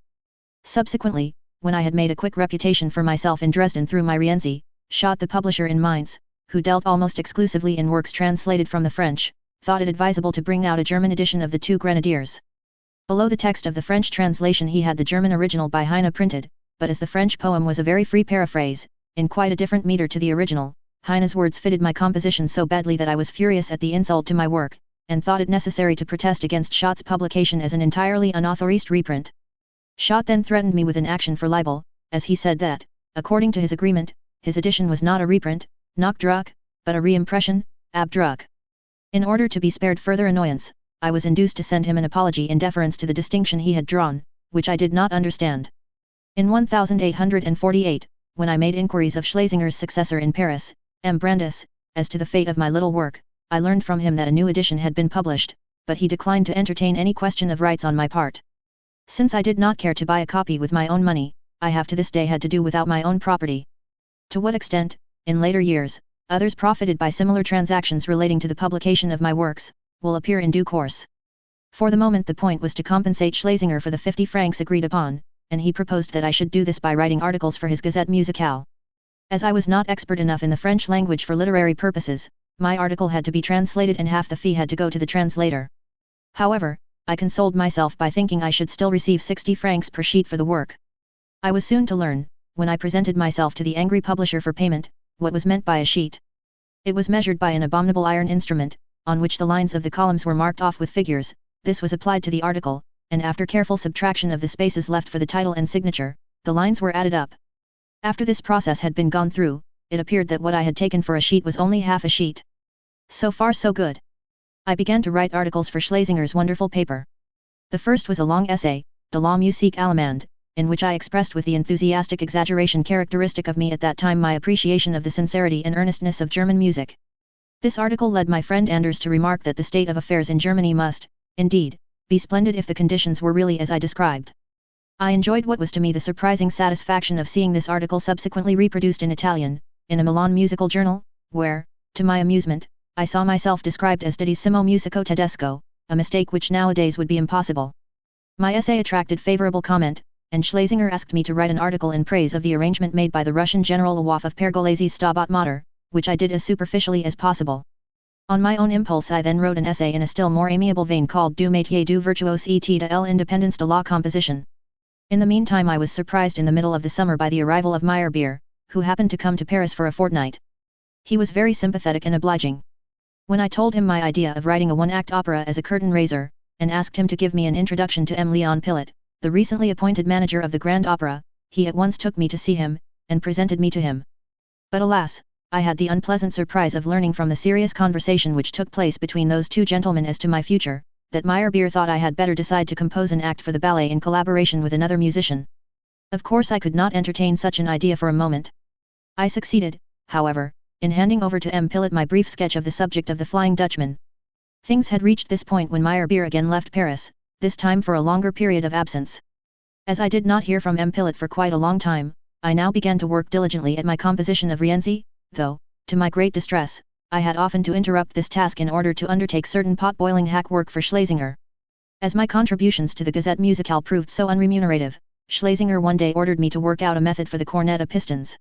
Speaker 1: Subsequently, when I had made a quick reputation for myself in Dresden through my Rienzi, Schott the publisher in Mainz, who dealt almost exclusively in works translated from the French, thought it advisable to bring out a German edition of the 2 Grenadiers. Below the text of the French translation he had the German original by Heine printed, but as the French poem was a very free paraphrase, in quite a different meter to the original, Heine's words fitted my composition so badly that I was furious at the insult to my work, and thought it necessary to protest against Schott's publication as an entirely unauthorized reprint. Schott then threatened me with an action for libel, as he said that, according to his agreement, his edition was not a reprint, Nachdruck, but a reimpression, Abdruck. In order to be spared further annoyance, I was induced to send him an apology in deference to the distinction he had drawn, which I did not understand. In 1848, when I made inquiries of Schlesinger's successor in Paris, M. Brandes, as to the fate of my little work, I learned from him that a new edition had been published, but he declined to entertain any question of rights on my part. Since I did not care to buy a copy with my own money, I have to this day had to do without my own property. To what extent, in later years, others profited by similar transactions relating to the publication of my works, will appear in due course. For the moment the point was to compensate Schlesinger for the 50 francs agreed upon, and he proposed that I should do this by writing articles for his Gazette Musicale. As I was not expert enough in the French language for literary purposes, my article had to be translated and half the fee had to go to the translator. However, I consoled myself by thinking I should still receive 60 francs per sheet for the work. I was soon to learn, when I presented myself to the angry publisher for payment, what was meant by a sheet. It was measured by an abominable iron instrument, on which the lines of the columns were marked off with figures. This was applied to the article, and after careful subtraction of the spaces left for the title and signature, the lines were added up. After this process had been gone through, it appeared that what I had taken for a sheet was only half a sheet. So far so good. I began to write articles for Schlesinger's wonderful paper. The first was a long essay, De la musique allemande, in which I expressed with the enthusiastic exaggeration characteristic of me at that time my appreciation of the sincerity and earnestness of German music. This article led my friend Anders to remark that the state of affairs in Germany must, indeed, be splendid if the conditions were really as I described. I enjoyed what was to me the surprising satisfaction of seeing this article subsequently reproduced in Italian, in a Milan musical journal, where, to my amusement, I saw myself described as Didissimo Musico Tedesco, a mistake which nowadays would be impossible. My essay attracted favorable comment, and Schlesinger asked me to write an article in praise of the arrangement made by the Russian General Lwov of Pergolesi's Stabat Mater, which I did as superficially as possible. On my own impulse I then wrote an essay in a still more amiable vein called Du métier du virtuose et de l'indépendance de la composition. In the meantime I was surprised in the middle of the summer by the arrival of Meyerbeer, who happened to come to Paris for a fortnight. He was very sympathetic and obliging. When I told him my idea of writing a one-act opera as a curtain raiser, and asked him to give me an introduction to M. Leon Pilot, the recently appointed manager of the Grand Opera, he at once took me to see him, and presented me to him. But alas, I had the unpleasant surprise of learning from the serious conversation which took place between those two gentlemen as to my future, that Meyerbeer thought I had better decide to compose an act for the ballet in collaboration with another musician. Of course I could not entertain such an idea for a moment. I succeeded, however, in handing over to M. Pilot my brief sketch of the subject of the Flying Dutchman. Things had reached this point when Meyerbeer again left Paris, this time for a longer period of absence. As I did not hear from M. Pilot for quite a long time, I now began to work diligently at my composition of Rienzi, though, to my great distress, I had often to interrupt this task in order to undertake certain pot-boiling hack work for Schlesinger. As my contributions to the Gazette Musicale proved so unremunerative, Schlesinger one day ordered me to work out a method for the cornet à pistons.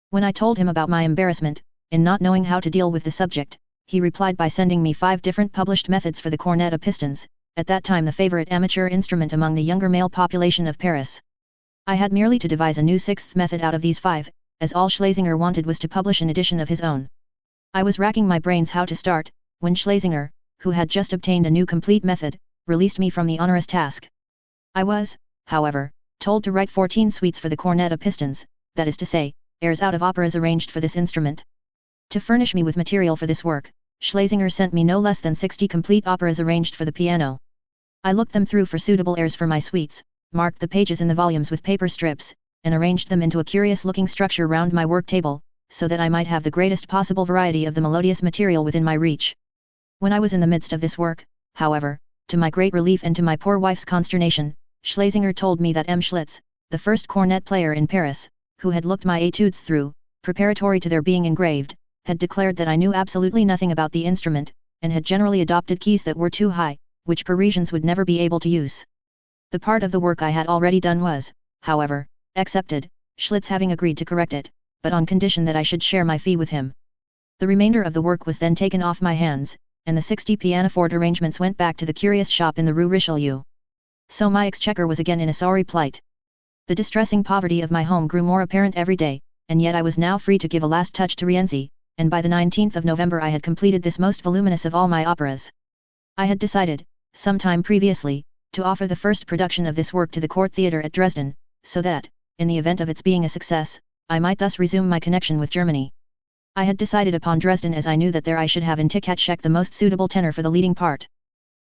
Speaker 1: When I told him about my embarrassment, in not knowing how to deal with the subject, he replied by sending me 5 different published methods for the cornet à pistons, at that time the favorite amateur instrument among the younger male population of Paris. I had merely to devise a new 6th method out of these 5, as all Schlesinger wanted was to publish an edition of his own. I was racking my brains how to start, when Schlesinger, who had just obtained a new complete method, released me from the onerous task. I was, however, told to write 14 suites for the cornet à pistons, that is to say, airs out of operas arranged for this instrument. To furnish me with material for this work, Schlesinger sent me no less than 60 complete operas arranged for the piano. I looked them through for suitable airs for my suites, marked the pages in the volumes with paper strips, and arranged them into a curious-looking structure round my work table, so that I might have the greatest possible variety of the melodious material within my reach. When I was in the midst of this work, however, to my great relief and to my poor wife's consternation, Schlesinger told me that M. Schlitz, the first cornet player in Paris, who had looked my etudes through, preparatory to their being engraved, had declared that I knew absolutely nothing about the instrument, and had generally adopted keys that were too high, which Parisians would never be able to use. The part of the work I had already done was, however, accepted, Schlitz having agreed to correct it, but on condition that I should share my fee with him. The remainder of the work was then taken off my hands, and the 60 pianoforte arrangements went back to the curious shop in the Rue Richelieu. So my exchequer was again in a sorry plight. The distressing poverty of my home grew more apparent every day, and yet I was now free to give a last touch to Rienzi, and by the 19th of November I had completed this most voluminous of all my operas. I had decided, some time previously, to offer the first production of this work to the Court Theatre at Dresden, so that, in the event of its being a success, I might thus resume my connection with Germany. I had decided upon Dresden as I knew that there I should have in Tikatschek the most suitable tenor for the leading part.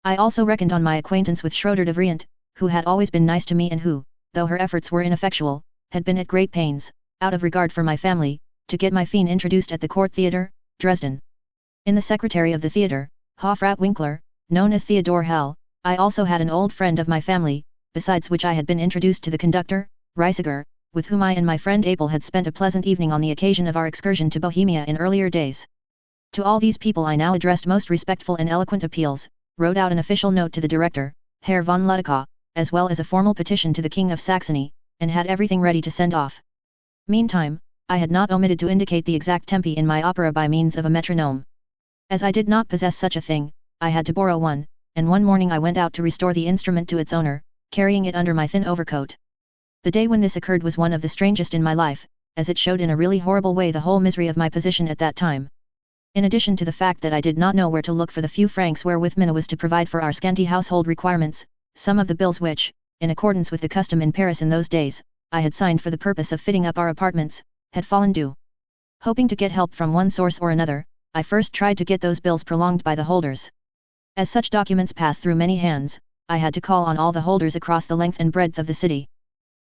Speaker 1: I also reckoned on my acquaintance with Schroeder de Vriend, who had always been nice to me and who, though her efforts were ineffectual, had been at great pains, out of regard for my family, to get my fiend introduced at the Court Theatre, Dresden. In the secretary of the theatre, Hofrat Winkler, known as Theodore Hell, I also had an old friend of my family, besides which I had been introduced to the conductor, Reisiger, with whom I and my friend Abel had spent a pleasant evening on the occasion of our excursion to Bohemia in earlier days. To all these people I now addressed most respectful and eloquent appeals, wrote out an official note to the director, Herr von Ludekow, as well as a formal petition to the King of Saxony, and had everything ready to send off. Meantime, I had not omitted to indicate the exact tempi in my opera by means of a metronome. As I did not possess such a thing, I had to borrow one, and one morning I went out to restore the instrument to its owner, carrying it under my thin overcoat. The day when this occurred was one of the strangest in my life, as it showed in a really horrible way the whole misery of my position at that time. In addition to the fact that I did not know where to look for the few francs wherewith Minna was to provide for our scanty household requirements, some of the bills which, in accordance with the custom in Paris in those days, I had signed for the purpose of fitting up our apartments, had fallen due. Hoping to get help from one source or another, I first tried to get those bills prolonged by the holders. As such documents pass through many hands, I had to call on all the holders across the length and breadth of the city.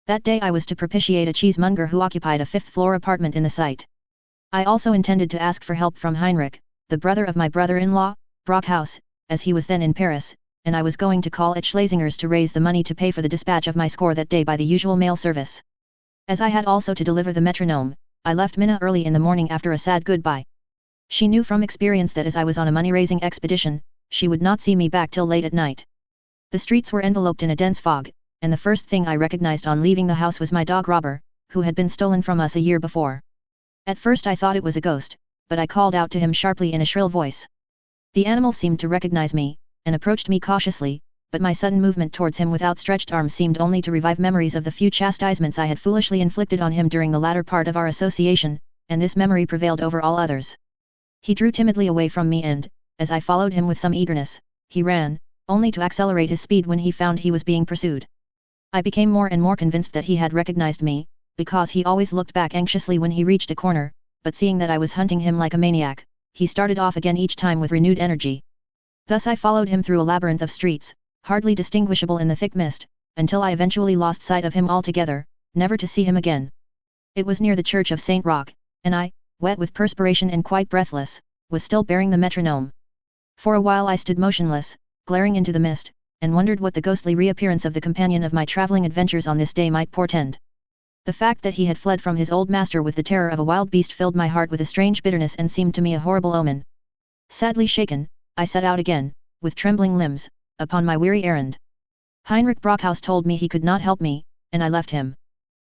Speaker 1: That day I was to propitiate a cheesemonger who occupied a 5th-floor apartment in the site. I also intended to ask for help from Heinrich, the brother of my brother-in-law, Brockhaus, as he was then in Paris, and I was going to call at Schlesinger's to raise the money to pay for the dispatch of my score that day by the usual mail service. As I had also to deliver the metronome, I left Minna early in the morning after a sad goodbye. She knew from experience that as I was on a money-raising expedition, she would not see me back till late at night. The streets were enveloped in a dense fog, and the first thing I recognized on leaving the house was my dog Robber, who had been stolen from us a year before. At first I thought it was a ghost, but I called out to him sharply in a shrill voice. The animal seemed to recognize me, and approached me cautiously, but my sudden movement towards him with outstretched arms seemed only to revive memories of the few chastisements I had foolishly inflicted on him during the latter part of our association, and this memory prevailed over all others. He drew timidly away from me and, as I followed him with some eagerness, he ran, only to accelerate his speed when he found he was being pursued. I became more and more convinced that he had recognized me, because he always looked back anxiously when he reached a corner, but seeing that I was hunting him like a maniac, he started off again each time with renewed energy. Thus I followed him through a labyrinth of streets, hardly distinguishable in the thick mist, until I eventually lost sight of him altogether, never to see him again. It was near the church of St. Roch, and I, wet with perspiration and quite breathless, was still bearing the metronome. For a while I stood motionless, glaring into the mist, and wondered what the ghostly reappearance of the companion of my travelling adventures on this day might portend. The fact that he had fled from his old master with the terror of a wild beast filled my heart with a strange bitterness and seemed to me a horrible omen, Sadly shaken, I set out again, with trembling limbs, upon my weary errand. Heinrich Brockhaus told me he could not help me, and I left him.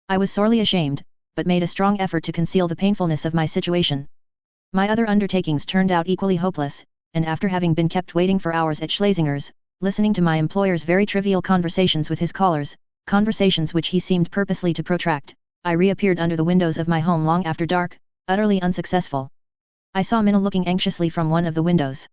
Speaker 1: I was sorely ashamed, but made a strong effort to conceal the painfulness of my situation. My other undertakings turned out equally hopeless, and after having been kept waiting for hours at Schlesinger's, listening to my employer's very trivial conversations with his callers, conversations which he seemed purposely to protract, I reappeared under the windows of my home long after dark, utterly unsuccessful. I saw Minna looking anxiously from one of the windows.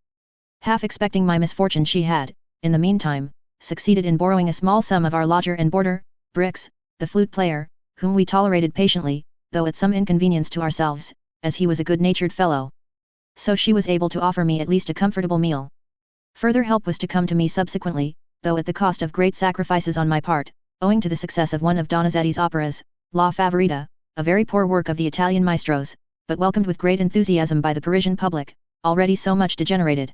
Speaker 1: Half expecting my misfortune, she had, in the meantime, succeeded in borrowing a small sum of our lodger and boarder, Brix, the flute player, whom we tolerated patiently, though at some inconvenience to ourselves, as he was a good-natured fellow. So she was able to offer me at least a comfortable meal. Further help was to come to me subsequently, though at the cost of great sacrifices on my part, owing to the success of one of Donizetti's operas, La Favorita, a very poor work of the Italian maestros, but welcomed with great enthusiasm by the Parisian public, already so much degenerated.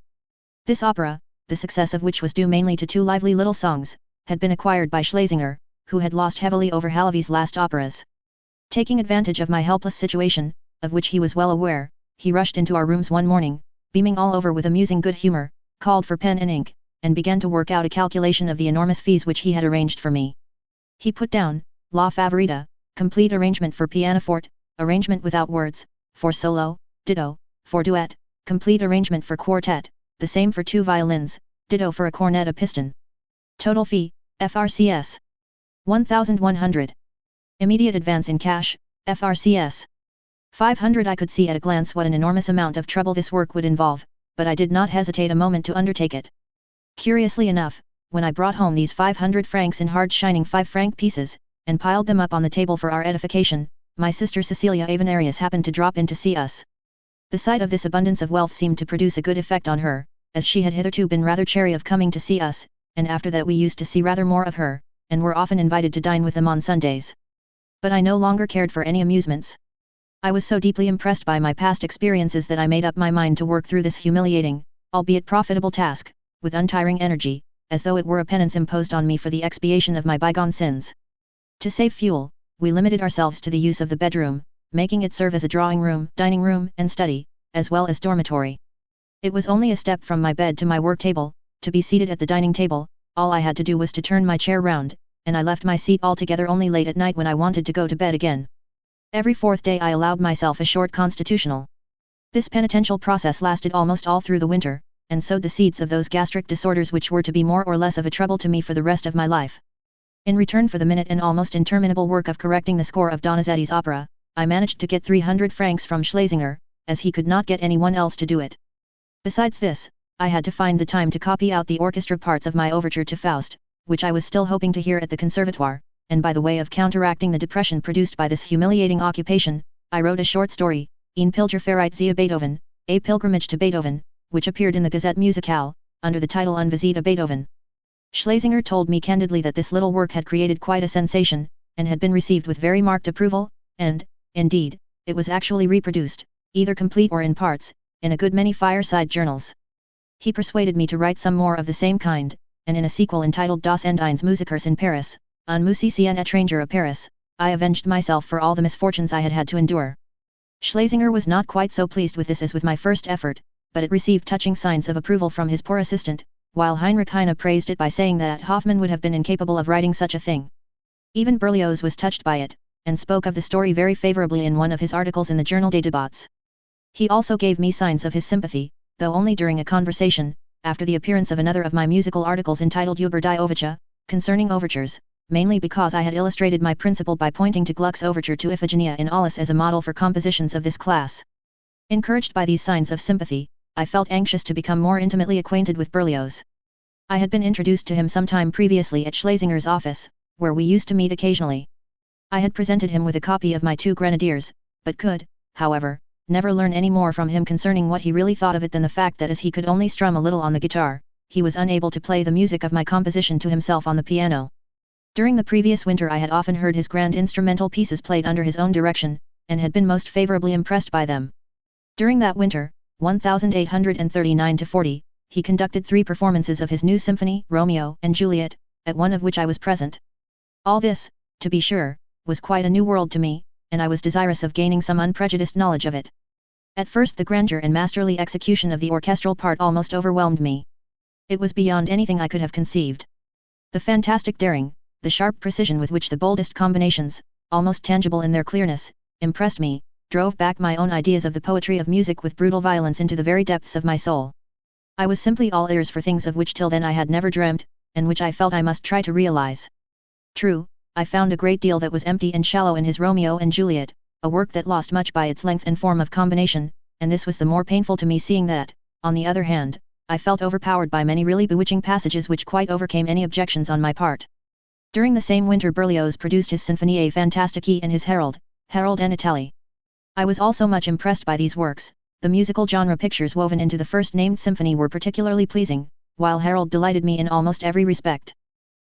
Speaker 1: This opera, the success of which was due mainly to two lively little songs, had been acquired by Schlesinger, who had lost heavily over Halevy's last operas. Taking advantage of my helpless situation, of which he was well aware, he rushed into our rooms one morning, beaming all over with amusing good humor, called for pen and ink, and began to work out a calculation of the enormous fees which he had arranged for me. He put down, La Favorita, complete arrangement for pianoforte, arrangement without words, for solo, ditto, for duet, complete arrangement for quartet, the same for two violins, ditto for a cornet a piston. Total fee, FRCS. 1,100. Immediate advance in cash, FRCS. 500. I could see at a glance what an enormous amount of trouble this work would involve, but I did not hesitate a moment to undertake it. Curiously enough, when I brought home these 500 francs in hard shining 5-franc pieces, and piled them up on the table for our edification, my sister Cecilia Avenarius happened to drop in to see us. The sight of this abundance of wealth seemed to produce a good effect on her, as she had hitherto been rather chary of coming to see us, and after that we used to see rather more of her, and were often invited to dine with them on Sundays. But I no longer cared for any amusements. I was so deeply impressed by my past experiences that I made up my mind to work through this humiliating, albeit profitable task, with untiring energy, as though it were a penance imposed on me for the expiation of my bygone sins. To save fuel, we limited ourselves to the use of the bedroom, making it serve as a drawing room, dining room, and study, as well as dormitory. It was only a step from my bed to my work table. To be seated at the dining table, all I had to do was to turn my chair round, and I left my seat altogether only late at night when I wanted to go to bed again. Every fourth day I allowed myself a short constitutional. This penitential process lasted almost all through the winter, and sowed the seeds of those gastric disorders which were to be more or less of a trouble to me for the rest of my life. In return for the minute and almost interminable work of correcting the score of Donizetti's opera, I managed to get 300 francs from Schlesinger, as he could not get anyone else to do it. Besides this, I had to find the time to copy out the orchestra parts of my overture to Faust, which I was still hoping to hear at the Conservatoire, and by the way of counteracting the depression produced by this humiliating occupation, I wrote a short story, Een Pilgerfahrt via Beethoven, A Pilgrimage to Beethoven, which appeared in the Gazette Musicale, under the title Une visite à Beethoven. Schlesinger told me candidly that this little work had created quite a sensation, and had been received with very marked approval, and, indeed, it was actually reproduced, either complete or in parts, in a good many fireside journals. He persuaded me to write some more of the same kind, and in a sequel entitled Das Ende eines Musikers in Paris, Un musicien étranger à Paris, I avenged myself for all the misfortunes I had had to endure. Schlesinger was not quite so pleased with this as with my first effort, but it received touching signs of approval from his poor assistant, while Heinrich Heine praised it by saying that Hoffmann would have been incapable of writing such a thing. Even Berlioz was touched by it, and spoke of the story very favorably in one of his articles in the Journal des Débats. He also gave me signs of his sympathy, though only during a conversation, after the appearance of another of my musical articles entitled Über die Overture, concerning overtures, mainly because I had illustrated my principle by pointing to Gluck's overture to Iphigenia in Aulis as a model for compositions of this class. Encouraged by these signs of sympathy, I felt anxious to become more intimately acquainted with Berlioz. I had been introduced to him some time previously at Schlesinger's office, where we used to meet occasionally. I had presented him with a copy of my Two Grenadiers, but could, however, never learn any more from him concerning what he really thought of it than the fact that as he could only strum a little on the guitar, he was unable to play the music of my composition to himself on the piano. During the previous winter I had often heard his grand instrumental pieces played under his own direction, and had been most favorably impressed by them. During that winter, 1839-40, he conducted 3 performances of his new symphony, Romeo and Juliet, at one of which I was present. All this, to be sure, was quite a new world to me, and I was desirous of gaining some unprejudiced knowledge of it. At first the grandeur and masterly execution of the orchestral part almost overwhelmed me. It was beyond anything I could have conceived. The fantastic daring, the sharp precision with which the boldest combinations, almost tangible in their clearness, impressed me, drove back my own ideas of the poetry of music with brutal violence into the very depths of my soul. I was simply all ears for things of which till then I had never dreamt, and which I felt I must try to realize. True, I found a great deal that was empty and shallow in his Romeo and Juliet, a work that lost much by its length and form of combination, and this was the more painful to me seeing that, on the other hand, I felt overpowered by many really bewitching passages which quite overcame any objections on my part. During the same winter Berlioz produced his Sinfonie Fantastique and his Harold en Italie. I was also much impressed by these works. The musical genre pictures woven into the first-named symphony were particularly pleasing, while Harold delighted me in almost every respect.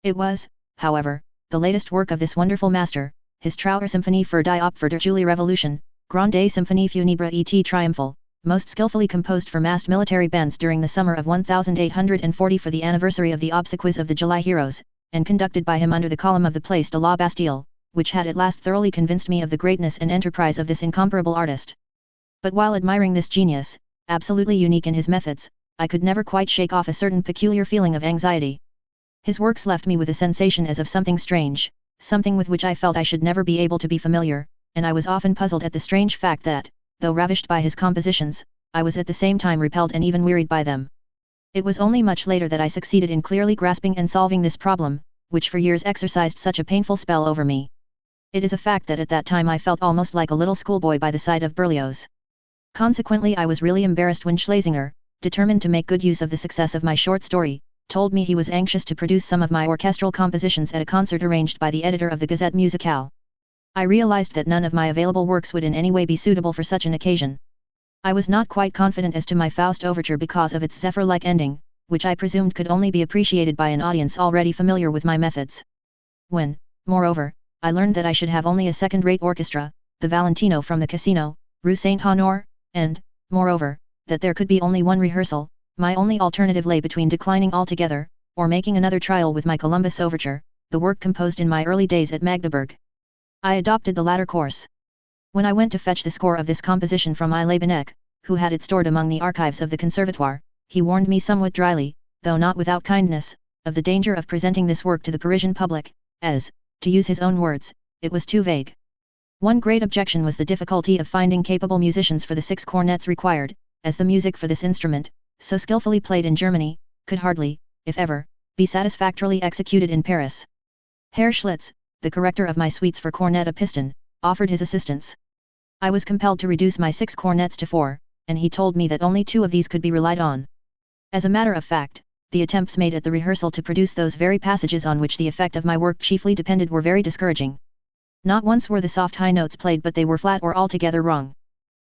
Speaker 1: It was, however, the latest work of this wonderful master, his Trauer Symphonie für die Opfer der Julie Revolution, Grande Symphonie Funèbre et Triomphale, most skillfully composed for massed military bands during the summer of 1840 for the anniversary of the obsequies of the July heroes, and conducted by him under the column of the Place de la Bastille, which had at last thoroughly convinced me of the greatness and enterprise of this incomparable artist. But while admiring this genius, absolutely unique in his methods, I could never quite shake off a certain peculiar feeling of anxiety. His works left me with a sensation as of something strange, something with which I felt I should never be able to be familiar, and I was often puzzled at the strange fact that, though ravished by his compositions, I was at the same time repelled and even wearied by them. It was only much later that I succeeded in clearly grasping and solving this problem, which for years exercised such a painful spell over me. It is a fact that at that time I felt almost like a little schoolboy by the side of Berlioz. Consequently I was really embarrassed when Schlesinger, determined to make good use of the success of my short story, told me he was anxious to produce some of my orchestral compositions at a concert arranged by the editor of the Gazette Musicale. I realized that none of my available works would in any way be suitable for such an occasion. I was not quite confident as to my Faust overture because of its zephyr-like ending, which I presumed could only be appreciated by an audience already familiar with my methods. When, moreover, I learned that I should have only a second-rate orchestra, the Valentino from the Casino, Rue Saint-Honore, and, moreover, that there could be only one rehearsal, my only alternative lay between declining altogether, or making another trial with my Columbus overture, the work composed in my early days at Magdeburg. I adopted the latter course. When I went to fetch the score of this composition from Ile Benek, who had it stored among the archives of the Conservatoire, he warned me somewhat dryly, though not without kindness, of the danger of presenting this work to the Parisian public, as, to use his own words, it was too vague. One great objection was the difficulty of finding capable musicians for the 6 cornets required, as the music for this instrument, so skillfully played in Germany, could hardly, if ever, be satisfactorily executed in Paris. Herr Schlitz, the corrector of my suites for cornet à piston, offered his assistance. I was compelled to reduce my 6 cornets to 4, and he told me that only 2 of these could be relied on. As a matter of fact, the attempts made at the rehearsal to produce those very passages on which the effect of my work chiefly depended were very discouraging. Not once were the soft high notes played, but they were flat or altogether wrong.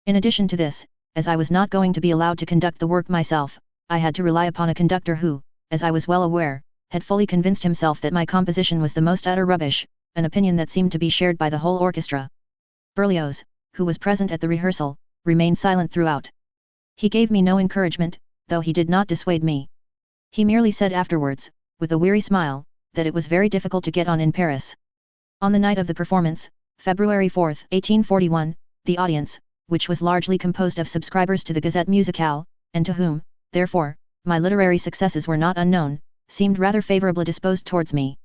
Speaker 1: In addition to this, as I was not going to be allowed to conduct the work myself, I had to rely upon a conductor who, as I was well aware, had fully convinced himself that my composition was the most utter rubbish, an opinion that seemed to be shared by the whole orchestra. Berlioz, who was present at the rehearsal, remained silent throughout. He gave me no encouragement, though he did not dissuade me. He merely said afterwards, with a weary smile, that it was very difficult to get on in Paris. On the night of the performance, February 4, 1841, the audience, which was largely composed of subscribers to the Gazette Musicale, and to whom, therefore, my literary successes were not unknown, seemed rather favourably disposed towards me.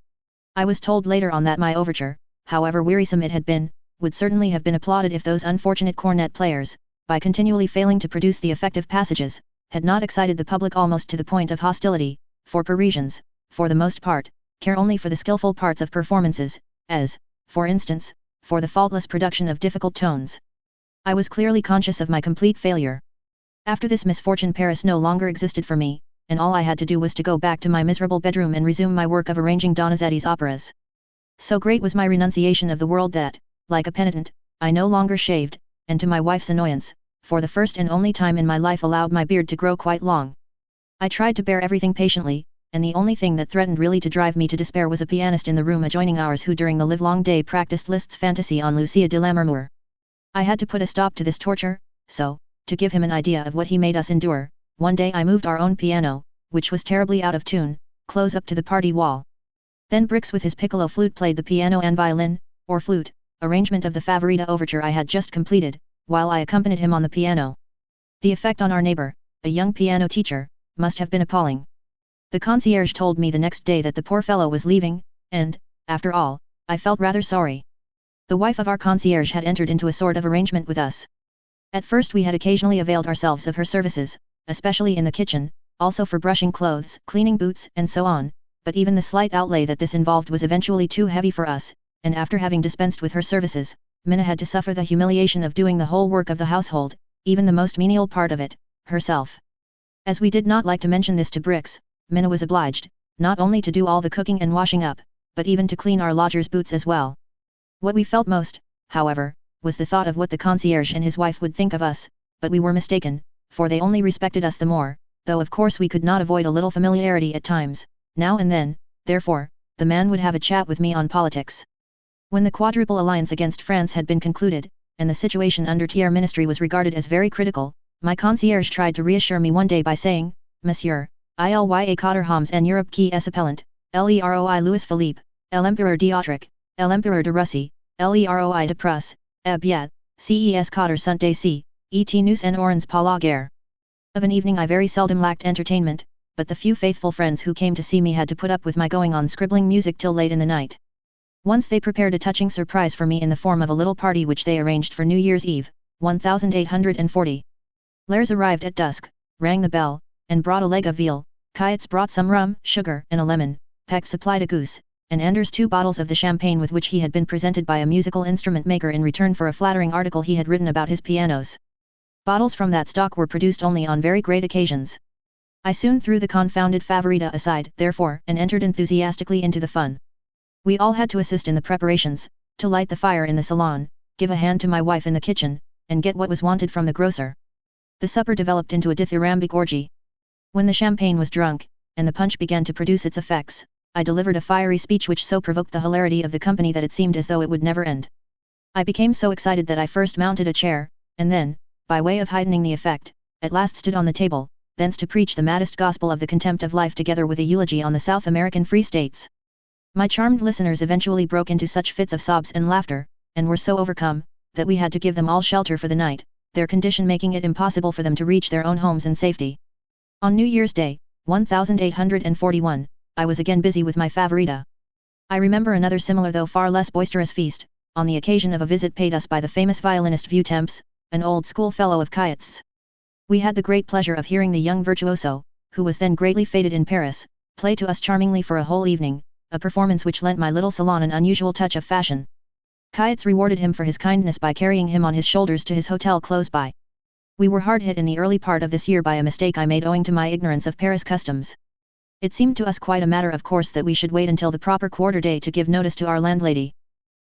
Speaker 1: I was told later on that my overture, however wearisome it had been, would certainly have been applauded if those unfortunate cornet players, by continually failing to produce the effective passages, had not excited the public almost to the point of hostility, for Parisians, for the most part, care only for the skillful parts of performances, as, for instance, for the faultless production of difficult tones. I was clearly conscious of my complete failure. After this misfortune Paris no longer existed for me, and all I had to do was to go back to my miserable bedroom and resume my work of arranging Donizetti's operas. So great was my renunciation of the world that, like a penitent, I no longer shaved, and to my wife's annoyance, for the first and only time in my life allowed my beard to grow quite long. I tried to bear everything patiently, and the only thing that threatened really to drive me to despair was a pianist in the room adjoining ours who during the livelong day practiced Liszt's fantasy on Lucia de Lammermoor. I had to put a stop to this torture, so, to give him an idea of what he made us endure, one day I moved our own piano, which was terribly out of tune, close up to the party wall. Then Brix with his piccolo flute played the piano and violin, or flute, arrangement of the Favorita overture I had just completed, while I accompanied him on the piano. The effect on our neighbor, a young piano teacher, must have been appalling. The concierge told me the next day that the poor fellow was leaving, and, after all, I felt rather sorry. The wife of our concierge had entered into a sort of arrangement with us. At first we had occasionally availed ourselves of her services, especially in the kitchen, also for brushing clothes, cleaning boots, and so on, but even the slight outlay that this involved was eventually too heavy for us, and after having dispensed with her services, Minna had to suffer the humiliation of doing the whole work of the household, even the most menial part of it, herself. As we did not like to mention this to Brix, Minna was obliged, not only to do all the cooking and washing up, but even to clean our lodgers' boots as well. What we felt most, however, was the thought of what the concierge and his wife would think of us, but we were mistaken, for they only respected us the more, though of course we could not avoid a little familiarity at times, now and then. Therefore, the man would have a chat with me on politics. When the Quadruple Alliance against France had been concluded, and the situation under Thiers' ministry was regarded as very critical, my concierge tried to reassure me one day by saying, "Monsieur, Ilya Cotter-Homs en Europe qui est appellant, Leroi Louis Philippe, l'Empereur d'Autriche, l'Empereur de Russie, Leroi de Prusse, bien, ces Cotter sont des et nous en aurons pas la guerre." Of an evening I very seldom lacked entertainment, but the few faithful friends who came to see me had to put up with my going on scribbling music till late in the night. Once they prepared a touching surprise for me in the form of a little party which they arranged for New Year's Eve, 1840. Lers arrived at dusk, rang the bell, and brought a leg of veal, Kayets brought some rum, sugar, and a lemon, Peck supplied a goose, and Anders 2 bottles of the champagne with which he had been presented by a musical instrument maker in return for a flattering article he had written about his pianos. Bottles from that stock were produced only on very great occasions. I soon threw the confounded favorita aside, therefore, and entered enthusiastically into the fun. We all had to assist in the preparations, to light the fire in the salon, give a hand to my wife in the kitchen, and get what was wanted from the grocer. The supper developed into a dithyrambic orgy. When the champagne was drunk, and the punch began to produce its effects, I delivered a fiery speech which so provoked the hilarity of the company that it seemed as though it would never end. I became so excited that I first mounted a chair, and then, by way of heightening the effect, at last stood on the table, thence to preach the maddest gospel of the contempt of life together with a eulogy on the South American Free States. My charmed listeners eventually broke into such fits of sobs and laughter, and were so overcome, that we had to give them all shelter for the night, their condition making it impossible for them to reach their own homes in safety. On New Year's Day, 1841, I was again busy with my favorita. I remember another similar though far less boisterous feast, on the occasion of a visit paid us by the famous violinist Vutemps, an old school fellow of Kayets. We had the great pleasure of hearing the young virtuoso, who was then greatly feted in Paris, play to us charmingly for a whole evening, a performance which lent my little salon an unusual touch of fashion. Kayets rewarded him for his kindness by carrying him on his shoulders to his hotel close by. We were hard hit in the early part of this year by a mistake I made owing to my ignorance of Paris customs. It seemed to us quite a matter of course that we should wait until the proper quarter day to give notice to our landlady.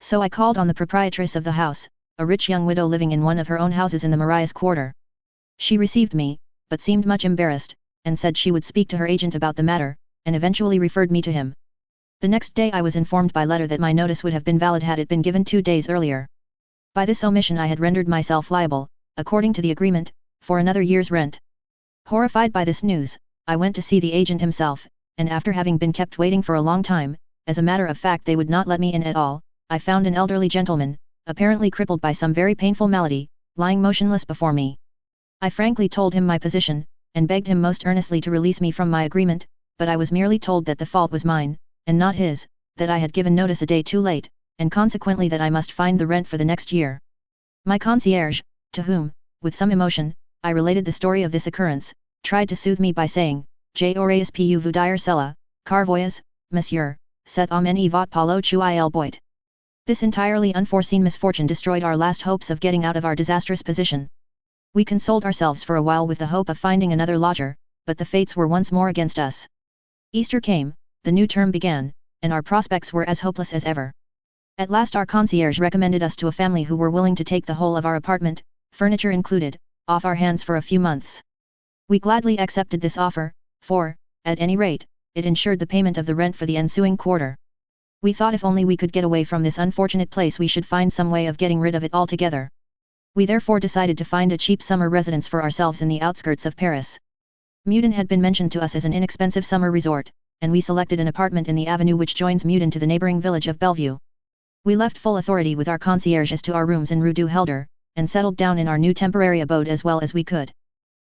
Speaker 1: So I called on the proprietress of the house, a rich young widow living in one of her own houses in the Marias quarter. She received me, but seemed much embarrassed, and said she would speak to her agent about the matter, and eventually referred me to him. The next day I was informed by letter that my notice would have been valid had it been given 2 days earlier. By this omission I had rendered myself liable, according to the agreement, for another year's rent. Horrified by this news, I went to see the agent himself, and after having been kept waiting for a long time, as a matter of fact they would not let me in at all, I found an elderly gentleman, apparently crippled by some very painful malady, lying motionless before me. I frankly told him my position, and begged him most earnestly to release me from my agreement, but I was merely told that the fault was mine, and not his, that I had given notice a day too late, and consequently that I must find the rent for the next year. My concierge, to whom, with some emotion, I related the story of this occurrence, tried to soothe me by saying, "Je aurais pu vous dire cela, car voyez, monsieur, cet homme ne va pas le tuer el boit." This entirely unforeseen misfortune destroyed our last hopes of getting out of our disastrous position. We consoled ourselves for a while with the hope of finding another lodger, but the fates were once more against us. Easter came, the new term began, and our prospects were as hopeless as ever. At last our concierge recommended us to a family who were willing to take the whole of our apartment, furniture included, off our hands for a few months. We gladly accepted this offer, for, at any rate, it ensured the payment of the rent for the ensuing quarter. We thought if only we could get away from this unfortunate place we should find some way of getting rid of it altogether. We therefore decided to find a cheap summer residence for ourselves in the outskirts of Paris. Meudon had been mentioned to us as an inexpensive summer resort, and we selected an apartment in the avenue which joins Meudon to the neighboring village of Bellevue. We left full authority with our concierge as to our rooms in Rue du Helder, and settled down in our new temporary abode as well as we could.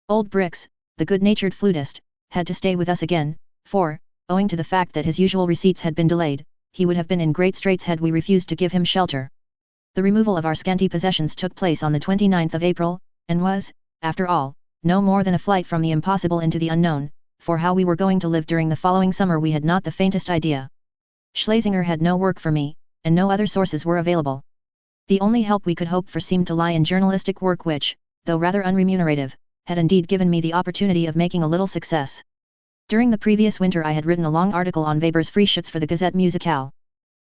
Speaker 1: Old Bricks, the good-natured flutist, had to stay with us again, for, owing to the fact that his usual receipts had been delayed, he would have been in great straits had we refused to give him shelter. The removal of our scanty possessions took place on the 29th of April, and was, after all, no more than a flight from the impossible into the unknown, for how we were going to live during the following summer we had not the faintest idea. Schlesinger had no work for me, and no other sources were available. The only help we could hope for seemed to lie in journalistic work which, though rather unremunerative, had indeed given me the opportunity of making a little success. During the previous winter I had written a long article on Weber's Frühschutz for the Gazette Musicale.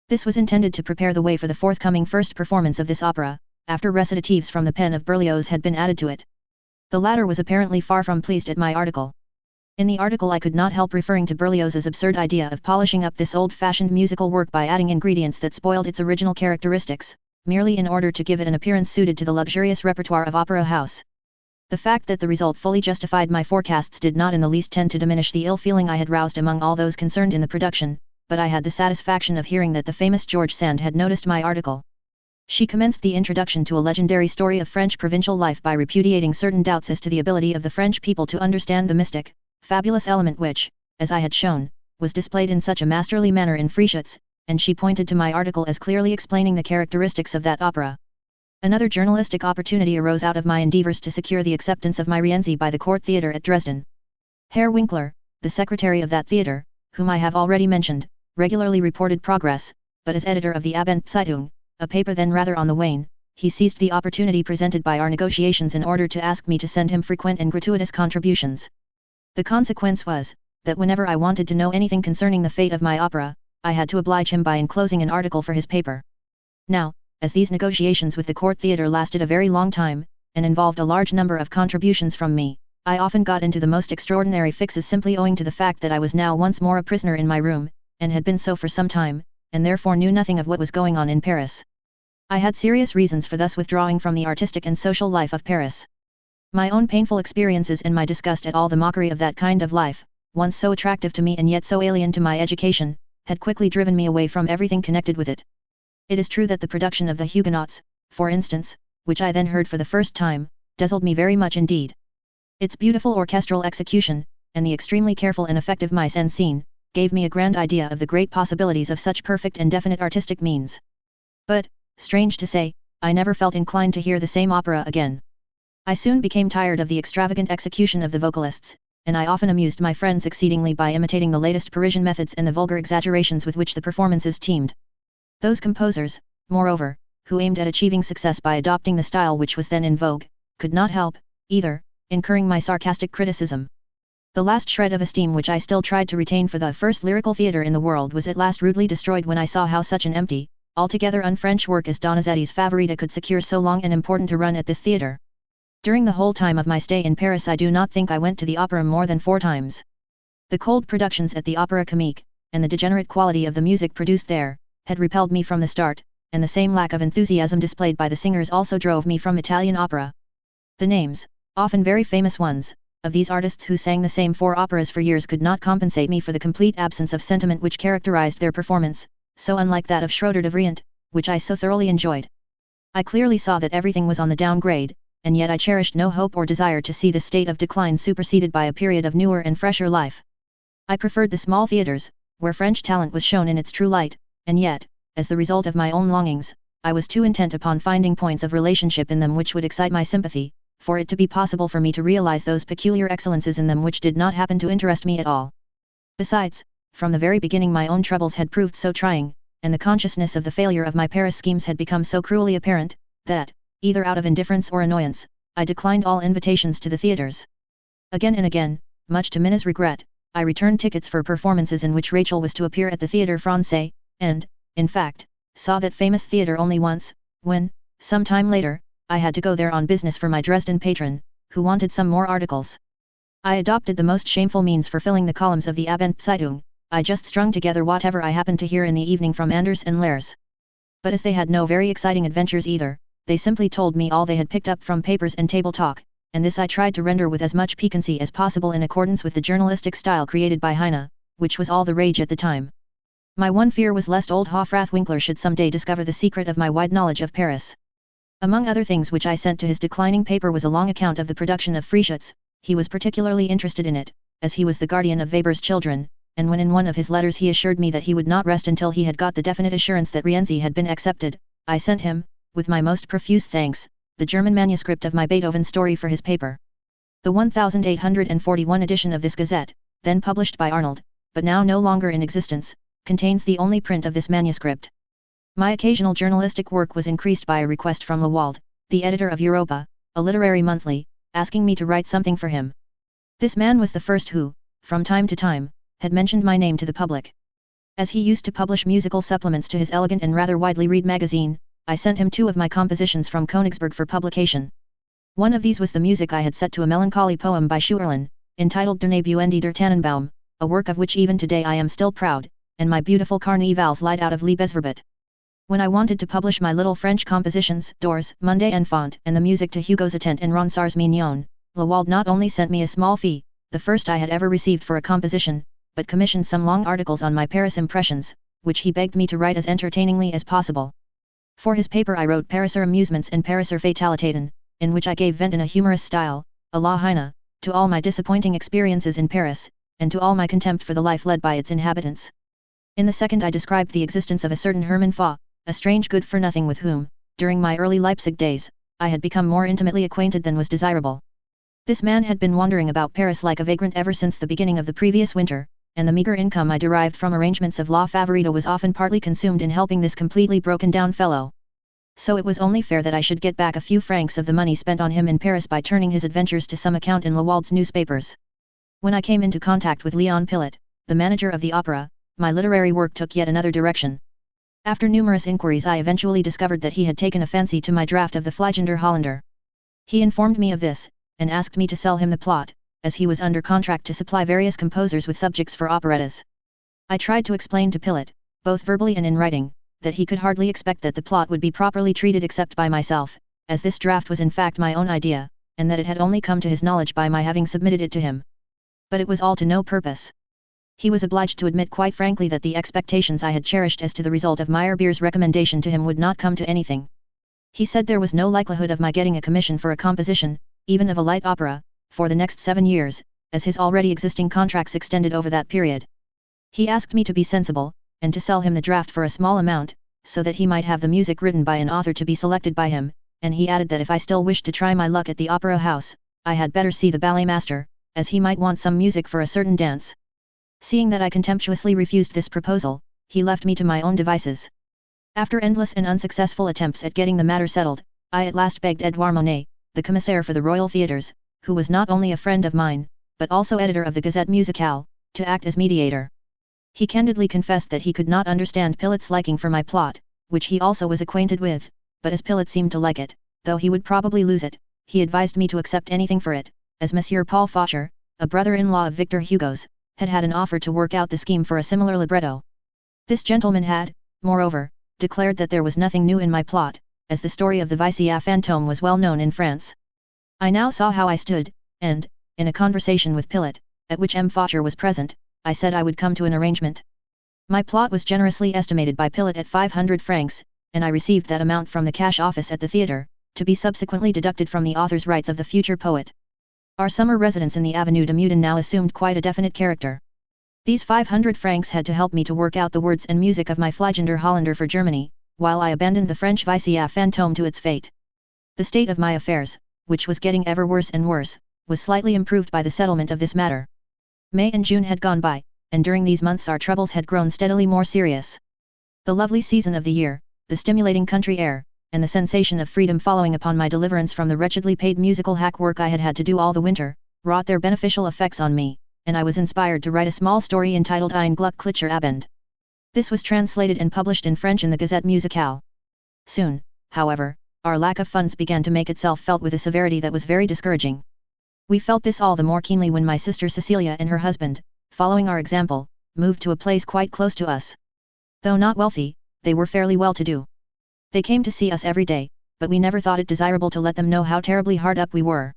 Speaker 1: This was intended to prepare the way for the forthcoming first performance of this opera, after recitatives from the pen of Berlioz had been added to it. The latter was apparently far from pleased at my article. In the article I could not help referring to Berlioz's absurd idea of polishing up this old-fashioned musical work by adding ingredients that spoiled its original characteristics, merely in order to give it an appearance suited to the luxurious repertoire of opera house. The fact that the result fully justified my forecasts did not in the least tend to diminish the ill feeling I had roused among all those concerned in the production, but I had the satisfaction of hearing that the famous George Sand had noticed my article. She commenced the introduction to a legendary story of French provincial life by repudiating certain doubts as to the ability of the French people to understand the mystic, fabulous element which, as I had shown, was displayed in such a masterly manner in Frühschutz, and she pointed to my article as clearly explaining the characteristics of that opera. Another journalistic opportunity arose out of my endeavors to secure the acceptance of my Rienzi by the Court Theatre at Dresden. Herr Winkler, the secretary of that theatre, whom I have already mentioned, regularly reported progress, but as editor of the Abendzeitung, a paper then rather on the wane, he seized the opportunity presented by our negotiations in order to ask me to send him frequent and gratuitous contributions. The consequence was, that whenever I wanted to know anything concerning the fate of my opera, I had to oblige him by enclosing an article for his paper. Now, as these negotiations with the Court Theatre lasted a very long time, and involved a large number of contributions from me, I often got into the most extraordinary fixes simply owing to the fact that I was now once more a prisoner in my room, and had been so for some time, and therefore knew nothing of what was going on in Paris. I had serious reasons for thus withdrawing from the artistic and social life of Paris. My own painful experiences and my disgust at all the mockery of that kind of life, once so attractive to me and yet so alien to my education, had quickly driven me away from everything connected with it. It is true that the production of the Huguenots, for instance, which I then heard for the first time, dazzled me very much indeed. Its beautiful orchestral execution, and the extremely careful and effective mise en scene, gave me a grand idea of the great possibilities of such perfect and definite artistic means. But, strange to say, I never felt inclined to hear the same opera again. I soon became tired of the extravagant execution of the vocalists, and I often amused my friends exceedingly by imitating the latest Parisian methods and the vulgar exaggerations with which the performances teemed. Those composers, moreover, who aimed at achieving success by adopting the style which was then in vogue, could not help, either, incurring my sarcastic criticism. The last shred of esteem which I still tried to retain for the first lyrical theatre in the world was at last rudely destroyed when I saw how such an empty, altogether un-French work as Donizetti's Favorita could secure so long and important a run at this theatre. During the whole time of my stay in Paris I do not think I went to the opera more than 4 times. The cold productions at the Opéra Comique, and the degenerate quality of the music produced there, had repelled me from the start, and the same lack of enthusiasm displayed by the singers also drove me from Italian opera. The names, often very famous ones, of these artists who sang the same 4 operas for years could not compensate me for the complete absence of sentiment which characterized their performance, so unlike that of Schroeder de Vriend, which I so thoroughly enjoyed. I clearly saw that everything was on the downgrade, and yet I cherished no hope or desire to see this state of decline superseded by a period of newer and fresher life. I preferred the small theatres, where French talent was shown in its true light, and yet, as the result of my own longings, I was too intent upon finding points of relationship in them which would excite my sympathy, for it to be possible for me to realize those peculiar excellences in them which did not happen to interest me at all. Besides, from the very beginning my own troubles had proved so trying, and the consciousness of the failure of my Paris schemes had become so cruelly apparent, that, either out of indifference or annoyance, I declined all invitations to the theatres. Again and again, much to Minna's regret, I returned tickets for performances in which Rachel was to appear at the Théâtre Français, and, in fact, saw that famous theatre only once, when, some time later, I had to go there on business for my Dresden patron, who wanted some more articles. I adopted the most shameful means for filling the columns of the Abendzeitung. I just strung together whatever I happened to hear in the evening from Anders and Lers. But as they had no very exciting adventures either, they simply told me all they had picked up from papers and table talk, and this I tried to render with as much piquancy as possible in accordance with the journalistic style created by Heine, which was all the rage at the time. My one fear was lest old Hofrath Winkler should some day discover the secret of my wide knowledge of Paris. Among other things which I sent to his declining paper was a long account of the production of Frischutz. He was particularly interested in it, as he was the guardian of Weber's children, and when in one of his letters he assured me that he would not rest until he had got the definite assurance that Rienzi had been accepted, I sent him, with my most profuse thanks, the German manuscript of my Beethoven story for his paper. The 1841 edition of this Gazette, then published by Arnold, but now no longer in existence, contains the only print of this manuscript. My occasional journalistic work was increased by a request from Lewald, the editor of Europa, a literary monthly, asking me to write something for him. This man was the first who, from time to time, had mentioned my name to the public. As he used to publish musical supplements to his elegant and rather widely read magazine, I sent him 2 of my compositions from Königsberg for publication. One of these was the music I had set to a melancholy poem by Schuylerin, entitled Der Nebuende der Tannenbaum, a work of which even today I am still proud, and my beautiful Carnivals light out of Liebesverbot. When I wanted to publish my little French compositions, Doors, Monday Enfant, and the music to Hugo's Attent and Ronsard's Mignon, Lewald not only sent me a small fee, the first I had ever received for a composition, but commissioned some long articles on my Paris impressions, which he begged me to write as entertainingly as possible. For his paper I wrote Pariser Amusements and Pariser Fatalitäten, in which I gave vent in a humorous style, a la Heine, to all my disappointing experiences in Paris, and to all my contempt for the life led by its inhabitants. In the second I described the existence of a certain Hermann Faw, a strange good-for-nothing with whom, during my early Leipzig days, I had become more intimately acquainted than was desirable. This man had been wandering about Paris like a vagrant ever since the beginning of the previous winter, and the meager income I derived from arrangements of La Favorita was often partly consumed in helping this completely broken-down fellow. So it was only fair that I should get back a few francs of the money spent on him in Paris by turning his adventures to some account in Lewald's newspapers. When I came into contact with Leon Pillet, the manager of the opera, my literary work took yet another direction. After numerous inquiries I eventually discovered that he had taken a fancy to my draft of the Fliegender Holländer. He informed me of this, and asked me to sell him the plot, as he was under contract to supply various composers with subjects for operettas. I tried to explain to Pillet, both verbally and in writing, that he could hardly expect that the plot would be properly treated except by myself, as this draft was in fact my own idea, and that it had only come to his knowledge by my having submitted it to him. But it was all to no purpose. He was obliged to admit quite frankly that the expectations I had cherished as to the result of Meyerbeer's recommendation to him would not come to anything. He said there was no likelihood of my getting a commission for a composition, even of a light opera, for the next 7 years, as his already existing contracts extended over that period. He asked me to be sensible, and to sell him the draft for a small amount, so that he might have the music written by an author to be selected by him, and he added that if I still wished to try my luck at the opera house, I had better see the ballet master, as he might want some music for a certain dance. Seeing that I contemptuously refused this proposal, he left me to my own devices. After endless and unsuccessful attempts at getting the matter settled, I at last begged Edouard Monet, the commissaire for the Royal Theatres, who was not only a friend of mine, but also editor of the Gazette Musicale, to act as mediator. He candidly confessed that he could not understand Pillet's liking for my plot, which he also was acquainted with, but as Pillet seemed to like it, though he would probably lose it, he advised me to accept anything for it, as Monsieur Paul Faucher, a brother-in-law of Victor Hugo's, had had an offer to work out the scheme for a similar libretto. This gentleman had, moreover, declared that there was nothing new in my plot, as the story of the Vicia Fantôme was well known in France. I now saw how I stood, and, in a conversation with Pillet, at which M. Faucher was present, I said I would come to an arrangement. My plot was generously estimated by Pillet at 500 francs, and I received that amount from the cash office at the theatre, to be subsequently deducted from the author's rights of the future poet. Our summer residence in the Avenue de Meudon now assumed quite a definite character. These 500 francs had to help me to work out the words and music of my Fliegender Holländer for Germany, while I abandoned the French Vicia Fantôme to its fate. The state of my affairs, which was getting ever worse and worse, was slightly improved by the settlement of this matter. May and June had gone by, and during these months our troubles had grown steadily more serious. The lovely season of the year, the stimulating country air, and the sensation of freedom following upon my deliverance from the wretchedly paid musical hack work I had had to do all the winter, wrought their beneficial effects on me, and I was inspired to write a small story entitled Ein Glücklicher Abend. This was translated and published in French in the Gazette Musicale. Soon, however, our lack of funds began to make itself felt with a severity that was very discouraging. We felt this all the more keenly when my sister Cecilia and her husband, following our example, moved to a place quite close to us. Though not wealthy, they were fairly well-to-do. They came to see us every day, but we never thought it desirable to let them know how terribly hard up we were.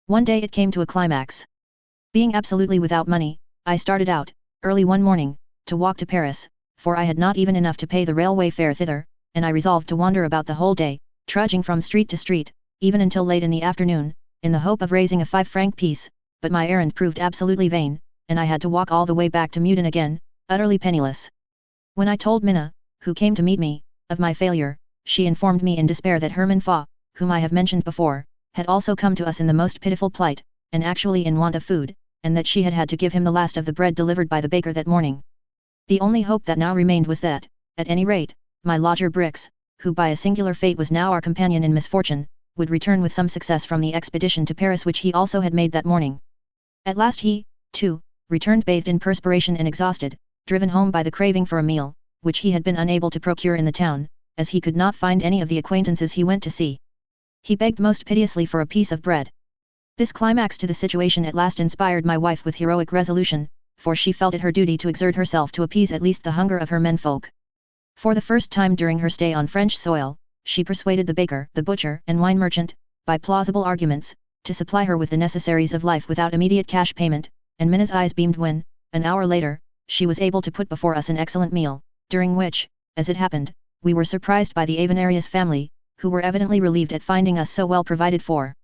Speaker 1: One day it came to a climax. Being absolutely without money, I started out, early one morning, to walk to Paris, for I had not even enough to pay the railway fare thither, and I resolved to wander about the whole day, trudging from street to street, even until late in the afternoon, in the hope of raising a 5-franc piece, but my errand proved absolutely vain, and I had to walk all the way back to Meudon again, utterly penniless. When I told Minna, who came to meet me, of my failure, she informed me in despair that Hermann Fa, whom I have mentioned before, had also come to us in the most pitiful plight, and actually in want of food, and that she had had to give him the last of the bread delivered by the baker that morning. The only hope that now remained was that, at any rate, my lodger Brix, who by a singular fate was now our companion in misfortune, would return with some success from the expedition to Paris which he also had made that morning. At last he, too, returned bathed in perspiration and exhausted, driven home by the craving for a meal, which he had been unable to procure in the town, as he could not find any of the acquaintances he went to see. He begged most piteously for a piece of bread. This climax to the situation at last inspired my wife with heroic resolution, for she felt it her duty to exert herself to appease at least the hunger of her menfolk. For the first time during her stay on French soil, she persuaded the baker, the butcher and wine merchant, by plausible arguments, to supply her with the necessaries of life without immediate cash payment, and Minna's eyes beamed when, an hour later, she was able to put before us an excellent meal, during which, as it happened, we were surprised by the Avenarius family, who were evidently relieved at finding us so well provided for.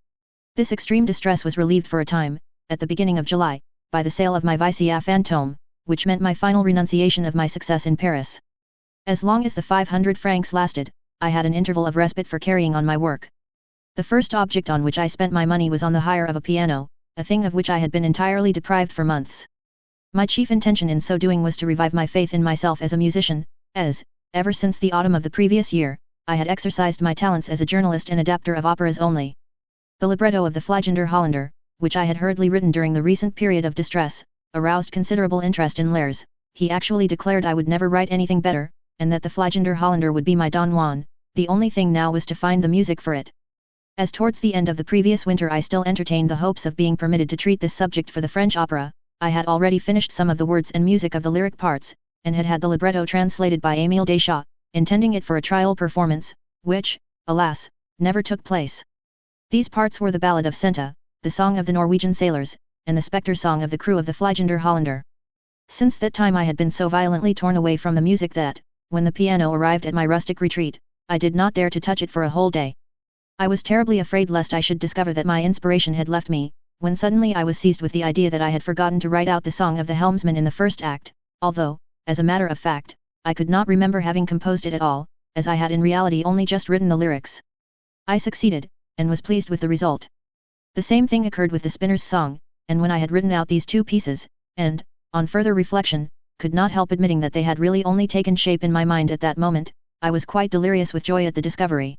Speaker 1: This extreme distress was relieved for a time, at the beginning of July, by the sale of my Vicia Fantôme, which meant my final renunciation of my success in Paris. As long as the 500 francs lasted, I had an interval of respite for carrying on my work. The first object on which I spent my money was on the hire of a piano, a thing of which I had been entirely deprived for months. My chief intention in so doing was to revive my faith in myself as a musician, as, ever since the autumn of the previous year, I had exercised my talents as a journalist and adapter of operas only. The libretto of the Fliegender Holländer, which I had hurriedly written during the recent period of distress, aroused considerable interest in Lers. He actually declared I would never write anything better, and that the Fliegender Holländer would be my Don Juan. The only thing now was to find the music for it. As towards the end of the previous winter I still entertained the hopes of being permitted to treat this subject for the French opera, I had already finished some of the words and music of the lyric parts, and had had the libretto translated by Émile Deschamps, intending it for a trial performance, which, alas, never took place. These parts were the Ballad of Senta, the Song of the Norwegian Sailors, and the Spectre Song of the crew of the Fliegender Holländer. Since that time I had been so violently torn away from the music that, when the piano arrived at my rustic retreat, I did not dare to touch it for a whole day. I was terribly afraid lest I should discover that my inspiration had left me, when suddenly I was seized with the idea that I had forgotten to write out the Song of the Helmsman in the first act, although, as a matter of fact, I could not remember having composed it at all, as I had in reality only just written the lyrics. I succeeded, and was pleased with the result. The same thing occurred with the Spinner's Song, and when I had written out these two pieces, and, on further reflection, could not help admitting that they had really only taken shape in my mind at that moment, I was quite delirious with joy at the discovery.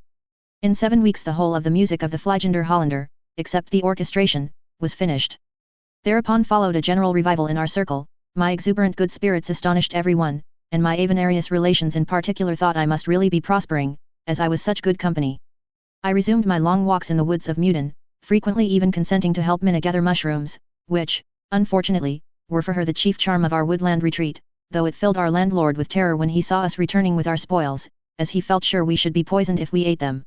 Speaker 1: In 7 weeks the whole of the music of the Fliegender Holländer, except the orchestration, was finished. Thereupon followed a general revival in our circle, my exuberant good spirits astonished everyone, and my Avenarius relations in particular thought I must really be prospering, as I was such good company. I resumed my long walks in the woods of Meudon, frequently even consenting to help Minna gather mushrooms, which, unfortunately, were for her the chief charm of our woodland retreat, though it filled our landlord with terror when he saw us returning with our spoils, as he felt sure we should be poisoned if we ate them.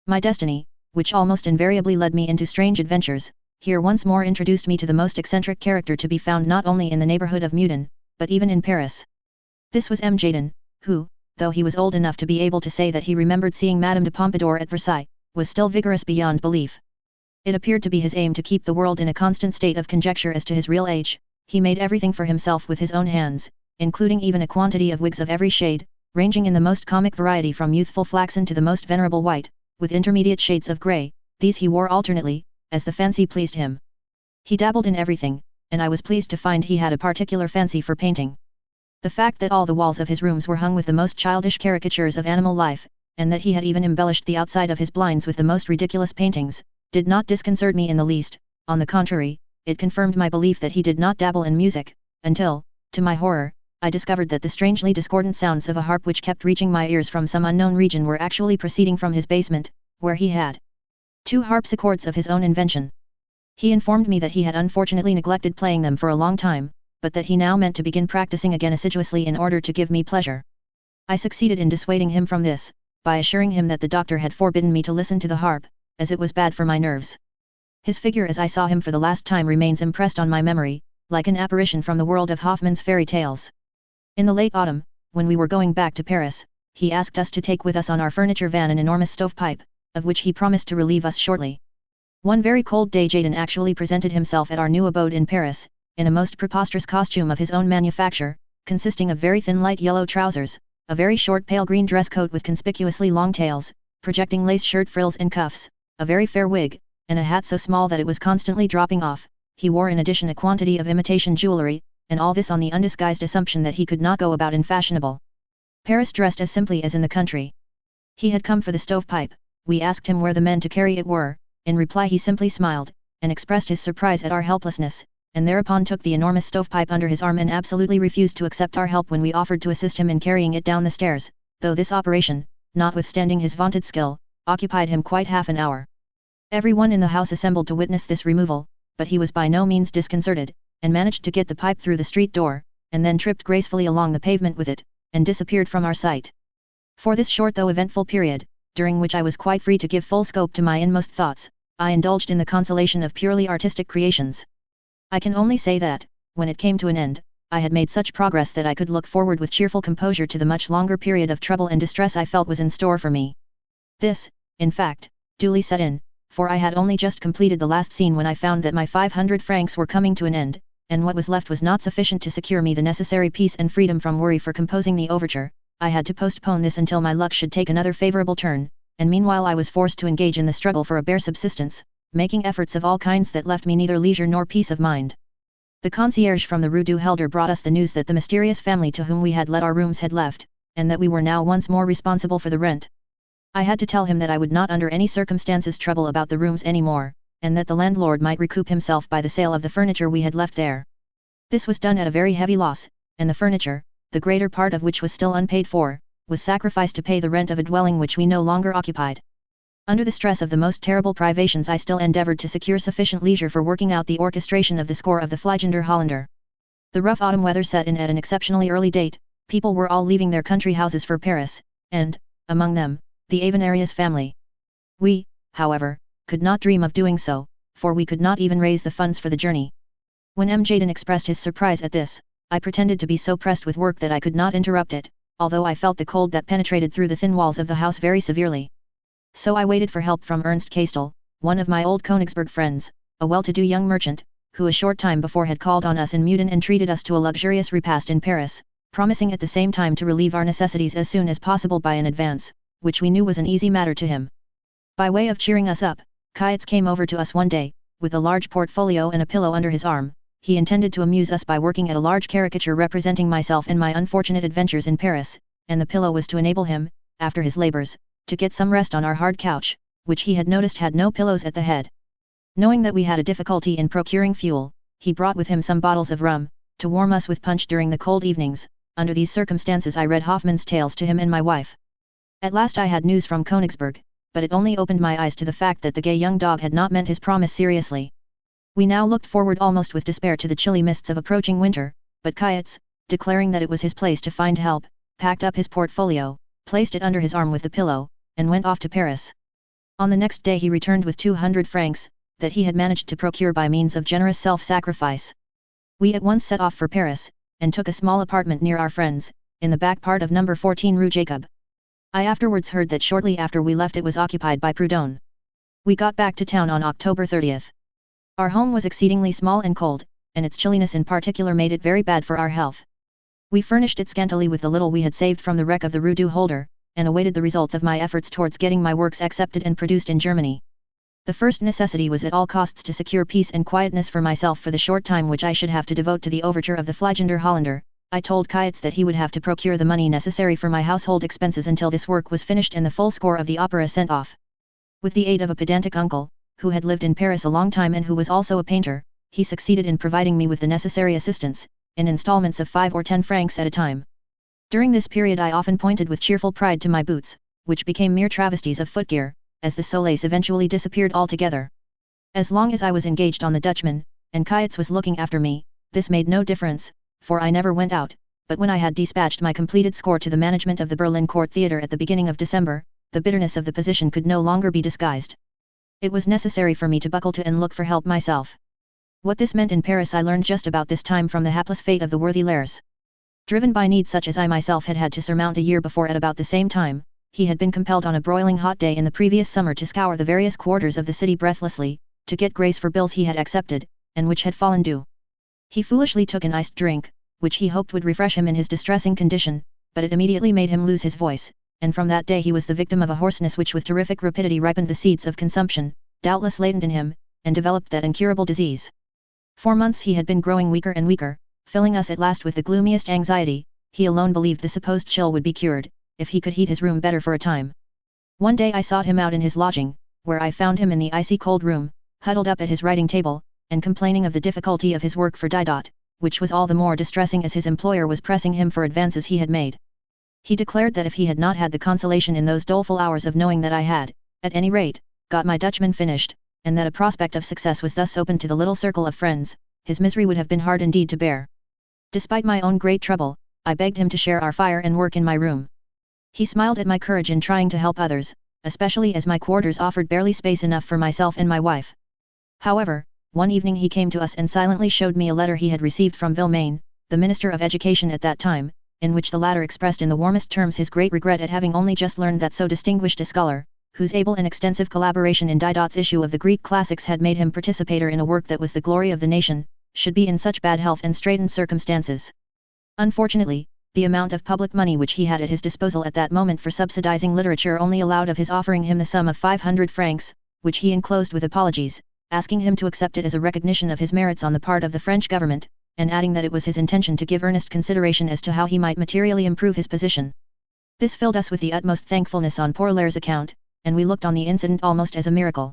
Speaker 1: My destiny, which almost invariably led me into strange adventures, here once more introduced me to the most eccentric character to be found not only in the neighbourhood of Meudon, but even in Paris. This was M. Jadon, who, though he was old enough to be able to say that he remembered seeing Madame de Pompadour at Versailles, was still vigorous beyond belief. It appeared to be his aim to keep the world in a constant state of conjecture as to his real age. He made everything for himself with his own hands, including even a quantity of wigs of every shade, ranging in the most comic variety from youthful flaxen to the most venerable white, with intermediate shades of grey. These he wore alternately, as the fancy pleased him. He dabbled in everything, and I was pleased to find he had a particular fancy for painting. The fact that all the walls of his rooms were hung with the most childish caricatures of animal life, and that he had even embellished the outside of his blinds with the most ridiculous paintings, did not disconcert me in the least. On the contrary, it confirmed my belief that he did not dabble in music, until, to my horror, I discovered that the strangely discordant sounds of a harp which kept reaching my ears from some unknown region were actually proceeding from his basement, where he had 2 harpsichords of his own invention. He informed me that he had unfortunately neglected playing them for a long time, but that he now meant to begin practicing again assiduously in order to give me pleasure. I succeeded in dissuading him from this, by assuring him that the doctor had forbidden me to listen to the harp, as it was bad for my nerves. His figure as I saw him for the last time remains impressed on my memory, like an apparition from the world of Hoffmann's fairy tales. In the late autumn, when we were going back to Paris, he asked us to take with us on our furniture van an enormous stovepipe, of which he promised to relieve us shortly. One very cold day Jadon actually presented himself at our new abode in Paris, in a most preposterous costume of his own manufacture, consisting of very thin light yellow trousers, a very short pale green dress coat with conspicuously long tails, projecting lace shirt frills and cuffs, a very fair wig, and a hat so small that it was constantly dropping off. He wore in addition a quantity of imitation jewellery, and all this on the undisguised assumption that he could not go about in fashionable Paris dressed as simply as in the country. He had come for the stovepipe. We asked him where the men to carry it were. In reply he simply smiled, and expressed his surprise at our helplessness, and thereupon took the enormous stovepipe under his arm and absolutely refused to accept our help when we offered to assist him in carrying it down the stairs, though this operation, notwithstanding his vaunted skill, occupied him quite half an hour. Everyone in the house assembled to witness this removal, but he was by no means disconcerted, and managed to get the pipe through the street door, and then tripped gracefully along the pavement with it, and disappeared from our sight. For this short though eventful period, during which I was quite free to give full scope to my inmost thoughts, I indulged in the consolation of purely artistic creations. I can only say that, when it came to an end, I had made such progress that I could look forward with cheerful composure to the much longer period of trouble and distress I felt was in store for me. This, in fact, duly set in, for I had only just completed the last scene when I found that my 500 francs were coming to an end, and what was left was not sufficient to secure me the necessary peace and freedom from worry for composing the overture. I had to postpone this until my luck should take another favourable turn, and meanwhile I was forced to engage in the struggle for a bare subsistence, making efforts of all kinds that left me neither leisure nor peace of mind. The concierge from the Rue du Helder brought us the news that the mysterious family to whom we had let our rooms had left, and that we were now once more responsible for the rent. I had to tell him that I would not under any circumstances trouble about the rooms any more, and that the landlord might recoup himself by the sale of the furniture we had left there. This was done at a very heavy loss, and the furniture, the greater part of which was still unpaid for, was sacrificed to pay the rent of a dwelling which we no longer occupied. Under the stress of the most terrible privations I still endeavoured to secure sufficient leisure for working out the orchestration of the score of the Fliegender Holländer. The rough autumn weather set in at an exceptionally early date, people were all leaving their country houses for Paris, and, among them, the Avenarius family. We, however, could not dream of doing so, for we could not even raise the funds for the journey. When M. Jadon expressed his surprise at this, I pretended to be so pressed with work that I could not interrupt it, although I felt the cold that penetrated through the thin walls of the house very severely. So I waited for help from Ernst Kastel, one of my old Königsberg friends, a well-to-do young merchant, who a short time before had called on us in Meudon and treated us to a luxurious repast in Paris, promising at the same time to relieve our necessities as soon as possible by an advance, which we knew was an easy matter to him. By way of cheering us up, Kayetz came over to us one day, with a large portfolio and a pillow under his arm. He intended to amuse us by working at a large caricature representing myself and my unfortunate adventures in Paris, and the pillow was to enable him, after his labours, to get some rest on our hard couch, which he had noticed had no pillows at the head. Knowing that we had a difficulty in procuring fuel, he brought with him some bottles of rum, to warm us with punch during the cold evenings. Under these circumstances I read Hoffmann's tales to him and my wife. At last I had news from Königsberg, but it only opened my eyes to the fact that the gay young dog had not meant his promise seriously. We now looked forward almost with despair to the chilly mists of approaching winter, but Kayetz, declaring that it was his place to find help, packed up his portfolio, placed it under his arm with the pillow, and went off to Paris. On the next day he returned with 200 francs, that he had managed to procure by means of generous self-sacrifice. We at once set off for Paris, and took a small apartment near our friends, in the back part of number 14 Rue Jacob. I afterwards heard that shortly after we left it was occupied by Proudhon. We got back to town on October 30th. Our home was exceedingly small and cold, and its chilliness in particular made it very bad for our health. We furnished it scantily with the little we had saved from the wreck of the Rue du Helder, and awaited the results of my efforts towards getting my works accepted and produced in Germany. The first necessity was at all costs to secure peace and quietness for myself for the short time which I should have to devote to the overture of the Fliegender Holländer. I told Kayetz that he would have to procure the money necessary for my household expenses until this work was finished and the full score of the opera sent off. With the aid of a pedantic uncle, who had lived in Paris a long time and who was also a painter, he succeeded in providing me with the necessary assistance, in installments of 5 or 10 francs at a time. During this period I often pointed with cheerful pride to my boots, which became mere travesties of footgear, as the solace eventually disappeared altogether. As long as I was engaged on the Dutchman, and Kayetz was looking after me, this made no difference, for I never went out, but when I had dispatched my completed score to the management of the Berlin Court Theatre at the beginning of December, the bitterness of the position could no longer be disguised. It was necessary for me to buckle to and look for help myself. What this meant in Paris I learned just about this time from the hapless fate of the worthy Lers. Driven by needs such as I myself had had to surmount a year before at about the same time, he had been compelled on a broiling hot day in the previous summer to scour the various quarters of the city breathlessly, to get grace for bills he had accepted, and which had fallen due. He foolishly took an iced drink, which he hoped would refresh him in his distressing condition, but it immediately made him lose his voice, and from that day he was the victim of a hoarseness which with terrific rapidity ripened the seeds of consumption, doubtless latent in him, and developed that incurable disease. For months he had been growing weaker and weaker, filling us at last with the gloomiest anxiety. He alone believed the supposed chill would be cured, if he could heat his room better for a time. One day I sought him out in his lodging, where I found him in the icy cold room, huddled up at his writing table, and complaining of the difficulty of his work for Didot, which was all the more distressing as his employer was pressing him for advances he had made. He declared that if he had not had the consolation in those doleful hours of knowing that I had, at any rate, got my Dutchman finished, and that a prospect of success was thus open to the little circle of friends, his misery would have been hard indeed to bear. Despite my own great trouble, I begged him to share our fire and work in my room. He smiled at my courage in trying to help others, especially as my quarters offered barely space enough for myself and my wife. However, one evening he came to us and silently showed me a letter he had received from Vilmain, the Minister of Education at that time, in which the latter expressed in the warmest terms his great regret at having only just learned that so distinguished a scholar, whose able and extensive collaboration in Didot's issue of the Greek classics had made him participator in a work that was the glory of the nation, should be in such bad health and straitened circumstances. Unfortunately, the amount of public money which he had at his disposal at that moment for subsidizing literature only allowed of his offering him the sum of 500 francs, which he enclosed with apologies, asking him to accept it as a recognition of his merits on the part of the French government, and adding that it was his intention to give earnest consideration as to how he might materially improve his position. This filled us with the utmost thankfulness on poor Laire's account, and we looked on the incident almost as a miracle.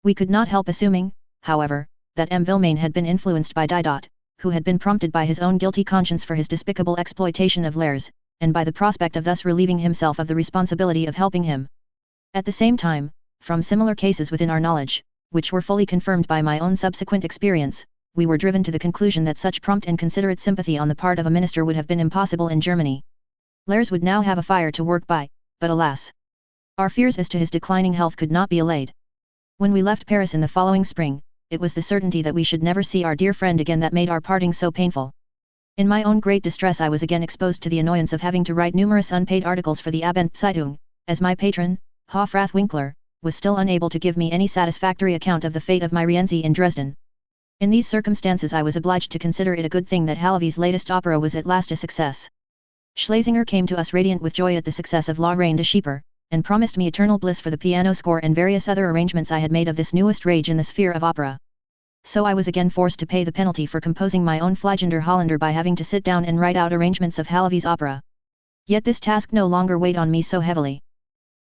Speaker 1: We could not help assuming, however, that M. Vilmain had been influenced by Didot, who had been prompted by his own guilty conscience for his despicable exploitation of Laire's, and by the prospect of thus relieving himself of the responsibility of helping him. At the same time, from similar cases within our knowledge, which were fully confirmed by my own subsequent experience, we were driven to the conclusion that such prompt and considerate sympathy on the part of a minister would have been impossible in Germany. Laire's would now have a fire to work by, but alas! Our fears as to his declining health could not be allayed. When we left Paris in the following spring, it was the certainty that we should never see our dear friend again that made our parting so painful. In my own great distress I was again exposed to the annoyance of having to write numerous unpaid articles for the Abendzeitung, as my patron, Hofrath Winkler, was still unable to give me any satisfactory account of the fate of my Rienzi in Dresden. In these circumstances I was obliged to consider it a good thing that Halevy's latest opera was at last a success. Schlesinger came to us radiant with joy at the success of La Reine de Chypre, and promised me eternal bliss for the piano score and various other arrangements I had made of this newest rage in the sphere of opera. So I was again forced to pay the penalty for composing my own Fliegender Holländer by having to sit down and write out arrangements of Halevy's opera. Yet this task no longer weighed on me so heavily.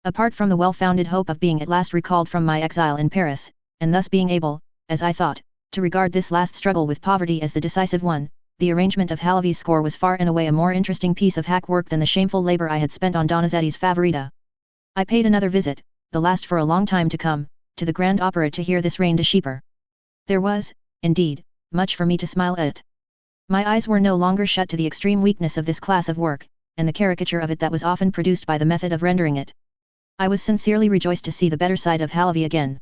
Speaker 1: Apart from the well-founded hope of being at last recalled from my exile in Paris, and thus being able, as I thought, to regard this last struggle with poverty as the decisive one, the arrangement of Halevy's score was far and away a more interesting piece of hack work than the shameful labor I had spent on Donizetti's Favorita. I paid another visit, the last for a long time to come, to the Grand Opera to hear this Reine de Chypre. There was, indeed, much for me to smile at. My eyes were no longer shut to the extreme weakness of this class of work, and the caricature of it that was often produced by the method of rendering it. I was sincerely rejoiced to see the better side of Halévy again.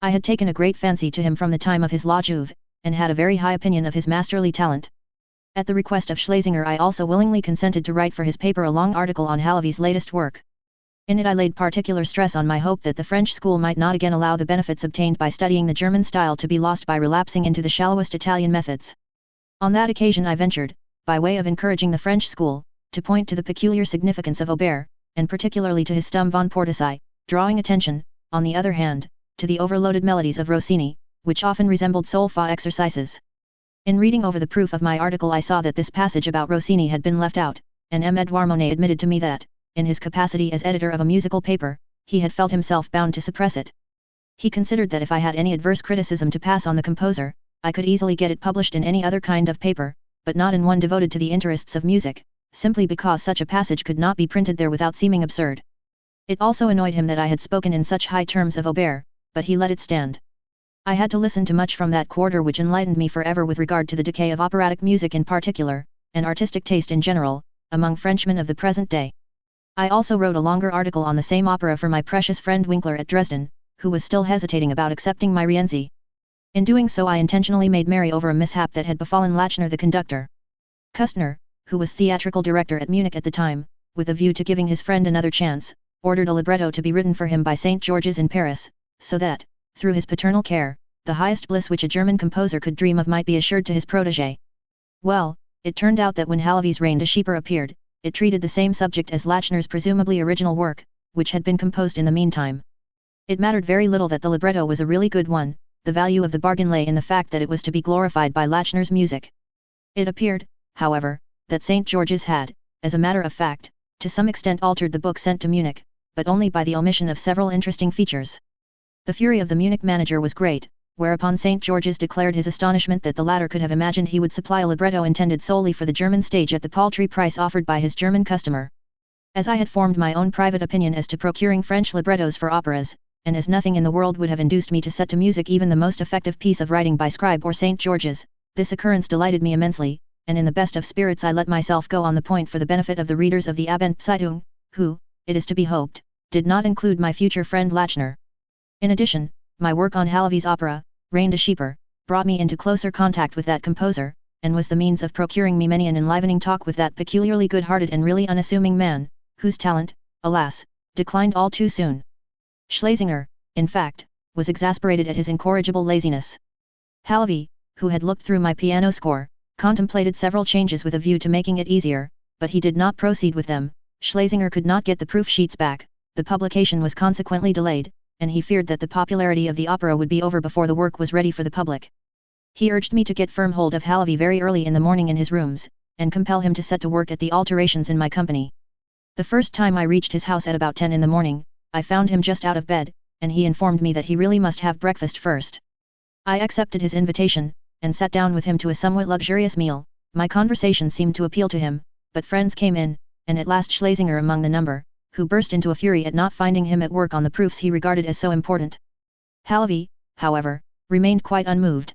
Speaker 1: I had taken a great fancy to him from the time of his La Juve, and had a very high opinion of his masterly talent. At the request of Schlesinger I also willingly consented to write for his paper a long article on Halévy's latest work. In it I laid particular stress on my hope that the French school might not again allow the benefits obtained by studying the German style to be lost by relapsing into the shallowest Italian methods. On that occasion I ventured, by way of encouraging the French school, to point to the peculiar significance of Aubert, and particularly to his Sturm von Portici, drawing attention, on the other hand, to the overloaded melodies of Rossini, which often resembled sol-fa exercises. In reading over the proof of my article I saw that this passage about Rossini had been left out, and M. Edouard Monet admitted to me that, in his capacity as editor of a musical paper, he had felt himself bound to suppress it. He considered that if I had any adverse criticism to pass on the composer, I could easily get it published in any other kind of paper, but not in one devoted to the interests of music, simply because such a passage could not be printed there without seeming absurd. It also annoyed him that I had spoken in such high terms of Aubert, but he let it stand. I had to listen to much from that quarter which enlightened me forever with regard to the decay of operatic music in particular, and artistic taste in general, among Frenchmen of the present day. I also wrote a longer article on the same opera for my precious friend Winkler at Dresden, who was still hesitating about accepting my Rienzi. In doing so I intentionally made merry over a mishap that had befallen Lachner the conductor. Kustner, who was theatrical director at Munich at the time, with a view to giving his friend another chance, ordered a libretto to be written for him by St. George's in Paris, so that, through his paternal care, the highest bliss which a German composer could dream of might be assured to his protégé. Well, it turned out that when Halévy's Reine de Chypre appeared, it treated the same subject as Lachner's presumably original work, which had been composed in the meantime. It mattered very little that the libretto was a really good one, the value of the bargain lay in the fact that it was to be glorified by Lachner's music. It appeared, however, that St. George's had, as a matter of fact, to some extent altered the book sent to Munich, but only by the omission of several interesting features. The fury of the Munich manager was great, whereupon St. George's declared his astonishment that the latter could have imagined he would supply a libretto intended solely for the German stage at the paltry price offered by his German customer. As I had formed my own private opinion as to procuring French librettos for operas, and as nothing in the world would have induced me to set to music even the most effective piece of writing by Scribe or St. George's, this occurrence delighted me immensely, and in the best of spirits I let myself go on the point for the benefit of the readers of the Abendzeitung, who, it is to be hoped, did not include my future friend Lachner. In addition, my work on Halévy's opera, Reine de Chypre, brought me into closer contact with that composer, and was the means of procuring me many an enlivening talk with that peculiarly good-hearted and really unassuming man, whose talent, alas, declined all too soon. Schlesinger, in fact, was exasperated at his incorrigible laziness. Halévy, who had looked through my piano score, contemplated several changes with a view to making it easier, but he did not proceed with them. Schlesinger could not get the proof sheets back, the publication was consequently delayed, and he feared that the popularity of the opera would be over before the work was ready for the public. He urged me to get firm hold of Halévy very early in the morning in his rooms, and compel him to set to work at the alterations in my company. The first time I reached his house at about 10 in the morning, I found him just out of bed, and he informed me that he really must have breakfast first. I accepted his invitation, and sat down with him to a somewhat luxurious meal. My conversation seemed to appeal to him, but friends came in, and at last Schlesinger among the number, who burst into a fury at not finding him at work on the proofs he regarded as so important. Halévy, however, remained quite unmoved.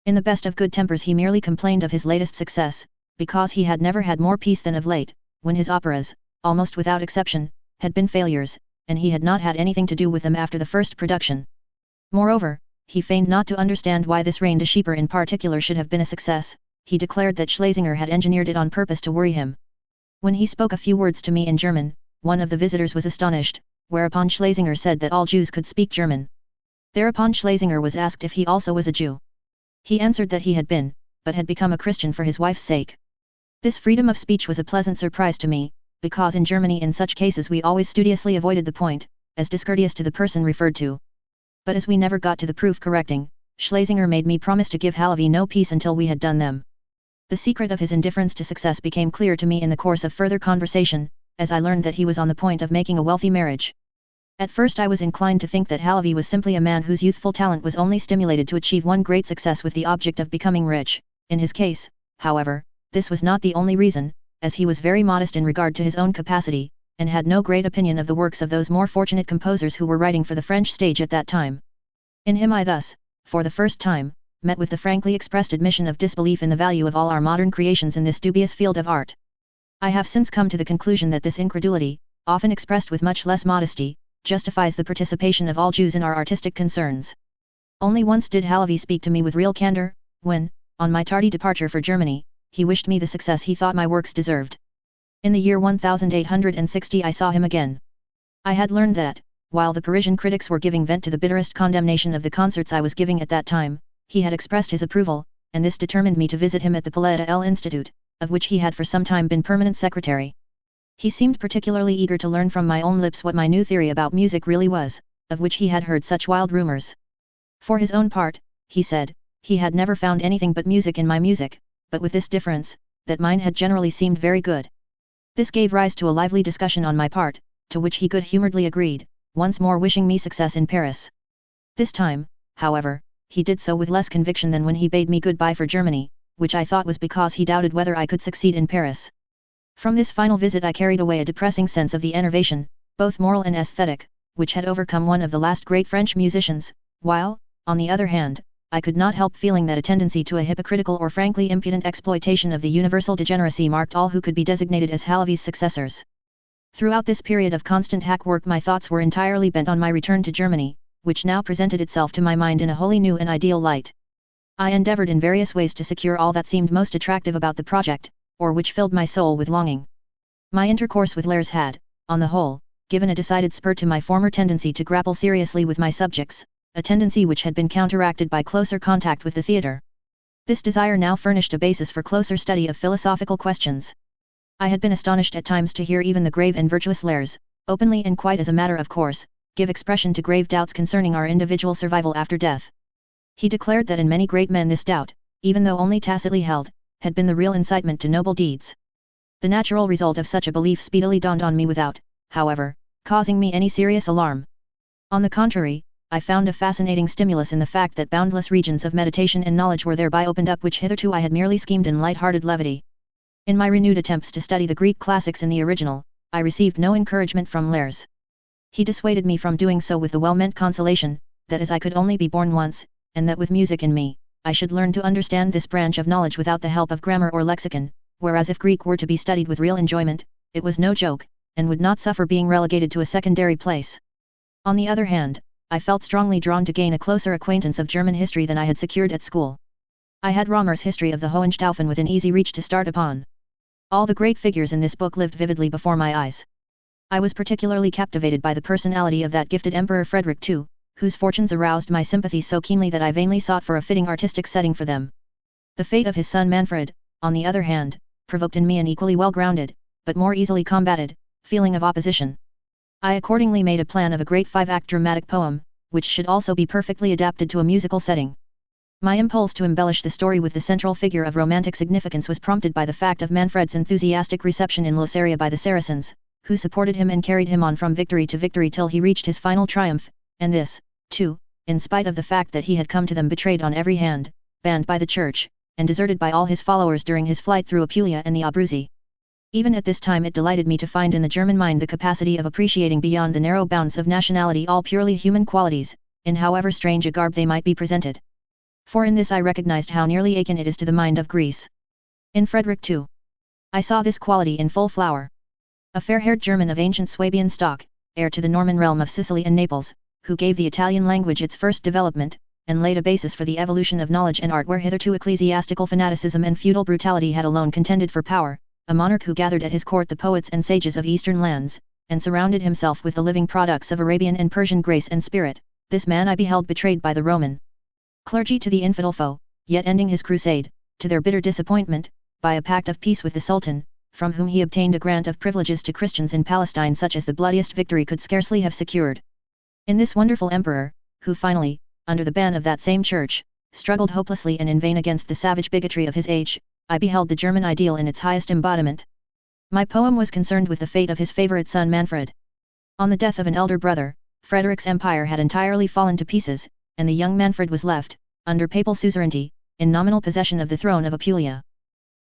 Speaker 1: In the best of good tempers he merely complained of his latest success, because he had never had more peace than of late, when his operas, almost without exception, had been failures, and he had not had anything to do with them after the first production. Moreover, he feigned not to understand why this Reine de Chypre in particular should have been a success. He declared that Schlesinger had engineered it on purpose to worry him. When he spoke a few words to me in German, one of the visitors was astonished, whereupon Schlesinger said that all Jews could speak German. Thereupon Schlesinger was asked if he also was a Jew. He answered that he had been, but had become a Christian for his wife's sake. This freedom of speech was a pleasant surprise to me, because in Germany in such cases we always studiously avoided the point, as discourteous to the person referred to. But as we never got to the proof correcting, Schlesinger made me promise to give Halévy no peace until we had done them. The secret of his indifference to success became clear to me in the course of further conversation, as I learned that he was on the point of making a wealthy marriage. At first I was inclined to think that Halévy was simply a man whose youthful talent was only stimulated to achieve one great success with the object of becoming rich. In his case, however, this was not the only reason, as he was very modest in regard to his own capacity, and had no great opinion of the works of those more fortunate composers who were writing for the French stage at that time. In him I thus, for the first time, met with the frankly expressed admission of disbelief in the value of all our modern creations in this dubious field of art. I have since come to the conclusion that this incredulity, often expressed with much less modesty, justifies the participation of all Jews in our artistic concerns. Only once did Halévy speak to me with real candor, when, on my tardy departure for Germany, he wished me the success he thought my works deserved. In the year 1860 I saw him again. I had learned that, while the Parisian critics were giving vent to the bitterest condemnation of the concerts I was giving at that time, he had expressed his approval, and this determined me to visit him at the Palais de l'Institut, of which he had for some time been permanent secretary. He seemed particularly eager to learn from my own lips what my new theory about music really was, of which he had heard such wild rumors. For his own part, he said, he had never found anything but music in my music, but with this difference, that mine had generally seemed very good. This gave rise to a lively discussion on my part, to which he good-humouredly agreed, once more wishing me success in Paris. This time, however, he did so with less conviction than when he bade me goodbye for Germany, which I thought was because he doubted whether I could succeed in Paris. From this final visit I carried away a depressing sense of the enervation, both moral and aesthetic, which had overcome one of the last great French musicians, while, on the other hand, I could not help feeling that a tendency to a hypocritical or frankly impudent exploitation of the universal degeneracy marked all who could be designated as Halévy's successors. Throughout this period of constant hack work my thoughts were entirely bent on my return to Germany, which now presented itself to my mind in a wholly new and ideal light. I endeavored in various ways to secure all that seemed most attractive about the project, or which filled my soul with longing. My intercourse with Lares had, on the whole, given a decided spur to my former tendency to grapple seriously with my subjects, a tendency which had been counteracted by closer contact with the theatre. This desire now furnished a basis for closer study of philosophical questions. I had been astonished at times to hear even the grave and virtuous Lares, openly and quite as a matter of course, give expression to grave doubts concerning our individual survival after death. He declared that in many great men this doubt, even though only tacitly held, had been the real incitement to noble deeds. The natural result of such a belief speedily dawned on me without, however, causing me any serious alarm. On the contrary, I found a fascinating stimulus in the fact that boundless regions of meditation and knowledge were thereby opened up which hitherto I had merely schemed in light-hearted levity. In my renewed attempts to study the Greek classics in the original, I received no encouragement from Lares. He dissuaded me from doing so with the well-meant consolation, that as I could only be born once, and that with music in me, I should learn to understand this branch of knowledge without the help of grammar or lexicon, whereas if Greek were to be studied with real enjoyment, it was no joke, and would not suffer being relegated to a secondary place. On the other hand, I felt strongly drawn to gain a closer acquaintance of German history than I had secured at school. I had Römer's history of the Hohenstaufen within easy reach to start upon. All the great figures in this book lived vividly before my eyes. I was particularly captivated by the personality of that gifted Emperor Frederick II, whose fortunes aroused my sympathies so keenly that I vainly sought for a fitting artistic setting for them. The fate of his son Manfred, on the other hand, provoked in me an equally well-grounded, but more easily combated, feeling of opposition. I accordingly made a plan of a great 5-act dramatic poem, which should also be perfectly adapted to a musical setting. My impulse to embellish the story with the central figure of romantic significance was prompted by the fact of Manfred's enthusiastic reception in Luceria by the Saracens, who supported him and carried him on from victory to victory till he reached his final triumph, and this, too, in spite of the fact that he had come to them betrayed on every hand, banned by the church, and deserted by all his followers during his flight through Apulia and the Abruzzi. Even at this time it delighted me to find in the German mind the capacity of appreciating beyond the narrow bounds of nationality all purely human qualities, in however strange a garb they might be presented. For in this I recognized how nearly akin it is to the mind of Greece. In Frederick II, I saw this quality in full flower. A fair-haired German of ancient Swabian stock, heir to the Norman realm of Sicily and Naples, who gave the Italian language its first development, and laid a basis for the evolution of knowledge and art where hitherto ecclesiastical fanaticism and feudal brutality had alone contended for power, a monarch who gathered at his court the poets and sages of eastern lands, and surrounded himself with the living products of Arabian and Persian grace and spirit, this man I beheld betrayed by the Roman clergy to the infidel foe, yet ending his crusade, to their bitter disappointment, by a pact of peace with the Sultan, from whom he obtained a grant of privileges to Christians in Palestine such as the bloodiest victory could scarcely have secured. In this wonderful emperor, who finally, under the ban of that same church, struggled hopelessly and in vain against the savage bigotry of his age, I beheld the German ideal in its highest embodiment. My poem was concerned with the fate of his favorite son Manfred. On the death of an elder brother, Frederick's empire had entirely fallen to pieces, and the young Manfred was left, under papal suzerainty, in nominal possession of the throne of Apulia.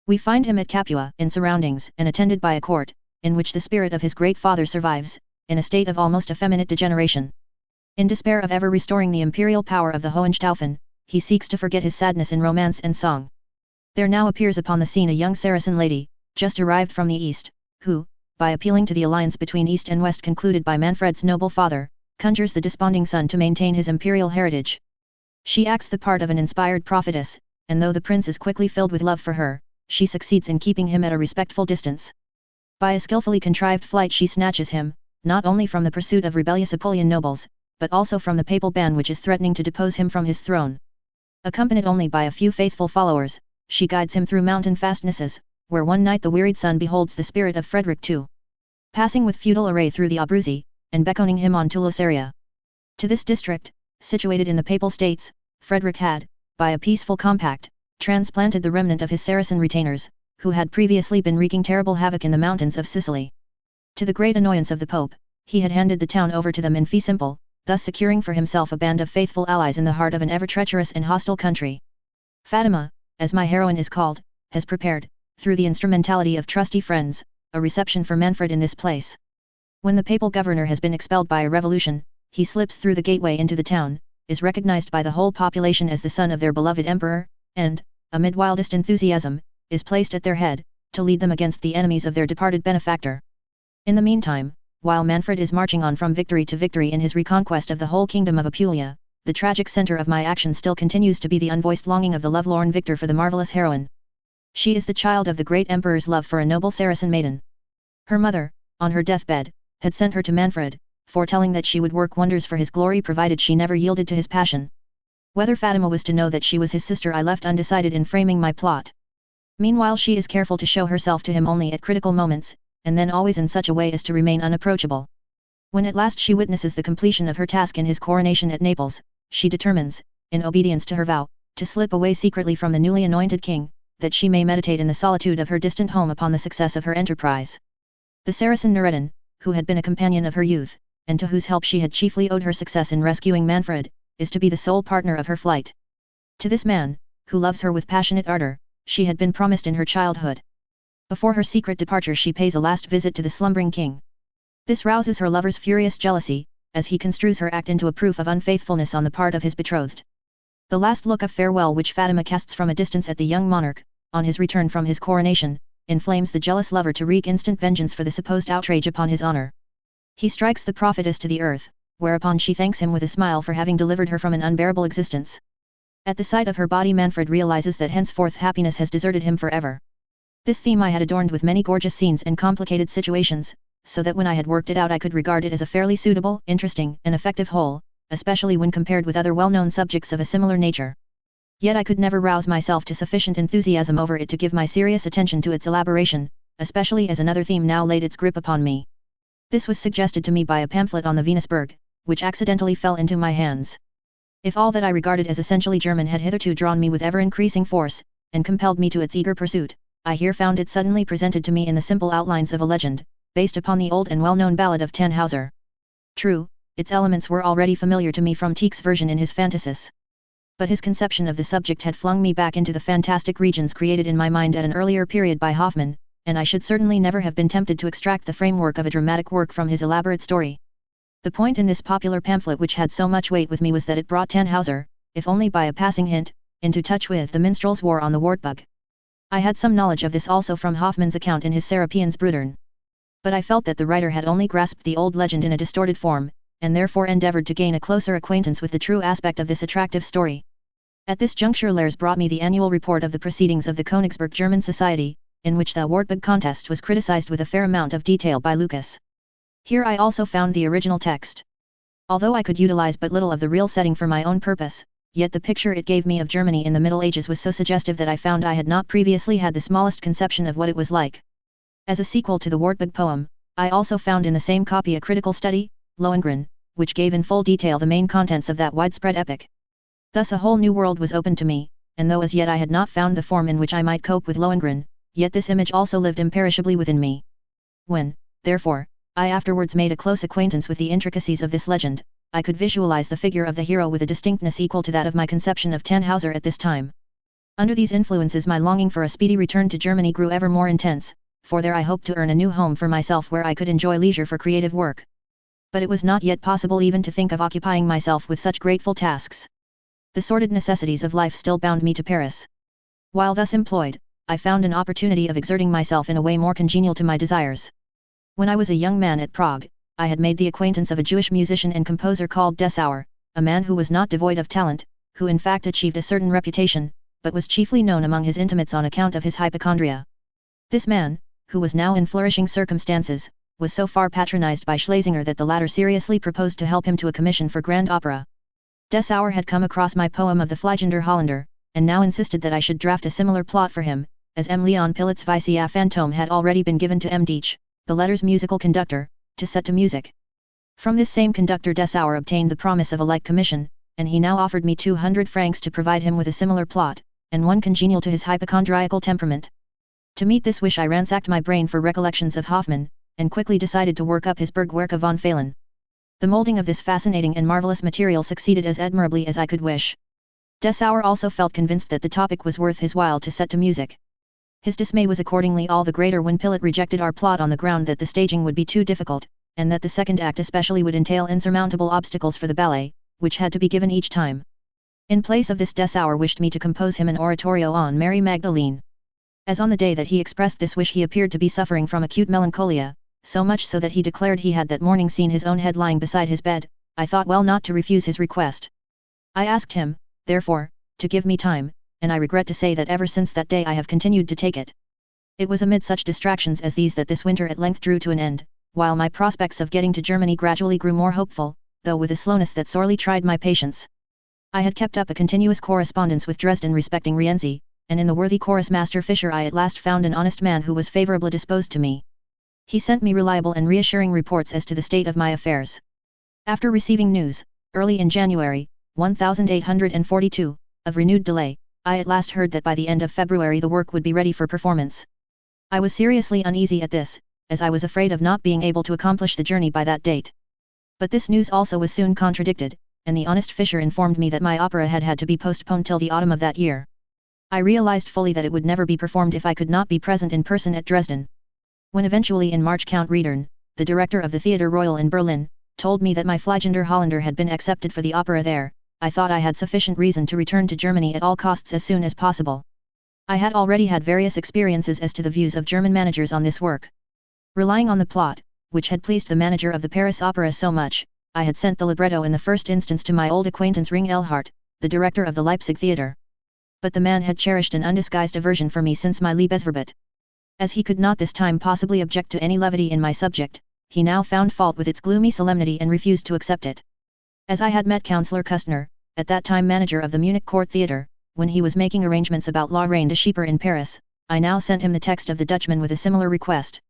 Speaker 1: We find him at Capua in surroundings and attended by a court, in which the spirit of his great father survives, in a state of almost effeminate degeneration. In despair of ever restoring the imperial power of the Hohenstaufen, he seeks to forget his sadness in romance and song. There now appears upon the scene a young Saracen lady, just arrived from the East, who, by appealing to the alliance between East and West concluded by Manfred's noble father, conjures the desponding son to maintain his imperial heritage. She acts the part of an inspired prophetess, and though the prince is quickly filled with love for her, she succeeds in keeping him at a respectful distance. By a skillfully contrived flight she snatches him, not only from the pursuit of rebellious Apulian nobles, but also from the papal ban which is threatening to depose him from his throne. Accompanied only by a few faithful followers, she guides him through mountain fastnesses, where one night the wearied son beholds the spirit of Frederick II, passing with feudal array through the Abruzzi, and beckoning him on to Luceria. To this district, situated in the Papal States, Frederick had, by a peaceful compact, transplanted the remnant of his Saracen retainers, who had previously been wreaking terrible havoc in the mountains of Sicily. To the great annoyance of the Pope, he had handed the town over to them in fee simple, thus securing for himself a band of faithful allies in the heart of an ever-treacherous and hostile country. Fatima, as my heroine is called, has prepared, through the instrumentality of trusty friends, a reception for Manfred in this place. When the papal governor has been expelled by a revolution, he slips through the gateway into the town, is recognized by the whole population as the son of their beloved emperor, and, amid wildest enthusiasm, is placed at their head, to lead them against the enemies of their departed benefactor. In the meantime, while Manfred is marching on from victory to victory in his reconquest of the whole kingdom of Apulia, the tragic center of my action still continues to be the unvoiced longing of the lovelorn victor for the marvelous heroine. She is the child of the great emperor's love for a noble Saracen maiden. Her mother, on her deathbed, had sent her to Manfred, foretelling that she would work wonders for his glory provided she never yielded to his passion. Whether Fatima was to know that she was his sister I left undecided in framing my plot. Meanwhile she is careful to show herself to him only at critical moments, and then always in such a way as to remain unapproachable. When at last she witnesses the completion of her task in his coronation at Naples, she determines, in obedience to her vow, to slip away secretly from the newly anointed king, that she may meditate in the solitude of her distant home upon the success of her enterprise. The Saracen Noureddin, who had been a companion of her youth, and to whose help she had chiefly owed her success in rescuing Manfred, is to be the sole partner of her flight. To this man, who loves her with passionate ardor, she had been promised in her childhood. Before her secret departure she pays a last visit to the slumbering king. This rouses her lover's furious jealousy, as he construes her act into a proof of unfaithfulness on the part of his betrothed. The last look of farewell which Fatima casts from a distance at the young monarch, on his return from his coronation, inflames the jealous lover to wreak instant vengeance for the supposed outrage upon his honor. He strikes the prophetess to the earth, whereupon she thanks him with a smile for having delivered her from an unbearable existence. At the sight of her body Manfred realizes that henceforth happiness has deserted him forever. This theme I had adorned with many gorgeous scenes and complicated situations, so that when I had worked it out I could regard it as a fairly suitable, interesting, and effective whole, especially when compared with other well-known subjects of a similar nature. Yet I could never rouse myself to sufficient enthusiasm over it to give my serious attention to its elaboration, especially as another theme now laid its grip upon me. This was suggested to me by a pamphlet on the Venusberg, which accidentally fell into my hands. If all that I regarded as essentially German had hitherto drawn me with ever-increasing force, and compelled me to its eager pursuit, I here found it suddenly presented to me in the simple outlines of a legend, based upon the old and well-known ballad of Tannhauser. True, its elements were already familiar to me from Tieck's version in his Phantasis. But his conception of the subject had flung me back into the fantastic regions created in my mind at an earlier period by Hoffmann, and I should certainly never have been tempted to extract the framework of a dramatic work from his elaborate story. The point in this popular pamphlet which had so much weight with me was that it brought Tannhauser, if only by a passing hint, into touch with the minstrel's war on the Wartburg. I had some knowledge of this also from Hoffmann's account in his Serapions Brüdern. But I felt that the writer had only grasped the old legend in a distorted form, and therefore endeavored to gain a closer acquaintance with the true aspect of this attractive story. At this juncture Lers brought me the annual report of the proceedings of the Königsberg German Society, in which the Wartburg contest was criticized with a fair amount of detail by Lucas. Here I also found the original text. Although I could utilize but little of the real setting for my own purpose, yet the picture it gave me of Germany in the Middle Ages was so suggestive that I found I had not previously had the smallest conception of what it was like. As a sequel to the Wartburg poem, I also found in the same copy a critical study, Lohengrin, which gave in full detail the main contents of that widespread epic. Thus a whole new world was opened to me, and though as yet I had not found the form in which I might cope with Lohengrin, yet this image also lived imperishably within me. When, therefore, I afterwards made a close acquaintance with the intricacies of this legend, I could visualize the figure of the hero with a distinctness equal to that of my conception of Tannhauser at this time. Under these influences my longing for a speedy return to Germany grew ever more intense, for there I hoped to earn a new home for myself where I could enjoy leisure for creative work. But it was not yet possible even to think of occupying myself with such grateful tasks. The sordid necessities of life still bound me to Paris. While thus employed, I found an opportunity of exerting myself in a way more congenial to my desires. When I was a young man at Prague, I had made the acquaintance of a Jewish musician and composer called Dessauer, a man who was not devoid of talent, who in fact achieved a certain reputation, but was chiefly known among his intimates on account of his hypochondria. This man, who was now in flourishing circumstances, was so far patronized by Schlesinger that the latter seriously proposed to help him to a commission for grand opera. Dessauer had come across my poem of the Fliegender Holländer, and now insisted that I should draft a similar plot for him, as M. Leon Pilots Vicia Fantôme had already been given to M. Deitch, the letter's musical conductor, to set to music. From this same conductor Dessauer obtained the promise of a like commission, and he now offered me 200 francs to provide him with a similar plot, and one congenial to his hypochondriacal temperament. To meet this wish I ransacked my brain for recollections of Hoffmann, and quickly decided to work up his Bergwerke von Phalen. The molding of this fascinating and marvelous material succeeded as admirably as I could wish. Dessauer also felt convinced that the topic was worth his while to set to music. His dismay was accordingly all the greater when Pilat rejected our plot on the ground that the staging would be too difficult, and that the second act especially would entail insurmountable obstacles for the ballet, which had to be given each time. In place of this Dessauer wished me to compose him an oratorio on Mary Magdalene. As on the day that he expressed this wish he appeared to be suffering from acute melancholia, so much so that he declared he had that morning seen his own head lying beside his bed, I thought well not to refuse his request. I asked him, therefore, to give me time, and I regret to say that ever since that day I have continued to take it. It was amid such distractions as these that this winter at length drew to an end, while my prospects of getting to Germany gradually grew more hopeful, though with a slowness that sorely tried my patience. I had kept up a continuous correspondence with Dresden respecting Rienzi, and in the worthy chorus master Fischer I at last found an honest man who was favourably disposed to me. He sent me reliable and reassuring reports as to the state of my affairs. After receiving news, early in January, 1842, of renewed delay, I at last heard that by the end of February the work would be ready for performance. I was seriously uneasy at this, as I was afraid of not being able to accomplish the journey by that date. But this news also was soon contradicted, and the honest Fischer informed me that my opera had had to be postponed till the autumn of that year. I realized fully that it would never be performed if I could not be present in person at Dresden. When eventually in March Count Riedern, the director of the Theatre Royal in Berlin, told me that my Fliegender Holländer had been accepted for the opera there, I thought I had sufficient reason to return to Germany at all costs as soon as possible. I had already had various experiences as to the views of German managers on this work. Relying on the plot, which had pleased the manager of the Paris Opera so much, I had sent the libretto in the first instance to my old acquaintance Ring Elhart, the director of the Leipzig Theatre. But the man had cherished an undisguised aversion for me since my Liebesverbot. As he could not this time possibly object to any levity in my subject, he now found fault with its gloomy solemnity and refused to accept it. As I had met Councillor Kustner, at that time manager of the Munich Court Theatre, when he was making arrangements about La Reine de Schieper in Paris, I now sent him the text of the Dutchman with a similar request.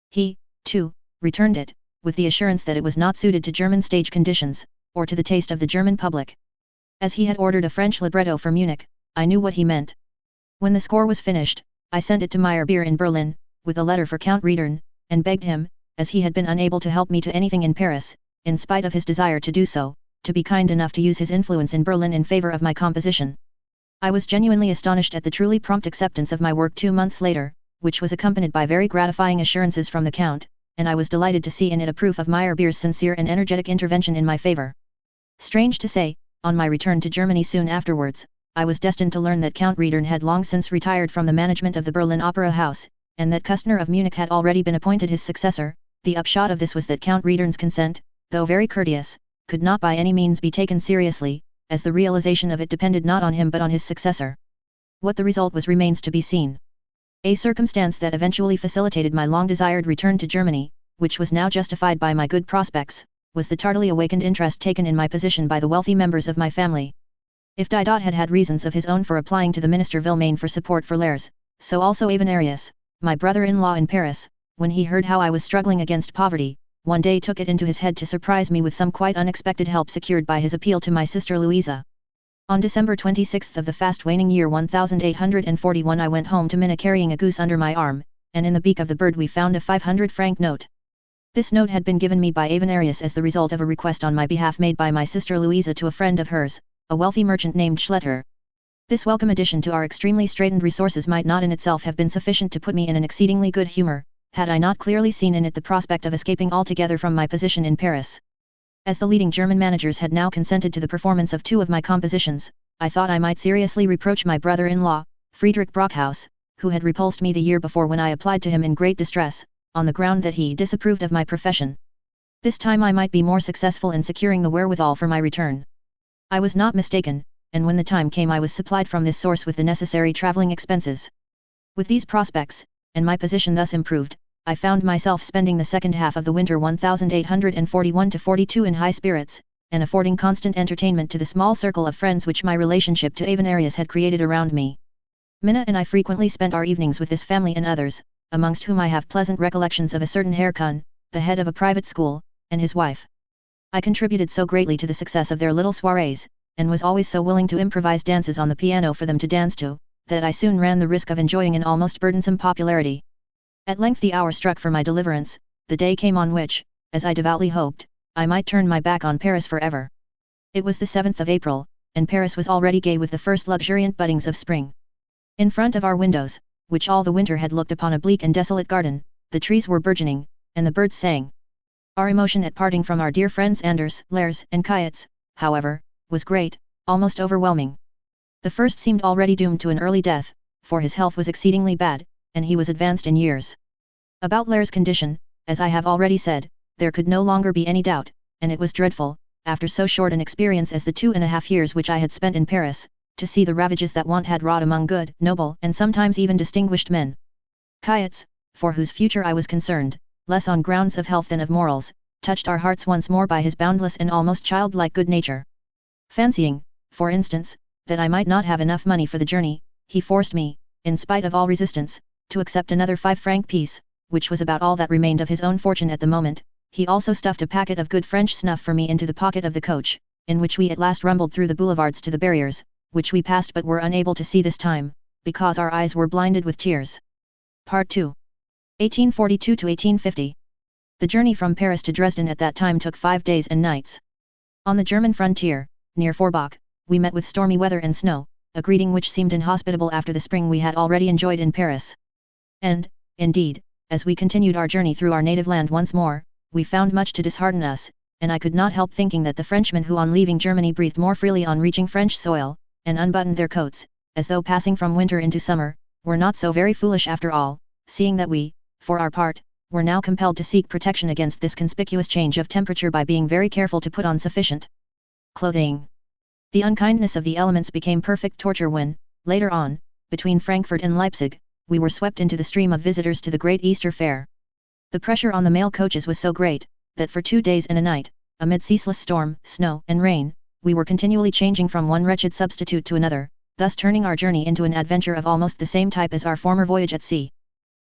Speaker 1: He, too, returned it, with the assurance that it was not suited to German stage conditions, or to the taste of the German public. As he had ordered a French libretto for Munich, I knew what he meant. When the score was finished, I sent it to Meyerbeer in Berlin, with a letter for Count Riedern, and begged him, as he had been unable to help me to anything in Paris, in spite of his desire to do so, to be kind enough to use his influence in Berlin in favour of my composition. I was genuinely astonished at the truly prompt acceptance of my work 2 months later, which was accompanied by very gratifying assurances from the Count, and I was delighted to see in it a proof of Meyerbeer's sincere and energetic intervention in my favour. Strange to say, on my return to Germany soon afterwards, I was destined to learn that Count Riedern had long since retired from the management of the Berlin Opera House, and that Kustner of Munich had already been appointed his successor. The upshot of this was that Count Riedern's consent, though very courteous, could not by any means be taken seriously, as the realization of it depended not on him but on his successor. What the result was remains to be seen. A circumstance that eventually facilitated my long-desired return to Germany, which was now justified by my good prospects, was the tardily awakened interest taken in my position by the wealthy members of my family. If Didot had had reasons of his own for applying to the minister Villemain for support for Lers, so also Avenarius, my brother-in-law in Paris, when he heard how I was struggling against poverty, one day took it into his head to surprise me with some quite unexpected help secured by his appeal to my sister Louisa. On December 26 of the fast-waning year 1841 I went home to Minna carrying a goose under my arm, and in the beak of the bird we found a 500-franc note. This note had been given me by Avenarius as the result of a request on my behalf made by my sister Louisa to a friend of hers, a wealthy merchant named Schletter. This welcome addition to our extremely straitened resources might not in itself have been sufficient to put me in an exceedingly good humour, had I not clearly seen in it the prospect of escaping altogether from my position in Paris. As the leading German managers had now consented to the performance of 2 of my compositions, I thought I might seriously reproach my brother-in-law, Friedrich Brockhaus, who had repulsed me the year before when I applied to him in great distress, on the ground that he disapproved of my profession. This time I might be more successful in securing the wherewithal for my return. I was not mistaken, and when the time came I was supplied from this source with the necessary travelling expenses. With these prospects, and my position thus improved, I found myself spending the second half of the winter 1841-42 in high spirits, and affording constant entertainment to the small circle of friends which my relationship to Avenarius had created around me. Minna and I frequently spent our evenings with this family and others, amongst whom I have pleasant recollections of a certain Herr Kuhn, the head of a private school, and his wife. I contributed so greatly to the success of their little soirees, and was always so willing to improvise dances on the piano for them to dance to, that I soon ran the risk of enjoying an almost burdensome popularity. At length the hour struck for my deliverance, the day came on which, as I devoutly hoped, I might turn my back on Paris forever. It was the 7th of April, and Paris was already gay with the first luxuriant buddings of spring. In front of our windows, which all the winter had looked upon a bleak and desolate garden, the trees were bourgeoning, and the birds sang. Our emotion at parting from our dear friends Anders, Lers, and Kayitz, however, was great, almost overwhelming. The first seemed already doomed to an early death, for his health was exceedingly bad, and he was advanced in years. About Lers' condition, as I have already said, there could no longer be any doubt, and it was dreadful, after so short an experience as the 2.5 years which I had spent in Paris, to see the ravages that want had wrought among good, noble, and sometimes even distinguished men. Kayats, for whose future I was concerned, less on grounds of health than of morals, touched our hearts once more by his boundless and almost childlike good nature. Fancying, for instance, that I might not have enough money for the journey, he forced me, in spite of all resistance, to accept another 5-franc piece, which was about all that remained of his own fortune at the moment. He also stuffed a packet of good French snuff for me into the pocket of the coach, in which we at last rumbled through the boulevards to the barriers, which we passed but were unable to see this time, because our eyes were blinded with tears. Part 2. 1842 to 1850. The journey from Paris to Dresden at that time took 5 days and nights. On the German frontier, near Forbach, we met with stormy weather and snow, a greeting which seemed inhospitable after the spring we had already enjoyed in Paris. And, indeed, as we continued our journey through our native land once more, we found much to dishearten us, and I could not help thinking that the Frenchmen who on leaving Germany breathed more freely on reaching French soil, and unbuttoned their coats, as though passing from winter into summer, were not so very foolish after all, seeing that we, for our part, were now compelled to seek protection against this conspicuous change of temperature by being very careful to put on sufficient clothing. The unkindness of the elements became perfect torture when, later on, between Frankfurt and Leipzig, we were swept into the stream of visitors to the great Easter fair. The pressure on the mail coaches was so great, that for 2 days and a night, amid ceaseless storm, snow, and rain, we were continually changing from one wretched substitute to another, thus turning our journey into an adventure of almost the same type as our former voyage at sea.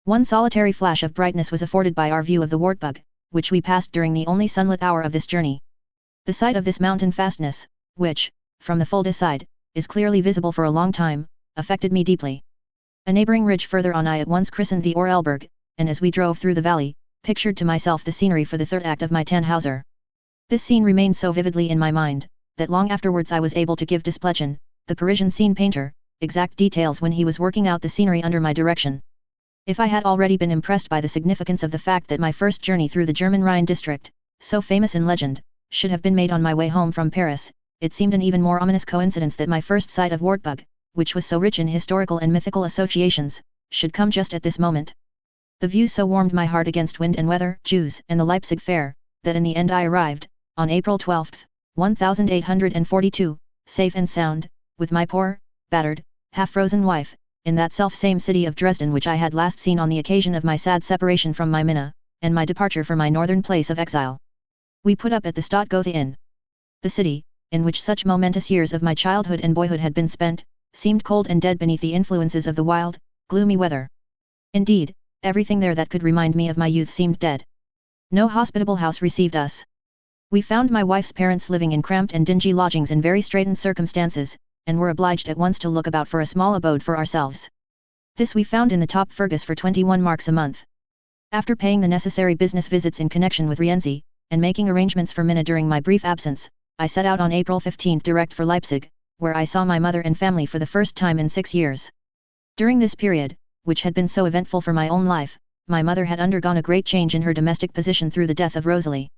Speaker 1: One solitary flash of brightness was afforded by our view of the Wartburg, which we passed during the only sunlit hour of this journey. The sight of this mountain fastness, which, from the Fulda side, is clearly visible for a long time, affected me deeply. A neighbouring ridge further on I at once christened the Orelberg, and as we drove through the valley, pictured to myself the scenery for the third act of my Tannhauser. This scene remained so vividly in my mind, that long afterwards I was able to give Desplechin, the Parisian scene painter, exact details when he was working out the scenery under my direction. If I had already been impressed by the significance of the fact that my first journey through the German Rhine district, so famous in legend, should have been made on my way home from Paris, it seemed an even more ominous coincidence that my first sight of Wartburg, which was so rich in historical and mythical associations, should come just at this moment. The view so warmed my heart against wind and weather, Jews, and the Leipzig fair, that in the end I arrived, on April 12, 1842, safe and sound, with my poor, battered, half-frozen wife, in that self-same city of Dresden which I had last seen on the occasion of my sad separation from my Minna, and my departure for my northern place of exile. We put up at the Stadt Gotha Inn. The city, in which such momentous years of my childhood and boyhood had been spent, seemed cold and dead beneath the influences of the wild, gloomy weather. Indeed, everything there that could remind me of my youth seemed dead. No hospitable house received us. We found my wife's parents living in cramped and dingy lodgings in very straitened circumstances, and were obliged at once to look about for a small abode for ourselves. This we found in the Top Fergus for 21 marks a month. After paying the necessary business visits in connection with Rienzi, and making arrangements for Minna during my brief absence, I set out on April 15 direct for Leipzig, where I saw my mother and family for the first time in 6 years. During this period, which had been so eventful for my own life, my mother had undergone a great change in her domestic position through the death of Rosalie.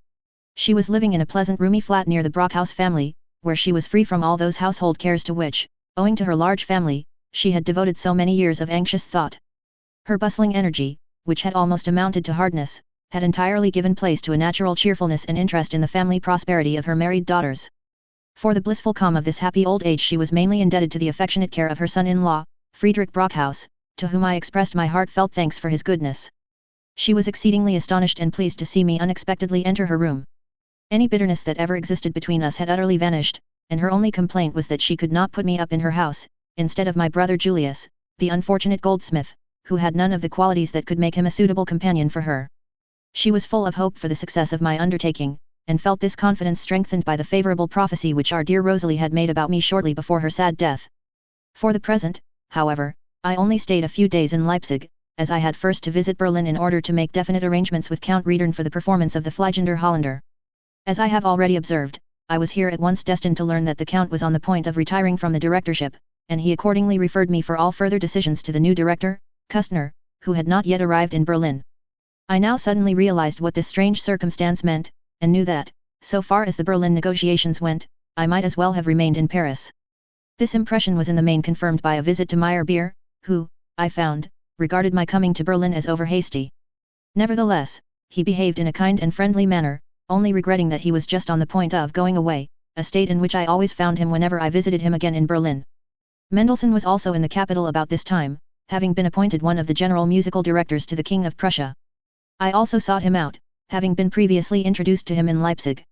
Speaker 1: She was living in a pleasant roomy flat near the Brockhaus family, where she was free from all those household cares to which, owing to her large family, she had devoted so many years of anxious thought. Her bustling energy, which had almost amounted to hardness, had entirely given place to a natural cheerfulness and interest in the family prosperity of her married daughters. For the blissful calm of this happy old age she was mainly indebted to the affectionate care of her son-in-law, Friedrich Brockhaus, to whom I expressed my heartfelt thanks for his goodness. She was exceedingly astonished and pleased to see me unexpectedly enter her room. Any bitterness that ever existed between us had utterly vanished, and her only complaint was that she could not put me up in her house, instead of my brother Julius, the unfortunate goldsmith, who had none of the qualities that could make him a suitable companion for her. She was full of hope for the success of my undertaking, and felt this confidence strengthened by the favourable prophecy which our dear Rosalie had made about me shortly before her sad death. For the present, however, I only stayed a few days in Leipzig, as I had first to visit Berlin in order to make definite arrangements with Count Riedern for the performance of the Fliegender Holländer. As I have already observed, I was here at once destined to learn that the Count was on the point of retiring from the directorship, and he accordingly referred me for all further decisions to the new director, Kustner, who had not yet arrived in Berlin. I now suddenly realized what this strange circumstance meant, and knew that, so far as the Berlin negotiations went, I might as well have remained in Paris. This impression was in the main confirmed by a visit to Meyerbeer, who, I found, regarded my coming to Berlin as over-hasty. Nevertheless, he behaved in a kind and friendly manner, only regretting that he was just on the point of going away, a state in which I always found him whenever I visited him again in Berlin. Mendelssohn was also in the capital about this time, having been appointed one of the general musical directors to the King of Prussia. I also sought him out, having been previously introduced to him in Leipzig.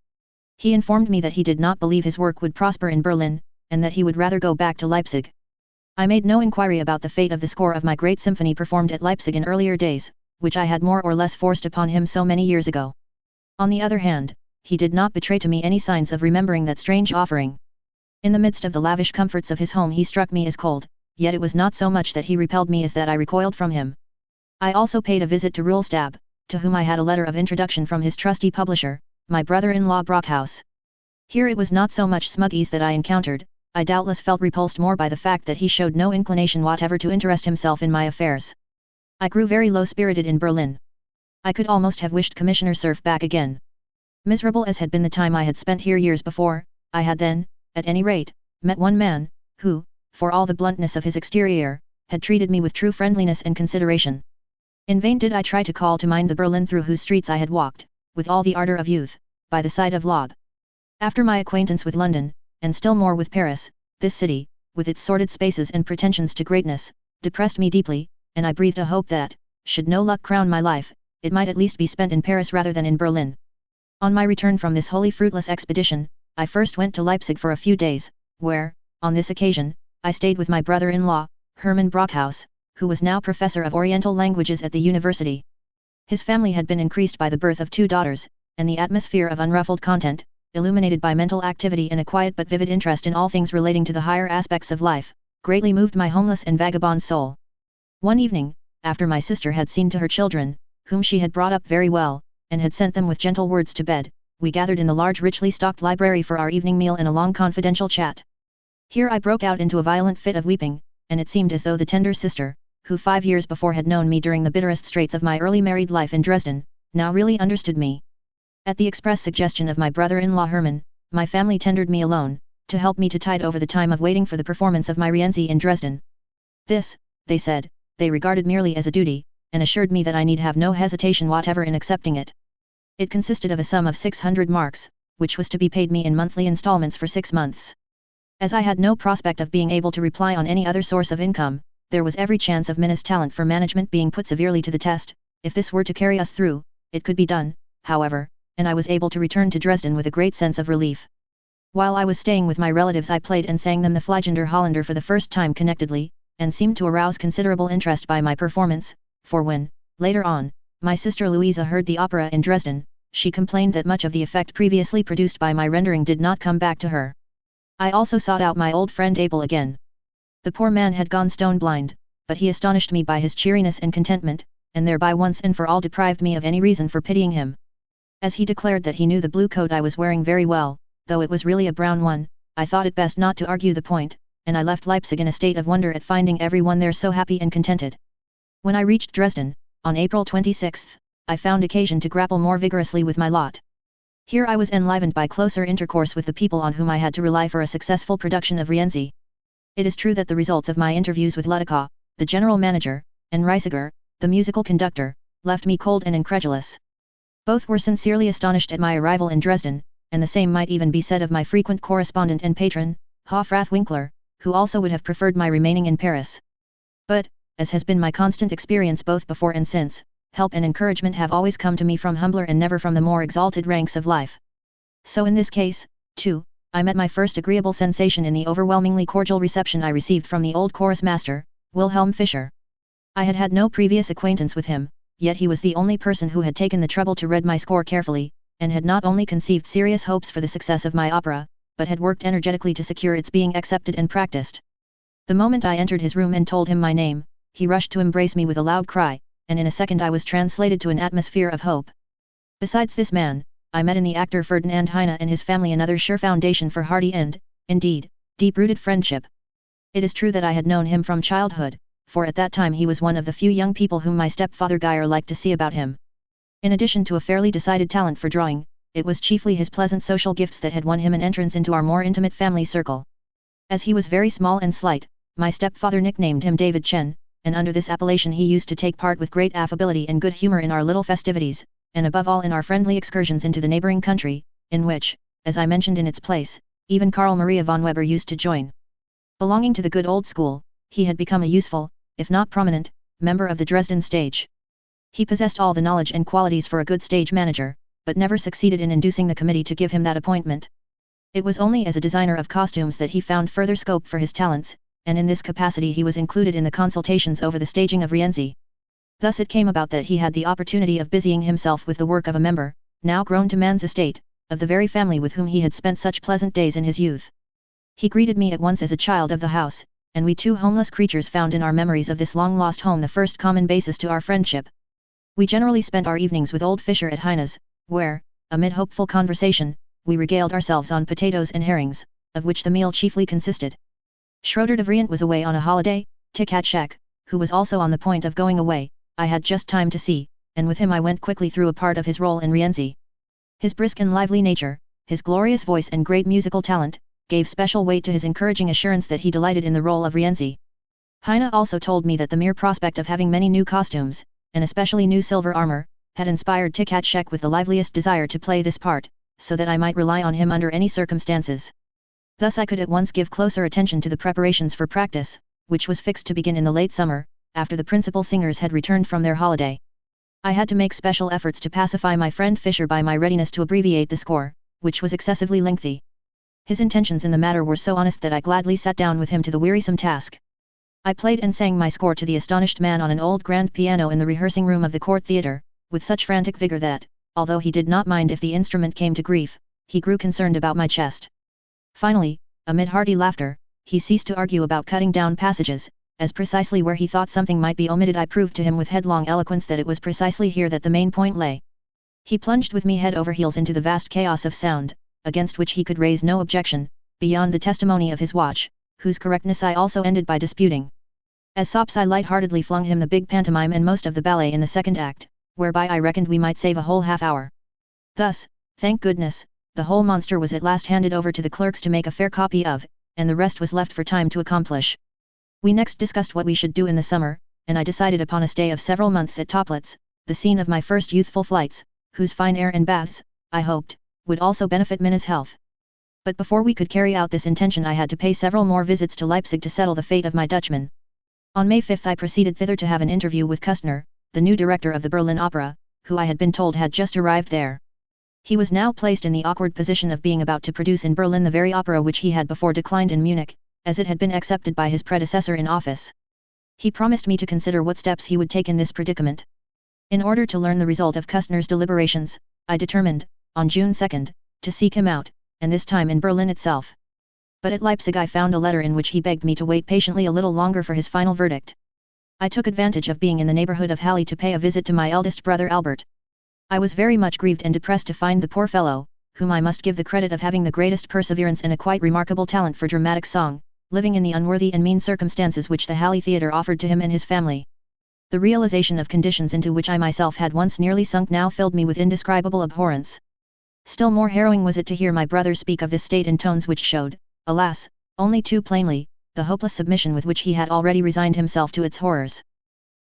Speaker 1: He informed me that he did not believe his work would prosper in Berlin, and that he would rather go back to Leipzig. I made no inquiry about the fate of the score of my great symphony performed at Leipzig in earlier days, which I had more or less forced upon him so many years ago. On the other hand, he did not betray to me any signs of remembering that strange offering. In the midst of the lavish comforts of his home he struck me as cold, yet it was not so much that he repelled me as that I recoiled from him. I also paid a visit to Rühlstab, to whom I had a letter of introduction from his trusty publisher, my brother-in-law Brockhaus. Here it was not so much smug ease that I encountered, I doubtless felt repulsed more by the fact that he showed no inclination whatever to interest himself in my affairs. I grew very low-spirited in Berlin. I could almost have wished Commissioner Cerf back again. Miserable as had been the time I had spent here years before, I had then, at any rate, met one man, who, for all the bluntness of his exterior, had treated me with true friendliness and consideration. In vain did I try to call to mind the Berlin through whose streets I had walked, with all the ardour of youth, by the side of Laud. After my acquaintance with London, and still more with Paris, this city, with its sordid spaces and pretensions to greatness, depressed me deeply, and I breathed a hope that, should no luck crown my life, it might at least be spent in Paris rather than in Berlin. On my return from this wholly fruitless expedition, I first went to Leipzig for a few days, where, on this occasion, I stayed with my brother-in-law, Hermann Brockhaus, who was now professor of Oriental languages at the university. His family had been increased by the birth of 2 daughters, and the atmosphere of unruffled content, illuminated by mental activity and a quiet but vivid interest in all things relating to the higher aspects of life, greatly moved my homeless and vagabond soul. One evening, after my sister had seen to her children, whom she had brought up very well, and had sent them with gentle words to bed, we gathered in the large richly stocked library for our evening meal and a long confidential chat. Here I broke out into a violent fit of weeping, and it seemed as though the tender sister, who 5 years before had known me during the bitterest straits of my early married life in Dresden, now really understood me. At the express suggestion of my brother-in-law Hermann, my family tendered me a loan, to help me to tide over the time of waiting for the performance of my Rienzi in Dresden. This, they said, they regarded merely as a duty, and assured me that I need have no hesitation whatever in accepting it. It consisted of a sum of 600 marks, which was to be paid me in monthly installments for 6 months. As I had no prospect of being able to rely on any other source of income, there was every chance of Minna's talent for management being put severely to the test. If this were to carry us through, it could be done, however, and I was able to return to Dresden with a great sense of relief. While I was staying with my relatives I played and sang them the Fliegender Holländer for the first time connectedly, and seemed to arouse considerable interest by my performance, for when, later on, my sister Louisa heard the opera in Dresden, she complained that much of the effect previously produced by my rendering did not come back to her. I also sought out my old friend Abel again. The poor man had gone stone blind, but he astonished me by his cheeriness and contentment, and thereby once and for all deprived me of any reason for pitying him. As he declared that he knew the blue coat I was wearing very well, though it was really a brown one, I thought it best not to argue the point, and I left Leipzig in a state of wonder at finding everyone there so happy and contented. When I reached Dresden, on April 26, I found occasion to grapple more vigorously with my lot. Here I was enlivened by closer intercourse with the people on whom I had to rely for a successful production of Rienzi. It is true that the results of my interviews with Ludekow, the general manager, and Reisiger, the musical conductor, left me cold and incredulous. Both were sincerely astonished at my arrival in Dresden, and the same might even be said of my frequent correspondent and patron, Hofrath Winkler, who also would have preferred my remaining in Paris. But, as has been my constant experience both before and since, help and encouragement have always come to me from humbler and never from the more exalted ranks of life. So in this case, too, I met my first agreeable sensation in the overwhelmingly cordial reception I received from the old chorus master, Wilhelm Fischer. I had had no previous acquaintance with him, yet he was the only person who had taken the trouble to read my score carefully, and had not only conceived serious hopes for the success of my opera, but had worked energetically to secure its being accepted and practiced. The moment I entered his room and told him my name, he rushed to embrace me with a loud cry, and in a second I was translated to an atmosphere of hope. Besides this man, I met in the actor Ferdinand Heine and his family another sure foundation for hearty and, indeed, deep-rooted friendship. It is true that I had known him from childhood, for at that time he was one of the few young people whom my stepfather Geyer liked to see about him. In addition to a fairly decided talent for drawing, it was chiefly his pleasant social gifts that had won him an entrance into our more intimate family circle. As he was very small and slight, my stepfather nicknamed him David Chen, and under this appellation he used to take part with great affability and good humor in our little festivities, and above all in our friendly excursions into the neighboring country, in which, as I mentioned in its place, even Karl Maria von Weber used to join. Belonging to the good old school, he had become a useful, if not prominent, member of the Dresden stage. He possessed all the knowledge and qualities for a good stage manager, but never succeeded in inducing the committee to give him that appointment. It was only as a designer of costumes that he found further scope for his talents, and in this capacity he was included in the consultations over the staging of Rienzi. Thus it came about that he had the opportunity of busying himself with the work of a member, now grown to man's estate, of the very family with whom he had spent such pleasant days in his youth. He greeted me at once as a child of the house, and we two homeless creatures found in our memories of this long-lost home the first common basis to our friendship. We generally spent our evenings with old Fisher at Heine's, where, amid hopeful conversation, we regaled ourselves on potatoes and herrings, of which the meal chiefly consisted. Schroeder de Vriend was away on a holiday. Tkatschek, who was also on the point of going away, I had just time to see, and with him I went quickly through a part of his role in Rienzi. His brisk and lively nature, his glorious voice and great musical talent, gave special weight to his encouraging assurance that he delighted in the role of Rienzi. Heine also told me that the mere prospect of having many new costumes, and especially new silver armor, had inspired Tkatschek with the liveliest desire to play this part, so that I might rely on him under any circumstances. Thus I could at once give closer attention to the preparations for practice, which was fixed to begin in the late summer, after the principal singers had returned from their holiday. I had to make special efforts to pacify my friend Fisher by my readiness to abbreviate the score, which was excessively lengthy. His intentions in the matter were so honest that I gladly sat down with him to the wearisome task. I played and sang my score to the astonished man on an old grand piano in the rehearsing room of the court theatre, with such frantic vigor that, although he did not mind if the instrument came to grief, he grew concerned about my chest. Finally, amid hearty laughter, he ceased to argue about cutting down passages, as precisely where he thought something might be omitted I proved to him with headlong eloquence that it was precisely here that the main point lay. He plunged with me head over heels into the vast chaos of sound, against which he could raise no objection, beyond the testimony of his watch, whose correctness I also ended by disputing. As sops I light-heartedly flung him the big pantomime and most of the ballet in the second act, whereby I reckoned we might save a whole half-hour. Thus, thank goodness, the whole monster was at last handed over to the clerks to make a fair copy of, and the rest was left for time to accomplish. We next discussed what we should do in the summer, and I decided upon a stay of several months at Toplitz, the scene of my first youthful flights, whose fine air and baths, I hoped, would also benefit Minna's health. But before we could carry out this intention I had to pay several more visits to Leipzig to settle the fate of my Dutchman. On May 5 I proceeded thither to have an interview with Kustner, the new director of the Berlin Opera, who I had been told had just arrived there. He was now placed in the awkward position of being about to produce in Berlin the very opera which he had before declined in Munich, as it had been accepted by his predecessor in office. He promised me to consider what steps he would take in this predicament. In order to learn the result of Kustner's deliberations, I determined, on June 2, to seek him out, and this time in Berlin itself. But at Leipzig I found a letter in which he begged me to wait patiently a little longer for his final verdict. I took advantage of being in the neighborhood of Halle to pay a visit to my eldest brother Albert. I was very much grieved and depressed to find the poor fellow, whom I must give the credit of having the greatest perseverance and a quite remarkable talent for dramatic song, living in the unworthy and mean circumstances which the Halle Theatre offered to him and his family. The realization of conditions into which I myself had once nearly sunk now filled me with indescribable abhorrence. Still more harrowing was it to hear my brother speak of this state in tones which showed, alas, only too plainly, the hopeless submission with which he had already resigned himself to its horrors.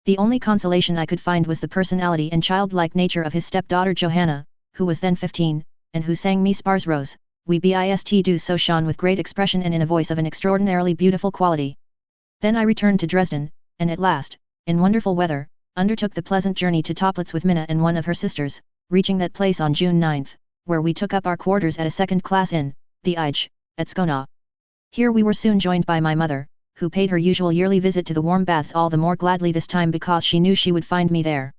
Speaker 1: The only consolation I could find was the personality and childlike nature of his stepdaughter Johanna, who was then 15, and who sang Mi Spars Rose, Oui bist du so schön with great expression and in a voice of an extraordinarily beautiful quality. Then I returned to Dresden, and at last, in wonderful weather, undertook the pleasant journey to Toplitz with Minna and one of her sisters, reaching that place on June 9, where we took up our quarters at a second-class inn, the Eich, at Skona. Here we were soon joined by my mother, who paid her usual yearly visit to the warm baths all the more gladly this time because she knew she would find me there.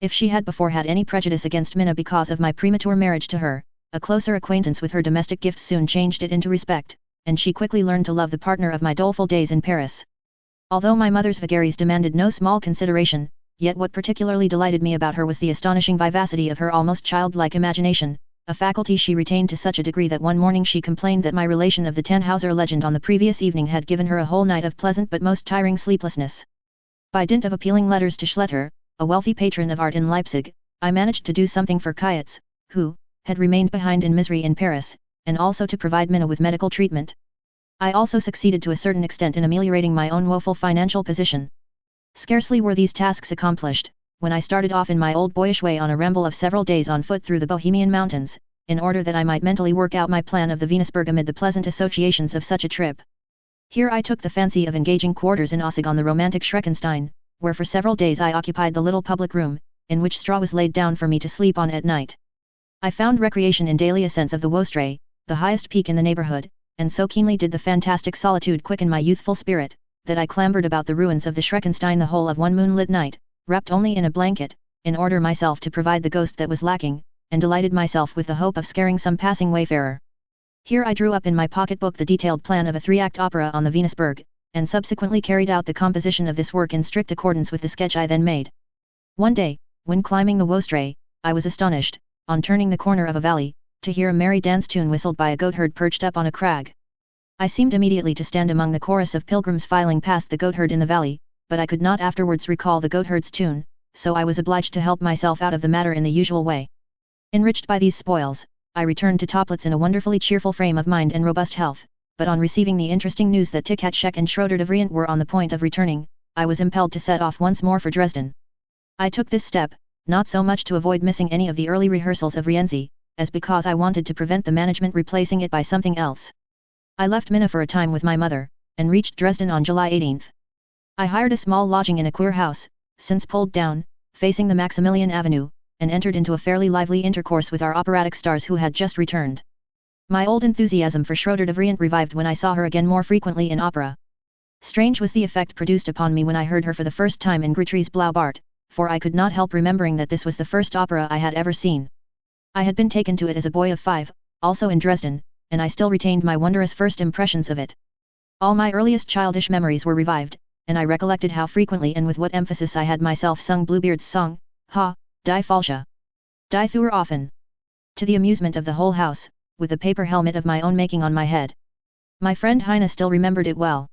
Speaker 1: If she had before had any prejudice against Minna because of my premature marriage to her, a closer acquaintance with her domestic gifts soon changed it into respect, and she quickly learned to love the partner of my doleful days in Paris. Although my mother's vagaries demanded no small consideration, yet what particularly delighted me about her was the astonishing vivacity of her almost childlike imagination, a faculty she retained to such a degree that one morning she complained that my relation of the Tannhauser legend on the previous evening had given her a whole night of pleasant but most tiring sleeplessness. By dint of appealing letters to Schletter, a wealthy patron of art in Leipzig, I managed to do something for Kayetz, who had remained behind in misery in Paris, and also to provide Minna with medical treatment. I also succeeded to a certain extent in ameliorating my own woeful financial position. Scarcely were these tasks accomplished, when I started off in my old boyish way on a ramble of several days on foot through the Bohemian mountains, in order that I might mentally work out my plan of the Venusberg amid the pleasant associations of such a trip. Here I took the fancy of engaging quarters in Aussig on the romantic Schreckenstein, where for several days I occupied the little public room, in which straw was laid down for me to sleep on at night. I found recreation in daily ascents of the Wostre, the highest peak in the neighborhood, and so keenly did the fantastic solitude quicken my youthful spirit, that I clambered about the ruins of the Schreckenstein the whole of one moonlit night, wrapped only in a blanket, in order myself to provide the ghost that was lacking, and delighted myself with the hope of scaring some passing wayfarer. Here I drew up in my pocketbook the detailed plan of a 3-act opera on the Venusberg, and subsequently carried out the composition of this work in strict accordance with the sketch I then made. One day, when climbing the Wostre, I was astonished, on turning the corner of a valley, to hear a merry dance tune whistled by a goatherd perched up on a crag. I seemed immediately to stand among the chorus of pilgrims filing past the goatherd in the valley, but I could not afterwards recall the goatherd's tune, so I was obliged to help myself out of the matter in the usual way. Enriched by these spoils, I returned to Toplitz in a wonderfully cheerful frame of mind and robust health, but on receiving the interesting news that Tikhatschek and Schroeder de Vriend were on the point of returning, I was impelled to set off once more for Dresden. I took this step, not so much to avoid missing any of the early rehearsals of Rienzi, as because I wanted to prevent the management replacing it by something else. I left Minna for a time with my mother, and reached Dresden on July 18. I hired a small lodging in a queer house, since pulled down, facing the Maximilian Avenue, and entered into a fairly lively intercourse with our operatic stars who had just returned. My old enthusiasm for Schroeder de Vriend revived when I saw her again more frequently in opera. Strange was the effect produced upon me when I heard her for the first time in Grétry's Blaubart, for I could not help remembering that this was the first opera I had ever seen. I had been taken to it as a boy of 5, also in Dresden, and I still retained my wondrous first impressions of it. All my earliest childish memories were revived, and I recollected how frequently and with what emphasis I had myself sung Bluebeard's song, Ha, die Falsche. Die Thur often. To the amusement of the whole house, with a paper helmet of my own making on my head. My friend Heine still remembered it well.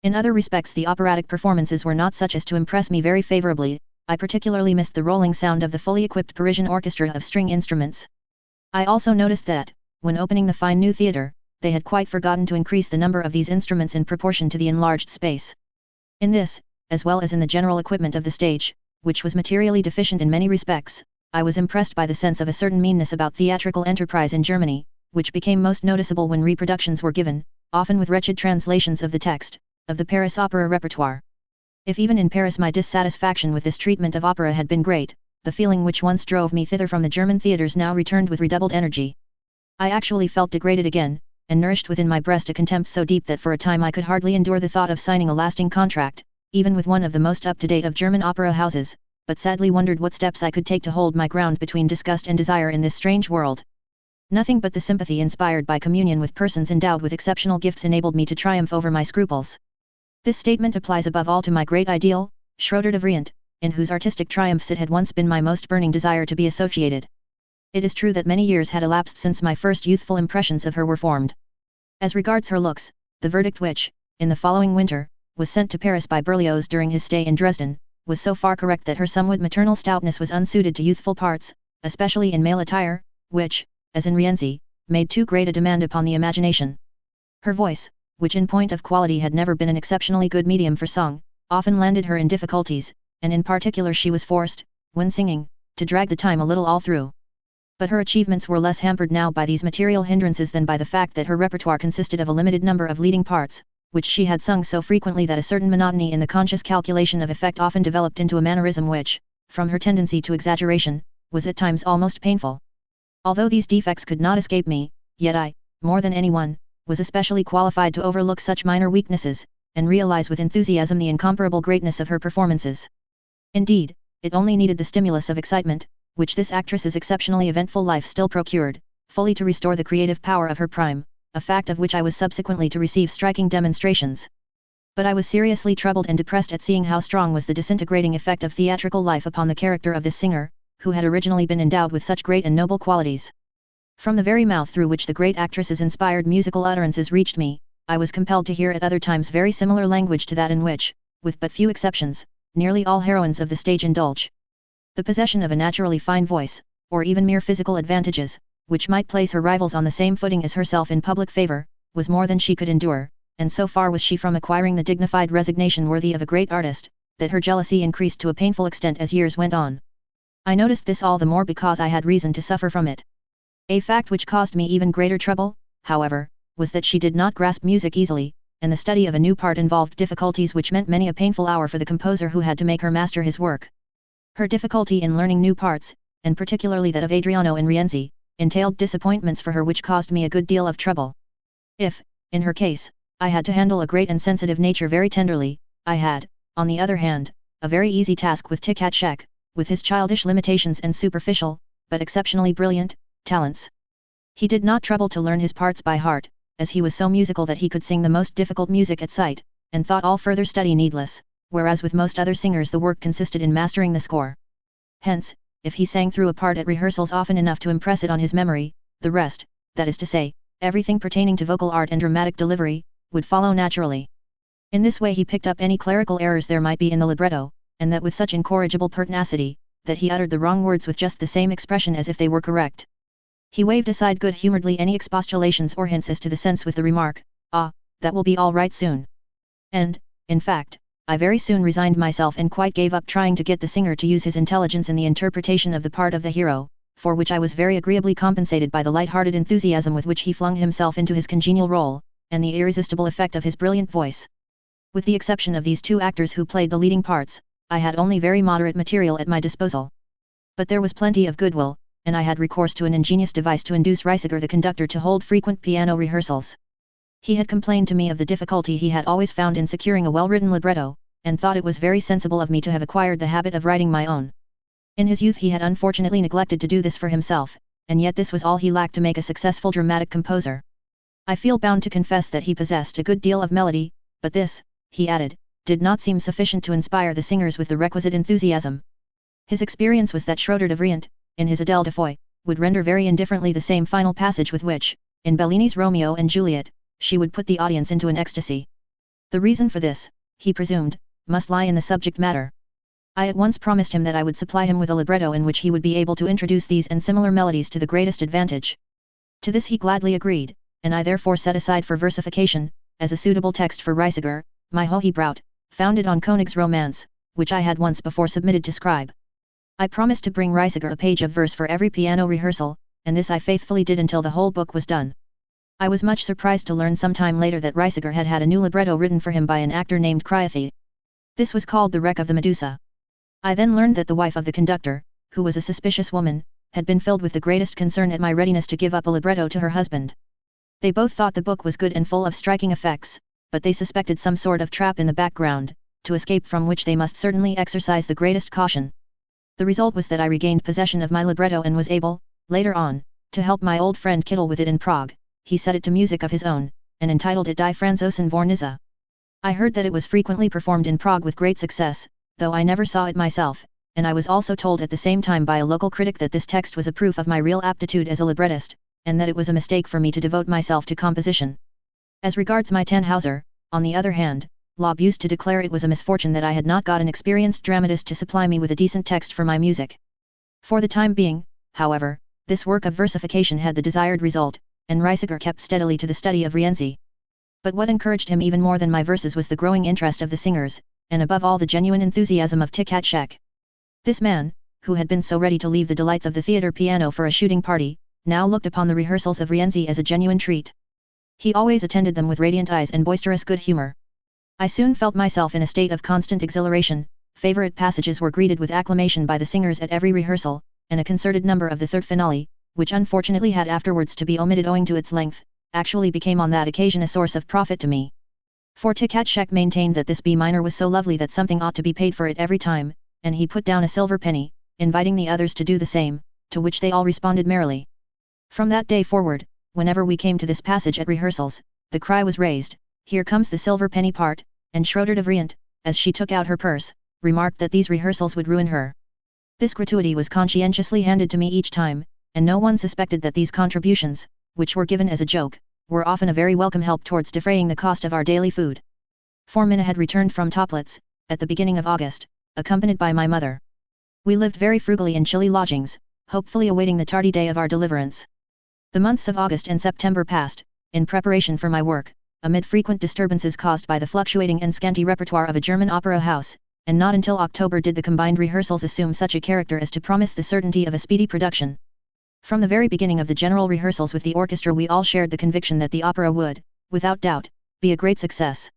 Speaker 1: In other respects the operatic performances were not such as to impress me very favorably. I particularly missed the rolling sound of the fully equipped Parisian orchestra of string instruments. I also noticed that, when opening the fine new theatre, they had quite forgotten to increase the number of these instruments in proportion to the enlarged space. In this, as well as in the general equipment of the stage, which was materially deficient in many respects, I was impressed by the sense of a certain meanness about theatrical enterprise in Germany, which became most noticeable when reproductions were given, often with wretched translations of the text, of the Paris opera repertoire. If even in Paris my dissatisfaction with this treatment of opera had been great, the feeling which once drove me thither from the German theatres now returned with redoubled energy. I actually felt degraded again, and nourished within my breast a contempt so deep that for a time I could hardly endure the thought of signing a lasting contract, even with one of the most up-to-date of German opera houses, but sadly wondered what steps I could take to hold my ground between disgust and desire in this strange world. Nothing but the sympathy inspired by communion with persons endowed with exceptional gifts enabled me to triumph over my scruples. This statement applies above all to my great ideal, Schroeder de Vriend, in whose artistic triumphs it had once been my most burning desire to be associated. It is true that many years had elapsed since my first youthful impressions of her were formed. As regards her looks, the verdict which, in the following winter, was sent to Paris by Berlioz during his stay in Dresden, was so far correct that her somewhat maternal stoutness was unsuited to youthful parts, especially in male attire, which, as in Rienzi, made too great a demand upon the imagination. Her voice, which in point of quality had never been an exceptionally good medium for song, often landed her in difficulties, and in particular she was forced, when singing, to drag the time a little all through. But her achievements were less hampered now by these material hindrances than by the fact that her repertoire consisted of a limited number of leading parts, which she had sung so frequently that a certain monotony in the conscious calculation of effect often developed into a mannerism which, from her tendency to exaggeration, was at times almost painful. Although these defects could not escape me, yet I, more than anyone, was especially qualified to overlook such minor weaknesses, and realize with enthusiasm the incomparable greatness of her performances. Indeed, it only needed the stimulus of excitement, which this actress's exceptionally eventful life still procured, fully to restore the creative power of her prime, a fact of which I was subsequently to receive striking demonstrations. But I was seriously troubled and depressed at seeing how strong was the disintegrating effect of theatrical life upon the character of this singer, who had originally been endowed with such great and noble qualities. From the very mouth through which the great actress's inspired musical utterances reached me, I was compelled to hear at other times very similar language to that in which, with but few exceptions, nearly all heroines of the stage indulge. The possession of a naturally fine voice, or even mere physical advantages, which might place her rivals on the same footing as herself in public favor, was more than she could endure, and so far was she from acquiring the dignified resignation worthy of a great artist, that her jealousy increased to a painful extent as years went on. I noticed this all the more because I had reason to suffer from it. A fact which caused me even greater trouble, however, was that she did not grasp music easily, and the study of a new part involved difficulties which meant many a painful hour for the composer who had to make her master his work. Her difficulty in learning new parts, and particularly that of Adriano and Rienzi, entailed disappointments for her which caused me a good deal of trouble. If, in her case, I had to handle a great and sensitive nature very tenderly, I had, on the other hand, a very easy task with Tkachuk, with his childish limitations and superficial, but exceptionally brilliant, talents. He did not trouble to learn his parts by heart, as he was so musical that he could sing the most difficult music at sight, and thought all further study needless, whereas with most other singers the work consisted in mastering the score. Hence, if he sang through a part at rehearsals often enough to impress it on his memory, the rest, that is to say, everything pertaining to vocal art and dramatic delivery, would follow naturally. In this way he picked up any clerical errors there might be in the libretto, and that with such incorrigible pertinacity, that he uttered the wrong words with just the same expression as if they were correct. He waved aside good-humouredly any expostulations or hints as to the sense with the remark, "Ah, that will be all right soon." And, in fact, I very soon resigned myself and quite gave up trying to get the singer to use his intelligence in the interpretation of the part of the hero, for which I was very agreeably compensated by the light-hearted enthusiasm with which he flung himself into his congenial role, and the irresistible effect of his brilliant voice. With the exception of these two actors who played the leading parts, I had only very moderate material at my disposal. But there was plenty of goodwill, and I had recourse to an ingenious device to induce Reisiger the conductor to hold frequent piano rehearsals. He had complained to me of the difficulty he had always found in securing a well-written libretto, and thought it was very sensible of me to have acquired the habit of writing my own. In his youth he had unfortunately neglected to do this for himself, and yet this was all he lacked to make a successful dramatic composer. I feel bound to confess that he possessed a good deal of melody, but this, he added, did not seem sufficient to inspire the singers with the requisite enthusiasm. His experience was that Schroeder de Vriend, in his Adele de Foy, would render very indifferently the same final passage with which, in Bellini's Romeo and Juliet, she would put the audience into an ecstasy. The reason for this, he presumed, must lie in the subject matter. I at once promised him that I would supply him with a libretto in which he would be able to introduce these and similar melodies to the greatest advantage. To this he gladly agreed, and I therefore set aside for versification, as a suitable text for Reisiger, my Hohebraut, founded on Koenig's romance, which I had once before submitted to scribe. I promised to bring Reisiger a page of verse for every piano rehearsal, and this I faithfully did until the whole book was done. I was much surprised to learn some time later that Reisiger had had a new libretto written for him by an actor named Cryathe. This was called The Wreck of the Medusa. I then learned that the wife of the conductor, who was a suspicious woman, had been filled with the greatest concern at my readiness to give up a libretto to her husband. They both thought the book was good and full of striking effects, but they suspected some sort of trap in the background, to escape from which they must certainly exercise the greatest caution. The result was that I regained possession of my libretto and was able, later on, to help my old friend Kittel with it in Prague. He set it to music of his own, and entitled it Die Franzosen Vornisse. I heard that it was frequently performed in Prague with great success, though I never saw it myself, and I was also told at the same time by a local critic that this text was a proof of my real aptitude as a librettist, and that it was a mistake for me to devote myself to composition. As regards my Tannhauser, on the other hand, Loeb used to declare it was a misfortune that I had not got an experienced dramatist to supply me with a decent text for my music. For the time being, however, this work of versification had the desired result, and Reisiger kept steadily to the study of Rienzi. But what encouraged him even more than my verses was the growing interest of the singers, and above all the genuine enthusiasm of Tkachuk. This man, who had been so ready to leave the delights of the theatre piano for a shooting party, now looked upon the rehearsals of Rienzi as a genuine treat. He always attended them with radiant eyes and boisterous good humour. I soon felt myself in a state of constant exhilaration. Favourite passages were greeted with acclamation by the singers at every rehearsal, and a concerted number of the third finale, which unfortunately had afterwards to be omitted owing to its length, actually became on that occasion a source of profit to me. For Tkachuk maintained that this B minor was so lovely that something ought to be paid for it every time, and he put down a silver penny, inviting the others to do the same, to which they all responded merrily. From that day forward, whenever we came to this passage at rehearsals, the cry was raised, "Here comes the silver penny part," and Schroeder de Vriend, as she took out her purse, remarked that these rehearsals would ruin her. This gratuity was conscientiously handed to me each time, and no one suspected that these contributions, which were given as a joke, were often a very welcome help towards defraying the cost of our daily food. For Minna had returned from Toplitz, at the beginning of August, accompanied by my mother. We lived very frugally in chilly lodgings, hopefully awaiting the tardy day of our deliverance. The months of August and September passed, in preparation for my work, amid frequent disturbances caused by the fluctuating and scanty repertoire of a German opera house, and not until October did the combined rehearsals assume such a character as to promise the certainty of a speedy production. From the very beginning of the general rehearsals with the orchestra we all shared the conviction that the opera would, without doubt, be a great success.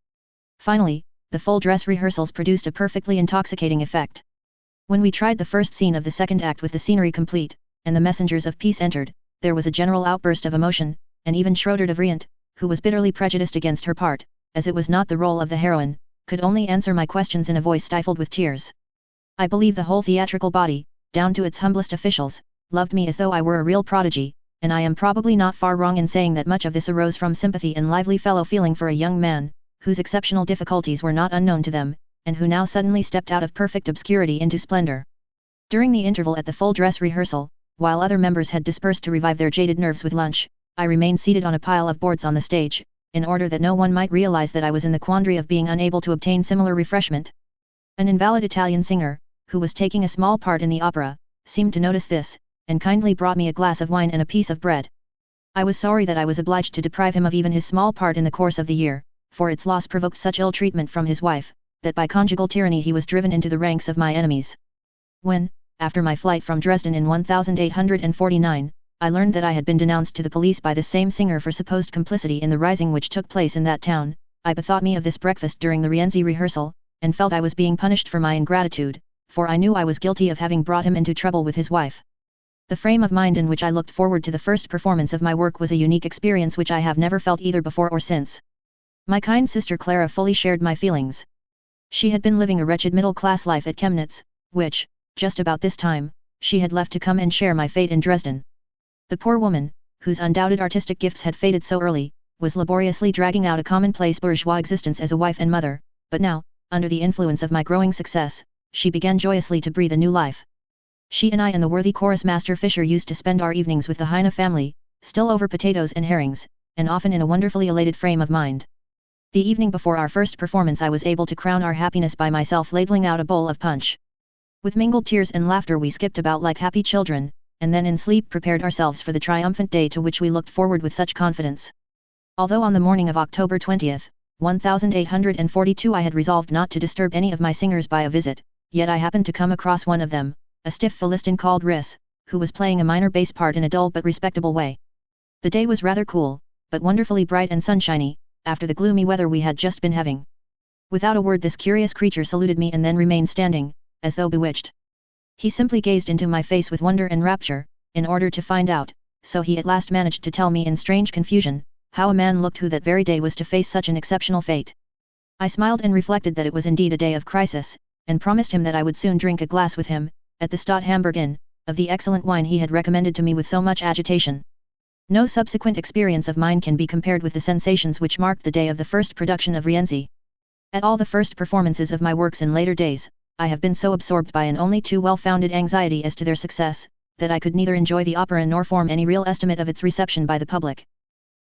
Speaker 1: Finally, the full dress rehearsals produced a perfectly intoxicating effect. When we tried the first scene of the second act with the scenery complete, and the messengers of peace entered, there was a general outburst of emotion, and even Schroeder de Vriend, who was bitterly prejudiced against her part, as it was not the role of the heroine, could only answer my questions in a voice stifled with tears. I believe the whole theatrical body, down to its humblest officials, loved me as though I were a real prodigy, and I am probably not far wrong in saying that much of this arose from sympathy and lively fellow feeling for a young man, whose exceptional difficulties were not unknown to them, and who now suddenly stepped out of perfect obscurity into splendor. During the interval at the full dress rehearsal, while other members had dispersed to revive their jaded nerves with lunch, I remained seated on a pile of boards on the stage, in order that no one might realize that I was in the quandary of being unable to obtain similar refreshment. An invalid Italian singer, who was taking a small part in the opera, seemed to notice this, and kindly brought me a glass of wine and a piece of bread. I was sorry that I was obliged to deprive him of even his small part in the course of the year, for its loss provoked such ill treatment from his wife, that by conjugal tyranny he was driven into the ranks of my enemies. When, after my flight from Dresden in 1849, I learned that I had been denounced to the police by the same singer for supposed complicity in the rising which took place in that town, I bethought me of this breakfast during the Rienzi rehearsal, and felt I was being punished for my ingratitude, for I knew I was guilty of having brought him into trouble with his wife. The frame of mind in which I looked forward to the first performance of my work was a unique experience which I have never felt either before or since. My kind sister Clara fully shared my feelings. She had been living a wretched middle-class life at Chemnitz, which, just about this time, she had left to come and share my fate in Dresden. The poor woman, whose undoubted artistic gifts had faded so early, was laboriously dragging out a commonplace bourgeois existence as a wife and mother, but now, under the influence of my growing success, she began joyously to breathe a new life. She and I and the worthy chorus master Fischer used to spend our evenings with the Heine family, still over potatoes and herrings, and often in a wonderfully elated frame of mind. The evening before our first performance I was able to crown our happiness by myself ladling out a bowl of punch. With mingled tears and laughter we skipped about like happy children, and then in sleep prepared ourselves for the triumphant day to which we looked forward with such confidence. Although on the morning of October 20, 1842 I had resolved not to disturb any of my singers by a visit, yet I happened to come across one of them, a stiff Philistine called Riss, who was playing a minor bass part in a dull but respectable way. The day was rather cool, but wonderfully bright and sunshiny, after the gloomy weather we had just been having. Without a word this curious creature saluted me and then remained standing, as though bewitched. He simply gazed into my face with wonder and rapture, in order to find out, so he at last managed to tell me in strange confusion, how a man looked who that very day was to face such an exceptional fate. I smiled and reflected that it was indeed a day of crisis, and promised him that I would soon drink a glass with him, at the Stadt Hamburg Inn, of the excellent wine he had recommended to me with so much agitation. No subsequent experience of mine can be compared with the sensations which marked the day of the first production of Rienzi. At all the first performances of my works in later days, I have been so absorbed by an only too well-founded anxiety as to their success, that I could neither enjoy the opera nor form any real estimate of its reception by the public.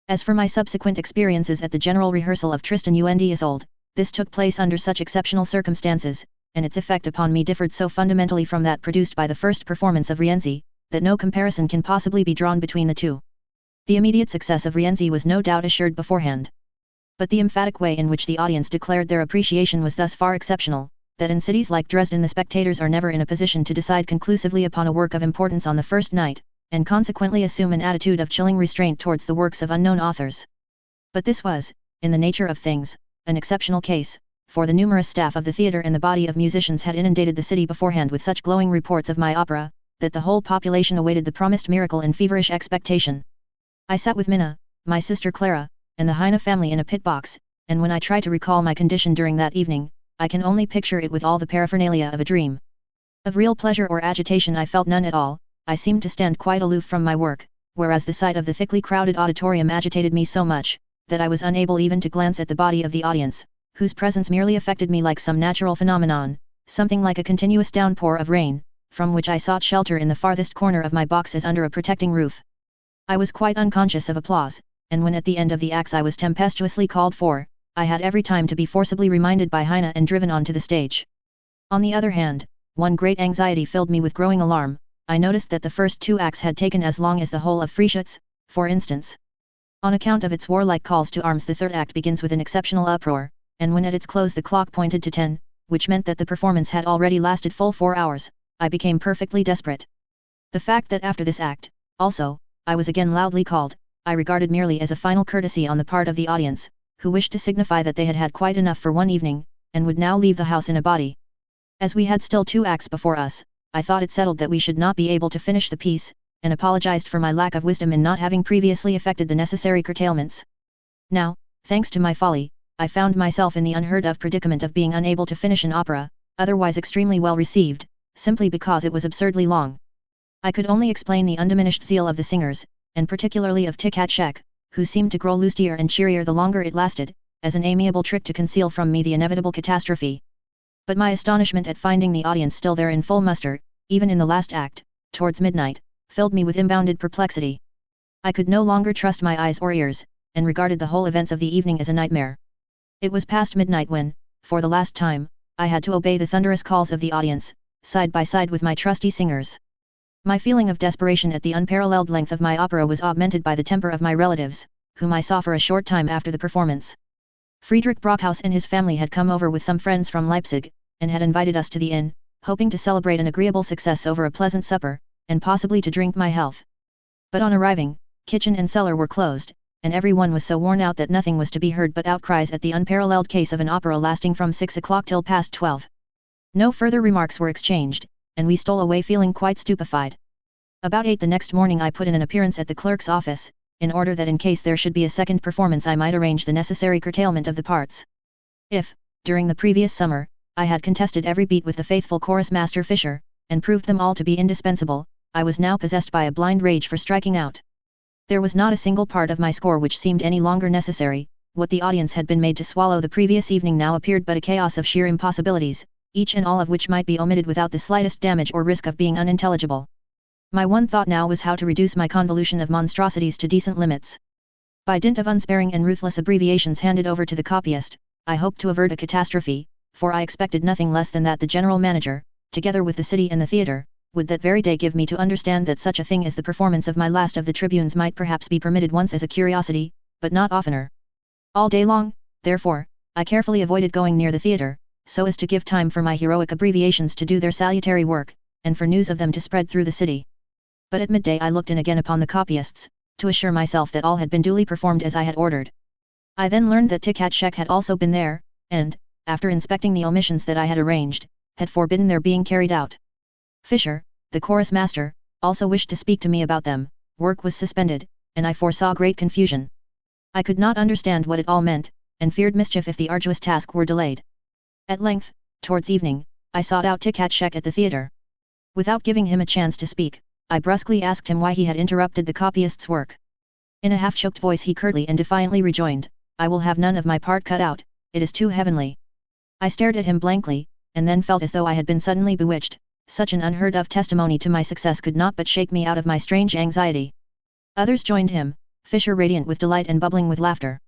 Speaker 1: As for my subsequent experiences at the general rehearsal of Tristan und Isolde, this took place under such exceptional circumstances, and its effect upon me differed so fundamentally from that produced by the first performance of Rienzi, that no comparison can possibly be drawn between the two. The immediate success of Rienzi was no doubt assured beforehand. But the emphatic way in which the audience declared their appreciation was thus far exceptional, that in cities like Dresden the spectators are never in a position to decide conclusively upon a work of importance on the first night, and consequently assume an attitude of chilling restraint towards the works of unknown authors. But this was, in the nature of things, an exceptional case, for the numerous staff of the theatre and the body of musicians had inundated the city beforehand with such glowing reports of my opera, that the whole population awaited the promised miracle in feverish expectation. I sat with Minna, my sister Clara, and the Heine family in a pit box, and when I try to recall my condition during that evening, I can only picture it with all the paraphernalia of a dream. Of real pleasure or agitation I felt none at all. I seemed to stand quite aloof from my work, whereas the sight of the thickly crowded auditorium agitated me so much, that I was unable even to glance at the body of the audience, whose presence merely affected me like some natural phenomenon, something like a continuous downpour of rain, from which I sought shelter in the farthest corner of my box as under a protecting roof. I was quite unconscious of applause, and when at the end of the acts I was tempestuously called for, I had every time to be forcibly reminded by Heine and driven on to the stage. On the other hand, one great anxiety filled me with growing alarm. I noticed that the first two acts had taken as long as the whole of Frieschütz, for instance. On account of its warlike calls to arms the third act begins with an exceptional uproar, and when at its close the clock pointed to 10, which meant that the performance had already lasted full 4 hours, I became perfectly desperate. The fact that after this act, also, I was again loudly called, I regarded merely as a final courtesy on the part of the audience, who wished to signify that they had had quite enough for one evening, and would now leave the house in a body. As we had still 2 acts before us, I thought it settled that we should not be able to finish the piece, and apologized for my lack of wisdom in not having previously effected the necessary curtailments. Now, thanks to my folly, I found myself in the unheard of predicament of being unable to finish an opera, otherwise extremely well received, simply because it was absurdly long. I could only explain the undiminished zeal of the singers, and particularly of Tic-Cat-Shek, who seemed to grow lustier and cheerier the longer it lasted, as an amiable trick to conceal from me the inevitable catastrophe. But my astonishment at finding the audience still there in full muster, even in the last act, towards midnight, filled me with unbounded perplexity. I could no longer trust my eyes or ears, and regarded the whole events of the evening as a nightmare. It was past midnight when, for the last time, I had to obey the thunderous calls of the audience, side by side with my trusty singers. My feeling of desperation at the unparalleled length of my opera was augmented by the temper of my relatives, whom I saw for a short time after the performance. Friedrich Brockhaus and his family had come over with some friends from Leipzig, and had invited us to the inn, hoping to celebrate an agreeable success over a pleasant supper, and possibly to drink my health. But on arriving, kitchen and cellar were closed, and everyone was so worn out that nothing was to be heard but outcries at the unparalleled case of an opera lasting from 6 o'clock till past 12. No further remarks were exchanged, and we stole away feeling quite stupefied. About 8 the next morning I put in an appearance at the clerk's office, in order that in case there should be a second performance I might arrange the necessary curtailment of the parts. If, during the previous summer, I had contested every beat with the faithful chorus master Fischer, and proved them all to be indispensable, I was now possessed by a blind rage for striking out. There was not a single part of my score which seemed any longer necessary. What the audience had been made to swallow the previous evening now appeared but a chaos of sheer impossibilities, each and all of which might be omitted without the slightest damage or risk of being unintelligible. My one thought now was how to reduce my convolution of monstrosities to decent limits. By dint of unsparing and ruthless abbreviations handed over to the copyist, I hoped to avert a catastrophe, for I expected nothing less than that the general manager, together with the city and the theatre, would that very day give me to understand that such a thing as the performance of my last of the tribunes might perhaps be permitted once as a curiosity, but not oftener. All day long, therefore, I carefully avoided going near the theatre, so as to give time for my heroic abbreviations to do their salutary work, and for news of them to spread through the city. But at midday I looked in again upon the copyists, to assure myself that all had been duly performed as I had ordered. I then learned that Tic-Cat-Shek had also been there, and, after inspecting the omissions that I had arranged, had forbidden their being carried out. Fischer, the chorus master, also wished to speak to me about them. Work was suspended, and I foresaw great confusion. I could not understand what it all meant, and feared mischief if the arduous task were delayed. At length, towards evening, I sought out Tic-Cat-Shek at the theatre. Without giving him a chance to speak, I brusquely asked him why he had interrupted the copyist's work. In a half-choked voice he curtly and defiantly rejoined, "I will have none of my part cut out, it is too heavenly." I stared at him blankly, and then felt as though I had been suddenly bewitched. Such an unheard of testimony to my success could not but shake me out of my strange anxiety. Others joined him, Fischer radiant with delight and bubbling with laughter.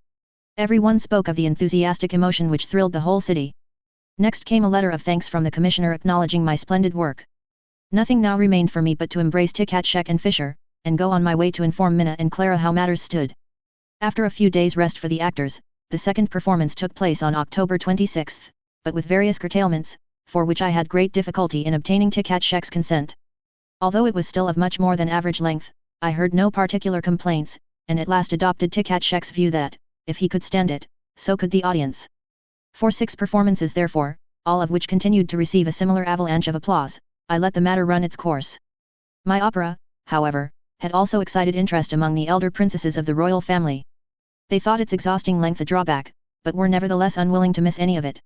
Speaker 1: Everyone spoke of the enthusiastic emotion which thrilled the whole city. Next came a letter of thanks from the commissioner acknowledging my splendid work. Nothing now remained for me but to embrace Tic-Cat-Shek and Fischer, and go on my way to inform Minna and Clara how matters stood. After a few days' rest for the actors, the second performance took place on October 26, but with various curtailments, for which I had great difficulty in obtaining Tic-Cat-Shek's consent. Although it was still of much more than average length, I heard no particular complaints, and at last adopted Tic-Cat-Shek's view that, if he could stand it, so could the audience. For 6 performances therefore, all of which continued to receive a similar avalanche of applause, I let the matter run its course. My opera, however, had also excited interest among the elder princesses of the royal family. They thought its exhausting length a drawback, but were nevertheless unwilling to miss any of it.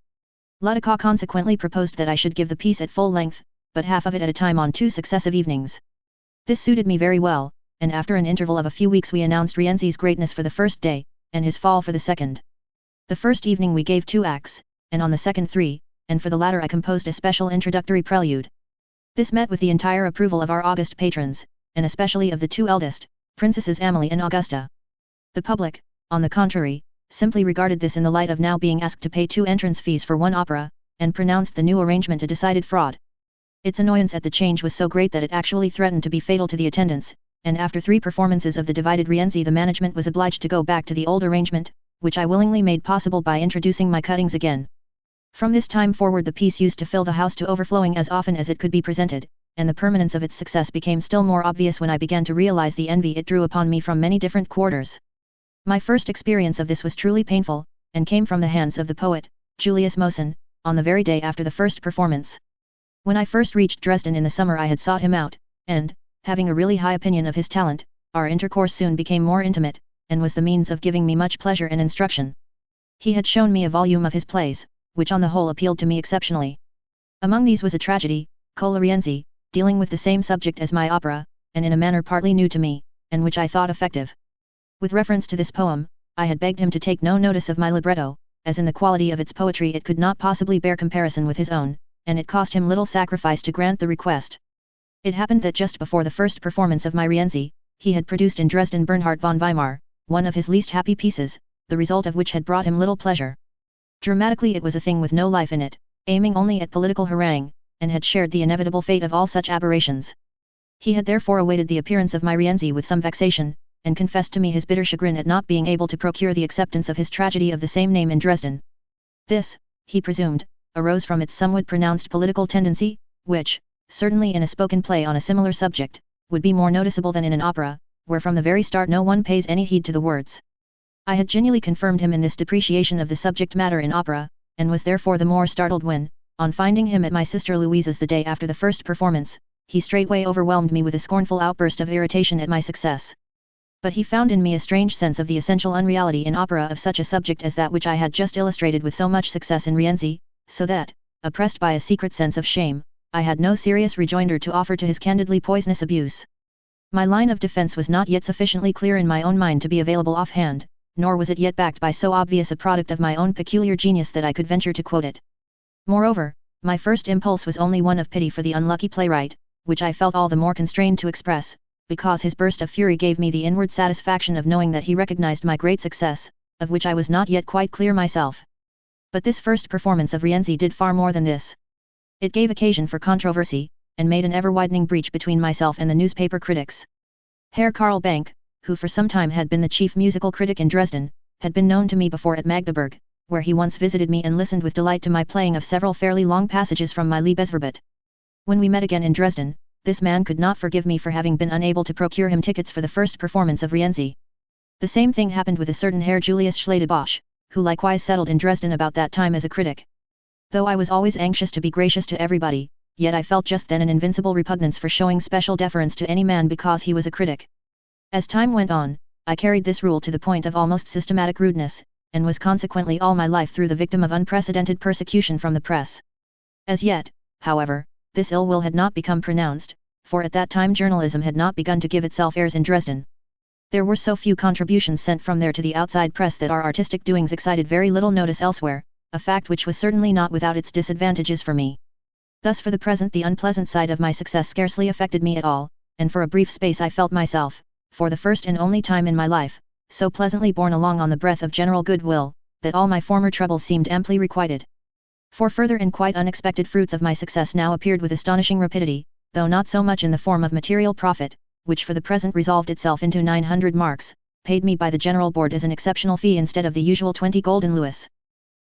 Speaker 1: Ludica consequently proposed that I should give the piece at full length, but half of it at a time on 2 successive evenings. This suited me very well, and after an interval of a few weeks we announced Rienzi's greatness for the first day, and his fall for the second. The first evening we gave 2 acts, and on the second 3, and for the latter I composed a special introductory prelude. This met with the entire approval of our august patrons, and especially of the 2 eldest, Princesses Amalie and Augusta. The public, on the contrary, simply regarded this in the light of now being asked to pay 2 entrance fees for one opera, and pronounced the new arrangement a decided fraud. Its annoyance at the change was so great that it actually threatened to be fatal to the attendance, and after 3 performances of the divided Rienzi the management was obliged to go back to the old arrangement, which I willingly made possible by introducing my cuttings again. From this time forward the piece used to fill the house to overflowing as often as it could be presented, and the permanence of its success became still more obvious when I began to realize the envy it drew upon me from many different quarters. My first experience of this was truly painful, and came from the hands of the poet, Julius Mosen, on the very day after the first performance. When I first reached Dresden in the summer I had sought him out, and, having a really high opinion of his talent, our intercourse soon became more intimate, and was the means of giving me much pleasure and instruction. He had shown me a volume of his plays, which on the whole appealed to me exceptionally. Among these was a tragedy, Cola Rienzi, dealing with the same subject as my opera, and in a manner partly new to me, and which I thought effective. With reference to this poem, I had begged him to take no notice of my libretto, as in the quality of its poetry it could not possibly bear comparison with his own, and it cost him little sacrifice to grant the request. It happened that just before the first performance of my Rienzi, he had produced in Dresden Bernhard von Weimar, one of his least happy pieces, the result of which had brought him little pleasure. Dramatically it was a thing with no life in it, aiming only at political harangue, and had shared the inevitable fate of all such aberrations. He had therefore awaited the appearance of my Rienzi with some vexation, and confessed to me his bitter chagrin at not being able to procure the acceptance of his tragedy of the same name in Dresden. This, he presumed, arose from its somewhat pronounced political tendency, which, certainly in a spoken play on a similar subject, would be more noticeable than in an opera, where from the very start no one pays any heed to the words. I had genuinely confirmed him in this depreciation of the subject matter in opera, and was therefore the more startled when, on finding him at my sister Louisa's the day after the first performance, he straightway overwhelmed me with a scornful outburst of irritation at my success. But he found in me a strange sense of the essential unreality in opera of such a subject as that which I had just illustrated with so much success in Rienzi, so that, oppressed by a secret sense of shame, I had no serious rejoinder to offer to his candidly poisonous abuse. My line of defense was not yet sufficiently clear in my own mind to be available offhand, nor was it yet backed by so obvious a product of my own peculiar genius that I could venture to quote it. Moreover, my first impulse was only one of pity for the unlucky playwright, which I felt all the more constrained to express, because his burst of fury gave me the inward satisfaction of knowing that he recognized my great success, of which I was not yet quite clear myself. But this first performance of Rienzi did far more than this. It gave occasion for controversy, and made an ever-widening breach between myself and the newspaper critics. Herr Karl Bank, who for some time had been the chief musical critic in Dresden, had been known to me before at Magdeburg, where he once visited me and listened with delight to my playing of several fairly long passages from my Liebesverbot. When we met again in Dresden, this man could not forgive me for having been unable to procure him tickets for the first performance of Rienzi. The same thing happened with a certain Herr Julius Schlederbosch, who likewise settled in Dresden about that time as a critic. Though I was always anxious to be gracious to everybody, yet I felt just then an invincible repugnance for showing special deference to any man because he was a critic. As time went on, I carried this rule to the point of almost systematic rudeness, and was consequently all my life through the victim of unprecedented persecution from the press. As yet, however, this ill will had not become pronounced, for at that time journalism had not begun to give itself airs in Dresden. There were so few contributions sent from there to the outside press that our artistic doings excited very little notice elsewhere, a fact which was certainly not without its disadvantages for me. Thus for the present the unpleasant side of my success scarcely affected me at all, and for a brief space I felt myself, for the first and only time in my life, so pleasantly borne along on the breath of general goodwill, that all my former troubles seemed amply requited. For further and quite unexpected fruits of my success now appeared with astonishing rapidity, though not so much in the form of material profit, which for the present resolved itself into 900 marks, paid me by the General Board as an exceptional fee instead of the usual 20 golden louis.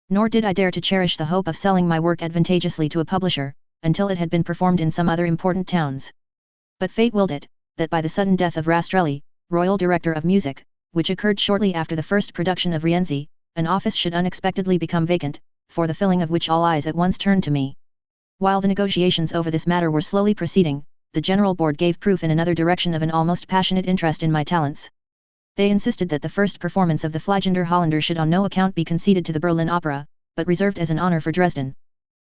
Speaker 1: Nor did I dare to cherish the hope of selling my work advantageously to a publisher, until it had been performed in some other important towns. But fate willed it, that by the sudden death of Rastrelli, Royal Director of Music, which occurred shortly after the first production of Rienzi, an office should unexpectedly become vacant, for the filling of which all eyes at once turned to me. While the negotiations over this matter were slowly proceeding, the General Board gave proof in another direction of an almost passionate interest in my talents. They insisted that the first performance of the Fliegender Holländer should on no account be conceded to the Berlin Opera, but reserved as an honor for Dresden.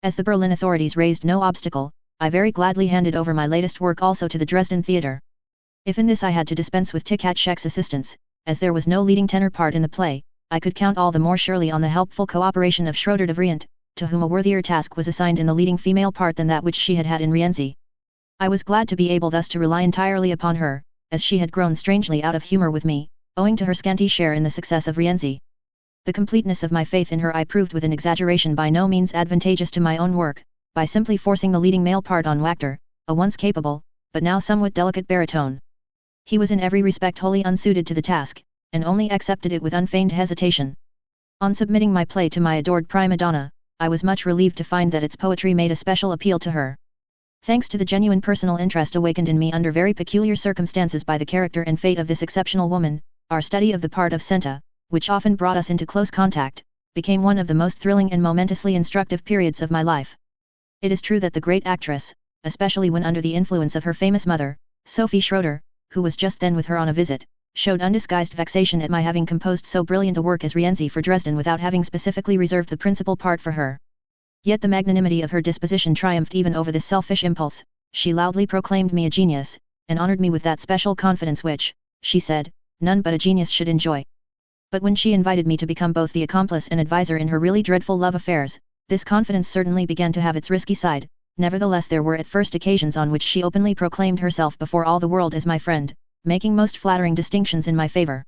Speaker 1: As the Berlin authorities raised no obstacle, I very gladly handed over my latest work also to the Dresden Theatre. If in this I had to dispense with Tichatschek's assistance, as there was no leading tenor part in the play, I could count all the more surely on the helpful cooperation of Schroeder de Vriend, to whom a worthier task was assigned in the leading female part than that which she had had in Rienzi. I was glad to be able thus to rely entirely upon her, as she had grown strangely out of humour with me, owing to her scanty share in the success of Rienzi. The completeness of my faith in her I proved with an exaggeration by no means advantageous to my own work, by simply forcing the leading male part on Wagner, a once capable, but now somewhat delicate baritone. He was in every respect wholly unsuited to the task, and only accepted it with unfeigned hesitation. On submitting my play to my adored prima donna, I was much relieved to find that its poetry made a special appeal to her. Thanks to the genuine personal interest awakened in me under very peculiar circumstances by the character and fate of this exceptional woman, our study of the part of Senta, which often brought us into close contact, became one of the most thrilling and momentously instructive periods of my life. It is true that the great actress, especially when under the influence of her famous mother, Sophie Schroeder, who was just then with her on a visit, showed undisguised vexation at my having composed so brilliant a work as Rienzi for Dresden without having specifically reserved the principal part for her. Yet the magnanimity of her disposition triumphed even over this selfish impulse. She loudly proclaimed me a genius, and honored me with that special confidence which, she said, none but a genius should enjoy. But when she invited me to become both the accomplice and advisor in her really dreadful love affairs, this confidence certainly began to have its risky side. Nevertheless, there were at first occasions on which she openly proclaimed herself before all the world as my friend, making most flattering distinctions in my favor.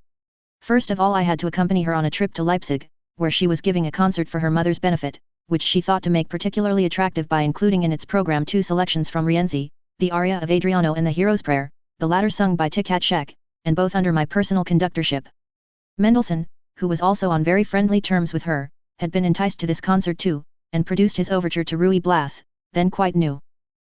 Speaker 1: First of all, I had to accompany her on a trip to Leipzig, where she was giving a concert for her mother's benefit, which she thought to make particularly attractive by including in its program 2 selections from Rienzi, the aria of Adriano and the Hero's Prayer, the latter sung by Tkatschek, and both under my personal conductorship. Mendelssohn, who was also on very friendly terms with her, had been enticed to this concert too, and produced his overture to Ruy Blas, then quite new.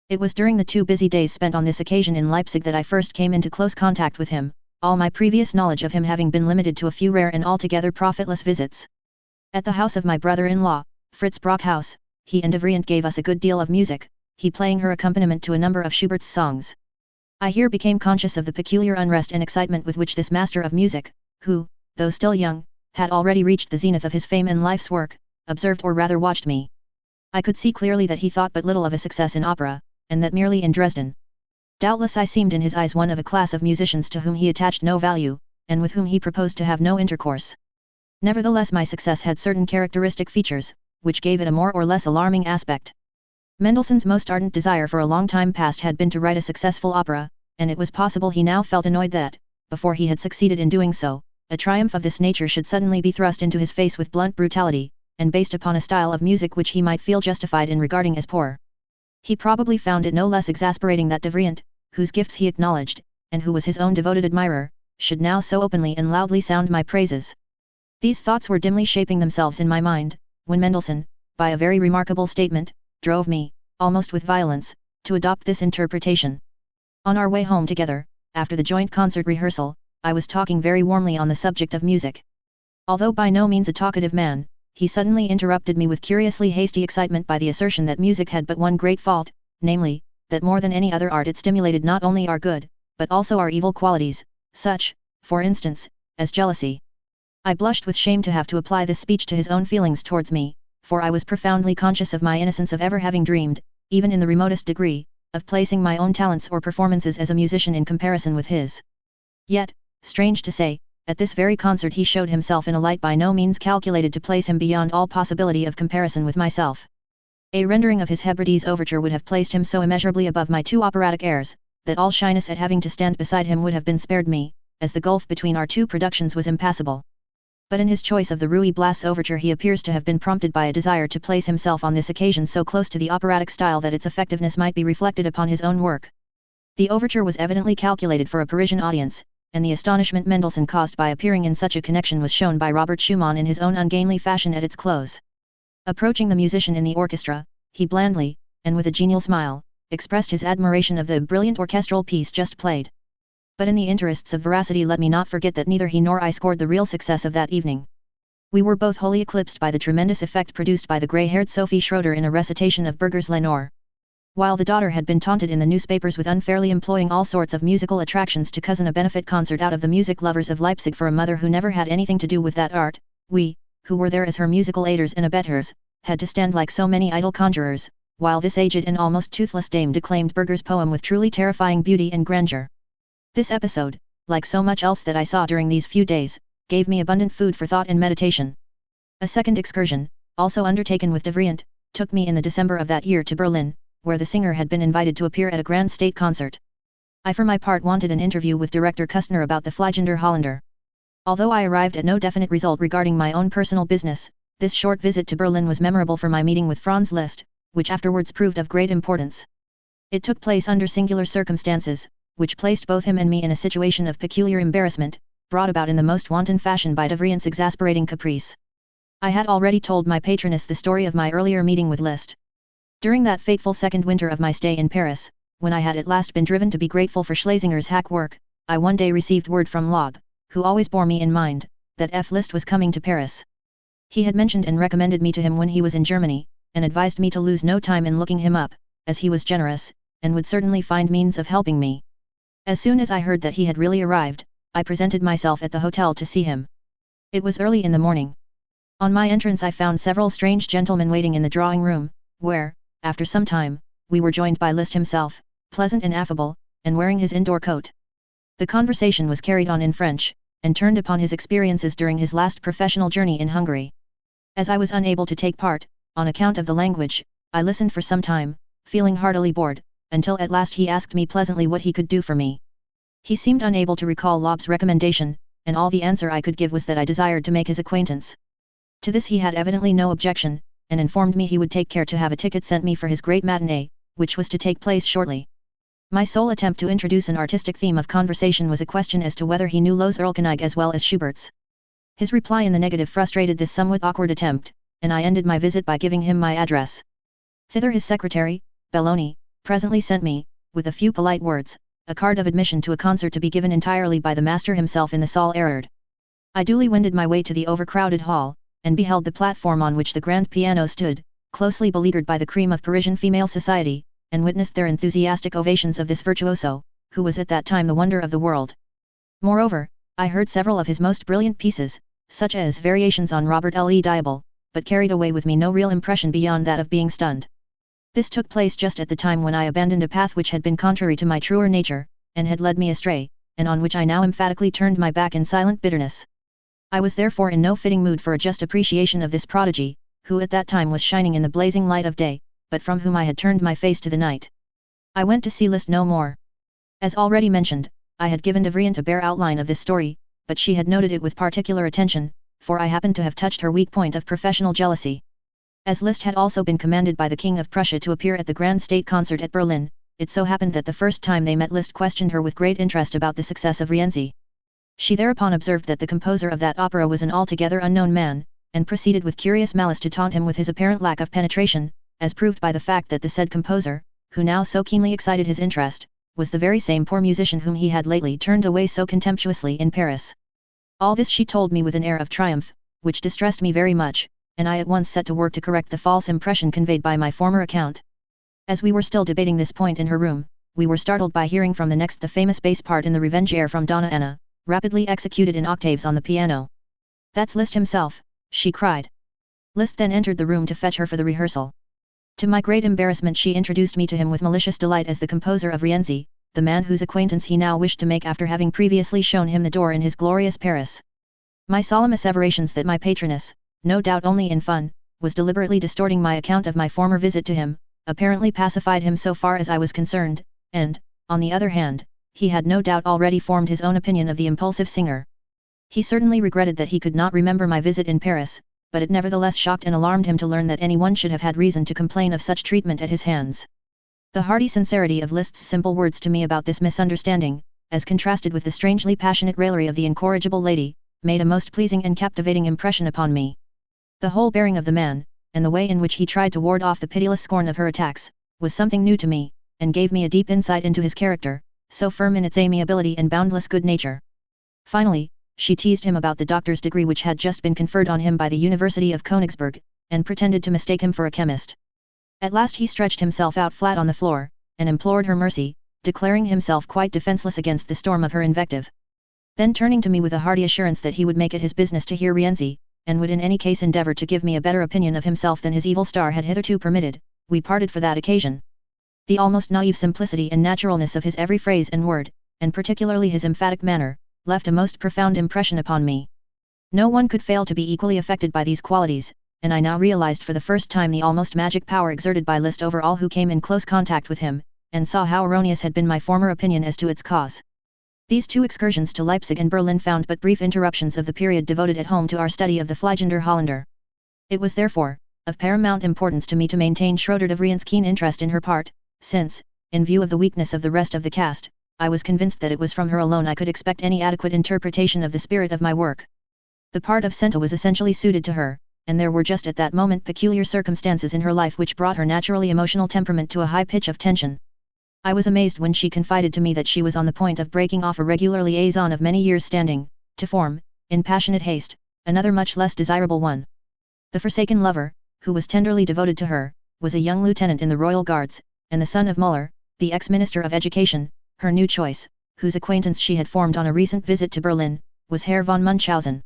Speaker 1: It was during the 2 busy days spent on this occasion in Leipzig that I first came into close contact with him, all my previous knowledge of him having been limited to a few rare and altogether profitless visits. At the house of my brother-in-law, Fritz Brockhaus, he and Devrient gave us a good deal of music, he playing her accompaniment to a number of Schubert's songs. I here became conscious of the peculiar unrest and excitement with which this master of music, who, though still young, had already reached the zenith of his fame and life's work, observed or rather watched me. I could see clearly that he thought but little of a success in opera, and that merely in Dresden. Doubtless I seemed in his eyes one of a class of musicians to whom he attached no value, and with whom he proposed to have no intercourse. Nevertheless, my success had certain characteristic features, which gave it a more or less alarming aspect. Mendelssohn's most ardent desire for a long time past had been to write a successful opera, and it was possible he now felt annoyed that, before he had succeeded in doing so, a triumph of this nature should suddenly be thrust into his face with blunt brutality, and based upon a style of music which he might feel justified in regarding as poor. He probably found it no less exasperating that Devrient, whose gifts he acknowledged, and who was his own devoted admirer, should now so openly and loudly sound my praises. These thoughts were dimly shaping themselves in my mind, when Mendelssohn, by a very remarkable statement, drove me, almost with violence, to adopt this interpretation. On our way home together, after the joint concert rehearsal, I was talking very warmly on the subject of music. Although by no means a talkative man, he suddenly interrupted me with curiously hasty excitement by the assertion that music had but one great fault, namely, that more than any other art it stimulated not only our good, but also our evil qualities, such, for instance, as jealousy. I blushed with shame to have to apply this speech to his own feelings towards me, for I was profoundly conscious of my innocence of ever having dreamed, even in the remotest degree, of placing my own talents or performances as a musician in comparison with his. Yet, strange to say, at this very concert he showed himself in a light by no means calculated to place him beyond all possibility of comparison with myself. A rendering of his Hebrides overture would have placed him so immeasurably above my 2 operatic airs, that all shyness at having to stand beside him would have been spared me, as the gulf between our 2 productions was impassable. But in his choice of the Ruy Blas overture he appears to have been prompted by a desire to place himself on this occasion so close to the operatic style that its effectiveness might be reflected upon his own work. The overture was evidently calculated for a Parisian audience, and the astonishment Mendelssohn caused by appearing in such a connection was shown by Robert Schumann in his own ungainly fashion at its close. Approaching the musician in the orchestra, he blandly, and with a genial smile, expressed his admiration of the brilliant orchestral piece just played. But in the interests of veracity let me not forget that neither he nor I scored the real success of that evening. We were both wholly eclipsed by the tremendous effect produced by the grey-haired Sophie Schroeder in a recitation of Berger's Lenore. While the daughter had been taunted in the newspapers with unfairly employing all sorts of musical attractions to cousin a benefit concert out of the music lovers of Leipzig for a mother who never had anything to do with that art, we, who were there as her musical aiders and abettors, had to stand like so many idle conjurers, while this aged and almost toothless dame declaimed Berger's poem with truly terrifying beauty and grandeur. This episode, like so much else that I saw during these few days, gave me abundant food for thought and meditation. A second excursion, also undertaken with Devrient, took me in the December of that year to Berlin, where the singer had been invited to appear at a grand state concert. I for my part wanted an interview with Director Kustner about the Fliegender Holländer. Although I arrived at no definite result regarding my own personal business, this short visit to Berlin was memorable for my meeting with Franz Liszt, which afterwards proved of great importance. It took place under singular circumstances, which placed both him and me in a situation of peculiar embarrassment, brought about in the most wanton fashion by Devrient's exasperating caprice. I had already told my patroness the story of my earlier meeting with Liszt. During that fateful second winter of my stay in Paris, when I had at last been driven to be grateful for Schlesinger's hack work, I one day received word from Laub, who always bore me in mind, that F. Liszt was coming to Paris. He had mentioned and recommended me to him when he was in Germany, and advised me to lose no time in looking him up, as he was generous, and would certainly find means of helping me. As soon as I heard that he had really arrived, I presented myself at the hotel to see him. It was early in the morning. On my entrance I found several strange gentlemen waiting in the drawing room, where, after some time, we were joined by Liszt himself, pleasant and affable, and wearing his indoor coat. The conversation was carried on in French, and turned upon his experiences during his last professional journey in Hungary. As I was unable to take part, on account of the language, I listened for some time, feeling heartily bored, until at last he asked me pleasantly what he could do for me. He seemed unable to recall Lob's recommendation, and all the answer I could give was that I desired to make his acquaintance. To this he had evidently no objection, and informed me he would take care to have a ticket sent me for his great matinee, which was to take place shortly. My sole attempt to introduce an artistic theme of conversation was a question as to whether he knew Loewe's Erlkönig as well as Schubert's. His reply in the negative frustrated this somewhat awkward attempt, and I ended my visit by giving him my address. Thither his secretary, Belloni, presently sent me, with a few polite words, a card of admission to a concert to be given entirely by the master himself in the Saal Erard. I duly wended my way to the overcrowded hall, and beheld the platform on which the grand piano stood, closely beleaguered by the cream of Parisian female society, and witnessed their enthusiastic ovations of this virtuoso, who was at that time the wonder of the world. Moreover, I heard several of his most brilliant pieces, such as variations on Robert Le Diable, but carried away with me no real impression beyond that of being stunned. This took place just at the time when I abandoned a path which had been contrary to my truer nature, and had led me astray, and on which I now emphatically turned my back in silent bitterness. I was therefore in no fitting mood for a just appreciation of this prodigy, who at that time was shining in the blazing light of day, but from whom I had turned my face to the night. I went to see Liszt no more. As already mentioned, I had given Devrient a bare outline of this story, but she had noted it with particular attention, for I happened to have touched her weak point of professional jealousy. As Liszt had also been commanded by the King of Prussia to appear at the Grand State Concert at Berlin, it so happened that the first time they met Liszt questioned her with great interest about the success of Rienzi. She thereupon observed that the composer of that opera was an altogether unknown man, and proceeded with curious malice to taunt him with his apparent lack of penetration, as proved by the fact that the said composer, who now so keenly excited his interest, was the very same poor musician whom he had lately turned away so contemptuously in Paris. All this she told me with an air of triumph, which distressed me very much, and I at once set to work to correct the false impression conveyed by my former account. As we were still debating this point in her room, we were startled by hearing from the next the famous bass part in the Revenge air from Donna Anna, rapidly executed in octaves on the piano. "That's Liszt himself," she cried. Liszt then entered the room to fetch her for the rehearsal. To my great embarrassment she introduced me to him with malicious delight as the composer of Rienzi, the man whose acquaintance he now wished to make after having previously shown him the door in his glorious Paris. My solemn asseverations that my patroness, no doubt only in fun, was deliberately distorting my account of my former visit to him, apparently pacified him so far as I was concerned, and, on the other hand, he had no doubt already formed his own opinion of the impulsive singer. He certainly regretted that he could not remember my visit in Paris, but it nevertheless shocked and alarmed him to learn that anyone should have had reason to complain of such treatment at his hands. The hearty sincerity of Liszt's simple words to me about this misunderstanding, as contrasted with the strangely passionate raillery of the incorrigible lady, made a most pleasing and captivating impression upon me. The whole bearing of the man, and the way in which he tried to ward off the pitiless scorn of her attacks, was something new to me, and gave me a deep insight into his character, so firm in its amiability and boundless good nature. Finally, she teased him about the doctor's degree which had just been conferred on him by the University of Königsberg, and pretended to mistake him for a chemist. At last he stretched himself out flat on the floor, and implored her mercy, declaring himself quite defenseless against the storm of her invective. Then turning to me with a hearty assurance that he would make it his business to hear Rienzi, and would in any case endeavour to give me a better opinion of himself than his evil star had hitherto permitted, we parted for that occasion. The almost naive simplicity and naturalness of his every phrase and word, and particularly his emphatic manner, left a most profound impression upon me. No one could fail to be equally affected by these qualities, and I now realized for the first time the almost magic power exerted by Liszt over all who came in close contact with him, and saw how erroneous had been my former opinion as to its cause. These two excursions to Leipzig and Berlin found but brief interruptions of the period devoted at home to our study of the Fliegender Holländer. It was therefore, of paramount importance to me to maintain Schroeder de Vriend's keen interest in her part, since, in view of the weakness of the rest of the cast, I was convinced that it was from her alone I could expect any adequate interpretation of the spirit of my work. The part of Senta was essentially suited to her, and there were just at that moment peculiar circumstances in her life which brought her naturally emotional temperament to a high pitch of tension. I was amazed when she confided to me that she was on the point of breaking off a regular liaison of many years' standing, to form, in passionate haste, another much less desirable one. The forsaken lover, who was tenderly devoted to her, was a young lieutenant in the Royal Guards, and the son of Müller, the ex-minister of Education. Her new choice, whose acquaintance she had formed on a recent visit to Berlin, was Herr von Munchausen.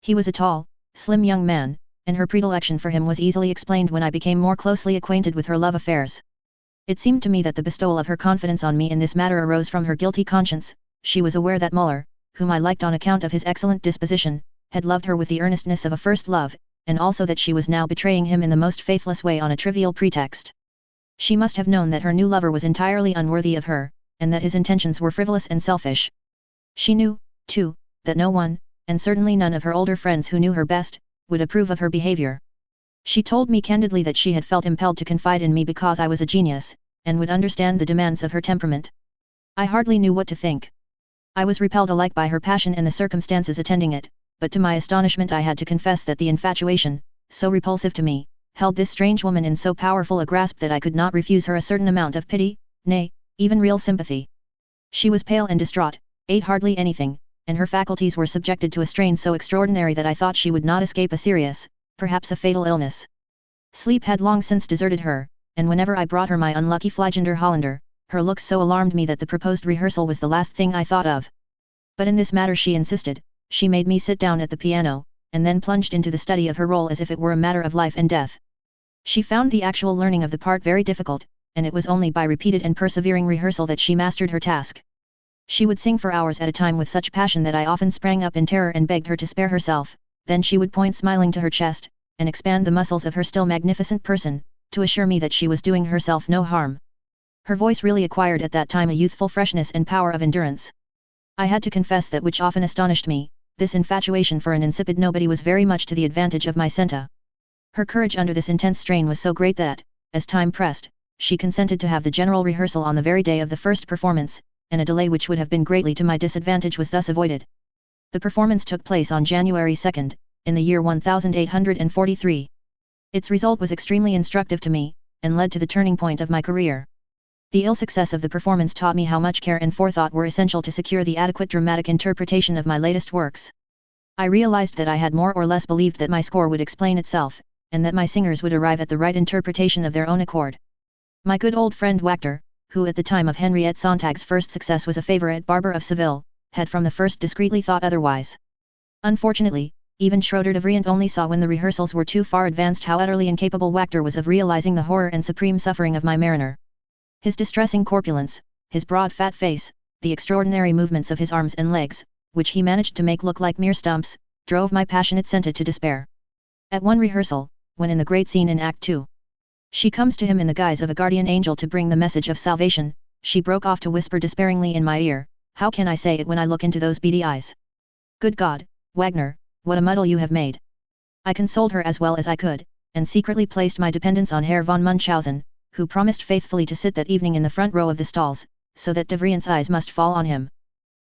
Speaker 1: He was a tall, slim young man, and her predilection for him was easily explained when I became more closely acquainted with her love affairs. It seemed to me that the bestowal of her confidence on me in this matter arose from her guilty conscience. She was aware that Müller, whom I liked on account of his excellent disposition, had loved her with the earnestness of a first love, and also that she was now betraying him in the most faithless way on a trivial pretext. She must have known that her new lover was entirely unworthy of her, and that his intentions were frivolous and selfish. She knew, too, that no one, and certainly none of her older friends who knew her best, would approve of her behavior. She told me candidly that she had felt impelled to confide in me because I was a genius, and would understand the demands of her temperament. I hardly knew what to think. I was repelled alike by her passion and the circumstances attending it, but to my astonishment I had to confess that the infatuation, so repulsive to me, held this strange woman in so powerful a grasp that I could not refuse her a certain amount of pity, nay, even real sympathy. She was pale and distraught, ate hardly anything, and her faculties were subjected to a strain so extraordinary that I thought she would not escape a serious, perhaps a fatal illness. Sleep had long since deserted her, and whenever I brought her my unlucky Fliegender Holländer, her looks so alarmed me that the proposed rehearsal was the last thing I thought of. But in this matter she insisted. She made me sit down at the piano, and then plunged into the study of her role as if it were a matter of life and death. She found the actual learning of the part very difficult, and it was only by repeated and persevering rehearsal that she mastered her task. She would sing for hours at a time with such passion that I often sprang up in terror and begged her to spare herself. Then she would point smiling to her chest, and expand the muscles of her still magnificent person, to assure me that she was doing herself no harm. Her voice really acquired at that time a youthful freshness and power of endurance. I had to confess that which often astonished me, this infatuation for an insipid nobody was very much to the advantage of my Senta. Her courage under this intense strain was so great that, as time pressed, she consented to have the general rehearsal on the very day of the first performance, and a delay which would have been greatly to my disadvantage was thus avoided. The performance took place on January 2, in the year 1843. Its result was extremely instructive to me, and led to the turning point of my career. The ill success of the performance taught me how much care and forethought were essential to secure the adequate dramatic interpretation of my latest works. I realized that I had more or less believed that my score would explain itself, and that my singers would arrive at the right interpretation of their own accord. My good old friend Wagner, who at the time of Henriette Sontag's first success was a favourite barber of Seville, had from the first discreetly thought otherwise. Unfortunately, even Schroeder de Vriend only saw when the rehearsals were too far advanced how utterly incapable Wagner was of realizing the horror and supreme suffering of my Mariner. His distressing corpulence, his broad fat face, the extraordinary movements of his arms and legs, which he managed to make look like mere stumps, drove my passionate Senta to despair. At one rehearsal, when in the great scene in Act 2, she comes to him in the guise of a guardian angel to bring the message of salvation, she broke off to whisper despairingly in my ear, "How can I say it when I look into those beady eyes? Good God, Wagner, what a muddle you have made!" I consoled her as well as I could, and secretly placed my dependence on Herr von Munchausen, who promised faithfully to sit that evening in the front row of the stalls, so that de Vriend's eyes must fall on him.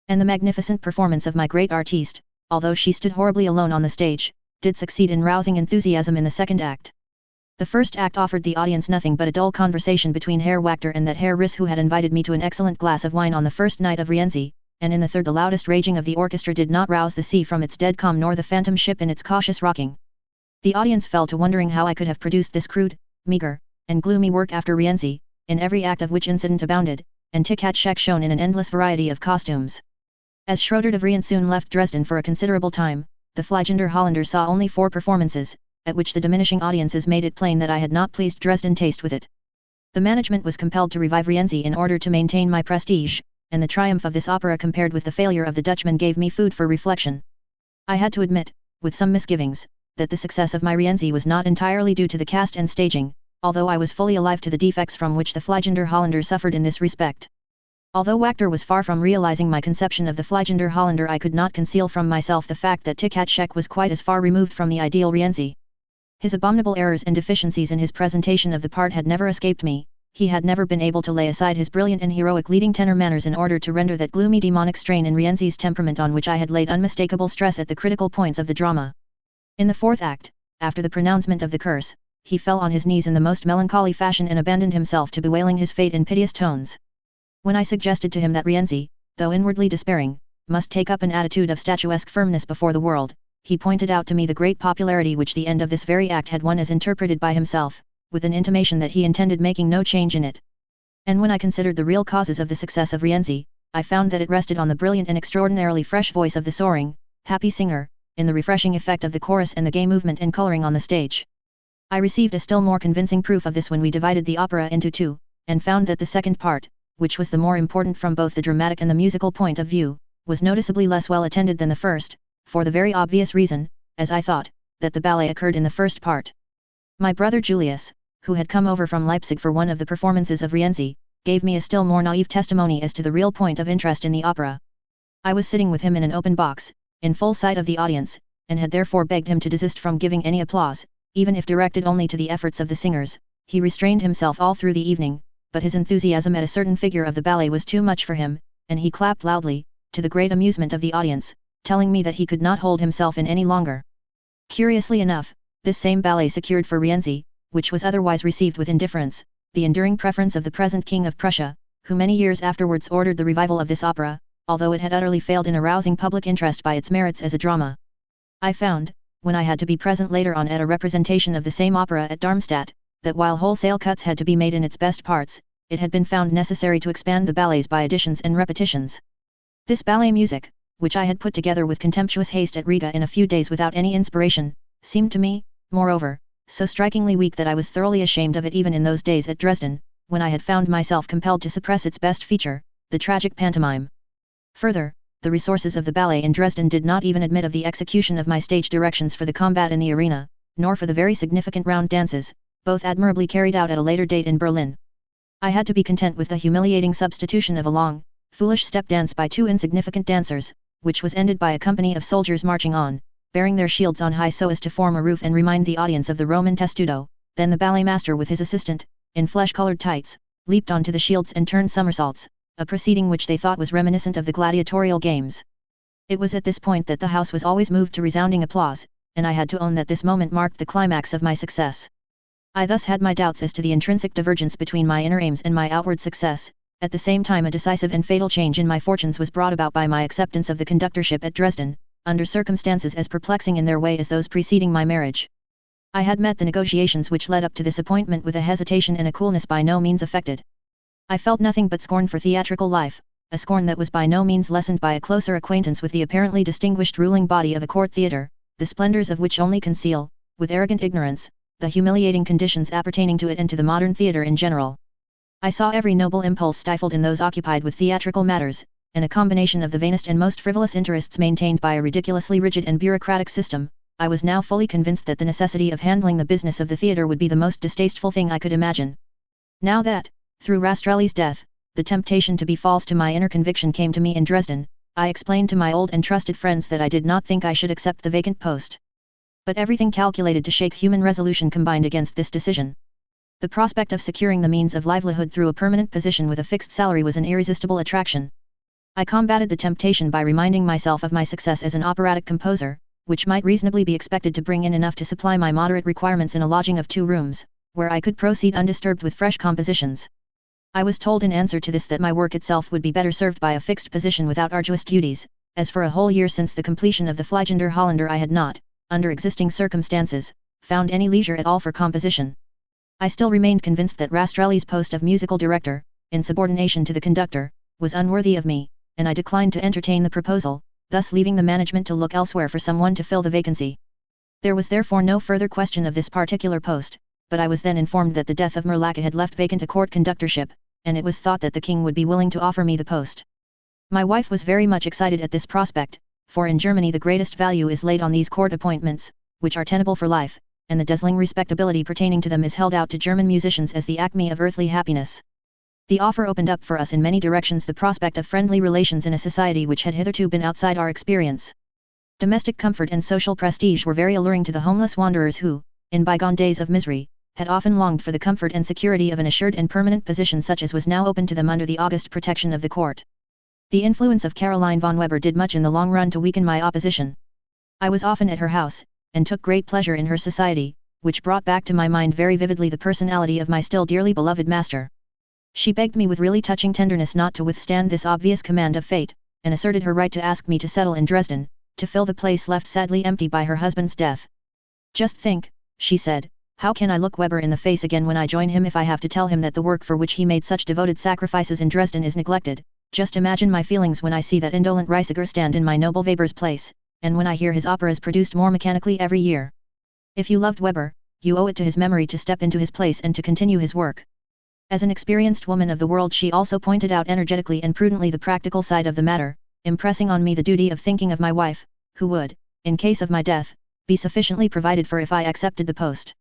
Speaker 1: And the magnificent performance of my great artiste, although she stood horribly alone on the stage, did succeed in rousing enthusiasm in the second act. The first act offered the audience nothing but a dull conversation between Herr Wagner and that Herr Riss who had invited me to an excellent glass of wine on the first night of Rienzi, and in the third the loudest raging of the orchestra did not rouse the sea from its dead calm nor the phantom ship in its cautious rocking. The audience fell to wondering how I could have produced this crude, meagre, and gloomy work after Rienzi, in every act of which incident abounded, and Tic-Tac-Shek shone in an endless variety of costumes. As Schroeder de Vriend soon left Dresden for a considerable time, the Fliegender Holländer saw only 4 performances, at which the diminishing audiences made it plain that I had not pleased Dresden taste with it. The management was compelled to revive Rienzi in order to maintain my prestige, and the triumph of this opera compared with the failure of the Dutchman gave me food for reflection. I had to admit, with some misgivings, that the success of my Rienzi was not entirely due to the cast and staging, although I was fully alive to the defects from which the Fliegender Holländer suffered in this respect. Although Wagner was far from realizing my conception of the Fliegender Holländer, I could not conceal from myself the fact that Tic-Tac-Shek was quite as far removed from the ideal Rienzi. His abominable errors and deficiencies in his presentation of the part had never escaped me. He had never been able to lay aside his brilliant and heroic leading tenor manners in order to render that gloomy demonic strain in Rienzi's temperament on which I had laid unmistakable stress at the critical points of the drama. In the fourth act, after the pronouncement of the curse, he fell on his knees in the most melancholy fashion and abandoned himself to bewailing his fate in piteous tones. When I suggested to him that Rienzi, though inwardly despairing, must take up an attitude of statuesque firmness before the world, he pointed out to me the great popularity which the end of this very act had won as interpreted by himself, with an intimation that he intended making no change in it. And when I considered the real causes of the success of Rienzi, I found that it rested on the brilliant and extraordinarily fresh voice of the soaring, happy singer, in the refreshing effect of the chorus and the gay movement and coloring on the stage. I received a still more convincing proof of this when we divided the opera into two, and found that the second part, which was the more important from both the dramatic and the musical point of view, was noticeably less well attended than the first, for the very obvious reason, as I thought, that the ballet occurred in the first part. My brother Julius, who had come over from Leipzig for one of the performances of Rienzi, gave me a still more naive testimony as to the real point of interest in the opera. I was sitting with him in an open box, in full sight of the audience, and had therefore begged him to desist from giving any applause, even if directed only to the efforts of the singers. He restrained himself all through the evening, but his enthusiasm at a certain figure of the ballet was too much for him, and he clapped loudly, to the great amusement of the audience, telling me that he could not hold himself in any longer. Curiously enough, this same ballet secured for Rienzi, which was otherwise received with indifference, the enduring preference of the present King of Prussia, who many years afterwards ordered the revival of this opera, although it had utterly failed in arousing public interest by its merits as a drama. I found, when I had to be present later on at a representation of the same opera at Darmstadt, that while wholesale cuts had to be made in its best parts, it had been found necessary to expand the ballets by additions and repetitions. This ballet music, which I had put together with contemptuous haste at Riga in a few days without any inspiration, seemed to me, moreover, so strikingly weak that I was thoroughly ashamed of it even in those days at Dresden, when I had found myself compelled to suppress its best feature, the tragic pantomime. Further, the resources of the ballet in Dresden did not even admit of the execution of my stage directions for the combat in the arena, nor for the very significant round dances, both admirably carried out at a later date in Berlin. I had to be content with the humiliating substitution of a long, foolish step dance by two insignificant dancers, which was ended by a company of soldiers marching on, bearing their shields on high so as to form a roof and remind the audience of the Roman testudo. Then the ballet master with his assistant, in flesh-colored tights, leaped onto the shields and turned somersaults, a proceeding which they thought was reminiscent of the gladiatorial games. It was at this point that the house was always moved to resounding applause, and I had to own that this moment marked the climax of my success. I thus had my doubts as to the intrinsic divergence between my inner aims and my outward success. At the same time a decisive and fatal change in my fortunes was brought about by my acceptance of the conductorship at Dresden, under circumstances as perplexing in their way as those preceding my marriage. I had met the negotiations which led up to this appointment with a hesitation and a coolness by no means affected. I felt nothing but scorn for theatrical life, a scorn that was by no means lessened by a closer acquaintance with the apparently distinguished ruling body of a court theatre, the splendors of which only conceal, with arrogant ignorance, the humiliating conditions appertaining to it and to the modern theatre in general. I saw every noble impulse stifled in those occupied with theatrical matters, and a combination of the vainest and most frivolous interests maintained by a ridiculously rigid and bureaucratic system. I was now fully convinced that the necessity of handling the business of the theatre would be the most distasteful thing I could imagine. Now that, through Rastrelli's death, the temptation to be false to my inner conviction came to me in Dresden, I explained to my old and trusted friends that I did not think I should accept the vacant post. But everything calculated to shake human resolution combined against this decision. The prospect of securing the means of livelihood through a permanent position with a fixed salary was an irresistible attraction. I combated the temptation by reminding myself of my success as an operatic composer, which might reasonably be expected to bring in enough to supply my moderate requirements in a lodging of 2 rooms, where I could proceed undisturbed with fresh compositions. I was told in answer to this that my work itself would be better served by a fixed position without arduous duties, as for a whole year since the completion of the Fliegender Holländer I had not, under existing circumstances, found any leisure at all for composition. I still remained convinced that Rastrelli's post of musical director, in subordination to the conductor, was unworthy of me, and I declined to entertain the proposal, thus leaving the management to look elsewhere for someone to fill the vacancy. There was therefore no further question of this particular post, but I was then informed that the death of Merlake had left vacant a court conductorship, and it was thought that the king would be willing to offer me the post. My wife was very much excited at this prospect, for in Germany the greatest value is laid on these court appointments, which are tenable for life, and the dazzling respectability pertaining to them is held out to German musicians as the acme of earthly happiness. The offer opened up for us in many directions the prospect of friendly relations in a society which had hitherto been outside our experience. Domestic comfort and social prestige were very alluring to the homeless wanderers who, in bygone days of misery, had often longed for the comfort and security of an assured and permanent position such as was now open to them under the august protection of the court. The influence of Caroline von Weber did much in the long run to weaken my opposition. I was often at her house, and took great pleasure in her society, which brought back to my mind very vividly the personality of my still dearly beloved master. She begged me with really touching tenderness not to withstand this obvious command of fate, and asserted her right to ask me to settle in Dresden, to fill the place left sadly empty by her husband's death. "Just think," she said, "how can I look Weber in the face again when I join him if I have to tell him that the work for which he made such devoted sacrifices in Dresden is neglected? Just imagine my feelings when I see that indolent Reisiger stand in my noble Weber's place, and when I hear his operas produced more mechanically every year. If you loved Weber, you owe it to his memory to step into his place and to continue his work." As an experienced woman of the world, she also pointed out energetically and prudently the practical side of the matter, impressing on me the duty of thinking of my wife, who would, in case of my death, be sufficiently provided for if I accepted the post.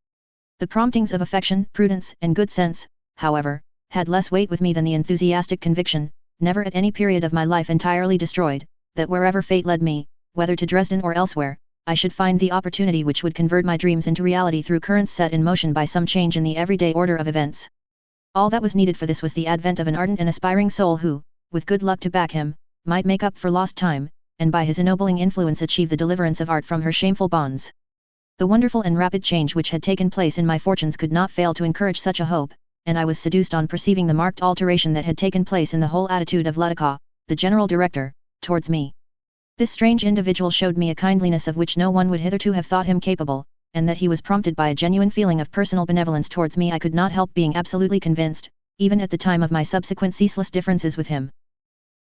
Speaker 1: The promptings of affection, prudence, and good sense, however, had less weight with me than the enthusiastic conviction, never at any period of my life entirely destroyed, that wherever fate led me, whether to Dresden or elsewhere, I should find the opportunity which would convert my dreams into reality through currents set in motion by some change in the everyday order of events. All that was needed for this was the advent of an ardent and aspiring soul who, with good luck to back him, might make up for lost time, and by his ennobling influence achieve the deliverance of art from her shameful bonds. The wonderful and rapid change which had taken place in my fortunes could not fail to encourage such a hope, and I was seduced on perceiving the marked alteration that had taken place in the whole attitude of Ludikow, the general director, towards me. This strange individual showed me a kindliness of which no one would hitherto have thought him capable, and that he was prompted by a genuine feeling of personal benevolence towards me I could not help being absolutely convinced, even at the time of my subsequent ceaseless differences with him.